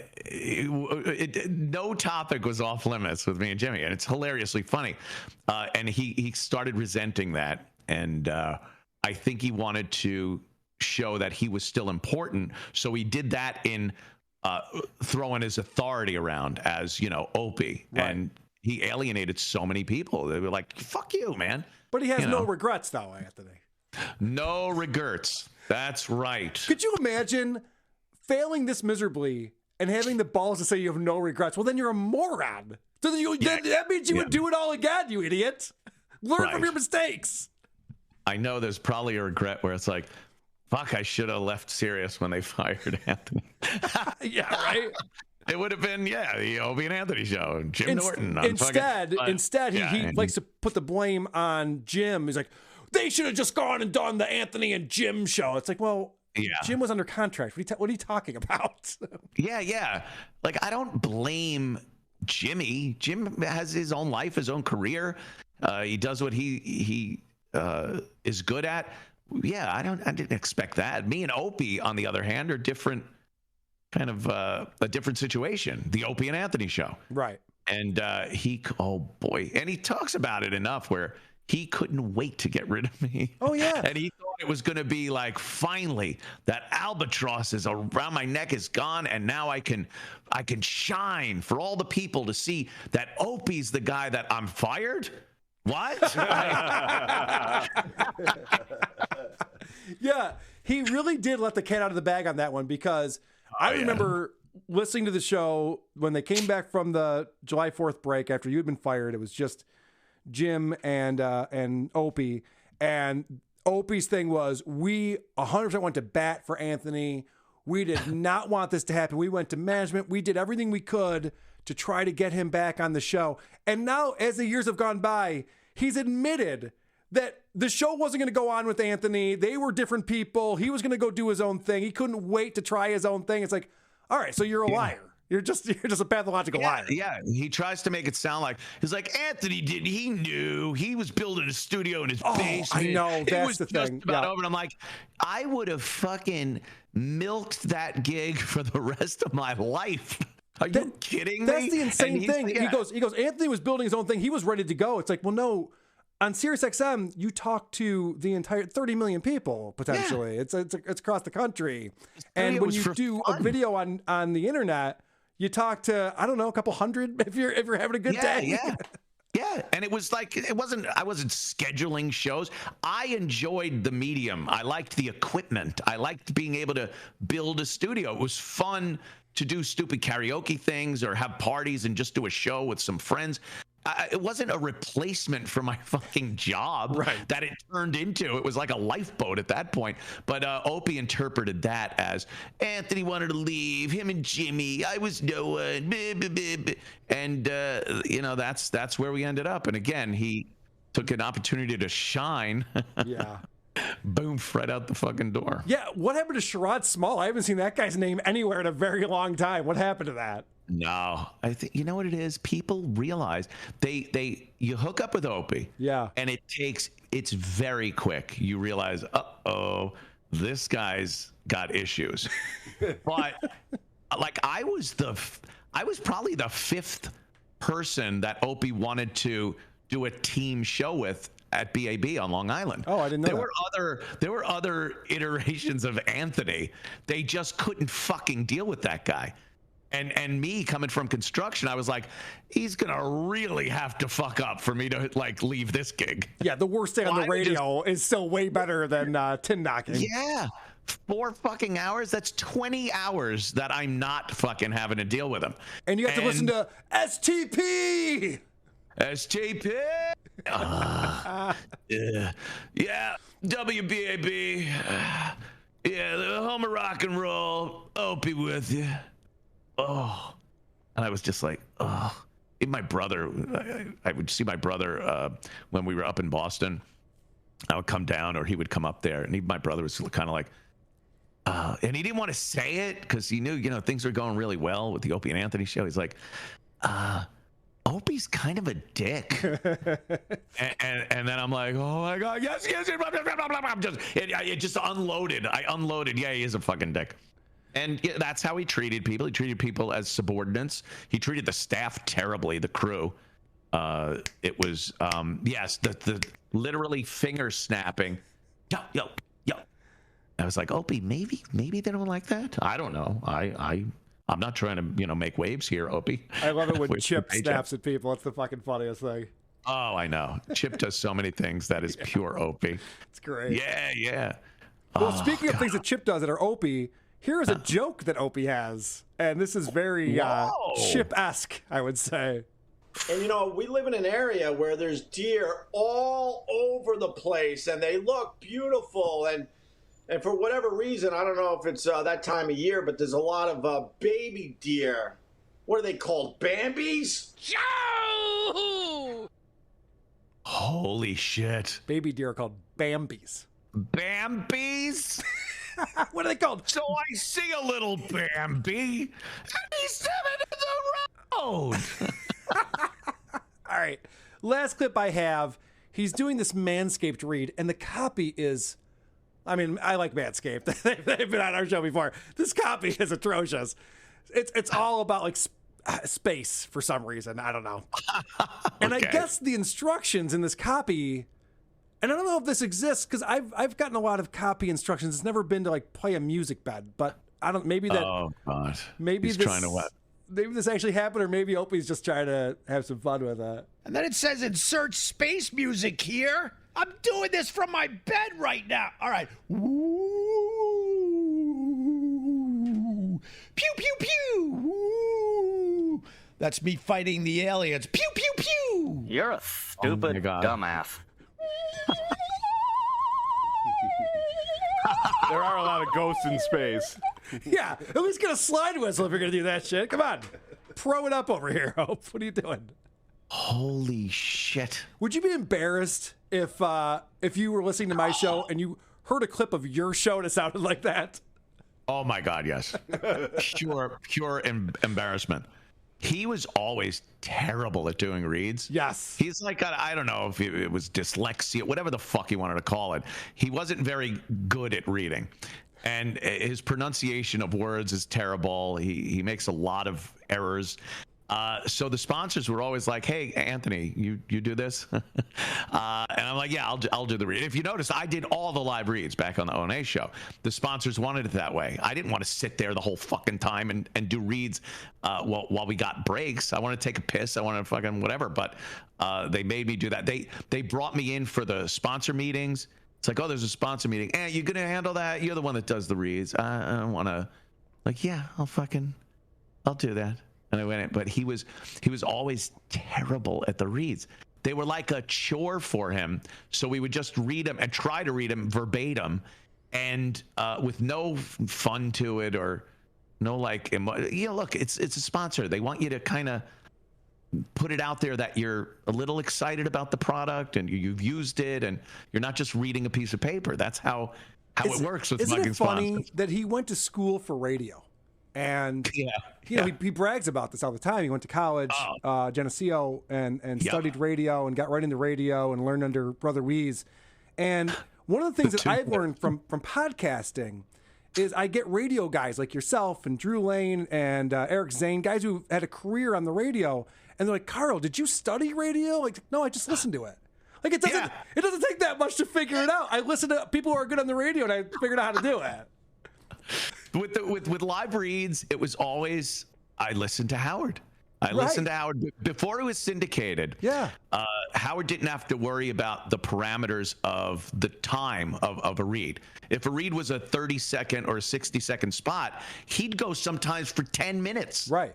topic was off limits with me and Jimmy, and it's hilariously funny. And he started resenting that. And I think he wanted to show that he was still important. So he did that in... throwing his authority around as, Opie. Right. And he alienated so many people. They were like, fuck you, man. But he has no regrets, though, Anthony. No regrets. That's right. Could you imagine failing this miserably and having the balls to say you have no regrets? Well, then you're a moron. So that means you would do it all again, you idiot. Learn from your mistakes. I know there's probably a regret where it's like, fuck, I should have left Sirius when they fired Anthony. Yeah, right? It would have been, the Opie and Anthony show. Jim Norton. Instead, he likes to put the blame on Jim. He's like, they should have just gone and done the Anthony and Jim show. It's like, well, Jim was under contract. What are you talking about? Yeah. Like, I don't blame Jimmy. Jim has his own life, his own career. He does what he is good at. Yeah, I didn't expect that. Me and Opie, on the other hand, are different, kind of a different situation. The Opie and Anthony show. Right. And oh boy. And he talks about it enough where he couldn't wait to get rid of me. Oh, yeah. And he thought it was going to be like, finally, that albatross is around my neck is gone, and now I can shine for all the people to see that Opie's the guy that I'm fired. What? Yeah, he really did let the cat out of the bag on that one, because I remember listening to the show when they came back from the July 4th break after you had been fired. It was just Jim and Opie, and Opie's thing was, we 100% went to bat for Anthony. We did not want this to happen. We went to management. We did everything we could to try to get him back on the show. And now, as the years have gone by, he's admitted that the show wasn't going to go on with Anthony. They were different people. He was going to go do his own thing. He couldn't wait to try his own thing. It's like, all right, so you're a liar. You're just a pathological liar. Yeah, he tries to make it sound like Anthony didn't. He knew he was building a studio in his basement. I know, It that's was the just thing. about Yeah. over. And I'm like, I would have fucking milked that gig for the rest of my life. Are you kidding me? That's the insane And thing. He goes, Anthony was building his own thing. He was ready to go. It's like, well, no. On SiriusXM, you talk to the entire 30 million people potentially. Yeah. It's across the country, and when you do a video on the internet, you talk to, I don't know, a couple hundred if you're having a good day. Yeah, and it was like, I wasn't scheduling shows. I enjoyed the medium. I liked the equipment. I liked being able to build a studio. It was fun to do stupid karaoke things or have parties and just do a show with some friends. It wasn't a replacement for my fucking job that it turned into. It was like a lifeboat at that point. But Opie interpreted that as Anthony wanted to leave, him and Jimmy. I was no one. And, that's where we ended up. And again, he took an opportunity to shine. Yeah. Boom, right out the fucking door. Yeah, what happened to Sherrod Small? I haven't seen that guy's name anywhere in a very long time. What happened to that? No, I think you know what it is. People realize you hook up with Opie, and it's very quick. You realize, this guy's got issues. But like I was probably the fifth person that Opie wanted to do a team show with at BAB on Long Island. Oh, I didn't know there were other iterations of Anthony. They just couldn't fucking deal with that guy. And me coming from construction, I was like, he's gonna really have to fuck up for me to like leave this gig. Yeah, the worst thing on the radio is still way better than tin knocking. Yeah, 4 fucking hours. That's 20 hours that I'm not fucking having to deal with him. And you have to listen to STP. Yeah, WBAB. Yeah, the home of rock and roll. Opie with you. Oh, and I was just like, oh. Even my brother, I would see my brother when we were up in Boston. I would come down, or he would come up there, and even my brother was kind of like, and he didn't want to say it because he knew, things were going really well with the Opie and Anthony show. He's like, Opie's kind of a dick. and then I'm like, oh my God, yes. It just unloaded. I unloaded. Yeah, he is a fucking dick. And that's how he treated people. He treated people as subordinates. He treated the staff terribly, the crew. It was, the literally finger snapping. Yo. I was like, Opie, maybe they don't like that. I don't know. I'm not trying to, make waves here, Opie. I love it when Chip snaps at people. It's the fucking funniest thing. Oh, I know. Chip does so many things that is pure Opie. It's great. Yeah. Well, speaking of things that Chip does that are Opie, here is a joke that Opie has, and this is very Chip-esque, I would say. And we live in an area where there's deer all over the place, and they look beautiful. And for whatever reason, I don't know if it's that time of year, but there's a lot of baby deer. What are they called? Bambis? Holy shit! Baby deer are called Bambis. Bambis? What are they called? So I see a little Bambi, and he's 7 in the road. All right. Last clip I have, he's doing this Manscaped read, and the copy is, I mean, I like Manscaped. They've been on our show before. This copy is atrocious. It's all about like space for some reason. I don't know. And I guess the instructions in this copy, and I don't know if this exists because I've gotten a lot of copy instructions. It's never been to like play a music bed, but I don't. Maybe that. Oh God. Maybe he's this, trying to what? Maybe this actually happened, or maybe Opie's just trying to have some fun with it. And then it says insert space music here. I'm doing this from my bed right now. All right. Woo. Pew, pew, pew. Woo. That's me fighting the aliens. Pew, pew, pew. You're a stupid dumbass. There are a lot of ghosts in space. Yeah, at least get a slide whistle if you're going to do that shit. Come on. Pro it up over here, Hope. What are you doing? Holy shit. Would you be embarrassed if you were listening to my show and you heard a clip of your show that sounded like that? Oh my God, yes. Pure embarrassment. He was always terrible at doing reads. Yes. He's like, I don't know if it was dyslexia, whatever the fuck he wanted to call it. He wasn't very good at reading. And his pronunciation of words is terrible. He makes a lot of errors. So the sponsors were always like, "Hey, Anthony, you do this?" And I'm like, "Yeah, I'll do the read." If you notice, I did all the live reads back on the O&A show. The sponsors wanted it that way. I didn't want to sit there the whole fucking time and do reads while we got breaks. I want to take a piss. I want to fucking whatever. But they made me do that. They brought me in for the sponsor meetings. It's like, oh, there's a sponsor meeting. Hey, you gonna handle that? You're the one that does the reads. I don't want to. Like, yeah, I'll do that. And I went in, but he was always terrible at the reads. They were like a chore for him. So we would just read them and try to read them verbatim, and with no fun to it or no like. Look, it's a sponsor. They want you to kind of put it out there that you're a little excited about the product and you've used it, and you're not just reading a piece of paper. That's how it works with fucking sponsors. Isn't it funny that he went to school for radio? And he brags about this all the time. He went to college, Geneseo, and studied radio and got right into radio and learned under Brother Weeze. And one of the things that I've learned from podcasting is I get radio guys like yourself and Drew Lane and Eric Zane, guys who had a career on the radio, and they're like, "Carl, did you study radio?" Like, no, I just listened to it. Like, it doesn't take that much to figure it out. I listen to people who are good on the radio, and I figured out how to do it. With live reads, it was always I listened to Howard. I listened to Howard before it was syndicated. Yeah. Howard didn't have to worry about the parameters of the time of a read. If a read was a 30-second or a 60-second spot, he'd go sometimes for 10 minutes. Right.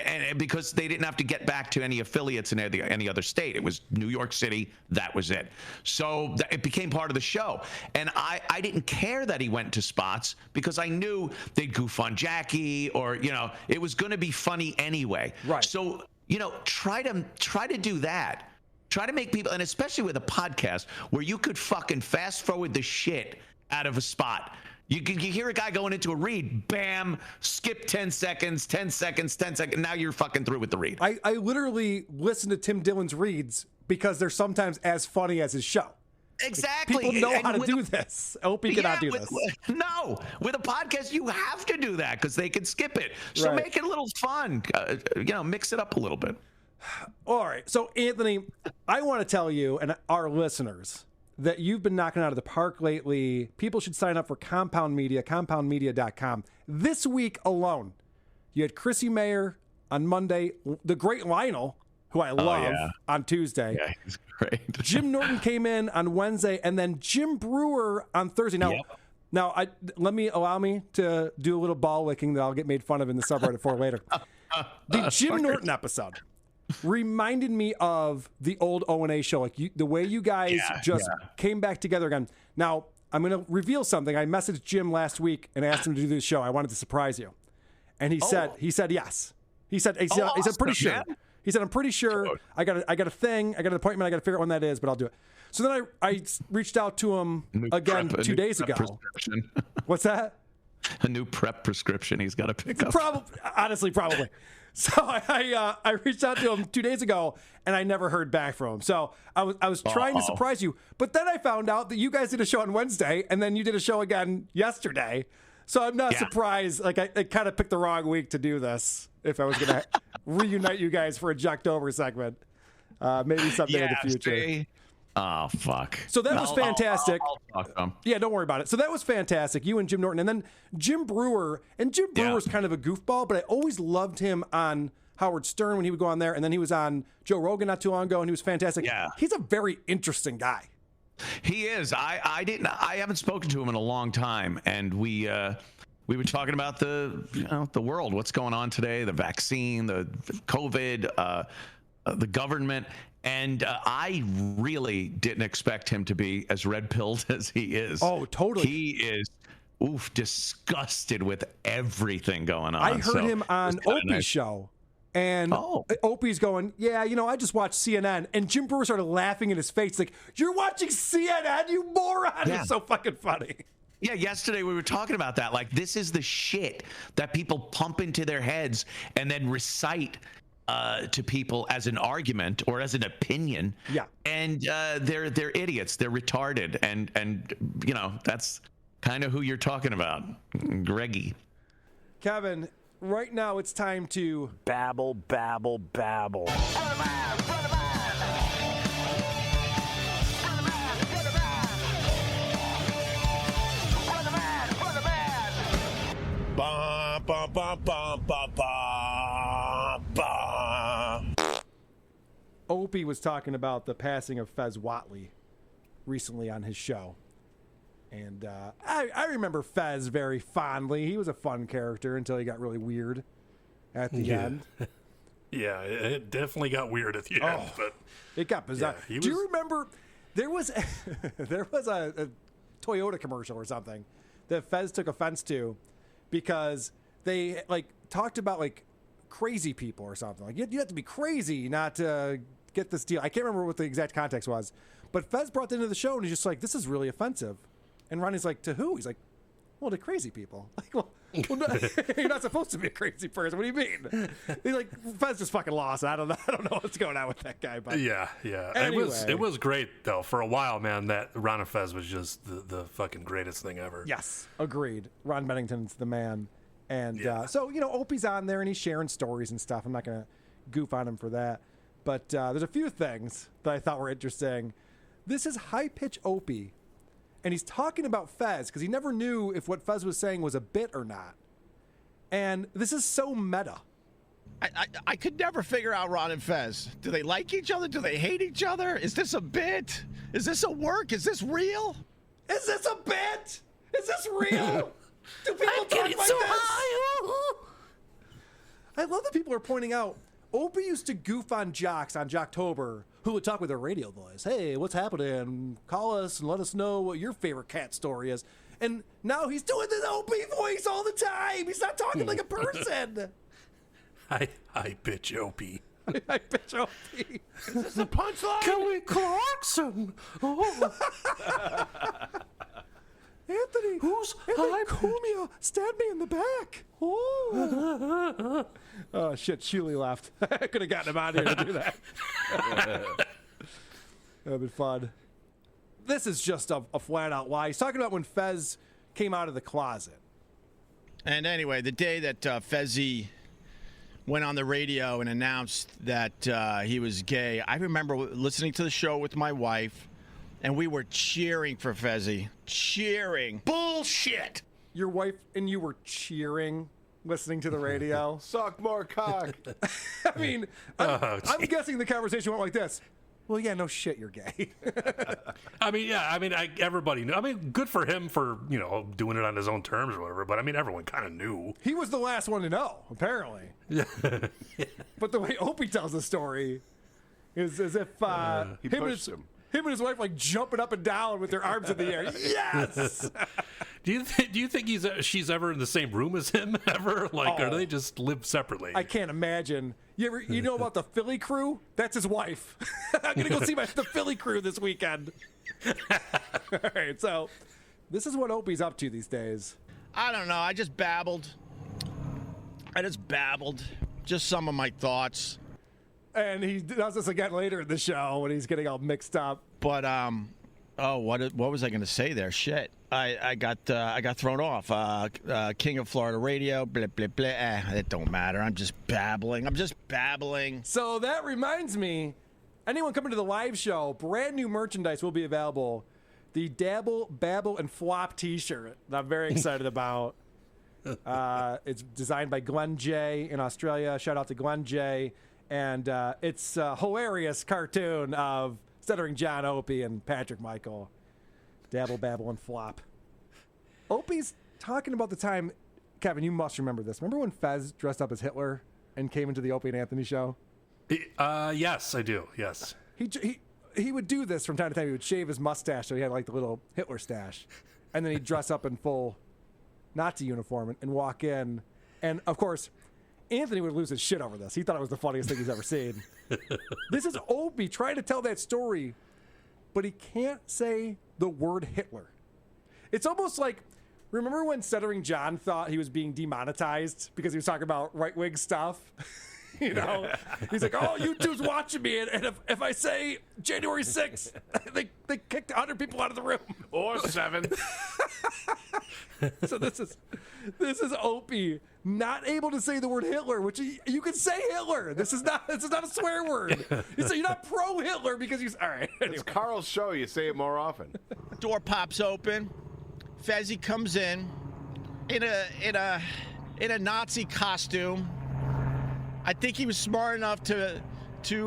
And because they didn't have to get back to any affiliates in any other state. It was New York City. That was it. So it became part of the show. And I didn't care that he went to spots because I knew they'd goof on Jackie or, it was going to be funny anyway. Right. So, try to do that. Try to make people, and especially with a podcast where you could fucking fast forward the shit out of a spot. You hear a guy going into a read, bam, skip 10 seconds, 10 seconds, 10 seconds. Now you're fucking through with the read. I literally listen to Tim Dillon's reads because they're sometimes as funny as his show. Exactly. People know how to do this. Opie cannot do this. No, with a podcast, you have to do that because they can skip it. So make it a little fun. Mix it up a little bit. All right. So, Anthony, I want to tell you and our listeners that you've been knocking out of the park lately. People should sign up for Compound Media, compoundmedia.com. This week alone, you had Chrissy Mayer on Monday, the great Lionel, who I love, on Tuesday. Yeah, he's great. Jim Norton came in on Wednesday, and then Jim Brewer on Thursday. Now, allow me to do a little ball licking that I'll get made fun of in the subreddit for later. The Jim Norton episode reminded me of the old O&A show, like the way you guys came back together again. Now, I'm going to reveal something. I messaged Jim last week and asked him to do this show. I wanted to surprise you. And he said yes. He said pretty sure. Man. He said, I'm pretty sure. I got a thing. I got an appointment. I got to figure out when that is, but I'll do it. So then I reached out to him again 2 days ago. What's that? A new PrEP prescription he's got to pick up. Probably. So I reached out to him 2 days ago, and I never heard back from him. So I was trying to surprise you, but then I found out that you guys did a show on Wednesday, and then you did a show again yesterday. So I'm not surprised. Like I kind of picked the wrong week to do this. If I was going to reunite you guys for a Jucktober segment, maybe someday in the future. See? Oh, fuck. So that was fantastic. I'll talk to him. Yeah, don't worry about it. So that was fantastic. You and Jim Norton. And then Jim Brewer. And Jim Brewer's kind of a goofball, but I always loved him on Howard Stern when he would go on there. And then he was on Joe Rogan not too long ago, and he was fantastic. Yeah. He's a very interesting guy. He is. I haven't spoken to him in a long time. And we were talking about the world, what's going on today, the vaccine, the COVID, the government. And I really didn't expect him to be as red-pilled as he is. Oh, totally. He is, disgusted with everything going on. I heard him on Opie's show. And Opie's going, I just watched CNN. And Jim Brewer started laughing in his face. Like, you're watching CNN, you moron. Yeah. It's so fucking funny. Yeah, yesterday we were talking about that. Like, this is the shit that people pump into their heads and then recite to people as an argument or as an opinion. Yeah. And they're idiots. They're retarded. And that's kind of who you're talking about, Greggy. Kevin, right now it's time to babble. Opie was talking about the passing of Fez Whatley recently on his show. And I remember Fez very fondly. He was a fun character until he got really weird at the end. Yeah, it definitely got weird at the end. But it got bizarre. Yeah, Do you remember there was a Toyota commercial or something that Fez took offense to because they talked about crazy people or something. Like you have to be crazy not to get this deal. I can't remember what the exact context was, but Fez brought that into the show and he's just like, this is really offensive. And Ronnie's like, to who? He's like, well, to crazy people. Like, well no, you're not supposed to be a crazy person. What do you mean? He's like, Fez just fucking lost. I don't know what's going on with that guy. But yeah. Anyway. It was great though. For a while, man, that Ron and Fez was just the fucking greatest thing ever. Yes, agreed. Ron Bennington's the man. And so, Opie's on there and he's sharing stories and stuff. I'm not going to goof on him for that. But there's a few things that I thought were interesting. This is High Pitch Opie. And he's talking about Fez because he never knew if what Fez was saying was a bit or not. And this is so meta. I could never figure out Ron and Fez. Do they like each other? Do they hate each other? Is this a bit? Is this a work? Is this real? Is this a bit? Is this real? Do people I'm talk getting like so this? high. I love that people are pointing out Opie used to goof on jocks on Jocktober who would talk with their radio voice. Hey, what's happening? Call us and let us know what your favorite cat story is. And now he's doing this Opie voice all the time. He's not talking like a person. I bitch Opie. I bitch Opie. Is this a punchline? Kelly Clarkson. Oh. Anthony, Cumia stabbed me in the back. Oh, oh shit, Shuley left. I could have gotten him out of here to do that. That would have been fun. This is just a flat out lie. He's talking about when Fez came out of the closet. And anyway, the day that Fezzy went on the radio and announced that he was gay, I remember listening to the show with my wife. And we were cheering for Fezzy. Cheering. Bullshit. Your wife and you were cheering listening to the radio? Suck more cock. I mean, I'm guessing the conversation went like this. Well, yeah, no shit, you're gay. Everybody knew. I mean, good for him for, doing it on his own terms or whatever. But, everyone kind of knew. He was the last one to know, apparently. Yeah. But the way Opie tells the story is as if he pushed him. Him and his wife jumping up and down with their arms in the air. Yes. Do you think she's ever in the same room as him ever? Or do they just live separately? I can't imagine. You know about the Philly Crew? That's his wife. I'm gonna go see the Philly Crew this weekend. All right, so This is what Opie's up to these days. I don't know. I just babbled. Just some of my thoughts. And he does this again later in the show when he's getting all mixed up. But what was I going to say there? Shit, I got thrown off. King of Florida Radio, blah blah blah. It don't matter. I'm just babbling. So that reminds me, anyone coming to the live show, brand new merchandise will be available. The Dabble, Babble, and Flop T-shirt that I'm very excited about. It's designed by Glenn J in Australia. Shout out to Glenn J. And it's a hilarious cartoon of Stuttering John, Opie, and Patrick Michael. Dabble, Babble, and Flop. Opie's talking about the time, Kevin, you must remember this. Remember when Fez dressed up as Hitler and came into the Opie and Anthony show? Yes, I do. Yes. He would do this from time to time. He would shave his mustache so he had like the little Hitler stash. And then he'd dress up in full Nazi uniform and walk in. And, of course, Anthony would lose his shit over this. He thought it was the funniest thing he's ever seen. This is Opie trying to tell that story, but he can't say the word Hitler. It's almost like, remember when Stuttering John thought he was being demonetized because he was talking about right-wing stuff? You know, he's like, oh, YouTube's watching me, and if I say January 6th, they kicked 100 people out of the room. Or 7. So this is Opie not able to say the word Hitler, which you can say Hitler. This is not a swear word. So you're not pro Hitler because you. All right, anyway. It's Carl's show. You say it more often. Door pops open. Fezzy comes in a Nazi costume. I think he was smart enough to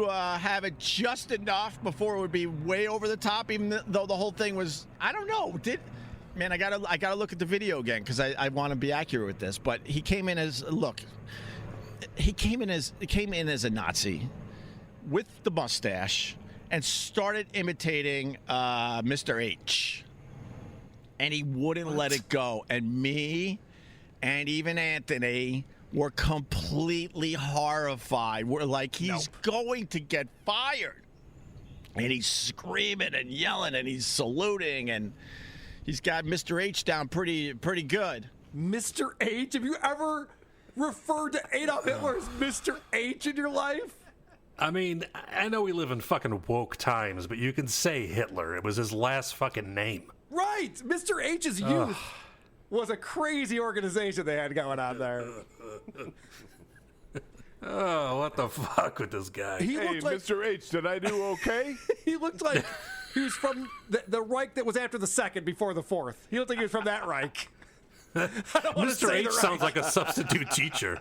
have it just enough before it would be way over the top, even though the whole thing was, I don't know. Man, I gotta look at the video again because I want to be accurate with this. But he came in as a Nazi with the mustache and started imitating Mr. H. And he wouldn't let it go. And me and even Anthony were completely horrified. We're like, he's going to get fired. And he's screaming and yelling and he's saluting and he's got Mr. H down pretty good. Mr. H? Have you ever referred to Adolf Hitler as Mr. H in your life? I mean, I know we live in fucking woke times, but you can say Hitler. It was his last fucking name. Right. Mr. H's youth was a crazy organization they had going on there. Oh, what the fuck with this guy? Hey, like, Mr. H, did I do okay? He looked like he was from the Reich that was after the second before the fourth. He looked like he was from that Reich. Mr. H sounds like a substitute teacher.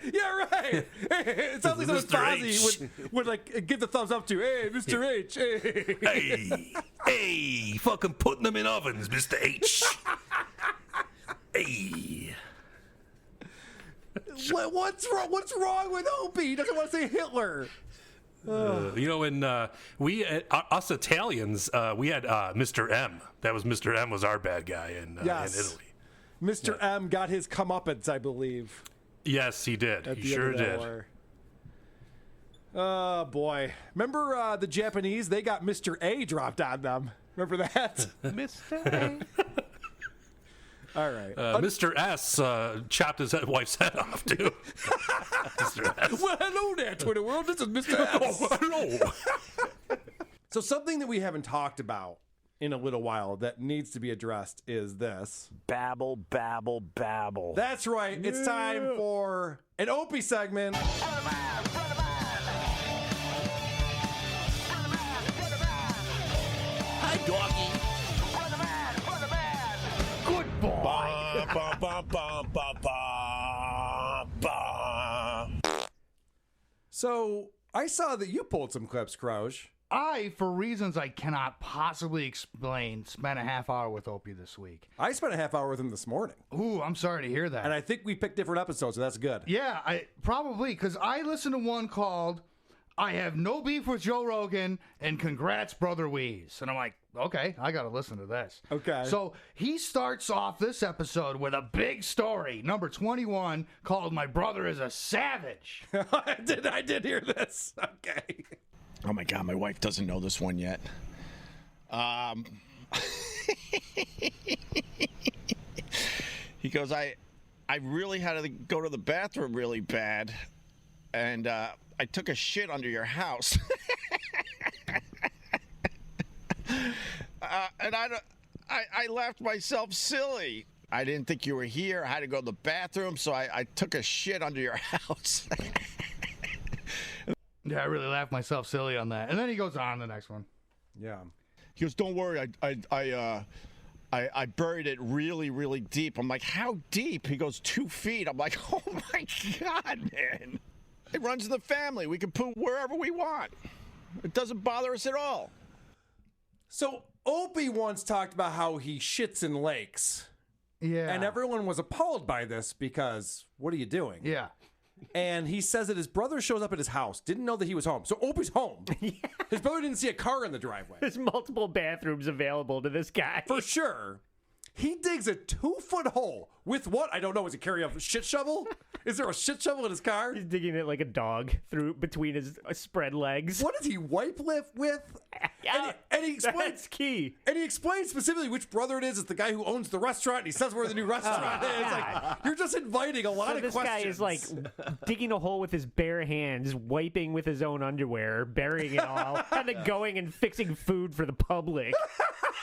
Yeah, right. It sounds like something Fozzie would like give the thumbs up to. Hey, Mr. H. Hey. Hey, fucking putting them in ovens, Mr. H. Hey. What's wrong with Opie? He doesn't want to say Hitler. You know, when us Italians, we had Mr. M. That was Mr. M was our bad guy in Italy. Mr. M got his comeuppance, I believe. Yes, he did. He sure did. Oh, boy. Remember the Japanese? They got Mr. A dropped on them. Remember that? Mr. A. All right. Mr. S chopped his wife's head off, too. Mr. S. Well, hello there, Twitter world. This is Mr. S. Oh, hello. So something that we haven't talked about in a little while that needs to be addressed is this. Babble, babble, babble. That's right. Yeah. It's time for an Opie segment. Hi, doggy. Good boy. So I saw that you pulled some clips, Crouch. I, for reasons I cannot possibly explain, spent a half hour with Opie this week. I spent a half hour with him this morning. Ooh, I'm sorry to hear that. And I think we picked different episodes, so that's good. Yeah, probably, because I listened to one called I Have No Beef with Joe Rogan and Congrats, Brother Weeze. And I'm like, okay, I got to listen to this. Okay. So he starts off this episode with a big story, number 21, called My Brother is a Savage. I did hear this. Okay. Oh my God, my wife doesn't know this one yet. He goes, I really had to go to the bathroom really bad, and I took a shit under your house. And I laughed myself silly. I didn't think you were here. I had to go to the bathroom, so I took a shit under your house. Yeah, I really laughed myself silly on that. And then he goes on the next one. Yeah. He goes, don't worry, I buried it really, really deep. I'm like, how deep? He goes, 2 feet. I'm like, oh my God, man. It runs in the family. We can poop wherever we want. It doesn't bother us at all. So Opie once talked about how he shits in lakes. Yeah. And everyone was appalled by this because what are you doing? Yeah. And he says that his brother shows up at his house, didn't know that he was home. So Opie's home. Yeah. His brother didn't see a car in the driveway. There's multiple bathrooms available to this guy. For sure. He digs a 2-foot hole with what? I don't know. Is he carrying a shit shovel? Is there a shit shovel in his car? He's digging it like a dog through between his spread legs. What does he wipe lift with? Yeah, and he explains, that's key. And he explains specifically which brother it is. It's the guy who owns the restaurant, and he says where the new restaurant is. Like, you're just inviting a lot of this questions. This guy is like digging a hole with his bare hands, wiping with his own underwear, burying it all, and then going and fixing food for the public.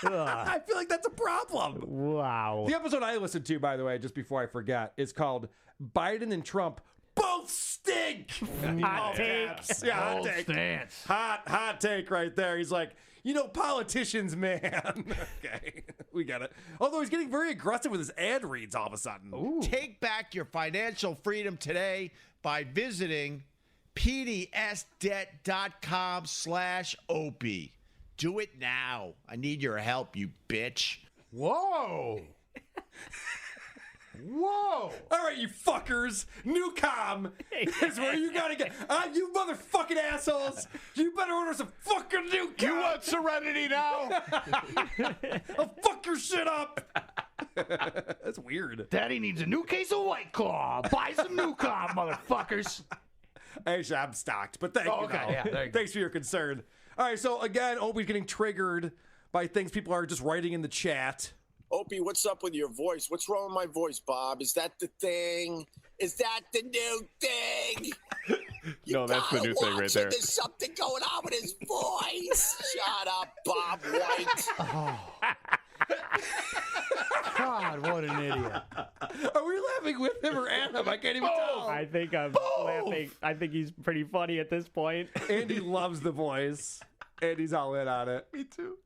I feel like that's a problem. Wow. The episode I listened to, by the way, just before I forget, is called Biden and Trump Both Stink. Hot takes. Yeah, hot Bold take. stance. Hot take right there. He's like, politicians, man. Okay, we get it. Although he's getting very aggressive with his ad reads all of a sudden. Ooh. Take back your financial freedom today by visiting ptsdebt.com/Opie. Do it now. I need your help, you bitch. Whoa. Whoa. All right, you fuckers. Newcom is where you gotta get. You motherfucking assholes. You better order some fucking Newcom. You want Serenity now? I'll fuck your shit up. That's weird. Daddy needs a new case of White Claw. Buy some Newcom, motherfuckers. Actually, I'm stocked, but thank you. Okay, yeah, there you go. Thanks for your concern. All right, so again, Opie's getting triggered by things people are just writing in the chat. Opie, what's up with your voice? What's wrong with my voice, Bob? Is that the thing? Is that the new thing? No, that's the new thing right there. There's something going on with his voice. Shut up, Bob White. God, what an idiot. Are we laughing with him or at him? I can't even tell. I think I'm laughing. I think he's pretty funny at this point. Andy loves the voice. Andy's all in on it. Me too.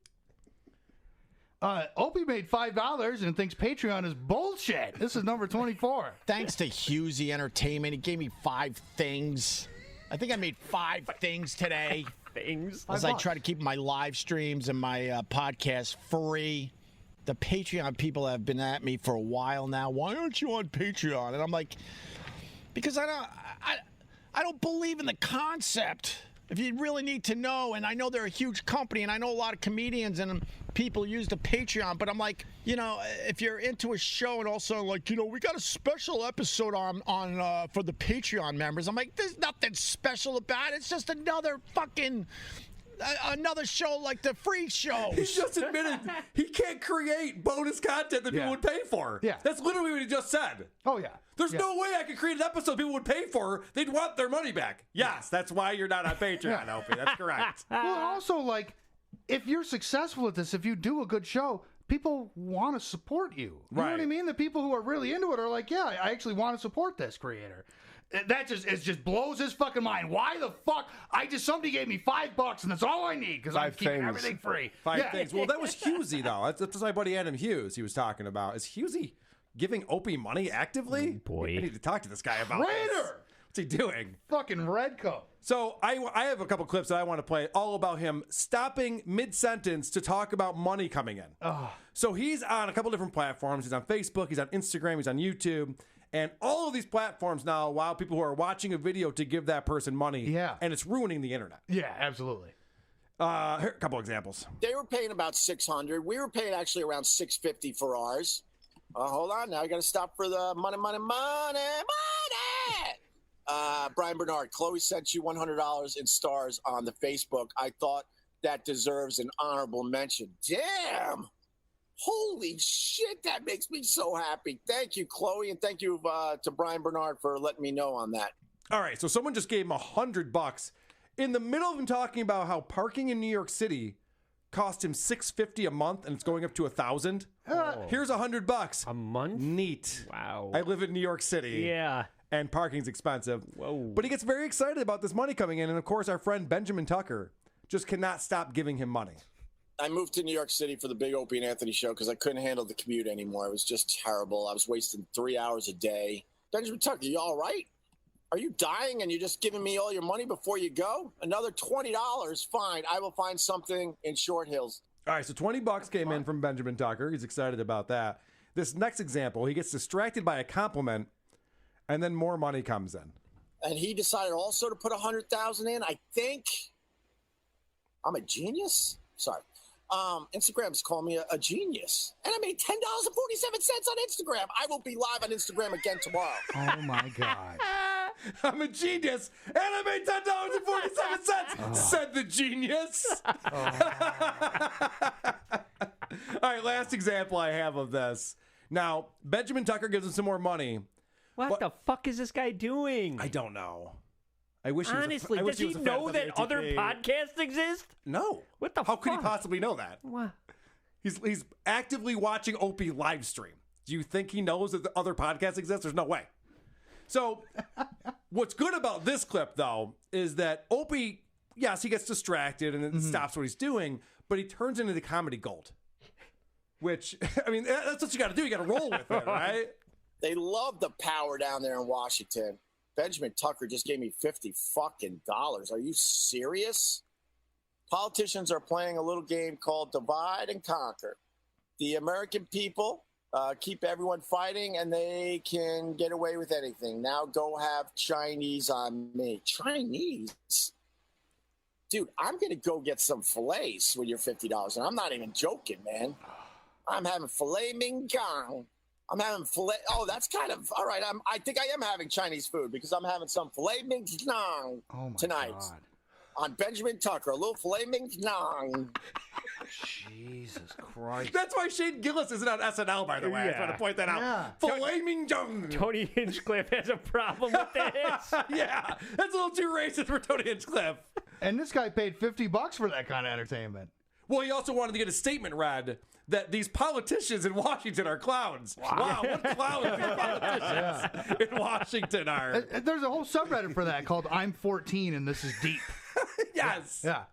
Opie made $5 and thinks Patreon is bullshit. This is number 24. Thanks to Husey Entertainment. He gave me 5 things. I think I made 5 things today. Things? As I try to keep my live streams and my podcast free. The Patreon people have been at me for a while now. Why aren't you on Patreon? And I'm like, because I don't believe in the concept. If you really need to know, and I know they're a huge company, and I know a lot of comedians and people use the Patreon, but I'm like, if you're into a show and also like, we got a special episode on for the Patreon members. I'm like, there's nothing special about it. It's just another fucking another show like the free shows. He just admitted he can't create bonus content that people would pay for. Yeah. That's literally what he just said. Oh, yeah. There's no way I could create an episode people would pay for. They'd want their money back. Yes, that's why you're not on Patreon, Opie. That's correct. Well, also, like, if you're successful at this, if you do a good show, people want to support you. You know what I mean? The people who are really into it are like, yeah, I actually want to support this creator. That just blows his fucking mind. Why the fuck? Somebody gave me $5 and that's all I need because I'm keeping everything free. 5 things. Well, that was Husey though. That's my buddy Adam Hughes he was talking about. Is Husey giving Opie money actively? Oh, boy. I need to talk to this guy about this. Traitor! What's he doing? Fucking Redcoat. So I have a couple clips that I want to play all about him stopping mid-sentence to talk about money coming in. So he's on a couple different platforms. He's on Facebook, he's on Instagram, he's on YouTube. And all of these platforms now allow people who are watching a video to give that person money. Yeah. And it's ruining the internet. Yeah, absolutely. Here are a couple examples. They were paying about $600. We were paying actually around $650 for ours. Hold on. Now I got to stop for the money. Brian Bernard, Chloe sent you $100 in stars on the Facebook. I thought that deserves an honorable mention. Damn. Holy shit, that makes me so happy. Thank you, Chloe, and thank you to Brian Bernard for letting me know on that. All right, so someone just gave him $100 in the middle of him talking about how parking in New York City cost him $650 a month, and it's going up to $1,000. Here's $100 a month. Neat. Wow. I live in New York City. Yeah. And parking's expensive. Whoa. But he gets very excited about this money coming in, and of course, our friend Benjamin Tucker just cannot stop giving him money. I moved to New York City for the big Opie and Anthony show because I couldn't handle the commute anymore. It was just terrible. I was wasting 3 hours a day. Benjamin Tucker, you all right? Are you dying and you're just giving me all your money before you go? Another $20, fine. I will find something in Short Hills. All right, so $20 came in from Benjamin Tucker. He's excited about that. This next example, he gets distracted by a compliment, and then more money comes in. And he decided also to put $100,000 in. I think I'm a genius. Sorry. Instagram's calling me a genius. And I made $10.47 on Instagram. I will be live on Instagram again tomorrow. Oh, my God. I'm a genius, and I made $10.47, said the genius. All right, last example I have of this. Now, Benjamin Tucker gives him some more money. What the fuck is this guy doing? I don't know. I wish Honestly, he was does he know that other podcasts exist? No. What the How fuck? could he possibly know that? What? He's actively watching Opie live stream. Do you think he knows that the other podcasts exist? There's no way. So what's good about this clip, though, is that Opie, yes, he gets distracted and it stops what he's doing, but he turns into the comedy gold. Which, I mean, that's what you got to do. You got to roll with it, right? They love the power down there in Washington. Benjamin Tucker just gave me $50 fucking dollars. Are you serious? Politicians are playing a little game called divide and conquer. The American people keep everyone fighting, and they can get away with anything. Now go have Chinese on me. Chinese? Dude, I'm going to go get some fillets with your $50, and I'm not even joking, man. I'm having filet mignon. I'm having filet. Oh, that's kind of all right. I think I am having Chinese food because I'm having some filet mignon tonight on Benjamin Tucker. A little filet mignon. Jesus Christ. That's why Shane Gillis isn't on SNL, by the way. I just want to point that out. Filet mignon. Tony Hinchcliffe has a problem with this. Yeah, that's a little too racist for Tony Hinchcliffe. And this guy paid $50 for that kind of entertainment. Well, he also wanted to get a statement read that these politicians in Washington are clowns. Wow, what clowns these politicians in Washington are. There's a whole subreddit for that called I'm 14 and This Is Deep. Yes. Yeah.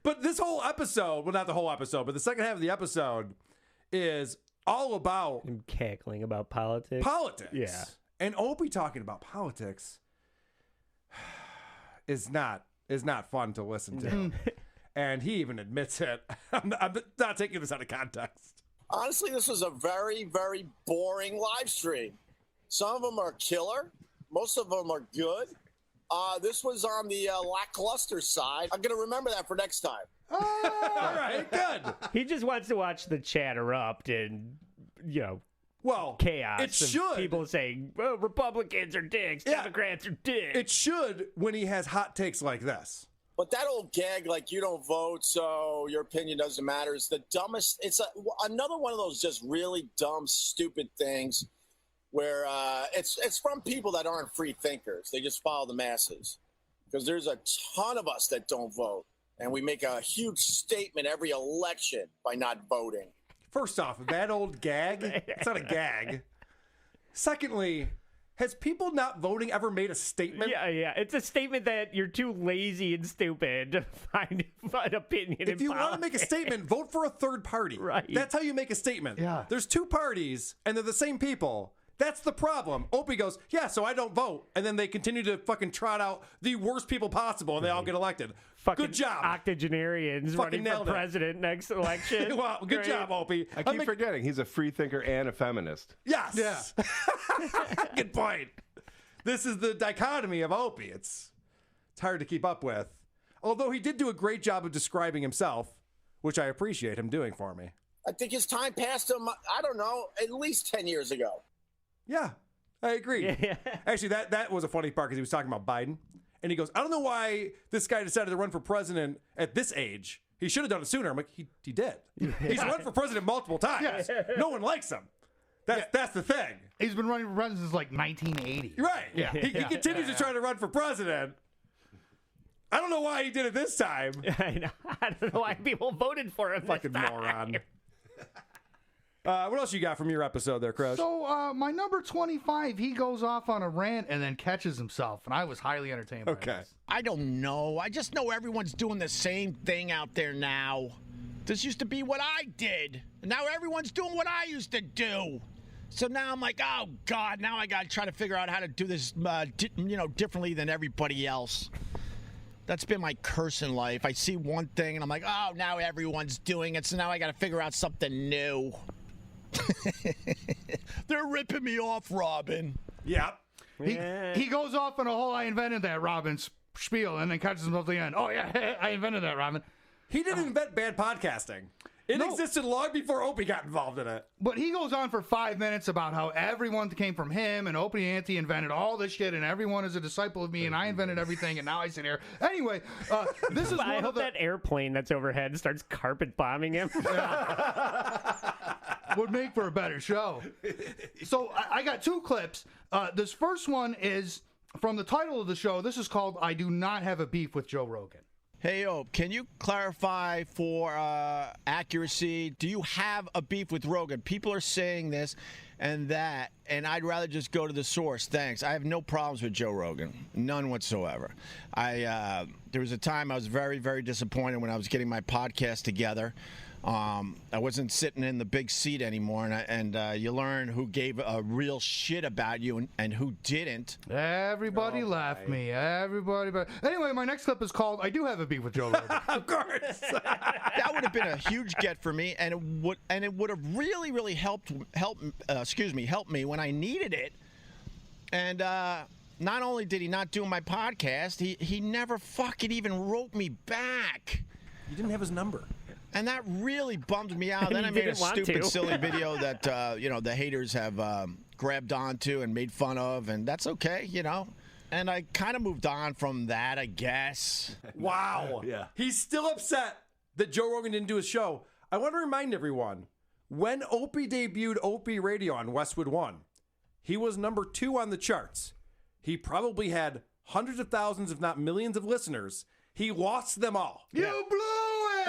But this whole episode, well, not the whole episode, but the second half of the episode is all about I'm cackling about politics. Politics. Yeah. And Opie talking about politics is not fun to listen to. And he even admits it. I'm not taking this out of context. Honestly, this was a very, very boring live stream. Some of them are killer. Most of them are good. This was on the lackluster side. I'm going to remember that for next time. All right, good. He just wants to watch the chat erupt and, chaos. It should. People saying, oh, Republicans are dicks, Democrats are dicks. It should when he has hot takes like this. But that old gag, like you don't vote, so your opinion doesn't matter, is the dumbest. It's another one of those just really dumb, stupid things where it's from people that aren't free thinkers. They just follow the masses. Because there's a ton of us that don't vote, and we make a huge statement every election by not voting. First off, that old gag, it's not a gag. Secondly, has people not voting ever made a statement? Yeah. It's a statement that you're too lazy and stupid to find an opinion If you want to make a statement, vote for a third party. Right. That's how you make a statement. Yeah. There's two parties, and they're the same people. That's the problem. Opie goes, yeah, so I don't vote. And then they continue to fucking trot out the worst people possible, and they all get elected. Fucking good job. Octogenarians running for president next election. Well, good job, Opie. I keep forgetting he's a free thinker and a feminist. Yes. Yeah. Good point. This is the dichotomy of Opie. It's hard to keep up with. Although he did do a great job of describing himself, which I appreciate him doing for me. I think his time passed him, I don't know, at least 10 years ago. Yeah, I agree. Yeah. Actually, that was a funny part because he was talking about Biden. And he goes, I don't know why this guy decided to run for president at this age. He should have done it sooner. I'm like, he did. He's run for president multiple times. No one likes him. That's the thing. He's been running for president since like 1980. Right. Yeah. He continues to try to run for president. I don't know why he did it this time. I don't know why people voted for him. Fucking moron. What else you got from your episode there, Crush? So, my number 25, he goes off on a rant and then catches himself, and I was highly entertained by this. I don't know. I just know everyone's doing the same thing out there now. This used to be what I did, and now everyone's doing what I used to do. So now I'm like, oh, God, now I got to try to figure out how to do this, differently than everybody else. That's been my curse in life. I see one thing, and I'm like, oh, now everyone's doing it, so now I got to figure out something new. They're ripping me off, Robin. Yeah. He goes off on a whole I invented that Robin spiel and then catches himself at the end. Oh, yeah, I invented that, Robin. He didn't invent bad podcasting. It existed long before Opie got involved in it. But he goes on for 5 minutes about how everyone came from him and Opie and Auntie invented all this shit and everyone is a disciple of me and I invented everything and now I sit here. Anyway, this is I one hope of the... that airplane that's overhead starts carpet bombing him. Would make for a better show. So I got 2 clips. This first one is from the title of the show. This is called I Do Not Have a Beef with Joe Rogan. Hey, can you clarify for accuracy, do you have a beef with Rogan? People are saying this and that, and I'd rather just go to the source. Thanks. I have no problems with Joe Rogan. None whatsoever. There was a time I was very, very disappointed when I was getting my podcast together. I wasn't sitting in the big seat anymore, and you learn who gave a real shit about you and who didn't. Everybody left me. Everybody. Anyway, my next clip is called I Do Have a Beef with Joe Rogan. Of course. That would have been a huge get for me, and it would have really, really helped me when I needed it. And not only did he not do my podcast, he never fucking even wrote me back. You didn't have his number. And that really bummed me out. Then I made a stupid, silly video that, the haters have grabbed onto and made fun of, and that's okay, And I kind of moved on from that, I guess. Wow. Yeah. He's still upset that Joe Rogan didn't do his show. I want to remind everyone, when Opie debuted Opie Radio on Westwood One, he was number 2 on the charts. He probably had hundreds of thousands, if not millions of listeners. He lost them all. You blew it!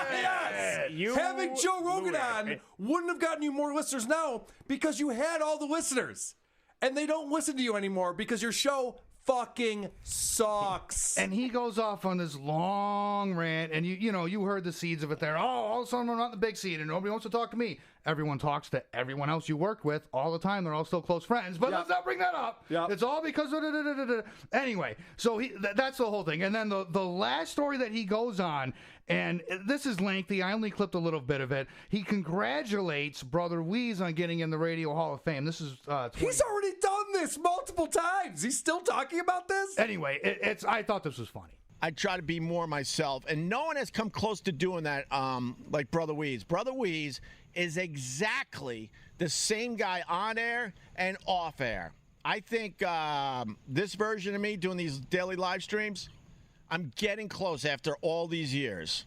Yes! Having Joe Rogan on wouldn't have gotten you more listeners now because you had all the listeners. And they don't listen to you anymore because your show fucking sucks. And he goes off on this long rant, and you heard the seeds of it there. Oh, all of a sudden I'm not in the big seat, and nobody wants to talk to me. Everyone talks to everyone else you worked with all the time. They're all still close friends, but let's not bring that up. It's all because of anyway. So that's the whole thing. And then the last story that he goes on, and this is lengthy. I only clipped a little bit of it. He congratulates Brother Weeze on getting in the Radio Hall of Fame. This is he's already done this multiple times. He's still talking about this. Anyway, I thought this was funny. I try to be more myself, and no one has come close to doing that like Brother Weeze. Brother Weeze is exactly the same guy on air and off air. I think this version of me doing these daily live streams, I'm getting close after all these years.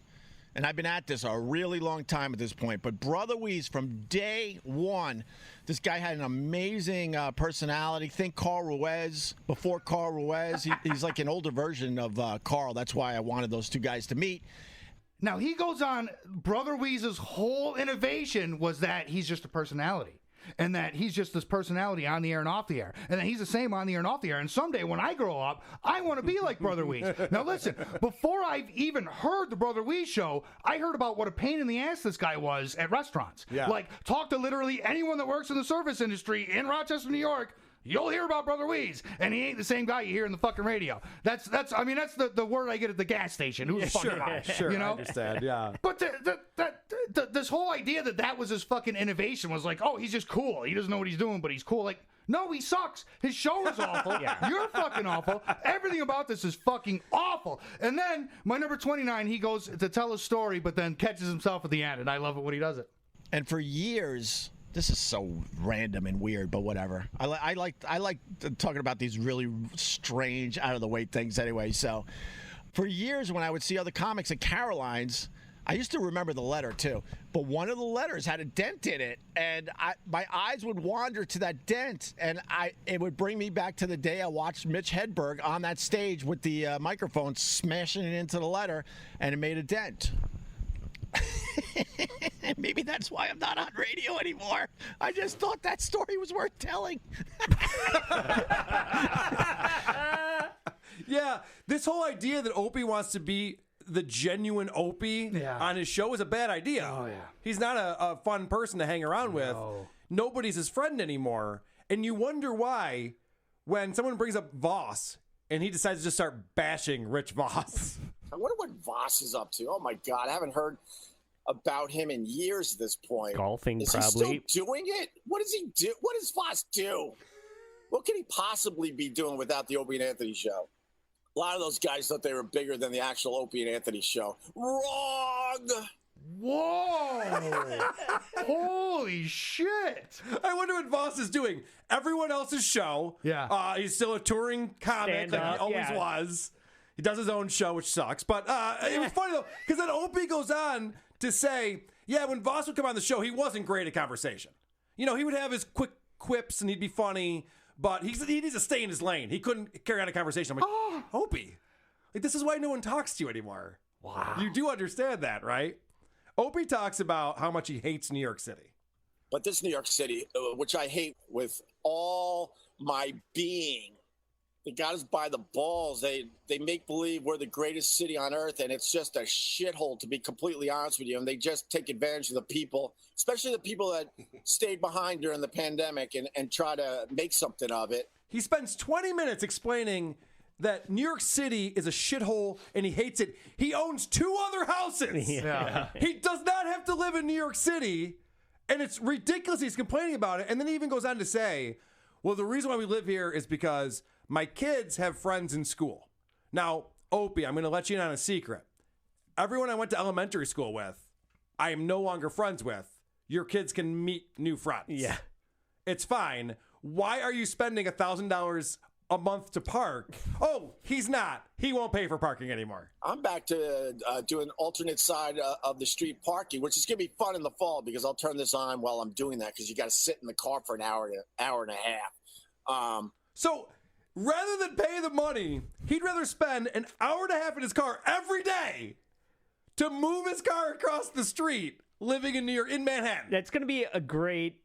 And I've been at this a really long time at this point. But Brother Weeze, from day one, this guy had an amazing personality. Think Carl Ruiz. Before Carl Ruiz, he's like an older version of Carl. That's why I wanted those two guys to meet. Now, he goes on, Brother Weeze's whole innovation was that he's just a personality. And that he's just this personality on the air and off the air. And that he's the same on the air and off the air. And someday when I grow up, I want to be like Brother Weeze. Now listen, before I've even heard the Brother Weeze show, I heard about what a pain in the ass this guy was at restaurants. Yeah. Like, talk to literally anyone that works in the service industry in Rochester, New York. You'll hear about Brother Weeze, and he ain't the same guy you hear in the fucking radio. That's the word I get at the gas station. Who's fucking guy? Sure, I understand, yeah. But this whole idea that was his fucking innovation was like, oh, he's just cool. He doesn't know what he's doing, but he's cool. Like, no, he sucks. His show is awful. You're fucking awful. Everything about this is fucking awful. And then, my number 29, he goes to tell a story, but then catches himself at the end, and I love it when he does it. And for years... This is so random and weird, but whatever. I like talking about these really strange, out of the way things anyway. So, for years, when I would see other comics at Caroline's, I used to remember the letter too, but one of the letters had a dent in it, and my eyes would wander to that dent, and it would bring me back to the day I watched Mitch Hedberg on that stage with the microphone smashing it into the letter, and it made a dent. Maybe that's why I'm not on radio anymore. I just thought that story was worth telling. Yeah, this whole idea that Opie wants to be the genuine Opie on his show is a bad idea. Oh, yeah. He's not a fun person to hang around with. Nobody's his friend anymore. And you wonder why when someone brings up Voss and he decides to just start bashing Rich Voss. I wonder what Voss is up to. Oh, my God. I haven't heard about him in years at this point. Golfing, is probably. He still doing it? What does he do? What does Voss do? What can he possibly be doing without the Opie and Anthony show? A lot of those guys thought they were bigger than the actual Opie and Anthony show. Wrong! Whoa! Holy shit! I wonder what Voss is doing. Everyone else's show. Yeah. He's still a touring comic like he always was. He does his own show, which sucks. But it was funny, though, because then Opie goes on to say, yeah, when Voss would come on the show, he wasn't great at conversation. You know, he would have his quick quips and he'd be funny, but he needs to stay in his lane. He couldn't carry on a conversation. I'm like, Opie, like, this is why no one talks to you anymore. Wow. You do understand that, right? Opie talks about how much he hates New York City. But this New York City, which I hate with all my being, they got us by the balls. They make believe we're the greatest city on earth, and it's just a shithole, to be completely honest with you. And they just take advantage of the people, especially the people that stayed behind during the pandemic and try to make something of it. He spends 20 minutes explaining that New York City is a shithole and he hates it. He owns 2 other houses. Yeah. He does not have to live in New York City, and it's ridiculous he's complaining about it. And then he even goes on to say, well, the reason why we live here is because my kids have friends in school. Now, Opie, I'm going to let you in on a secret. Everyone I went to elementary school with, I am no longer friends with. Your kids can meet new friends. Yeah. It's fine. Why are you spending $1,000 a month to park? Oh, he's not. He won't pay for parking anymore. I'm back to doing alternate side of the street parking, which is going to be fun in the fall because I'll turn this on while I'm doing that because you got to sit in the car for an hour and a half. So rather than pay the money, he'd rather spend an hour and a half in his car every day to move his car across the street living in New York, in Manhattan. That's going to be a great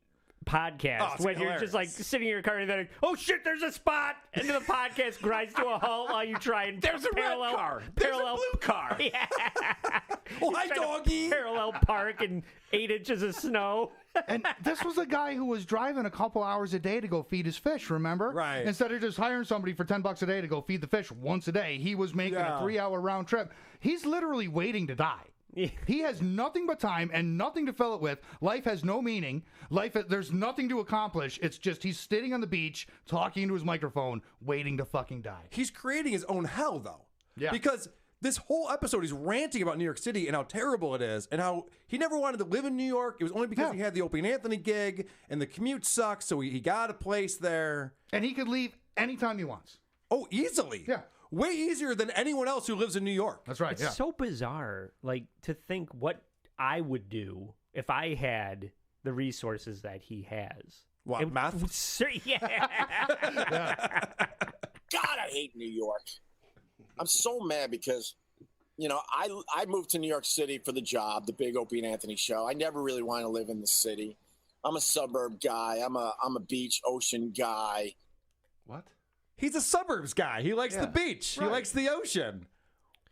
podcast when you're just like sitting in your car and then, oh shit, there's a spot, and then the podcast grinds to a halt while you try and There's a red car. There's a blue car. Yeah. Oh, hi, doggy. Parallel park and 8 inches of snow. And this was a guy who was driving a couple hours a day to go feed his fish, remember? Right. Instead of just hiring somebody for $10 a day to go feed the fish once a day, he was making a 3-hour round trip. He's literally waiting to die. He has nothing but time and nothing to fill it with. Life has no meaning. There's nothing to accomplish. It's just he's sitting on the beach, talking into his microphone, waiting to fucking die. He's creating his own hell, though. Yeah. Because this whole episode, he's ranting about New York City and how terrible it is and how he never wanted to live in New York. It was only because he had the Opie and Anthony gig and the commute sucks, so he got a place there. And he could leave anytime he wants. Oh, easily. Yeah. Way easier than anyone else who lives in New York. That's right. It's so bizarre, like, to think what I would do if I had the resources that he has. What, math? Yeah. God, I hate New York. I'm so mad because, you know, I moved to New York City for the job, the big Opie and Anthony show. I never really wanted to live in the city. I'm a suburb guy. I'm a beach, ocean guy. What? He's a suburbs guy. He likes the beach. Right. He likes the ocean.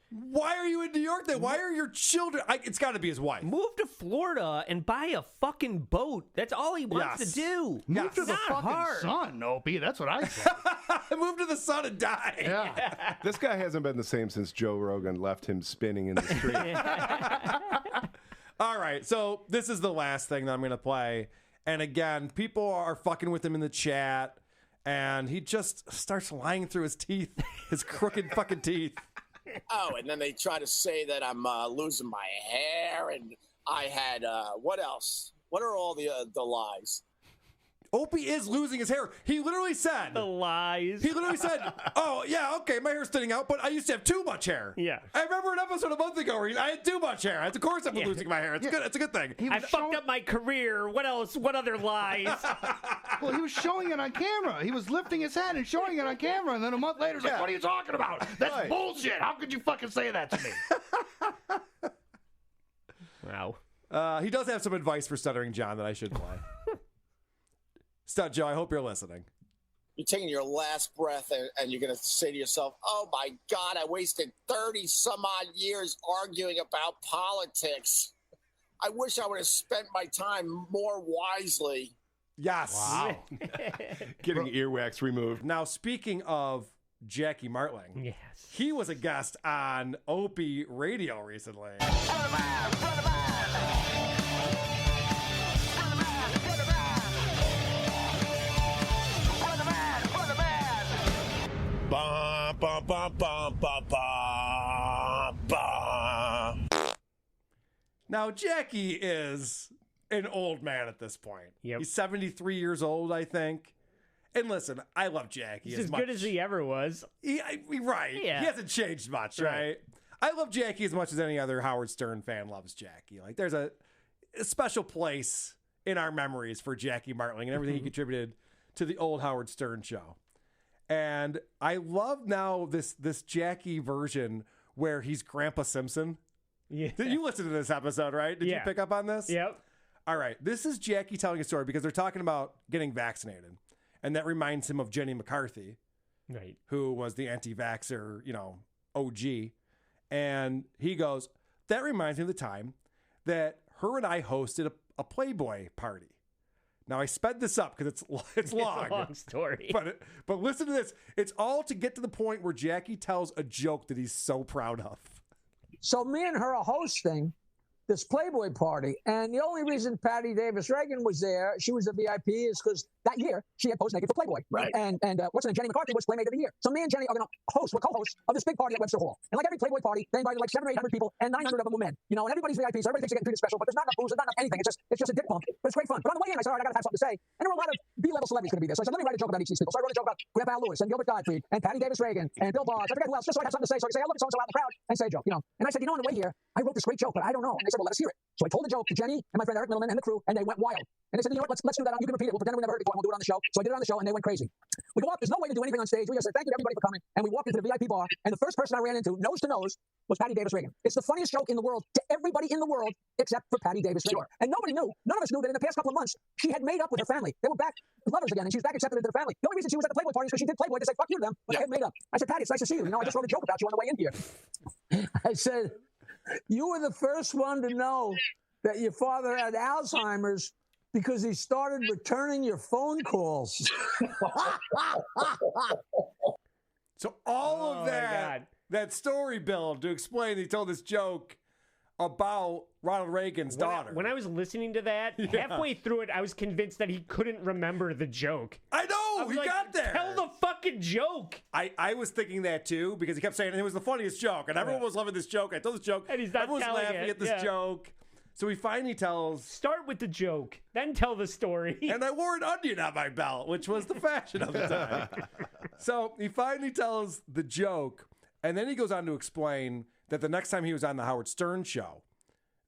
Why are you in New York then? Why are your children? It's got to be his wife. Move to Florida and buy a fucking boat. That's all he wants to do. Move to the fucking sun, Opie. That's what I say. Move to the sun and die. Yeah. This guy hasn't been the same since Joe Rogan left him spinning in the street. All right, so this is the last thing that I'm going to play. And again, people are fucking with him in the chat. And he just starts lying through his teeth, his crooked fucking teeth. Oh, and then they try to say that I'm losing my hair, and I had what else? What are all the lies? Opie is losing his hair. He literally said... The lies. He literally said, oh, yeah, okay, my hair's thinning out, but I used to have too much hair. Yeah. I remember an episode a month ago where I had too much hair. Of course I'm losing my hair. It's good. It's a good thing. I fucked up my career. What else? What other lies? Well, he was showing it on camera. He was lifting his head and showing it on camera, and then a month later, he's like, what are you talking about? That's bullshit. How could you fucking say that to me? Wow. He does have some advice for Stuttering John that I should play. Stud Joe, I hope you're listening. You're taking your last breath and you're going to say to yourself, oh my God, I wasted 30 some odd years arguing about politics. I wish I would have spent my time more wisely. Yes. Wow. Getting earwax removed. Now, speaking of Jackie Martling, yes, he was a guest on Opie Radio recently. Bum, bum, bum, bum, bum, bum, bum. Now, Jackie is an old man at this point. Yep. He's 73 years old, I think. And listen, I love Jackie. He's as good as he ever was. Right. Yeah. He hasn't changed much, right? I love Jackie as much as any other Howard Stern fan loves Jackie. Like, there's a special place in our memories for Jackie Martling and everything he contributed to the old Howard Stern show. And I love now this Jackie version where he's Grandpa Simpson. Yeah. You listened to this episode, right? Did you pick up on this? Yep. All right. This is Jackie telling a story because they're talking about getting vaccinated. And that reminds him of Jenny McCarthy, right, who was the anti-vaxxer, OG. And he goes, that reminds me of the time that her and I hosted a Playboy party. Now, I sped this up because it's long. It's a long story. But listen to this. It's all to get to the point where Jackie tells a joke that he's so proud of. So me and her are hosting this Playboy party. And the only reason Patty Davis Reagan was there, she was a VIP, is because that year she had posed naked for Playboy. Right. And what's her name? Jenny McCarthy was Playmate of the Year. So me and Jenny are going to host, we're co-hosts of this big party at Webster Hall. And like every Playboy party, they invited like 700 or 800 people, and 900 of them were men. And everybody's VIP, so everybody thinks they're getting treated special, but there's not enough booze, there's not enough anything. It's just a dip pump, but it's great fun. But on the way in, I said, all right, I got to have something to say. And there were a lot of B-level celebrities going to be there. So I said, let me write a joke about each of these people. So I wrote a joke about Grandpa Al Lewis and Gilbert Gottfried and Patty Davis Reagan and Bill Boggs. I forget who else, just so I have something to say. So I can say, hey, look at so-and-so out in the crowd and say a joke, And I said, on the way here, I wrote this great joke, but I don't know. And they said, well, let us hear it. So I told the joke to Jenny and my friend Eric Milliman and the crew, and they went wild. And they said, let's do that. You can repeat it. We'll pretend we never heard it before, and we'll do it on the show. So I did it on the show, and they went crazy. We go up. There's no way to do anything on stage. We just said, thank you to everybody for coming. And we walked into the VIP bar, and the first person I ran into, nose to nose, was Patty Davis Reagan. It's the funniest joke in the world to everybody in the world except for Patty Davis Reagan. And nobody knew, none of us knew that in the past couple of months, she had made up with her family. They were back lovers again, and she was back accepted into their family. The only reason she was at the Playboy party is because she did Playboy to say fuck you to them, but they had made up. I said, Patty, it's nice to see you. I just wrote a joke about you on the way in here. I said, you were the first one to know that your father had Alzheimer's because he started returning your phone calls. So all of that story build to explain he told this joke about Ronald Reagan's daughter. When I was listening to that, halfway through it, I was convinced that he couldn't remember the joke. I know, he got there. Tell the fucking joke. I was thinking that too, because he kept saying it was the funniest joke, and everyone was loving this joke. I told this joke, and he's not everyone's laughing at this joke. So he finally tells... Start with the joke, then tell the story. And I wore an onion on my belt, which was the fashion of the time. So he finally tells the joke, and then he goes on to explain that the next time he was on the Howard Stern show,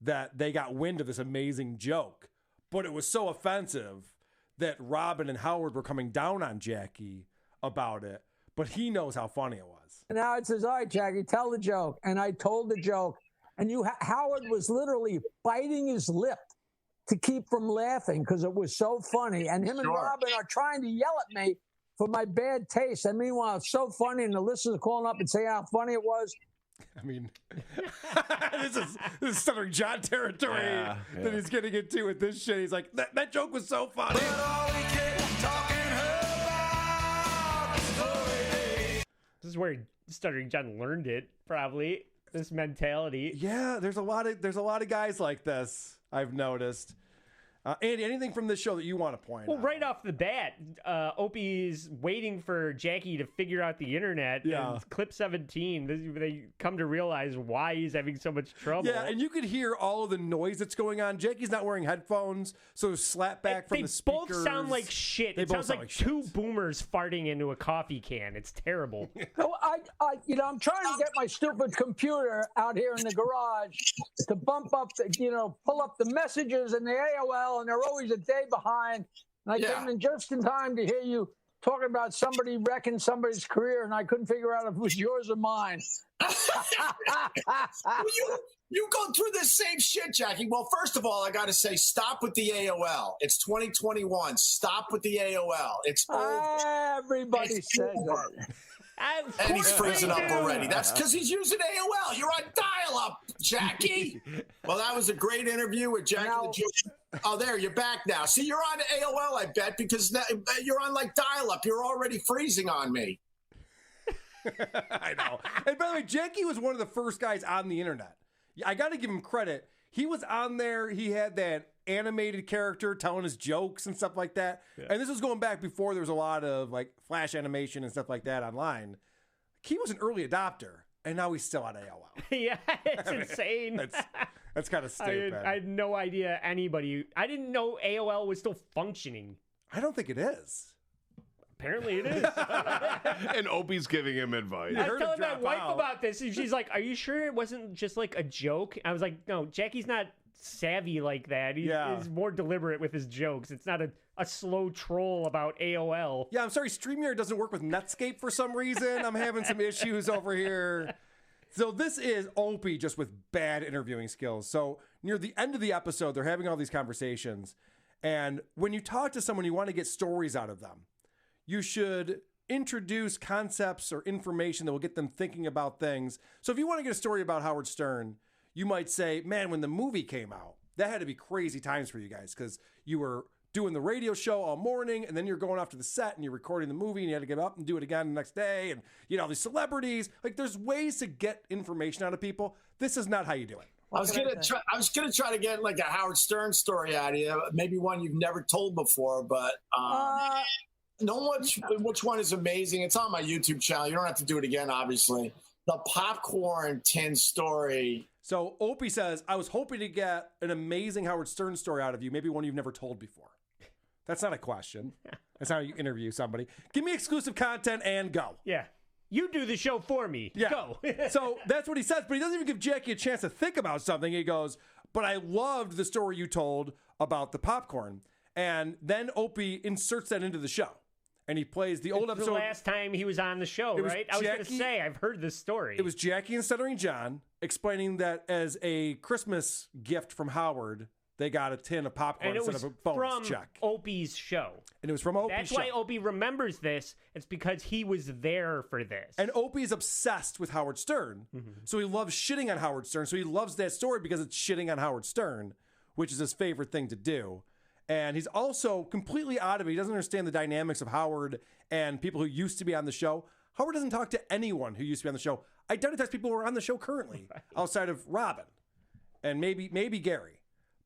that they got wind of this amazing joke, but it was so offensive that Robin and Howard were coming down on Jackie about it, but he knows how funny it was. And Howard says, all right, Jackie, tell the joke. And I told the joke. And Howard was literally biting his lip to keep from laughing because it was so funny. And him and Robin are trying to yell at me for my bad taste. And meanwhile, it's so funny, and the listeners are calling up and saying how funny it was. I mean, this is Stuttering John territory that he's getting into with this shit. He's like, that joke was so funny. This is where Stuttering John learned it, probably. This mentality. Yeah, there's a lot of guys like this, I've noticed. Andy, anything from this show that you want to point out? Well, right off the bat, Opie's waiting for Jackie to figure out the internet. Yeah. And clip 17, they come to realize why he's having so much trouble. Yeah, and you could hear all of the noise that's going on. Jackie's not wearing headphones, so slap back from the speakers. They both sound like shit. It sounds like two boomers farting into a coffee can. It's terrible. I'm trying to get my stupid computer out here in the garage to bump up, pull up the messages and the AOL, and they're always a day behind. And I came in just in time to hear you talking about somebody wrecking somebody's career, and I couldn't figure out if it was yours or mine. You go through this same shit, Jackie. Well, first of all, I got to say, stop with the AOL. It's 2021. Stop with the AOL. It's everybody says that. And he's freezing up already. That's because he's using AOL. You're on dial-up, Jackie. Well, that was a great interview with Jackie the Jew. Oh, there, you're back now. See, you're on AOL, I bet, because now, you're on like dial-up. You're already freezing on me. I know. And by the way, Jackie was one of the first guys on the internet. I got to give him credit. He was on there. He had that animated character telling his jokes and stuff like that. Yeah. And this was going back before there was a lot of like Flash animation and stuff like that online. He was an early adopter, and now he's still on AOL. Yeah, it's insane. That's kind of stupid. I had no idea anybody. I didn't know AOL was still functioning. I don't think it is. Apparently it is. And Opie's giving him advice. I was telling my wife about this, and she's like, "Are you sure it wasn't just like a joke?" I was like, "No, Jackie's not savvy like that. He's more deliberate with his jokes. It's not a slow troll about AOL." Yeah, I'm sorry, StreamYard doesn't work with Netscape for some reason. I'm having some issues over here. So this is Opie just with bad interviewing skills. So near the end of the episode, they're having all these conversations. And when you talk to someone, you want to get stories out of them. You should introduce concepts or information that will get them thinking about things. So if you want to get a story about Howard Stern, you might say, man, when the movie came out, that had to be crazy times for you guys because you were doing the radio show all morning and then you're going off to the set and you're recording the movie and you had to get up and do it again the next day. And, all these celebrities, like there's ways to get information out of people. This is not how you do it. I was gonna try to get like a Howard Stern story out of you, maybe one you've never told before, but which one is amazing. It's on my YouTube channel. You don't have to do it again, obviously. The popcorn tin story. So Opie says, I was hoping to get an amazing Howard Stern story out of you, maybe one you've never told before. That's not a question. That's how you interview somebody. Give me exclusive content and go. Yeah. You do the show for me. Yeah. Go. So that's what he says, but he doesn't even give Jackie a chance to think about something. He goes, but I loved the story you told about the popcorn. And then Opie inserts that into the show. And he plays the old episode. The last time he was on the show, right? I was going to say, I've heard this story. It was Jackie and Stuttering John explaining that as a Christmas gift from Howard, they got a tin of popcorn instead of a bonus check. Opie's show. And it was from Opie's show. That's why Opie remembers this. It's because he was there for this. And Opie's obsessed with Howard Stern. Mm-hmm. So he loves shitting on Howard Stern. So he loves that story because it's shitting on Howard Stern, which is his favorite thing to do. And he's also completely out of it. He doesn't understand the dynamics of Howard and people who used to be on the show. Howard doesn't talk to anyone who used to be on the show. I doubt it has people who are on the show currently, outside of Robin and maybe Gary.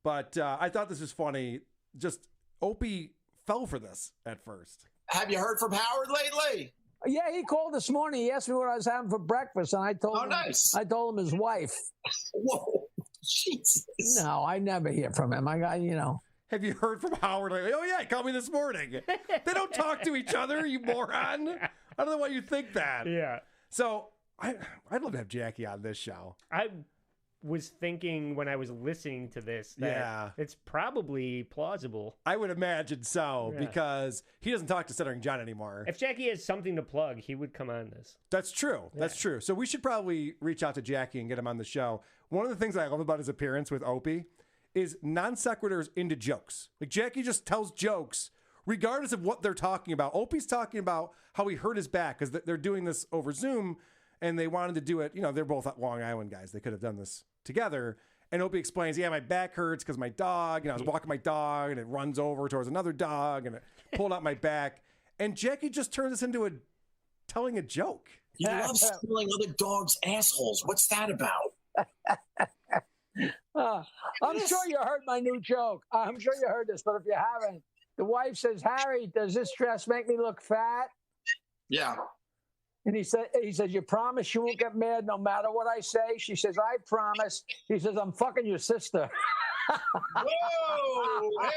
But I thought this was funny. Just Opie fell for this at first. Have you heard from Howard lately? Yeah, he called this morning. He asked me what I was having for breakfast, and I told him. Nice. I told him his wife. Whoa, Jesus. No, I never hear from him. I got Have you heard from Howard? Like, oh, yeah, he called me this morning. They don't talk to each other, you moron. I don't know why you think that. Yeah. So I'd love to have Jackie on this show. I was thinking when I was listening to this that it's probably plausible. I would imagine so because he doesn't talk to Stuttering John anymore. If Jackie has something to plug, he would come on this. That's true. Yeah. That's true. So we should probably reach out to Jackie and get him on the show. One of the things I love about his appearance with Opie is non sequiturs into jokes. Like Jackie just tells jokes regardless of what they're talking about. Opie's talking about how he hurt his back because they're doing this over Zoom and they wanted to do it. They're both Long Island guys. They could have done this together. And Opie explains, my back hurts because my dog, I was walking my dog and it runs over towards another dog and it pulled out my back. And Jackie just turns this into telling a joke. You love stealing other dogs' assholes. What's that about? I'm sure you heard my new joke. I'm sure you heard this, but if you haven't, the wife says, "Harry, does this dress make me look fat?" Yeah. And he said, "You promise you won't get mad no matter what I say?" She says, "I promise." He says, "I'm fucking your sister." Whoa! Hey!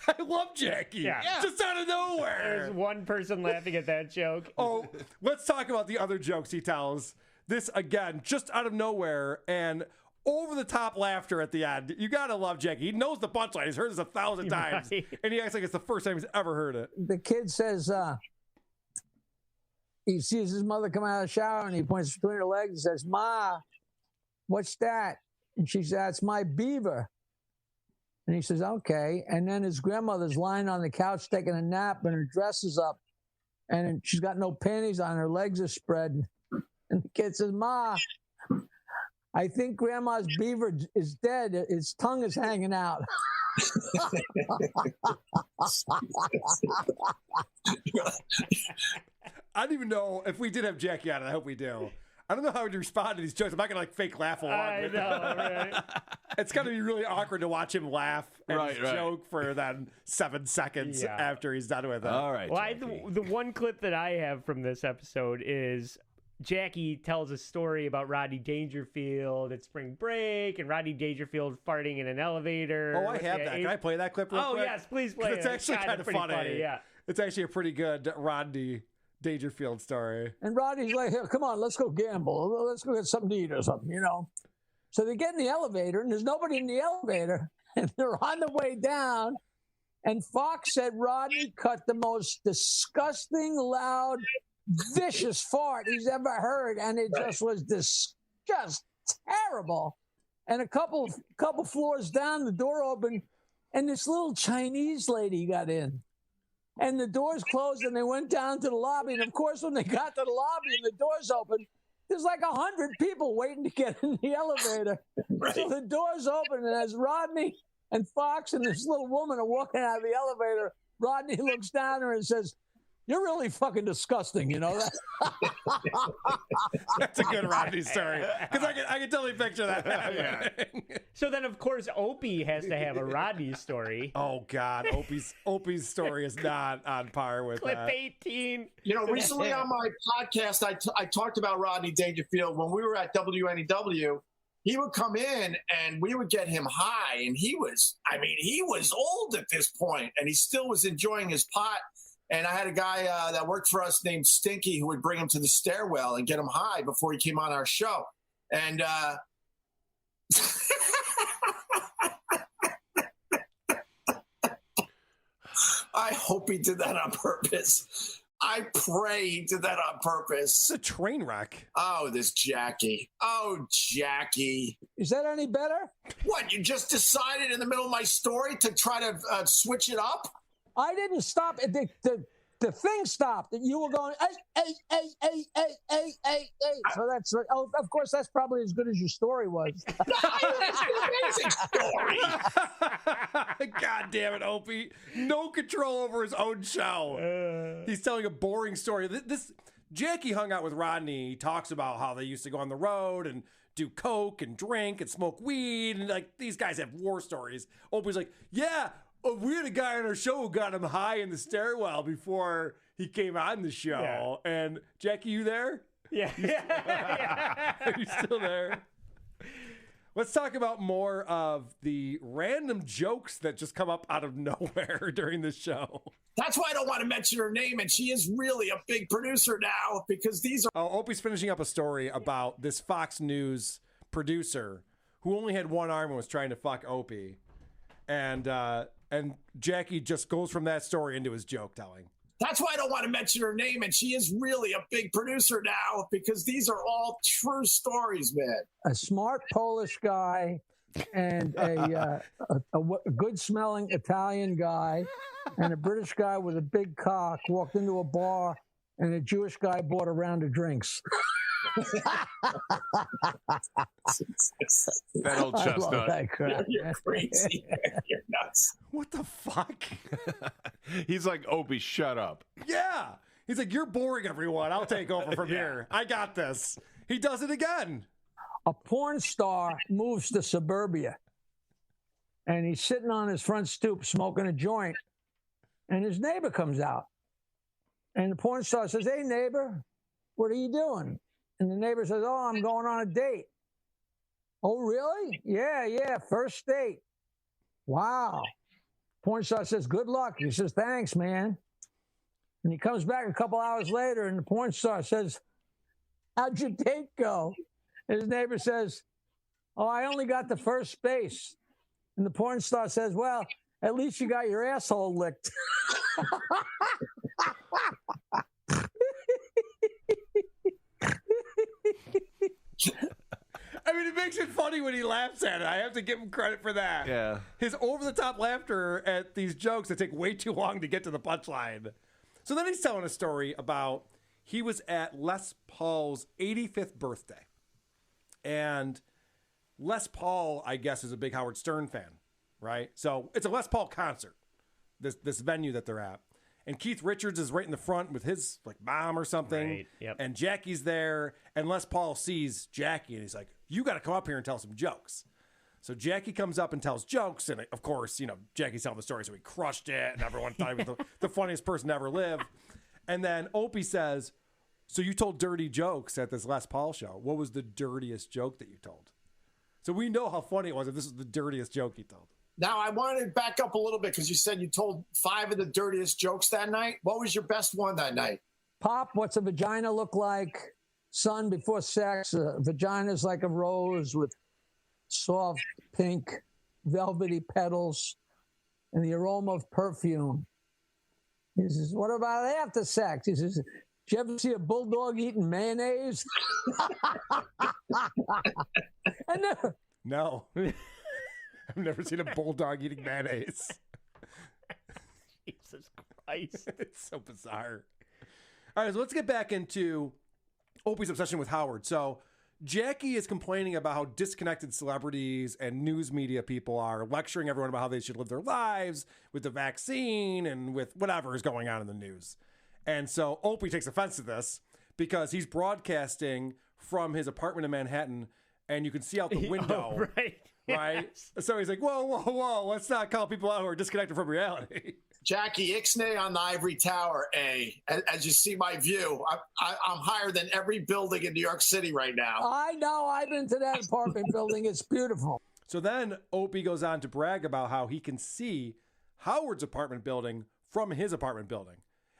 I love Jackie. Yeah. Just out of nowhere. There's one person laughing at that joke. Oh, let's talk about the other jokes he tells. This, again, just out of nowhere and over-the-top laughter at the end. You got to love Jackie. He knows the punchline. He's heard this 1,000 times. Right. And he acts like it's the first time he's ever heard it. The kid says, he sees his mother come out of the shower and he points between her legs and says, "Ma, what's that?" And she says, "That's my beaver." And he says, "Okay." And then his grandmother's lying on the couch taking a nap and her dress is up and she's got no panties on, her legs are spread. And the kid says, "Ma, I think Grandma's beaver is dead. Its tongue is hanging out." I don't even know if we did have Jackie on it. I hope we do. I don't know how to respond to these jokes. I'm not going to fake laugh along. I with know, it. right? It's going to be really awkward to watch him laugh at his joke for then 7 seconds after he's done with it. All right. Well, the one clip that I have from this episode is Jackie tells a story about Rodney Dangerfield at spring break and Rodney Dangerfield farting in an elevator. Oh, I have that. Can I play that clip real quick? Oh, yes, please play it. It's actually kind of funny. Yeah. It's actually a pretty good Rodney Dangerfield story. And Rodney's like, "Here, come on, let's go gamble. Let's go get something to eat or something, you know." So they get in the elevator, and there's nobody in the elevator, and they're on the way down. And Fox said Rodney cut the most disgusting, loud, vicious fart he's ever heard, and it just was just terrible. And a couple floors down, the door opened, and this little Chinese lady got in. And the doors closed, and they went down to the lobby. And, of course, when they got to the lobby and the doors opened, there's like 100 people waiting to get in the elevator. Right. So the doors open, and as Rodney and Fox and this little woman are walking out of the elevator, Rodney looks down at her and says, "You're really fucking disgusting, you know that?" That's a good Rodney story. Because I can totally picture that happening. So then, of course, Opie has to have a Rodney story. Oh, God. Opie's story is not on par with Clip that. 18. You know, recently on my podcast, I talked about Rodney Dangerfield. When we were at WNEW, he would come in and we would get him high. And he was old at this point, and he still was enjoying his pot. And I had a guy that worked for us named Stinky who would bring him to the stairwell and get him high before he came on our show. And I hope he did that on purpose. I pray he did that on purpose. It's a train wreck. Oh, this Jackie. Oh, Jackie. Is that any better? What, you just decided in the middle of my story to try to switch it up? I didn't stop. The thing stopped. That you were going, hey. So that's, of course, that's probably as good as your story was. It's an amazing story. God damn it, Opie. No control over his own show. He's telling a boring story. This Jackie hung out with Rodney. He talks about how they used to go on the road and do coke and drink and smoke weed. And like these guys have war stories. Opie's like, yeah. We had a guy on our show who got him high in the stairwell before he came on the show. Yeah. And Jackie, you there? Yeah. Are you still there? Let's talk about more of the random jokes that just come up out of nowhere during the show. That's why I don't want to mention her name, and she is really a big producer now because these are... Oh, Opie's finishing up a story about this Fox News producer who only had one arm and was trying to fuck Opie. And Jackie just goes from that story into his joke telling. That's why I don't want to mention her name, and she is really a big producer now because these are all true stories, man. A smart Polish guy and a good-smelling Italian guy and a British guy with a big cock walked into a bar, and a Jewish guy bought a round of drinks. That old chestnut. I love that crap. You're crazy. You're nuts. What the fuck? He's like, Opie, shut up. Yeah. He's like, you're boring, everyone. I'll take over from here. I got this. He does it again. A porn star moves to suburbia, and he's sitting on his front stoop smoking a joint, and his neighbor comes out. And the porn star says, "Hey, neighbor, what are you doing?" And the neighbor says, "Oh, I'm going on a date." "Oh, really?" Yeah, first date." "Wow." Porn star says, "Good luck." He says, "Thanks, man." And he comes back a couple hours later, and the porn star says, "How'd your date go?" And his neighbor says, "Oh, I only got the first space." And the porn star says, "Well, at least you got your asshole licked." I mean, it makes it funny when he laughs at it. I have to give him credit for that. Yeah. His over-the-top laughter at these jokes that take way too long to get to the punchline. So then he's telling a story about he was at Les Paul's 85th birthday. And Les Paul, I guess, is a big Howard Stern fan, right? So it's a Les Paul concert, this venue that they're at. And Keith Richards is right in the front with his mom or something. Right, yep. And Jackie's there. And Les Paul sees Jackie and he's like, "You got to come up here and tell some jokes." So Jackie comes up and tells jokes. And of course, Jackie's telling the story. So he crushed it. And everyone thought he was the funniest person to ever live. And then Opie says, "So you told dirty jokes at this Les Paul show. What was the dirtiest joke that you told?" So we know how funny it was if this was the dirtiest joke he told. Now, I wanted to back up a little bit because you said you told 5 of the dirtiest jokes that night. What was your best one that night? "Pop, what's a vagina look like? Son, before sex, a vagina's like a rose with soft pink velvety petals and the aroma of perfume." He says, "What about after sex?" He says, "Did you ever see a bulldog eating mayonnaise?" I never. No. I've never seen a bulldog eating mayonnaise. Jesus Christ. It's so bizarre. All right, so let's get back into Opie's obsession with Howard. So Jackie is complaining about how disconnected celebrities and news media people are, lecturing everyone about how they should live their lives with the vaccine and with whatever is going on in the news. And so Opie takes offense to this because he's broadcasting from his apartment in Manhattan, and you can see out the window. Oh, right. Right? Yes. So he's like, whoa, let's not call people out who are disconnected from reality. Jackie, Ixnay on the Ivory Tower, A. As you see my view, I'm higher than every building in New York City right now. I know. I've been to that apartment building. It's beautiful. So then Opie goes on to brag about how he can see Howard's apartment building from his apartment building.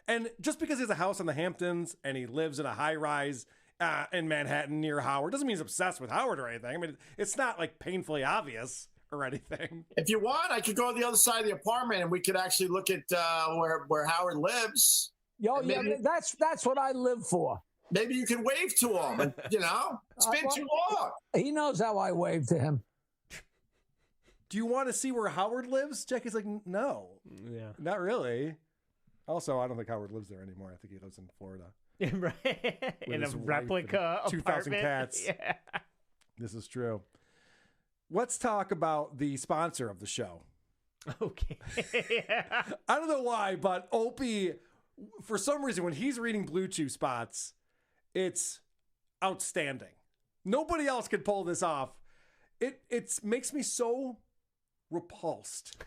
And just because he has a house in the Hamptons and he lives in a high-rise in Manhattan near Howard doesn't mean he's obsessed with Howard or anything. I mean, it's not painfully obvious or anything. If you want, I could go to the other side of the apartment and we could actually look at where Howard lives. Yo, yeah, that's what I live for. Maybe you can wave to him. And, it's been too long. He knows how I wave to him. Do you want to see where Howard lives? Jackie's like, no. Yeah. Not really. Also, I don't think Howard lives there anymore. I think he lives in Florida. Right. In a replica 2,000 apartment. cats. Yeah. This is true. Let's talk about the sponsor of the show. Okay. Yeah. I don't know why, but Opie, for some reason, when he's reading Blue Chew spots, it's outstanding. Nobody else could pull this off. It makes me so repulsed.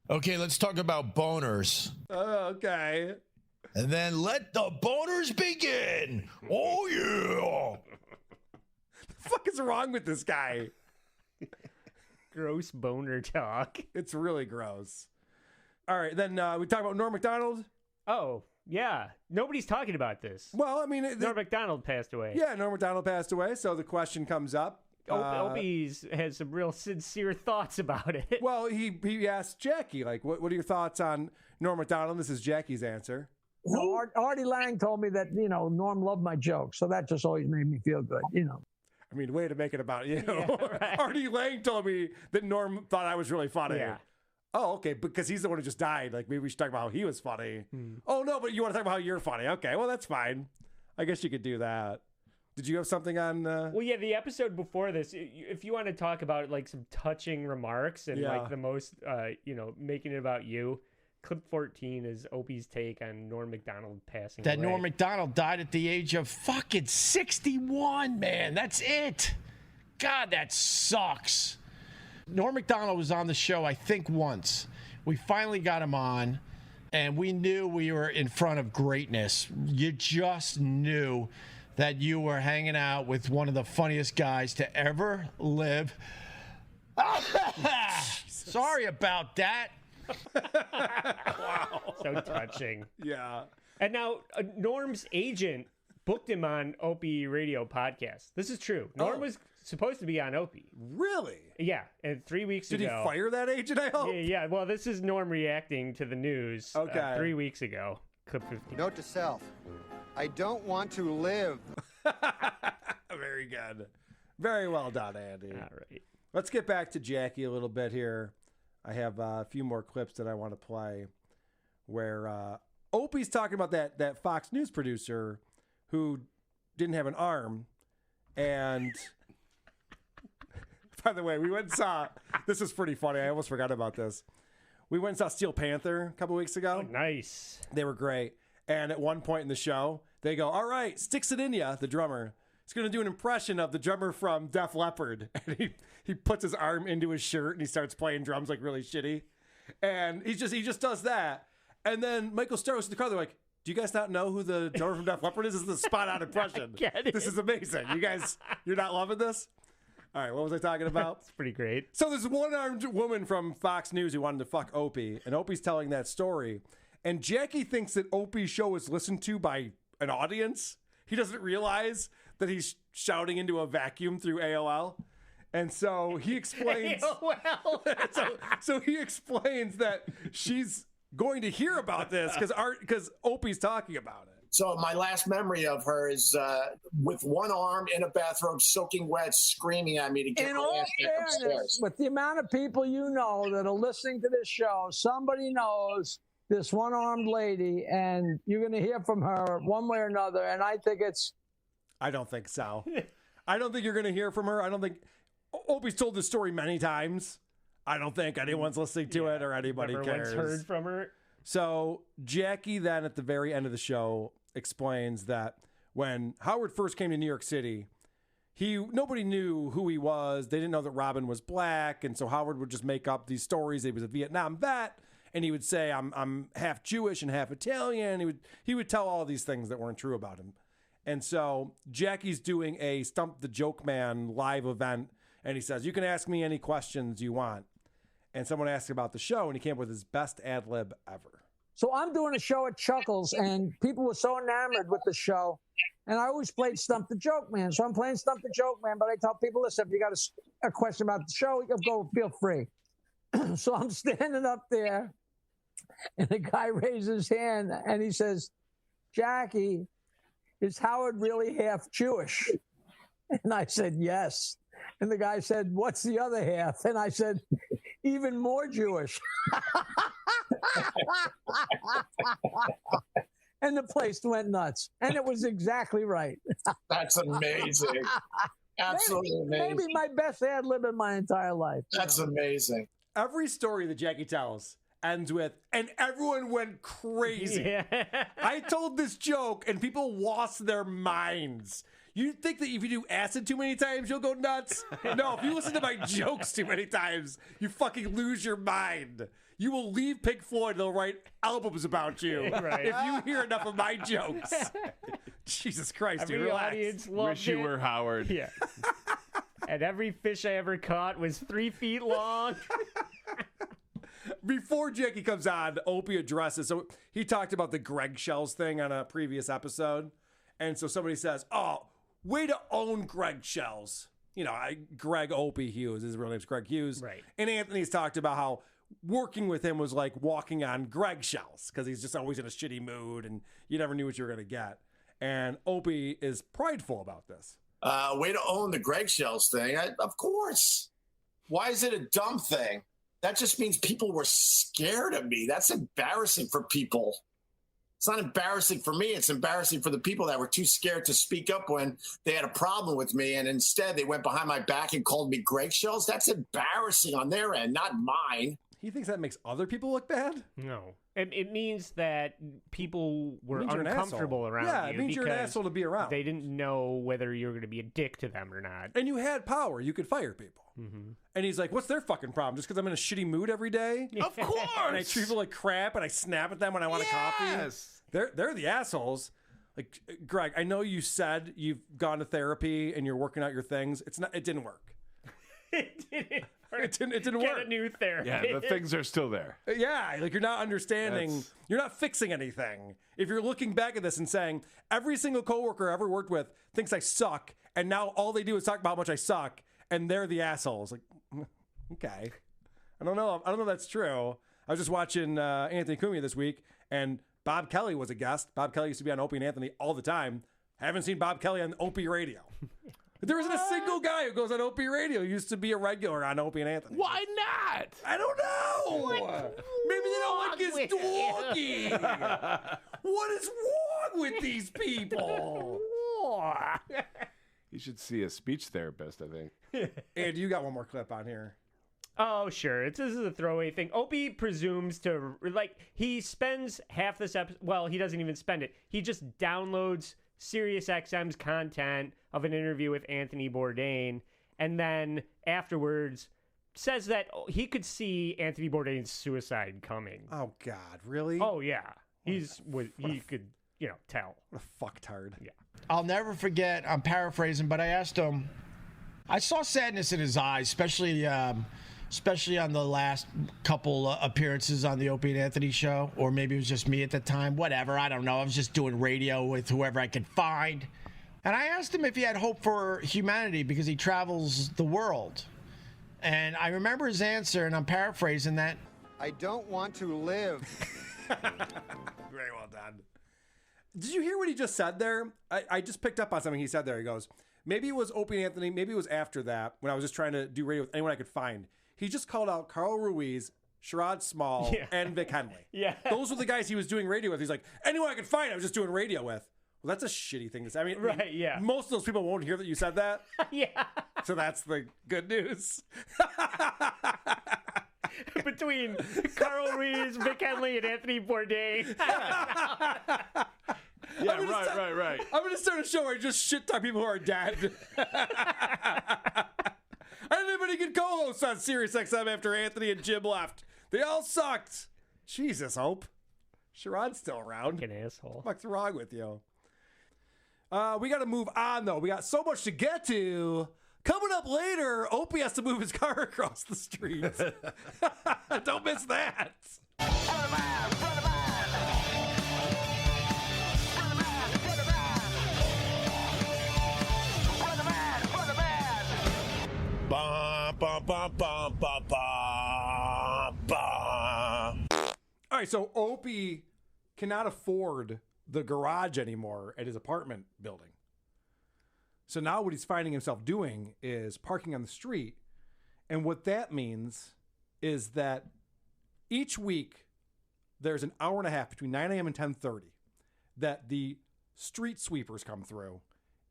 Okay, let's talk about boners. Okay. And then let the boners begin. Oh, yeah. The fuck is wrong with this guy? Gross boner talk. It's really gross. All right, then we talk about Norm Macdonald. Oh, yeah. Nobody's talking about this. Well, I mean... Norm Macdonald passed away. Yeah, Norm Macdonald passed away, so the question comes up. Opie's has some real sincere thoughts about it. Well, he asked Jackie, what are your thoughts on Norm Macdonald? This is Jackie's answer. No, Artie Lang told me that, Norm loved my jokes, so that just always made me feel good, I mean, way to make it about you. Yeah, right. Artie Lang told me that Norm thought I was really funny. Yeah. Oh, okay, because he's the one who just died. Maybe we should talk about how he was funny. Oh, no, but you want to talk about how you're funny. Okay, well, that's fine. I guess you could do that. Did you have something on... Well, yeah, the episode before this, if you want to talk about, some touching remarks and, the most, making it about you, clip 14 is Opie's take on Norm Macdonald passing That away. Norm Macdonald died at the age of fucking 61, man. That's it. God, that sucks. Norm Macdonald was on the show, I think, once. We finally got him on, and we knew we were in front of greatness. You just knew that you were hanging out with one of the funniest guys to ever live. Sorry about that. Wow. So touching. Yeah. And now Norm's agent booked him on Opie Radio podcast. This is true. Norm was supposed to be on Opie. Really? Yeah. And 3 weeks Did ago. he fire that agent, I hope? Yeah. Well, this is Norm reacting to the news. Okay. 3 weeks ago. Clip 15. Note to self, I don't want to live. Very good. Very well done, Andy. All right. Let's get back to Jackie a little bit here. I have a few more clips that I want to play where Opie's talking about that Fox News producer who didn't have an arm. And by the way, we went and saw, this is pretty funny. I almost forgot about this. We went and saw Steel Panther a couple weeks ago. Oh, nice. They were great. And at one point in the show, they go, all right, Sticks It In Ya, the drummer. He's going to do an impression of the drummer from Def Leppard. And he puts his arm into his shirt and he starts playing drums like really shitty. And he just does that. And then Michael Starr was in the crowd. They're like, do you guys not know who the drummer from Def Leppard is? This is the spot on impression. This is amazing. You guys, you're not loving this? All right, what was I talking about? It's pretty great. So there's one armed woman from Fox News who wanted to fuck Opie. And Opie's telling that story. And Jackie thinks that Opie's show is listened to by an audience. He doesn't realize that he's shouting into a vacuum through AOL. And so he explains. AOL. so he explains that she's going to hear about this because Opie's talking about it. So my last memory of her is with one arm in a bathrobe, soaking wet, screaming at me to get In her all ass back fairness, upstairs. with the amount of people you know that are listening to this show, somebody knows this one-armed lady, and you're going to hear from her one way or another. And I think it's. I don't think so. I don't think you're going to hear from her. I don't think Opie's told this story many times. I don't think anyone's listening to it or anybody cares. Heard from her. So Jackie then at the very end of the show explains that when Howard first came to New York City, nobody knew who he was. They didn't know that Robin was black, and so Howard would just make up these stories. He was a Vietnam vet, and he would say, "I'm half Jewish and half Italian." He would tell all these things that weren't true about him. And so Jackie's doing a Stump the Joke Man live event, and he says, "You can ask me any questions you want." And someone asked about the show, and he came up with his best ad lib ever. So I'm doing a show at Chuckles, and people were so enamored with the show. And I always played Stump the Joke Man. So I'm playing Stump the Joke Man, but I tell people, listen, if you got a question about the show, you'll go, feel free. So I'm standing up there, and the guy raises his hand, and he says, "Jackie, is Howard really half Jewish?" And I said, "Yes." And the guy said, "What's the other half?" And I said, "Even more Jewish." And the place went nuts. And it was exactly right. That's amazing. Absolutely amazing. Maybe my best ad lib in my entire life. That's amazing. Every story that Jackie tells ends with, and everyone went crazy. Yeah. I told this joke, and people lost their minds. You think that if you do acid too many times, you'll go nuts? No, if you listen to my jokes too many times, you fucking lose your mind. You will leave Pink Floyd. They'll write albums about you Right. if you hear enough of my jokes. Jesus Christ, dude, Every relax. audience loved Wish you it. were Howard. Yeah. And every fish I ever caught was 3 feet long. Before Jackie comes on, Opie addresses. So he talked about the Greg Shells thing on a previous episode. And so somebody says, "Oh, way to own Greg Shells." You know, Greg Opie Hughes. His real name's Greg Hughes. Right. And Anthony's talked about how working with him was like walking on Greg Shells because he's just always in a shitty mood and you never knew what you were going to get. And Opie is prideful about this. Way to own the Greg Shells thing. Of course. Why is it a dumb thing? That just means people were scared of me. That's embarrassing for people. It's not embarrassing for me. It's embarrassing for the people that were too scared to speak up when they had a problem with me. And instead they went behind my back and called me Greg Shells. That's embarrassing on their end, not mine. He thinks that makes other people look bad? No. It means that people were means you're an uncomfortable asshole. around you. Yeah, it means you're an because asshole to be around. They didn't know whether you were going to be a dick to them or not. And you had power. You could fire people. Mm-hmm. And he's like, what's their fucking problem? Just because I'm in a shitty mood every day? Of course. And I treat people like crap and I snap at them when I want a coffee? They're the assholes. Like, Greg, I know you said you've gone to therapy and you're working out your things. It didn't work. It didn't It didn't Get work. a new therapy. Yeah, the things are still there. Yeah, like you're not understanding. You're not fixing anything. If you're looking back at this and saying, every single coworker I ever worked with thinks I suck, and now all they do is talk about how much I suck, and they're the assholes. Like, okay. I don't know if that's true. I was just watching Anthony Cumia this week, and Bob Kelly was a guest. Bob Kelly used to be on Opie and Anthony all the time. Haven't seen Bob Kelly on Opie Radio. There isn't a single guy who goes on Opie Radio. He used to be a regular on Opie and Anthony. Why not? I don't know. Maybe they don't like his talking. What is wrong with these people? You should see a speech therapist, I think. And you got one more clip on here. Oh, sure. This is a throwaway thing. Opie presumes to, he spends half this episode. Well, he doesn't even spend it. He just downloads SiriusXM's content of an interview with Anthony Bourdain, and then afterwards says that he could see Anthony Bourdain's suicide coming. Oh God, really? Oh yeah, he could tell. What a fucktard. Yeah. I'll never forget. I'm paraphrasing, but I asked him. I saw sadness in his eyes, especially on the last couple appearances on the Opie and Anthony show, or maybe it was just me at the time. Whatever, I don't know. I was just doing radio with whoever I could find. And I asked him if he had hope for humanity because he travels the world. And I remember his answer, and I'm paraphrasing that. I don't want to live. Very well done. Did you hear what he just said there? I just picked up on something he said there. He goes, maybe it was Opie and Anthony, maybe it was after that when I was just trying to do radio with anyone I could find. He just called out Carl Ruiz, Sherrod Small, and Vic Henley. Yeah. Those were the guys he was doing radio with. He's like, anyone I could find, I was just doing radio with. Well, that's a shitty thing to say. I mean, right, yeah. Most of those people won't hear that you said that. Yeah. So that's the good news. Between Carl Ruiz, Vic Henley, and Anthony Bourdain. Yeah, right. I'm going to start a show where I just shit talk people who are dead. Anybody can co-host on SiriusXM after Anthony and Jim left. They all sucked. Jesus, Hope. Sherrod's still around. Fucking asshole. What's wrong with you? We got to move on, though. We got so much to get to. Coming up later, Opie has to move his car across the street. Don't miss that. All right, so Opie cannot afford the garage anymore at his apartment building. So now what he's finding himself doing is parking on the street. And what that means is that each week there's an hour and a half between 9 a.m. and 10:30 that the street sweepers come through,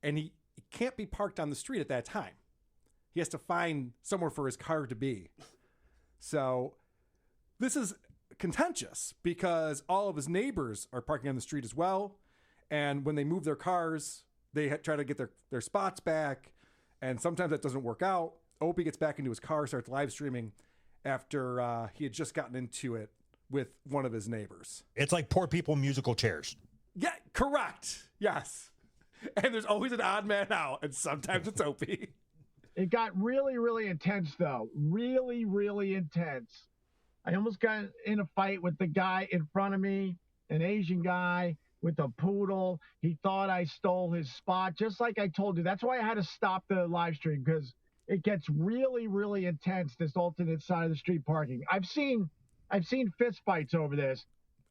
and he can't be parked on the street at that time. He has to find somewhere for his car to be. So this is contentious because all of his neighbors are parking on the street as well. And when they move their cars, they try to get their spots back. And sometimes that doesn't work out. Opie gets back into his car, starts live streaming after he had just gotten into it with one of his neighbors. It's like poor people in musical chairs. Yeah, correct. Yes. And there's always an odd man out, and sometimes it's Opie. It got really, really intense, though. Really, really intense. I almost got in a fight with the guy in front of me, an Asian guy with a poodle. He thought I stole his spot, just like I told you. That's why I had to stop the live stream, because it gets really, really intense, this alternate side of the street parking. I've seen fist fights over this.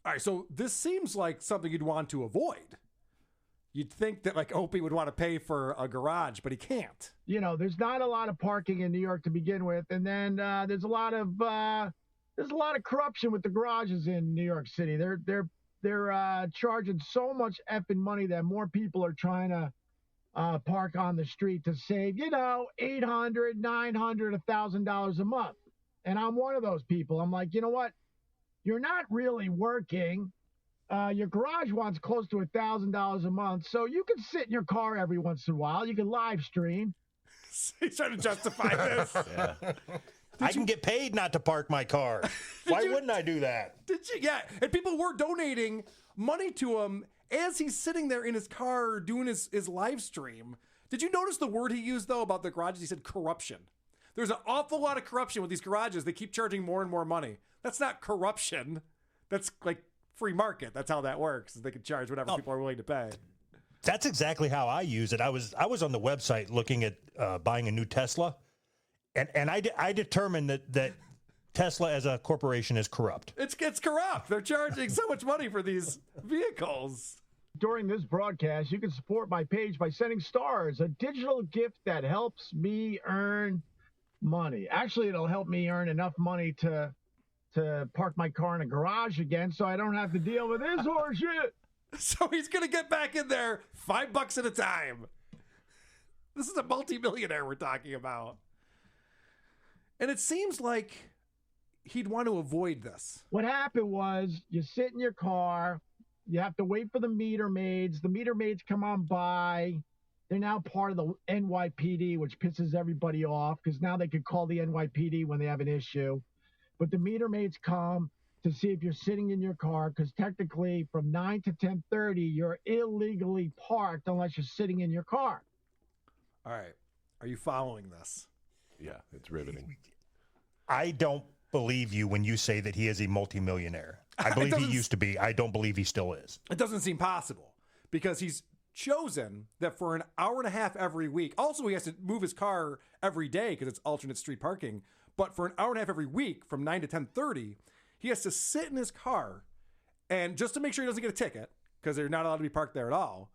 All right, so this seems like something you'd want to avoid. You'd think that like Opie would want to pay for a garage, but he can't. You know, there's not a lot of parking in New York to begin with, and then there's a lot of corruption with the garages in New York City. They're charging so much effing money that more people are trying to park on the street to save, $800, $900, $1,000 a month. And I'm one of those people. I'm like, you know what? you're not really working. Your garage wants close to $1,000 a month, so you can sit in your car every once in a while. You can live stream. He's trying to justify this. I can get paid not to park my car. Why wouldn't I do that? Did you? Yeah, and people were donating money to him as he's sitting there in his car doing his live stream. Did you notice the word he used, though, about the garages? He said corruption. There's an awful lot of corruption with these garages. They keep charging more and more money. That's not corruption. That's like free market. That's how that works. They can charge whatever people are willing to pay. That's exactly how I use it. I was on the website looking at buying a new Tesla, and I determined that Tesla as a corporation is corrupt. It's corrupt. They're charging so much money for these vehicles. During this broadcast, you can support my page by sending stars, a digital gift that helps me earn money. Actually, it'll help me earn enough money to park my car in a garage again so I don't have to deal with this horse shit. So he's going to get back in there $5 at a time. This is a multimillionaire we're talking about. And it seems like he'd want to avoid this. What happened was you sit in your car, you have to wait for the meter maids. The meter maids come on by. They're now part of the NYPD, which pisses everybody off because now they could call the NYPD when they have an issue. But the meter maids come to see if you're sitting in your car because technically from 9 to 10:30, you're illegally parked unless you're sitting in your car. All right. Are you following this? Yeah, it's riveting. I don't believe you when you say that he is a multimillionaire. I believe he used to be. I don't believe he still is. It doesn't seem possible because he's chosen that for an hour and a half every week. Also, he has to move his car every day because it's alternate street parking. But for an hour and a half every week from 9 to 10:30, he has to sit in his car and just to make sure he doesn't get a ticket because they're not allowed to be parked there at all.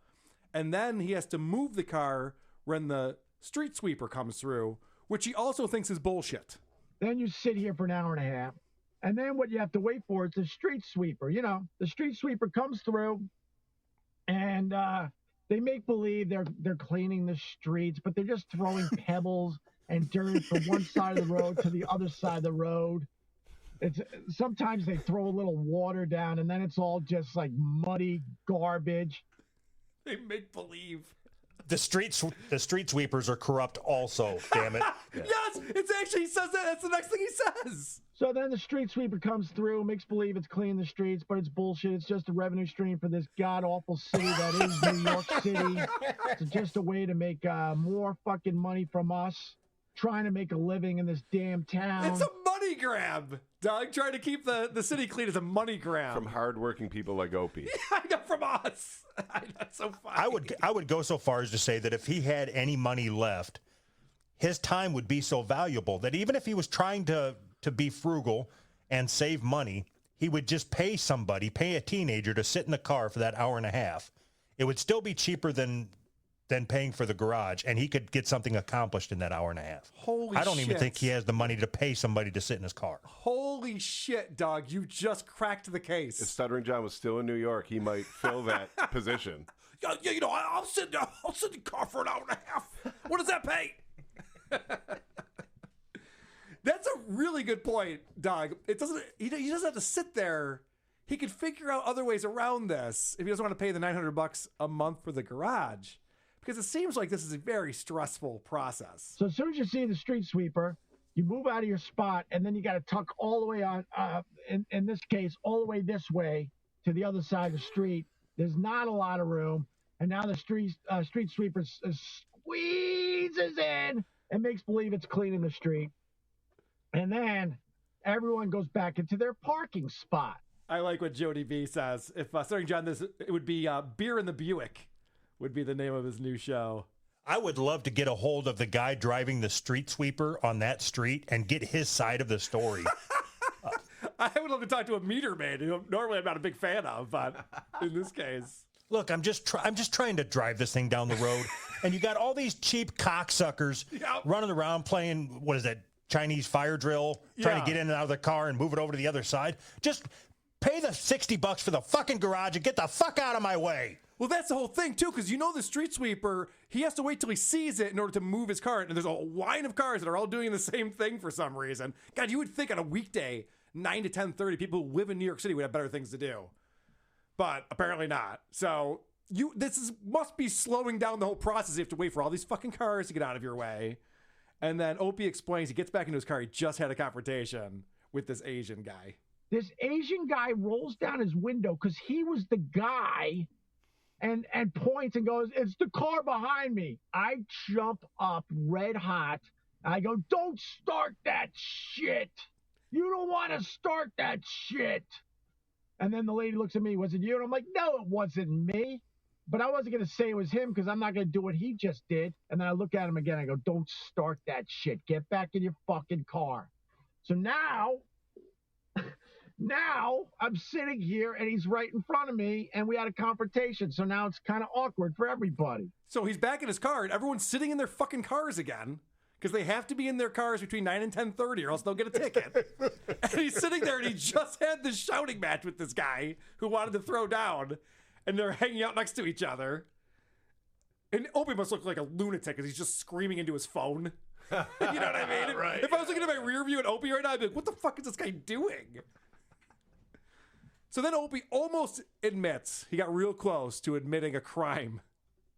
And then he has to move the car when the street sweeper comes through, which he also thinks is bullshit. Then you sit here for an hour and a half. And then what you have to wait for is the street sweeper. You know, the street sweeper comes through and they make believe they're cleaning the streets, but they're just throwing pebbles and dirt from one side of the road to the other side of the road. Sometimes they throw a little water down and then it's all just like muddy garbage. They make believe. The street sweepers are corrupt also, damn it. Yeah. Yes, it's actually, he says that. That's the next thing he says. So then the street sweeper comes through, makes believe it's cleaning the streets, but it's bullshit. It's just a revenue stream for this god-awful city that is New York City. It's just a way to make more fucking money from us trying to make a living in this damn town. It's a money grab. Doug, trying to keep the city clean is a money grab. From hardworking people like Opie. Yeah, I know, from us. That's so funny. I would go so far as to say that if he had any money left, his time would be so valuable that even if he was trying to be frugal and save money, he would just pay a teenager to sit in the car for that hour and a half. It would still be cheaper than paying for the garage, and he could get something accomplished in that hour and a half. Holy shit. I don't even think he has the money to pay somebody to sit in his car. Holy shit, Doug. You just cracked the case. If Stuttering John was still in New York, he might fill that position. Yeah, you know, I'll sit in the car for an hour and a half. What does that pay? That's a really good point, Doug. He doesn't have to sit there. He could figure out other ways around this if he doesn't want to pay the $900 a month for the garage. Because it seems like this is a very stressful process. So as soon as you see the street sweeper, you move out of your spot, and then you got to tuck all the way on, in this case, all the way this way to the other side of the street. There's not a lot of room. And now the street sweeper squeezes in and makes believe it's cleaning the street. And then everyone goes back into their parking spot. I like what Jody B says. If starting John, it would be Beer in the Buick would be the name of his new show. I would love to get a hold of the guy driving the street sweeper on that street and get his side of the story. I would love to talk to a meter maid, who normally I'm not a big fan of, but in this case. Look, I'm just trying to drive this thing down the road, and you got all these cheap cocksuckers running around playing, what is that, Chinese fire drill, trying to get in and out of the car and move it over to the other side. Just pay the $60 for the fucking garage and get the fuck out of my way. Well, that's the whole thing, too, because you know the street sweeper, he has to wait till he sees it in order to move his car. And there's a line of cars that are all doing the same thing for some reason. God, you would think on a weekday, 9 to 10:30, people who live in New York City would have better things to do. But apparently not. So must be slowing down the whole process. You have to wait for all these fucking cars to get out of your way. And then Opie explains he gets back into his car. He just had a confrontation with this Asian guy. This Asian guy rolls down his window because he was the guy and points and goes, "It's the car behind me." I jump up red hot. I go, "Don't start that shit. You don't want to start that shit." And then the lady looks at me, "Was it you?" And I'm like, "No, it wasn't me." But I wasn't going to say it was him because I'm not going to do what he just did. And then I look at him again. I go, "Don't start that shit. Get back in your fucking car." So now I'm sitting here and he's right in front of me and we had a confrontation. So now it's kind of awkward for everybody. So he's back in his car and everyone's sitting in their fucking cars again because they have to be in their cars between 9 and 10:30 or else they'll get a ticket. And he's sitting there and he just had this shouting match with this guy who wanted to throw down. And they're hanging out next to each other. And Opie must look like a lunatic because he's just screaming into his phone. You know what I mean? Right. If I was looking at my rear view at Opie right now, I'd be like, what the fuck is this guy doing? So then Opie almost admits he got real close to admitting a crime.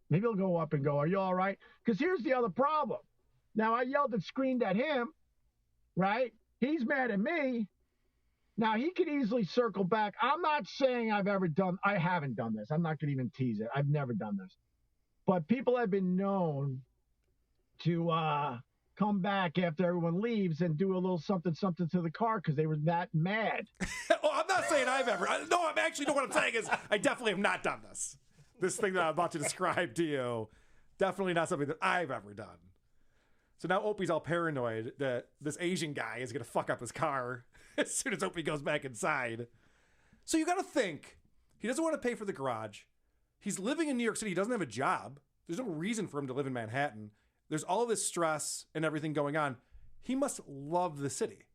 Maybe he'll go up and go, "Are you all right?" Because here's the other problem. Now, I yelled and screamed at him, right? He's mad at me. Now, he could easily circle back. I'm not saying I haven't done this. I'm not going to even tease it. I've never done this. But people have been known to come back after everyone leaves and do a little something to the car because they were that mad. Well, I'm not saying I've ever. No, I'm actually, what I'm saying is I definitely have not done this. This thing that I'm about to describe to you, definitely not something that I've ever done. So now Opie's all paranoid that this Asian guy is going to fuck up his car as soon as Opie goes back inside. So you got to think, he doesn't want to pay for the garage. He's living in New York City. He doesn't have a job. There's no reason for him to live in Manhattan. There's all this stress and everything going on. He must love the city.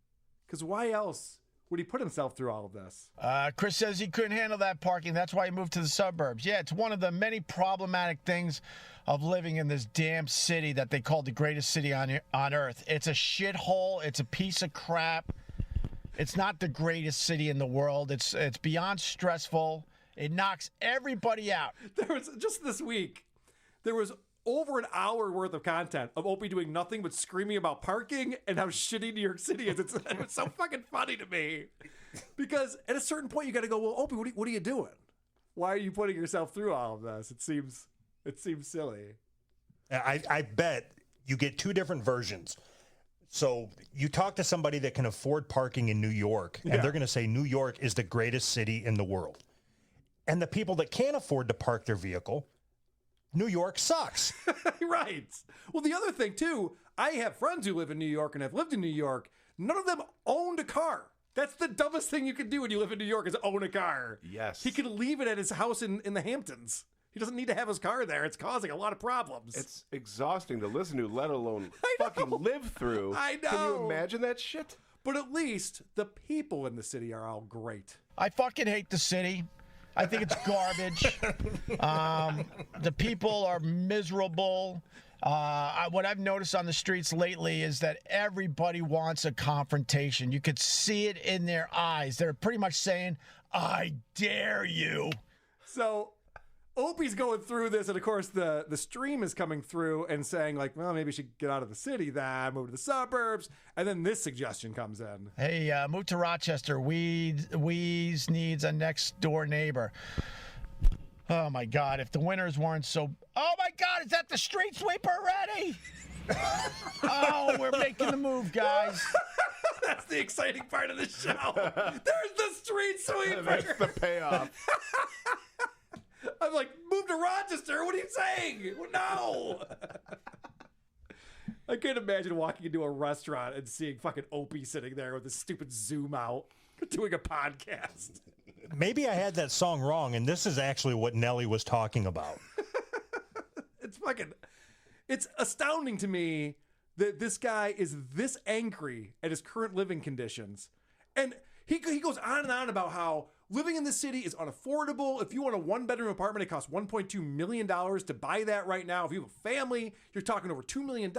Because why else would he put himself through all of this? Chris says he couldn't handle that parking. That's why he moved to the suburbs. Yeah, it's one of the many problematic things of living in this damn city that they call the greatest city on earth. It's a shithole. It's a piece of crap. It's not the greatest city in the world. It's beyond stressful. It knocks everybody out. There was just this week, there was over an hour worth of content of Opie doing nothing but screaming about parking and how shitty New York City is. It was so fucking funny to me because at a certain point you got to go, well, Opie, what are you doing? Why are you putting yourself through all of this? It seems silly. I bet you get two different versions. So you talk to somebody that can afford parking in New York, and they're going to say New York is the greatest city in the world. And the people that can't afford to park their vehicle, New York sucks. Right. Well, the other thing, too, I have friends who live in New York and have lived in New York. None of them owned a car. That's the dumbest thing you can do when you live in New York is own a car. Yes. He can leave it at his house in the Hamptons. He doesn't need to have his car there. It's causing a lot of problems. It's exhausting to listen to, let alone fucking live through. I know. Can you imagine that shit? But at least the people in the city are all great. I fucking hate the city. I think it's garbage. The people are miserable. What I've noticed on the streets lately is that everybody wants a confrontation. You could see it in their eyes. They're pretty much saying, "I dare you." So Opie's going through this, and of course the stream is coming through and saying like, well, maybe you should get out of the city then, move to the suburbs. And then this suggestion comes in. Hey, move to Rochester. Weeze needs a next door neighbor. Oh my God, if the winters weren't so... Oh my God, is that the street sweeper already? Oh, we're making the move, guys. That's the exciting part of the show. There's the street sweeper. That's the payoff. I'm like, move to Rochester. What are you saying? No. I can't imagine walking into a restaurant and seeing fucking Opie sitting there with a stupid zoom out doing a podcast. Maybe I had that song wrong, and this is actually what Nelly was talking about. It's astounding to me that this guy is this angry at his current living conditions. And he goes on and on about how living in this city is unaffordable. If you want a one-bedroom apartment, it costs $1.2 million to buy that right now. If you have a family, you're talking over $2 million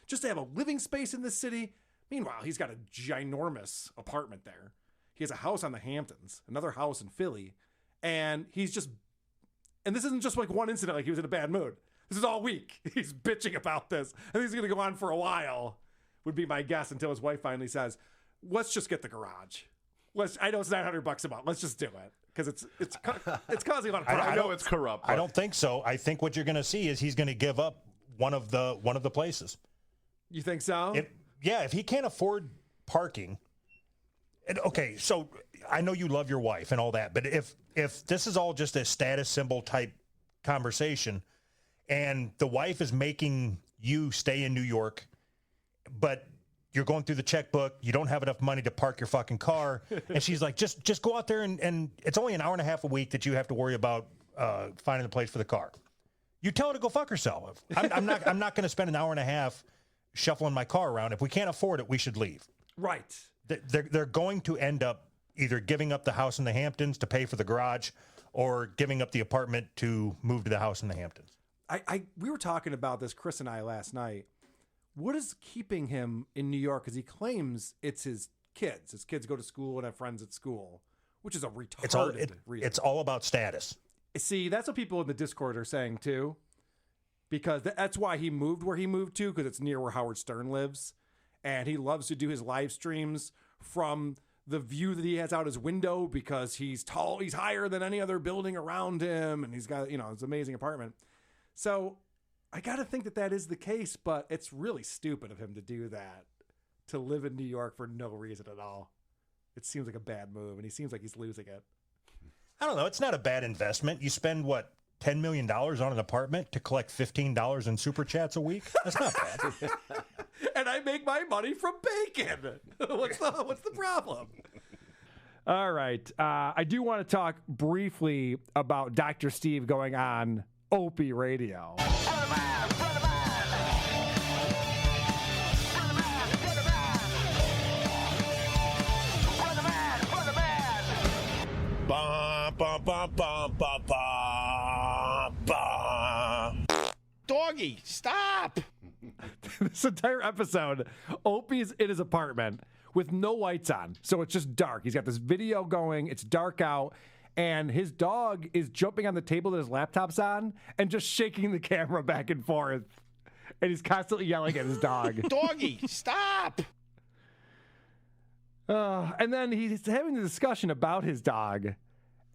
just to have a living space in this city. Meanwhile, he's got a ginormous apartment there. He has a house on the Hamptons, another house in Philly, and he's just, and this isn't just like one incident, like he was in a bad mood. This is all week. He's bitching about this. I think he's going to go on for a while, would be my guess, until his wife finally says, let's just get the garage. I know it's $900 a month. Let's just do it. Because it's causing a lot of problems. I know it's corrupt. I don't think so. I think what you're going to see is he's going to give up one of the places. You think so? If he can't afford parking. Okay, so I know you love your wife and all that, but if this is all just a status symbol type conversation, and the wife is making you stay in New York, but you're going through the checkbook, you don't have enough money to park your fucking car, and she's like, just go out there and it's only an hour and a half a week that you have to worry about finding a place for the car. You tell her to go fuck herself. I'm not going to spend an hour and a half shuffling my car around. If we can't afford it, we should leave. Right. They're going to end up either giving up the house in the Hamptons to pay for the garage, or giving up the apartment to move to the house in the Hamptons. We were talking about this, Chris and I, last night. What is keeping him in New York? Because he claims it's his kids. His kids go to school and have friends at school, which is a retarded reason. It's all about status. See, that's what people in the Discord are saying too, because that's why he moved where he moved to, because it's near where Howard Stern lives, and he loves to do his live streams from the view that he has out his window, because he's tall, he's higher than any other building around him, and he's got, his amazing apartment. So I got to think that is the case, but it's really stupid of him to do that, to live in New York for no reason at all. It seems like a bad move, and he seems like he's losing it. I don't know. It's not a bad investment. You spend, what, $10 million on an apartment to collect $15 in super chats a week? That's not bad. And I make my money from bacon. What's the problem? All right. I do want to talk briefly about Dr. Steve going on Opie Radio. Bum, bum, bum, bum, bum, bum. Doggy, stop! This entire episode, Opie's in his apartment with no lights on, so it's just dark. He's got this video going, it's dark out, and his dog is jumping on the table that his laptop's on and just shaking the camera back and forth. And he's constantly yelling at his dog. Doggy, stop! And then he's having the discussion about his dog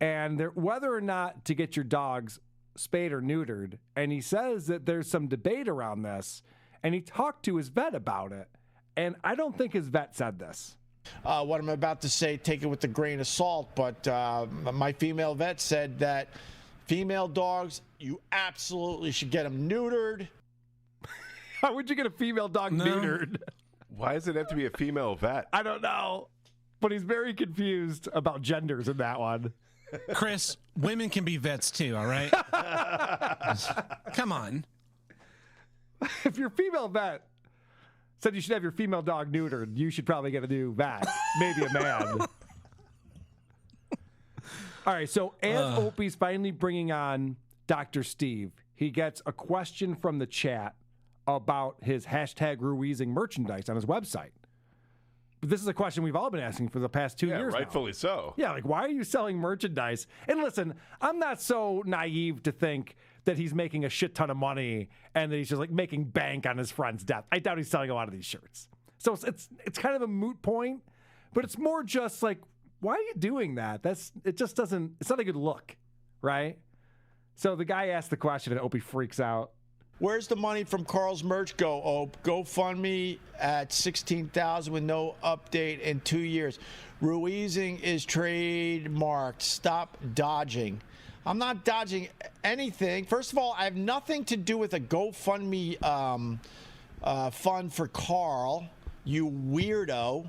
and whether or not to get your dogs spayed or neutered. And he says that there's some debate around this, and he talked to his vet about it. And I don't think his vet said this. What I'm about to say, take it with a grain of salt, but my female vet said that female dogs, you absolutely should get them neutered. How would you get a female dog neutered? Why does it have to be a female vet? I don't know. But he's very confused about genders in that one. Chris, women can be vets too, all right? Come on. If your female vet said you should have your female dog neutered, you should probably get a new vet. Maybe a man. All right, so as Opie's finally bringing on Dr. Steve, he gets a question from the chat about his hashtag Ruizing merchandise on his website. But this is a question we've all been asking for the past 2 years. Rightfully so. Yeah, like, why are you selling merchandise? And listen, I'm not so naive to think that he's making a shit ton of money and that he's just like making bank on his friend's death. I doubt he's selling a lot of these shirts. So it's kind of a moot point, but it's more just like, why are you doing that? It's not a good look, right? So the guy asked the question and Opie freaks out. Where's the money from Carl's merch go, Ope? GoFundMe at $16,000 with no update in 2 years. Ruizing is trademarked. Stop dodging. I'm not dodging anything. First of all, I have nothing to do with a GoFundMe fund for Carl, you weirdo.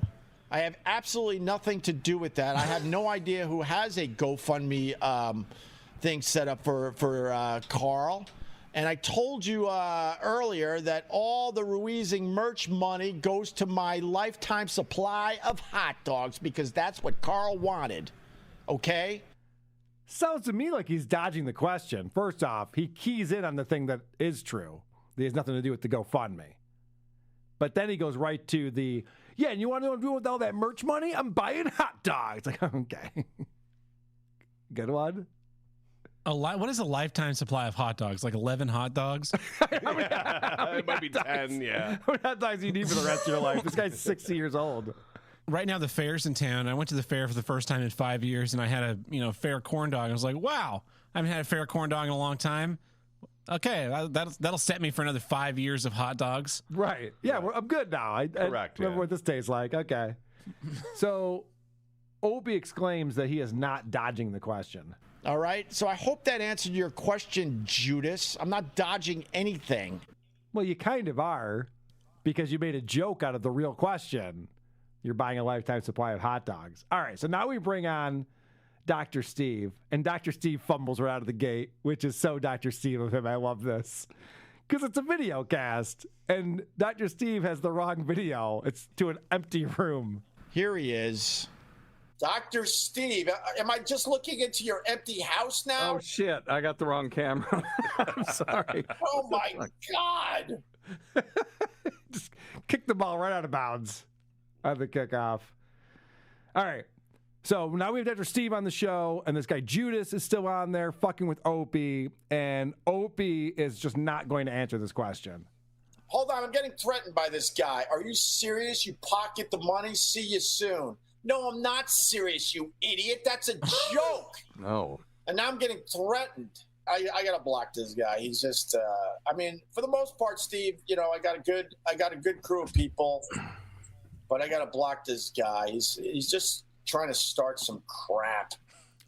I have absolutely nothing to do with that. I have no idea who has a GoFundMe thing set up for Carl. And I told you earlier that all the Ruizing merch money goes to my lifetime supply of hot dogs because that's what Carl wanted. Okay? Sounds to me like he's dodging the question. First off, he keys in on the thing that is true. That has nothing to do with the GoFundMe. But then he goes right to Yeah, and you want to know what I'm doing with all that merch money? I'm buying hot dogs. Like, okay. Good one. What is a lifetime supply of hot dogs? Like 11 hot dogs? It might be 10, yeah. How many hot dogs do you need for the rest of your life? This guy's 60 years old. Right now, the fair's in town. I went to the fair for the first time in 5 years, and I had a fair corn dog. I was like, wow, I haven't had a fair corn dog in a long time. Okay, that'll set me for another 5 years of hot dogs. Right. Yeah, I'm good now. I remember what this tastes like. Okay. So Opie exclaims that he is not dodging the question. All right. So I hope that answered your question, Judas. I'm not dodging anything. Well, you kind of are, because you made a joke out of the real question. You're buying a lifetime supply of hot dogs. All right. So now we bring on Dr. Steve, and Dr. Steve fumbles right out of the gate, which is so Dr. Steve of him. I love this because it's a video cast, and Dr. Steve has the wrong video. It's to an empty room. Here he is. Dr. Steve, am I just looking into your empty house now? Oh, shit. I got the wrong camera. I'm sorry. Oh, my God. Just kick the ball right out of bounds on the kickoff. All right. So now we have Dr. Steve on the show, and this guy Judas is still on there fucking with Opie, and Opie is just not going to answer this question. Hold on. I'm getting threatened by this guy. Are you serious? You pocket the money? See you soon. No, I'm not serious, you idiot. That's a joke. No. And now I'm getting threatened. I gotta block this guy. He's just for the most part, Steve, I got a good crew of people, but I gotta block this guy. He's just trying to start some crap.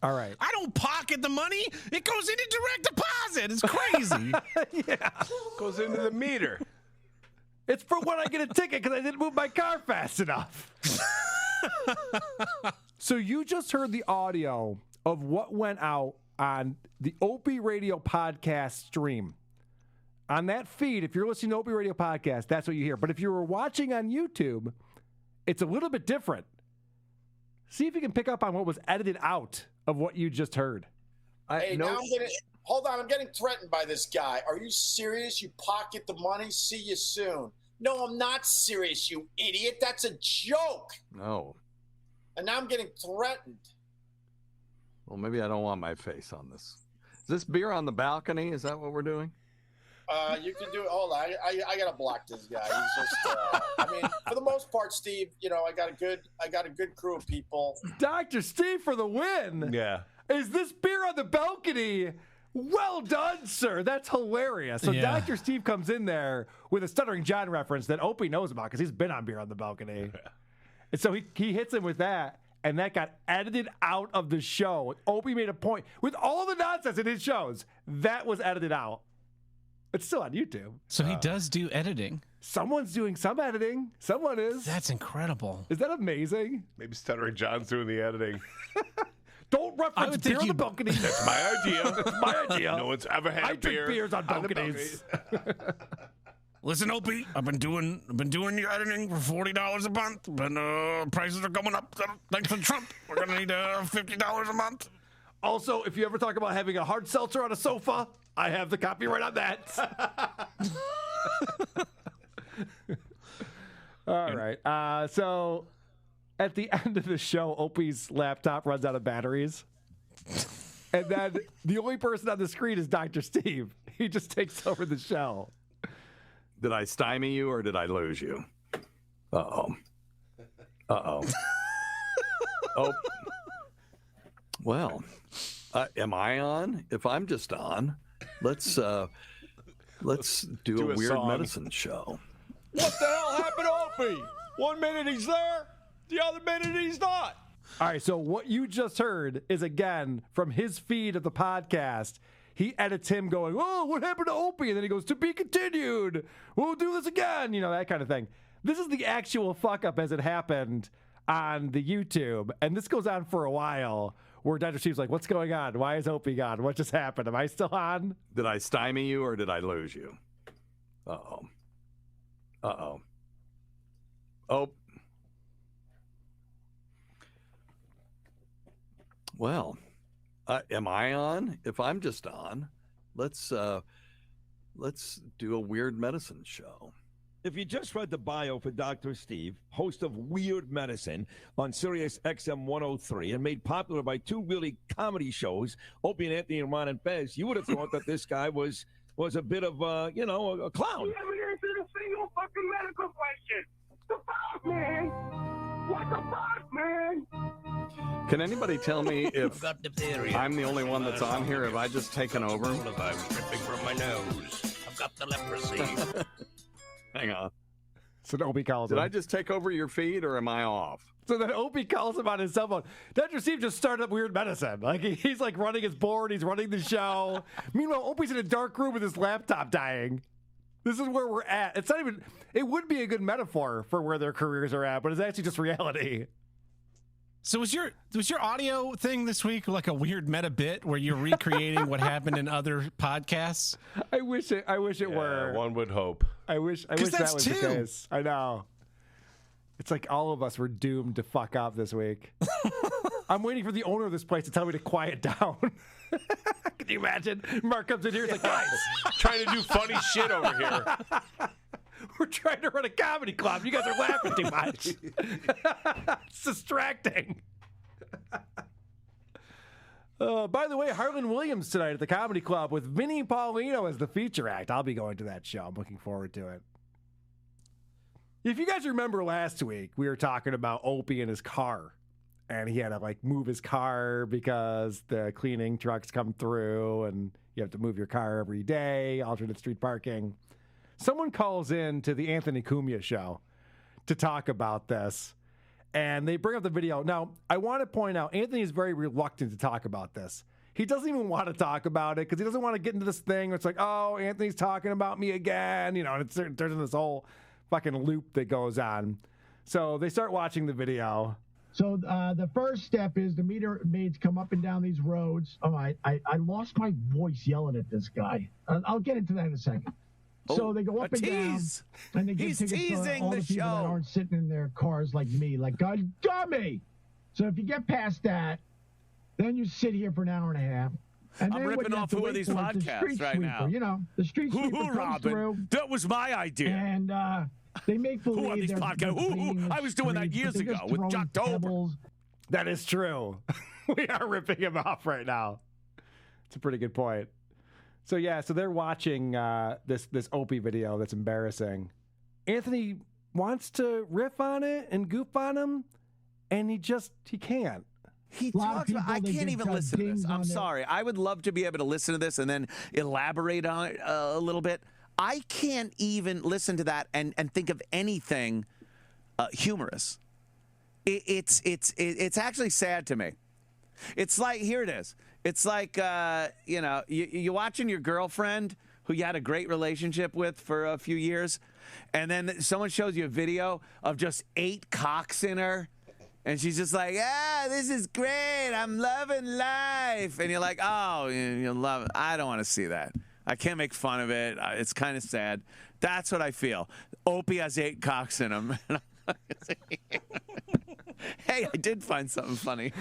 All right. I don't pocket the money. It goes into direct deposit. It's crazy. Yeah. Goes into the meter. It's for when I get a ticket because I didn't move my car fast enough. So you just heard the audio of what went out on the Opie Radio podcast stream. On that feed, if you're listening to Opie Radio podcast, that's what you hear. But if you were watching on YouTube, it's a little bit different. See if you can pick up on what was edited out of what you just heard. Hold on, I'm getting threatened by this guy. Are you serious? You pocket the money? See you soon. No, I'm not serious, you idiot. That's a joke. No. And now I'm getting threatened. Well, maybe I don't want my face on this. Is this beer on the balcony? Is that what we're doing? You can do it. Hold on. I gotta block this guy. He's just. For the most part, Steve. I got a good crew of people. Dr. Steve for the win. Yeah. Is this beer on the balcony? Well done, sir. That's hilarious. So Yeah. Dr. Steve comes in there with a Stuttering John reference that Opie knows about because he's been on Beer on the Balcony. Yeah. And so he hits him with that, and that got edited out of the show. Opie made a point. With all the nonsense in his shows, that was edited out. It's still on YouTube. So he does do editing. Someone's doing some editing. Someone is. That's incredible. Is that amazing? Maybe Stuttering John's doing the editing. Don't reference beer on the balcony. That's my idea. That's my idea. No one's ever had I beer drink beers on the balconies. Listen, Opie, I've been doing your editing for $40 a month, but prices are going up. Thanks to Trump, we're gonna need $50 a month. Also, if you ever talk about having a hard seltzer on a sofa, I have the copyright on that. All right. So at the end of the show, Opie's laptop runs out of batteries. And then the only person on the screen is Dr. Steve. He just takes over the show. Did I stymie you or did I lose you? Uh-oh. Uh-oh. Oh. Well, am I on? If I'm just on, let's do a weird song. medicine show. What the hell happened to Opie? 1 minute he's there, the other minute he's not. All right, so what you just heard is, again, from his feed of the podcast. He edits him going, oh, what happened to Opie? And then he goes, to be continued. We'll do this again. That kind of thing. This is the actual fuck-up as it happened on the YouTube. And this goes on for a while where Dr. Steve's like, what's going on? Why is Opie gone? What just happened? Am I still on? Did I stymie you or did I lose you? Uh-oh. Uh-oh. Oh. Well, am I on? If I'm just on, let's do a weird medicine show. If you just read the bio for Dr. Steve, host of Weird Medicine on Sirius XM 103 and made popular by two really comedy shows, Opie and Anthony and Ron and Bez, you would have thought that this guy was a bit of, a clown. You haven't answered a single fucking medical question. The fuck, man? What the fuck, man? Can anybody tell me if I'm the only one that's on here? Have I just taken over? I'm dripping from my nose. I've got the leprosy. Hang on. So Opie calls him. Did I just take over your feed, or am I off? So then Opie calls him on his cell phone. Dr. Steve just started up Weird Medicine. Like, he's like running his board. He's running the show. Meanwhile, Opie's in a dark room with his laptop dying. This is where we're at. It's not even, it would be a good metaphor for where their careers are at, but it's actually just reality. So was your audio thing this week like a weird meta bit where you're recreating what happened in other podcasts? I wish it were. One would hope. I wish that was the case. I know. It's like all of us were doomed to fuck up this week. I'm waiting for the owner of this place to tell me to quiet down. Can you imagine? Mark comes in here, he's like, guys, trying to do funny shit over here. We're trying to run a comedy club. You guys are laughing too much. It's distracting. By the way, Harlan Williams tonight at the Comedy Club with Vinnie Paulino as the feature act. I'll be going to that show. I'm looking forward to it. If you guys remember last week, we were talking about Opie and his car. And he had to like move his car because the cleaning trucks come through and you have to move your car every day, alternate street parking. Someone calls in to the Anthony Cumia show to talk about this, and they bring up the video. Now, I want to point out, Anthony is very reluctant to talk about this. He doesn't even want to talk about it because he doesn't want to get into this thing where it's like, oh, Anthony's talking about me again. And it turns into this whole fucking loop that goes on. So they start watching the video. So the first step is the meter maids come up and down these roads. Oh, I lost my voice yelling at this guy. I'll get into that in a second. So they go up and down, and they give tickets to all the people that aren't sitting in their cars like me, like God dummy. So if you get past that, then you sit here for an hour and a half. And I'm ripping off who are these podcasts right now. The street sweeper comes Robin? through. That was my idea. And they make believe who are these podcasts? I was doing that years ago with Jocktober. That is true. We are ripping him off right now. It's a pretty good point. So they're watching this Opie video that's embarrassing. Anthony wants to riff on it and goof on him, and he can't. He talks about, I can't even listen to this. I'm sorry. I would love to be able to listen to this and then elaborate on it a little bit. I can't even listen to that and think of anything humorous. It's actually sad to me. It's like, here it is. It's like, you're watching your girlfriend who you had a great relationship with for a few years, and then someone shows you a video of just 8 cocks in her, and she's just like, this is great. I'm loving life. And you're like, oh, you love it. I don't want to see that. I can't make fun of it. It's kind of sad. That's what I feel. Opie has 8 cocks in him. Hey, I did find something funny.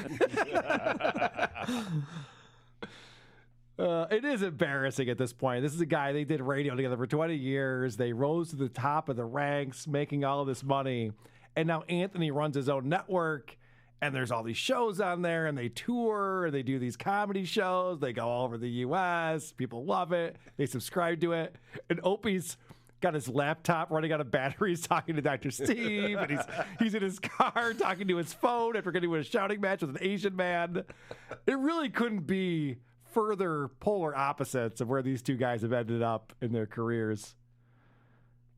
It is embarrassing at this point. This is a guy, they did radio together for 20 years. They rose to the top of the ranks, making all of this money. And now Anthony runs his own network, and there's all these shows on there, and they tour, and they do these comedy shows. They go all over the U.S. People love it. They subscribe to it. And Opie's got his laptop running out of batteries talking to Dr. Steve, and he's in his car talking to his phone after getting into a shouting match with an Asian man. It really couldn't be further polar opposites of where these two guys have ended up in their careers.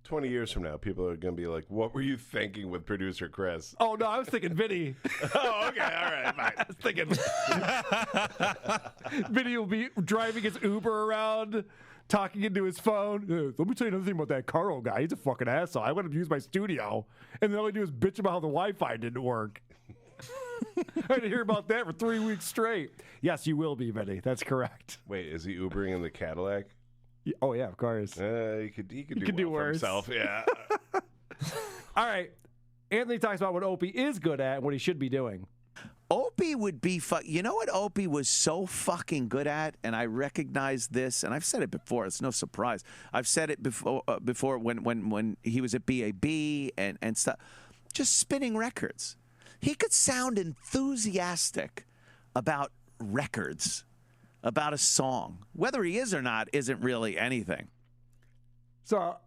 20 years from now, people are going to be like, what were you thinking with producer Chris? Oh, no, I was thinking Vinny. Oh, okay, all right, fine. I was thinking Vinny will be driving his Uber around, talking into his phone. Let me tell you another thing about that Carl guy. He's a fucking asshole. I want him to use my studio, and then all I do is bitch about how the Wi-Fi didn't work. I had to hear about that for 3 weeks straight. Yes, you will be, Vinny. That's correct. Wait, is he Ubering in the Cadillac? Oh, yeah, of course. He could do well for himself, yeah. All right. Anthony talks about what Opie is good at and what he should be doing. Opie would be you know what Opie was so fucking good at, and I recognize this, and I've said it before. It's no surprise. I've said it before when he was at BAB and stuff. Just spinning records. He could sound enthusiastic about records, about a song. Whether he is or not isn't really anything. So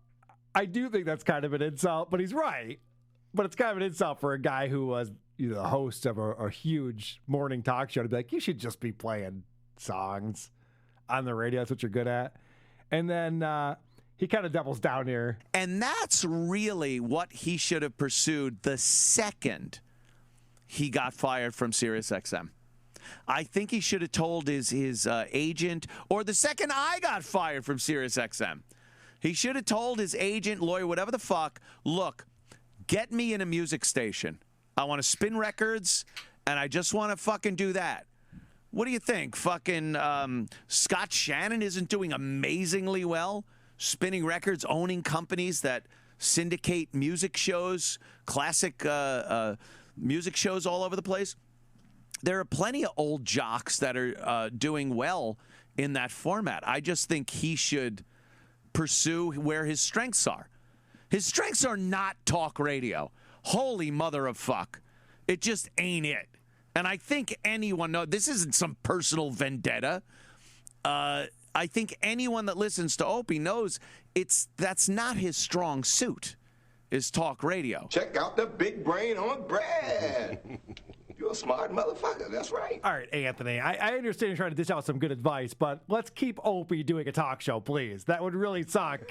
I do think that's kind of an insult, but he's right. But it's kind of an insult for a guy who was the host of a huge morning talk show to be like, you should just be playing songs on the radio. That's what you're good at. And then he kind of doubles down here. And that's really what he should have pursued the second he got fired from SiriusXM. I think he should have told his agent, or the second I got fired from SiriusXM, he should have told his agent, lawyer, whatever the fuck, look, get me in a music station. I want to spin records, and I just want to fucking do that. What do you think? Fucking Scott Shannon isn't doing amazingly well, spinning records, owning companies that syndicate music shows, classic music shows all over the place. There are plenty of old jocks that are doing well in that format. I just think he should pursue where his strengths are. His strengths are not talk radio. Holy mother of fuck. It just ain't it. And I think anyone knows, this isn't some personal vendetta. I think anyone that listens to Opie knows that's not his strong suit, is talk radio. Check out the big brain on Brad. You're a smart motherfucker. That's right. All right, Anthony, I understand you're trying to dish out some good advice, but let's keep Opie doing a talk show, please. That would really suck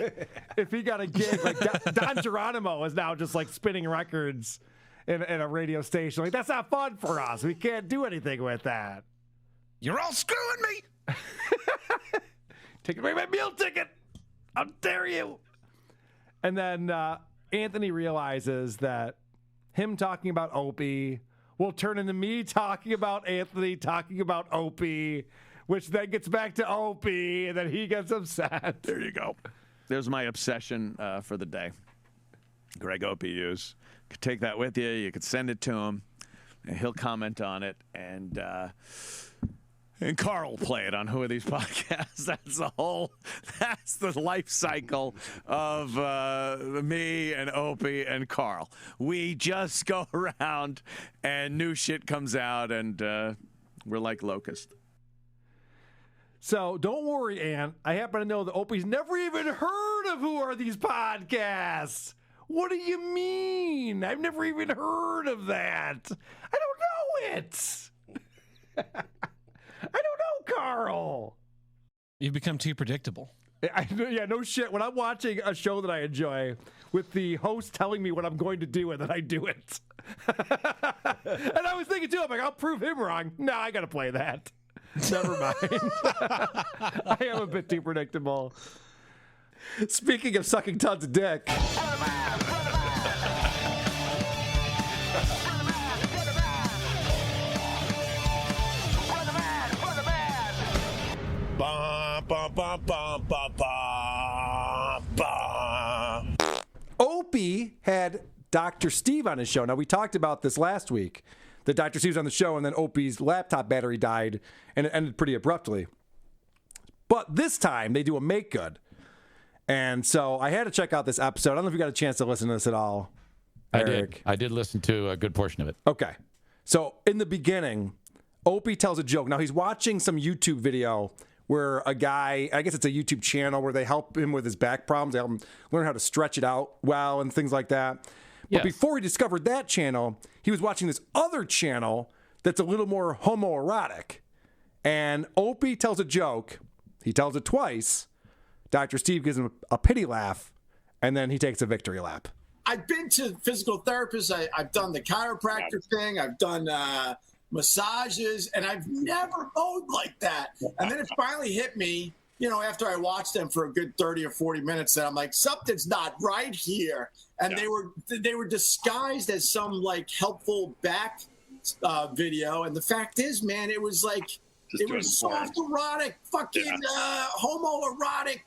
if he got a gig like Don Geronimo is now just like spinning records in a radio station. Like, that's not fun for us. We can't do anything with that. You're all screwing me. Take away my meal ticket. How dare you? And then Anthony realizes that him talking about Opie will turn into me talking about Anthony, talking about Opie, which then gets back to Opie, and then he gets upset. There you go. There's my obsession for the day. Greg Opie use. You could take that with you. You could send it to him, and he'll comment on it. And Carl will play it on Who Are These Podcasts. That's the life cycle of me and Opie and Carl. We just go around and new shit comes out, and we're like Locust. So don't worry, Ant. I happen to know that Opie's never even heard of Who Are These Podcasts. What do you mean? I've never even heard of that. I don't know it. I don't know, Carl. You've become too predictable. Yeah, no shit. When I'm watching a show that I enjoy with the host telling me what I'm going to do and then I do it. And I was thinking, too, I'm like, I'll prove him wrong. No, I got to play that. Never mind. I am a bit too predictable. Speaking of sucking tons of dick. Opie had Dr. Steve on his show. Now, we talked about this last week, that Dr. Steve's on the show and then Opie's laptop battery died and it ended pretty abruptly. But this time, they do a make good. And so I had to check out this episode. I don't know if you got a chance to listen to this at all, Eric. I did listen to a good portion of it. Okay. So in the beginning, Opie tells a joke. Now, he's watching some YouTube video where a guy, I guess it's a YouTube channel where they help him with his back problems. They help him learn how to stretch it out well and things like that. But before he discovered that channel, he was watching this other channel that's a little more homoerotic. And Opie tells a joke. He tells it twice. Dr. Steve gives him a pity laugh, and then he takes a victory lap. I've been to physical therapists. I've done the chiropractor thing. I've done massages, and I've never mowed like that. And then it finally hit me, after I watched them for a good 30 or 40 minutes, that I'm like, something's not right here. And they were disguised as some like helpful back video. And the fact is, man, it was like, it was soft erotic, fucking homoerotic,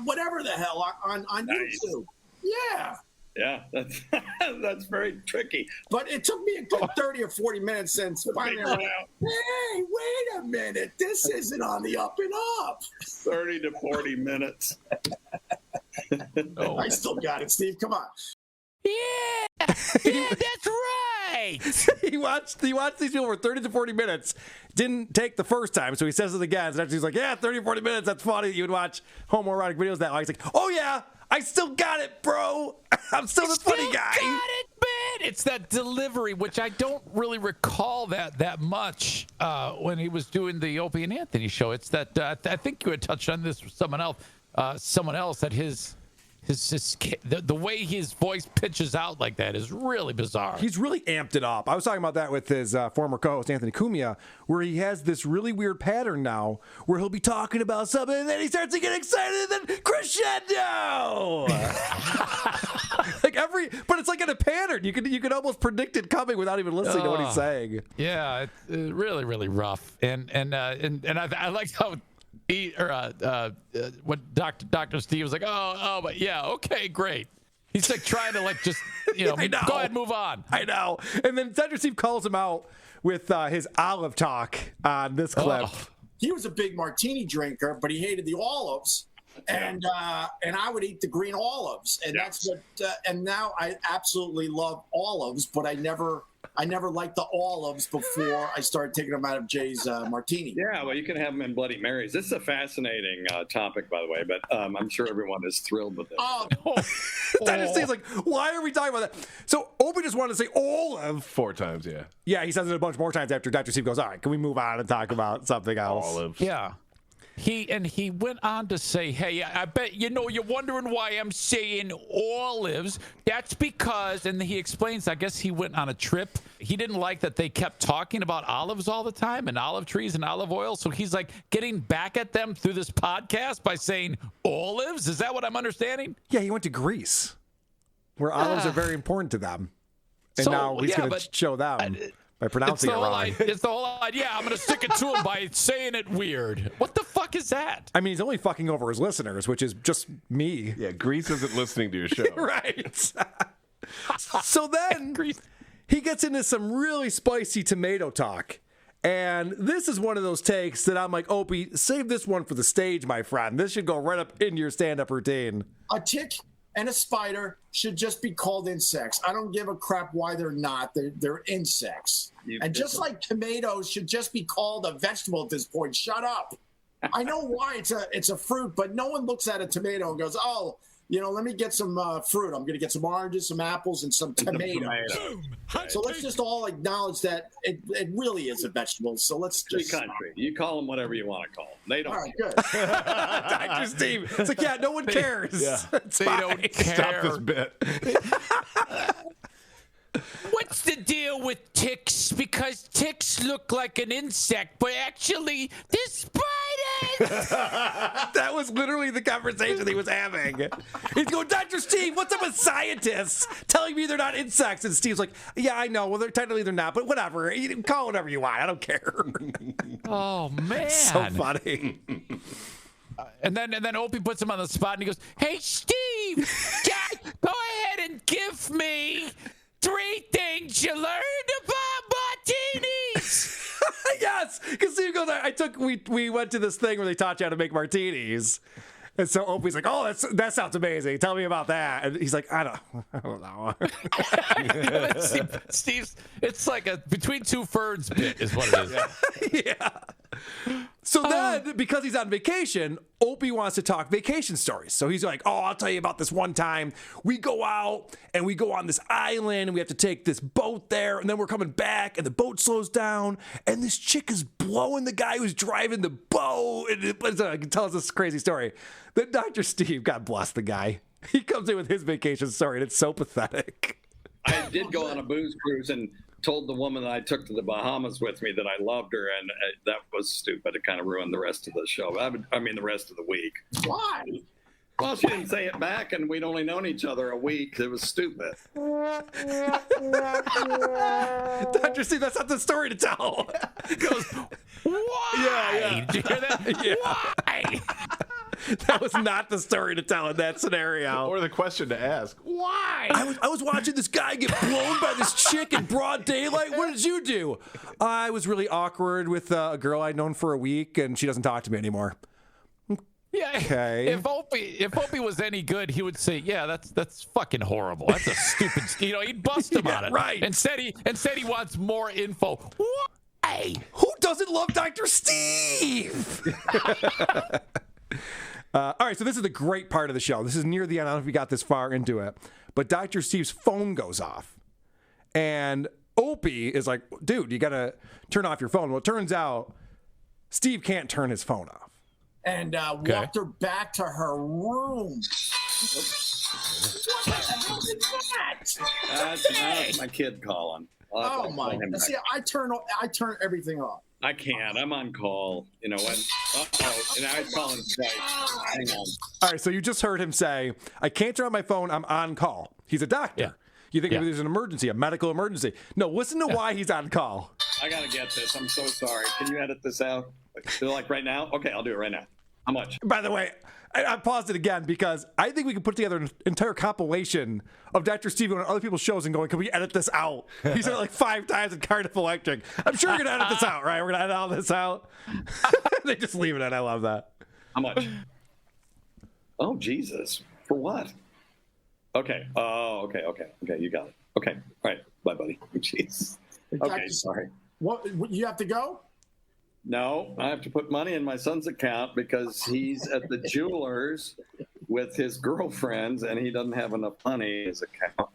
whatever the hell on YouTube. Yeah. Yeah, that's very tricky. But it took me a good 30 or 40 minutes since finally I went, hey, wait a minute. This isn't on the up and up. 30 to 40 minutes. I still got it, Steve. Come on. Yeah, that's right. he watched these people for 30 to 40 minutes. Didn't take the first time, so he says it again. So he's like, yeah, 30 to 40 minutes. That's funny. You would watch homoerotic videos that long. He's like, oh, yeah, I still got it, bro. I'm still the funny guy. Got it, man. It's that delivery, which I don't really recall that much when he was doing the Opie and Anthony show. It's that I think you had touched on this with someone else that the way his voice pitches out like that is really bizarre. He's really amped it up. I was talking about that with his former co-host Anthony Cumia, where he has this really weird pattern now where he'll be talking about something and then he starts to get excited and then crescendo. But it's like in a pattern. You could almost predict it coming without even listening to what he's saying. Yeah, it's really, really rough. And I like how when Dr. Steve was like, oh, but yeah, okay, great. He's like trying to just go ahead and move on. I know. And then Dr. Steve calls him out with his olive talk on this clip. He was a big martini drinker, but he hated the olives. And I would eat the green olives, and that's what. And now I absolutely love olives, but I never liked the olives before I started taking them out of Jay's martini. Yeah, well, you can have them in Bloody Marys. This is a fascinating topic, by the way, but I'm sure everyone is thrilled with it. Dr. Steve's like, why are we talking about that? So Opie just wanted to say olive 4 times. Yeah. Yeah, he says it a bunch more times after Dr. Steve goes, all right, can we move on and talk about something else? Olive. Yeah. He went on to say, hey, I bet you're wondering why I'm saying olives. That's because, and he explains, I guess he went on a trip. He didn't like that they kept talking about olives all the time and olive trees and olive oil. So he's like getting back at them through this podcast by saying olives. Is that what I'm understanding? Yeah, he went to Greece, where olives are very important to them. And now he's going to show them. By pronouncing it wrong. It's the whole idea. I'm going to stick it to him by saying it weird. What the fuck is that? I mean, he's only fucking over his listeners, which is just me. Yeah, Greece isn't listening to your show. Right. So then he gets into some really spicy tomato talk. And this is one of those takes that I'm like, Opie, save this one for the stage, my friend. This should go right up into your stand-up routine. A tick and a spider should just be called insects. I don't give a crap why they're not. They're insects. And just like tomatoes should just be called a vegetable at this point. Shut up. I know why it's a fruit, but no one looks at a tomato and goes, oh, let me get some fruit. I'm going to get some oranges, some apples, and some tomatoes. So let's just all acknowledge that it really is a vegetable. So let's just... Free country. You call them whatever you want to call them. They don't. All right, good. Dr. Steve. It's like, yeah, no one cares. They don't care. Stop this bit. What's the deal with ticks? Because ticks look like an insect, but actually they're spiders. That was literally the conversation he was having. He's going, Dr. Steve, what's up with scientists telling me they're not insects? And Steve's like, yeah, I know. Well, technically they're not, but whatever. You can call it whatever you want. I don't care. Oh, man. So funny. And then Opie puts him on the spot and he goes, hey, Steve, go ahead and give me 3 things you learned about martinis. Yes, because Steve goes, we went to this thing where they taught you how to make martinis. And so Opie's like, oh, that sounds amazing. Tell me about that. And he's like, I don't know. Steve's, it's like a between two ferns bit is what it is. Yeah. So then, because he's on vacation, Opie wants to talk vacation stories. So he's like, oh, I'll tell you about this one time. We go out and we go on this island and we have to take this boat there. And then we're coming back and the boat slows down. And this chick is blowing the guy who's driving the boat. And tells this crazy story. Then Dr. Steve, God bless the guy, he comes in with his vacation story and it's so pathetic. I did go on a booze cruise and told the woman that I took to the Bahamas with me that I loved her, and that was stupid. It kind of ruined the rest of the show. I mean, the rest of the week. Why? Well, she didn't say it back, and we'd only known each other a week. It was stupid. Dr. Steve, that's not the story to tell. He goes, why? Yeah. Did you hear that? Yeah. Why? That was not the story to tell in that scenario. Or the question to ask. Why? I was watching this guy get blown by this chick in broad daylight. What did you do? I was really awkward with a girl I'd known for a week, and she doesn't talk to me anymore. Yeah. Okay. If Opie was any good, he would say, "Yeah, that's fucking horrible. That's a stupid." He'd bust him on it. Right. Instead he wants more info. Why? Who doesn't love Dr. Steve? All right, so this is the great part of the show. This is near the end. I don't know if you got this far into it, but Dr. Steve's phone goes off, and Opie is like, "Dude, you got to turn off your phone." Well, it turns out Steve can't turn his phone off. And walked her back to her room. What the hell is that? That's my kid calling. Oh my! See, I turn everything off. I can't. I'm on call. You know when? And I was calling twice. Hang on. All right, so you just heard him say, "I can't turn on my phone. I'm on call." He's a doctor. Yeah. You think maybe there's an emergency, a medical emergency? No, listen to why he's on call. I gotta get this. I'm so sorry. Can you edit this out? Like right now? Okay, I'll do it right now. How much? By the way, I paused it again because I think we can put together an entire compilation of Dr. Steve going on other people's shows and going, "Can we edit this out?" He said it like 5 times in Cardiff Electric. I'm sure you're going to edit this out, right? We're going to edit all this out. They just leave it in. I love that. How much? Oh, Jesus. For what? Okay. Oh, okay. You got it. Okay. All right. Bye, buddy. Jeez. Okay, sorry. What? You have to go? No, I have to put money in my son's account because he's at the jeweler's with his girlfriends and he doesn't have enough money in his account.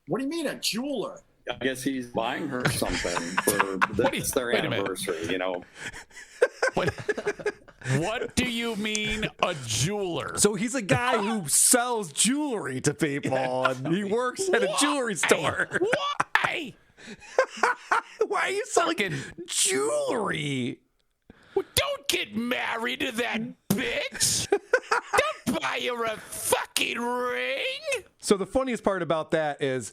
What do you mean, a jeweler? I guess he's buying her something for their anniversary, you know. What do you mean, a jeweler? So he's a guy who sells jewelry to people, and he works at a jewelry store. Why? Why are you selling jewelry? Well, don't get married to that bitch. Don't buy her a fucking ring. So the funniest part about that is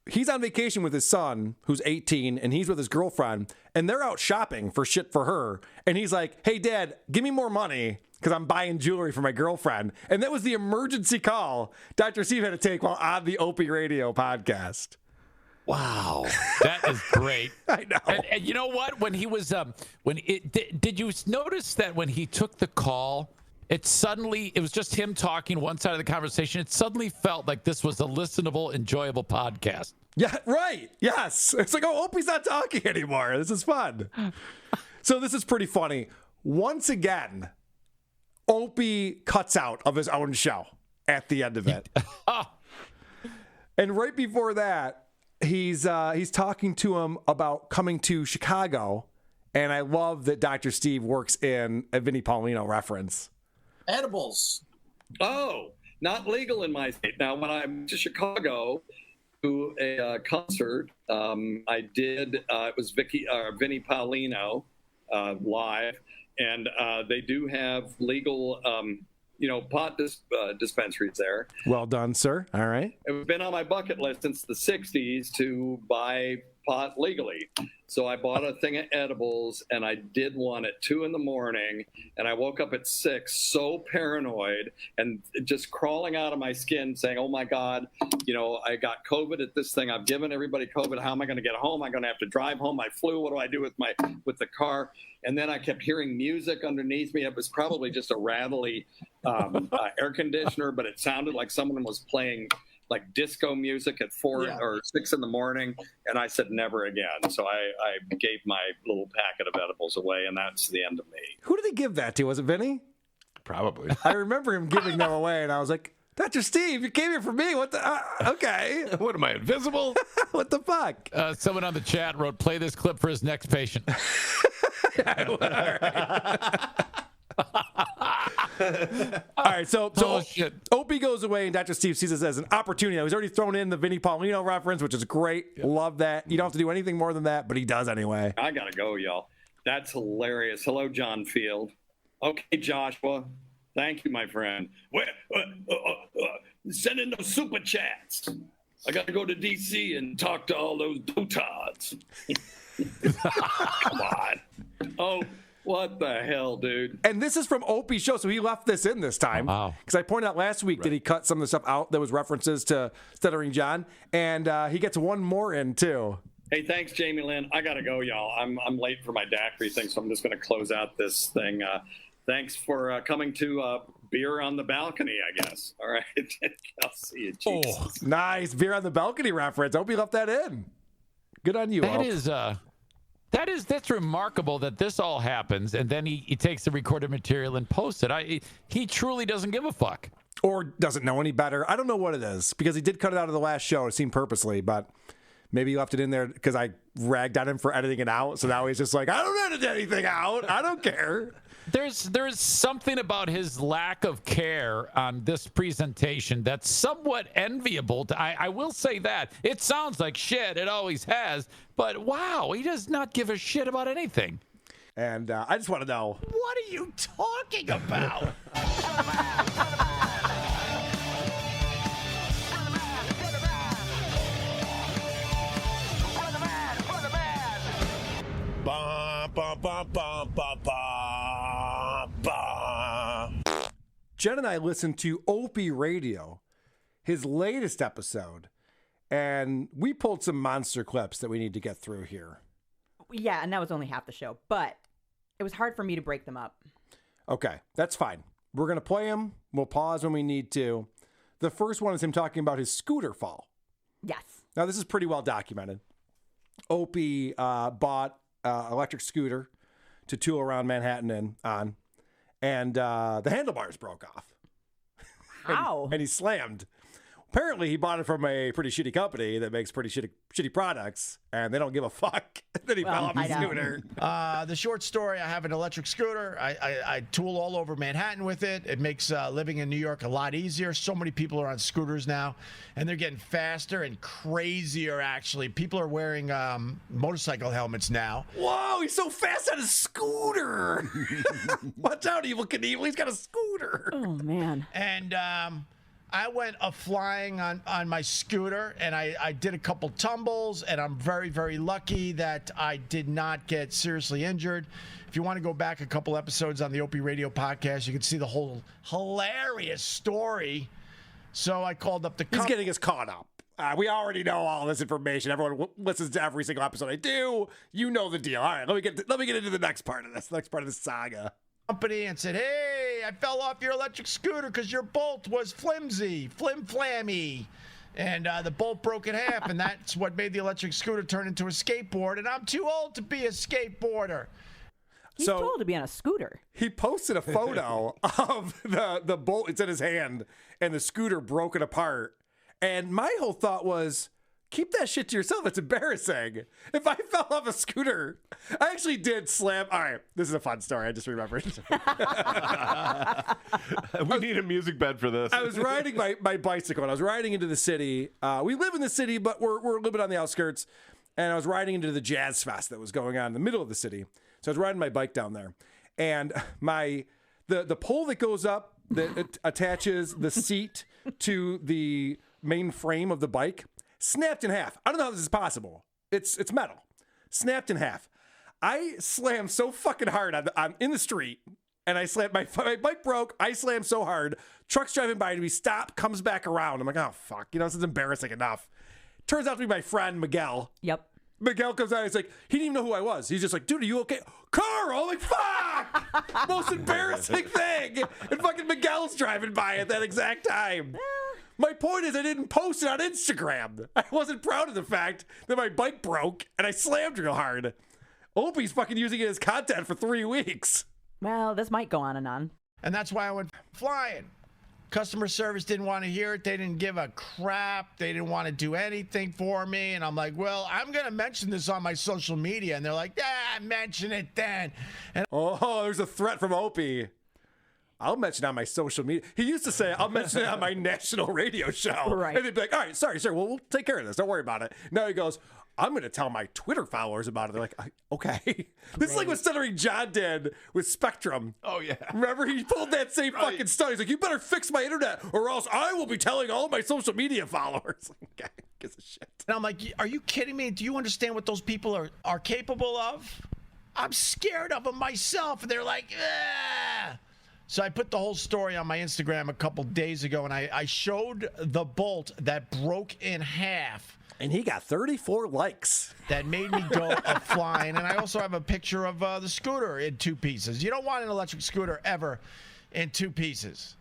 he's on vacation with his son, who's 18, and he's with his girlfriend, and they're out shopping for shit for her. And he's like, "Hey, Dad, give me more money because I'm buying jewelry for my girlfriend." And that was the emergency call Dr. Steve had to take while on the Opie Radio podcast. Wow, that is great. I know. And you know what? When he was, did you notice that when he took the call, it was just him talking one side of the conversation. It suddenly felt like this was a listenable, enjoyable podcast. Yeah, right. Yes. It's like, oh, Opie's not talking anymore. This is fun. So this is pretty funny. Once again, Opie cuts out of his own show at the end of it. And right before that, he's talking to him about coming to Chicago, and I love that Dr. Steve works in a Vinnie Paulino reference. Edibles. Oh, not legal in my state. Now, when I went to Chicago to a concert, I did, it was Vinnie Paulino live, and they do have legal pot dispensaries there. Well done, sir. All right. It's been on my bucket list since the 60s to buy pot legally. So I bought a thing of edibles and I did one at 2 a.m. and I woke up at 6, so paranoid and just crawling out of my skin saying, "Oh my God, I got COVID at this thing. I've given everybody COVID. How am I going to get home? I'm going to have to drive home. I flew. What do I do with the car?" And then I kept hearing music underneath me. It was probably just a rattly air conditioner, but it sounded like someone was playing like disco music at 4 or 6 in the morning. And I said, never again. So I gave my little packet of edibles away, and that's the end of me. Who did he give that to? Was it Vinny? Probably. I remember him giving them away, and I was like, Dr. Steve, you came here for me. What the? Okay. What am I, invisible? What the fuck? Someone on the chat wrote, "Play this clip for his next patient." All right, so Opie goes away, and Dr. Steve sees this as an opportunity. He's already thrown in the Vinnie Paulino reference, which is great. Love that. You don't have to do anything more than that, but he does anyway. I gotta go, y'all. That's hilarious. Hello, John Field. Okay, Joshua. Thank you, my friend. Send in those super chats. I got to go to D.C. and talk to all those dotards. Come on. Oh, What the hell, dude? And this is from Opie's show, so he left this in this time. Wow. Because I pointed out last week that he cut some of the stuff out that was references to Stuttering John, and he gets one more in, too. Hey, thanks, Jamie Lynn. I got to go, y'all. I'm late for my daiquiri thing, so I'm just going to close out this thing. Thanks for coming to Beer on the Balcony, I guess. All right. I'll see you. Jesus. Oh, nice. Beer on the Balcony reference. Hope you left that in. Good on you, Op. That's remarkable that this all happens, and then he takes the recorded material and posts it. He truly doesn't give a fuck. Or doesn't know any better. I don't know what it is, because he did cut it out of the last show. It seemed purposely, but maybe he left it in there because I ragged on him for editing it out. So now he's just like, I don't edit anything out. I don't care. There's something about his lack of care on this presentation that's somewhat enviable. I will say that. It sounds like shit. It always has. But wow, he does not give a shit about anything. And I just want to know. What are you talking about? Jen and I listened to Opie Radio, his latest episode, and we pulled some monster clips that we need to get through here. Yeah, and that was only half the show, but it was hard for me to break them up. Okay, that's fine. We're going to play them. We'll pause when we need to. The first one is him talking about his scooter fall. Yes. Now, this is pretty well documented. Opie bought electric scooter to tool around Manhattan and the handlebars broke off. How? And he slammed. Apparently, he bought it from a pretty shitty company that makes pretty shitty products, and they don't give a fuck that he fell off his scooter. The short story, I have an electric scooter. I tool all over Manhattan with it. It makes living in New York a lot easier. So many people are on scooters now, and they're getting faster and crazier, actually. People are wearing motorcycle helmets now. Whoa, he's so fast on a scooter. Watch out, Evel Knievel. He's got a scooter. Oh, man. And I went flying on my scooter, and I did a couple tumbles, and I'm very, very lucky that I did not get seriously injured. If you want to go back a couple episodes on the Opie Radio podcast, you can see the whole hilarious story. So I called up the He's getting us caught up. We already know all this information. Everyone listens to every single episode I do. You know the deal. All right, let me get into the next part of this, saga. Company and said, hey, I fell off your electric scooter because your bolt was flimsy, flim-flammy. And the bolt broke in half, and that's what made the electric scooter turn into a skateboard, and I'm too old to be a skateboarder. He's too old to be on a scooter. He posted a photo of the bolt. It's in his hand, and the scooter broken apart. And my whole thought was, keep that shit to yourself. It's embarrassing. If I fell off a scooter, I actually did slam. All right, this is a fun story. I just remembered. We need a music bed for this. I was riding my bicycle, and I was riding into the city. We live in the city, but we're a little bit on the outskirts. And I was riding into the Jazz Fest that was going on in the middle of the city. So I was riding my bike down there. And the pole that goes up that attaches the seat to the main frame of the bike snapped in half. I don't know how this is possible. It's metal. Snapped in half. I slammed so fucking hard I'm in the street, and I slammed my bike broke. I slammed so hard. Truck's driving by, and we stop, comes back around. I'm like, oh fuck, this is embarrassing enough. Turns out to be my friend Miguel. Yep. Miguel comes out. He's like, he didn't even know who I was. He's just like, dude, are you okay? Carl, I'm like, fuck! Most embarrassing thing. And fucking Miguel's driving by at that exact time. My point is, I didn't post it on Instagram. I wasn't proud of the fact that my bike broke and I slammed real hard. Opie's fucking using it as content for 3 weeks. Well, this might go on and on. And that's why I went flying. Customer service didn't want to hear it. They didn't give a crap. They didn't want to do anything for me. And I'm like, well, I'm going to mention this on my social media. And they're like, mention it then. And there's a threat from Opie. I'll mention it on my social media. He used to say, I'll mention it on my national radio show. Right. And they'd be like, all right, sorry, sir. Well, we'll take care of this. Don't worry about it. Now he goes, I'm going to tell my Twitter followers about it. They're like, okay. This is like what Stuttering John did with Spectrum. Oh, yeah. Remember, he pulled that same fucking stuff. He's like, you better fix my internet or else I will be telling all my social media followers. Okay, gives a shit. I'm like, are you kidding me? Do you understand what those people are capable of? I'm scared of them myself. And they're like, ah. So I put the whole story on my Instagram a couple days ago, and I showed the bolt that broke in half. And he got 34 likes. That made me go flying. And I also have a picture of the scooter in 2 pieces. You don't want an electric scooter ever in 2 pieces.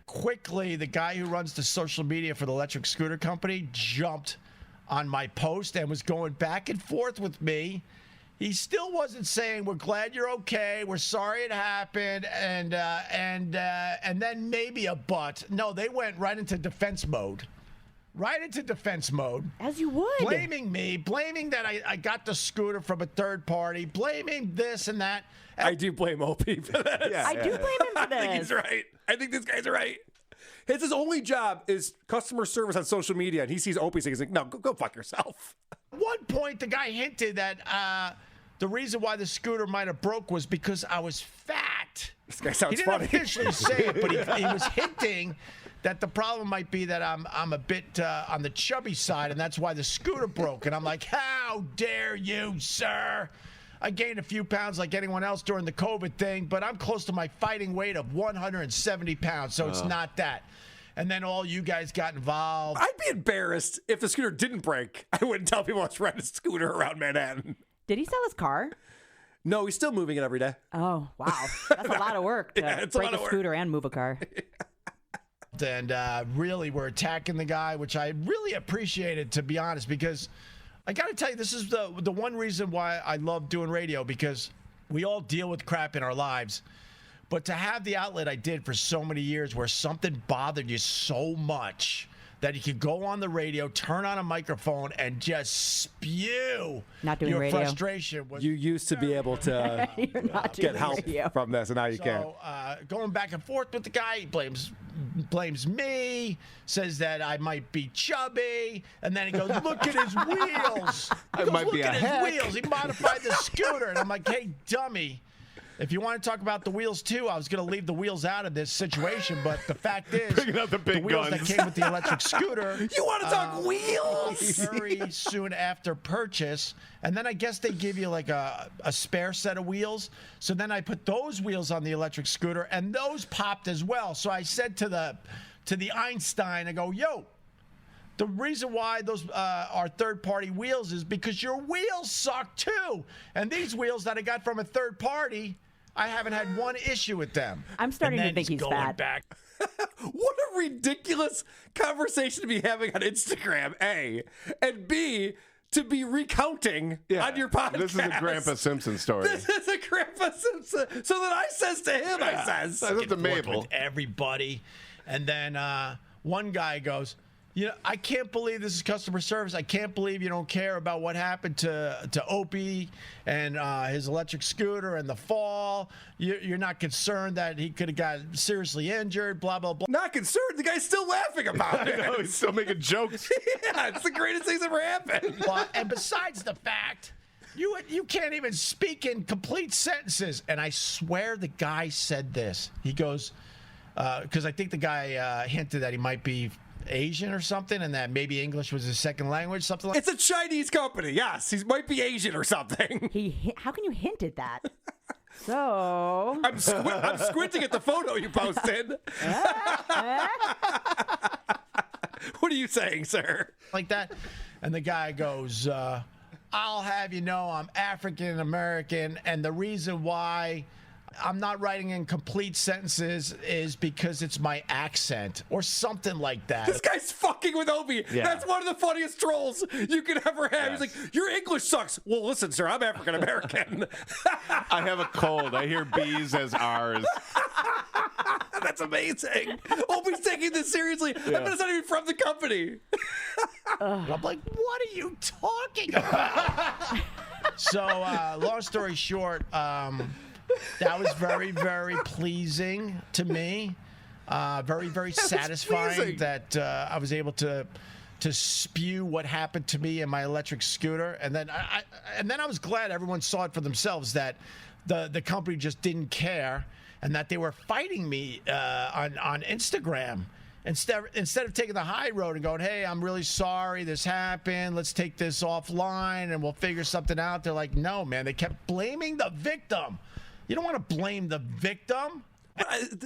Quickly, the guy who runs the social media for the electric scooter company jumped on my post and was going back and forth with me. He still wasn't saying, we're glad you're okay, we're sorry it happened, and then maybe a but. No, they went right into defense mode. Right into defense mode. As you would. Blaming me, blaming that I got the scooter from a third party, blaming this and that. I do blame Opie for this. Yeah, I do blame him for this. I think he's right. I think this guy's right. His only job is customer service on social media, and he sees Opie saying, he's like, no, go fuck yourself. At one point, the guy hinted that the reason why the scooter might have broke was because I was fat. This guy sounds He funny. didn't officially say it, but he was hinting that the problem might be that I'm a bit on the chubby side, and that's why the scooter broke. And I'm like, how dare you, sir? I gained a few pounds like anyone else during the COVID thing, but I'm close to my fighting weight of 170 pounds, so it's not that. And then all you guys got involved. I'd be embarrassed if the scooter didn't break. I wouldn't tell people I was riding a scooter around Manhattan. Did he sell his car? No, he's still moving it every day. Oh, wow. That's a lot of work to break a scooter and move a car. And really, we're attacking the guy, which I really appreciated, to be honest, because I got to tell you, this is the one reason why I love doing radio, because we all deal with crap in our lives. But to have the outlet I did for so many years where something bothered you so much that you could go on the radio, turn on a microphone, and just spew your radio. Frustration. You used to be able to get help from this, and now you can't. Going back and forth with the guy, he blames me, says that I might be chubby, and then he goes, look at his wheels. He goes, look at his wheels. He modified the scooter. And I'm like, hey, dummy. If you want to talk about the wheels, too, I was going to leave the wheels out of this situation, but the fact is, bringing out the big wheels guns that came with the electric scooter. You want to talk wheels? Very soon after purchase. And then I guess they give you like a spare set of wheels. So then I put those wheels on the electric scooter, and those popped as well. So I said to the Einstein, I go, yo, the reason why those are third-party wheels is because your wheels suck, too. And these wheels that I got from a third party, I haven't had one issue with them. I'm starting to think he's fat. Back. What a ridiculous conversation to be having on Instagram, A. And B, to be recounting on your podcast. This is a Grandpa Simpson story. This is a Grandpa Simpson. So then I says to him, I says. That's to Mabel. With everybody. And then one guy goes, you know, I can't believe this is customer service. I can't believe you don't care about what happened to Opie and his electric scooter and the fall. You're not concerned that he could have got seriously injured, blah, blah, blah. Not concerned. The guy's still laughing about it. I know, he's still making jokes. Yeah, it's the greatest thing's ever happened. And besides the fact, you can't even speak in complete sentences. And I swear the guy said this. He goes, because I think the guy hinted that he might be Asian or something, and that maybe English was his second language, something like. It's a Chinese company. Yes, he might be Asian or something. How can you hint at that? So I'm squinting at the photo you posted. What are you saying, sir? Like that, and the guy goes, "I'll have you know, I'm African American, and the reason why I'm not writing in complete sentences is because it's my accent," or something like that. This guy's fucking with Opie. Yeah. That's one of the funniest trolls you could ever have. Yes. He's like, your English sucks. Well, listen, sir, I'm African American. I have a cold. I hear B's as R's. That's amazing. Opie's taking this seriously. Yeah. I bet it's not even from the company. I'm like, what are you talking about? So, long story short, that was very, very pleasing to me. Very, very satisfying that I was able to spew what happened to me in my electric scooter, and then I was glad everyone saw it for themselves that the company just didn't care, and that they were fighting me on Instagram. Instead of taking the high road and going, hey, I'm really sorry this happened. Let's take this offline and we'll figure something out. They're like, no, man. They kept blaming the victim. You don't want to blame the victim.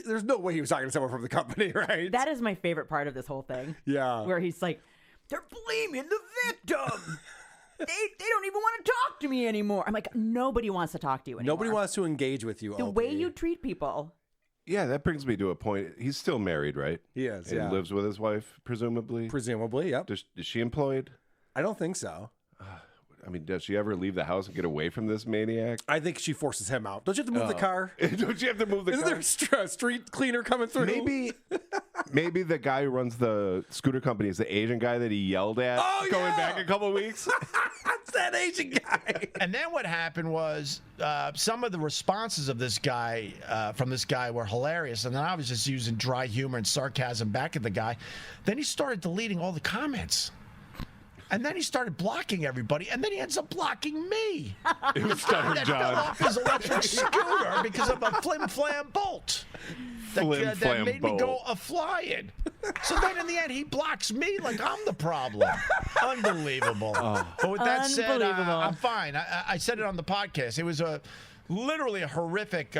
There's no way he was talking to someone from the company, right? That is my favorite part of this whole thing. Yeah. Where he's like, they're blaming the victim. They don't even want to talk to me anymore. I'm like, nobody wants to talk to you anymore. Nobody wants to engage with you, The Opie. way you treat people. Yeah, that brings me to a point. He's still married, right? He is, and yeah. lives with his wife, presumably. Presumably, yep. Is she employed? I don't think so. I mean, does she ever leave the house and get away from this maniac? I think she forces him out. Don't you have to move the car? Don't you have to move the car? Isn't there a street cleaner coming through? Maybe the guy who runs the scooter company is the Asian guy that he yelled at going back a couple weeks. That's that Asian guy. And then what happened was some of the responses of this guy, from this guy, were hilarious. And then I was just using dry humor and sarcasm back at the guy. Then he started deleting all the comments. And then he started blocking everybody, and then he ends up blocking me. It was Stutter that John. fell off his electric scooter because of a flim-flam bolt that made me go a-flying. So then in the end, he blocks me like I'm the problem. Unbelievable. But with that said, I'm fine. I said it on the podcast. It was literally a horrific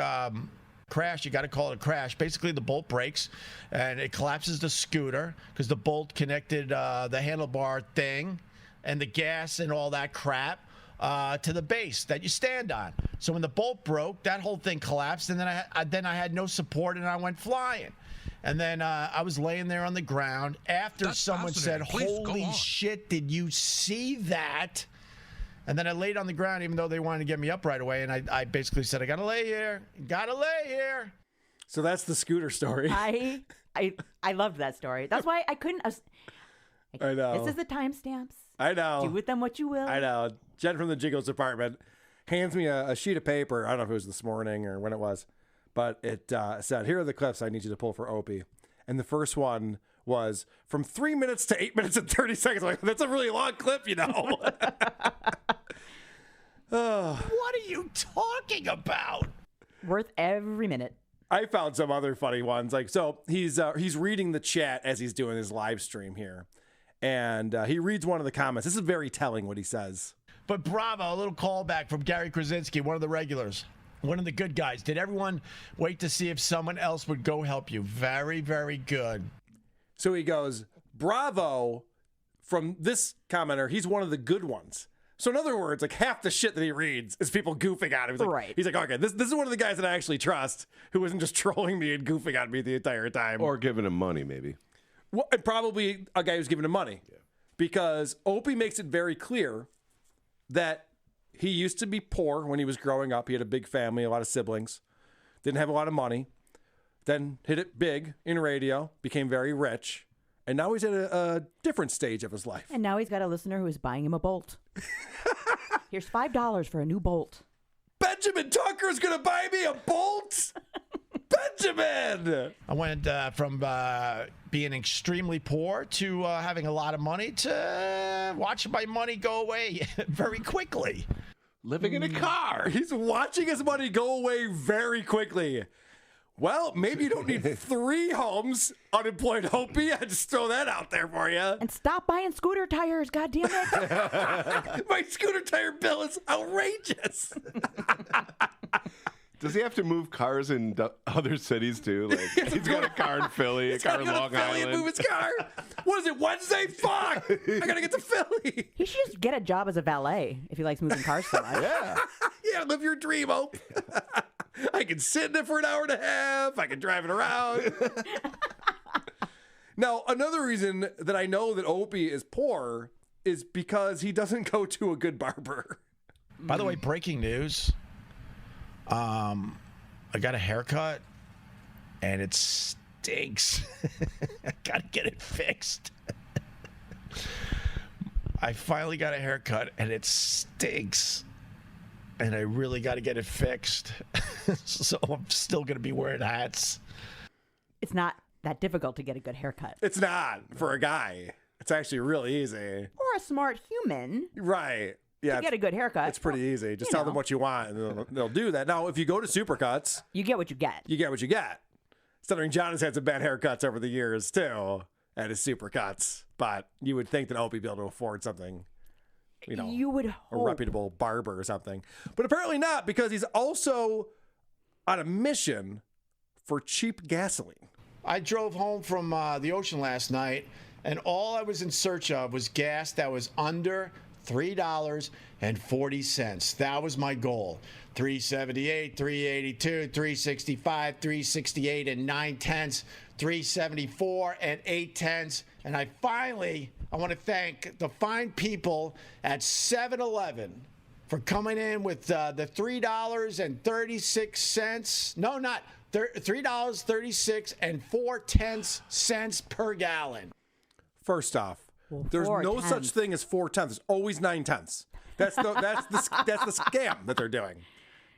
crash. You got to call it a crash. Basically, the bolt breaks and it collapses the scooter because the bolt connected the handlebar thing and the gas and all that crap to the base that you stand on. So when the bolt broke, that whole thing collapsed, and then I had no support and I went flying. And then I was laying there on the ground after someone said, "Holy shit, did you see that?" And then I laid on the ground, even though they wanted to get me up right away. And I basically said, I got to lay here. Got to lay here. So that's the scooter story. I loved that story. That's why I couldn't. I know. This is the timestamps. I know. Do with them what you will. I know. Jen from the Jiggles department hands me a sheet of paper. I don't know if it was this morning or when it was, but it said, here are the clips I need you to pull for Opie. And the first one was from 3 minutes to 8 minutes and 30 seconds. I'm like, that's a really long clip, you know. What are you talking about? Worth every minute. I found some other funny ones. Like, so he's reading the chat as he's doing his live stream here. And he reads one of the comments. This is very telling what he says. But bravo, a little callback from Gary Krasinski, one of the regulars. One of the good guys. Did everyone wait to see if someone else would go help you? Very, very good. So he goes, bravo, from this commenter. He's one of the good ones. So in other words, like half the shit that he reads is people goofing on him. He's like, right. He's like, okay, this is one of the guys that I actually trust who isn't just trolling me and goofing on me the entire time. Or giving him money, maybe. Well, and probably a guy who's giving him money. Yeah. Because Opie makes it very clear that he used to be poor when he was growing up. He had a big family, a lot of siblings, didn't have a lot of money, then hit it big in radio, became very rich, and now he's at a different stage of his life. And now he's got a listener who is buying him a bolt. Here's $5 for a new bolt. Benjamin Tucker's going to buy me a bolt? Benjamin! I went from being extremely poor to having a lot of money to watching my money go away very quickly. Living in a car. He's watching his money go away very quickly. Well, maybe you don't need 3 homes, unemployed Opie. I just throw that out there for you. And stop buying scooter tires, goddammit. My scooter tire bill is outrageous. Does he have to move cars in other cities too? Like he's got a car in Philly, a car in Long Island. And move his car. What is it? Wednesday? Fuck! I gotta get to Philly. He should just get a job as a valet if he likes moving cars so much. Yeah, live your dream, Hope. I can sit in it for an hour and a half. I can drive it around. Now, another reason that I know that Opie is poor is because he doesn't go to a good barber. By the way, breaking news. I got a haircut and it stinks. I gotta get it fixed. I finally got a haircut and it stinks. And I really got to get it fixed. So I'm still going to be wearing hats. It's not that difficult to get a good haircut. It's not for a guy. It's actually really easy. Or a smart human. Right. Yeah. To get a good haircut. It's pretty easy. Just tell them what you want and they'll do that. Now, if you go to Supercuts, you get what you get. You get what you get. Stuttering John has had some bad haircuts over the years, too, and his supercuts. But you would think that Opie would be able to afford something, you would a hope. reputable barber or something. But apparently not, because he's also on a mission for cheap gasoline. I drove home from the ocean last night, and all I was in search of was gas that was under $3.40. That was my goal. $3.78, $3.82, $3.65, $3.68 and 9/10, $3.74 and 8/10. And I want to thank the fine people at 7-Eleven for coming in with the $3.36. No, not $3.36 and 4/10 per gallon. First off, there's no such thing as 4/10. There's always 9/10. That's the scam that they're doing.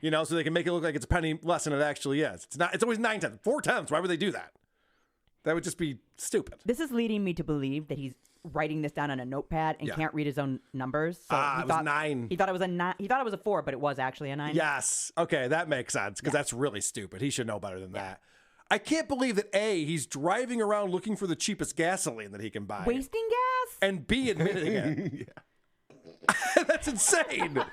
So they can make it look like it's a penny less than it actually is. It's not. It's always 9/10. 4/10. Why would they do that? That would just be stupid. This is leading me to believe that he's writing this down on a notepad and can't read his own numbers. So it was 9. He thought it was a 9. He thought it was a 4, but it was actually a 9. Yes. Okay, that makes sense because that's really stupid. He should know better than that. I can't believe that A, he's driving around looking for the cheapest gasoline that he can buy. Wasting gas? And B, admitting it. That's insane.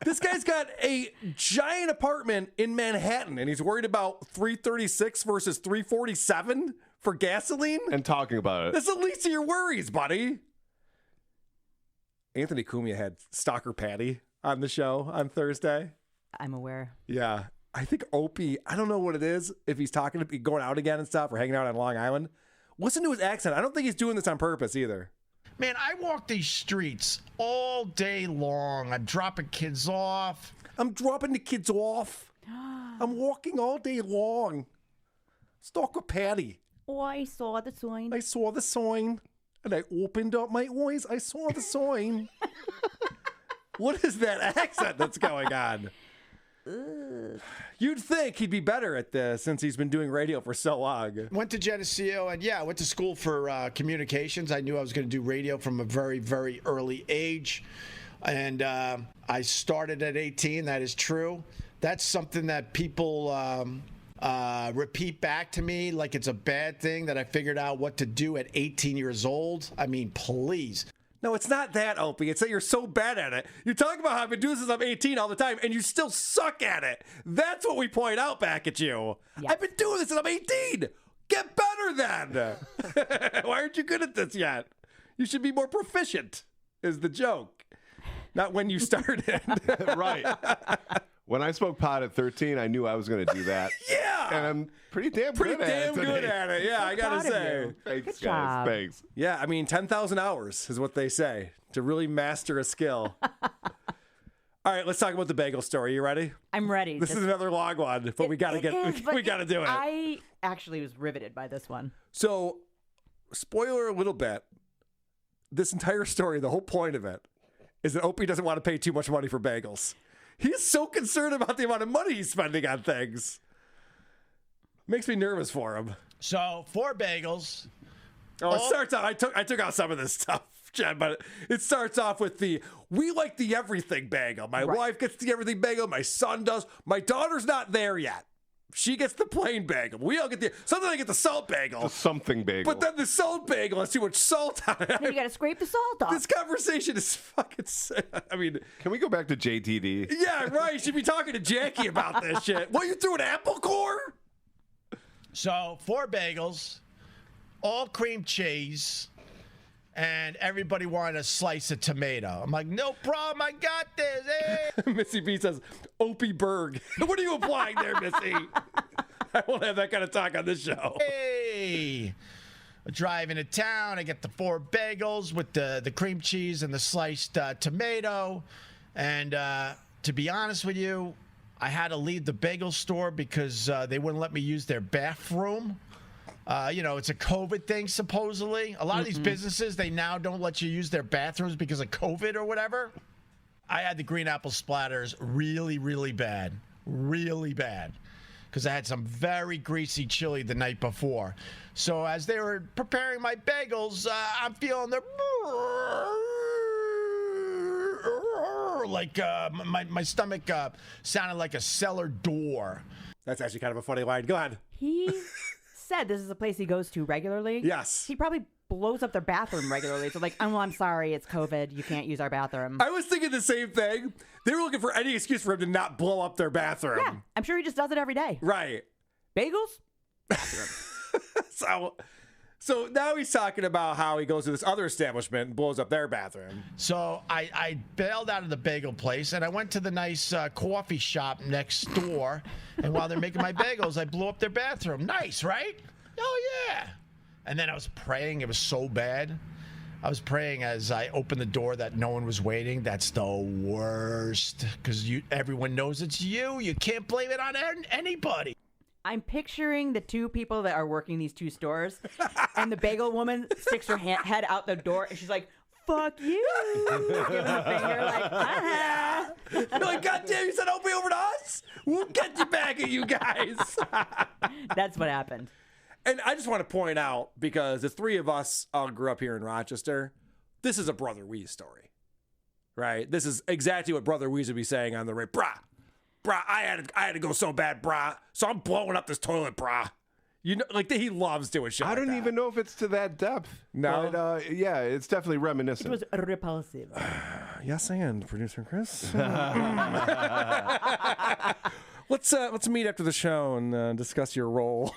This guy's got a giant apartment in Manhattan, and he's worried about $3.36 versus $3.47 for gasoline? And talking about it. That's the least of your worries, buddy. Anthony Cumia had Stalker Patty on the show on Thursday. I'm aware. Yeah. I think Opie, I don't know what it is, if he's talking to going out again and stuff or hanging out on Long Island. Listen to his accent. I don't think he's doing this on purpose either. Man, I walk these streets all day long. I'm dropping kids off. I'm dropping the kids off. I'm walking all day long. Stalker Patty. Oh, I saw the sign. I saw the sign, and I opened up my eyes. I saw the sign. What is that accent that's going on? You'd think he'd be better at this since he's been doing radio for so long. Went to Geneseo, and I went to school for communications. I knew I was going to do radio from a very, very early age. And I started at 18. That is true. That's something that people repeat back to me like it's a bad thing that I figured out what to do at 18 years old. I mean, please. No, it's not that, Opie. It's that you're so bad at it. You talk about how I've been doing this since I'm 18 all the time, and you still suck at it. That's what we point out back at you. Yeah. I've been doing this since I'm 18. Get better then. Why aren't you good at this yet? You should be more proficient, is the joke. Not when you started. Right. When I spoke pot at 13, I knew I was going to do that. Yeah. And I'm pretty damn good at it. Yeah, I got to say. Thanks, guys. Thanks. Yeah, I mean, 10,000 hours is what they say to really master a skill. All right, let's talk about the bagel story. You ready? I'm ready. This is another long one, but we got to we got to do it. I actually was riveted by this one. So, spoiler a little bit. This entire story, the whole point of it, is that Opie doesn't want to pay too much money for bagels. He's so concerned about the amount of money he's spending on things. Makes me nervous for him. So 4 bagels. Oh, it starts out. I took out some of this stuff, Jen, but it starts off with we like the everything bagel. My wife gets the everything bagel. My son does. My daughter's not there yet. She gets the plain bagel. We all get sometimes I get the salt bagel. The something bagel. But then the salt bagel has too much salt on it. Then you got to scrape the salt off. This conversation is fucking sick. I mean, can we go back to JTD? Yeah, right. You should be talking to Jackie about this shit. What, you threw an apple core? So 4 bagels, all cream cheese, and everybody wanted a slice of tomato. I'm like, no problem, I got this. Hey. Missy B says, Opie Berg. What are you implying there, Missy? I won't have that kind of talk on this show. Hey. I drive into town. I get the 4 bagels with the cream cheese and the sliced tomato. And to be honest with you, I had to leave the bagel store because they wouldn't let me use their bathroom. It's a COVID thing, supposedly. A lot of these businesses, they now don't let you use their bathrooms because of COVID or whatever. I had the green apple splatters really, really bad. Really bad. Because I had some very greasy chili the night before. So as they were preparing my bagels, I'm feeling the... Like my stomach sounded like a cellar door. That's actually kind of a funny line. Go ahead. He said this is a place he goes to regularly. Yes. He probably blows up their bathroom regularly. So like, oh, well, I'm sorry, it's COVID. You can't use our bathroom. I was thinking the same thing. They were looking for any excuse for him to not blow up their bathroom. Yeah, I'm sure he just does it every day. Right. Bagels? Bathroom. So now he's talking about how he goes to this other establishment and blows up their bathroom. So I bailed out of the bagel place, and I went to the nice coffee shop next door. And while they're making my bagels, I blew up their bathroom. Nice, right? Oh, yeah. And then I was praying. It was so bad. I was praying as I opened the door that no one was waiting. That's the worst, because everyone knows it's you. You can't blame it on anybody. I'm picturing the two people that are working these two stores, and the bagel woman sticks her head out the door, and she's like, fuck you. Giving a finger like, ah. You're like, God damn, you said Opie over to us? We'll get you back at you guys. That's what happened. And I just want to point out, because the three of us all grew up here in Rochester, this is a Brother Wease story, right? This is exactly what Brother Wease would be saying on the radio. Brah, I had to go so bad, brah. So I'm blowing up this toilet, brah. You know, like he loves doing shit. I don't even know if it's to that depth. No, but, yeah, it's definitely reminiscent. It was repulsive. Yes, and producer Chris. Let's meet after the show and discuss your role.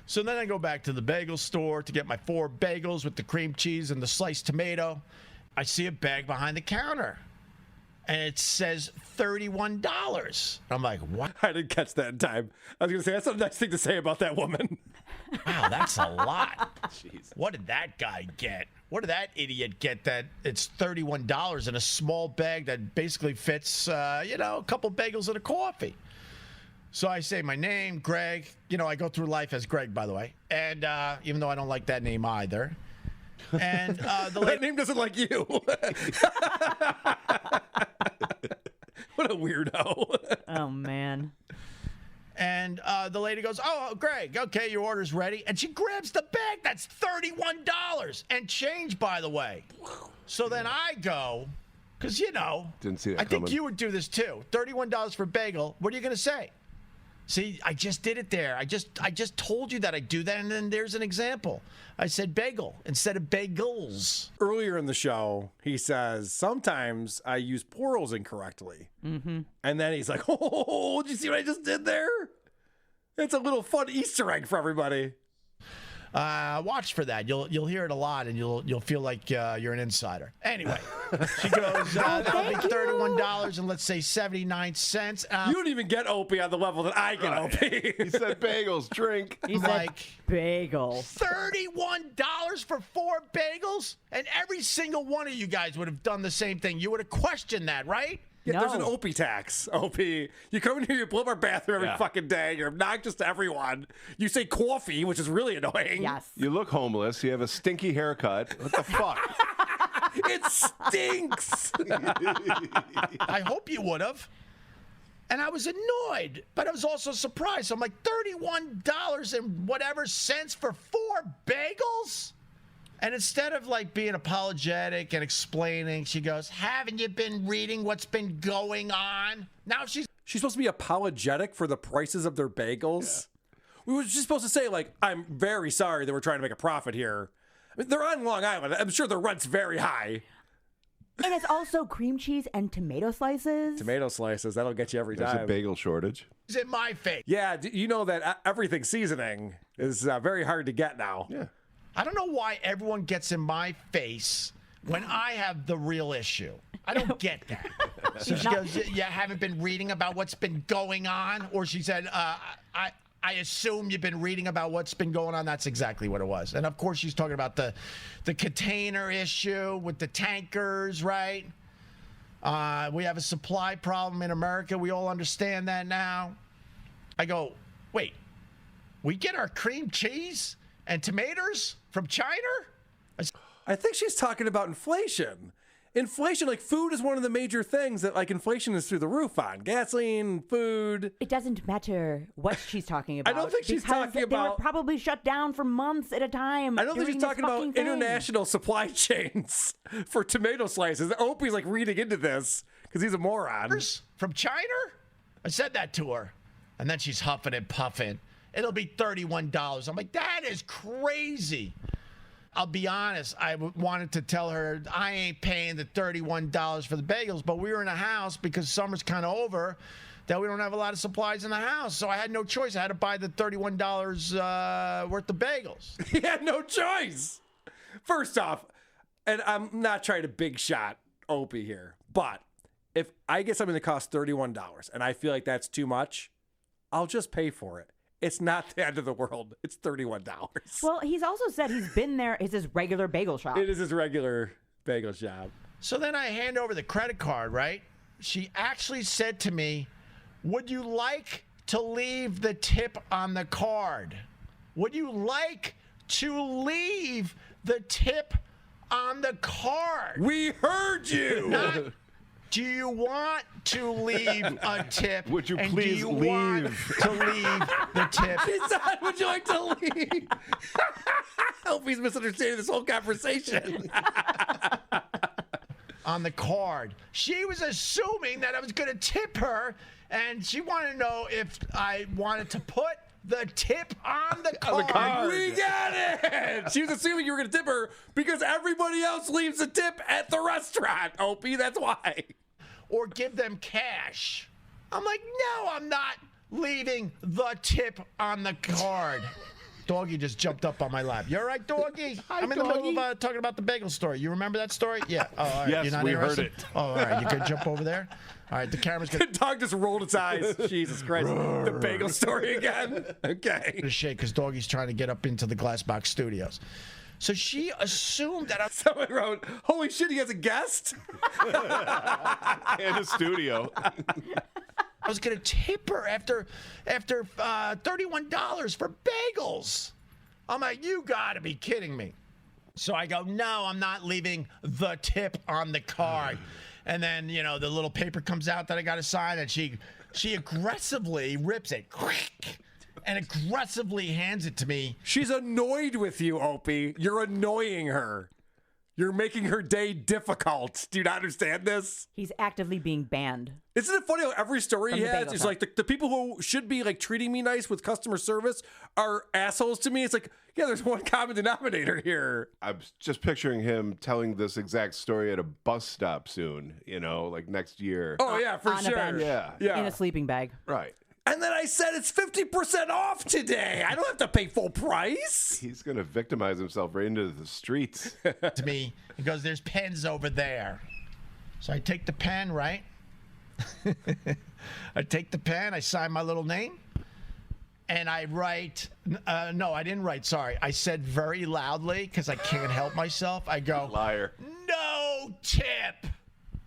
So then I go back to the bagel store to get my 4 bagels with the cream cheese and the sliced tomato. I see a bag behind the counter, and it says $31. I'm like, what? I didn't catch that in time. I was going to say, that's a nice thing to say about that woman. Wow, that's a lot. Jeez. What did that guy get? What did that idiot get that it's $31 in a small bag that basically fits, a couple bagels and a coffee? So I say my name, Greg. I go through life as Greg, by the way. And even though I don't like that name either. And that name doesn't like you. What a weirdo. Oh, man. And the lady goes, oh, Greg, okay, your order's ready. And she grabs the bag. That's $31 and change, by the way. So then I go, because, Didn't see that I think coming. you would do this too. $31 for bagel. What are you going to say? See, I just did it there. I just told you that I do that, and then there's an example. I said bagel instead of bagels. Earlier in the show, he says, sometimes I use plurals incorrectly. Mm-hmm. And then he's like, oh, did you see what I just did there? It's a little fun Easter egg for everybody. Watch for that. You'll hear it a lot, and you'll feel like you're an insider. Anyway, she goes, that'll be $31 and let's say 79 cents. You don't even get Opie on the level that I get Opie. He said bagels, drink. He's like, bagel. $31 for 4 bagels? And every single one of you guys would have done the same thing. You would have questioned that, right? Yeah, there's an Opie tax. Opie, you come in here, you blow up our bathroom every fucking day. You're obnoxious to everyone. You say coffee, which is really annoying. Yes. You look homeless. You have a stinky haircut. What the fuck? It stinks. I hope you would have. And I was annoyed, but I was also surprised. I'm like, $31 and whatever cents for 4 bagels? And instead of being apologetic and explaining, she goes, haven't you been reading what's been going on? Now she's supposed to be apologetic for the prices of their bagels. Yeah. We were just supposed to say, I'm very sorry that we're trying to make a profit here. I mean, they're on Long Island. I'm sure the rent's very high. And it's also cream cheese and tomato slices. Tomato slices, that'll get you every time. There's a bagel shortage. It's in my face. Yeah, you know that everything seasoning is very hard to get now. Yeah. I don't know why everyone gets in my face when I have the real issue. I don't get that. So she goes, you haven't been reading about what's been going on? Or she said, I assume you've been reading about what's been going on. That's exactly what it was. And, of course, she's talking about the container issue with the tankers, right? We have a supply problem in America. We all understand that now. I go, wait, we get our cream cheese and tomatoes from China? I think she's talking about inflation. Inflation, food is one of the major things that inflation is through the roof on. Gasoline, food. It doesn't matter what she's talking about. I don't think she's talking about. They were probably shut down for months at a time. I don't think she's talking about international supply chains for tomato slices. Opie's reading into this because he's a moron. From China? I said that to her. And then she's huffing and puffing. it'll be $31. I'm like, that is crazy. I'll be honest, I wanted to tell her I ain't paying the $31 for the bagels, but we were in a house because summer's kind of over, that we don't have a lot of supplies in the house. So I had no choice. I had to buy the $31 worth of bagels. He had no choice. First off, and I'm not trying to big shot Opie here, but if I get something that costs $31 and I feel like that's too much, I'll just pay for it. It's not the end of the world. It's $31. Well, he's also said he's been there. It's his regular bagel shop. It is his regular bagel shop. So then I hand over the credit card, right? She actually said to me, would you like to leave the tip on the card? Would you like to leave the tip on the card? We heard you. Not, do you want to leave a tip? Would you and please do you leave? want to leave the tip? She said, would you like to leave? Opie's misunderstanding this whole conversation. On the card. She was assuming that I was going to tip her, and she wanted to know if I wanted to put the tip on the card. We got it. She was assuming you were going to tip her because everybody else leaves a tip at the restaurant, Opie. That's why. Or give them cash. I'm like, no, I'm not leaving the tip on the card. Doggy just jumped up on my lap. You all right, Doggy? I'm in the middle of talking about the bagel story. You remember that story? Yeah. Oh, all right. Yes, You're not we interested? heard it. Oh, all right. You could jump over there? All right. The camera's going The dog just rolled its eyes. Jesus Christ. The bagel story again. Okay. to shake because Doggy's trying to get up into the Glassbox Studios. So she assumed that Someone wrote, holy shit, he has a guest? In a studio. I was going to tip her after $31 for bagels. I'm like, you got to be kidding me. So I go, no, I'm not leaving the tip on the card. And then, you know, the little paper comes out that I got to sign, and she aggressively rips it and aggressively hands it to me. She's annoyed with you, Opie. You're annoying her. You're making her day difficult. Do you not understand this? He's actively being banned. Isn't it funny how every story From he the has bagel is shop. like the people who should be like treating me nice with customer service are assholes to me? It's like, yeah, there's one common denominator here. I'm just picturing him telling this exact story at a bus stop soon, you know, like next year. Oh, yeah, for On a sure. bench. Yeah. In a sleeping bag. Right. And then I said it's 50% off today. I don't have to pay full price. He's going to victimize himself right into the streets. To me, he goes, there's pens over there. So I take the pen, right? I take the pen, I sign my little name, and I write, no, I didn't write, sorry. I said very loudly, because I can't help myself, I go, Liar. no tip.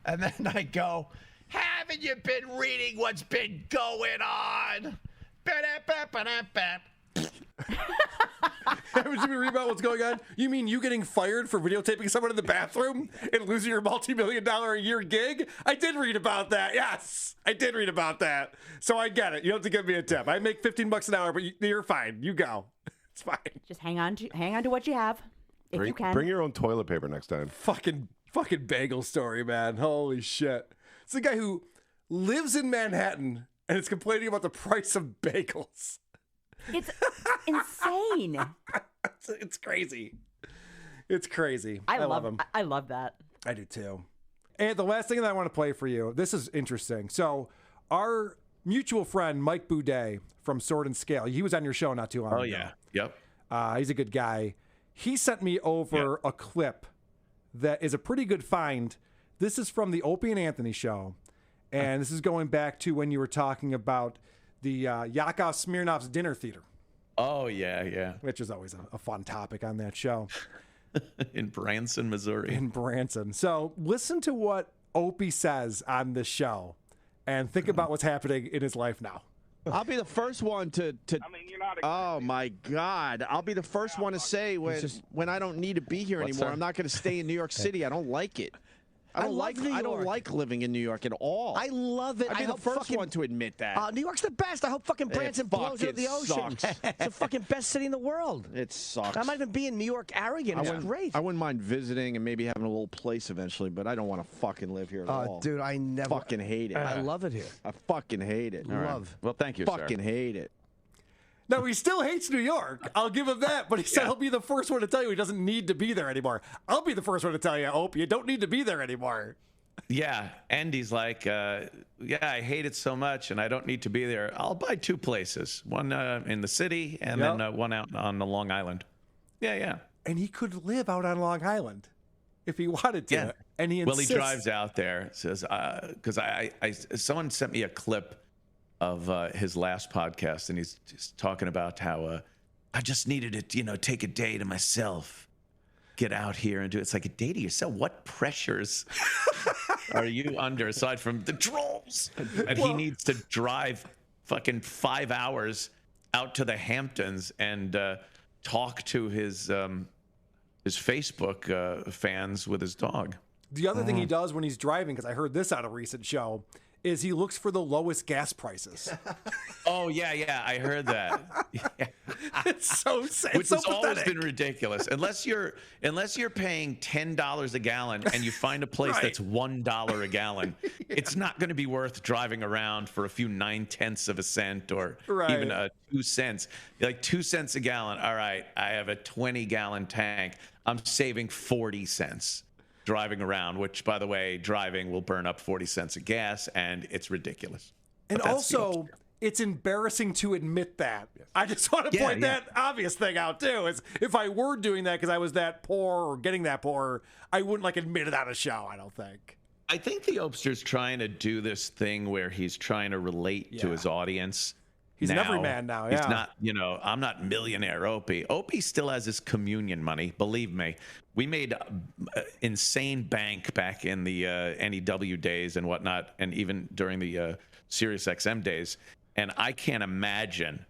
And then I go, haven't you been reading what's been going on? Haven't you been reading about what's going on? You mean you getting fired for videotaping someone in the bathroom and losing your multi-million-dollar a year gig? I did read about that. Yes, I did read about that. So I get it. You don't have to give me a tip. I make $15 an hour, but you're fine. You go. It's fine. Just hang on to what you have, if you can. Bring your own toilet paper next time. Fucking bagel story, man. Holy shit. It's a guy who lives in Manhattan and is complaining about the price of bagels. It's insane. It's crazy. It's crazy. I love him. I love that. I do too. And the last thing that I want to play for you, this is interesting. So our mutual friend, Mike Boudet from Sword and Scale, he was on your show not too long ago. Oh, yeah. Yep. He's a good guy. He sent me over a clip that is a pretty good find. This is from the Opie and Anthony show. And this is going back to when you were talking about the Yakov Smirnoff's Dinner Theater. Oh, yeah. Which is always a fun topic on that show. In Branson, Missouri. In Branson. So listen to what Opie says on this show and think about what's happening in his life now. I'll be the first one to oh my God! I'll be the first one to say when I don't need to be here anymore. I'm not going to stay in New York City. I don't like it. I don't like living in New York at all. I love it. I'd be the first one to admit that. New York's the best. I hope fucking Branson blows into the ocean. It's the fucking best city in the world. It sucks. I might even be in New York arrogant. It's great. I wouldn't mind visiting and maybe having a little place eventually, but I don't want to fucking live here at all. Dude, I never fucking hate it. I love it here. I fucking hate it. Love. Well, thank you, fucking hate it. Now, he still hates New York. I'll give him that. But he said he'll be the first one to tell you he doesn't need to be there anymore. I'll be the first one to tell you, Opie, you don't need to be there anymore. Yeah, and he's like, I hate it so much, and I don't need to be there. I'll buy 2 places, one in the city and then one out on the Long Island. Yeah. And he could live out on Long Island if he wanted to. Yeah. And he insists. Well, he drives out there, says, because someone sent me a clip of his last podcast, and he's just talking about how I just needed to, take a day to myself. Get out here and do it. It's like a day to yourself. What pressures are you under aside from the trolls? And he needs to drive fucking 5 hours out to the Hamptons and talk to his Facebook fans with his dog. The other thing he does when he's driving, because I heard this on a recent show, is he looks for the lowest gas prices. Oh, yeah, I heard that. Yeah. It's so sad. Which has always been ridiculous. Unless you're paying $10 a gallon and you find a place that's $1 a gallon, it's not going to be worth driving around for a few 9/10 of a cent or even 2 cents. Like 2 cents a gallon. All right, I have a 20-gallon tank. I'm saving 40 cents. Driving around, which, by the way, driving will burn up 40 cents of gas, and it's ridiculous. And also, it's embarrassing to admit that. I just want to point that obvious thing out, too. Is if I were doing that because I was that poor or getting that poor, I wouldn't, admit it on a show, I don't think. I think the Opster's trying to do this thing where he's trying to relate to his audience. He's an everyman now, He's not, I'm not millionaire Opie. Opie still has his communion money, believe me. We made insane bank back in the NEW days and whatnot, and even during the Sirius XM days. And I can't imagine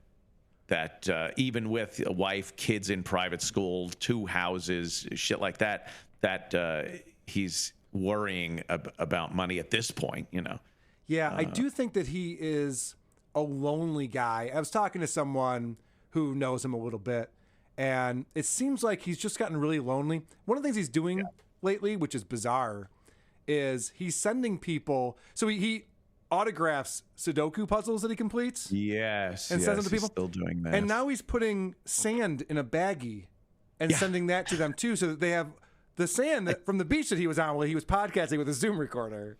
that even with a wife, kids in private school, 2 houses, shit like that, that he's worrying about money at this point, Yeah, I do think that he is a lonely guy. I was talking to someone who knows him a little bit, and it seems like he's just gotten really lonely. One of the things he's doing lately, which is bizarre, is he's sending people. So he autographs Sudoku puzzles that he completes. Yes, and sends them to people. Still doing that. And now he's putting sand in a baggie and sending that to them too, so that they have the sand from the beach that he was on while he was podcasting with a Zoom recorder.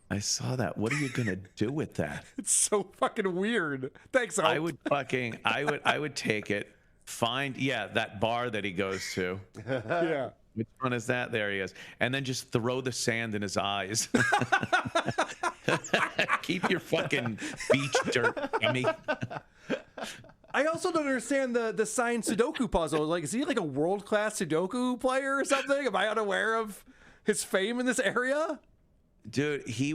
I saw that. What are you gonna do with that? It's so fucking weird. Thanks, Hope. I would take it. Find that bar that he goes to. Yeah. Which one is that? There he is. And then just throw the sand in his eyes. Keep your fucking beach dirt, dummy. I also don't understand the signed Sudoku puzzle. Is he a world-class Sudoku player or something? Am I unaware of his fame in this area? Dude, he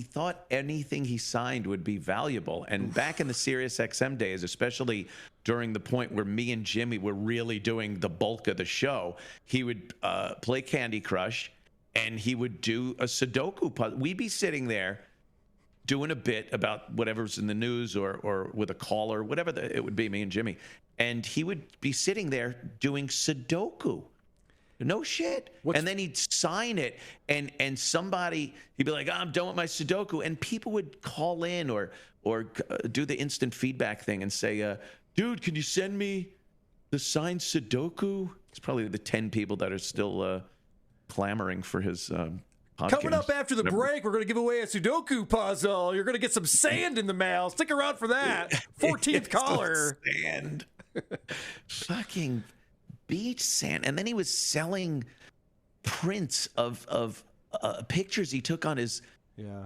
thought anything he signed would be valuable. And back in the Sirius XM days, especially during the point where me and Jimmy were really doing the bulk of the show, he would play Candy Crush and he would do a Sudoku puzzle. We'd be sitting there doing a bit about whatever's in the news or with a caller, whatever it would be, me and Jimmy. And he would be sitting there doing Sudoku. No shit. And then he'd sign it, and somebody, he'd be like, I'm done with my Sudoku. And people would call in or do the instant feedback thing and say, dude, can you send me the signed Sudoku? It's probably the 10 people that are still clamoring for his podcast. Coming up after the break, we're going to give away a Sudoku puzzle. You're going to get some sand in the mail. Stick around for that. 14th caller. Sand. Fucking beach sand. And then he was selling prints of pictures he took on his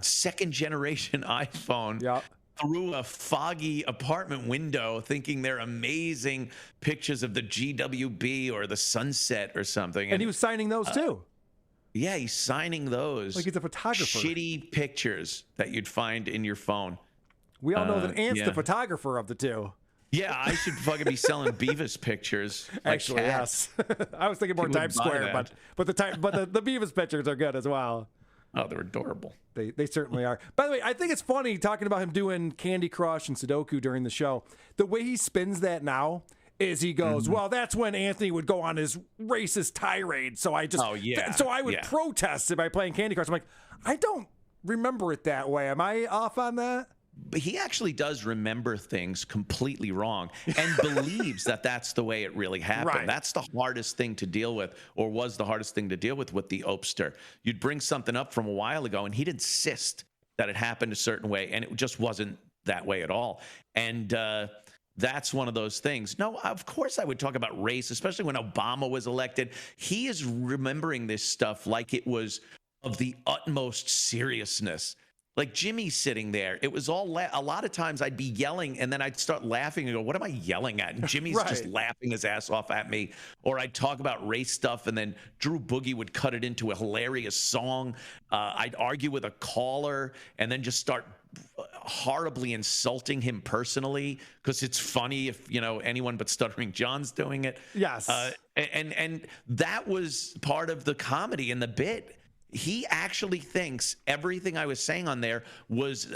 second generation iPhone through a foggy apartment window, thinking they're amazing pictures of the GWB or the sunset or something. And he was signing those too. Yeah, he's signing those. Like he's a photographer. Shitty pictures that you'd find in your phone. We all know that Ant's the photographer of the two. Yeah, I should fucking be selling Beavis pictures. Actually, yes. I was thinking more Times Square, but the Beavis pictures are good as well. Oh, they're adorable. They certainly are. By the way, I think it's funny talking about him doing Candy Crush and Sudoku during the show. The way he spins that now is he goes, well, that's when Anthony would go on his racist tirade. So I just, so I would protest it by playing Candy Crush. I'm like, I don't remember it that way. Am I off on that? But he actually does remember things completely wrong and believes that that's the way it really happened. Right. That's the hardest thing to deal with, or was the hardest thing to deal with the Opster. You'd bring something up from a while ago, and he'd insist that it happened a certain way, and it just wasn't that way at all. And that's one of those things. No, of course I would talk about race, especially when Obama was elected. He is remembering this stuff like it was of the utmost seriousness. Like Jimmy's sitting there. It was all a lot of times I'd be yelling and then I'd start laughing and go, what am I yelling at? And Jimmy's just laughing his ass off at me. Or I'd talk about race stuff and then Drew Boogie would cut it into a hilarious song. I'd argue with a caller and then just start horribly insulting him personally because it's funny if, you know, anyone but Stuttering John's doing it. Yes. And that was part of the comedy and the bit. He actually thinks everything I was saying on there was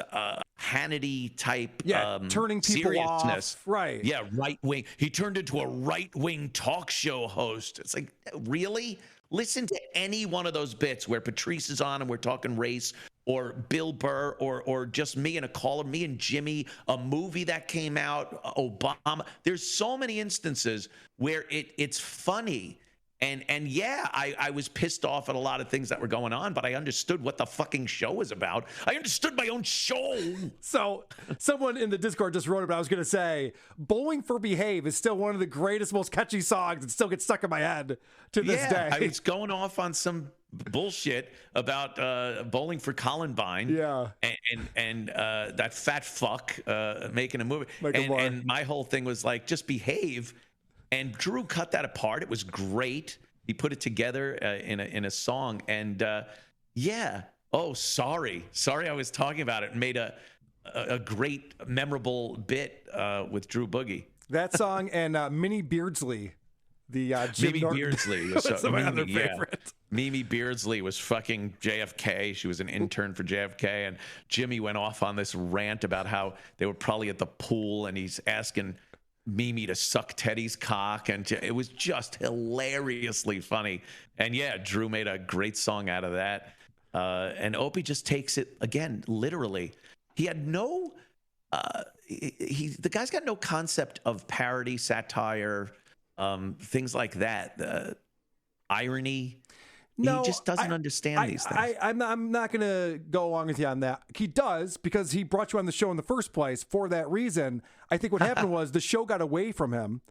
Hannity type turning people seriousness. off. Right. Yeah, right wing. He turned into a right wing talk show host. It's like, really? Listen to any one of those bits where Patrice is on and we're talking race, or Bill Burr, or just me and a caller, me and Jimmy, a movie that came out, Obama. There's so many instances where it's funny. And yeah, I was pissed off at a lot of things that were going on, but I understood what the fucking show was about. I understood my own show. So someone in the Discord just wrote it, but I was going to say, Bowling for Behave is still one of the greatest, most catchy songs that still gets stuck in my head to this day. I was going off on some bullshit about Bowling for Columbine. Yeah. And that fat fuck making a movie. And my whole thing was like, just behave. And Drew cut that apart. It was great. He put it together in a song. And sorry I was talking about it. And made a great, memorable bit with Drew Boogie. That song and Minnie Beardsley, the Jim Mimi Norton. Beardsley. That's my other favorite. Mimi Beardsley was fucking JFK. She was an intern for JFK. And Jimmy went off on this rant about how they were probably at the pool and he's asking Mimi to suck Teddy's cock, and it was just hilariously funny. And yeah, Drew made a great song out of that. And Opie just takes it again, literally. He had no, the guy's got no concept of parody, satire, things like that. Irony. No, he just doesn't understand these things. I'm not going to go along with you on that. He does, because he brought you on the show in the first place for that reason. I think what happened was the show got away from him.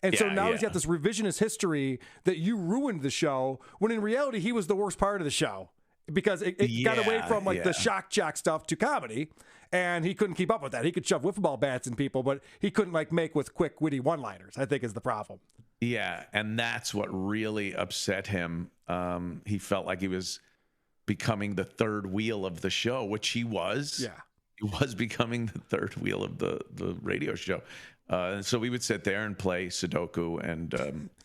And so now he's got this revisionist history that you ruined the show, when in reality, he was the worst part of the show. Because it got away from the shock jock stuff to comedy, and he couldn't keep up with that. He could shove wiffle ball bats in people, but he couldn't make with quick, witty one-liners, I think is the problem. Yeah, and that's what really upset him. He felt like he was becoming the third wheel of the show, which he was. Yeah. He was becoming the third wheel of the radio show. And so we would sit there and play Sudoku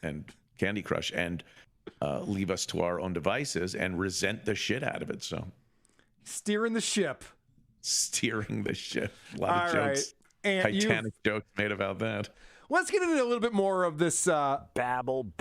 and Candy Crush and leave us to our own devices and resent the shit out of it. So steering the ship. A lot of jokes. And Titanic jokes made about that. Let's get into a little bit more of this babble.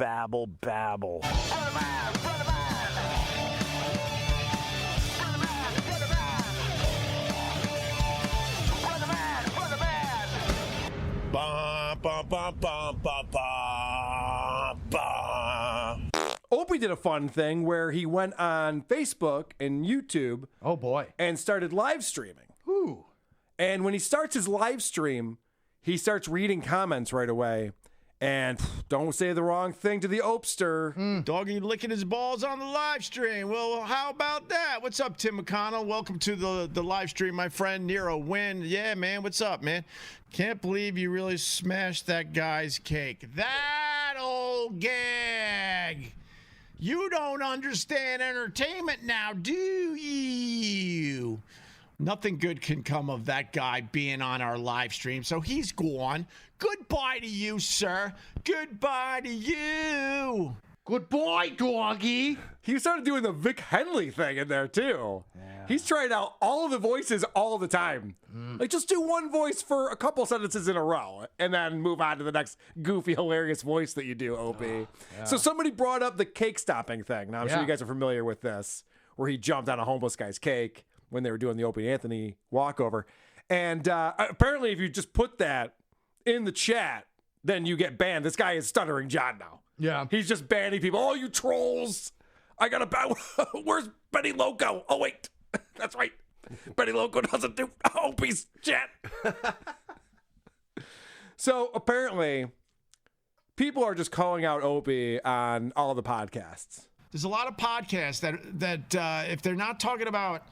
Opie did a fun thing where he went on Facebook and YouTube. Oh boy. And started live streaming. Ooh. And when he starts his live stream, he starts reading comments right away. And don't say the wrong thing to the Opster. Doggy licking his balls on the live stream. Well, how about that? What's up, Tim McConnell? Welcome to the live stream, my friend Nero Wynn. Yeah, man, what's up, man? Can't believe you really smashed that guy's cake. That old gag. You don't understand entertainment now, do you? Nothing good can come of that guy being on our live stream, so he's gone. Goodbye to you, sir. Goodbye to you. Goodbye, doggy. He started doing the Vic Henley thing in there, too. Yeah. He's trying out all of the voices all the time. Like, just do one voice for a couple sentences in a row and then move on to the next goofy, hilarious voice that you do, Opie. Yeah. So somebody brought up the cake stopping thing. Now, I'm sure you guys are familiar with this, where he jumped on a homeless guy's cake when they were doing the Opie Anthony walkover. And apparently, if you just put that in the chat, then you get banned. This guy is Stuttering John now. Yeah. He's just banning people. Oh, you trolls. I got to where's Benny Loco? Oh, wait. That's right. Benny Loco doesn't do Opie's chat. So apparently, people are just calling out Opie on all the podcasts. There's a lot of podcasts that if they're not talking about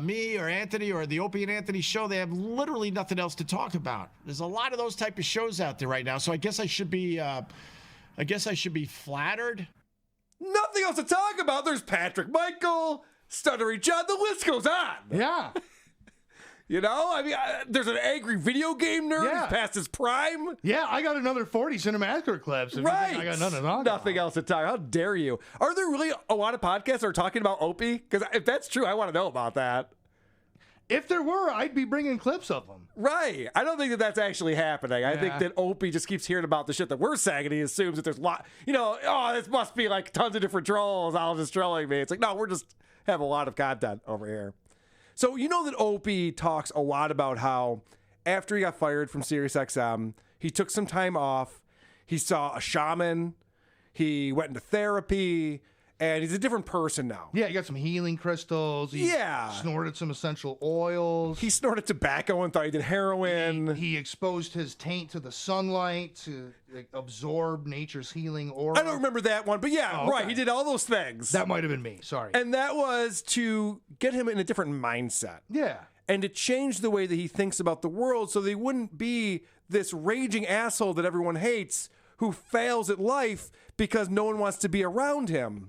me or Anthony or the Opie and Anthony show, they have literally nothing else to talk about. There's a lot of those type of shows out there right now. So I guess I should be flattered. Nothing else to talk about. There's Patrick Michael, Stuttering John. The list goes on. Yeah. You know, I mean, there's an angry video game nerd who's past his prime. Yeah, I got another 40 Cinemassacre clips. Right. I got nothing to talk Nothing else to talk. How dare you? Are there really a lot of podcasts that are talking about Opie? Because if that's true, I want to know about that. If there were, I'd be bringing clips of them. Right. I don't think that that's actually happening. I think that Opie just keeps hearing about the shit that we're saying, and he assumes that there's a lot, this must be like tons of different trolls all just trolling me. It's like, no, we're just have a lot of content over here. So you know that Opie talks a lot about how after he got fired from SiriusXM, he took some time off. He saw a shaman. He went into therapy. And he's a different person now. Yeah, he got some healing crystals. He snorted some essential oils. He snorted tobacco and thought he did heroin. He exposed his taint to the sunlight to absorb nature's healing aura. I don't remember that one, but right. He did all those things. That might have been me. Sorry. And that was to get him in a different mindset. Yeah. And to change the way that he thinks about the world so that he wouldn't be this raging asshole that everyone hates who fails at life because no one wants to be around him.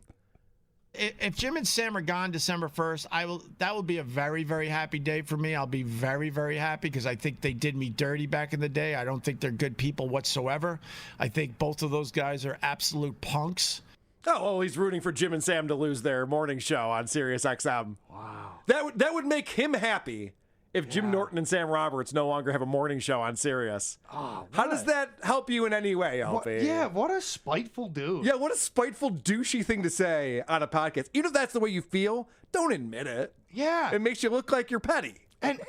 If Jim and Sam are gone December 1st, that will be a very, very happy day for me. I'll be very, very happy because I think they did me dirty back in the day. I don't think they're good people whatsoever. I think both of those guys are absolute punks. Oh, well, he's rooting for Jim and Sam to lose their morning show on SiriusXM. Wow. That would make him happy if Jim Norton and Sam Roberts no longer have a morning show on Sirius. Oh, how does that help you in any way, Opie? What a spiteful dude. Yeah, what a spiteful, douchey thing to say on a podcast. Even if that's the way you feel, don't admit it. Yeah. It makes you look like you're petty. And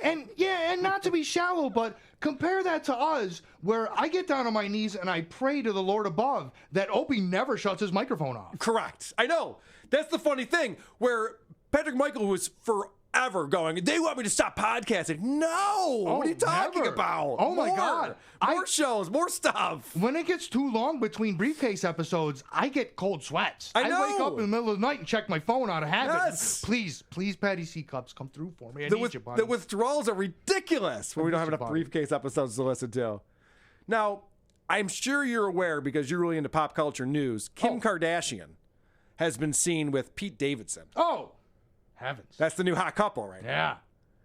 not to be shallow, but compare that to us, where I get down on my knees and I pray to the Lord above that Opie never shuts his microphone off. Correct. I know. That's the funny thing, where Patrick Michael was forever going, they want me to stop podcasting. No! What are you talking about? Oh, my God. More shows, more stuff. When it gets too long between briefcase episodes, I get cold sweats. I know. wake up in the middle of the night and check my phone out of habit. Yes. Please, Patty C. Cups, come through for me. I need you, buddy. The withdrawals are ridiculous when we don't have enough briefcase episodes to listen to. Now, I'm sure you're aware, because you're really into pop culture news, Kim Kardashian has been seen with Pete Davidson. Oh, heavens. That's the new hot couple right now. Yeah.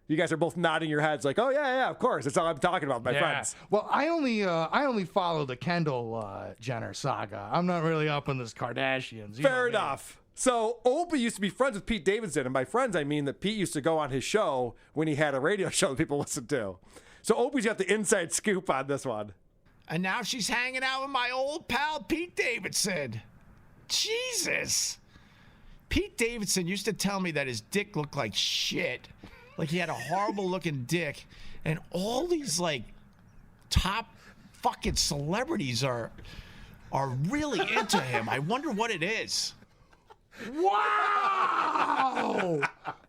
You guys are both nodding your heads like, oh, yeah, of course. That's all I'm talking about with my friends. Well, I only follow the Kendall Jenner saga. I'm not really up on this Kardashians. Fair enough. So Opie used to be friends with Pete Davidson. And by friends, I mean that Pete used to go on his show when he had a radio show that people listened to. So Opie's got the inside scoop on this one. And now she's hanging out with my old pal Pete Davidson. Jesus. Pete Davidson used to tell me that his dick looked like shit. Like he had a horrible looking dick. And all these like top fucking celebrities are really into him. I wonder what it is. Wow!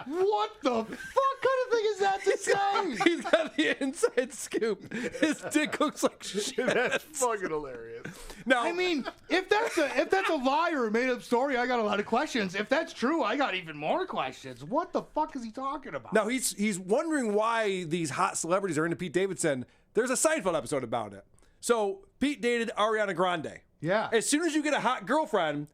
What the fuck kind of thing is that to say? He's got the inside scoop. His dick looks like shit. That's fucking hilarious. Now, I mean, if that's a lie or a made up story, I got a lot of questions. If that's true, I got even more questions. What the fuck is he talking about? Now he's wondering why these hot celebrities are into Pete Davidson. There's a Seinfeld episode about it. So Pete dated Ariana Grande. Yeah. As soon as you get a hot girlfriend,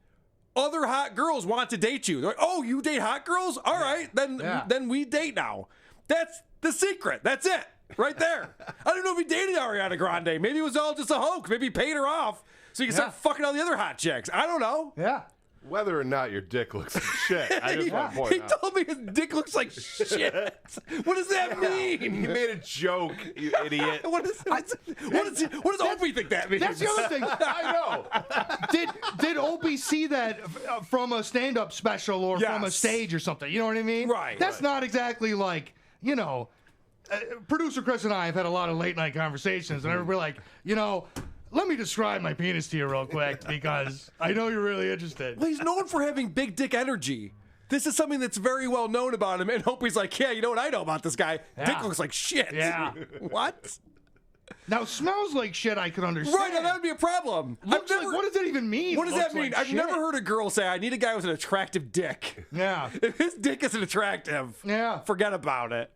other hot girls want to date you. They're like, oh, you date hot girls? All right, then we date now. That's the secret. That's it. Right there. I don't know if he dated Ariana Grande. Maybe it was all just a hoax. Maybe he paid her off so he can start fucking all the other hot chicks. I don't know. Yeah. Whether or not your dick looks like shit, I just want to point out. He told me his dick looks like shit. What does that mean? He made a joke, you idiot. What does Opie think that means? That's the other thing. I know. Did Opie see that from a stand-up special or from a stage or something? You know what I mean? Right. That's not exactly like, producer Chris and I have had a lot of late night conversations, and we're like, let me describe my penis to you real quick because I know you're really interested. Well, he's known for having big dick energy. This is something that's very well known about him, and Opie's like, yeah, you know what I know about this guy? Yeah. Dick looks like shit. Yeah. What? Now, smells like shit I could understand. Right, now that would be a problem. What does that even mean? What does that Looks mean? like I've shit? never heard a girl say, I need a guy with an attractive dick. Yeah. If his dick isn't attractive, forget about it.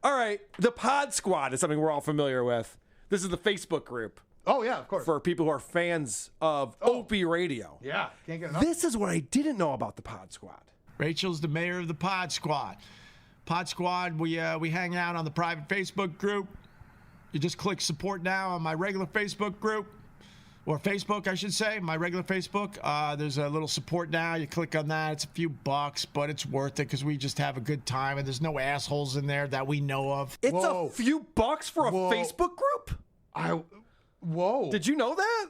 All right, the Pod Squad is something we're all familiar with. This is the Facebook group. Oh, yeah, of course. For people who are fans of Opie Radio. Yeah, can't get enough. This is what I didn't know about the Pod Squad. Rachel's the mayor of the Pod Squad. Pod Squad, we hang out on the private Facebook group. You just click support now on my regular Facebook group, or Facebook, I should say, my regular Facebook. There's a little support now. You click on that. It's a few bucks, but it's worth it because we just have a good time, and there's no assholes in there that we know of. It's a few bucks for a Facebook group? Whoa. Did you know that?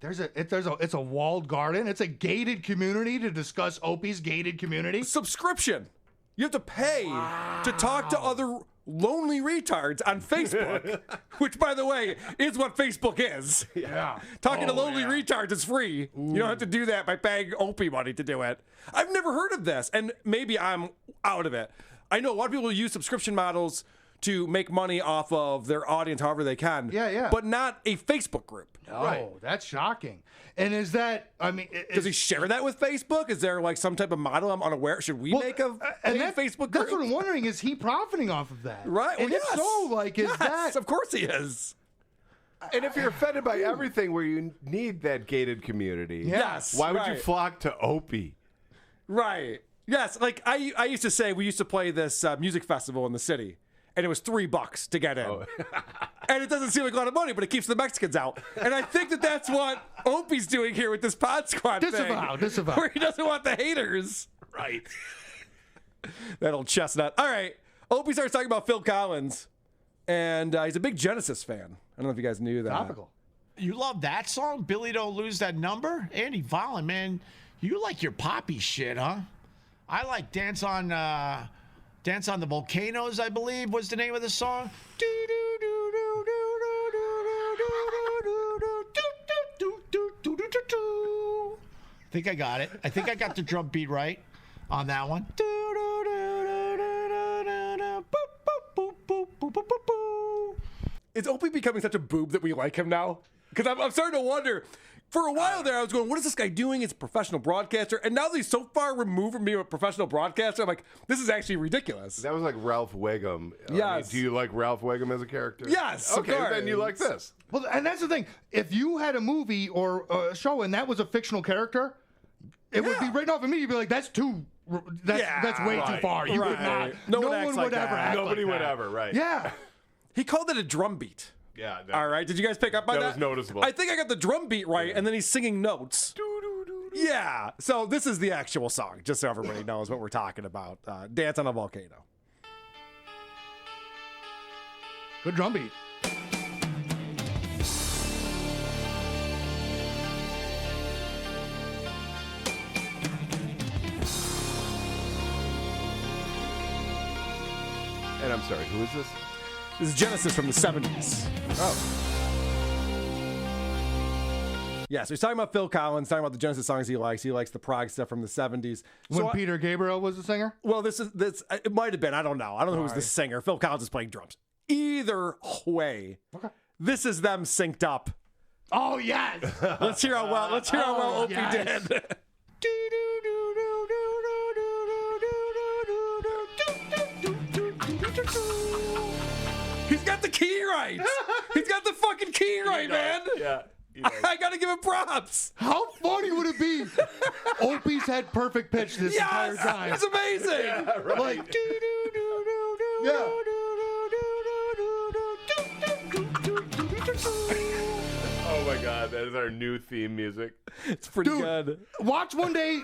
It's a walled garden. It's a gated community to discuss Opie's gated community. Subscription. You have to pay to talk to other lonely retards on Facebook, which, by the way, is what Facebook is. Yeah. Talking to lonely retards is free. Ooh. You don't have to do that by paying Opie money to do it. I've never heard of this, and maybe I'm out of it. I know a lot of people use subscription models to make money off of their audience however they can. Yeah. But not a Facebook group. Oh, that's shocking. And is that, does he share that with Facebook? Is there like some type of model I'm unaware? Should we make a Facebook group? That's what I'm wondering. Is he profiting off of that? Right. And well, if so, is that? Of course he is. And if you're offended by everything where you need that gated community, why would you flock to Opie? Right. Yes. Like I used to say, we used to play this music festival in the city, and it was $3 to get in. And it doesn't seem like a lot of money, but it keeps the Mexicans out. And I think that's what Opie's doing here with this Pod Squad Disavow. Where he doesn't want the haters. Right. That old chestnut. All right. Opie starts talking about Phil Collins, and he's a big Genesis fan. I don't know if you guys knew that. Topical. You love that song, Billy Don't Lose That Number? Andy Vollen, man, you like your poppy shit, huh? I like Dance on the Volcanoes, I believe, was the name of the song. I think I got it. I think I got the drum beat right on that one. Is Opie becoming such a boob that we like him now? Because I'm starting to wonder. For a while there, I was going, what is this guy doing? He's a professional broadcaster. And now that he's so far removed from being a professional broadcaster, I'm like, this is actually ridiculous. That was like Ralph Wiggum. Yes. Do you like Ralph Wiggum as a character? Yes. Okay, then you like this. Well, and that's the thing. If you had a movie or a show and that was a fictional character, it would be written off immediately. You'd be like, that's way too far. You would not. No one would like ever that. act Nobody like would that. ever, right. Yeah. He called it a drum beat. Yeah. All right. Did you guys pick up on that? That was noticeable. I think I got the drum beat right, and then he's singing notes. Yeah. So this is the actual song, just so everybody knows what we're talking about. Dance on a Volcano. Good drum beat. And I'm sorry, who is this? This is Genesis from the 70s. Oh. Yeah, so he's talking about Phil Collins, talking about the Genesis songs he likes. He likes the prog stuff from the 70s. When Peter Gabriel was the singer? Well, this it might have been. I don't know. I don't know who was the singer. Phil Collins is playing drums. Either way, this is them synced up. Oh, yes. Let's hear how well Opie did. He's got the key right. He's got the fucking key right, man. Yeah. I gotta give him props. How funny would it be? Opie's had perfect pitch this entire time. It's amazing. Yeah, right. Like, yeah. Oh my God, that is our new theme music. It's pretty good. Watch one day,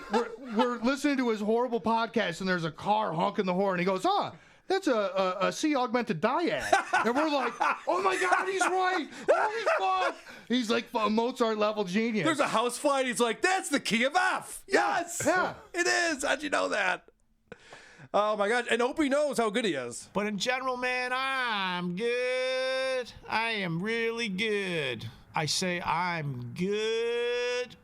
we're listening to his horrible podcast, and there's a car honking the horn. He goes, that's a C augmented dyad. And we're like, oh my God, he's right. Holy fuck. He's like a Mozart level genius. There's a house flight. He's like, that's the key of F. Yes. Yeah. It is. How'd you know that? Oh my God! And Opie knows how good he is. But in general, man, I'm good. I am really good. I say I'm good.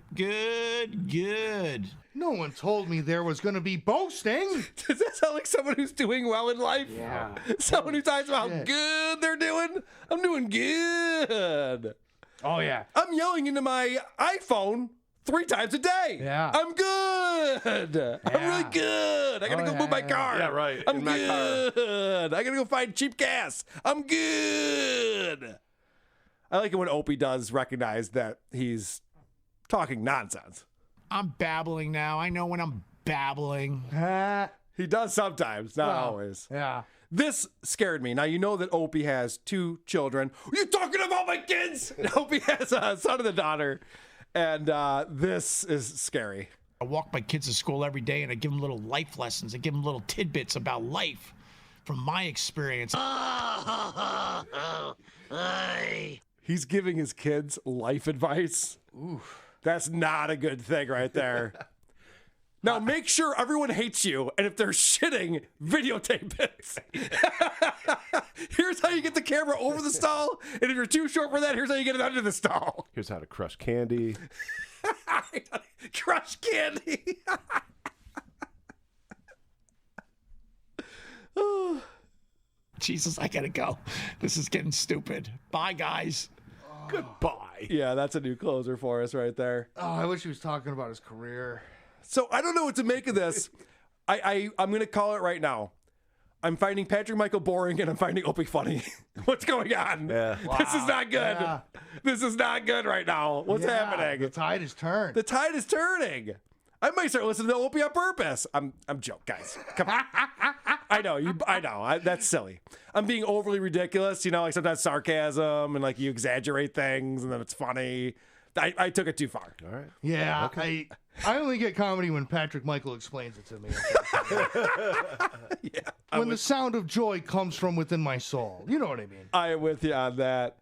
No one told me there was going to be boasting. Does that sound like someone who's doing well in life? Yeah. Someone who talks about how good they're doing? I'm doing good. Oh, yeah. I'm yelling into my iPhone 3 times a day. Yeah. I'm good. I'm really good. I got to go move my car. Yeah, right. I'm In my car. good. I got to go find cheap gas. I'm good. I like it when Opie does recognize that he's talking nonsense. I'm babbling now. I know when I'm babbling. He does sometimes, not always. Yeah. This scared me. Now, you know that Opie has 2 children. Are you talking about my kids? Opie has a son and a daughter. And this is scary. I walk my kids to school every day and I give them little life lessons. I give them little tidbits about life from my experience. He's giving his kids life advice. Oof. That's not a good thing right there. Now, make sure everyone hates you, and if they're shitting, videotape it. Here's how you get the camera over the stall, and if you're too short for that, here's how you get it under the stall. Here's how to crush candy. Crush candy. Jesus, I gotta go. This is getting stupid. Bye, guys. Goodbye. Yeah, that's a new closer for us right there. Oh, I wish he was talking about his career. So I don't know what to make of this. I'm going to call it right now. I'm finding Patrick Michael boring and I'm finding Opie funny. What's going on? Yeah. This is not good. Yeah. This is not good right now. What's happening? The tide is turned. The tide is turning. I might start listening to Opie on purpose. I'm joking, guys. Come on. I know. That's silly. I'm being overly ridiculous. You know, like sometimes sarcasm and like you exaggerate things and then it's funny. I took it too far. All right. Yeah. Okay. I only get comedy when Patrick Michael explains it to me. Yeah. When the sound of joy comes from within my soul. You know what I mean? I am with you on that.